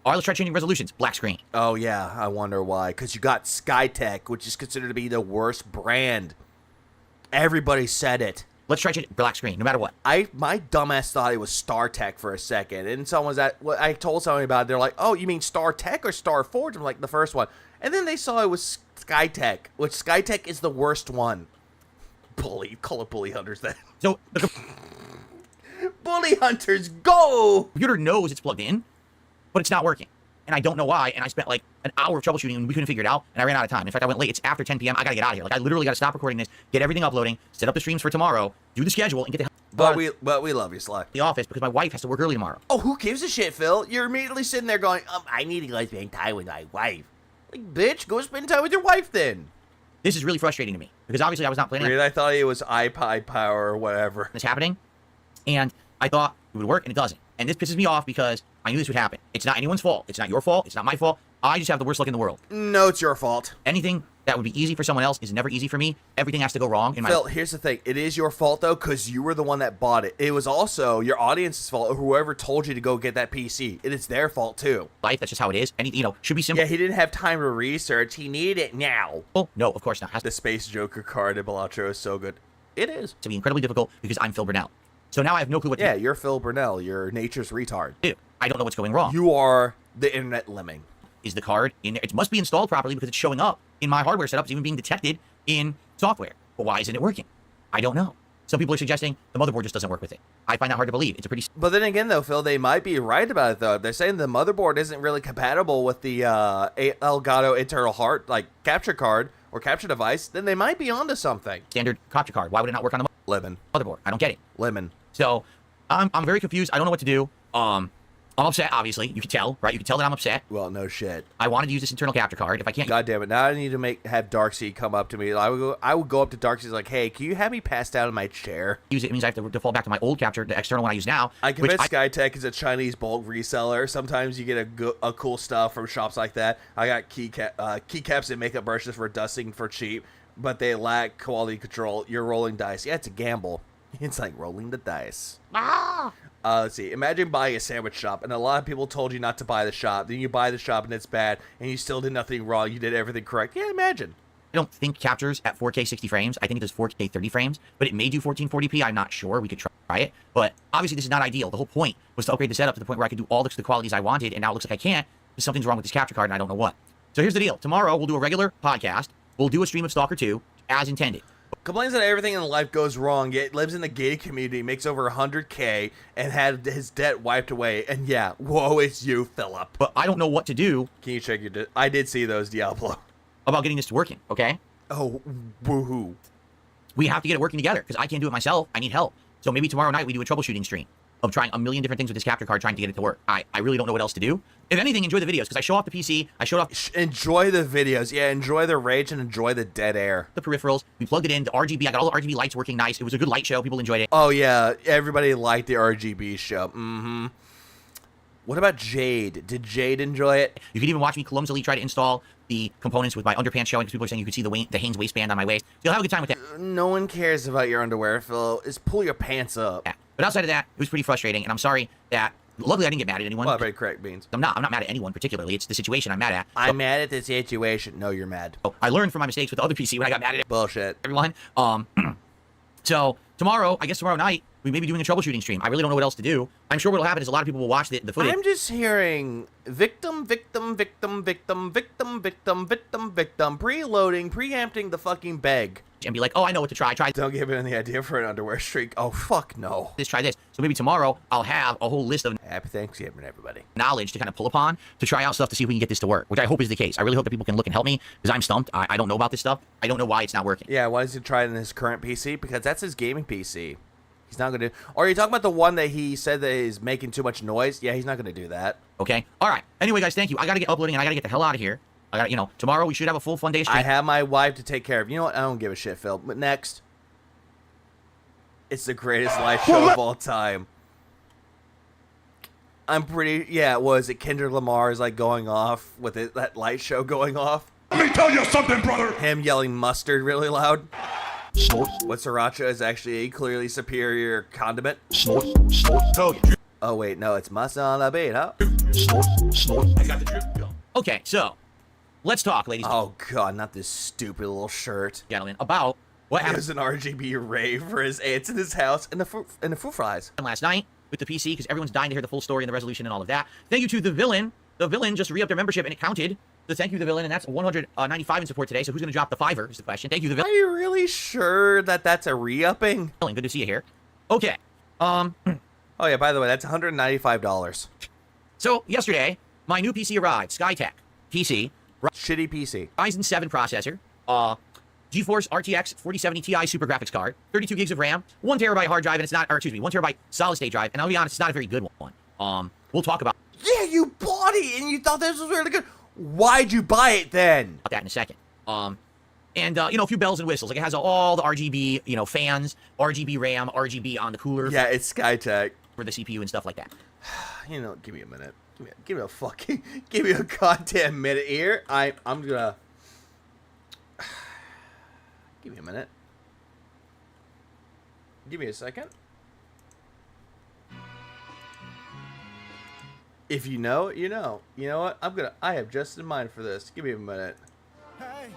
All right, let's try changing resolutions. Black screen. Oh, yeah. I wonder why. Because you got Skytech, which is considered to be the worst brand. Everybody said it. Let's try changing black screen, no matter what. My dumbass thought it was StarTech for a second. And I told somebody about it. They're like, oh, you mean StarTech or StarForge? I'm like, the first one. And then they saw it was Skytech, which Skytech is the worst one. Call it Bully Hunters then. So, Bully Hunters, go! Computer knows it's plugged in, but it's not working. And I don't know why, and I spent like an hour of troubleshooting and we couldn't figure it out, and I ran out of time. In fact, I went late. It's after 10 p.m. I gotta get out of here. Like, I literally gotta stop recording this, get everything uploading, set up the streams for tomorrow, do the schedule, and get the hell But we love you, Sly. The office, because my wife has to work early tomorrow. Oh, who gives a shit, Phil? You're immediately sitting there going, I need to go spend time with my wife. Like, bitch, go spend time with your wife then. This is really frustrating to me, because obviously I was not planning I thought it was iPod power or whatever. It's happening, and I thought it would work, and it doesn't. And this pisses me off because I knew this would happen. It's not anyone's fault. It's not your fault. It's not my fault. I just have the worst luck in the world. No, it's your fault. Anything that would be easy for someone else is never easy for me. Everything has to go wrong in my Phil, here's the thing. It is your fault, though, because you were the one that bought it. It was also your audience's fault, or whoever told you to go get that PC. It is their fault, too. Life, that's just how it is. Should be simple. Yeah, he didn't have time to research. He needed it now. Oh, no, of course not. The Space Joker card in Bellatrix is so good. It is. To be incredibly difficult because I'm Phil Burnell. So now I have no clue what to do. Yeah, you're Phil Burnell. You're nature's retard. Dude, I don't know what's going wrong. You are the internet lemming. Is the card in there? It must be installed properly because it's showing up in my hardware setup. It's even being detected in software. But why isn't it working? I don't know. Some people are suggesting the motherboard just doesn't work with it. I find that hard to believe. It's a pretty... But then again, though, Phil, they might be right about it, though. They're saying the motherboard isn't really compatible with the Elgato internal capture card or capture device. Then they might be onto something. Standard capture card. Why would it not work on the Lemon motherboard? I don't get it. Lemon. So I'm very confused. I don't know what to do. I'm upset, obviously. You can tell, right? You can tell that I'm upset. Well, no shit. I wanted to use this internal capture card. If I can't... God damn it. Now I need to have Darkseid come up to me. I would go up to Darkseid like, hey, can you have me passed out in my chair? Use it means I have to default back to my old capture, the external one I use now. I convinced Skytech is a Chinese bulk reseller. Sometimes you get a cool stuff from shops like that. I got keycaps and makeup brushes for dusting for cheap, but they lack quality control. You're rolling dice. Yeah, it's a gamble. It's like rolling the dice. Let's see. Imagine buying a sandwich shop, and a lot of people told you not to buy the shop. Then you buy the shop, and it's bad, and you still did nothing wrong. You did everything correct. Yeah, imagine. I don't think captures at 4K 60 frames. I think it does 4K 30 frames, but it may do 1440p. I'm not sure. We could try it, but obviously this is not ideal. The whole point was to upgrade the setup to the point where I could do all the qualities I wanted, and now it looks like I can't because something's wrong with this capture card, and I don't know what. So here's the deal. Tomorrow, we'll do a regular podcast. We'll do a stream of Stalker 2, as intended. Complains that everything in life goes wrong, yet lives in the gated community, makes over 100K, and had his debt wiped away. And yeah, woe is you, Philip. But I don't know what to do. Can you check your... I did see those, Diablo. About getting this to working, okay? Oh, woohoo. We have to get it working together, because I can't do it myself. I need help. So maybe tomorrow night we do a troubleshooting stream of trying a million different things with this capture card, trying to get it to work. I really don't know what else to do. If anything, enjoy the videos, because I show off the PC, I showed off... Enjoy the videos. Yeah, enjoy the rage and enjoy the dead air. The peripherals. We plugged it in. The RGB. I got all the RGB lights working nice. It was a good light show. People enjoyed it. Oh, yeah. Everybody liked the RGB show. Mm-hmm. What about Jade? Did Jade enjoy it? You could even watch me clumsily try to install the components with my underpants showing, because people are saying you could see the Hanes waistband on my waist. You'll have a good time with that. No one cares about your underwear, Phil. Just pull your pants up. Yeah. But outside of that, it was pretty frustrating, and I'm sorry that... Luckily, I didn't get mad at anyone. Well, very correct, Beans. I'm not mad at anyone particularly. It's the situation I'm mad at. I'm mad at the situation. No, you're mad. I learned from my mistakes with the other PC when I got mad at it. Bullshit. Everyone. So tomorrow, I guess tomorrow night, We may be doing a troubleshooting stream. I really don't know what else to do. I'm sure what'll happen is a lot of people will watch the footage. I'm just hearing victim, victim, victim, victim, victim, victim, victim, victim, preloading, preempting the fucking beg. And be like, oh, I know what to try. Don't give it any idea for an underwear streak. Oh, fuck no. Try this. So maybe tomorrow I'll have a whole list of Happy Thanksgiving, everybody. knowledge to kind of pull upon to try out stuff to see if we can get this to work, which I hope is the case. I really hope that people can look and help me because I'm stumped. I don't know about this stuff. I don't know why it's not working. Yeah, why does he try it in his current PC? Because that's his gaming PC. He's not going to... Or are you talking about the one that he said that is making too much noise? Yeah, he's not going to do that. Okay. All right. Anyway, guys, thank you. I got to get uploading and I got to get the hell out of here. I got, tomorrow we should have a full fun day stream. I have my wife to take care of. You know what? I don't give a shit, Phil. But next, it's the greatest live show of all time. I'm pretty... Yeah, was it Kendrick Lamar is like going off with it, that light show going off? Let me tell you something, brother. Him yelling mustard really loud. Snort. What sriracha is actually a clearly superior condiment. Snort. Snort. Tell you. Oh wait, no, it's mustard on the beat, huh? Snort. Snort. I got the drip gun. Okay, so let's talk, ladies. Oh god, not this stupid little shirt. Gentlemen, about what happened. There's an RGB rave for his ants in his house and the fruit fries. Last night with the PC because everyone's dying to hear the full story and the resolution and all of that. Thank you to the villain. The villain just re-upped their membership and it counted. So thank you, the villain, and that's 195 in support today. So who's going to drop the $5 is the question. Thank you, the villain. Are you really sure that that's a re-upping? Good to see you here. Okay. Oh yeah, by the way, that's $195. So yesterday, my new PC arrived. Skytech PC. Shitty PC. Ryzen 7 processor. GeForce RTX 4070 Ti super graphics card. 32 gigs of RAM. 1 terabyte hard drive, and it's not, or excuse me, 1 terabyte solid state drive. And I'll be honest, it's not a very good one. We'll talk about. Yeah, you bought it and you thought this was really good. Why'd you buy it then? About that in a second. And a few bells and whistles. Like it has all the RGB, fans, RGB RAM, RGB on the cooler. Yeah, it's Skytech. For the CPU and stuff like that. Give me a minute. Give me a goddamn minute here. I'm gonna. Give me a minute. Give me a second. If you know, you know. You know what? I have just in mind for this. Give me a minute. Hey.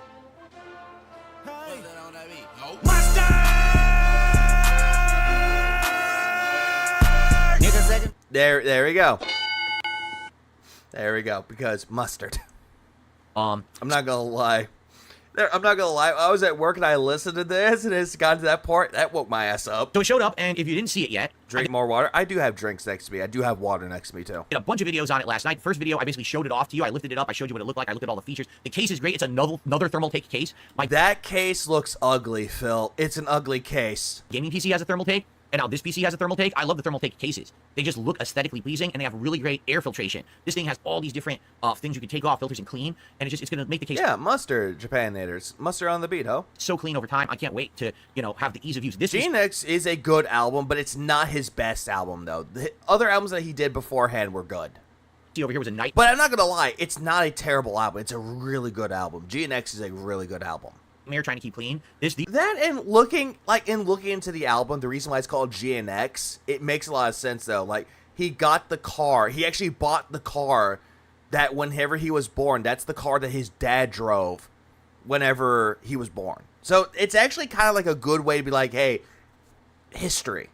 There we go. There we go. Because mustard. I'm not gonna lie. I was at work and I listened to this, and it's got to that part that woke my ass up. So it showed up, and if you didn't see it yet, drink more water. I do have drinks next to me. I do have water next to me too. Did a bunch of videos on it last night. The first video, I basically showed it off to you. I lifted it up. I showed you what it looked like. I looked at all the features. The case is great. It's another thermal take case. That case looks ugly, Phil. It's an ugly case. Gaming PC has a thermal take. And now this PC has a thermal take. I love the thermal take cases. They just look aesthetically pleasing, and they have really great air filtration. This thing has all these different things you can take off, filters, and clean, and it's going to make the case... Yeah, mustard, Japanators. Mustard on the beat, ho. So clean over time. I can't wait to, have the ease of use. This GNX is a good album, but it's not his best album, though. The other albums that he did beforehand were good. See, over here was a night... But I'm not going to lie. It's not a terrible album. It's a really good album. GNX is a really good album. Trying to keep clean. That and looking into the album, the reason why it's called GNX, it makes a lot of sense though. Like he got the car, he actually bought the car that whenever he was born, that's the car that his dad drove whenever he was born. So it's actually kind of like a good way to be like, hey, history.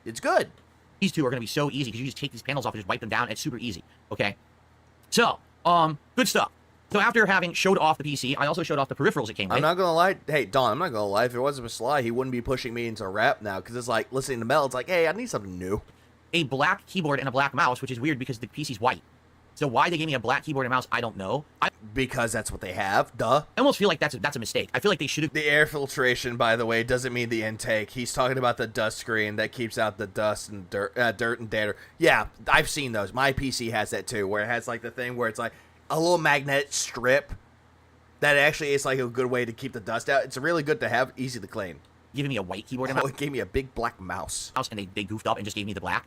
It's good. These two are going to be so easy because you just take these panels off and just wipe them down. It's super easy. Okay. So, good stuff. So after having showed off the PC, I also showed off the peripherals it came with. I'm not going to lie. Hey, Don, I'm not going to lie. If it wasn't for Sly, he wouldn't be pushing me into rap now. Because it's like, listening to Mel, it's like, hey, I need something new. A black keyboard and a black mouse, which is weird because the PC's white. So why they gave me a black keyboard and mouse, I don't know. Because that's what they have, duh. I almost feel like that's a mistake. I feel like they should have... The air filtration, by the way, doesn't mean the intake. He's talking about the dust screen that keeps out the dust and dirt and data. Yeah, I've seen those. My PC has that too, where it has like the thing where it's like a little magnetic strip that actually is like a good way to keep the dust out. It's really good to have, easy to clean. Giving me a white keyboard and mouse. It gave me a big black mouse. And they goofed up and just gave me the black.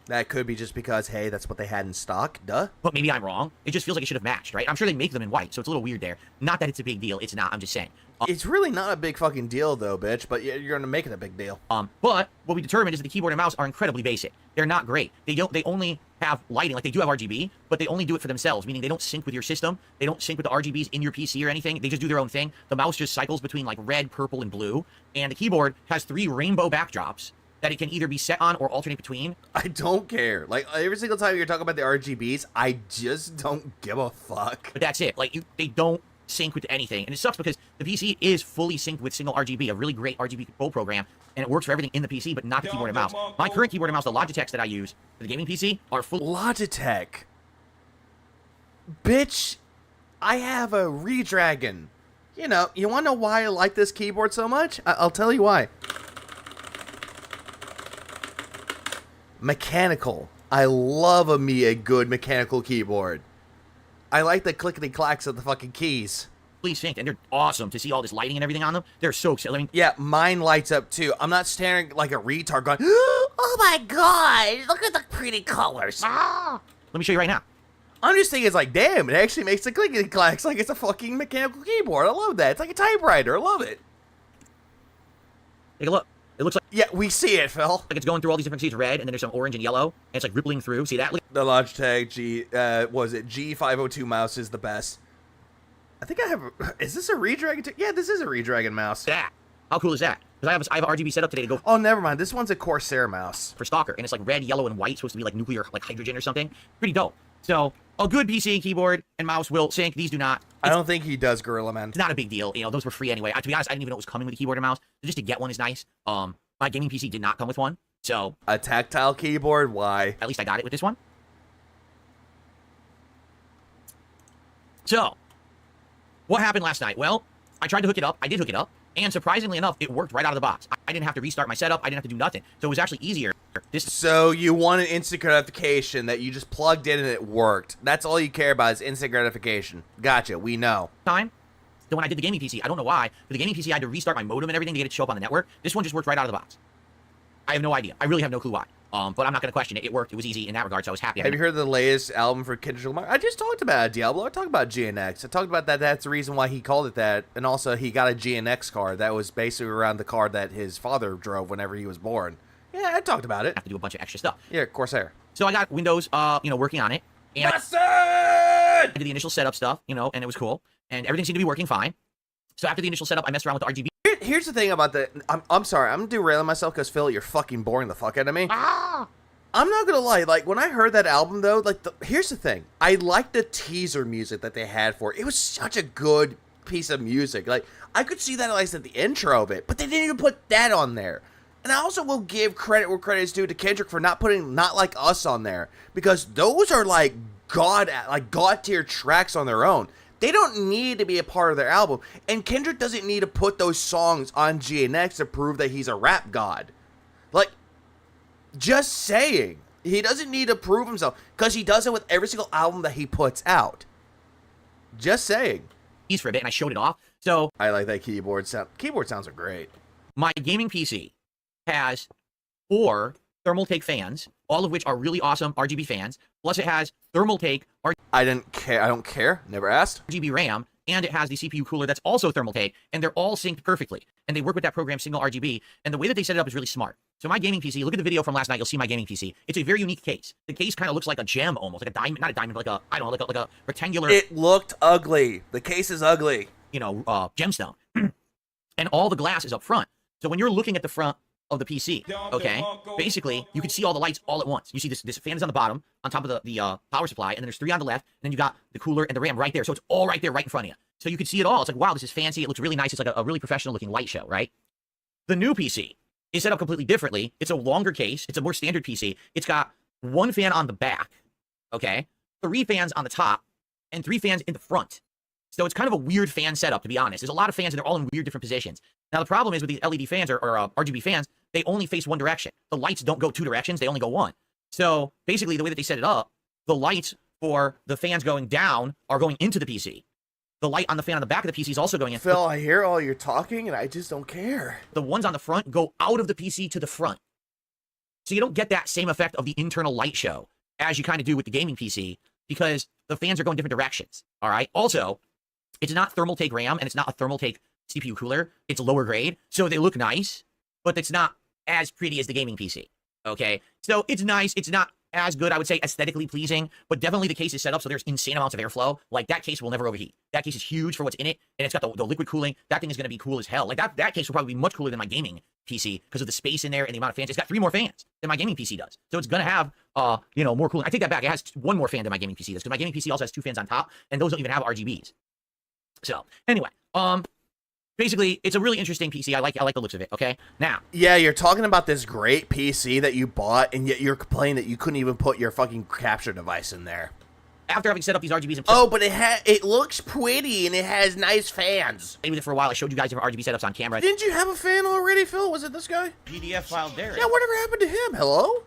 That could be just because, hey, that's what they had in stock, duh. But maybe I'm wrong. It just feels like it should have matched, right? I'm sure they make them in white, so it's a little weird there. Not that it's a big deal. It's not. I'm just saying. It's really not a big fucking deal, though, bitch, but you're going to make it a big deal. But what we determined is that the keyboard and mouse are incredibly basic. They're not great. They only have lighting. Like, they do have RGB, but they only do it for themselves, meaning they don't sync with your system. They don't sync with the RGBs in your PC or anything. They just do their own thing. The mouse just cycles between, like, red, purple, and blue. And the keyboard has 3 rainbow backdrops. that it can either be set on or alternate between. I don't care. Like, every single time you're talking about the RGBs, I just don't give a fuck. But that's it. Like, they don't sync with anything. And it sucks because the PC is fully synced with single RGB, a really great RGB control program, and it works for everything in the PC, but not the keyboard and mouse. My current keyboard and mouse, the Logitechs that I use for the gaming PC, are full. Logitech. Bitch, I have a Redragon. You know, you want to know why I like this keyboard so much? I'll tell you why. Mechanical. I love a good mechanical keyboard. I like the clickety-clacks of the fucking keys. Fully synced, and they're awesome to see all this lighting and everything on them. They're so exciting. I mean, yeah, mine lights up too. I'm not staring like a retard going, oh my god, look at the pretty colors. Let me show you right now. I'm just thinking, it's like, damn, it actually makes the clickety-clacks like it's a fucking mechanical keyboard. I love that. It's like a typewriter. I love it. Take a look. It looks like... Yeah, we see it, Phil. Like it's going through all these different shades of red, and then there's some orange and yellow, and it's like rippling through. See that? The Logitech G502 mouse is the best. I think I have... Is this a Redragon? Yeah, this is a Redragon mouse. Yeah. How cool is that? Because I have an RGB setup today to go... Oh, never mind. This one's a Corsair mouse. For Stalker, and it's like red, yellow, and white, supposed to be like nuclear, like hydrogen or something. Pretty dope. So, a good PC keyboard and mouse will sync. These do not. I don't think he does, Gorilla Man. It's not a big deal. You know, those were free anyway. To be honest, I didn't even know it was coming with a keyboard and mouse. So just to get one is nice. My gaming PC did not come with one. So... A tactile keyboard? Why? At least I got it with this one. So, what happened last night? Well, I tried to hook it up. I did hook it up. And surprisingly enough, it worked right out of the box. I didn't have to restart my setup. I didn't have to do nothing. So it was actually easier. So you want an instant gratification that you just plugged in and it worked. That's all you care about is instant gratification. Gotcha, we know. So when I did the gaming PC, I don't know why, but the gaming PC, I had to restart my modem and everything to get it to show up on the network. This one just worked right out of the box. I have no idea. I really have no clue why. But I'm not going to question it. It worked. It was easy in that regard, so I was happy. Have you heard the latest album for Kendrick Lamar? I just talked about Diablo. I talked about GNX. I talked about that. That's the reason why he called it that. And also, he got a GNX car that was basically around the car that his father drove whenever he was born. Yeah, I talked about it. I have to do a bunch of extra stuff. Yeah, Corsair. So I got Windows, working on it. And I did the initial setup stuff, and it was cool. And everything seemed to be working fine. So after the initial setup, I messed around with the RGB. Here's the thing about the... I'm sorry. I'm derailing myself because, Phil, you're fucking boring the fuck out of me. I'm not gonna lie, like, when I heard that album, though, like, here's the thing. I liked the teaser music that they had for it. It was such a good piece of music. Like, I could see that, at least, at the intro of it, but they didn't even put that on there. And I also will give credit where credit is due to Kendrick for not putting Not Like Us on there, because those are, like, God-tier tracks on their own. They don't need to be a part of their album, and Kendrick doesn't need to put those songs on GNX to prove that he's a rap god. Like, just saying. He doesn't need to prove himself, because he does it with every single album that he puts out. Just saying. He's for a bit, and I showed it off. So I like that keyboard sound. Keyboard sounds are great. My gaming PC has 4 Thermaltake fans, all of which are really awesome RGB fans. Plus, it has Thermaltake I don't care. Never asked. RGB RAM, and it has the CPU cooler that's also Thermaltake, and they're all synced perfectly. And they work with that program, single RGB. And the way that they set it up is really smart. So my gaming PC, look at the video from last night. You'll see my gaming PC. It's a very unique case. The case kind of looks like a gem almost, like a diamond, not a diamond, but like a rectangular. It looked ugly. The case is ugly. Gemstone. And all the glass is up front. So when you're looking at the front of the PC, okay, basically you can see all the lights all at once. You see this fan is on the bottom, on top of the power supply, and then there's 3 on the left, and then you got the cooler and the RAM right there. So it's all right there, right in front of you. So you can see it all. It's like, wow, this is fancy. It looks really nice. It's like a really professional looking light show, right? The new PC is set up completely differently. It's a longer case. It's a more standard PC. It's got 1 fan on the back, okay, 3 fans on the top, and 3 fans in the front. So it's kind of a weird fan setup, to be honest. There's a lot of fans, and they're all in weird different positions. Now, the problem is with these LED fans or RGB fans, they only face one direction. The lights don't go 2 directions. They only go 1. So basically, the way that they set it up, the lights for the fans going down are going into the PC. The light on the fan on the back of the PC is also going in. Phil, I hear all you're talking, and I just don't care. The ones on the front go out of the PC to the front. So you don't get that same effect of the internal light show as you kind of do with the gaming PC, because the fans are going different directions, all right? Also, it's not Thermaltake RAM, and it's not a Thermaltake CPU cooler. It's lower grade, so they look nice, but it's not as pretty as the gaming PC, okay? So it's nice. It's not as good, I would say, aesthetically pleasing, but definitely the case is set up so there's insane amounts of airflow. Like, that case will never overheat. That case is huge for what's in it, and it's got the liquid cooling. That thing is going to be cool as hell. Like, that case will probably be much cooler than my gaming PC because of the space in there and the amount of fans. It's got 3 more fans than my gaming PC does. So it's going to have, more cooling. I take that back. It has 1 more fan than my gaming PC does because my gaming PC also has 2 fans on top, and those don't even have RGBs. So, anyway, basically, it's a really interesting PC. I like the looks of it, okay? Now. Yeah, you're talking about this great PC that you bought, and yet you're complaining that you couldn't even put your fucking capture device in there. After having set up these RGBs and oh, but it looks pretty, and it has nice fans. I did it for a while. I showed you guys different RGB setups on camera. Didn't you have a fan already, Phil? Was it this guy? PDF file Derek. Yeah, whatever happened to him? Hello?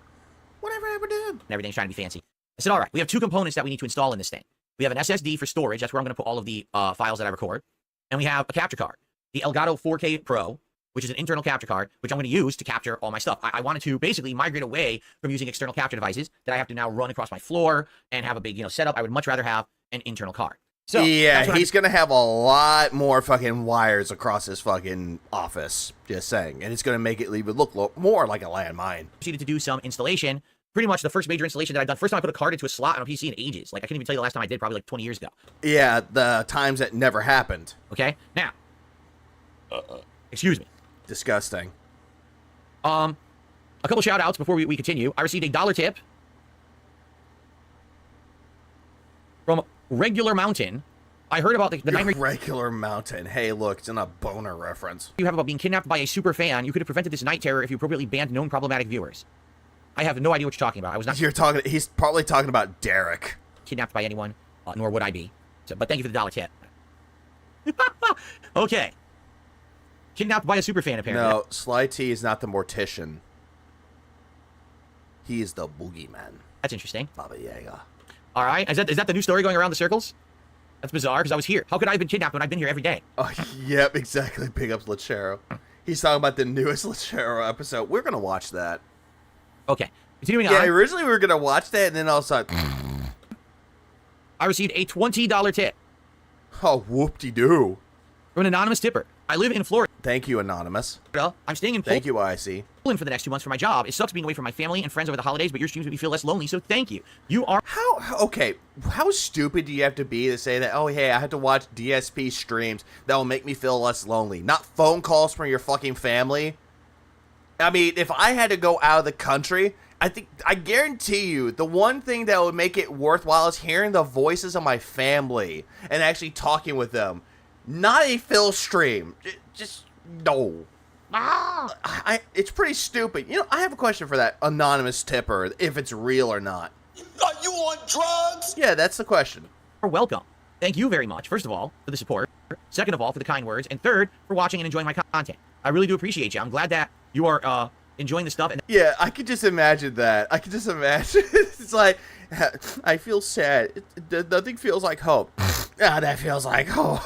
Whatever happened to him? And everything's trying to be fancy. I said, all right, we have 2 components that we need to install in this thing. We have an SSD for storage. That's where I'm going to put all of the files that I record. And we have a capture card. The Elgato 4K Pro, which is an internal capture card, which I'm going to use to capture all my stuff. I wanted to basically migrate away from using external capture devices that I have to now run across my floor and have a big, setup. I would much rather have an internal card. So yeah, he's going to have a lot more fucking wires across his fucking office, just saying. And it's going to make it even look more like a landmine. Proceeded to do some installation. Pretty much the first major installation that I've done. First time I put a card into a slot on a PC in ages. Like, I can't even tell you the last time I did, probably like 20 years ago. Yeah, the times that never happened. Okay, now. Excuse me. Disgusting. A couple shout outs before we continue. I received a $1 tip from Regular Mountain. I heard about the nightmare. Regular Mountain. Hey, look, it's in a boner reference. You have about being kidnapped by a super fan. You could have prevented this night terror if you appropriately banned known problematic viewers. I have no idea what you're talking about. I was not. He's probably talking about Derek. Kidnapped by anyone, nor would I be. So, but thank you for the $1 tip. Okay. Kidnapped by a super fan, apparently. No, Sly T is not the mortician. He is the boogeyman. That's interesting. Baba Yaga. All right. Is that the new story going around the circles? That's bizarre, because I was here. How could I have been kidnapped when I've been here every day? Oh, yep, exactly. Big ups Lechero. He's talking about the newest Lechero episode. We're going to watch that. Okay. Continuing on. Yeah, originally we were going to watch that, and then all of a sudden... I received a $20 tip. Oh, whoop-de-doo. From an anonymous tipper. I live in Florida. Thank you, Anonymous. I'm staying in Thank you, IC. Poland for the next 2 months for my job. It sucks being away from my family and friends over the holidays, but your streams make me feel less lonely, so thank you. You are... How stupid do you have to be to say that, oh, hey, I have to watch DSP streams that will make me feel less lonely? Not phone calls from your fucking family? I mean, if I had to go out of the country, I guarantee you, the one thing that would make it worthwhile is hearing the voices of my family and actually talking with them. Not a Phil stream. Just, no. It's pretty stupid. I have a question for that anonymous tipper, if it's real or not. Are you on drugs? Yeah, that's the question. You're welcome. Thank you very much, first of all, for the support. Second of all, for the kind words. And third, for watching and enjoying my content. I really do appreciate you. I'm glad that you are enjoying the stuff. And yeah, I could just imagine that. I could just imagine. It's like, I feel sad. Nothing feels like hope. That feels like hope.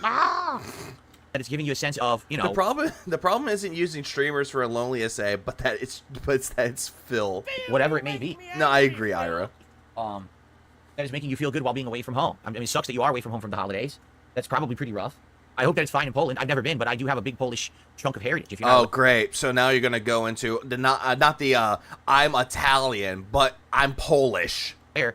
That it's giving you a sense of, The problem isn't using streamers for a lonely essay, but that it's Phil. Whatever it may be. No, I agree, Ira. That is making you feel good while being away from home. I mean, it sucks that you are away from home from the holidays. That's probably pretty rough. I hope that it's fine in Poland. I've never been, but I do have a big Polish chunk of heritage. If you're not great. So now you're gonna go into the not the I'm Italian, but I'm Polish. My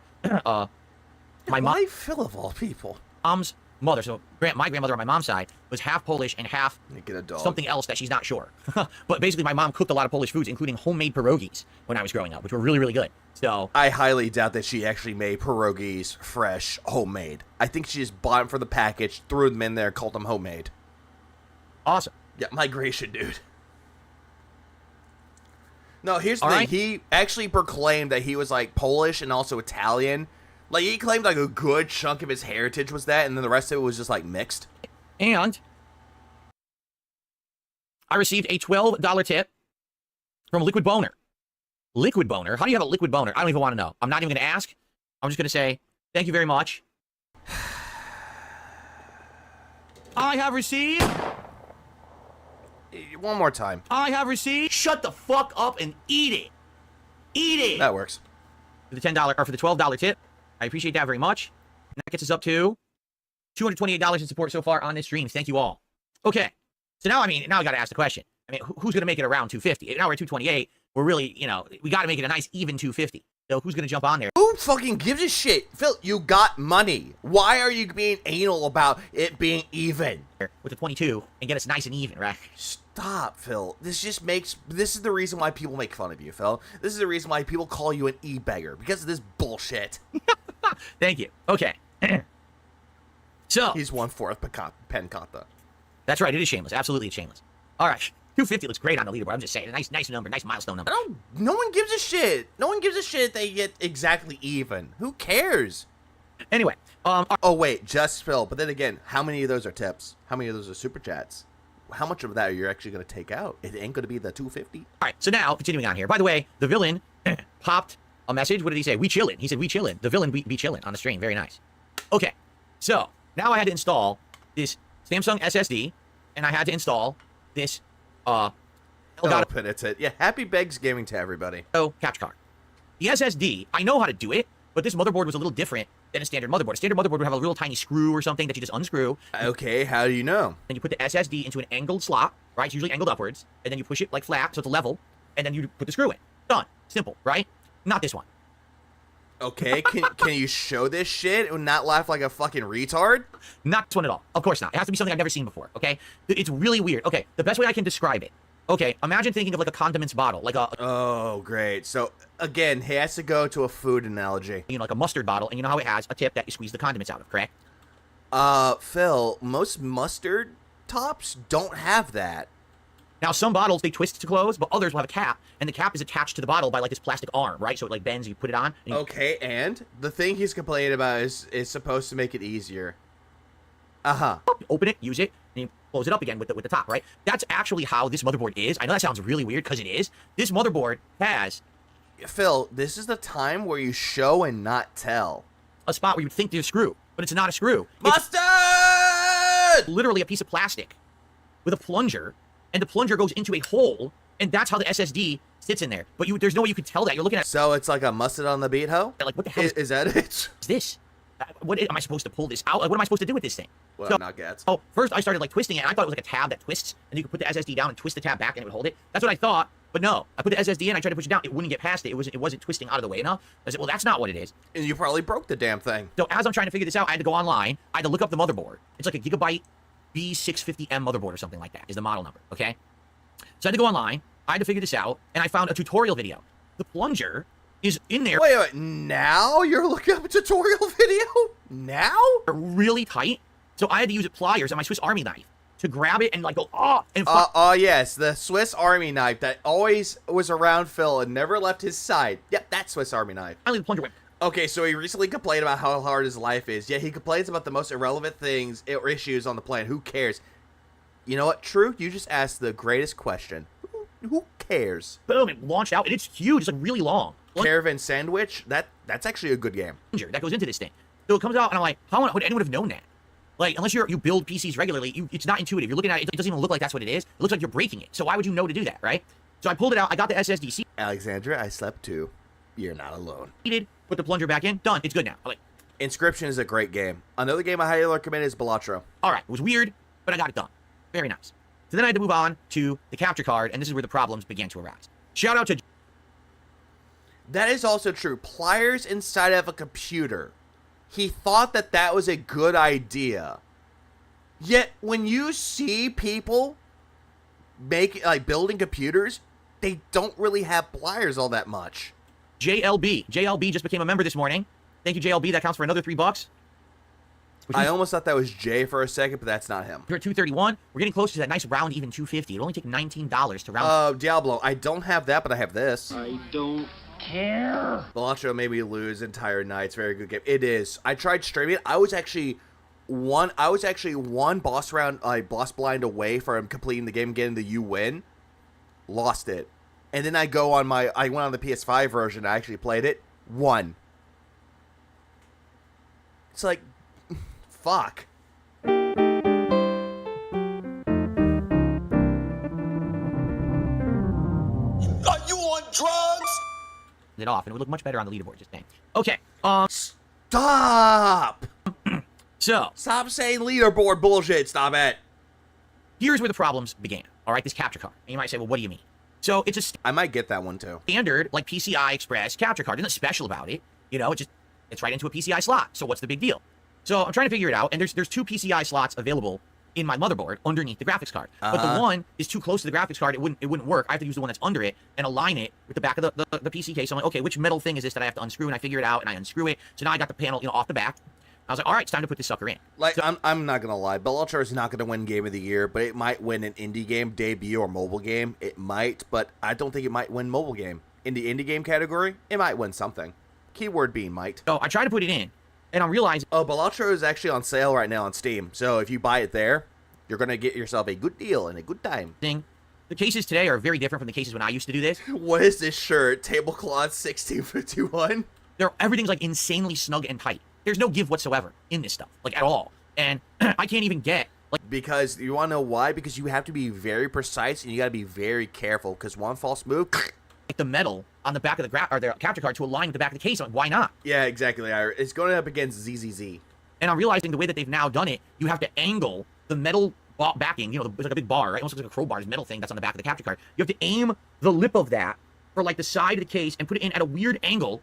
mom. Why Phil of all people? Mom's mother. So my grandmother on my mom's side was half Polish and half something else that she's not sure. But basically, my mom cooked a lot of Polish foods, including homemade pierogies when I was growing up, which were really, really good. So I highly doubt that she actually made pierogies fresh, homemade. I think she just bought them for the package, threw them in there, called them homemade. Awesome. Yeah, migration, dude. No, here's the thing. He actually proclaimed that he was like Polish and also Italian. Like, he claimed like a good chunk of his heritage was that, and then the rest of it was just like mixed. And I received a $12 tip from Liquid Boner. Liquid Boner? How do you have a liquid boner? I don't even want to know. I'm not even going to ask. I'm just going to say, thank you very much. I have received... One more time. I have received... Shut the fuck up and eat it. Eat it. That works. For the $10 or for the $12 tip. I appreciate that very much. And that gets us up to $228 in support so far on this stream. Thank you all. Okay. So now, now I got to ask the question. Who's going to make it around 250? Now we're at 228. We're really, we got to make it a nice even 250. So who's gonna jump on there? Who fucking gives a shit? Phil, you got money. Why are you being anal about it being even? With the 22 and get us nice and even, right? Stop, Phil. This is the reason why people make fun of you, Phil. This is the reason why people call you an e-beggar, because of this bullshit. Thank you. Okay. So. He's 1/4 Pencata. That's right, it is shameless. Absolutely it's shameless. All right. 250 looks great on the leaderboard. I'm just saying, a nice number, nice milestone number. No one gives a shit. No one gives a shit if they get exactly even. Who cares? Anyway, oh wait, just Phil. But then again, how many of those are tips? How many of those are super chats? How much of that are you actually going to take out? It ain't going to be the 250. All right, so now continuing on here. By the way, the villain popped a message. What did he say? We chillin'. He said we chillin'. The villain be chillin' on the stream. Very nice. Okay, so now I had to install this Samsung SSD, and I had to install this Open it. Yeah, happy Begsgiving to everybody. Capture card. The SSD, I know how to do it, but this motherboard was a little different than a standard motherboard. A standard motherboard would have a little tiny screw or something that you just unscrew. Okay, how do you know? And you put the SSD into an angled slot, right? It's usually angled upwards, and then you push it like flat so it's level, and then you put the screw in. Done. Simple, right? Not this one. Okay, can you show this shit and not laugh like a fucking retard? Not this one at all. Of course not. It has to be something I've never seen before, okay? It's really weird. Okay, the best way I can describe it. Okay, imagine thinking of like a condiments bottle, like a... Oh, great. So, again, he has to go to a food analogy. You know, like a mustard bottle, and you know how it has a tip that you squeeze the condiments out of, correct? Phil, most mustard tops don't have that. Now, some bottles, they twist to close, but others will have a cap, and the cap is attached to the bottle by like this plastic arm, right? So it like bends, you put it on. And okay, and the thing he's complaining about is supposed to make it easier. Uh-huh. Open it, use it, and you close it up again with the top, right? That's actually how this motherboard is. I know that sounds really weird, because it is. This motherboard has... Phil, this is the time where you show and not tell. A spot where you'd think there's a screw, but it's not a screw. Mustard! It's literally a piece of plastic with a plunger, and the plunger goes into a hole, and that's how the SSD sits in there. But there's no way you could tell that. You're looking at... So it's like a mustard on the beat hoe? Like, what the hell is that it? Is this? What am I supposed to pull this out? Like, what am I supposed to do with this thing? Well, not gets. Oh, first I started like twisting it, and I thought it was like a tab that twists, and you could put the SSD down and twist the tab back, and it would hold it. That's what I thought, but no. I put the SSD in, I tried to push it down, it wouldn't get past it. It wasn't twisting out of the way enough. I said, well, that's not what it is. And you probably broke the damn thing. So as I'm trying to figure this out, I had to go online. I had to look up the motherboard. It's like a Gigabyte B650M motherboard or something like that is the model number, okay? So I had to go online. I had to figure this out, and I found a tutorial video. The plunger is in there. Wait, now you're looking up a tutorial video? Now? Really tight. So I had to use pliers and my Swiss Army knife to grab it and like go, oh. Yes, the Swiss Army knife that always was around Phil and never left his side. Yep, that Swiss Army knife. Finally, the plunger went. Okay, so he recently complained about how hard his life is. Yet he complains about the most irrelevant things or issues on the planet. Who cares? You know what, True? You just asked the greatest question. Who cares? Boom, it launched out, and it's huge. It's like really long. Caravan Sandwich, that's actually a good game. That goes into this thing. So it comes out, and I'm like, how would anyone have known that? Like, unless you build PCs regularly, it's not intuitive. You're looking at it, it doesn't even look like that's what it is. It looks like you're breaking it. So why would you know to do that, right? So I pulled it out. I got the SSD. Alexandra, I slept too. You're not alone. Put the plunger back in. Done. It's good now. I'm like, Inscription is a great game. Another game I highly recommend is Balatro. All right. It was weird, but I got it done. Very nice. So then I had to move on to the capture card, and this is where the problems began to arise. Shout out to... That is also true. Pliers inside of a computer. He thought that was a good idea. Yet, when you see people building computers, they don't really have pliers all that much. JLB just became a member this morning. Thank you, JLB. That counts for another $3. I almost thought that was Jay for a second, but that's not him. We're at 231. We're getting close to that nice round even 250. It'll only take $19 to round. Diablo. I don't have that, but I have this. I don't care. Balatro made me lose entire nights. Very good game. It is. I tried streaming it. I was actually one boss blind away from completing the game, getting the you win. Lost it. And then I went on the PS5 version. I actually played it. Won. It's like, fuck. Are you on drugs? It off, and it would look much better on the leaderboard, just saying. Okay, Stop! So. Stop saying leaderboard bullshit, stop it. Here's where the problems began, all right, this capture card. And you might say, well, what do you mean? So it's I might get that one too. Standard, like PCI Express capture card. There's nothing special about it. You know, it's right into a PCI slot. So what's the big deal? So I'm trying to figure it out, and there's 2 PCI slots available in my motherboard underneath the graphics card. But the one is too close to the graphics card. It wouldn't work. I have to use the one that's under it and align it with the back of the PC case. So I'm like, okay, which metal thing is this that I have to unscrew? And I figure it out, and I unscrew it. So now I got the panel, off the back. I was like, all right, it's time to put this sucker in. Like, so, I'm not gonna lie, Bellator is not gonna win Game of the Year, but it might win an indie game, debut, or mobile game. It might, but I don't think it might win mobile game. In the indie game category, it might win something. Keyword being might. So I try to put it in, and I'm realizing... Oh, Bellator is actually on sale right now on Steam, so if you buy it there, you're gonna get yourself a good deal and a good time. The cases today are very different from the cases when I used to do this. What is this shirt? Tablecloth 1651? Everything's like insanely snug and tight. There's no give whatsoever in this stuff, like at all. And I can't even get like... Because you want to know why? Because you have to be very precise and you got to be very careful because one false move... Like the metal on the back of the capture card to align with the back of the case. I'm like, why not? Yeah, exactly. It's going up against ZZZ. And I'm realizing the way that they've now done it, you have to angle the metal backing, it's like a big bar, right? Almost looks like a crowbar, this metal thing that's on the back of the capture card. You have to aim the lip of that for like the side of the case and put it in at a weird angle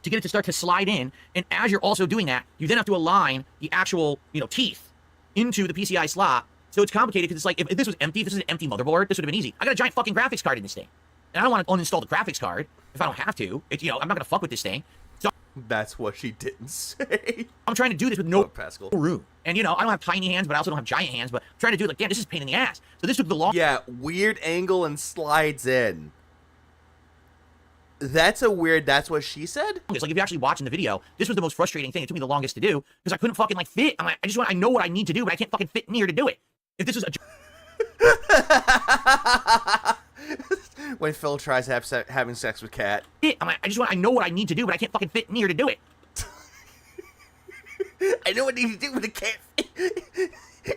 to get it to start to slide in. And as you're also doing that, you then have to align the actual, teeth into the PCI slot. So it's complicated because it's like, if this was empty, if this is an empty motherboard, this would have been easy. I got a giant fucking graphics card in this thing. And I don't want to uninstall the graphics card if I don't have to. I'm not going to fuck with this thing. So that's what she didn't say. I'm trying to do this with no Pascal. room. And, I don't have tiny hands, but I also don't have giant hands. But I'm trying to do it like, damn, this is a pain in the ass. So this took the long... Yeah, weird angle and slides in. That's what she said? It's like if you're actually watching the video, this was the most frustrating thing. It took me the longest to do because I couldn't fucking fit. I'm like, I know what I need to do, but I can't fucking fit in here to do it. If this was a... When Phil tries having sex with Kat. I'm like, I know what I need to do, but I can't fucking fit in here to do it. I know what I need to do, but it can't fit.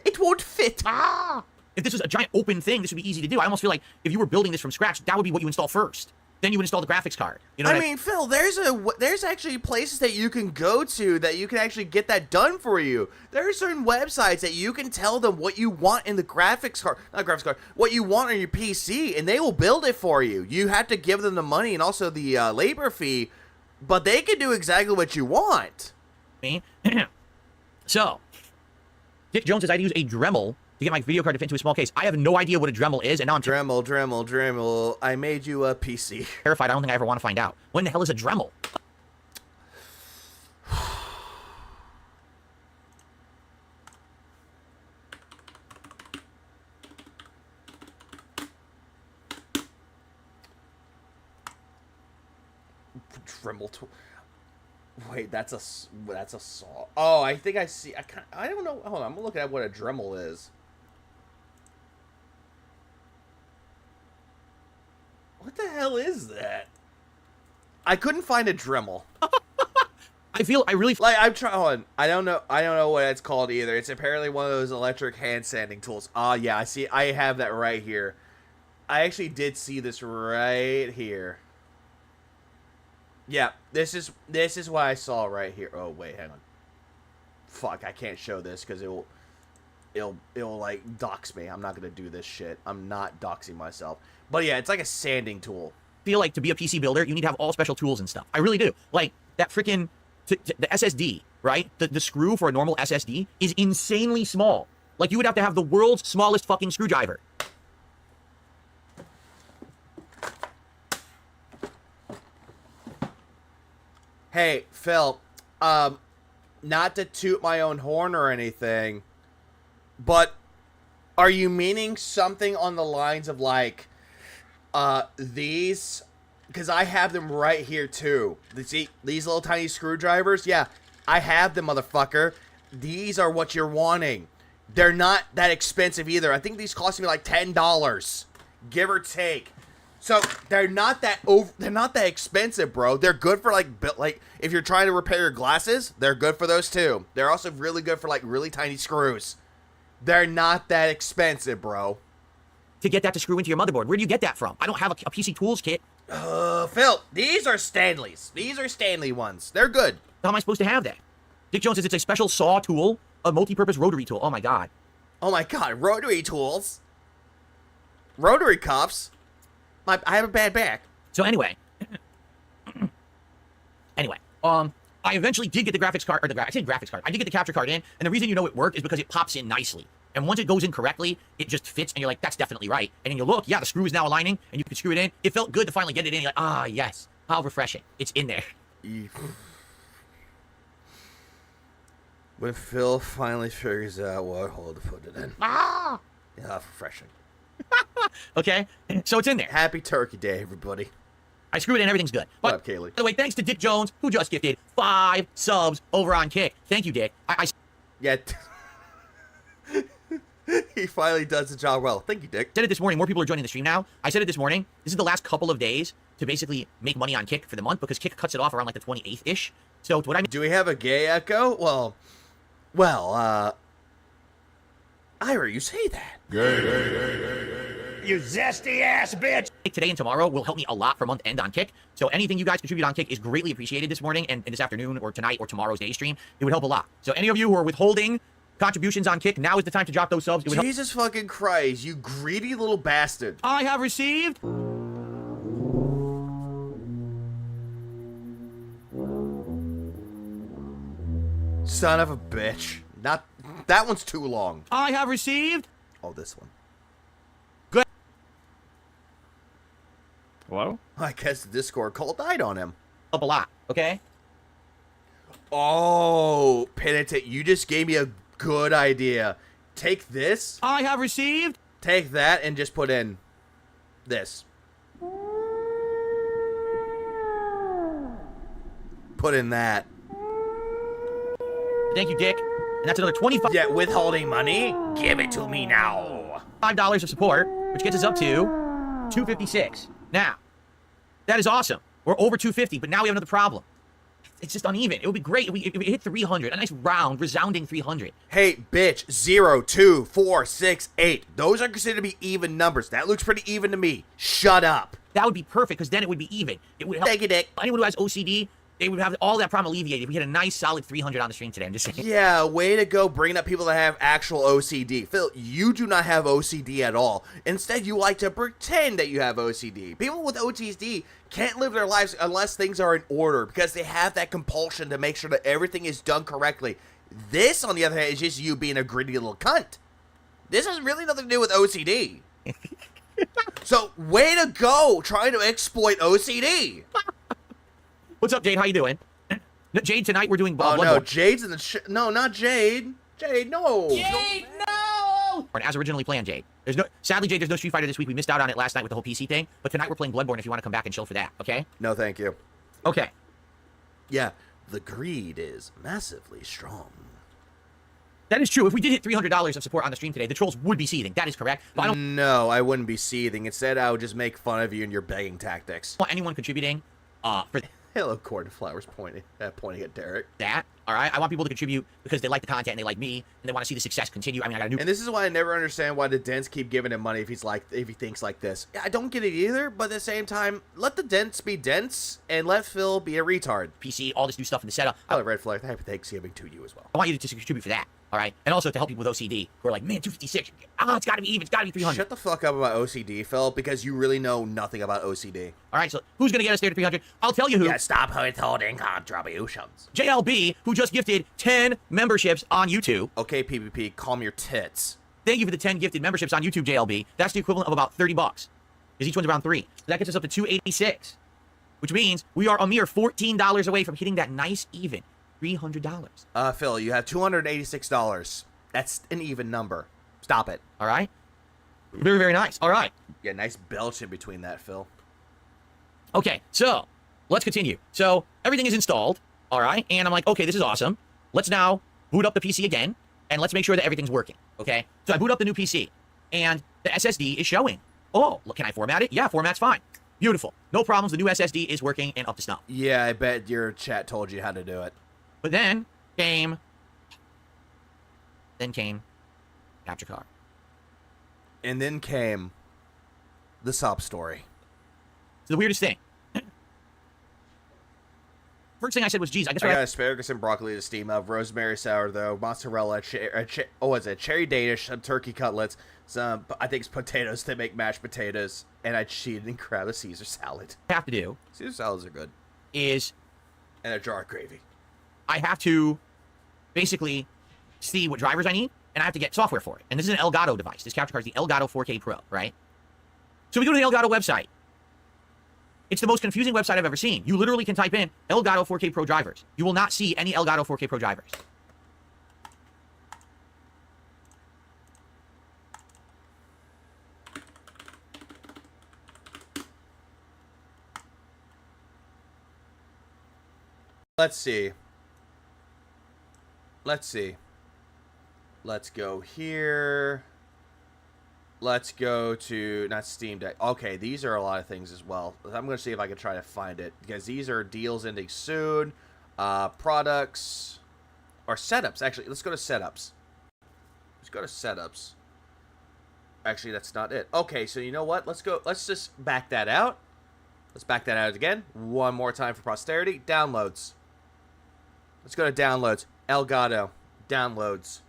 It won't fit. If this was a giant open thing, this would be easy to do. I almost feel like if you were building this from scratch, that would be what you install first. Then you would install the graphics card. I mean, Phil, there's actually places that you can go to that you can actually get that done for you. There are certain websites that you can tell them what you want in the what you want on your PC, and they will build it for you. You have to give them the money and also the labor fee, but they can do exactly what you want. So, Dick Jones says I had to use a Dremel to get my video card to fit into a small case. I have no idea what a Dremel is, and now I'm... Dremel. I made you a PC. Terrified. I don't think I ever want to find out. What in the hell is a Dremel? Dremel tool. Wait, that's a saw. Oh, I think I see. I don't know. Hold on, I'm looking at what a Dremel is. What the hell is that? I couldn't find a Dremel. I really like. I'm trying. I don't know what it's called either. It's apparently one of those electric hand sanding tools. Yeah, I see. I have that right here. I actually did see this right here. Yeah, this is what I saw right here. Oh wait, hang on. Fuck, I can't show this because it'll like dox me. I'm not gonna do this shit. I'm not doxing myself. But yeah, it's like a sanding tool. I feel like to be a PC builder, you need to have all special tools and stuff. I really do. Like that freaking the SSD, right? The screw for a normal SSD is insanely small. Like you would have to have the world's smallest fucking screwdriver. Hey, Phil, not to toot my own horn or anything, but are you meaning something on the lines of like, these? Because I have them right here too. See, these little tiny screwdrivers? Yeah, I have them, motherfucker. These are what you're wanting. They're not that expensive either. I think these cost me like $10, give or take. So they're not that expensive, bro. They're good for like if you're trying to repair your glasses, they're good for those too. They're also really good for like really tiny screws. They're not that expensive, bro. To get that to screw into your motherboard, where do you get that from? I don't have a PC tools kit. Phil, these are Stanley's. These are Stanley ones. They're good. How am I supposed to have that? Dick Jones says it's a special saw tool, a multi-purpose rotary tool. Oh my god. Oh my god, rotary tools. Rotary cuffs. I have a bad back. So anyway, I eventually did get the graphics card, I said graphics card. I did get the capture card in, and the reason you know it worked is because it pops in nicely. And once it goes in correctly, it just fits, and you're like, that's definitely right. And then you look, yeah, the screw is now aligning, and you can screw it in. It felt good to finally get it in. You're like, ah, yes, how refreshing. It's in there. When Phil finally figures out what hole to put it in. Ah! Yeah, refreshing. Okay, so it's in there. Happy Turkey Day, everybody. I screwed it in, everything's good. But, what up, Kaylee? By the way, thanks to Dick Jones, who just gifted 5 subs over on Kick. Thank you, Dick. Yeah. He finally does the job well. Thank you, Dick. Said it this morning. More people are joining the stream now. I said it this morning. This is the last couple of days to basically make money on Kick for the month because Kick cuts it off around like the 28th-ish. So what I mean... Do we have a gay echo? Well, I heard you say that. You zesty ass bitch! Today and tomorrow will help me a lot for month end on Kick. So anything you guys contribute on Kick is greatly appreciated this morning and this afternoon or tonight or tomorrow's day stream. It would help a lot. So any of you who are withholding contributions on Kick, now is the time to drop those subs. It would Jesus fucking Christ, you greedy little bastard. I have received... Son of a bitch. Not... That one's too long. I have received... Oh, this one. Good. Hello? I guess the Discord call died on him. Up a lot, okay? Oh, Penitent, you just gave me a good idea. Take this. I have received. Take that and just put in this. Put in that. Thank you, Dick. And that's another 25. Yeah, withholding money? Give it to me now. $5 of support, which gets us up to 256. Now, that is awesome. We're over 250, but now we have another problem. It's just uneven. It would be great if we hit 300. A nice round, resounding 300. Hey, bitch. 0, 2, 4, 6, 8. Those are considered to be even numbers. That looks pretty even to me. Shut up. That would be perfect, because then it would be even. It would help. Thank you, Dick. Anyone who has OCD, they would have all that problem alleviated if we had a nice, solid 300 on the stream today. I'm just saying. Yeah, way to go bringing up people that have actual OCD. Phil, you do not have OCD at all. Instead, you like to pretend that you have OCD. People with OCD can't live their lives unless things are in order because they have that compulsion to make sure that everything is done correctly. This, on the other hand, is just you being a greedy little cunt. This has really nothing to do with OCD. So, way to go trying to exploit OCD. What's up, Jade? How you doing? Jade, tonight we're doing Oh, Bloodborne. no, Jade's in the no, not Jade. Jade, no. Jade, no! As originally planned, Jade. Sadly, Jade, there's no Street Fighter this week. We missed out on it last night with the whole PC thing. But tonight we're playing Bloodborne if you want to come back and chill for that, okay? No, thank you. Okay. Yeah, the greed is massively strong. That is true. If we did hit $300 of support on the stream today, the trolls would be seething. That is correct. But I don't No, I wouldn't be seething. Instead, I would just make fun of you and your begging tactics. want anyone contributing for Hello, cornflowers pointing at Derek. that. All right, I want people to contribute because they like the content and they like me and they want to see the success continue. I mean, I got a new. And this is why I never understand why the Dents keep giving him money if he thinks like this. I don't get it either, but at the same time, let the Dents be Dents and let Phil be a retard. PC, all this new stuff in the setup. Hello, Red Flag. Happy Thanksgiving to you as well. I want you to contribute for that. All right, and also to help people with OCD who are like, man, 256. It's got to be even. It's got to be 300. Shut the fuck up about OCD, Phil, because you really know nothing about OCD. All right, so who's gonna get us there to 300? I'll tell you who. Yeah, stop withholding contributions. JLB, who just gifted 10 memberships on YouTube. Okay, PvP, calm your tits. Thank you for the 10 gifted memberships on YouTube, JLB. That's the equivalent of about $30, because each one's around 3. So that gets us up to 286, which means we are a mere $14 away from hitting that nice even $300. Phil, you have $286. That's an even number. Stop it. All right. Very, very nice. All right. Yeah, nice belch in between that, Phil. Okay, so let's continue. So everything is installed. All right. And I'm like, okay, this is awesome. Let's now boot up the PC again, and let's make sure that everything's working. Okay. So I boot up the new PC, and the SSD is showing. Oh, look, can I format it? Yeah, format's fine. Beautiful. No problems. The new SSD is working and up to snuff. Yeah, I bet your chat told you how to do it. But then came capture card. And then came the sob story. It's the weirdest thing. First thing I said was, geez, I guess I got asparagus and broccoli to steam up, rosemary sourdough, mozzarella, cherry Danish, some turkey cutlets, some, I think it's potatoes to make mashed potatoes, and I cheated and grabbed a Caesar salad. have to do Caesar salads are good. is And a jar of gravy. I have to basically see what drivers I need, and I have to get software for it. And this is an Elgato device. This capture card is the Elgato 4K Pro, right? So we go to the Elgato website. It's the most confusing website I've ever seen. You literally can type in Elgato 4K Pro drivers. You will not see any Elgato 4K Pro drivers. Let's see. Let's go here. Let's go to, not Steam Deck. Okay, these are a lot of things as well. I'm going to see if I can try to find it. Because these are deals ending soon. Products. Or setups. Actually, let's go to setups. Actually, that's not it. Okay, so you know what? Let's just back that out. Let's back that out again. One more time for posterity. Downloads. Let's go to downloads. Elgato. Downloads.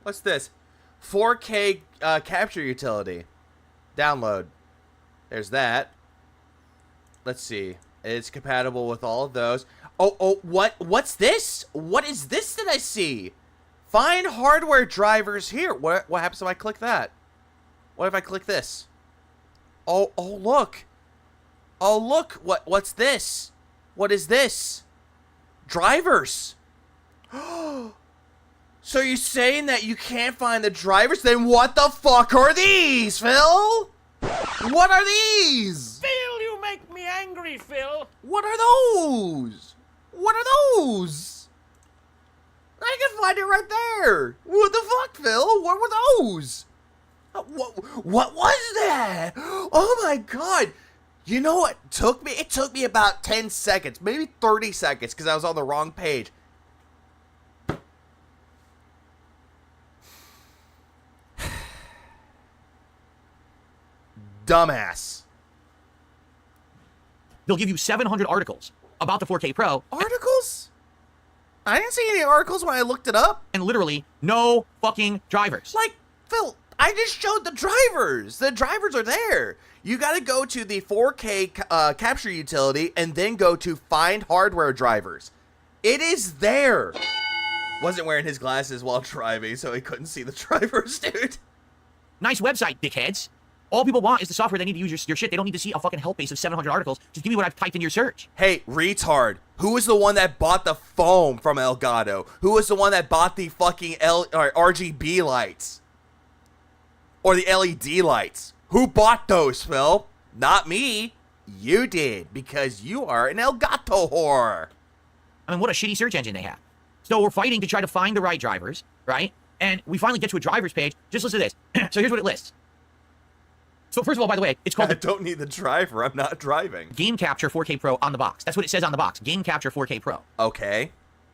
What's this? 4K capture utility. Download. There's that. Let's see. It's compatible with all of those. What's this? What is this that I see? Find hardware drivers here. What happens if I click that? What if I click this? Oh look. Oh look. What's this? What is this? Drivers. So you're saying that you can't find the drivers? Then what the fuck are these, Phil? What are these? Phil, you make me angry, Phil. What are those? What are those? I can find it right there. What the fuck, Phil? What were those? What was that? Oh my god. You know what took me? It took me about 10 seconds, maybe 30 seconds, because I was on the wrong page. Dumbass. They'll give you 700 articles about the 4K Pro. Articles? I didn't see any articles when I looked it up. And literally, no fucking drivers. Like, Phil, I just showed the drivers. The drivers are there. You got to go to the 4K capture utility and then go to find hardware drivers. It is there. Wasn't wearing his glasses while driving, so he couldn't see the drivers, dude. Nice website, dickheads. All people want is the software. They need to use your shit. They don't need to see a fucking help base of 700 articles. Just give me what I've typed in your search. Hey, retard. Who was the one that bought the foam from Elgato? Who was the one that bought the fucking RGB lights? Or the LED lights? Who bought those, Phil? Not me. You did, because you are an Elgato whore. I mean, what a shitty search engine they have. So we're fighting to try to find the right drivers, right? And we finally get to a drivers page. Just listen to this. So here's what it lists. So first of all, by the way, it's called... I don't need the driver. I'm not driving. Game Capture 4K Pro on the box. That's what it says on the box. Game Capture 4K Pro. Okay.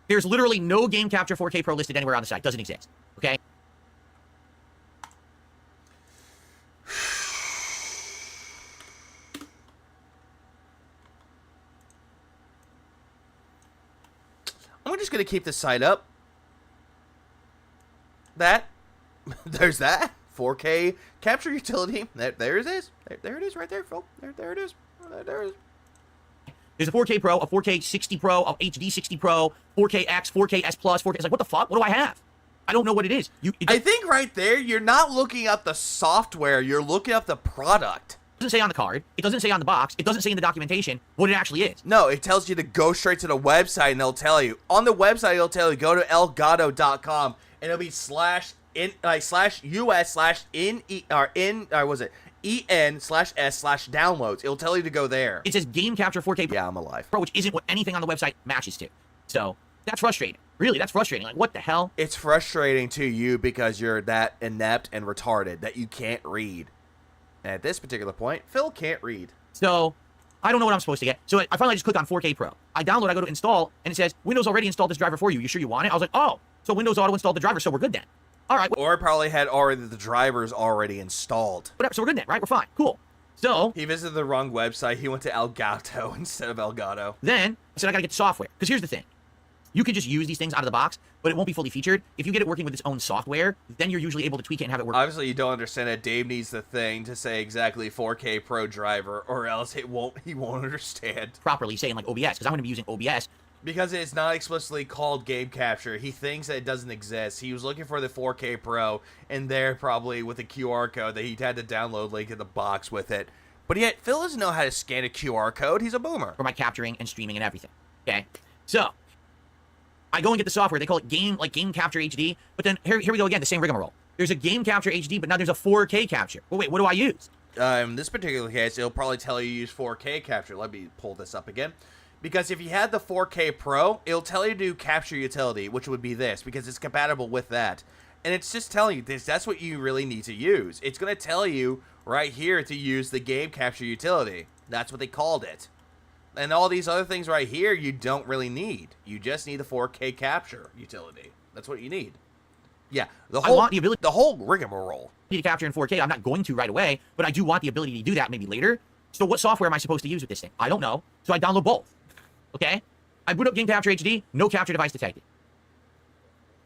There's literally no Game Capture 4K Pro listed anywhere on the site. Doesn't exist. Okay? I'm just going to keep the site up. There's that. 4K capture utility. There it is. There it is right there, Phil. There it is. There it is. There's a 4K Pro, a 4K 60 Pro, a HD 60 Pro, 4K X, 4K S Plus, 4K. It's like, what the fuck? What do I have? I don't know what it is. I think right there, you're not looking up the software. You're looking up the product. It doesn't say on the card. It doesn't say on the box. It doesn't say in the documentation what it actually is. No, it tells you to go straight to the website, and they'll tell you. On the website, it'll tell you, go to elgato.com, and it'll be /en/s/downloads. It'll tell you to go there. It says Game Capture 4K Pro. Yeah, I'm alive. Pro, which isn't what anything on the website matches to. So that's frustrating. Really, that's frustrating. Like, what the hell? It's frustrating to you because you're that inept and retarded that you can't read. And at this particular point, Phil can't read. So I don't know what I'm supposed to get. So I finally just click on 4K Pro. I download, I go to install, and it says, Windows already installed this driver for you. You sure you want it? I was like, oh, so Windows auto installed the driver, so we're good then. All right. Or it probably had already the drivers already installed. Whatever, so we're good then, right? We're fine. Cool. So he visited the wrong website. He went to Elgato instead of Elgato. Then I said I gotta get the software. Because here's the thing. You can just use these things out of the box, but it won't be fully featured. If you get it working with its own software, then you're usually able to tweak it and have it work. Obviously, you don't understand that Dave needs the thing to say exactly 4K Pro driver, or else he won't understand. Properly saying like OBS, because I'm going to be using OBS. Because it's not explicitly called game capture. He thinks that it doesn't exist. He was looking for the 4K Pro, and there probably with a QR code that he had to download link in the box with it. But yet, Phil doesn't know how to scan a QR code. He's a boomer. For my capturing and streaming and everything. Okay? So, I go and get the software. They call it Game Capture HD. But then, here we go again, the same rigmarole. There's a Game Capture HD, but now there's a 4K capture. Well, wait, what do I use? In this particular case, it'll probably tell you to use 4K capture. Let me pull this up again. Because if you had the 4K Pro, it'll tell you to do capture utility, which would be this, because it's compatible with that. And it's just telling you this. That's what you really need to use. It's going to tell you right here to use the game capture utility. That's what they called it. And all these other things right here, you don't really need. You just need the 4K capture utility. That's what you need. Yeah, I want the ability, the whole rigmarole. To capture in 4K. I'm not going to right away, but I do want the ability to do that maybe later. So what software am I supposed to use with this thing? I don't know. So I download both. Okay? I boot up Game Capture HD, no capture device detected.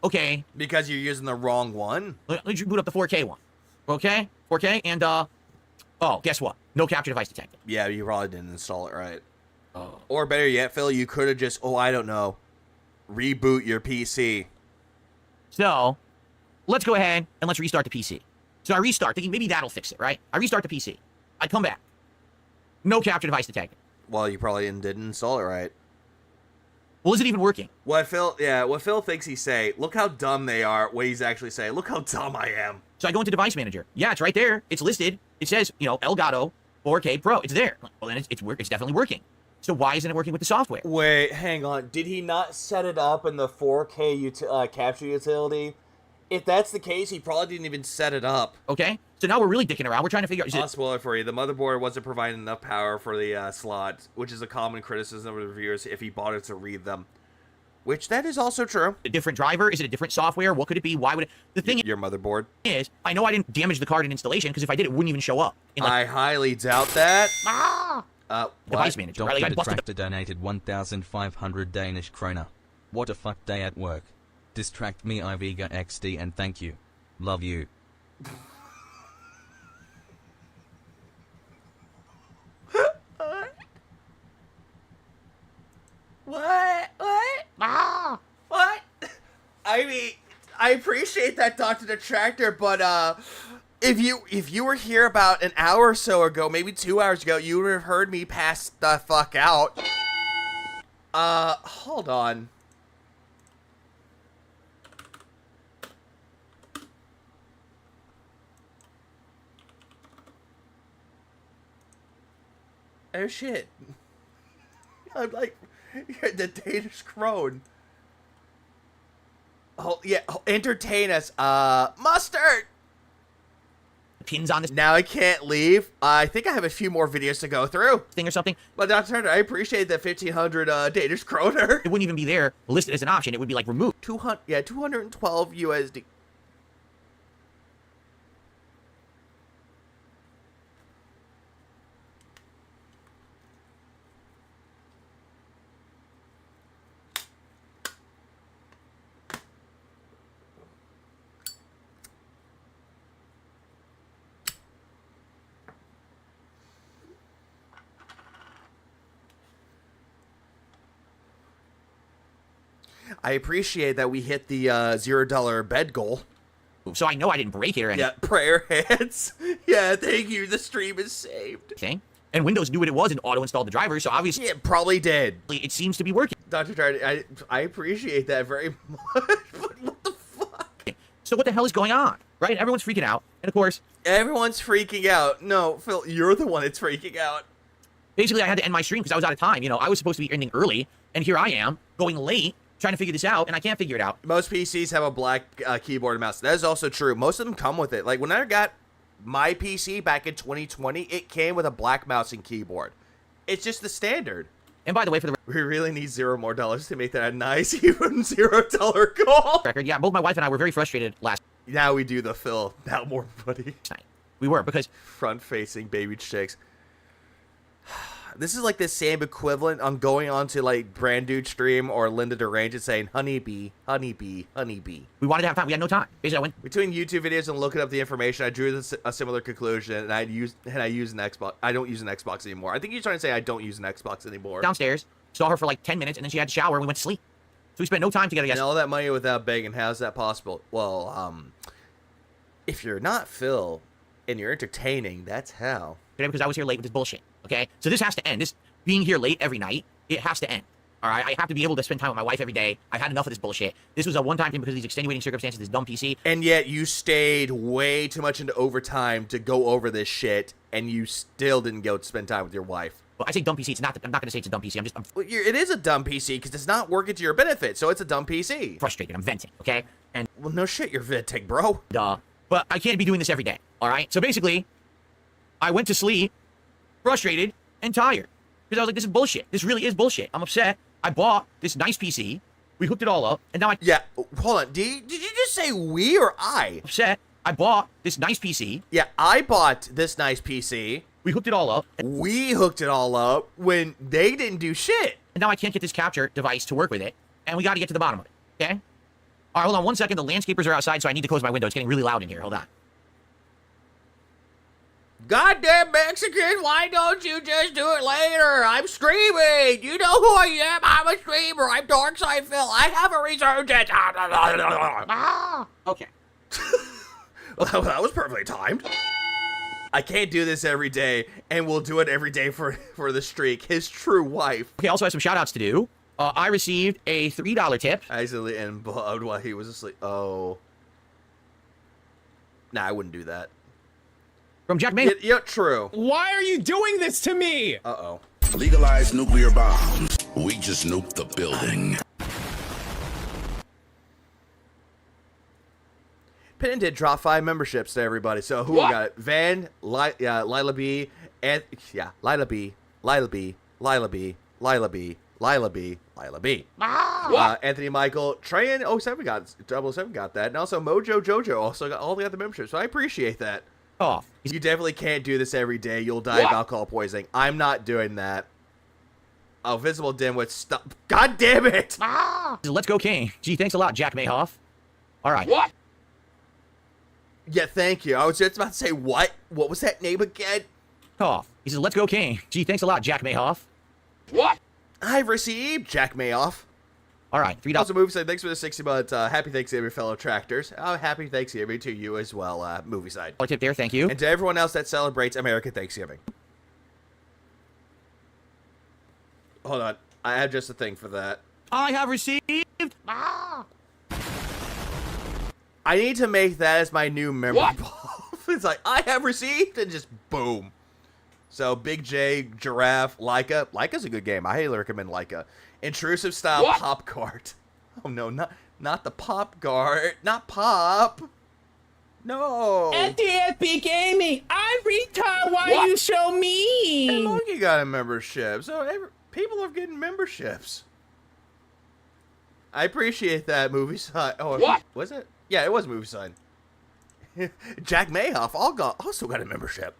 Okay. Because you're using the wrong one? Let me boot up the 4K one. Okay? 4K, and, oh, guess what? No capture device detected. Yeah, you probably didn't install it right. Oh. Or better yet, Phil, you could have just, I don't know, reboot your PC. So, let's go ahead and let's restart the PC. So I restart, thinking maybe that'll fix it, right? I restart the PC. I come back. No capture device detected. Well, you probably didn't install it right. Well, is it even working? What Phil thinks he's saying, look how dumb they are, what he's actually saying. Look how dumb I am. So I go into Device Manager. Yeah, it's right there. It's listed. It says, Elgato 4K Pro. It's there. Well, then it's definitely working. So why isn't it working with the software? Wait, hang on. Did he not set it up in the 4K capture utility? If that's the case, he probably didn't even set it up. Okay, so now we're really dicking around. We're trying to figure out... I'll spoil it for you. The motherboard wasn't providing enough power for the slot, which is a common criticism of the reviewers if he bothered to read them. Which, that is also true. A different driver? Is it a different software? What could it be? Why would it... The thing Your motherboard? Is, I know I didn't damage the card in installation, because if I did, it wouldn't even show up. I highly doubt that. Device Manager. Dr. Detractor donated 1,500 Danish kroner. What a fuck day at work. Distract me Ivega XD and thank you. Love you. What? What? I mean, I appreciate that, Dr. Detractor, but if you were here about an hour or so ago, maybe 2 hours ago, you would have heard me pass the fuck out. Hold on. Oh shit. I'm like, the Danish crone. Oh, yeah, entertain us. Mustard! Pins on this. Now I can't leave. I think I have a few more videos to go through. Thing or something. But Dr. I appreciate the 1,500 Danish kroner. It wouldn't even be there listed as an option. It would be like removed. 212 USD. I appreciate that we hit the $0 bed goal. So I know I didn't break it or anything. Yeah, prayer hands. Yeah, thank you. The stream is saved. Okay. And Windows knew what it was and auto-installed the driver, so obviously... It probably did. It seems to be working. Dr. Tardy, I appreciate that very much, but what the fuck? So what the hell is going on, right? Everyone's freaking out, and of course... Everyone's freaking out. No, Phil, you're the one that's freaking out. Basically, I had to end my stream because I was out of time. I was supposed to be ending early, and here I am, going late, trying to figure this out, and I can't figure it out. Most PCs have a black keyboard and mouse. That is also true. Most of them come with it. Like, when I got my PC back in 2020, it came with a black mouse and keyboard. It's just the standard. And by the way, for the we really need $0 more to make that a nice even $0 goal. Record, yeah, both my wife and I were very frustrated last Now we do the Phil. Now more buddy. night. We were, because front-facing baby chicks. This is like the same equivalent on going on to like Brand Dude stream or Linda Derange and saying honeybee, honeybee, honeybee. We wanted to have time. We had no time. Basically, I went between YouTube videos and looking up the information. I drew a similar conclusion, and I use an Xbox. I don't use an Xbox anymore. I think you're trying to say I don't use an Xbox anymore. downstairs, saw her for like 10 minutes, and then she had to shower, and we went to sleep. So we spent no time together And yesterday. all that money without begging. How's that possible? Well, if you're not Phil and you're entertaining, that's how. Because I was here late with this bullshit. Okay, so this has to end. This being here late every night, it has to end. All right, I have to be able to spend time with my wife every day. I've had enough of this bullshit. This was a one-time thing because of these extenuating circumstances, this dumb PC. And yet you stayed way too much into overtime to go over this shit, and you still didn't go to spend time with your wife. Well, I say dumb PC. It's not. I'm not going to say it's a dumb PC. Well, it is a dumb PC because it's not working to your benefit, so it's a dumb PC. Frustrated. I'm venting. Okay. And well, no shit, you're venting, bro. Duh. But I can't be doing this every day. All right. So basically, I went to sleep, frustrated and tired, because I was like, this is bullshit. This really is bullshit. I'm upset. I bought this nice PC. We hooked it all up, and now I... Yeah, hold on. Did you just say we or I? Upset. I bought this nice PC. Yeah, I bought this nice PC. We hooked it all up. We hooked it all up when they didn't do shit. And now I can't get this capture device to work with it, and we got to get to the bottom of it, okay? All right, hold on 1 second. The landscapers are outside, so I need to close my window. It's getting really loud in here. Hold on. Goddamn Mexican, why don't you just do it later? I'm streaming. You know who I am. I'm a streamer. I'm Darkside Phil. I have a resurgence. Okay. Well, that was perfectly timed. I can't do this every day, and we'll do it every day for the streak. His true wife. Okay, also I have some shout-outs to do. I received a $3 tip. Accidentally and blood while he was asleep. Oh. Nah, I wouldn't do that. From Jack May. Yeah, true. Why are you doing this to me? Uh-oh. Legalize nuclear bombs. We just nuked the building. Pittman did drop 5 memberships to everybody. So who we got? Van, Lila B, and Lila B, Lila B, Lila B, Lila B, Lila B, Lila B. Anthony Michael, Trayan 07 got 007 got that, and also Mojo Jojo also got the memberships. So I appreciate that. Oh, you definitely can't do this every day. You'll die of alcohol poisoning. I'm not doing that. Oh, Visible Dimwit, stop. God damn it! Let's go, King. Gee, thanks a lot, Jack Mayhoff. All right. What? Yeah, thank you. I was just about to say, what? What was that name again? Off. He says, let's go, King. Gee, thanks a lot, Jack Mayhoff. What? I've received Jack Mayoff. All right, $3. Also, Movie Side, thanks for the 60 months. Happy Thanksgiving, fellow Tractors. Happy Thanksgiving to you as well, Movie Side. I'll tip there, thank you. And to everyone else that celebrates American Thanksgiving. Hold on. I have just a thing for that. I have received... I need to make that as my new member buff. It's like, I have received, and just boom. So, Big J, Giraffe, Leica. Leica's a good game. I highly recommend Leica. Intrusive style pop cart. Oh no, not the pop cart. Not pop. No. dspgaming. I'm retard. Why you so mean? Hey, Monkey got a membership. So people are getting memberships. I appreciate that, Movie Side. Oh, what? Was it? Yeah, it was Movie Side. Jack Mayhoff also got a membership.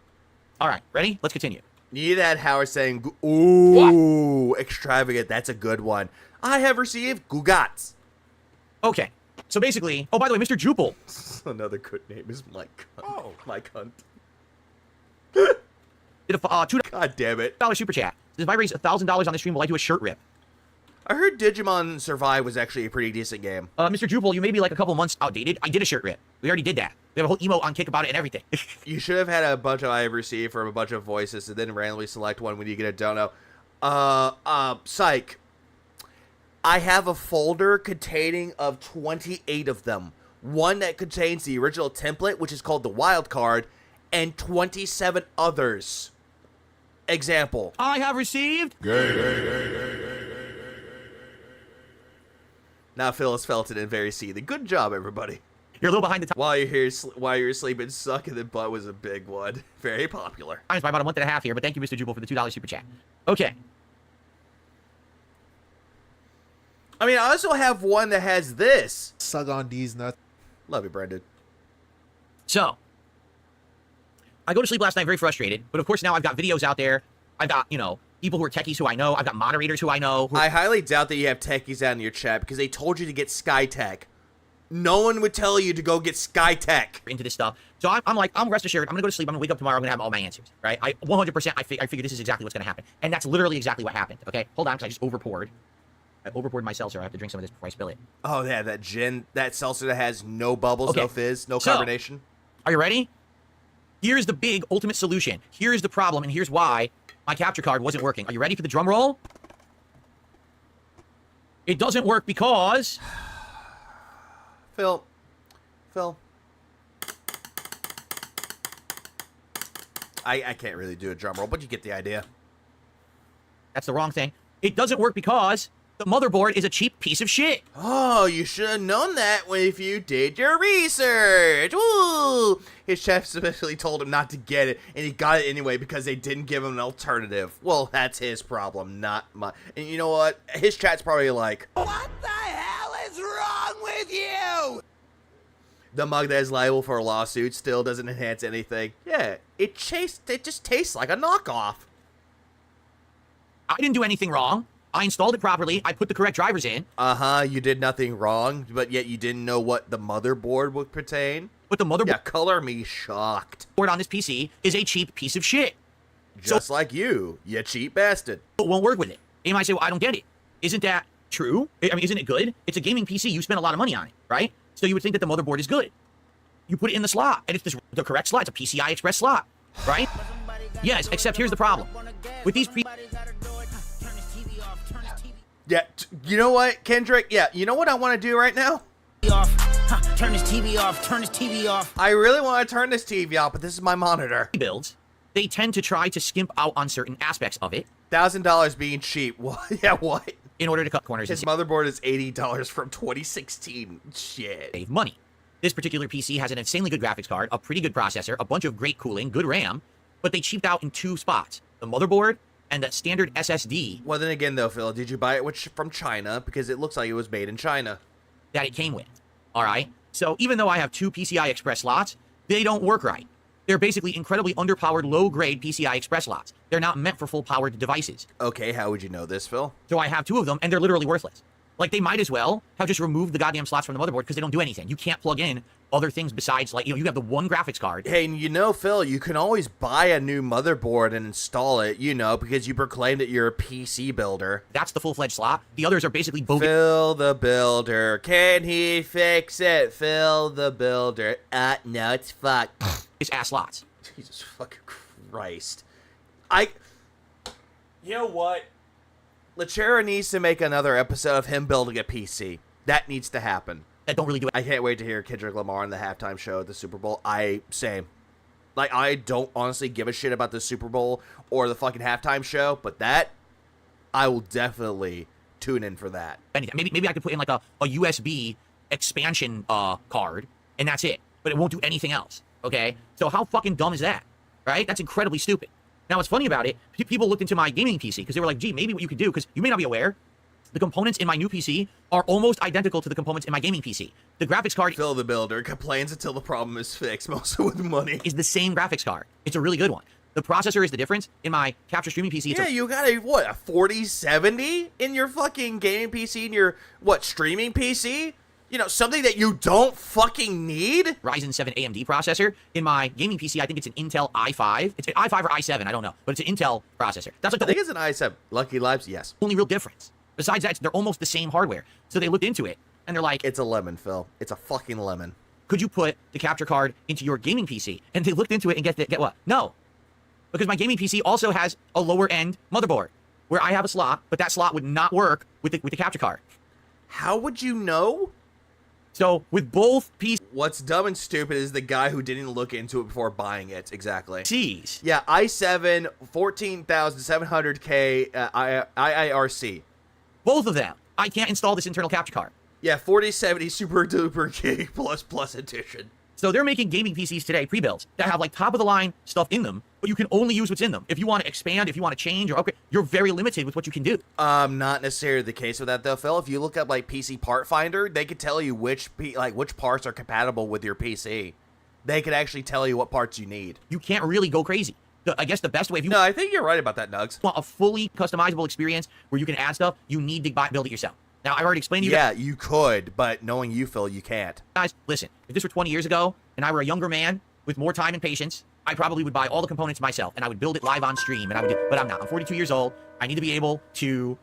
All right, ready? Let's continue. Need that Howard saying, ooh, extravagant. That's a good one. I have received Gugats. Okay, so basically, oh, by the way, Mr. Jupel. Another good name is Mike Cunt. Oh, Mike Hunt. Did a $2. God damn it. Super chat. If I raise $1,000 on the stream, will I do a shirt rip? I heard Digimon Survive was actually a pretty decent game. Mr. Jupel, you may be like a couple months outdated. I did a shirt rip. We already did that. We have a whole emote on Kick about it and everything. You should have had a bunch of I have received from a bunch of voices and then randomly select one when you get a dono. Psych. I have a folder containing of 28 of them. One that contains the original template, which is called the wild card, and 27 others. Example. I have received... Now Phyllis Felton and Very Seething. Good job, everybody. You're a little behind the time. While you're sleeping, sucking the butt was a big one. Very popular. Mine's by about a month and a half here, but thank you, Mr. Jubal, for the $2 super chat. Okay. I mean, I also have one that has this. Suck on these nuts. Love you, Brendan. So, I go to sleep last night very frustrated, but of course now I've got videos out there. I've got, you know, people who are techies who I know. I've got moderators who I know. I highly doubt that you have techies out in your chat because they told you to get SkyTech. No one would tell you to go get SkyTech. Into this stuff. So I'm like, I'm rest assured, I'm going to go to sleep. I'm going to wake up tomorrow. I'm going to have all my answers, right? I 100%, I figure this is exactly what's going to happen. And that's literally exactly what happened, okay? Hold on, because I just overpoured. I overpoured my seltzer. I have to drink some of this before I spill it. Oh, yeah, that gin, that seltzer that has no bubbles, no fizz, no carbonation. Are you ready? Here's the big ultimate solution. Here's the problem, and here's why my capture card wasn't working. Are you ready for the drum roll? It doesn't work because... Phil. I can't really do a drum roll, but you get the idea. That's the wrong thing. It doesn't work because the motherboard is a cheap piece of shit. Oh, you should have known that if you did your research. Woo! His chef specifically told him not to get it, and he got it anyway because they didn't give him an alternative. Well, that's his problem, not mine. And you know what? His chat's probably like, What the hell is wrong with you? the mug that is liable for a lawsuit still doesn't enhance anything. Yeah, it just tastes like a knockoff. I didn't do anything wrong. I installed it properly. I put the correct drivers in. Uh-huh, you did nothing wrong, but yet you didn't know what the motherboard would pertain. But the motherboard... Yeah, color me shocked. ...on this PC is a cheap piece of shit. Just like you cheap bastard. It won't work with it. And you might say, well, I don't get it. Isn't that true? I mean, isn't it good? It's a gaming PC. You spend a lot of money on it, right? So you would think that the motherboard is good. You put it in the slot, and it's the correct slot. It's a PCI Express slot, right? Yes, except here's the problem. With these Yeah, you know what, Kendrick? Yeah, you know what I want to do right now? Turn this TV off. Turn this TV off. I really want to turn this TV off, but this is my monitor. Builds, they tend to try to skimp out on certain aspects of it. $1,000 being cheap. What? Yeah, what? In order to cut corners. His motherboard is $80 from 2016. Shit. Save money. This particular PC has an insanely good graphics card, a pretty good processor, a bunch of great cooling, good RAM, but they cheaped out in two spots. The motherboard and the standard SSD. Well, then again, though, Phil, did you buy it from China? Because it looks like it was made in China. That it came with. All right? So even though I have two PCI Express slots, they don't work right. They're basically incredibly underpowered, low-grade PCI Express slots. They're not meant for full-powered devices. Okay, how would you know this, Phil? So I have two of them, and they're literally worthless. Like, they might as well have just removed the goddamn slots from the motherboard because they don't do anything. You can't plug in other things besides, like, you have the one graphics card. Hey, you know, Phil, you can always buy a new motherboard and install it, because you proclaim that you're a PC builder. That's the full-fledged slot. The others are basically bogus. Phil the Builder. Can he fix it? Phil the Builder. No, it's fucked. It's ass slots. Jesus fucking Christ. You know what? Lechera needs to make another episode of him building a PC. That needs to happen. That don't really do it. I can't wait to hear Kendrick Lamar in the halftime show at the Super Bowl. Same. Like, I don't honestly give a shit about the Super Bowl or the fucking halftime show, but that, I will definitely tune in for that. Maybe I could put in, like, a USB expansion card, and that's it. But it won't do anything else, okay? So how fucking dumb is that, right? That's incredibly stupid. Now, what's funny about it, people looked into my gaming PC because they were like, gee, maybe what you could do, because you may not be aware, the components in my new PC are almost identical to the components in my gaming PC. The graphics card... Phil the Builder complains until the problem is fixed, mostly with money. ...is the same graphics card. It's a really good one. The processor is the difference. In my capture streaming PC, it's you got a 4070 in your fucking gaming PC, in your, streaming PC? Something that you don't fucking need? Ryzen 7 AMD processor. In my gaming PC, I think it's an Intel i5. It's an i5 or i7, I don't know. But it's an Intel processor. That's like I think it's an i7. Lucky Lives, yes. Only real difference. Besides that, they're almost the same hardware. So they looked into it, and they're like... It's a lemon, Phil. It's a fucking lemon. Could you put the capture card into your gaming PC? And they looked into it and get what? No. Because my gaming PC also has a lower-end motherboard, where I have a slot, but that slot would not work with the capture card. How would you know? So, with both PCs... What's dumb and stupid is the guy who didn't look into it before buying it. Exactly. Jeez. Yeah, i7, 14,700K IIRC. Both of them. I can't install this internal capture card. Yeah, 4070 Super Duper Gig Plus Edition. So they're making gaming PCs today, pre-builds, that have, like, top-of-the-line stuff in them, but you can only use what's in them. If you want to expand, if you want to change or upgrade, you're very limited with what you can do. Not necessarily the case with that, though, Phil. If you look up, like, PC Part Finder, they could tell you which parts are compatible with your PC. They can actually tell you what parts you need. You can't really go crazy. I guess the best way, if you No, I think you're right about that, Nugs. want a fully customizable experience where you can add stuff, you need to build it yourself. Now, I've already explained to you Yeah, you could, but knowing you, Phil, you can't. guys, listen, if this were 20 years ago and I were a younger man with more time and patience, I probably would buy all the components myself and I would build it live on stream. And I would, but I'm not. I'm 42 years old. I need to be able to,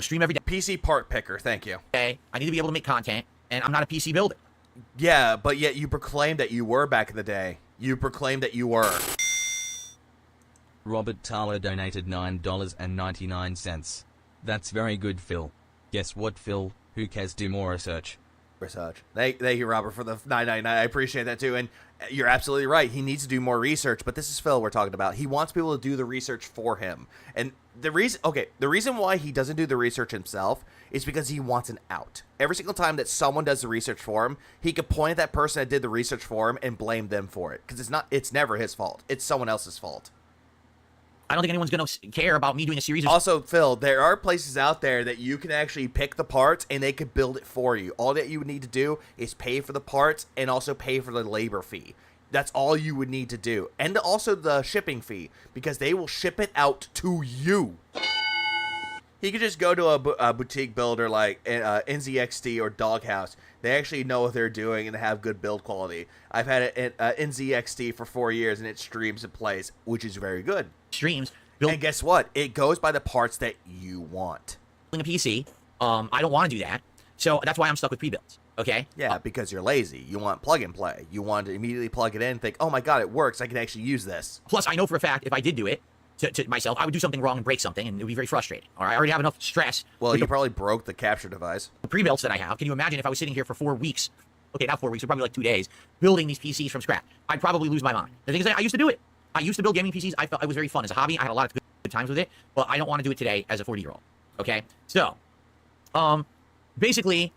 stream every day. PC part picker, thank you. Okay, I need to be able to make content, and I'm not a PC builder. Yeah, but yet you proclaimed that you were back in the day. You proclaimed that you were. Robert Tala donated $9.99. That's very good, Phil. Guess what, Phil? Who cares? Do more research. Thank you, Robert, for the $9.99. I appreciate that too. And you're absolutely right. He needs to do more research. But this is Phil we're talking about. He wants people to do the research for him. And the reason why he doesn't do the research himself is because he wants an out. Every single time that someone does the research for him, he could point at that person that did the research for him and blame them for it. Because it's never his fault. It's someone else's fault. I don't think anyone's going to care about me doing a series of... Also, Phil, there are places out there that you can actually pick the parts and they could build it for you. All that you would need to do is pay for the parts and also pay for the labor fee. That's all you would need to do. And also the shipping fee, because they will ship it out to you. He could just go to a boutique builder like NZXT or Doghouse. They actually know what they're doing and have good build quality. I've had an NZXT for 4 years and it streams and plays, which is very good. Streams. And guess what? It goes by the parts that you want. A PC. I don't want to do that. So that's why I'm stuck with pre-builds. Okay? Yeah, because you're lazy. You want plug and play. You want to immediately plug it in and think, oh my god, it works. I can actually use this. Plus, I know for a fact if I did do it to myself, I would do something wrong and break something, and it would be very frustrating. All right? I already have enough stress. Well, you probably broke the capture device. The pre-builds that I have. Can you imagine if I was sitting here for 4 weeks? Okay, not 4 weeks, but probably like 2 days, building these PCs from scratch? I'd probably lose my mind. The thing is, I used to do it. I used to build gaming PCs. I felt it was very fun as a hobby. I had a lot of good times with it, but I don't want to do it today as a 40-year-old. Okay? So, basically,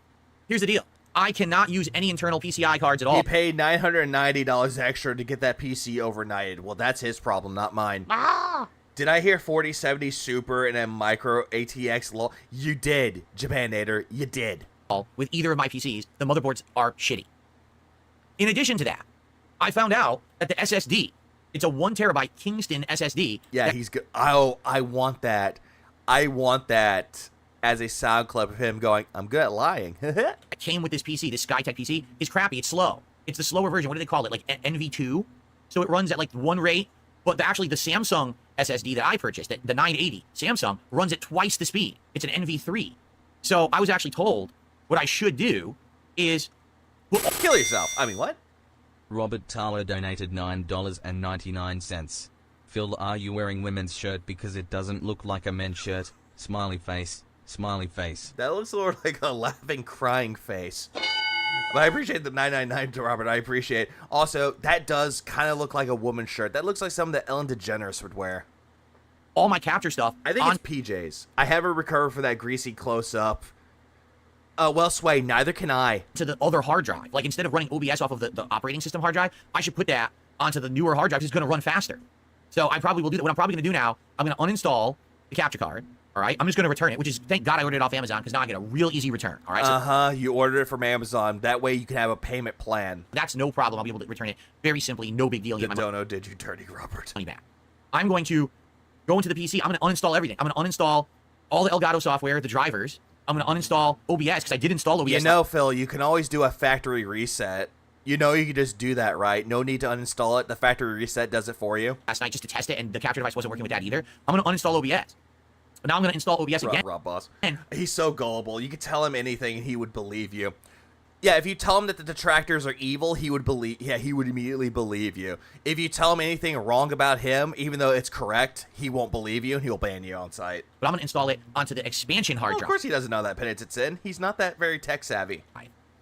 here's the deal. I cannot use any internal PCI cards at all. He paid $990 extra to get that PC overnighted. Well, that's his problem, not mine. Did I hear 4070 Super and a micro ATX low? You did, Japanator. You did. With either of my PCs, the motherboards are shitty. In addition to that, I found out that the SSD, it's a 1 terabyte Kingston SSD. Yeah, he's good. Oh, I want that. I want that as a sound clip of him going, I'm good at lying. It came with this PC, this Skytech PC. It's crappy. It's slow. It's the slower version. What do they call it? Like NV2? So it runs at like 1 rate. But actually, the Samsung SSD that I purchased, the 980 Samsung, runs at twice the speed. It's an NV3. So I was actually told what I should do is... kill yourself. I mean, what? Robert Tala donated $9.99. Phil, are you wearing women's shirt because it doesn't look like a men's shirt? Smiley face. Smiley face. That looks sort of like a laughing, crying face. But I appreciate the $9.99 to Robert. I appreciate it. Also, that does kind of look like a woman's shirt. That looks like something that Ellen DeGeneres would wear. All my capture stuff. I think it's PJs. I haven't recovered for that greasy close-up. Well, Sway, neither can I. To the other hard drive. Like, instead of running OBS off of the operating system hard drive, I should put that onto the newer hard drive. It's going to run faster. So I probably will do that. What I'm probably going to do now, I'm going to uninstall the capture card. All right, I'm just going to return it, which is, thank God I ordered it off Amazon, because now I get a real easy return. All right. So you ordered it from Amazon. That way you can have a payment plan. That's no problem. I'll be able to return it very simply. No big deal. You don't know, did you, dirty Robert? Money back. I'm going to go into the PC. I'm going to uninstall everything. I'm going to uninstall all the Elgato software, the drivers. I'm going to uninstall OBS, because I did install OBS. You know, Phil, you can always do a factory reset. You know you can just do that, right? No need to uninstall it. The factory reset does it for you. Last night just to test it, and the capture device wasn't working with that either. I'm going to uninstall OBS. But now I'm going to install OBS again. Rob Boss. He's so gullible. You could tell him anything and he would believe you. Yeah, if you tell him that the Detractors are evil, he would believe. Yeah, he would immediately believe you. If you tell him anything wrong about him, even though it's correct, he won't believe you and he'll ban you on site. But I'm going to install it onto the expansion hard drive. Of course he doesn't know that penitence in. He's not that very tech savvy.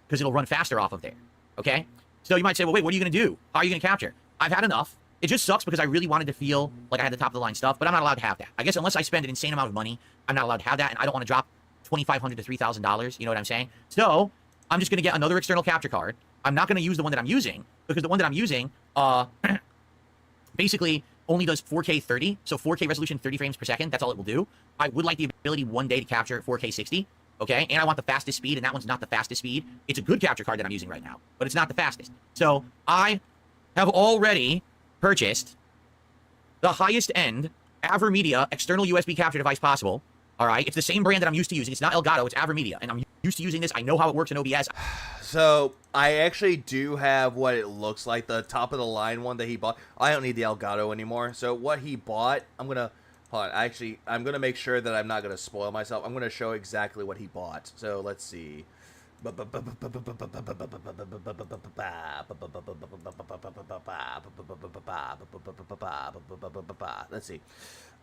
Because it'll run faster off of there. Okay? So you might say, well, wait, what are you going to do? How are you going to capture? I've had enough. It just sucks because I really wanted to feel like I had the top-of-the-line stuff, but I'm not allowed to have that. I guess unless I spend an insane amount of money, I'm not allowed to have that, and I don't want to drop $2,500 to $3,000, you know what I'm saying? So, I'm just going to get another external capture card. I'm not going to use the one that I'm using, because the one that I'm using, basically only does 4K 30, so 4K resolution 30 frames per second, that's all it will do. I would like the ability one day to capture 4K 60, okay? And I want the fastest speed, and that one's not the fastest speed. It's a good capture card that I'm using right now, but it's not the fastest. So I have already purchased the highest end AverMedia external USB capture device possible. All right, it's the same brand that I'm used to using. It's not Elgato, it's AverMedia, and I'm used to using this. I know how it works in OBS. So I actually do have what it looks like, the top of the line one that he bought. I don't need the Elgato anymore. So what he bought, I'm gonna hold on. Actually, I'm gonna make sure that I'm not gonna spoil myself. I'm gonna show exactly what he bought. So let's see. Let's see.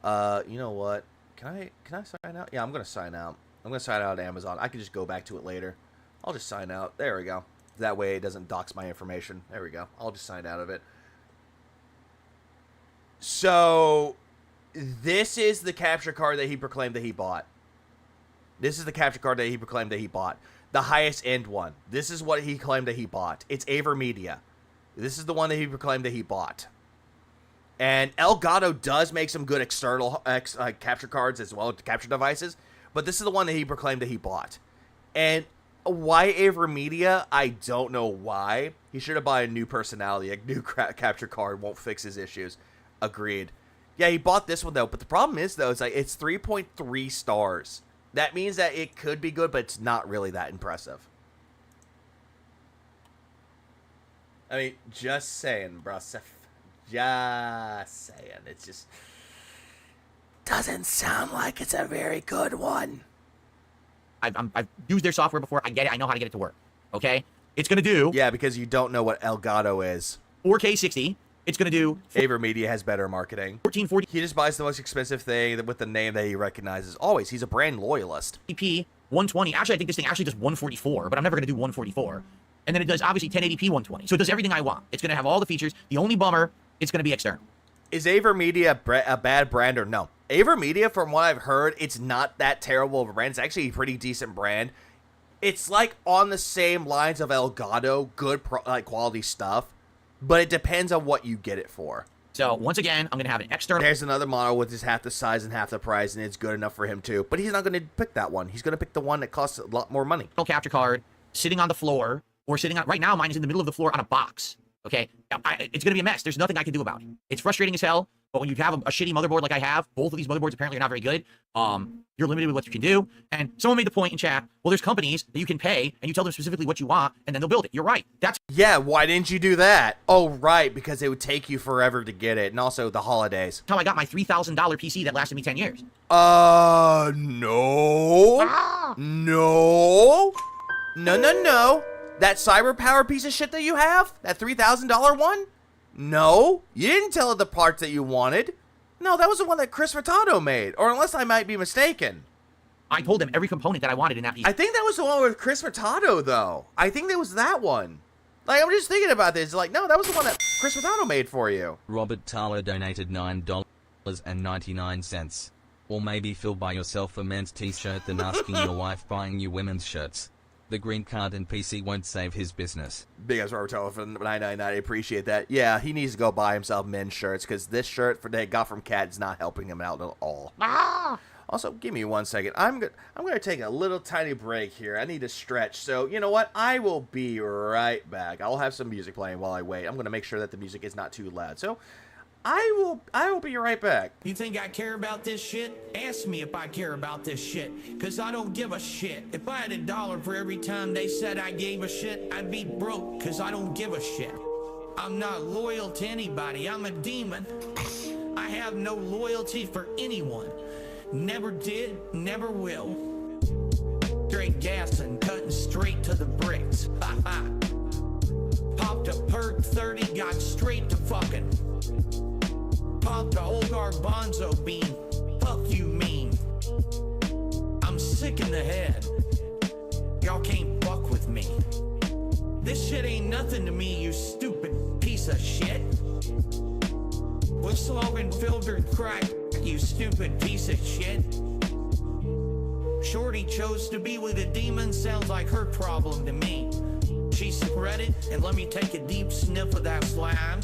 You know what? Can I sign out? Yeah, I'm gonna sign out. I'm gonna sign out at Amazon. I can just go back to it later. I'll just sign out. There we go. That way it doesn't dox my information. There we go. I'll just sign out of it. So this is the capture card that he proclaimed that he bought. This is the capture card that he proclaimed that he bought. The highest end one. This is what he claimed that he bought. It's AverMedia. This is the one that he proclaimed that he bought. And Elgato does make some good external capture cards as well, capture devices. But this is the one that he proclaimed that he bought. And why AverMedia? I don't know why. He should have bought a new personality. A new capture card won't fix his issues. Agreed. Yeah, he bought this one, though. But the problem is, though, it's 3.3 stars. That means that it could be good, but it's not really that impressive. I mean, just saying, bro. Just saying. It's just doesn't sound like it's a very good one. I've used their software before. I get it. I know how to get it to work. Okay? It's going to do... Yeah, because you don't know what Elgato is. 4K 60. It's going to do... AverMedia has better marketing. 1440. He just buys the most expensive thing with the name that he recognizes. Always. He's a brand loyalist. EP 120. Actually, I think this thing actually does 144, but I'm never going to do 144. And then it does, obviously, 1080p 120. So it does everything I want. It's going to have all the features. The only bummer, it's going to be external. Is AverMedia a bad brand or no? AverMedia, from what I've heard, it's not that terrible of a brand. It's actually a pretty decent brand. It's like on the same lines of Elgato, good quality stuff, but it depends on what you get it for. So once again, I'm going to have an external. There's another model with just half the size and half the price, and it's good enough for him too. But he's not going to pick that one. He's going to pick the one that costs a lot more money. Capture card sitting on the floor or sitting on, right now mine is in the middle of the floor on a box. Okay, it's going to be a mess. There's nothing I can do about it. It's frustrating as hell, but when you have a shitty motherboard like I have, both of these motherboards apparently are not very good, you're limited with what you can do. And someone made the point in chat, well, there's companies that you can pay, and you tell them specifically what you want, and then they'll build it. You're right. Yeah, why didn't you do that? Oh, right, because it would take you forever to get it, and also the holidays. That's how I got my $3,000 PC that lasted me 10 years. No. No. That cyber power piece of shit that you have? That $3,000 one? No. You didn't tell it the parts that you wanted. No, that was the one that Chris Furtado made. Or unless I might be mistaken. I told him every component that I wanted in that piece. I think that was the one with Chris Furtado, though. I think that was that one. Like, I'm just thinking about this. Like, no, that was the one that Chris Furtado made for you. Robert Talo donated $9.99. Or maybe Phil buy yourself a men's t-shirt than asking your wife buying you women's shirts. The green card and PC won't save his business. Big ass Robert Teller for $9.99. I appreciate that. Yeah, he needs to go buy himself men's shirts because this shirt that he got from Cat is not helping him out at all. Also, give me 1 second. I'm gonna take a little tiny break here. I need to stretch. So you know what? I will be right back. I'll have some music playing while I wait. I'm gonna make sure that the music is not too loud. So I will be right back. You think I care about this shit? Ask me if I care about this shit, cause I don't give a shit. If I had $1 for every time they said I gave a shit, I'd be broke, cause I don't give a shit. I'm not loyal to anybody, I'm a demon. I have no loyalty for anyone. Never did, never will. Straight gas and cutting straight to the bricks. Ha ha. Popped a perk 30, got straight to fucking. Popped a old garbanzo bean. Fuck you mean. I'm sick in the head. Y'all can't fuck with me. This shit ain't nothing to me, you stupid piece of shit. We're smoking filtered crack, you stupid piece of shit. Shorty chose to be with a demon, sounds like her problem to me. She spread it and let me take a deep sniff of that slime.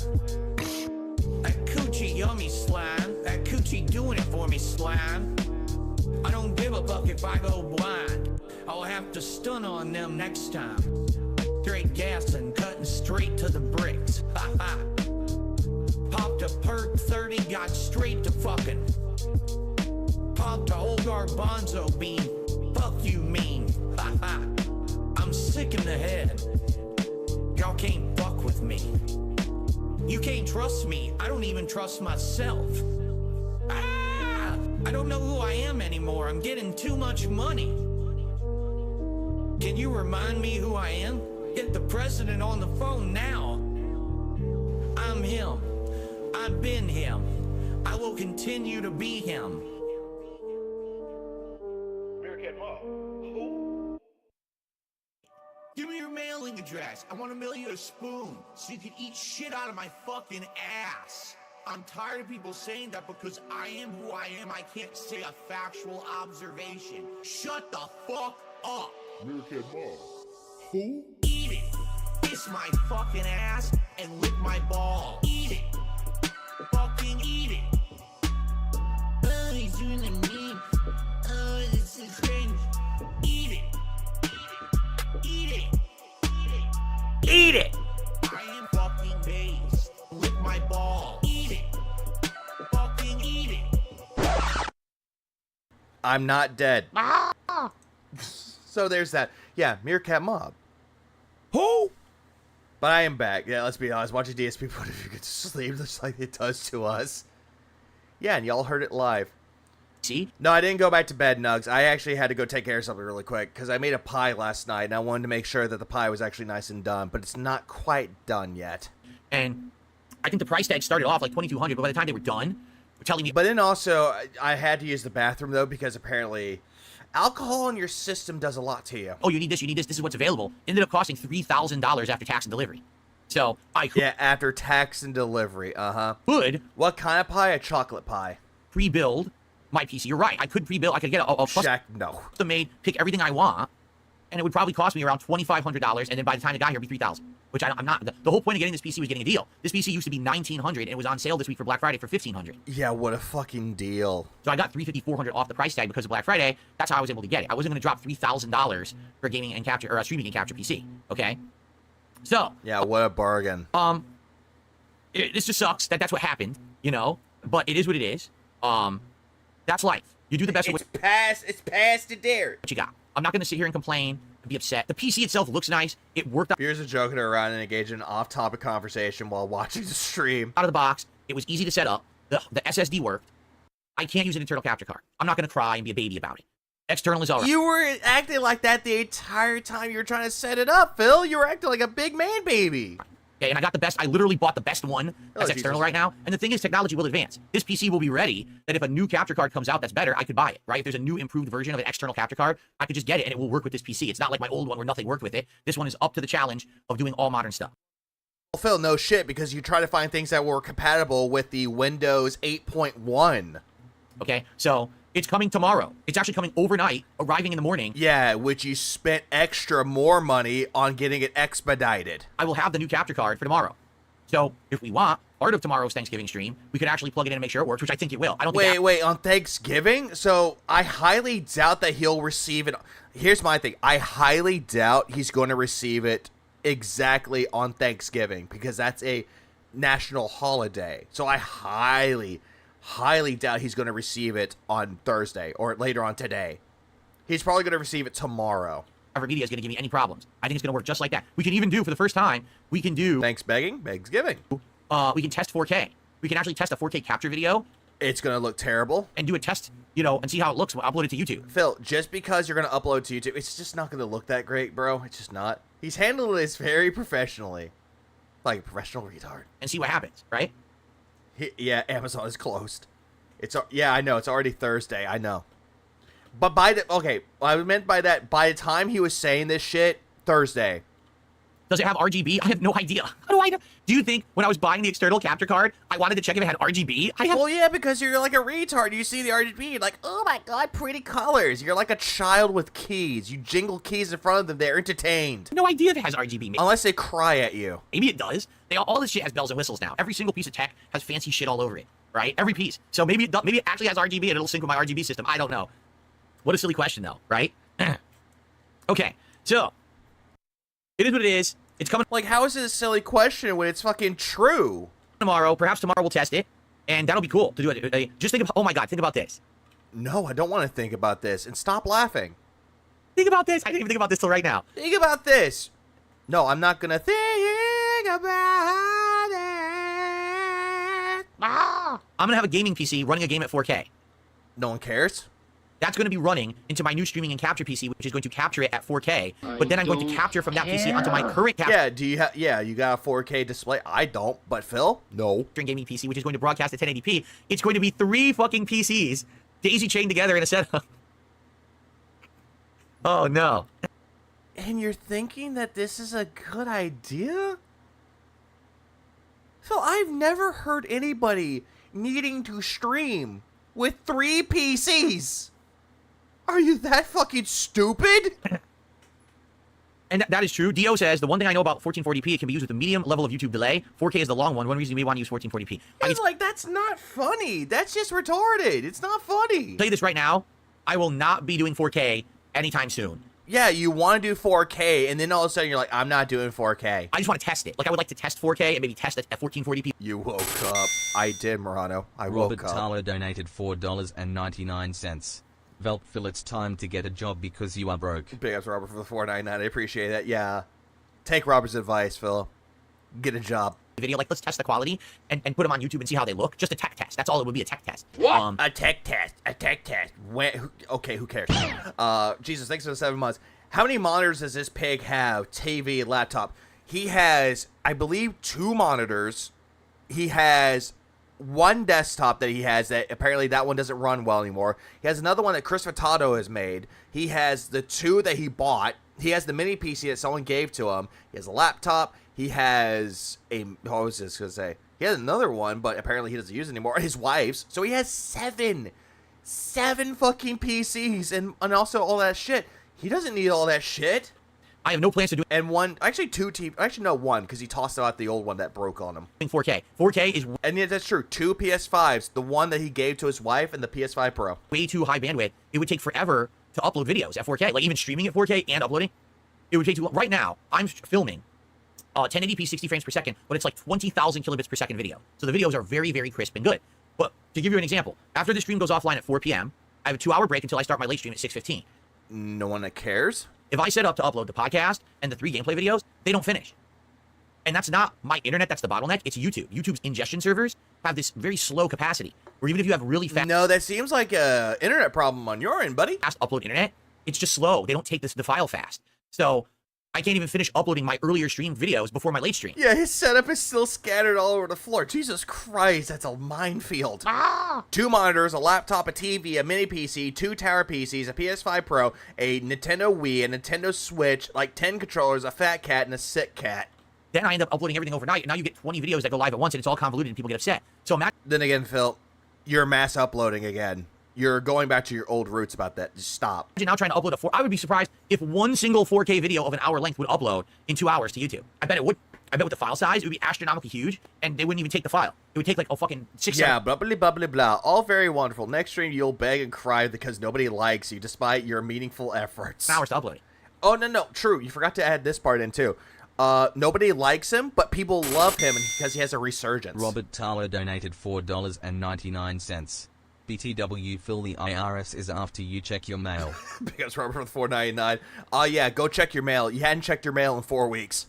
That coochie yummy slime. That coochie doing it for me slime. I don't give a fuck if I go blind. I'll have to stun on them next time. Straight gas and cutting straight to the bricks. Ha ha. Popped a perk 30, got straight to fucking. Popped a old garbanzo bean. Fuck you mean. Ha ha. I'm sick in the head. Y'all can't fuck with me. You can't trust me. I don't even trust myself. Ah! I don't know who I am anymore. I'm getting too much money. Can you remind me who I am? Get the president on the phone now. I'm him. I've been him. I will continue to be him. Give me your mailing address. I want to mail you a spoon so you can eat shit out of my fucking ass. I'm tired of people saying that because I am who I am, I can't say a factual observation. Shut the fuck up. Meerkat Mom. Who? Eat it. Kiss my fucking ass and lick my ball. Eat it. Fucking eat it. Oh, he's doing a meme. Oh, this is cringe. Eat it. Eat it. Eat it. I am fucking based. Lick my ball. Eat it. Fucking eat it. I'm not dead. So there's that. Yeah, Meerkat Mob. Who? But I am back. Yeah, let's be honest. Watching DSP put a few good to sleep just like it does to us. Yeah, and y'all heard it live. See? No, I didn't go back to bed, Nugs. I actually had to go take care of something really quick because I made a pie last night and I wanted to make sure that the pie was actually nice and done, but it's not quite done yet. And I think the price tag started off like $2,200, but by the time they were done, they're telling me. But then also, I had to use the bathroom though because apparently alcohol in your system does a lot to you. Oh, you need this, this is what's available. Ended up costing $3,000 after tax and delivery. So I could. Yeah, after tax and delivery, Could. What kind of pie? A chocolate pie. Pre-build my PC. You're right. I could pre-build. I could get a custom made, pick everything I want, and it would probably cost me around $2,500. And then by the time it got here, it'd be $3,000. Which I'm not. The whole point of getting this PC was getting a deal. This PC used to be $1,900, and it was on sale this week for Black Friday for $1,500. Yeah, what a fucking deal. So I got $350, $400 off the price tag because of Black Friday. That's how I was able to get it. I wasn't going to drop $3,000 for a gaming and capture or a streaming and capture PC. Okay. So. Yeah, what a bargain. This just sucks that that's what happened, you know. But it is what it is. That's life. You do the best. It's past the dare. What you got? I'm not going to sit here and complain and be upset. The PC itself looks nice. It worked out. Here's a joking around and engage in an off-topic conversation while watching the stream. Out of the box. It was easy to set up. The SSD worked. I can't use an internal capture card. I'm not going to cry and be a baby about it. External is all right. You were acting like that the entire time you were trying to set it up, Phil. You were acting like a big man baby. Okay, and I got the best. I literally bought the best one that's external right now. And the thing is, technology will advance. This PC will be ready that if a new capture card comes out that's better, I could buy it, right? If there's a new improved version of an external capture card, I could just get it and it will work with this PC. It's not like my old one where nothing worked with it. This one is up to the challenge of doing all modern stuff. Well, Phil, no shit, because you try to find things that were compatible with the Windows 8.1. Okay, so it's coming tomorrow. It's actually coming overnight, arriving in the morning. Yeah, which you spent extra more money on getting it expedited. I will have the new capture card for tomorrow. So if we want, part of tomorrow's Thanksgiving stream, we could actually plug it in and make sure it works, which I think it will. I don't think Wait, on Thanksgiving? So I highly doubt that he'll receive it. Here's my thing. I highly doubt he's going to receive it exactly on Thanksgiving because that's a national holiday. So I highly doubt he's going to receive it on Thursday or later on today. He's probably going to receive it tomorrow. Media is going to give me any problems. I think it's going to work just like that. We can even do, for the first time, we can do... Begsgiving. We can test 4K. We can actually test a 4K capture video. It's going to look terrible. And do a test, you know, and see how it looks. We'll upload it to YouTube. Phil, just because you're going to upload to YouTube, it's just not going to look that great, bro. It's just not. He's handled this very professionally. Like a professional retard. And see what happens, right? Yeah, Amazon is closed. Yeah, I know. It's already Thursday. I know. But okay, I meant by that, by the time he was saying this shit, Thursday. Does it have RGB? I have no idea. How do I know? Do you think when I was buying the external capture card, I wanted to check if it had RGB? Well, yeah, because you're like a retard. You see the RGB, you're like, oh my god, pretty colors. You're like a child with keys. You jingle keys in front of them, they're entertained. No idea if it has RGB. Unless they cry at you. Maybe it does. All this shit has bells and whistles now. Every single piece of tech has fancy shit all over it, right? Every piece. So maybe it actually has RGB and it'll sync with my RGB system. I don't know. What a silly question, though, right? Okay, so it is what it is. It's coming. Like, how is it a silly question when it's fucking true? Tomorrow, perhaps tomorrow we'll test it, and that'll be cool to do it. Just think about. Oh my God, think about this. No, I don't want to think about this. And stop laughing. Think about this. I didn't even think about this till right now. Think about this. No, I'm not gonna think about it. I'm gonna have a gaming PC running a game at 4K. No one cares. That's going to be running into my new streaming and capture PC, which is going to capture it at 4K. But then I'm going to capture from that PC onto my current capture. Yeah, do you have? Yeah, you got a 4K display. I don't, but Phil, no. Gaming PC, which is going to broadcast at 1080p. It's going to be 3 fucking PCs daisy chained together in a setup. Oh no. And you're thinking that this is a good idea? Phil, I've never heard anybody needing to stream with 3 PCs. Are you that fucking stupid? And that is true. Dio says, the one thing I know about 1440p, it can be used with a medium level of YouTube delay. 4K is the long one. One reason you may want to use 1440p. It's like, that's not funny. That's just retarded. It's not funny. I'll tell you this right now. I will not be doing 4K anytime soon. Yeah, you want to do 4K, and then all of a sudden you're like, I'm not doing 4K. I just want to test it. Like, I would like to test 4K and maybe test it at 1440p. You woke up. I did, Morano. I woke up. Robert Talo donated $4.99. Velp, Phil, it's time to get a job because you are broke. Big ups, Robert, for the $4.99. I appreciate that. Yeah. Take Robert's advice, Phil. Get a job. Video, like, let's test the quality and put them on YouTube and see how they look. Just a tech test. That's all it would be, a tech test. What? A tech test. A tech test. Okay, who cares? Jesus, thanks for the 7 months. How many monitors does this pig have? TV, laptop. He has, I believe, 2 monitors. He has 1 desktop that he has that apparently that one doesn't run well anymore. He has another one that Chris Furtado has made. He has the 2 that he bought. He has the mini PC that someone gave to him. He has a laptop. He has a, what was this going to say? He has another one, but apparently he doesn't use it anymore. His wife's. So he has 7 fucking PCs and also all that shit. He doesn't need all that shit. I have no plans to do. And 1, actually 2 TV, actually no 1, because he tossed out the old one that broke on him. 4K. 4K is. And yeah, that's true. 2 PS5s, the one that he gave to his wife and the PS5 Pro. Way too high bandwidth. It would take forever to upload videos at 4K. Like even streaming at 4K and uploading, it would take too long. Right now, I'm filming 1080p 60 frames per second, but it's like 20,000 kilobits per second video. So the videos are very, very crisp and good. But to give you an example, after the stream goes offline at 4 p.m., I have a 2-hour break until I start my late stream at 6:15. No one that cares. If I set up to upload the podcast and the 3 gameplay videos, they don't finish. And that's not my internet, that's the bottleneck. It's YouTube. YouTube's ingestion servers have this very slow capacity, where even if you have really fast... No, that seems like a internet problem on your end, buddy. Fast upload internet, it's just slow. They don't take the file fast. So I can't even finish uploading my earlier stream videos before my late stream. Yeah, his setup is still scattered all over the floor. Jesus Christ, that's a minefield. 2 monitors, a laptop, a TV, a mini PC, 2 tower PCs, a PS5 Pro, a Nintendo Wii, a Nintendo Switch, like 10 controllers, a fat cat, and a sick cat. Then I end up uploading everything overnight, and now you get 20 videos that go live at once, and it's all convoluted, and people get upset. So imagine... Then again, Phil, you're mass uploading again. You're going back to your old roots about that. Just stop. Imagine now trying to upload I would be surprised if 1 single 4K video of an hour length would upload in 2 hours to YouTube. I bet it would. I bet with the file size, it would be astronomically huge, and they wouldn't even take the file. It would take like a fucking 6 Yeah, blah, blah, blah, blah, blah. All very wonderful. Next stream, you'll beg and cry because nobody likes you, despite your meaningful efforts. Hours to upload it. Oh, no. True. You forgot to add this part in, too. Nobody likes him, but people love him because he has a resurgence. Robert Talo donated $4.99. BTW, Phil, the IRS is after you. Check your mail. Because Robert with $4.99. Yeah, go check your mail. You hadn't checked your mail in 4 weeks.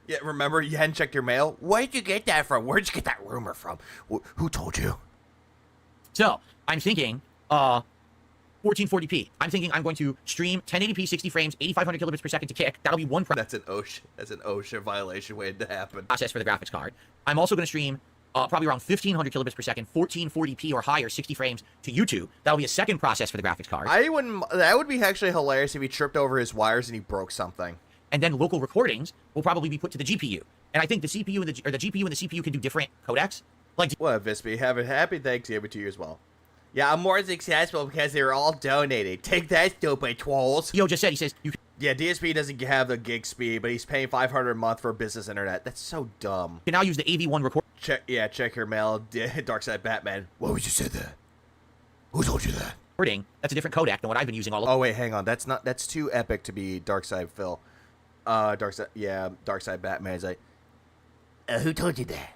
Yeah, remember? You hadn't checked your mail? Where'd you get that from? Where'd you get that rumor from? Who told you? So, I'm thinking, 1440p. I'm thinking I'm going to stream 1080p 60 frames, 8500 kilobits per second to Kick. That'll be one That's an OSHA violation waiting to happen. Process for the graphics card. I'm also going to stream probably around 1500 kilobits per second, 1440p or higher, 60 frames to YouTube. That'll be a second process for the graphics card. That would be actually hilarious if he tripped over his wires and he broke something. And then local recordings will probably be put to the GPU. And I think the CPU and the GPU and the CPU can do different codecs. Like, what, Vispy? Have a happy Thanksgiving to you as well. Yeah, I'm more successful because they were all donated. Take that, stupid trolls. Yo just said, he says, yeah, DSP doesn't have the gig speed, but he's paying $500 a month for business internet. That's so dumb. You can now use the AV1 record. Check your mail, Darkside Batman. Why would you say that? Who told you that? recording, that's a different codec than what I've been using all Oh wait, hang on. That's too epic to be Darkside Phil. Darkside Batman is like, who told you that?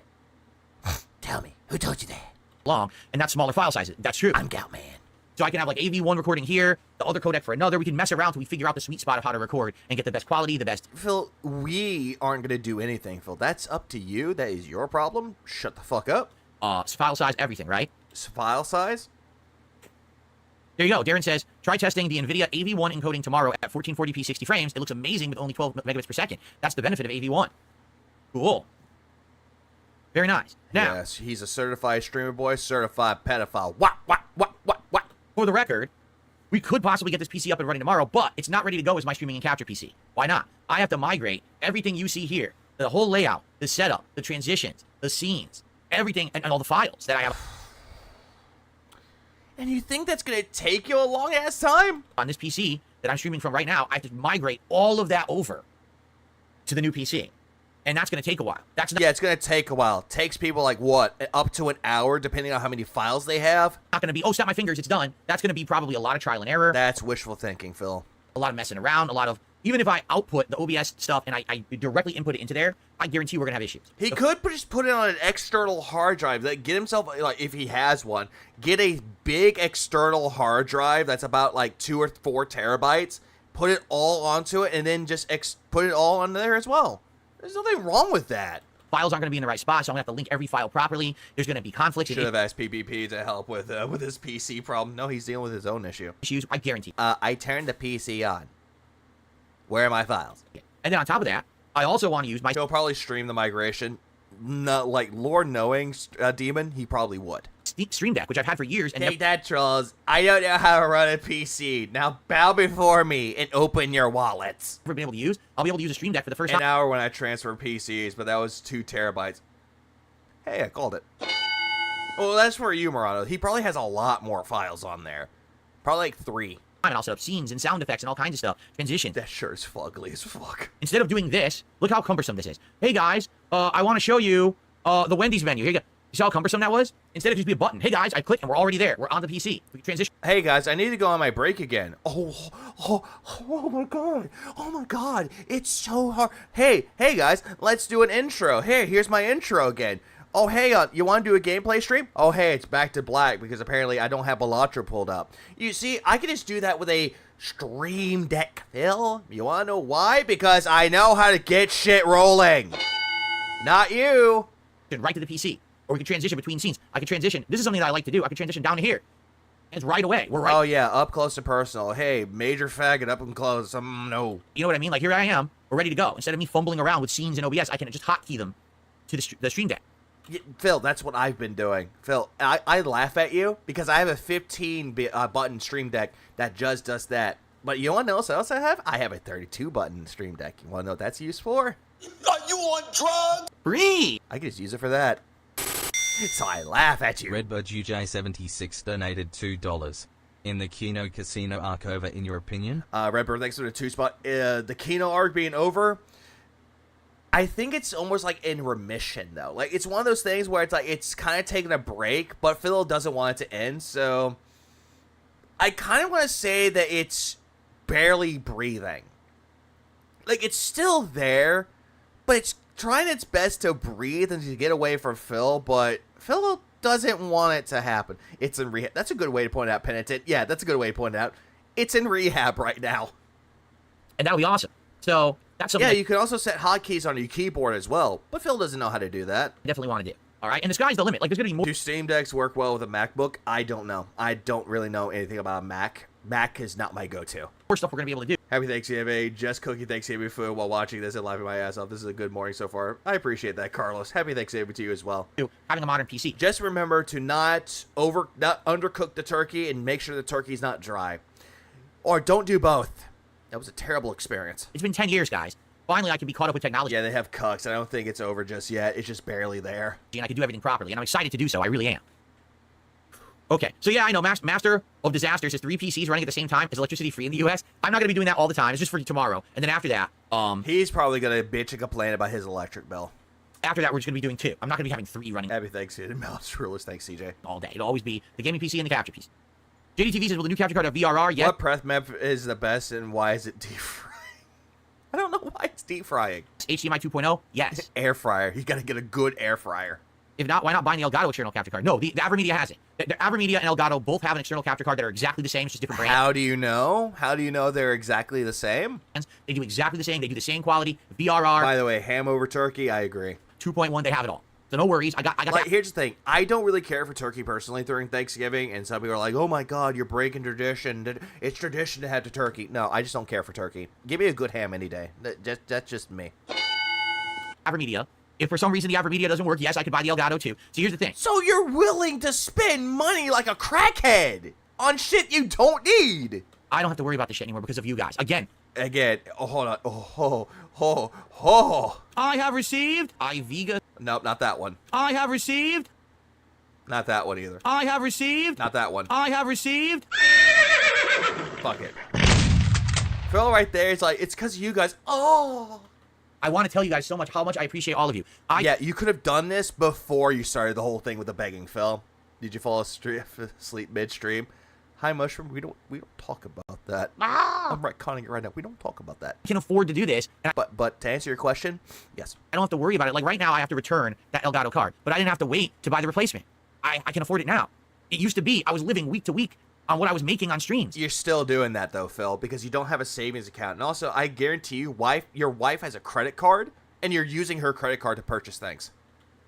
Tell me, who told you that? long, and that's smaller file sizes. That's true. I'm Goutman. So I can have like AV1 recording here, the other codec for another. We can mess around till we figure out the sweet spot of how to record and get the best quality, the best. Phil, we aren't gonna do anything, Phil. That's up to you. That is your problem. Shut the fuck up. File size, everything, right? File size? There you go. Darren says, try testing the NVIDIA AV1 encoding tomorrow at 1440p 60 frames. It looks amazing with only 12 megabits per second. That's the benefit of AV1. Cool. Very nice. Now, yes, he's a certified streamer boy, certified pedophile. What? For the record, we could possibly get this PC up and running tomorrow, but it's not ready to go as my streaming and capture PC. Why not? I have to migrate everything you see here, the whole layout, the setup, the transitions, the scenes, everything, and all the files that I have. And you think that's gonna take you a long ass time? On this PC that I'm streaming from right now, I have to migrate all of that over to the new PC. And that's going to take a while. Yeah, it's going to take a while. It takes people like, what, up to an hour, depending on how many files they have? Not going to be, oh, snap my fingers, it's done. That's going to be probably a lot of trial and error. That's wishful thinking, Phil. A lot of messing around, a lot of, even if I output the OBS stuff and I directly input it into there, I guarantee we're going to have issues. He could just put it on an external hard drive. Like, get himself, like, if he has one, get a big external hard drive that's about, like, 2 or 4 terabytes, put it all onto it, and then just put it all on there as well. There's nothing wrong with that. Files aren't going to be in the right spot, so I'm going to have to link every file properly. There's going to be conflicts. Should have asked PPP to help with his PC problem. No, he's dealing with his own issue. Issues, I guarantee. I turned the PC on. Where are my files? And then on top of that, I also want to use my... He'll probably stream the migration. Not like Lord knowing Demon, he probably would. Stream Deck, which I've had for years. And take that, trolls. I don't know how to run a PC. Now bow before me and open your wallets. Never been able to use. I'll be able to use a Stream Deck for the first time. An hour when I transfer PCs, but that was 2 terabytes. Hey, I called it. Well, that's for you, Murano. He probably has a lot more files on there. Probably like 3. And I'll set up scenes and sound effects and all kinds of stuff. Transitions. That sure is ugly as fuck. Instead of doing this, look how cumbersome this is. Hey guys, I want to show you the Wendy's menu. Here you go. You see how cumbersome that was? Instead of just be a button. Hey guys, I click and we're already there. We're on the PC. We can transition. Hey guys, I need to go on my break again. Oh my god. Oh my god. It's so hard. Hey guys, let's do an intro. Hey, here's my intro again. Oh, hey, you want to do a gameplay stream? Oh, hey, it's back to black because apparently I don't have Balatro pulled up. You see, I can just do that with a Stream Deck, Phil. You want to know why? Because I know how to get shit rolling. Not you. Right to the PC. Or we can transition between scenes. I can transition. This is something that I like to do. I can transition down to here. And it's right away. We're right. Oh, yeah, up close and personal. Hey, major faggot up and close. No. You know what I mean? Like, here I am. We're ready to go. Instead of me fumbling around with scenes in OBS, I can just hotkey them to the Stream Deck. Yeah, Phil, that's what I've been doing. Phil, I laugh at you because I have a 15-button Stream Deck that just does that. But you want to know what else I have? I have a 32-button Stream Deck. You want to know what that's used for? Are you on drugs? Free! I can just use it for that. So I laugh at you. Redbird UJ76 donated $2. In the Kino Casino arc over, in your opinion? Redbird, thanks for the 2 spot. The Kino arc being over... I think it's almost like in remission, though. Like, it's one of those things where it's like, it's kind of taking a break, but Phil doesn't want it to end, so... I kind of want to say that it's barely breathing. Like, it's still there, but it's trying its best to breathe and to get away from Phil, but Phil doesn't want it to happen. It's in rehab. That's a good way to point it out, Penitent. Yeah, that's a good way to point it out. It's in rehab right now. And that'll be awesome. So... that's something. Yeah, you can also set hotkeys on your keyboard as well, but Phil doesn't know how to do that. I definitely want to do. All right, and the sky's the limit. Like, there's gonna be more. Do Steam Decks work well with a MacBook? I don't know. I don't really know anything about a Mac. Mac is not my go-to. More stuff we're gonna be able to do. Happy Thanksgiving. Just cooking Thanksgiving food while watching this and laughing my ass off. This is a good morning so far. I appreciate that, Carlos. Happy Thanksgiving to you as well. Having a modern PC. Just remember to not undercook the turkey and make sure the turkey's not dry. Or don't do both. That was a terrible experience. It's been 10 years, guys. Finally, I can be caught up with technology. Yeah, they have cucks. I don't think it's over just yet. It's just barely there. And I can do everything properly, and I'm excited to do so. I really am. Okay, so yeah, I know Master of Disasters has 3 PCs running at the same time. Is electricity free in the U.S.? I'm not going to be doing that all the time. It's just for tomorrow. And then after that, he's probably going to bitch and complain about his electric bill. After that, we're just going to be doing 2. I'm not going to be having 3 running. Happy Thanksgiving, Mouse Rulers. Thanks, CJ. All day. It'll always be the gaming PC and the capture PC. JDTV says, will the new capture card have VRR? Yeah. What breath map is the best and why is it deep frying? I don't know why it's deep frying. HDMI 2.0? Yes. Air fryer. You gotta get a good air fryer. If not, why not buy the Elgato external capture card? No, the AverMedia has it. The AverMedia and Elgato both have an external capture card that are exactly the same, it's just different brands. How do you know? How do you know they're exactly the same? They do exactly the same. They do the same quality. VRR. By the way, ham over turkey, I agree. 2.1, they have it all. So no worries. I got like, here's the thing. I don't really care for turkey personally during Thanksgiving, and some people are like, oh my god, you're breaking tradition. It's tradition to have the turkey. No, I just don't care for turkey. Give me a good ham any day. That's just me. AverMedia. If for some reason the AverMedia doesn't work, yes, I could buy the Elgato too. So here's the thing. So you're willing to spend money like a crackhead on shit you don't need? I don't have to worry about this shit anymore because of you guys. Again. Oh, hold on. I have received iVega. Nope, not that one. I have received. Not that one either. I have received. Not that one. I have received. Fuck it. Phil right there is like, it's because of you guys. Oh. I want to tell you guys so much how much I appreciate all of you. Yeah, you could have done this before you started the whole thing with the begging, Phil. Did you fall asleep midstream? Hi, Mushroom. We don't talk about that. I'm retconning it right now. We don't talk about that. I can afford to do this. But to answer your question, yes. I don't have to worry about it. Like right now, I have to return that Elgato card, but I didn't have to wait to buy the replacement. I can afford it now. It used to be I was living week to week on what I was making on streams. You're still doing that though, Phil, because you don't have a savings account. And also, I guarantee you, your wife has a credit card, and you're using her credit card to purchase things.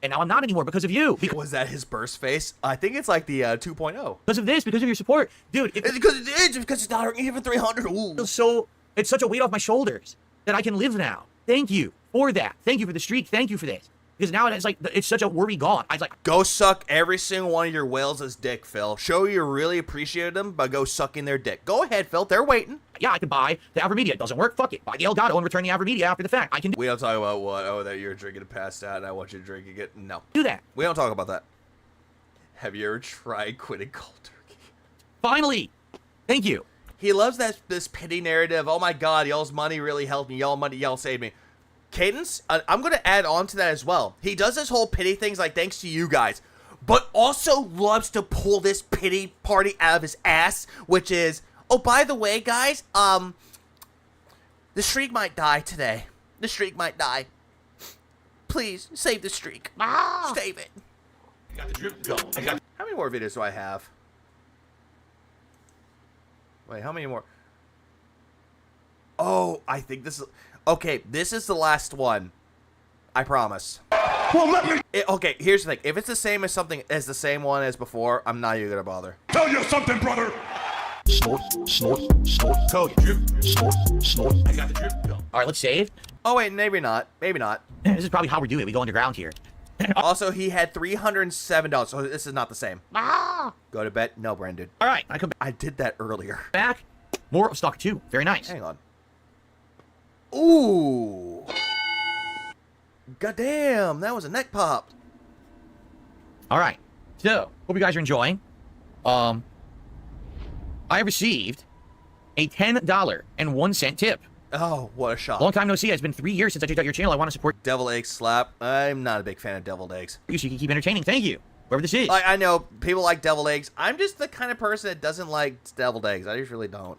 And now I'm not anymore because of you. Was that his burst face? I think it's like the 2.0. Because of this, because of your support. Dude. Because it's not even 300. Ooh. So, it's such a weight off my shoulders that I can live now. Thank you for that. Thank you for the streak. Thank you for this. Because now it's like, it's such a worry gone. I was like, go suck every single one of your whales' dick, Phil. Show you really appreciate them by go sucking their dick. Go ahead, Phil. They're waiting. Yeah, I could buy the AverMedia. It doesn't work. Fuck it. Buy the Elgato and return the AverMedia after the fact. I can do. We don't talk about what? Oh, that you're drinking and passed out and I want you to drink again. No. Do that. We don't talk about that. Have you ever tried quitting cold turkey? Finally. Thank you. He loves this pity narrative. Oh my god, y'all's money really helped me. Y'all saved me. Cadence, I'm going to add on to that as well. He does this whole pity things like thanks to you guys, but also loves to pull this pity party out of his ass, which is, oh, by the way, guys, the streak might die today. The streak might die. Please, save the streak. Save it. I got the drip going. How many more videos do I have? Wait, how many more? Oh, I think this is... Okay, this is the last one. I promise. Well, let me... Okay, here's the thing. If it's the same as the same one as before, I'm not even gonna bother. Tell you something, brother. Snort, snort, snort. Code. Drip, snort, snort. I got the drip going. All right, let's save. Oh, wait, maybe not. Maybe not. This is probably how we do it. We go underground here. Also, he had $307, so this is not the same. Go to bed. No, Brandon. All right, I did that earlier. Back. More of Stalker 2. Very nice. Hang on. Ooh. Goddamn, that was a neck pop. All right. So, hope you guys are enjoying. I received a $10.01 tip. Oh, what a shock. Long time no see. It's been 3 years since I checked out your channel. I want to support Deviled Egg Slap. I'm not a big fan of deviled eggs. you so you can keep entertaining. Thank you. Whoever this is. I know people like deviled eggs. I'm just the kind of person that doesn't like deviled eggs. I just really don't.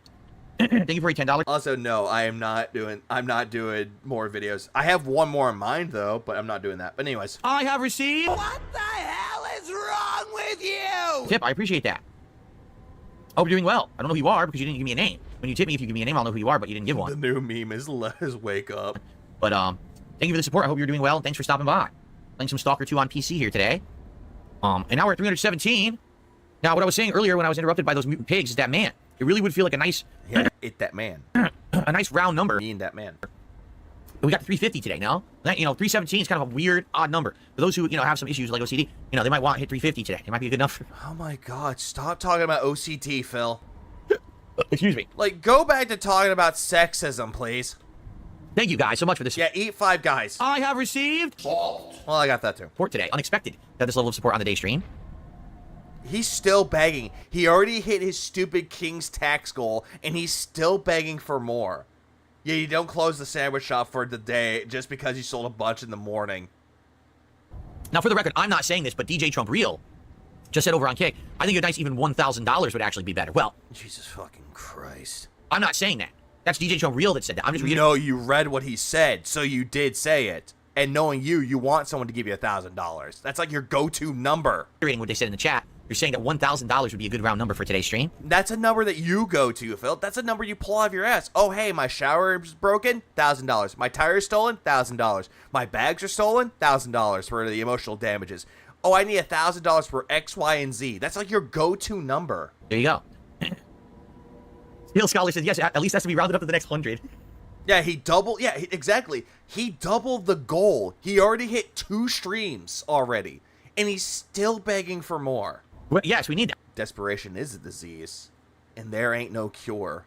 Thank you for your $10. Also, no, I'm not doing more videos. I have one more in mind though, but I'm not doing that. But anyways. I have received... What the hell is wrong with you? Tip, I appreciate that. I hope you're doing well. I don't know who you are because you didn't give me a name. When you tip me, if you give me a name, I'll know who you are, but you didn't give one. The new meme is "Let's wake up." But thank you for the support. I hope you're doing well, and thanks for stopping by. Playing some Stalker 2 on PC here today. And now we're at 317. Now, what I was saying earlier when I was interrupted by those mutant pigs is that man. It really would feel like a nice... Yeah, that man. A nice round number. Mean that man. We got 350 today, no? 317 is kind of a weird, odd number. For those who, have some issues like OCD, they might want to hit 350 today. It might be a good number. Oh my god, stop talking about OCD, Phil. Excuse me. Like, go back to talking about sexism, please. Thank you guys so much for this. Yeah, eat 5 guys. I have received... Well, I got that too. Support today. Unexpected to have this level of support on the day stream. He's still begging. He already hit his stupid King's tax goal, and he's still begging for more. Yeah, you don't close the sandwich shop for the day just because you sold a bunch in the morning. Now, for the record, I'm not saying this, but DJ Trump Real just said over on Kick, I think a nice even $1,000 would actually be better. Well, Jesus fucking Christ. I'm not saying that. That's DJ Joe Real that said that. I'm just reading. No, you read what he said, so you did say it. And knowing you want someone to give you $1,000. That's like your go-to number. Reading what they said in the chat. You're saying that $1,000 would be a good round number for today's stream? That's a number that you go to, Phil. That's a number you pull out of your ass. Oh, hey, my shower is broken? $1,000. My tire is stolen? $1,000. My bags are stolen? $1,000 for the emotional damages. Oh, I need $1,000 for X, Y, and Z. That's like your go-to number. There you go. Steel Scholar says, yes, at least has to be rounded up to the next 100. Yeah, exactly. He doubled the goal. He already hit 2 streams already. And he's still begging for more. Well, yes, we need that. Desperation is a disease. And there ain't no cure.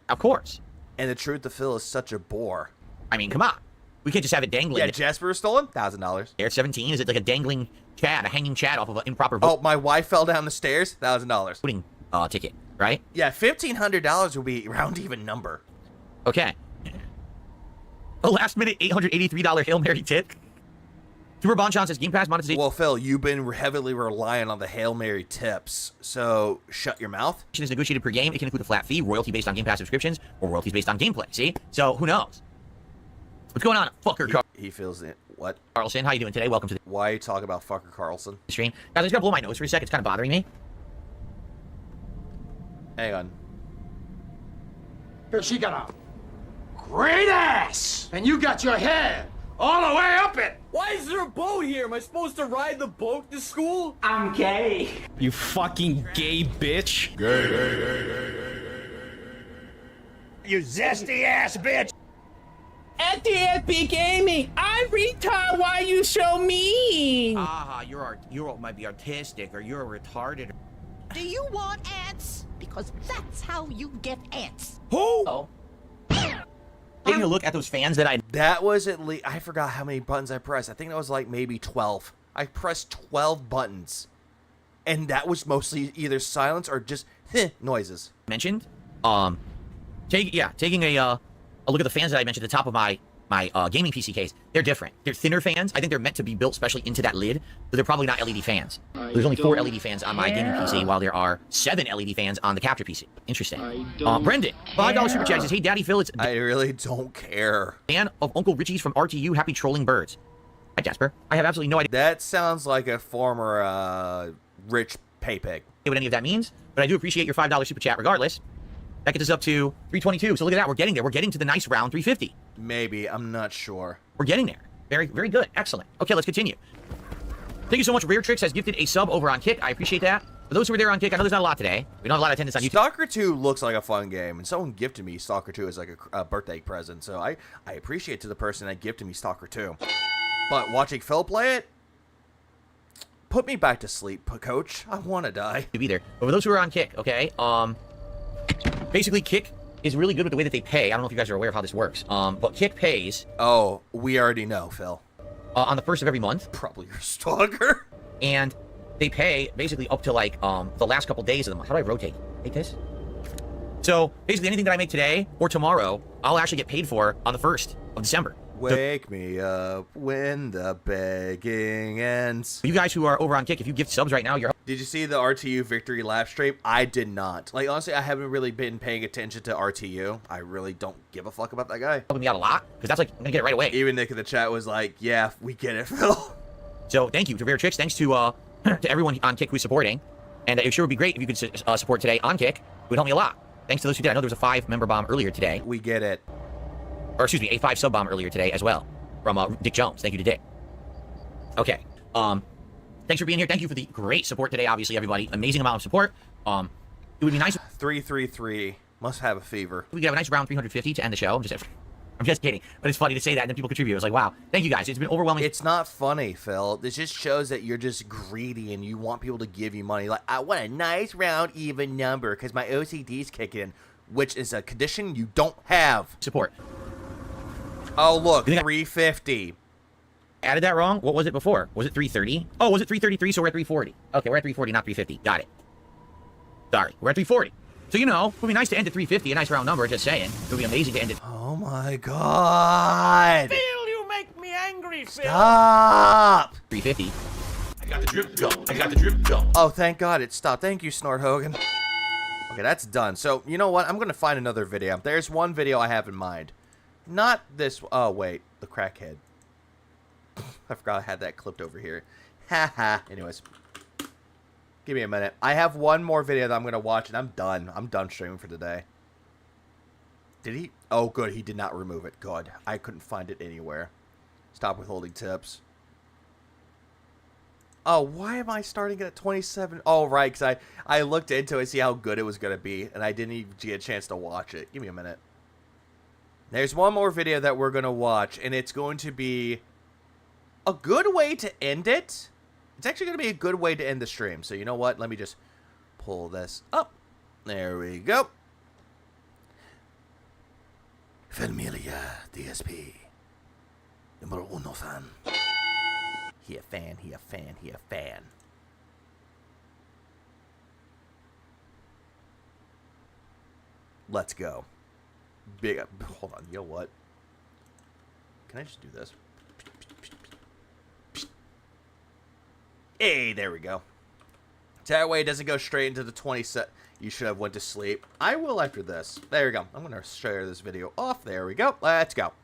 Of course. And the truth to Phil is such a bore. I mean, come on. We can't just have it dangling. Yeah, Jasper is stolen? $1,000. Air 17, is it like a dangling chat, a hanging chat off of an improper vote? Oh, my wife fell down the stairs? $1,000. Voting ticket, right? Yeah, $1,500 would be a round even number. Okay. A last minute $883 Hail Mary tip. Super Bonchon says Game Pass monetization. Well, Phil, you've been heavily relying on the Hail Mary tips, so shut your mouth. Is negotiated per game. It can include a flat fee, royalty based on Game Pass subscriptions, or royalties based on gameplay. See? So who knows? What's going on, fucker? He feels it. What? Carlson, how you doing today? Welcome to the Why are you talking about fucker Carlson? Stream. Guys, I just gotta blow my nose for a sec. It's kind of bothering me. Hang on. She got a great ass, and you got your head all the way up it. Why is there a boat here? Am I supposed to ride the boat to school? I'm gay. You fucking gay bitch. You zesty ass bitch. At dspgaming, I'm retard. Why you so mean? You might be artistic, or you're retarded. Do you want ants? Because that's how you get ants. Who? Oh. Taking a look at those fans That was at least... I forgot how many buttons I pressed. I think that was like maybe 12. I pressed 12 buttons. And that was mostly either silence or just noises. Mentioned. Taking a look at the fans that I mentioned at the top of my gaming PC case. They're different. They're thinner fans. I think they're meant to be built specially into that lid, but they're probably not LED fans. There's only 4 LED fans on my gaming PC, while there are 7 LED fans on the capture PC. Interesting. Brendan, $5 super chat says, hey, Daddy Phil, it's... I really don't care. Fan of Uncle Richie's from RTU. Happy trolling birds. Hi, Jasper. I have absolutely no idea. That sounds like a former rich pay pig. What any of that means, but I do appreciate your $5 super chat regardless. That gets us up to 322. So look at that. We're getting there. We're getting to the nice round 350. Maybe. I'm not sure. We're getting there. Very, very good. Excellent. Okay, let's continue. Thank you so much. Rare Tricks has gifted a sub over on Kick. I appreciate that. For those who were there on Kick, I know there's not a lot today. We don't have a lot of attendance on YouTube. Stalker 2 looks like a fun game, and someone gifted me Stalker 2 as like a birthday present, so I appreciate to the person that gifted me Stalker 2. But watching Phil play it, put me back to sleep, coach. I want to die. To be there. But for those who are on Kick, okay, basically Kick is really good with the way that they pay. I don't know if you guys are aware of how this works, but Kick pays. Oh, we already know, Phil. On the 1st of every month. Probably your stalker. And they pay basically up to like the last couple days of the month. How do I rotate? Take this. So basically anything that I make today or tomorrow, I'll actually get paid for on the 1st of December. Wake me up when the begging ends. For you guys who are over on Kick, if you gift subs right now, you're... Did you see the RTU victory live stream? I did not. Like, honestly, I haven't really been paying attention to RTU. I really don't give a fuck about that guy. Helping me out a lot, because that's like, I'm gonna get it right away. Even Nick in the chat was like, yeah, we get it, Phil. So thank you to Rare Tricks. Thanks to everyone on Kick who's supporting. And it sure would be great if you could support today on Kick. It would help me a lot. Thanks to those who did. I know there was a 5-member bomb earlier today. We get it. Or excuse me, a 5 sub bomb earlier today as well from Dick Jones. Thank you to Dick. Okay. Thanks for being here. Thank you for the great support today, obviously, everybody. Amazing amount of support. It would be nice. 333 must have a fever. We could have a nice round 350 to end the show. I'm just kidding, but it's funny to say that and then people contribute. It's like, wow, thank you guys. It's been overwhelming. It's not funny, Phil. This just shows that you're just greedy and you want people to give you money. Like, I want a nice round even number because my OCD's kicking in, which is a condition you don't have. Support. Oh, look, 350. Added that wrong? What was it before? Was it 330? Oh, was it 333? So we're at 340. Okay, we're at 340, not 350. Got it. Sorry, we're at 340. So, you know, it would be nice to end at 350, a nice round number, just saying. It would be amazing to end it. Oh my god. Phil, you make me angry, Phil. Stop. 350. I got the drip going. I got the drip going. Oh, thank God it stopped. Thank you, Snort Hogan. Okay, that's done. So, you know what? I'm going to find another video. There's one video I have in mind. Not this. Oh, wait. The crackhead. I forgot I had that clipped over here. Haha. Anyways. Give me a minute. I have one more video that I'm going to watch, and I'm done. I'm done streaming for today. Did he? Oh, good. He did not remove it. Good. I couldn't find it anywhere. Stop withholding tips. Oh, why am I starting at 27? Oh, right, because I looked into it, see how good it was going to be, and I didn't even get a chance to watch it. Give me a minute. There's one more video that we're going to watch, and it's going to be a good way to end it. It's actually going to be a good way to end the stream. So, you know what? Let me just pull this up. There we go. Familia DSP. Numero uno fan. He a fan, he a fan, he a fan. Let's go. Big up. Hold on, you know what? Can I just do this? Hey, there we go. That way it doesn't go straight into the 20 set. You should have went to sleep. I will after this. There we go. I'm going to share this video off. There we go. Let's go.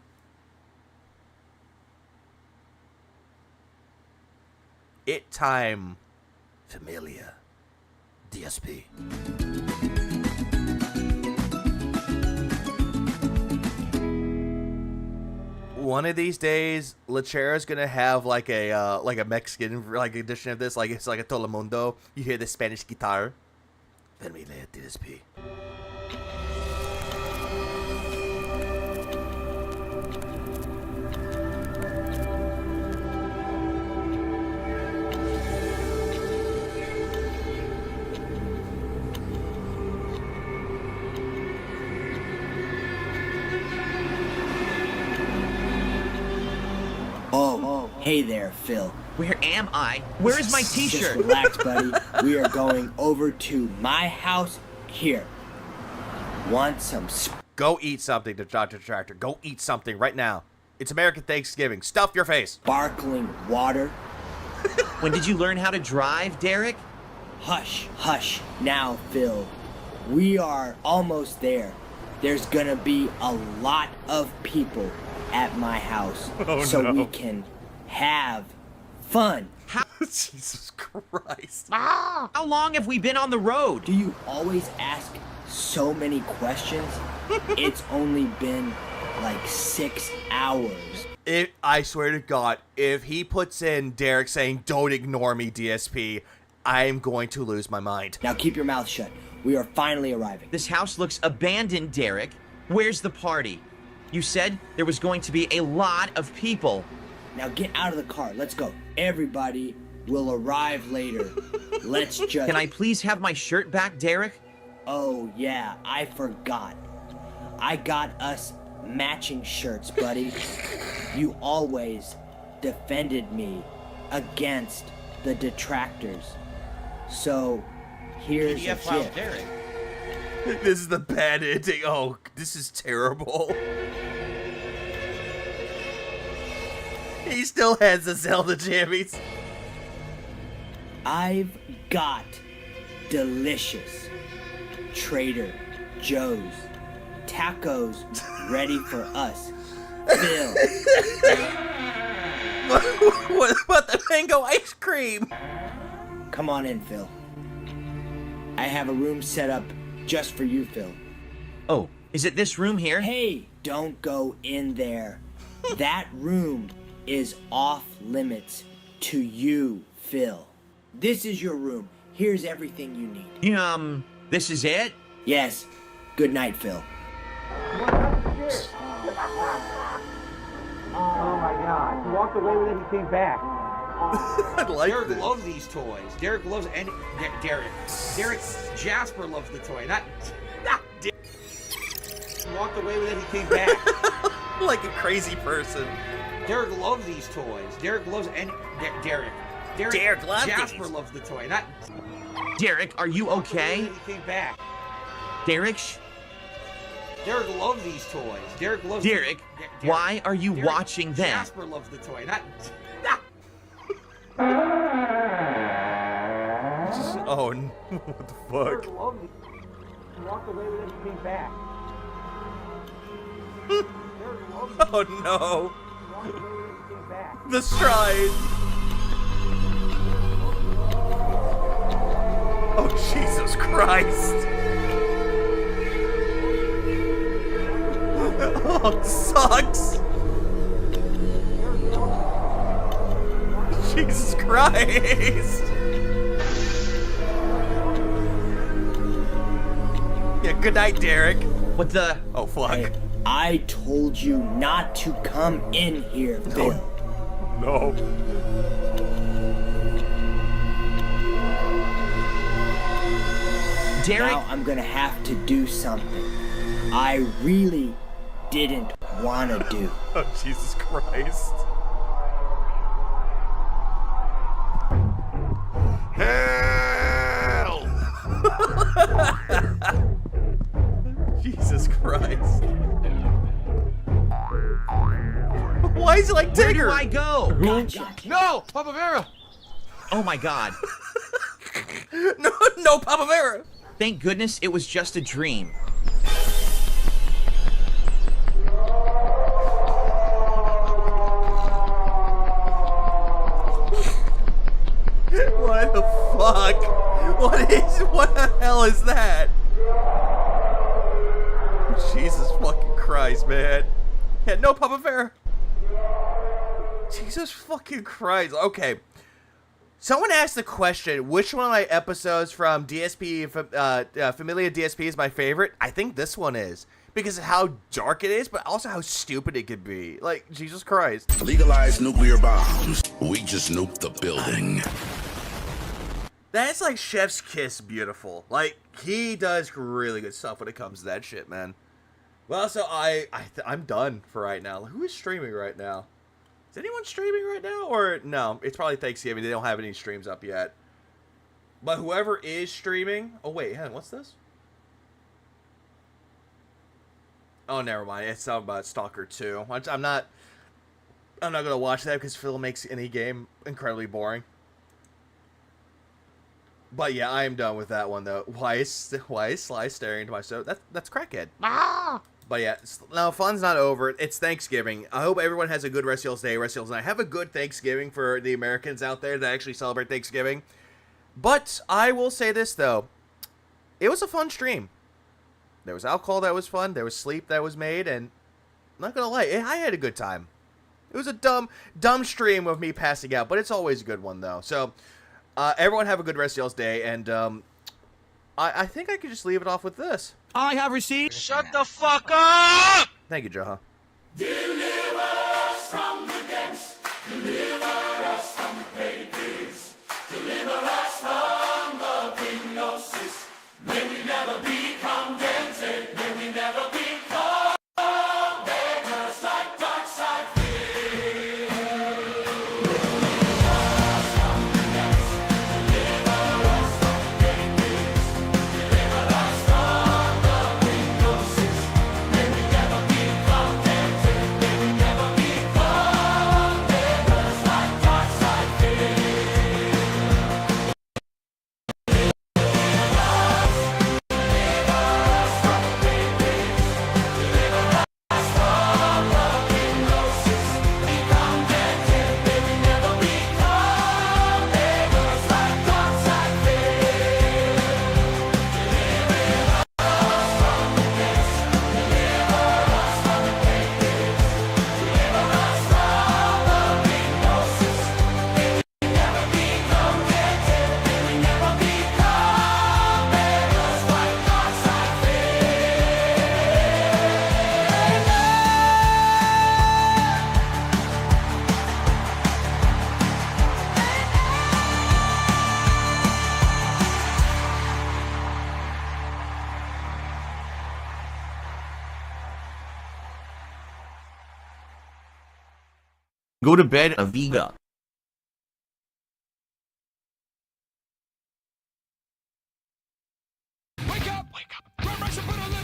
It time. Familia. DSP. One of these days, Lechera's gonna have like a Mexican like edition of this, like it's like a Telemundo. You hear the Spanish guitar. Familia DSP. Hey there, Phil. Where am I? Where is my t-shirt? Just relax, buddy. We are going over to my house here. Want some... Go eat something, Detractor. Go eat something right now. It's American Thanksgiving. Stuff your face. Sparkling water. When did you learn how to drive, Derek? Hush, hush. Now, Phil. We are almost there. There's gonna be a lot of people at my house. We can have fun. Jesus Christ. How long have we been on the road? Do you always ask so many questions? It's only been like 6 hours. I swear to God, if he puts in Derek saying, "Don't ignore me, DSP," I am going to lose my mind. Now keep your mouth shut. We are finally arriving. This house looks abandoned, Derek. Where's the party? You said there was going to be a lot of people. Now get out of the car. Let's go. Everybody will arrive later. Let's just... Can I please have my shirt back, Derek? Oh, yeah. I forgot. I got us matching shirts, buddy. You always defended me against the detractors. So, here's a gift. Derek. This is the bad ending. Oh, this is terrible. He still has the Zelda jammies. I've got delicious Trader Joe's tacos ready for us. Phil. What about the mango ice cream? Come on in, Phil. I have a room set up just for you, Phil. Oh, is it this room here? Hey, don't go in there. That room is off limits to you, Phil. This is your room. Here's everything you need. This is it? Yes. Good night, Phil. Oh my God. He walked away with it, he came back. I like Derek this. loves these toys. Derek loves any... Derek. Jasper loves the toy, not Derek. He walked away with it, he came back. Like a crazy person. Derek loves these toys. Derek loves any... Derek loves Jasper loves the toy, not... Derek, are you okay? He came back. Derek loves these toys. Derek loves... Derek, why are you watching them? Jasper loves the toy, not... Oh, what the fuck? Walked away with it and came back. Oh no! The stride! Oh Jesus Christ! Oh, it sucks! Jesus Christ! Yeah, good night, Derek. What the? Oh, fuck. Hey, I told you not to come in here, Phil. No. Derek? Now I'm gonna have to do something I really didn't want to do. Oh, Jesus Christ. Hell! Jesus Christ. Why is he like Where Tigger? do I go? Gotcha. No, Papa Vera. Oh my god. No, Papa Vera. Thank goodness it was just a dream. What the fuck? What the hell is that? Jesus fucking Christ, man. Yeah, no Papa Vera. Jesus fucking Christ. Okay. Someone asked the question, which one of my episodes from DSP, Familia DSP is my favorite? I think this one is. Because of how dark it is, but also how stupid it could be. Like, Jesus Christ. Legalize nuclear bombs. We just nuked the building. That's like Chef's Kiss beautiful. Like, he does really good stuff when it comes to that shit, man. Well, so I'm done for right now. Who is streaming right now? Is anyone streaming right now? Or no, it's probably Thanksgiving. They don't have any streams up yet. But whoever is streaming... Oh, wait, hang on, what's this? Oh, never mind. It's something about Stalker 2. I'm not going to watch that because Phil makes any game incredibly boring. But yeah, I am done with that one, though. Why is Sly staring into my soda? That's crackhead. Ah! But yeah, no, fun's not over. It's Thanksgiving. I hope everyone has a good rest of y'all's day, rest of y'all's night. Have a good Thanksgiving for the Americans out there that actually celebrate Thanksgiving. But I will say this, though. It was a fun stream. There was alcohol that was fun. There was sleep that was made. And I'm not going to lie, I had a good time. It was a dumb stream of me passing out. But it's always a good one, though. So, everyone have a good rest of y'all's day. And I think I could just leave it off with this. I have received. Shut the fuck up! Thank you, Joha. Deliver us from the depths. Deliver us from pagans. Deliver us from the prognosis. May we never be contented. May we never become beggars like dark side fear. Deliver us from the depths. Deliver us from pagans. Deliver us from the prognosis. May we never be contented. May we never become beggars like dark side fear. Go to bed, Aviga.